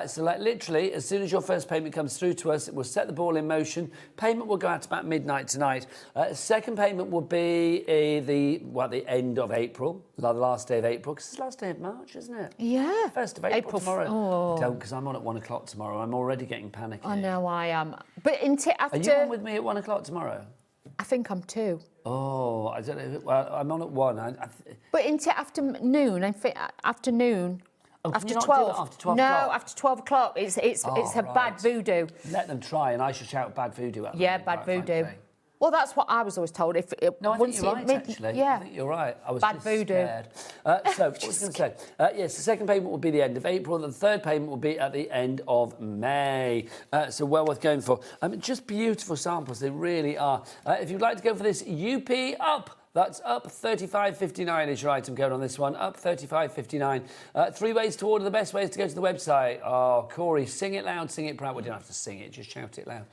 So like literally, as soon as your first payment comes through to us, it will set the ball in motion. Payment will go out about midnight tonight. Second payment will be the end of April, the last day of April, because it's the last day of March, isn't it? Yeah. 1st of April tomorrow. Don't, because I'm on at 1 o'clock tomorrow. I'm already getting panicky. I know I am. But after... Are you on with me at 1 o'clock tomorrow? I think I'm 2. Oh, I don't know. Well, I'm on at 1. But into afternoon, I think afternoon. Oh, after can you not 12. do it after 12 no, o'clock? after 12 o'clock. It's a bad voodoo. Let them try, and I should shout bad voodoo at them. Yeah, bad voodoo. Well, that's what I was always told. No, I think you're right, actually. Yeah. I think you're right. I was bad just voodoo. scared. So, what was I going to say? Yes, the second payment will be the end of April. The third payment will be at the end of May. So, well worth going for. Just beautiful samples. They really are. If you'd like to go for this UP up, that's up 35.59 is your item code on this one. Up 35.59. 3 ways to order. The best way is to go to the website. Oh, Corey, sing it loud, sing it proud. We don't have to sing it, just shout it loud.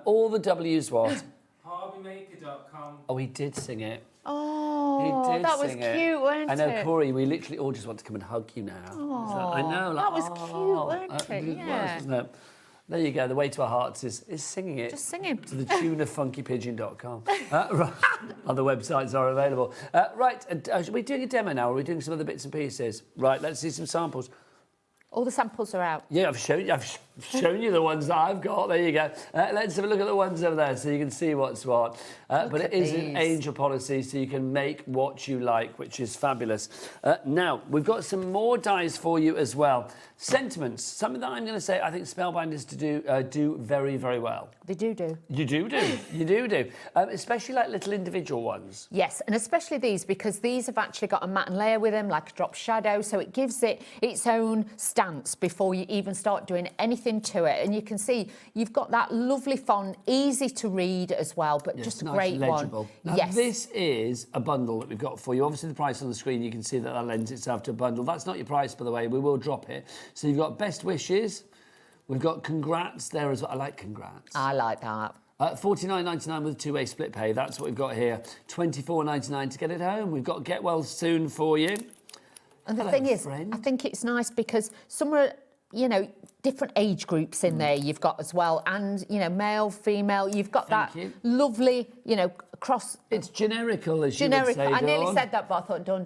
All the W's what? HobbyMaker.com. Oh, he did sing it. Oh, He did that was sing cute, it. wasn't I know, it? Corey, we literally all just want to come and hug you now. Oh, I know. that was cute, wasn't it? Yeah. Wasn't it? There you go. The way to our hearts is singing it. Just singing. To the tune of funkypigeon.com. Right. Other websites are available. Right. Are we doing a demo now, or are we doing some other bits and pieces? Right. Let's see some samples. All the samples are out. Yeah, I've shown you the ones that I've got. There you go. Let's have a look at the ones over there so you can see what's what. But it is an angel policy, so you can make what you like, which is fabulous. Now, we've got some more dies for you as well. Sentiments, something that I'm going to say I think Spellbinders do very, very well. They do. You do. Especially like little individual ones. Yes, and especially these, because these have actually got a matte layer with them, like a drop shadow, so it gives it its own stance before you even start doing anything to it. And you can see you've got that lovely font, easy to read as well, but just a nice great and legible. one. Now, yes. This is a bundle that we've got for you. Obviously, the price on the screen, you can see that lends itself to a bundle. That's not your price, by the way. We will drop it. So you've got best wishes. We've got congrats there as well. I like congrats. I like that. $49.99 with 2-way split pay. That's what we've got here. $24.99 to get it home. We've got get well soon for you. And the thing is, I think it's nice because some are, different age groups in there you've got as well. And, male, female, you've got lovely, cross... It's generical, as you would say, I nearly Dawn. said that, but I thought, don't.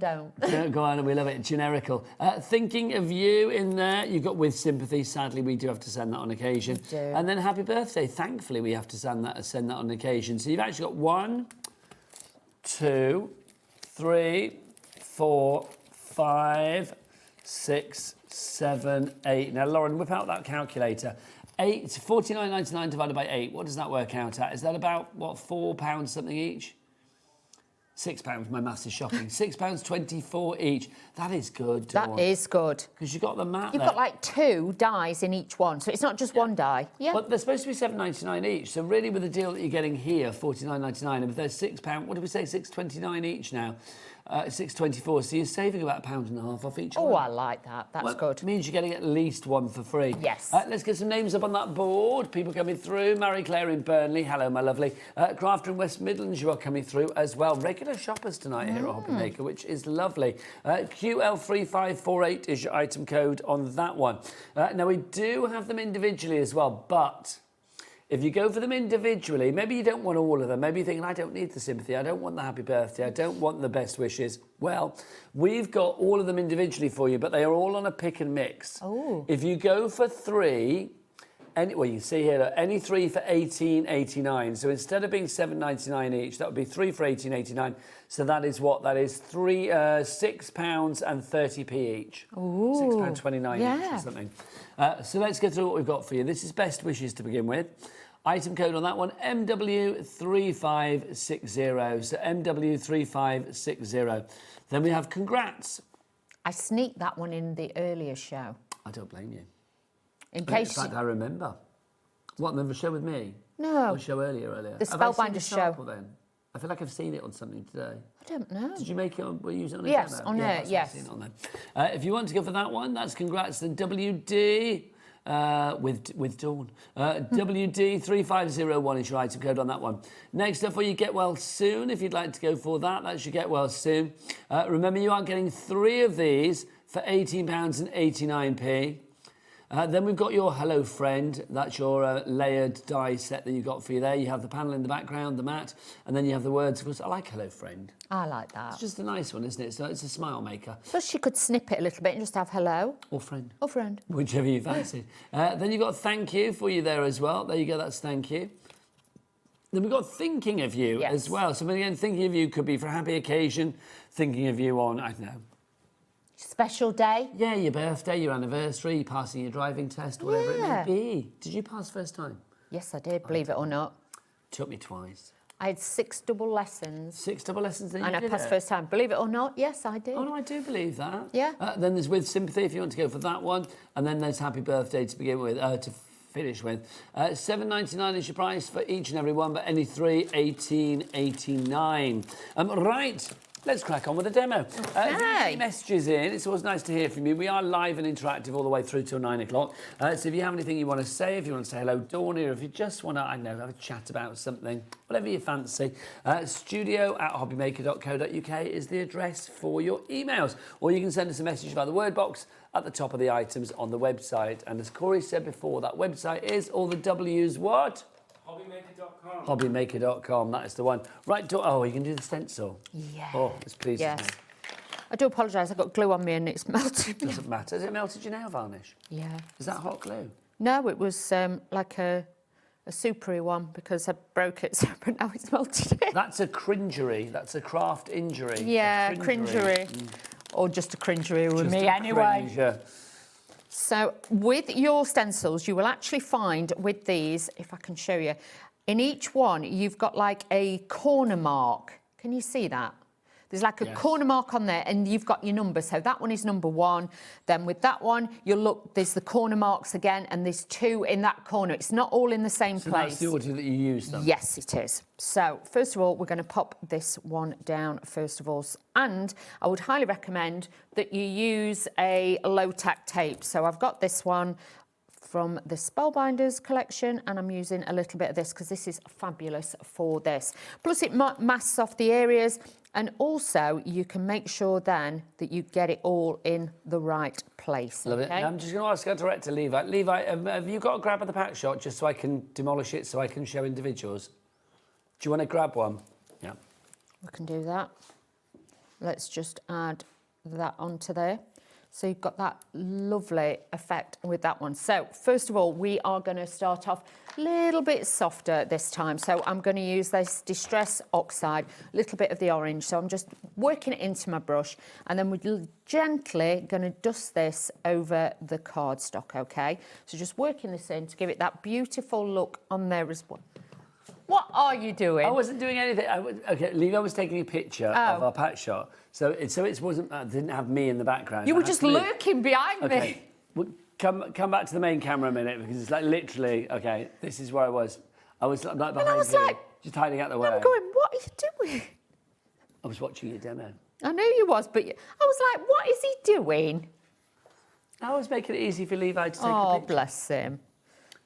Go on, we love it. Generical. Thinking of you in there. You've got with sympathy. Sadly, we do have to send that on occasion. We do. And then happy birthday. Thankfully, we have to send that on occasion. So you've actually got 1, 2, 3, 4, 5, 6, 7, 8. Now, Lauren, whip out that calculator. $49.99 divided by 8. What does that work out at? Is that about, £4 something each? £6. My maths is shocking. £6.24 each. That is good, Dawn. That is good. Because you've got the mat You've got like 2 dies in each one, so it's not just one die. Yeah. But they're supposed to be $7.99 each. So really, with the deal that you're getting here, $49.99, and if they're £6, what did we say, $6.29 each now? $6.24. So you're saving about £1.50 off each one. Oh, I like that. That's good. It means you're getting at least one for free. Yes. Let's get some names up on that board. People coming through. Marie Claire in Burnley. Hello, my lovely. Crafter in West Midlands, you are coming through as well. Regular shoppers tonight here at HobbyMaker, which is lovely. QL3548 is your item code on that one. Now, we do have them individually as well, but... if you go for them individually, maybe you don't want all of them. Maybe you're thinking, I don't need the sympathy. I don't want the happy birthday. I don't want the best wishes. Well, we've got all of them individually for you, but they are all on a pick and mix. Oh. If you go for 3, Well, you can see here, look, any 3 for £18.89. So instead of being £7.99 each, that would be 3 for £18.89. So that is what? That is £6.30p each. Ooh. £6.29 each or something. So let's go through what we've got for you. This is best wishes to begin with. Item code on that one, MW3560. So MW3560. Then we have congrats. I sneaked that one in the earlier show. I don't blame you. In case. In fact, I remember. What, the show with me? No. Or show earlier? The Spellbinders show. Then? I feel like I've seen it on something today. I don't know. Did you make it on, were you using it on a Yes, demo? on it, yes. I've seen it on there. If you want to go for that one, that's congrats to WD with Dawn. WD3501 is your item code on that one. Next up for you, get well soon. If you'd like to go for that, that's your get well soon. Remember, you are getting 3 of these for £18.89. Then we've got your Hello Friend. That's your layered die set that you got for you there. You have the panel in the background, the mat, and then you have the words. Of course, I like Hello Friend. I like that. It's just a nice one, isn't it? So it's a smile maker. Plus, you could snip it a little bit and just have hello. Or friend. Or friend. Whichever you fancy. Then you've got thank you for you there as well. There you go, that's thank you. Then we've got thinking of you as well. So again, thinking of you could be for a happy occasion, thinking of you on, I don't know, special day? Yeah, your birthday, your anniversary, passing your driving test, whatever it may be. Did you pass first time? Yes, I did, believe it or not. Took me twice. I had 6 double lessons. 6 double lessons, then you and did I passed it? first time. Believe it or not, yes, I did. Oh, no, I do believe that. Yeah. Then there's with sympathy, if you want to go for that one. And then there's happy birthday to begin with, to finish with. $7.99 is your price for each and every one, but any 3, $18.89. Right. Let's crack on with the demo. If you have any messages in, it's always nice to hear from you. We are live and interactive all the way through till 9 o'clock. So if you have anything you want to say, if you want to say hello, Dawn, or if you just want to, I know, have a chat about something, whatever you fancy, studio@hobbymaker.co.uk is the address for your emails. Or you can send us a message via the word box at the top of the items on the website. And as Corey said before, that website is all the W's what? HobbyMaker.com. HobbyMaker.com, that is the one. Right, oh, you can do the stencil. Yeah. Oh, it's pleasing. Yes. I do apologise, I got glue on me and it's melted. Doesn't matter. Has it melted your nail varnish? Yeah. Is that hot glue? No, it was like a supery one because I broke it, so but now it's melted it. That's a cringery. That's a craft injury. Yeah, cringery. Or just a cringery with me anyway. Cringer. So with your stencils, you will actually find with these, if I can show you, in each one, you've got like a corner mark. Can you see that? There's like a corner mark on there and you've got your number. So that one is number 1. Then with that one, you'll look, there's the corner marks again and there's 2 in that corner. It's not all in the same place. That's the order that you use them? Yes, it is. So first of all, we're going to pop this one down first of all. And I would highly recommend that you use a low-tack tape. So I've got this one from the Spellbinders collection and I'm using a little bit of this because this is fabulous for this. Plus it masks off the areas and also you can make sure then that you get it all in the right place. Love it. Okay? Now, I'm just going to ask our director, Levi. Levi, have you got a grab of the pack shot just so I can demolish it so I can show individuals? Do you want to grab one? Yeah. We can do that. Let's just add that onto there. So you've got that lovely effect with that one. So first of all, we are going to start off a little bit softer this time. So I'm going to use this Distress Oxide, a little bit of the orange. So I'm just working it into my brush and then we're gently going to dust this over the cardstock, okay? So just working this in to give it that beautiful look on there as well. What are you doing? I wasn't doing anything. Okay, Levi was taking a picture of our pack shot. So it wasn't. Didn't have me in the background. You were just lurking behind me. Well, come back to the main camera a minute because it's like literally. Okay, this is where I was. I was like behind you, just hiding out the way. I'm going, what are you doing? I was watching your demo. I knew you was, but I was like, what is he doing? I was making it easy for Levi to take a Oh, picture. bless him.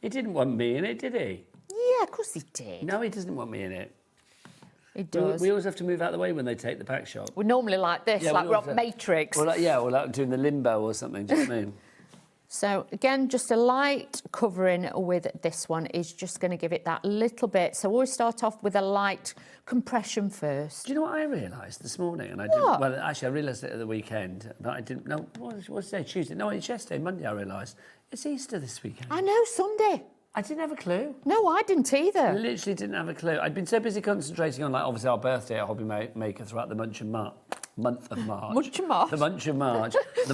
He didn't want me in it, did he? Yeah, of course he did. No, he doesn't want me in it. He does. We always have to move out of the way when they take the pack shot. We're normally like this, like we're on Matrix. Or like doing the limbo or something, do you know what I mean? So again, just a light covering with this one is just going to give it that little bit. So always start off with a light compression first. Do you know what I realised this morning? And I didn't. Well, actually, I realised it at the weekend, but I didn't. No, what's today? Tuesday? No, it's yesterday, Monday. I realised it's Easter this weekend. I know, Sunday. I didn't have a clue. No, I didn't either. I literally didn't have a clue. I'd been so busy concentrating on, like, obviously our birthday at HobbyMaker throughout the month of March. The month of March. The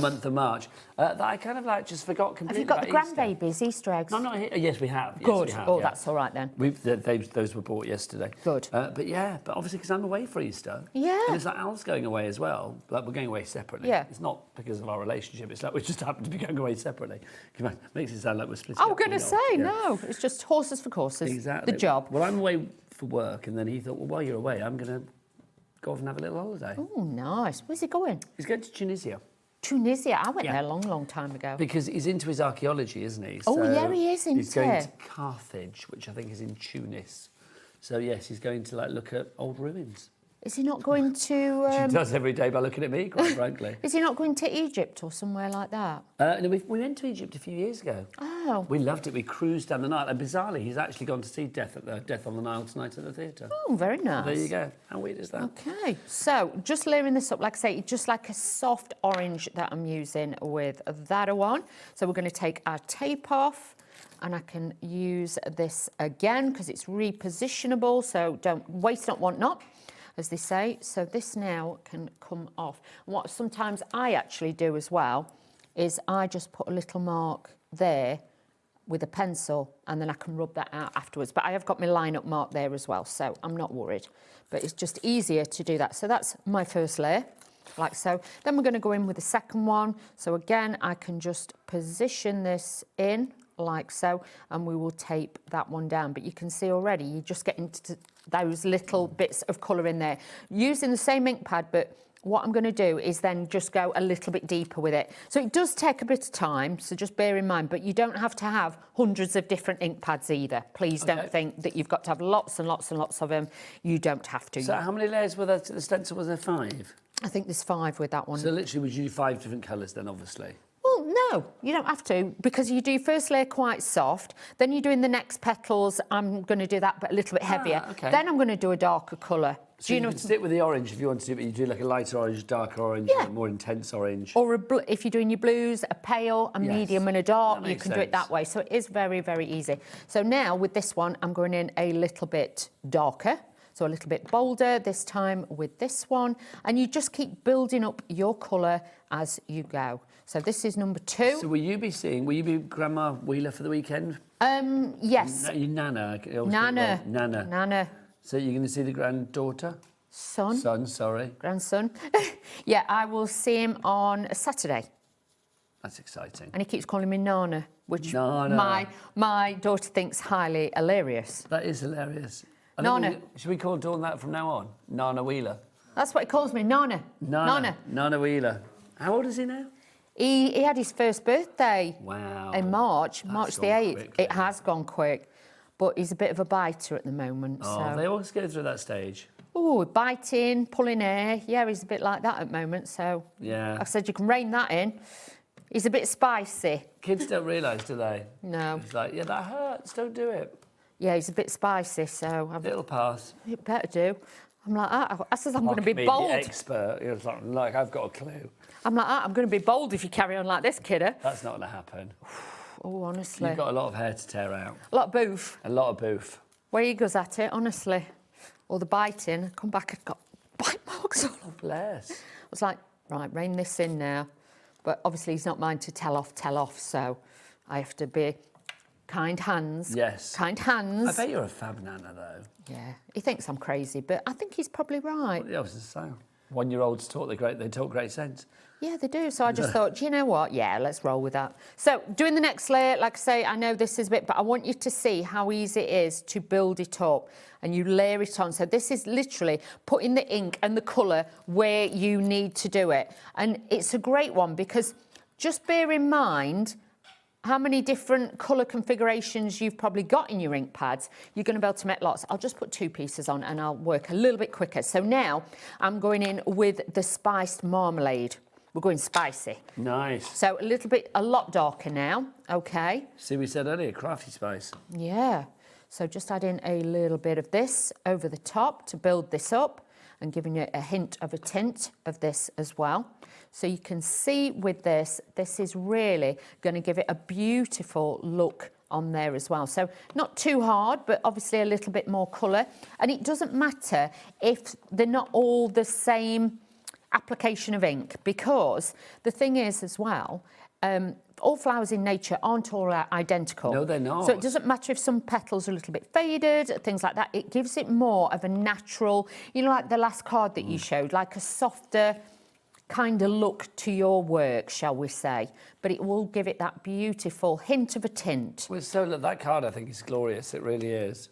month of March. That I kind of like just forgot completely. Have you got the about grandbabies Easter eggs? No, not here. Yes, we have. Yes, Good. we have, Oh, yeah. that's all right then. Those were bought yesterday. Good. But obviously because I'm away for Easter. Yeah. And it's like Al's going away as well. Like we're going away separately. Yeah. It's not because of our relationship. It's like we just happen to be going away separately. Come on, makes it sound like we're splitting I was up, going to we're say, not. Yeah. no, it's just horses for courses. Exactly. The job. Well, I'm away for work, and then he thought, well, while you're away, I'm going to go off and have a little holiday. Oh, nice. Where's he going? He's going to Tunisia. Tunisia? I went there a long, long time ago. Because he's into his archaeology, isn't he? Oh, So yeah, he is, isn't He's going he? to Carthage, which I think is in Tunis. So, yes, he's going to, like, look at old ruins. Is he not going to... She does every day by looking at me, quite frankly. Is he not going to Egypt or somewhere like that? No, we went to Egypt a few years ago. Oh. We loved it. We cruised down the Nile. And bizarrely, he's actually gone to see Death on the Nile tonight at the theatre. Oh, very nice. There you go. How weird is that? Okay, so just layering this up, like I say, just like a soft orange that I'm using with that one. So we're going to take our tape off, and I can use this again because it's repositionable, so don't waste not, want not, as they say. So this now can come off. And what sometimes I actually do as well is I just put a little mark there with a pencil, and then I can rub that out afterwards. But I have got my line-up mark there as well, so I'm not worried. But it's just easier to do that. So that's my first layer, like so. Then we're going to go in with the second one. So again, I can just position this in like so, and we will tape that one down. But you can see already, you just get into those little bits of colour in there. Using the same ink pad, but what I'm going to do is then just go a little bit deeper with it. So it does take a bit of time, so just bear in mind, but you don't have to have hundreds of different ink pads either. Please don't think that you've got to have lots and lots and lots of them. You don't have to. So how many layers were there to the stencil? Was there 5? I think there's 5 with that one. So literally, would you do 5 different colours then, obviously? Well, no, you don't have to, because you do first layer quite soft, then you're doing the next petals. I'm going to do that, but a little bit heavier. Okay. Then I'm going to do a darker colour. So you can stick with the orange if you want to, but you do like a lighter orange, darker orange, a more intense orange. Or if you're doing your blues, a pale, a medium and a dark, you can do it that sense. way. So it is very, very easy. So now with this one, I'm going in a little bit darker. So a little bit bolder this time with this one. And you just keep building up your colour as you go. So this is number 2. So will you be Grandma Wheeler for the weekend? Yes. You Nana. Nana. So you're going to see the granddaughter? Son, sorry. Grandson. Yeah, I will see him on a Saturday. That's exciting. And he keeps calling me Nana, which Nana. my daughter thinks highly hilarious. That is hilarious. Nana. Should we call Dawn that from now on? Nana Wheeler. That's what he calls me, Nana. Nana Wheeler. How old is he now? He had his first birthday in March, That's March the gone 8th. quickly. It has gone quick, but he's a bit of a biter at the moment. Oh, so. they always go through that stage. Oh, biting, pulling hair. Yeah, he's a bit like that at the moment. So Yeah. I said you can rein that in. He's a bit spicy. Kids don't realise, do they? No. It's like, yeah, that hurts, don't do it. Yeah, he's a bit spicy, so... It'll pass. You better do. I'm like, I says I'm going to be Me, bold. the expert. It's like, I've got a clue. I'm like, I'm going to be bold if you carry on like this, kiddo. That's not going to happen. Oh, honestly. You've got a lot of hair to tear out. A lot of boof. A lot of boof. Where he goes at it, honestly. Or the biting. I come back, I've got bite marks all over. Bless. I was like, right, rein this in now. But obviously he's not mine to tell off, so I have to be kind hands. Yes. Kind hands. I bet you're a fab nana, though. Yeah, he thinks I'm crazy, but I think he's probably right. Yeah, I was just saying. 1-year-olds they talk great sense. Yeah, they do. So I just thought, do you know what? Yeah, let's roll with that. So doing the next layer, like I say, I know this is a bit, but I want you to see how easy it is to build it up and you layer it on. So this is literally putting the ink and the colour where you need to do it. And it's a great one because just bear in mind how many different colour configurations you've probably got in your ink pads. You're going to be able to make lots. I'll just put 2 pieces on and I'll work a little bit quicker. So now I'm going in with the spiced marmalade. We're going spicy. Nice. So a lot darker now, okay? See, we said earlier, crafty spice. Yeah. So just add in a little bit of this over the top to build this up and giving you a hint of a tint of this as well. So you can see with this, this is really going to give it a beautiful look on there as well. So not too hard, but obviously a little bit more colour. And it doesn't matter if they're not all the same application of ink, because the thing is as well, all flowers in nature aren't all identical. No, they're not. So it doesn't matter if some petals are a little bit faded, things like that. It gives it more of a natural, you know, like the last card that you showed, like a softer kind of look to your work, shall we say. But it will give it that beautiful hint of a tint. Well, so look, that card I think is glorious. It really is.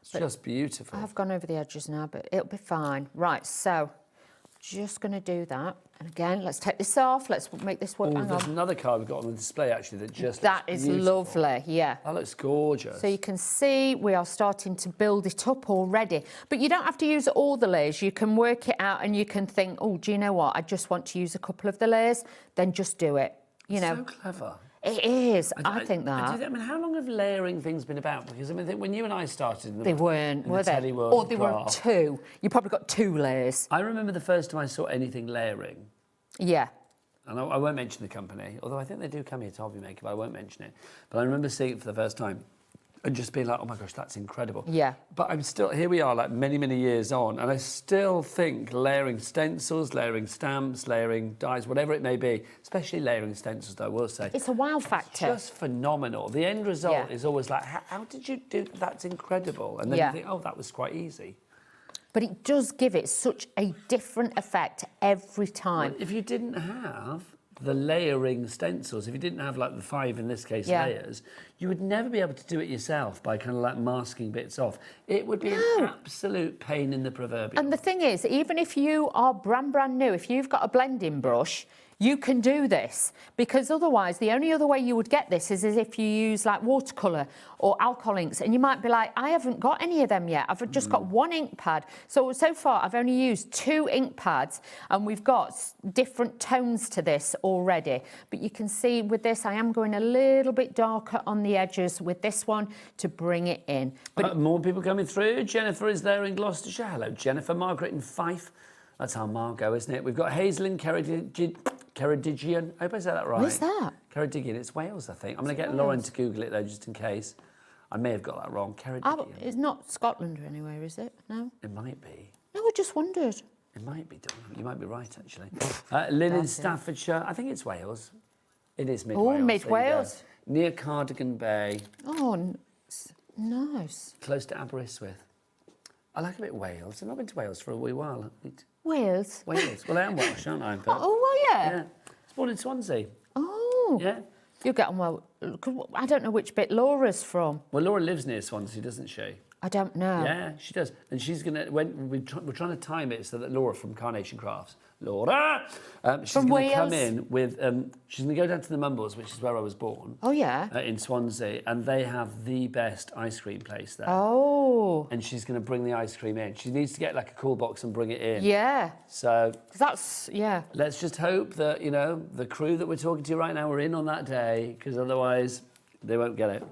It's just beautiful. I've gone over the edges now, but it'll be fine. Right, so just going to do that. And again, let's take this off. Let's make this work. Hang There's on. another card we've got on the display, actually, that just That looks is beautiful. lovely, yeah. That looks gorgeous. So you can see we are starting to build it up already. But you don't have to use all the layers. You can work it out and you can think, oh, do you know what? I just want to use a couple of the layers. Then just do it, you know. So clever. It is. I think that. I mean, how long have layering things been about? Because I mean, when you and I started, They weren't, were they? Telly world Or of they were craft, two. You probably got two layers. I remember the first time I saw anything layering. Yeah. And I won't mention the company, although I think they do come here to HobbyMaker, but I won't mention it. But I remember seeing it for the first time and just being like, oh my gosh, that's incredible. Yeah. But I'm still, here we are, like many, many years on, and I still think layering stencils, layering stamps, layering dies, whatever it may be, especially layering stencils, though, I will say. It's a wow factor. It's just phenomenal. The end result Yeah. is always like, how did you do that? That's incredible. And then Yeah. you think, oh, that was quite easy. But it does give it such a different effect every time. Well, if you didn't have the layering stencils, if you didn't have like the 5, in this case, Yeah. layers, you would never be able to do it yourself by kind of like masking bits off. It would be an absolute pain in the proverbial. And the thing is, even if you are brand new, if you've got a blending brush, you can do this, because otherwise the only other way you would get this is if you use like watercolour or alcohol inks, and you might be like, I haven't got any of them yet. I've just got one ink pad. So far I've only used 2 ink pads, and we've got different tones to this already. But you can see with this, I am going a little bit darker on the edges with this one to bring it in. But more people coming through. Jennifer is there in Gloucestershire. Hello, Jennifer. Margaret in Fife. That's our Margot, isn't it? We've got Hazel in Ceredigion. I hope I said that right. Where's that? Ceredigion. It's Wales, I think. I'm going to get Lauren to Google it, though, just in case. I may have got that wrong. Ceredigion. it's not Scotland or anywhere, is it? No? It might be. No, I just wondered. It might be, Dawn. You might be right, actually. Lynn in Staffordshire. I think it's Wales. It is mid-Wales. Oh, There you mid-Wales. go. Near Cardigan Bay. Oh, nice. Close to Aberystwyth. I like a bit Wales. I've not been to Wales for a wee while. Wales? Wales. Well, I am Welsh, aren't I? But, Oh, well, yeah. yeah. I was born in Swansea. Oh. Yeah. You get on well. 'Cause I don't know which bit Laura's from. Well, Laura lives near Swansea, doesn't she? I don't know. Yeah, she does. And she's going to, we're trying to time it so that Laura from Carnation Crafts, Laura, she's From going to come Wales? in with, she's going to go down to the Mumbles, which is where I was born. Oh, yeah? In Swansea, and they have the best ice cream place there. Oh. And she's going to bring the ice cream in. She needs to get like a cool box and bring it in. Yeah. So that's, yeah. Let's just hope that, you know, the crew that we're talking to right now are in on that day, because otherwise they won't get it.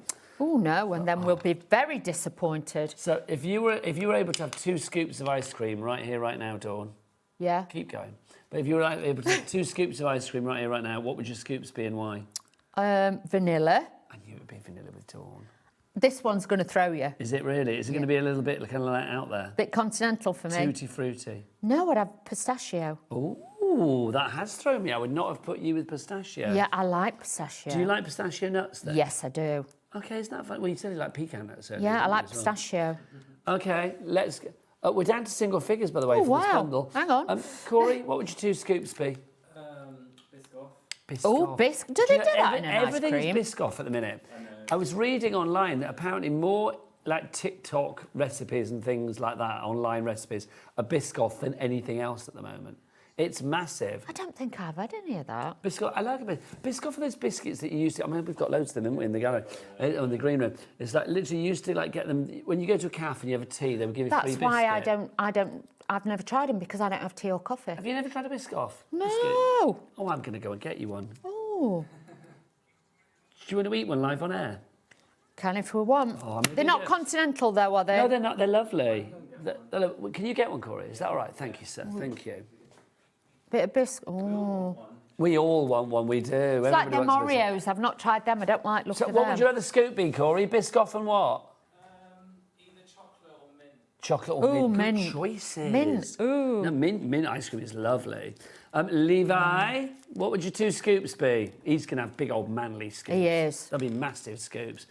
Oh, no, and then we'll be very disappointed. So if you were able to have 2 scoops of ice cream right here, right now, Dawn, yeah, keep going. But if you were able to have 2 scoops of ice cream right here, right now, what would your scoops be and why? Vanilla. I knew it would be vanilla with Dawn. This one's going to throw you. Is it really? Is it going to be a little bit kind of like out there? Bit continental for me. Tutti frutti. No, I'd have pistachio. Ooh, that has thrown me. I would not have put you with pistachio. Yeah, I like pistachio. Do you like pistachio nuts then? Yes, I do. Okay, isn't that fun? Well, you said you like pecan nuts earlier. Yeah, I didn't you, like as well? pistachio. Okay, let's... we're down to single figures, by the way, Oh, for this wow. bundle. Hang on. Corey, what would your 2 scoops be? Biscoff. Oh, biscuit. Do they do that in an ice Everything cream? is Biscoff at the minute. I was reading online that apparently more like TikTok recipes and things like that, online recipes, are Biscoff than anything else at the moment. It's massive. I don't think I've had any of that. Biscoff, I like a bit. Biscoff are those biscuits that you used to... I mean, we've got loads of them, haven't we, in the gallery, on the green room. It's like literally you used to like get them... When you go to a cafe and you have a tea, they would give you free biscuit. That's why I've never tried them, because I don't have tea or coffee. Have you never tried a Biscoff? No. Biscuit? Oh, I'm going to go and get you one. Oh. Do you want to eat one live on air? Can if we want. Oh, They're not continental, though, are they? No, they're not. They're lovely. Can you get one, Corey? Is that all right? Thank you, sir. Thank you. Bit of biscuit. Oh. We all want one, we do. It's like them Oreos. I've not tried them. I don't like looking at them. What would you rather scoop be, Corey? Biscoff and what? Either chocolate or mint. Chocolate or Ooh, mint. mint. Good choices. Mint. Ooh. No, mint ice cream is lovely. Levi, what would your 2 scoops be? He's going to have big old manly scoops. He is. They'll be massive scoops.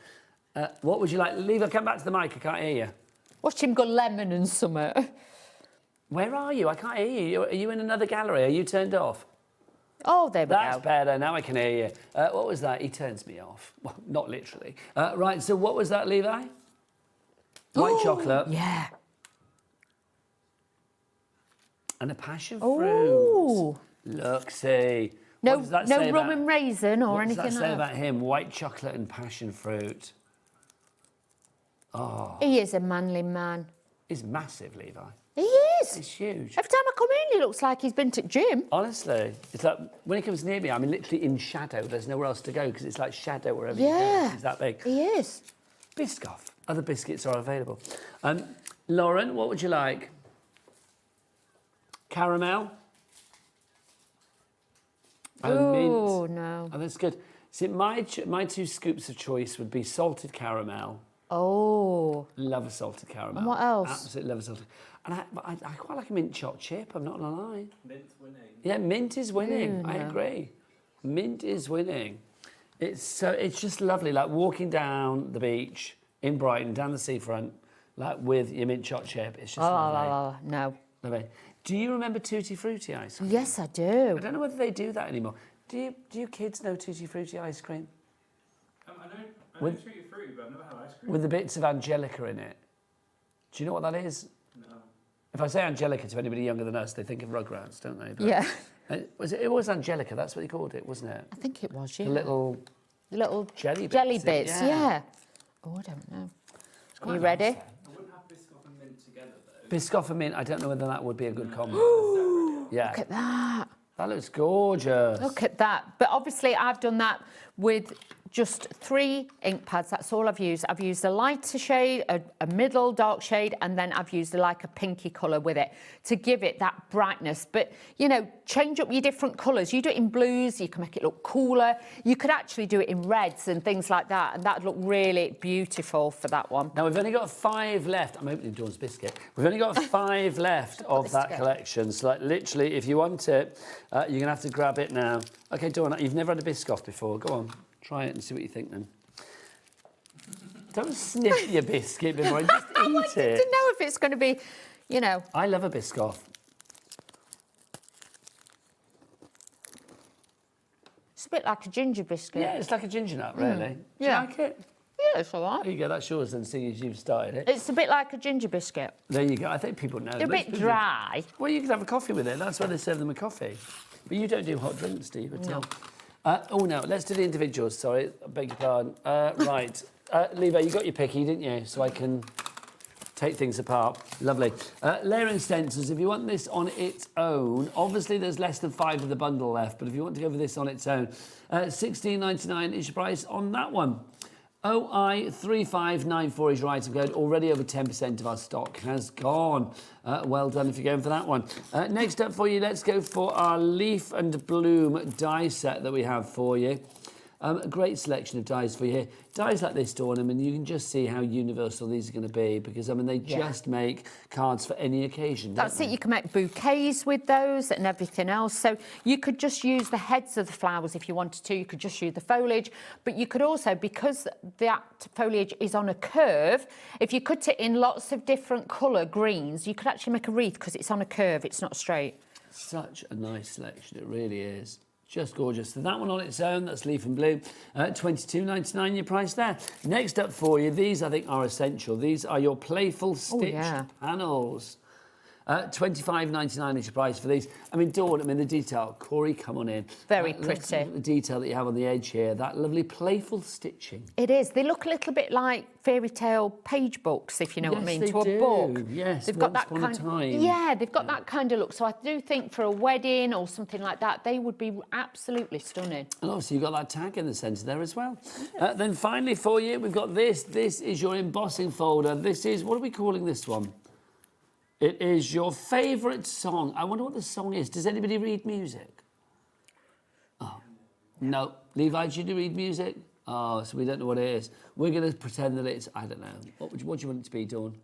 What would you like? Levi, come back to the mic. I can't hear you. Watch him go lemon and summer. Where are you? I can't hear you. Are you in another gallery? Are you turned off? Oh, there we That's go. better. Now I can hear you. What was that? He turns me off. Well, not literally. Right, so what was that, Levi? White chocolate. Yeah. And a passion Ooh. fruit. Look, see. No, What does that no say rum about- and raisin or what anything does that say like about him? White chocolate and passion fruit. Oh, He is a manly man. he's massive, Levi. He is. He's huge. Every time I come in, he looks like he's been to the gym. Honestly, it's like when he comes near me, I'm literally in shadow. There's nowhere else to go because it's like shadow wherever you Yeah. go. He's that big. He is. Biscoff. Other biscuits are available. Lauren, what would you like? Caramel? And mint? Oh, no. Oh, that's good. See, my 2 scoops of choice would be salted caramel. Oh. Love a salted caramel. And what else? Absolutely love a salted. And I quite like a mint choc chip, I'm not going to lie. Mint's winning. Yeah, mint is winning. Ooh, I no. agree. Mint is winning. It's just lovely, like walking down the beach in Brighton, down the seafront, like with your mint choc chip. It's just lovely. No. Lovely. Do you remember Tutti Frutti ice cream? Yes, I do. I don't know whether they do that anymore. Do you kids know Tutti Frutti ice cream? I know Tutti Frutti, but I've never had ice cream. With the bits of Angelica in it. Do you know what that is? No. If I say Angelica to anybody younger than us, they think of Rugrats, don't they? But Yeah. It was Angelica, that's what they called it, wasn't it? I think it was, yeah. The little jelly bits, bits, yeah. Oh, I don't know. Are you ready? I wouldn't have Biscoff and mint together, though. Biscoff and mint, I don't know whether that would be a good combo. Yeah. Look at that. That looks gorgeous. Look at that. But obviously, I've done that with just 3 ink pads. That's all I've used. I've used a lighter shade, a middle dark shade, and then I've used like a pinky colour with it to give it that brightness. But, you know, change up your different colours. You do it in blues, you can make it look cooler. You could actually do it in reds and things like that, and that'd look really beautiful for that one. Now, we've only got 5 left. I'm opening Dawn's biscuit. We've only got 5 left of that collection. So, like, literally, if you want it, you're going to have to grab it now. OK, Dawn, you've never had a Biscoff before. Go on. Try it and see what you think then. Don't sniff your biscuit before, just eat I wanted to know if it's going to be, you know. I love a Biscoff. It's a bit like a ginger biscuit. Yeah, it's like a ginger nut, really. Do Yeah. you like it? Yeah, it's all right. There you go, that's yours then, seeing as you've started it. It's a bit like a ginger biscuit. There you go, I think people know. They're a Most bit people- dry. Well, you can have a coffee with it, that's why they serve them with coffee. But you don't do hot drinks, do you? No. Oh, no, let's do the individuals, sorry, I beg your pardon. Right, Levi, you got your picky, didn't you? So I can take things apart. Lovely. Layering stencils, if you want this on its own, obviously there's less than 5 of the bundle left, but if you want to go for this on its own, $16.99 is your price on that one. OI3594 is your item code. Already over 10% of our stock has gone. Well done if you're going for that one. Next up for you, let's go for our Leaf and Bloom die set that we have for you. A great selection of dies for you here. Dies like this, Dawn, I mean, you can just see how universal these are going to be because, I mean, they just make cards for any occasion. That's it. You can make bouquets with those and everything else. So you could just use the heads of the flowers if you wanted to. You could just use the foliage. But you could also, because that foliage is on a curve, if you cut it in lots of different colour greens, you could actually make a wreath because it's on a curve. It's not straight. Such a nice selection. It really is. Just gorgeous. So that one on its own, that's Leaf and Blue, $22.99 your price there. Next up for you, these I think are essential. These are your playful stitched panels. $25.99 is your price for these. I mean, Dawn, I mean, the detail. Corey, come on in. Very Let's pretty. look at the detail that you have on the edge here. That lovely playful stitching. It is. They look a little bit like fairy tale page books, if you know what I mean, Yes, to they a do. book. Yes, they've got once that upon a kind. time. Yeah, they've got that kind of look. So I do think for a wedding or something like that, they would be absolutely stunning. And obviously you've got that tag in the centre there as well. Then finally for you, we've got this. This is your embossing folder. This is, what are we calling this one? It is your favourite song. I wonder what the song is. Does anybody read music? No. Levi, do you read music? Oh, so we don't know what it is. We're going to pretend that it's, I don't know. What do you want it to be, Dawn?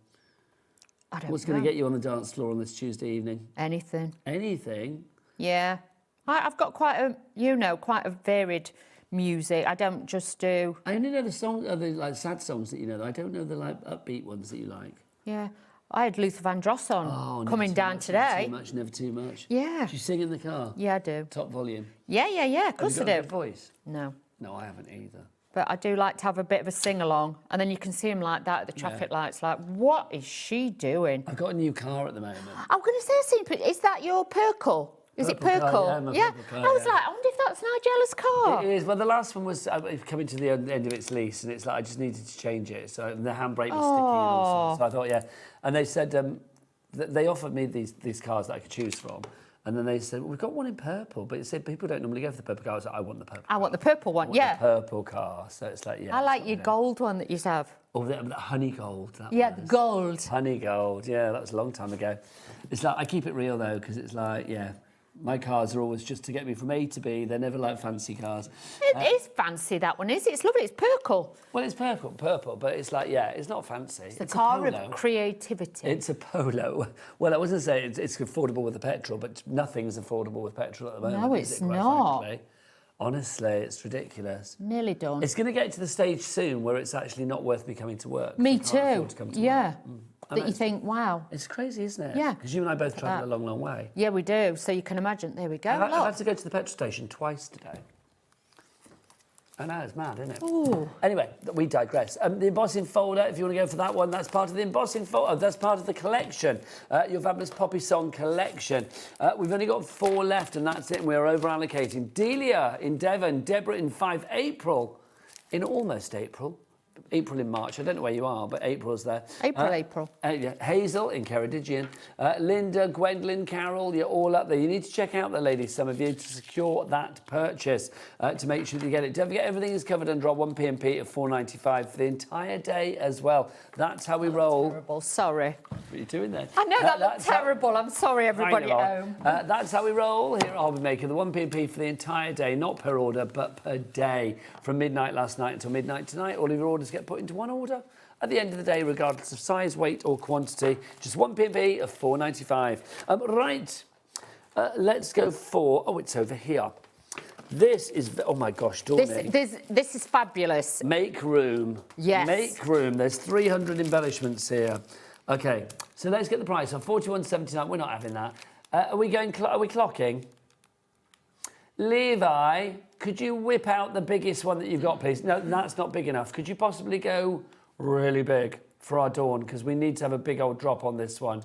I don't What's know. going to get you on the dance floor on this Tuesday evening? Anything. Anything? Yeah. I've got quite a varied music. I don't just do... I only know the songs, the like sad songs that you know. I don't know the like upbeat ones that you like. Yeah. I had Luther Vandross on coming down today. Never too much. Yeah. Do you sing in the car? Yeah, I do. Top volume? Yeah, of course I do. Have you got a good voice? No. No, I haven't either. But I do like to have a bit of a sing-along, and then you can see him like that at the traffic lights, like, what is she doing? I've got a new car at the moment. I'm going to say, is that your Perkle? Is it Purple car, Perkle? yeah, my purple car, I was yeah. like, I wonder if that's Nigella's car. It is. Well, the last one was coming to the end of its lease, and it's like I just needed to change it. So the handbrake was sticky and all sorts. So I thought, yeah. And they said they offered me these cars that I could choose from. And then they said, well, we've got one in purple, but it said people don't normally go for the purple car. I was like, I want the purple. I want the purple one, The purple car. So it's like, yeah. I like your gold one that you have. Oh, the honey gold. The gold. Honey gold. Yeah, that was a long time ago. It's like I keep it real though, because it's like, yeah. My cars are always just to get me from A to B. They're never like fancy cars. It is fancy, that one, is it? It's lovely. It's purple. Well, it's purple, but it's like, yeah, it's not fancy. It's the car of creativity. It's a Polo. Well, I wasn't saying it's affordable with the petrol, but nothing's affordable with petrol at the moment. No, is it's it, quite not. frankly? Honestly, it's ridiculous. Nearly done. It's going to get to the stage soon where it's actually not worth me coming to work. Me I can't afford too. to come to Yeah. work. That you think, wow. It's crazy, isn't it? Yeah. Because you and I both travel a long, long way. Yeah, we do. So you can imagine. There we go. I've had to go to the petrol station twice today. I know, it's mad, isn't it? Ooh. Anyway, we digress. The embossing folder, if you want to go for that one, that's part of the embossing folder. That's part of the collection, your Fabulous Poppy Song collection. We've only got 4 left, and that's it. And we're over-allocating. Delia in Devon, Deborah in 5 April, in almost April. April in March. I don't know where you are, but April's there. April. Yeah. Hazel in Ceredigion. Linda, Gwendolyn, Carol, you're all up there. You need to check out the ladies, some of you, to secure that purchase, to make sure that you get it. Don't forget, everything is covered under our 1p&p at $4.95 for the entire day as well. That's how we roll. Terrible. Sorry. What are you doing there? I know that looked terrible. I'm sorry, everybody at home. That's how we roll here at HobbyMaker. The 1p&p for the entire day, not per order, but per day. From midnight last night until midnight tonight, all of your orders get put into one order at the end of the day, regardless of size, weight or quantity. Just 1p&p of $4.95. Right, let's go for... Oh, it's over here. This is... Oh, my gosh, Dawney. This is fabulous. Make room. Yes. Make room. There's 300 embellishments here. OK, so let's get the price on $41.79. We're not having that. Are we clocking? Levi, could you whip out the biggest one that you've got, please? No, that's not big enough. Could you possibly go really big for our Dawn? Because we need to have a big old drop on this one.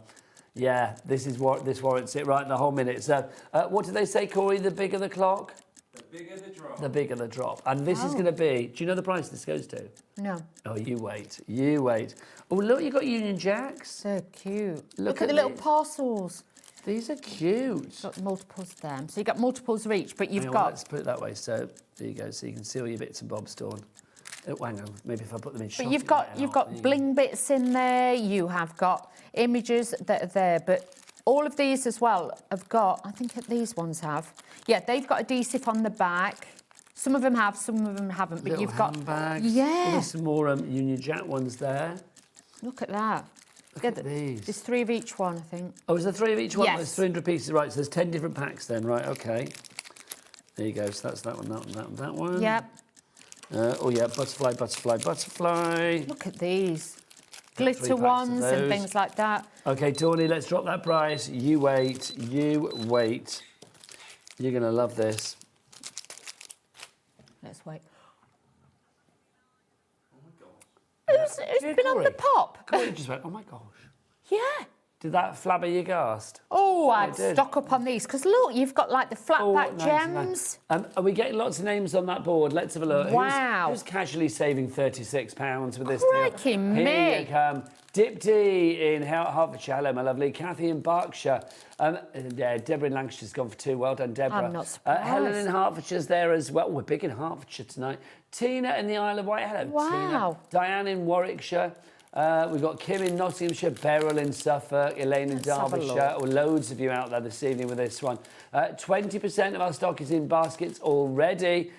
Yeah, this warrants it right in the whole minute. So, what did they say, Corey? The bigger the clock? The bigger the drop. The bigger the drop. And this is going to be... Do you know the price this goes to? No. Oh, you wait. You wait. Oh, look, you've got Union Jacks. So cute. Look at the little these. parcels. These are cute. Got multiples of them. So you've got multiples of each, but you've Hang on, got... Let's put it that way. So there you go. So you can see all your bits and bobs, Dawn. Oh, hang on. Maybe if I put them in But shopping you've got bling bits in there. You have got images that are there. But all of these as well have got... I think these ones have. Yeah, they've got adhesive on the back. Some of them have, some of them haven't. But Little you've got... handbags. Yeah. Oh, there's some more Union Jack ones there. Look at that. Look at these. There's 3 of each one, I think. Oh, is there 3 of each one? Yes. There's 300 pieces. Right, so there's 10 different packs then. Right, OK. There you go. So that's that one, that one, that one, that one. Yep. Oh, yeah, butterfly, butterfly, butterfly. Look at these. Got 3 Glitter packs of ones and those. things like that. OK, Tawny, let's drop that price. You wait. You wait. You're going to love this. Let's wait. Who's been on the pop? Corey just went, oh, my gosh. Yeah. Did that flabbergast? Oh, I'd did. stock up on these. Because look, you've got like the flat back gems. Are we getting lots of names on that board? Let's have a look. Wow. Who's casually saving £36 with this Crikey deal? me. Here you come. Dipty in Hertfordshire. Hello, my lovely. Kathy in Berkshire. Deborah in Lancashire's gone for 2. Well done, Deborah. I'm not surprised. Helen in Hertfordshire's there as well. We're big in Hertfordshire tonight. Tina in the Isle of Wight. Hello, Wow. Tina. Diane in Warwickshire. We've got Kim in Nottinghamshire, Beryl in Suffolk, Elaine in Derbyshire. Or loads of you out there this evening with this one. 20% of our stock is in baskets already.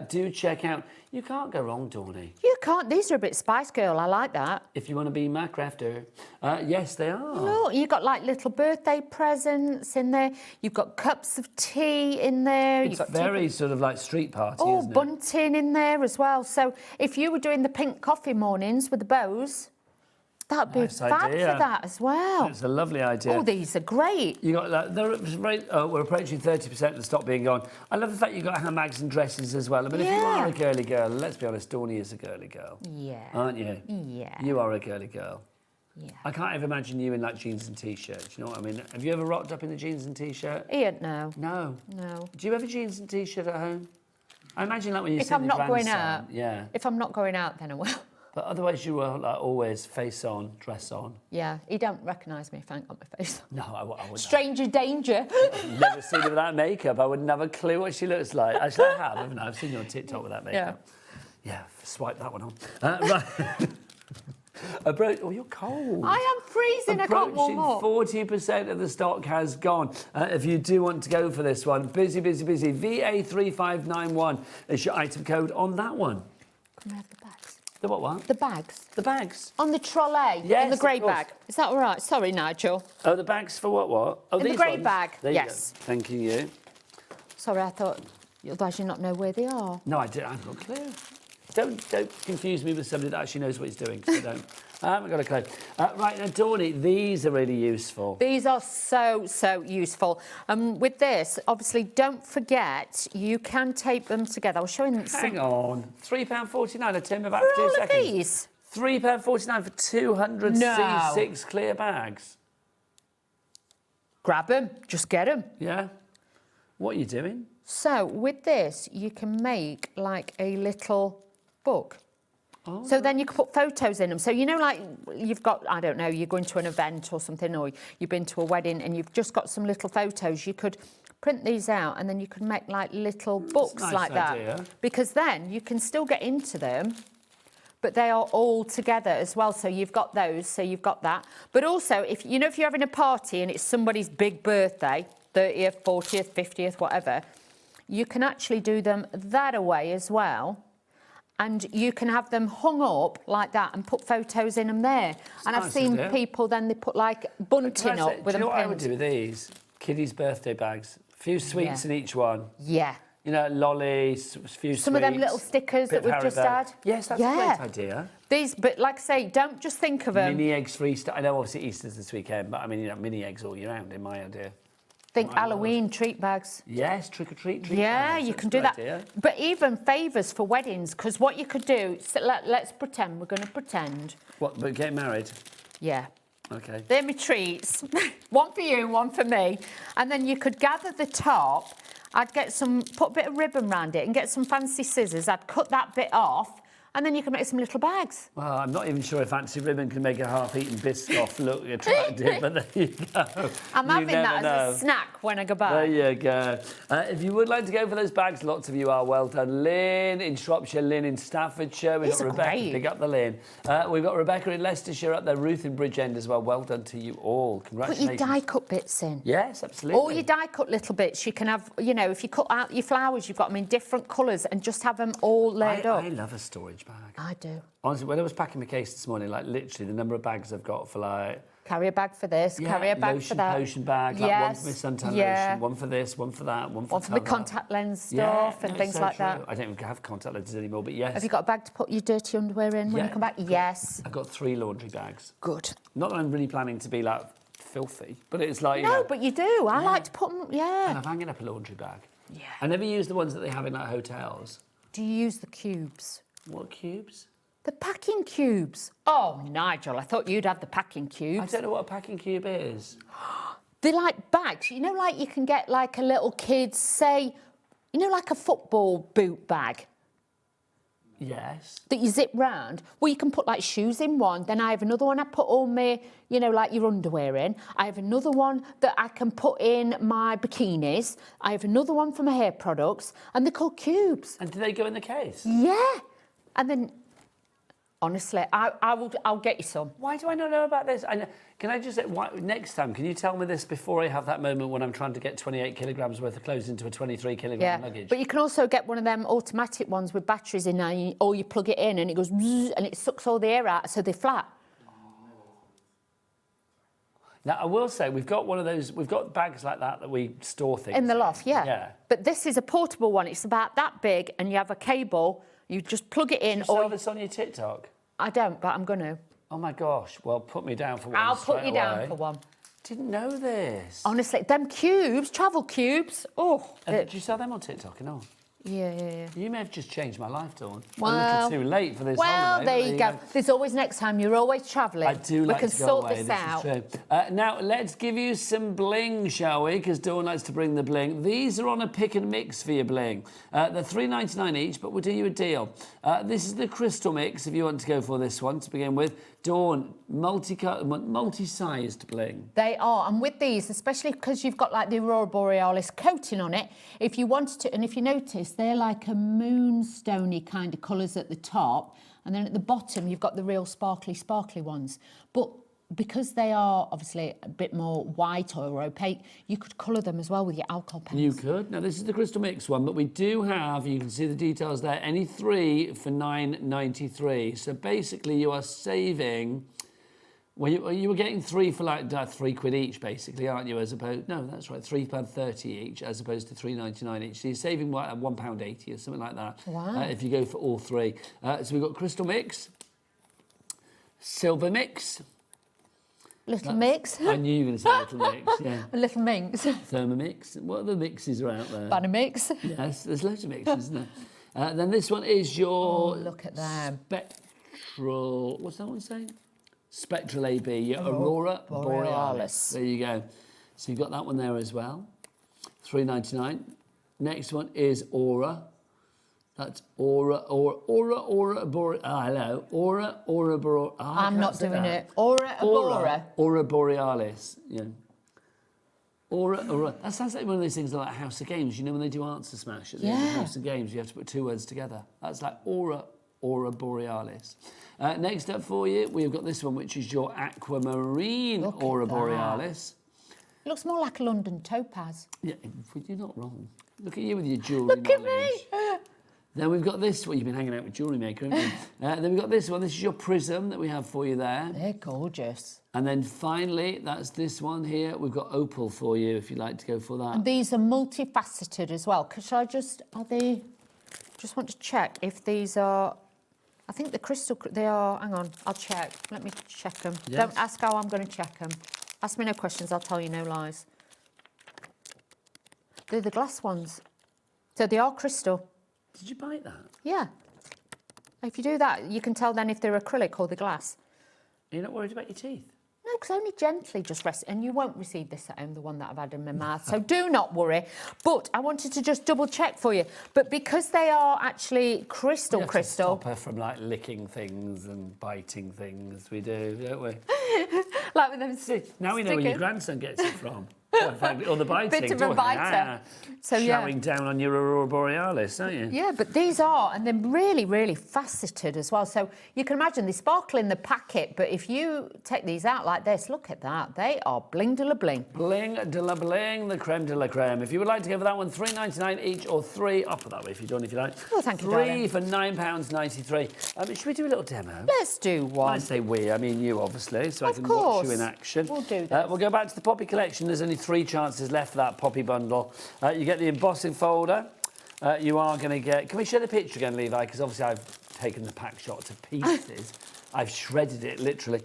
Do check out. You can't go wrong, Dawny. You can't. These are a bit Spice Girl. I like that. If you want to be my crafter. Yes, they are. Look, you've got like little birthday presents in there. You've got cups of tea in there. It's You've got very sort of like street party, Oh, isn't it? bunting in there as well. So if you were doing the pink coffee mornings with the bows, that'd be Nice fab idea. for that as well. It's a lovely idea. Oh, these are great. You got that. We're approaching 30% of the stock being gone. I love the fact you've got handbags and dresses as well. I mean, if you are a girly girl, let's be honest, Dawny is a girly girl. Yeah. Aren't you? Yeah. You are a girly girl. Yeah. I can't ever imagine you in like jeans and t-shirts. You know what I mean? Have you ever rocked up in the jeans and t-shirt? Ian, no. No. No. Do you have a jeans and t-shirt at home? I imagine like when you If see I'm the not going grandson. out. Yeah. If I'm not going out, then I will. But otherwise you were like always face on, dress on. Yeah, he don't recognise me if I ain't got my face on. No, I wouldn't. Stranger danger. I've never seen her without makeup. I wouldn't have a clue what she looks like. Actually, I have, haven't I? I've seen you on TikTok without makeup. Yeah, swipe that one on. Right. Oh, you're cold. I am freezing. I can't warm up. 40% of the stock has gone. If you do want to go for this one, busy. VA3591 is your item code on that one. Can we have the bags? The what? The bags. The bags. On the trolley. Yes, In the grey of course. bag. Is that all right? Sorry, Nigel. Oh, the bags for what? Oh, In the these grey ones? bag, There you yes. go. Thank you. Sorry, I thought otherwise you not know where they are. No, I haven't got a clue. Don't confuse me with somebody that actually knows what he's doing, 'cause I don't. I haven't got a clue. Right, now, Dawny, these are really useful. These are so useful. With this, obviously, don't forget, you can tape them together. I was showing them. Hang on. £3.49 a tin about For 2 all of seconds. these? £3.49 for 200 No. C6 clear bags. Grab them. Just get them. Yeah. What are you doing? So, with this, you can make like a little book. Oh, So then you can put photos in them. So, you know, like you've got, I don't know, you're going to an event or something, or you've been to a wedding and you've just got some little photos. You could print these out and then you could make like little books nice like idea. that. Because then you can still get into them, but they are all together as well. So you've got those, so you've got that. But also, if you're having a party and it's somebody's big birthday, 30th, 40th, 50th, whatever, you can actually do them that away as well. And you can have them hung up like that and put photos in them there. And I've nice, seen isn't it? people, then they put like bunting Can I say, up with do you them know what I would pinned. do with these? Kiddies' birthday bags. A few sweets Yeah. in each one. Yeah. You know, lollies, a few Some of them sweets, little stickers bit that of we've just Haribo. had. Yes, that's a great idea. These, but like I say, don't just think of them. Mini eggs free stuff. I know obviously Easter's this weekend, but I mean, you know, mini eggs all year round in my idea. Think Halloween treat bags. Yes, trick or treat. Yeah, bags. you That's can a do good that. idea. But even favours for weddings, because what you could do, so let's pretend, we're going to pretend. What, but getting married? Yeah. Okay. They're my treats. One for you, one for me. And then you could gather the top. I'd put a bit of ribbon around it and get some fancy scissors. I'd cut that bit off. And then you can make some little bags. Well, I'm not even sure if fancy ribbon can make a half-eaten Biscoff look attractive, but there you go. I'm You having that never know. as a snack when I go back. There you go. If you would like to go for those bags, lots of you are. Well done. Lynn in Shropshire, Lynn in Staffordshire. We've These got are Rebecca. great. Pick up the Lynn. We've got Rebecca in Leicestershire up there, Ruth in Bridgend as well. Well done to you all. Put Congratulations. your die cut bits in. Yes, absolutely. All your die cut little bits, you can have, you know, if you cut out your flowers, you've got them in different colours and just have them all laid up. I love a storage bag. I do. Honestly, when I was packing my case this morning, like literally the number of bags I've got for like... Carry a bag for this, carry a bag lotion, for that. potion bag, like one for my suntan lotion, one for this, one for that, one for One for the that. contact lens stuff and no, things so like true. that. I don't even have contact lenses anymore, but yes. Have you got a bag to put your dirty underwear in when Yeah. you come back? Yes. I've got 3 laundry bags. Good. Not that I'm really planning to be like filthy, but it's like, you No, know, but you do. I like to put them, yeah. and I'm hanging up a laundry bag. Yeah. I never use the ones that they have in like hotels. Do you use the cubes? What cubes? The packing cubes. Oh, Nigel, I thought you'd have the packing cubes. I don't know what a packing cube is. They're like bags. You know, like you can get like a little kid's, say, you know, like a football boot bag Yes. that you zip round. Well, you can put like shoes in one. Then I have another one I put all my, you know, like your underwear in. I have another one that I can put in my bikinis. I have another one for my hair products. And they're called cubes. And do they go in the case? Yeah. And then Honestly, I'll get you some. Why do I not know about this? Can I just say, next time, can you tell me this before I have that moment when I'm trying to get 28 kilograms worth of clothes into a 23 kilogram luggage? But you can also get one of them automatic ones with batteries in there, or you plug it in and it goes zzz, and it sucks all the air out, so they're flat. Now, I will say, we've got one of those, we've got bags like that we store things in the loft, yeah. Yeah. But this is a portable one. It's about that big, and you have a cable. You just plug it in. Do you sell this on your TikTok? I don't, but I'm going to. Oh, my gosh. Well, put me down for one. I'll put you down for one. Didn't know this. Honestly, them cubes, travel cubes. Oh. Did you sell them on TikTok and all? Yeah. You may have just changed my life, Dawn. Well, a little too late for this well, holiday. there you go. There's always next time. You're always travelling. I do like we can to go sort away. this This out. is true. Now, let's give you some bling, shall we? Because Dawn likes to bring the bling. These are on a pick and mix for your bling. They're $3.99 each, but we'll do you a deal. This is the crystal mix, if you want to go for this one to begin with. Dawn, multi-sized bling. They are, and with these, especially because you've got like the Aurora Borealis coating on it, if you wanted to, and if you notice, they're like a moonstony kind of colours at the top, and then at the bottom you've got the real sparkly ones. But because they are obviously a bit more white or opaque, you could colour them as well with your alcohol pens. You could. Now, this is the crystal mix one, but we do have, you can see the details there, any three for $9.93. So basically you are saving, well, you were getting three for like £3 each, basically, aren't you? As opposed, no, that's right, £3.30 each, as opposed to $3.99 each. So you're saving what, £1.80 or something like that. Wow. If you go for all three. So we've got crystal mix, silver mix. Little mix. I knew you were going to say little mix, yeah. A little minx. Thermomix. What other mixes are out there? Banamix. Yes, there's loads of mixes, isn't there? Then this one is your... look at them. Spectral... What's that one saying? Spectral AB, your Aurora Borealis. There you go. So you've got that one there as well. $3.99. Next one is Aura. That's Aura Borealis. Hello. Aura Borealis. I'm not doing it. Aura Borealis. Yeah. Aura. That sounds like one of those things like House of Games. You know when they do Answer Smash at the end of House of Games, you have to put two words together. That's like Aura Borealis. Next up for you, we've got this one, which is your Aquamarine Aura Borealis. It looks more like a London topaz. Yeah, you're not wrong. Look at you with your jewellery Look at me. Then we've got this one. You've been hanging out with Jewellery Maker, haven't you? Then we've got this one. This is your prism that we have for you there. They're gorgeous. And then finally, that's this one here. We've got opal for you if you'd like to go for that. And these are multifaceted as well. Just want to check if these are... I think the crystal... They are... Hang on, I'll check. Let me check them. Yes. Don't ask how I'm going to check them. Ask me no questions, I'll tell you no lies. They're the glass ones. So they are crystal. Did you bite that? Yeah. If you do that, you can tell then if they're acrylic or the glass. You're not worried about your teeth? No, because only gently just rest. And you won't receive this at home, the one that I've had in my mouth. So do not worry. But I wanted to just double check for you. But because they are actually crystal. To stop her from like licking things and biting things. We do, don't we? Like with them now we know where your grandson gets it from. Or the biting. Bit of a biter. So showering down on your Aurora Borealis, don't you? Yeah, but these are, and they're really, really faceted as well. So you can imagine they sparkle in the packet, but if you take these out like this, look at that. They are bling de la bling. Bling de la bling, the creme de la creme. If you would like to go for that one, $3.99 each, or three. I'll put that way if you're done, if you like. Oh, thank you, Three for £9.93. Should we do a little demo? Let's do one. I say we, I mean you, obviously, so I can course. watch you in action. We'll do that. We'll go back to the Poppy collection. There's only 3 chances left for that Poppy bundle. You get the embossing folder. You are going to get... Can we show the picture again, Levi? Because obviously I've taken the pack shot to pieces. I've shredded it, literally.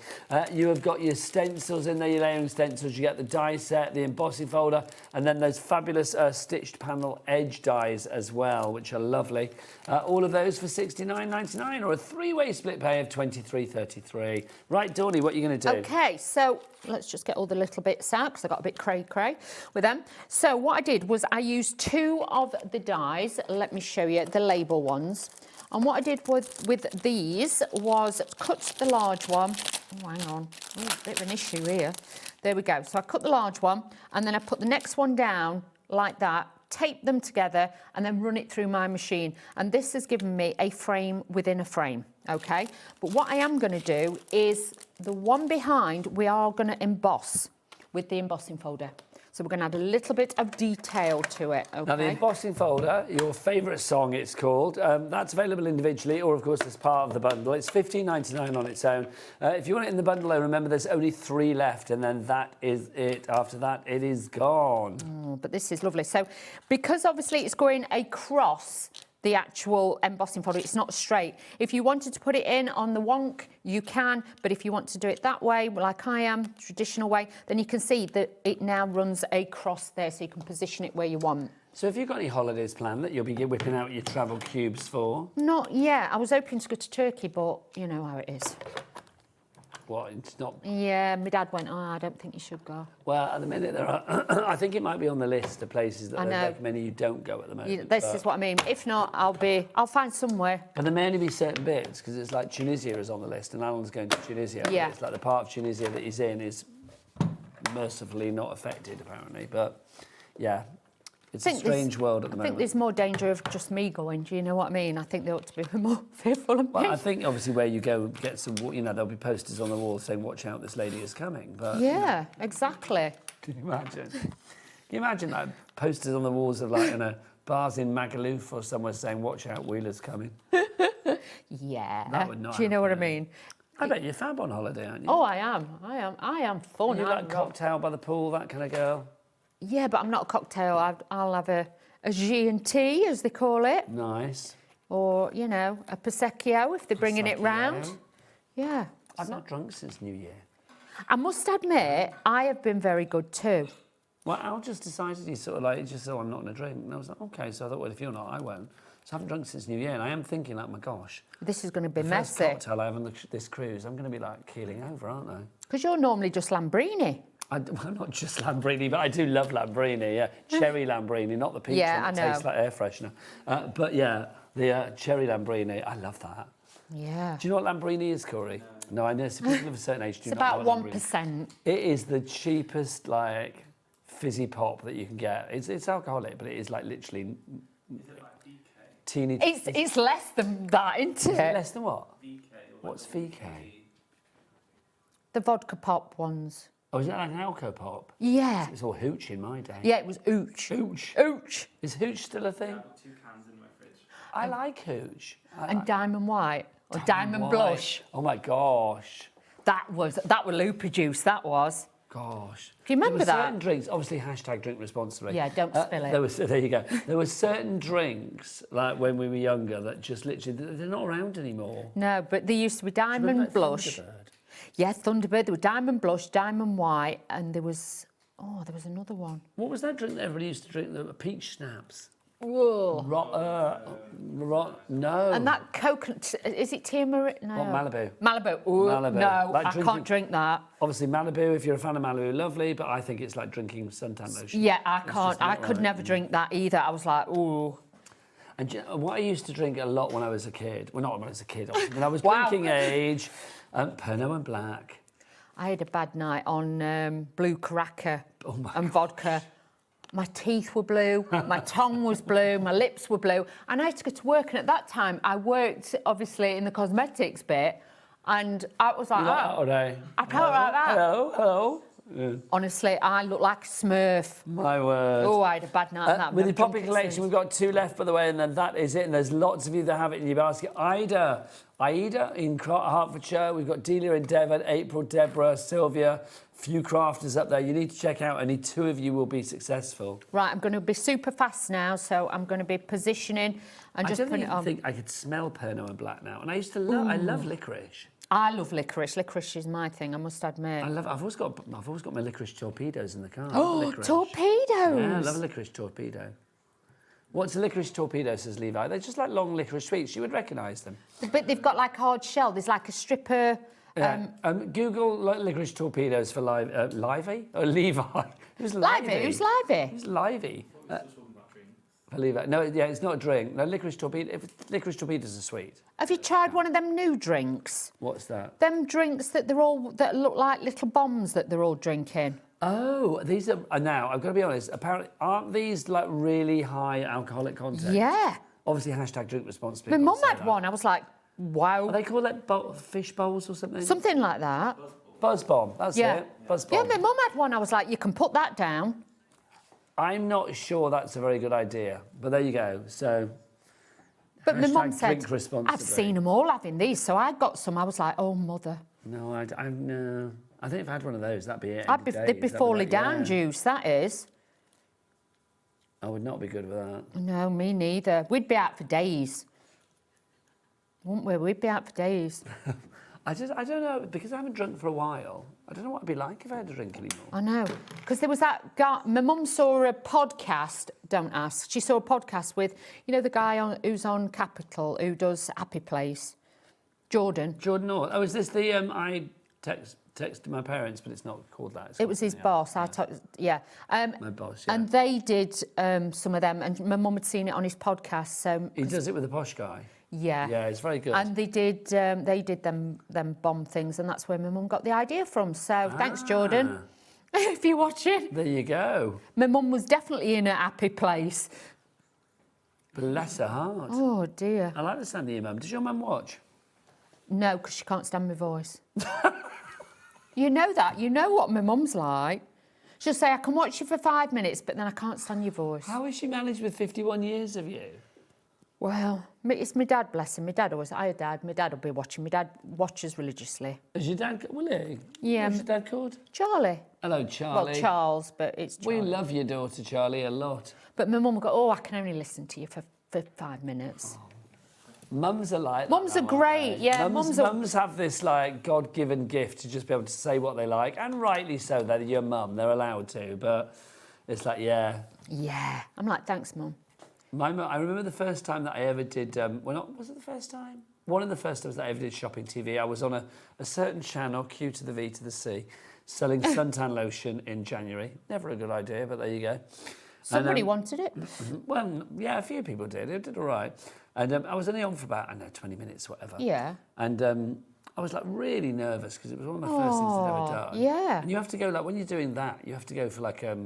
You have got your stencils in there, your layering stencils. You get the die set, the embossing folder, and then those fabulous stitched panel edge dies as well, which are lovely. All of those for $69.99 or a 3-way split pay of $23.33. Right, Dawny, what are you going to do? OK, so let's just get all the little bits out because I got a bit cray-cray with them. So what I did was I used 2 of the dies. Let me show you the label ones. And what I did with these was cut the large one. Oh, hang on. Oh, a bit of an issue here. There we go. So I cut the large one, and then I put the next one down like that tape them together and then run it through my machine. And this has given me a frame within a frame, okay? But what I am going to do is the one behind, we are going to emboss with the embossing folder. So we're going to add a little bit of detail to it, okay? Now, the embossing folder, your favourite song, it's called, that's available individually or, of course, as part of the bundle. It's $15.99 on its own. If you want it in the bundle, though, remember there's only 3 left, and then that is it. After that, it is gone. Oh, but this is lovely. So because, obviously, it's going across the actual embossing folder, it's not straight. If you wanted to put it in on the wonk, you can, but if you want to do it that way, like I am, traditional way, then you can see that it now runs across there, so you can position it where you want. So have you got any holidays planned that you'll be whipping out your travel cubes for? Not yet. I was hoping to go to Turkey, but you know how it is. What, it's not... Yeah, my dad went, I don't think you should go. Well, at the minute, there are... I think it might be on the list of places that they're recommending you don't go at the moment. This is what I mean. If not, I'll find somewhere. But there may only be certain bits, because it's like Tunisia is on the list, and Alan's going to Tunisia. Yeah. It's like the part of Tunisia that he's in is mercifully not affected, apparently. But, yeah, it's a strange world at the moment. I think there's more danger of just me going, do you know what I mean? I think they ought to be more fearful of me. Well, I think, obviously, where you go, get some, you know, there'll be posters on the wall saying, watch out, this lady is coming. But yeah, exactly. Can you imagine? Can you imagine, like, posters on the walls of, like, you know, bars in Magaluf or somewhere saying, watch out, Wheeler's coming? Yeah. That would not Do you know what I happen. mean? I bet you're fab on holiday, aren't you? Oh, I am fun. You like cocktail by the pool, that kind of girl? Yeah, but I'm not a cocktail. I'll have a G&T, as they call it. Nice. Or, you know, a Prosecco, if they're bringing it round. Yeah. I've not drunk since New Year. I must admit, I have been very good too. Well, Al just decided he's sort of like, just I'm not going to drink. And I was like, OK, so I thought, well, if you're not, I won't. So I haven't drunk since New Year, and I am thinking, like, my gosh. This is going to be the messy. first cocktail I have on this cruise, I'm going to be, like, keeling over, aren't I? Because you're normally just Lambrini. I'm not just Lambrini, but I do love Lambrini, yeah. Cherry Lambrini, not the peach Yeah, one that tastes like air freshener. But, yeah, the cherry Lambrini, I love that. Yeah. Do you know what Lambrini is, Corey? No, I know. So people of a certain age do It's not know about what 1%. It is the cheapest, like, fizzy pop that you can get. It's alcoholic, but it is, like, literally... Is it like VK? Teeny... It's less than that, isn't it? Less than what? VK. What's VK? The vodka pop ones. Oh, is that like an alco pop? Yeah. It's all hooch in my day. Yeah, it was ooch. Hooch? Ooch. Is hooch still a thing? I've got 2 cans in my fridge. I like hooch. And diamond white. Or diamond white. blush. Oh, my gosh. That was loopy juice, that was. Gosh. Do you remember there were that? certain drinks, obviously # drink responsibly. Yeah, don't spill it. There you go. There were certain drinks, like when we were younger, that just literally, they're not around anymore. No, but there used to be diamond like blush. Thunderbird? Yeah, Thunderbird. There was diamond blush, diamond white, and there was another one. What was that drink that everybody used to drink? The peach schnapps. Whoa. No. And that coconut, is it Tiamat? No. What, Malibu? Malibu. Ooh, Malibu. no, Like I drinking- can't drink that. Obviously, Malibu, if you're a fan of Malibu, lovely, but I think it's like drinking suntan lotion. Yeah, I It's can't. just I not could right. never drink that either. I was like, ooh. And do you know, what I used to drink a lot when I was a kid, well, not when I was a kid, obviously, when I was Wow. drinking age, Pernod and Black. I had a bad night on blue cracker and vodka. My teeth were blue, my tongue was blue, my lips were blue, and I had to go to work. And at that time, I worked obviously in the cosmetics bit, and I was like, Oh, day. I felt like that. Hello. Yeah. Honestly, I look like a Smurf. My word. Oh, I had a bad night on that. With the I've drunk Poppy it collection, since. we've got 2 left, by the way, and then that is it. And there's lots of you that have it in your basket. Aida in Hertfordshire. We've got Delia in Devon, April, Deborah, Sylvia. Few crafters up there. You need to check out. Only 2 of you will be successful. Right, I'm going to be super fast now, so I'm going to be positioning and just putting it on. I think I could smell Pernod and Black now. And I used to love. I love licorice. I love licorice. Licorice is my thing, I must admit. I've always got my licorice torpedoes in the car. Oh, Licorice. torpedoes! Yeah, I love a licorice torpedo. What's a licorice torpedo, says Levi? They're just like long licorice sweets. You would recognise them. But they've got like hard shell. There's like a stripper. Yeah. Google licorice torpedoes for Livy or Levi. Who's Livy? Livy? Who's Livy? Who's Livy? For Levi. No, yeah, it's not a drink. No, licorice torpedo. Licorice torpedoes are sweet. Have you tried one of them new drinks? What's that? Them drinks that look like little bombs that they're all drinking. Oh, these are now. I've got to be honest. Apparently, aren't these like really high alcoholic content? Yeah. Obviously, hashtag drink responsibly. My mum had one. I was like, wow. Are they called like fish bowls or something? Something like that. Buzz bomb. That's it. Buzz bomb. Yeah, my mum had one. I was like, you can put that down. I'm not sure that's a very good idea, but there you go. So. But my mum Hashtag said, drink responsibly. I've seen them all having these, so I got some. I was like, oh, mother. No, no. I think if I had one of those, that'd be it. They'd be falling down juice, that is. I would not be good with that. No, me neither. We'd be out for days. Wouldn't we? We'd be out for days. I don't know, because I haven't drunk for a while. I don't know what it'd be like if I had a drink anymore. I know. Because there was that guy, my mum saw a podcast, don't ask. She saw a podcast with, you know, the guy who's on Capital, who does Happy Place. Jordan. Jordan North. Oh, is this the, I texted my parents, but it's not called that. It was his boss. My boss, yeah. And they did some of them, and my mum had seen it on his podcast. So he does it with a posh guy. Yeah. Yeah, it's very good. And they did them bomb things, and that's where my mum got the idea from. So thanks, Jordan, if you're watching. There you go. My mum was definitely in a happy place. Bless her heart. Oh, dear. I like the sound of your mum. Does your mum watch? No, because she can't stand my voice. You know that. You know what my mum's like. She'll say, I can watch you for 5 minutes, but then I can't stand your voice. How has she managed with 51 years of you? Well, it's my dad, bless him. My dad always, I had dad. My dad will be watching. My dad watches religiously. Is your dad, will he? Yeah. What's your dad called? Charlie. Hello, Charlie. Well, Charles, but it's Charlie. We love your daughter, Charlie, a lot. But my mum will go, oh, I can only listen to you for 5 minutes. Oh. Mums are like that. Mums are great, yeah. Mums have this, like, God-given gift to just be able to say what they like, and rightly so, they're your mum, they're allowed to, but it's like, yeah. Yeah. I'm like, thanks, Mum. My mum, I remember the first time that I ever did, was it the first time? One of the first times that I ever did shopping TV, I was on a certain channel, Q to the V to the C, selling suntan lotion in January. Never a good idea, but there you go. Somebody wanted it. Well, yeah, a few people did. It did all right. And I was only on for about, 20 minutes, whatever. Yeah. And I was, like, really nervous because it was one of my first things I'd ever done. Yeah. And you have to go, like, when you're doing that, you have to go for, like, a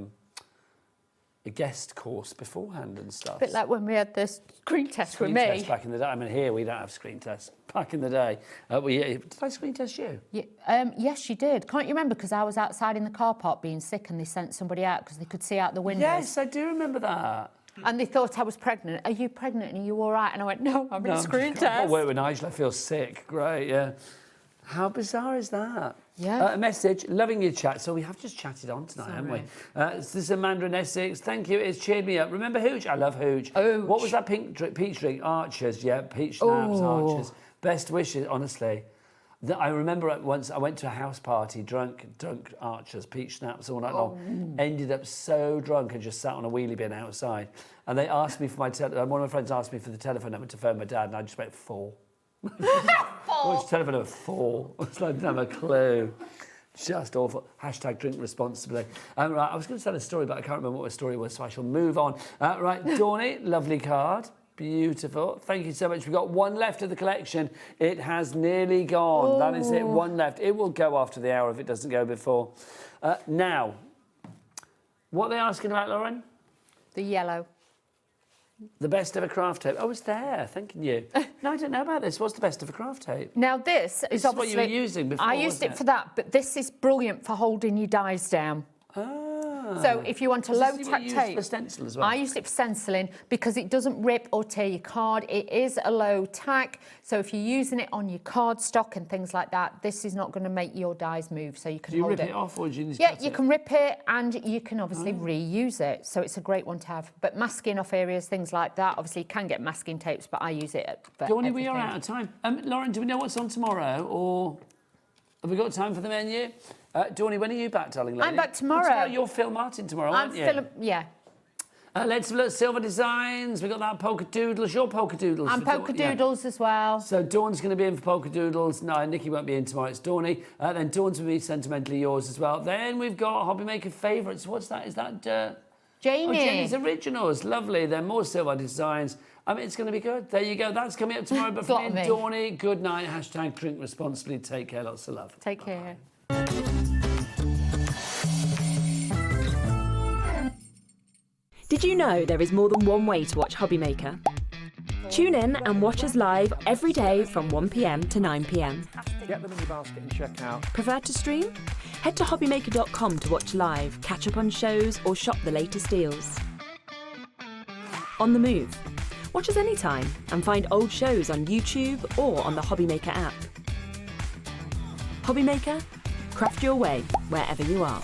guest course beforehand and stuff. A bit like when we had the screen test Screen with me. test back in the day. I mean, here we don't have screen tests. Back in the day. Did I screen test you? Yeah, yes, you did. Can't you remember? Because I was outside in the car park being sick and they sent somebody out because they could see out the windows. Yes, I do remember that. And they thought I was pregnant. Are you pregnant and are you all right? And I went, no, I'm in a screen test. I'll work with Nigel, I feel sick. Great, yeah. How bizarre is that? Yeah. A message, loving your chat. So we have just chatted on tonight, haven't we? This is Amanda in Essex. Thank you, it's cheered me up. Remember Hooch? I love Hooch. What was that peach drink? Archers, yeah, peach snaps, Archers. Best wishes, honestly. I remember once I went to a house party, drunk Archers, peach snaps all night long. Ended up so drunk and just sat on a wheelie bin outside. And they asked me for one of my friends asked me for the telephone number to phone my dad, and I just went 4. Which telephone number 4? I didn't have a clue. Just awful. Hashtag drink responsibly. Right, I was going to tell a story, but I can't remember what the story was, so I shall move on. Right, Dawny, lovely card. Beautiful. Thank you so much. We've got one left of the collection. It has nearly gone. That is it. One left. It will go after the hour if it doesn't go before. Now, what are they asking about, Lauren? The yellow. The best ever craft tape. Oh, it's there. Thanking you. No, I don't know about this. What's the best ever craft tape? Now, this is what obviously... you were using before, I used it for that, but this is brilliant for holding your dies down. So if you want a low-tack tape... for stencil as well? I used it for stenciling because it doesn't rip or tear your card. It is a low tack, so if you're using it on your cardstock and things like that, this is not going to make your dies move, so you can hold it. Do you rip it off or do you need to Yeah, cut you it? can rip it and you can obviously reuse it, so it's a great one to have. But masking off areas, things like that, obviously you can get masking tapes, but I use it for Dawny, everything. we are out of time. Lauren, do we know what's on tomorrow, or have we got time for the menu? Dawny, when are you back, darling lady? I'm back tomorrow. You're Phil Martin tomorrow, aren't you? Yeah. Let's look at Silver Designs. We've got that Polka Doodles. Your Polka Doodles. And Polka Doodles as well. So Dawn's going to be in for Polka Doodles. No, Nikki won't be in tomorrow. It's Dawny. Then Dawn's will be Sentimentally Yours as well. Then we've got HobbyMaker Favourites. What's that? Is that... Jamie. Oh, Jamie's Originals. Lovely. Then more Silver Designs. I mean, it's going to be good. There you go. That's coming up tomorrow. But for me and Dawny, good night. Hashtag drink responsibly. Take care. Lots of love. Take care. Did you know there is more than one way to watch HobbyMaker? Tune in and watch us live every day from 1 p.m. to 9 p.m. Get them in your basket and check out. Prefer to stream? Head to hobbymaker.com to watch live, catch up on shows, or shop the latest deals. On the move. Watch us anytime and find old shows on YouTube or on the HobbyMaker app. HobbyMaker, craft your way wherever you are.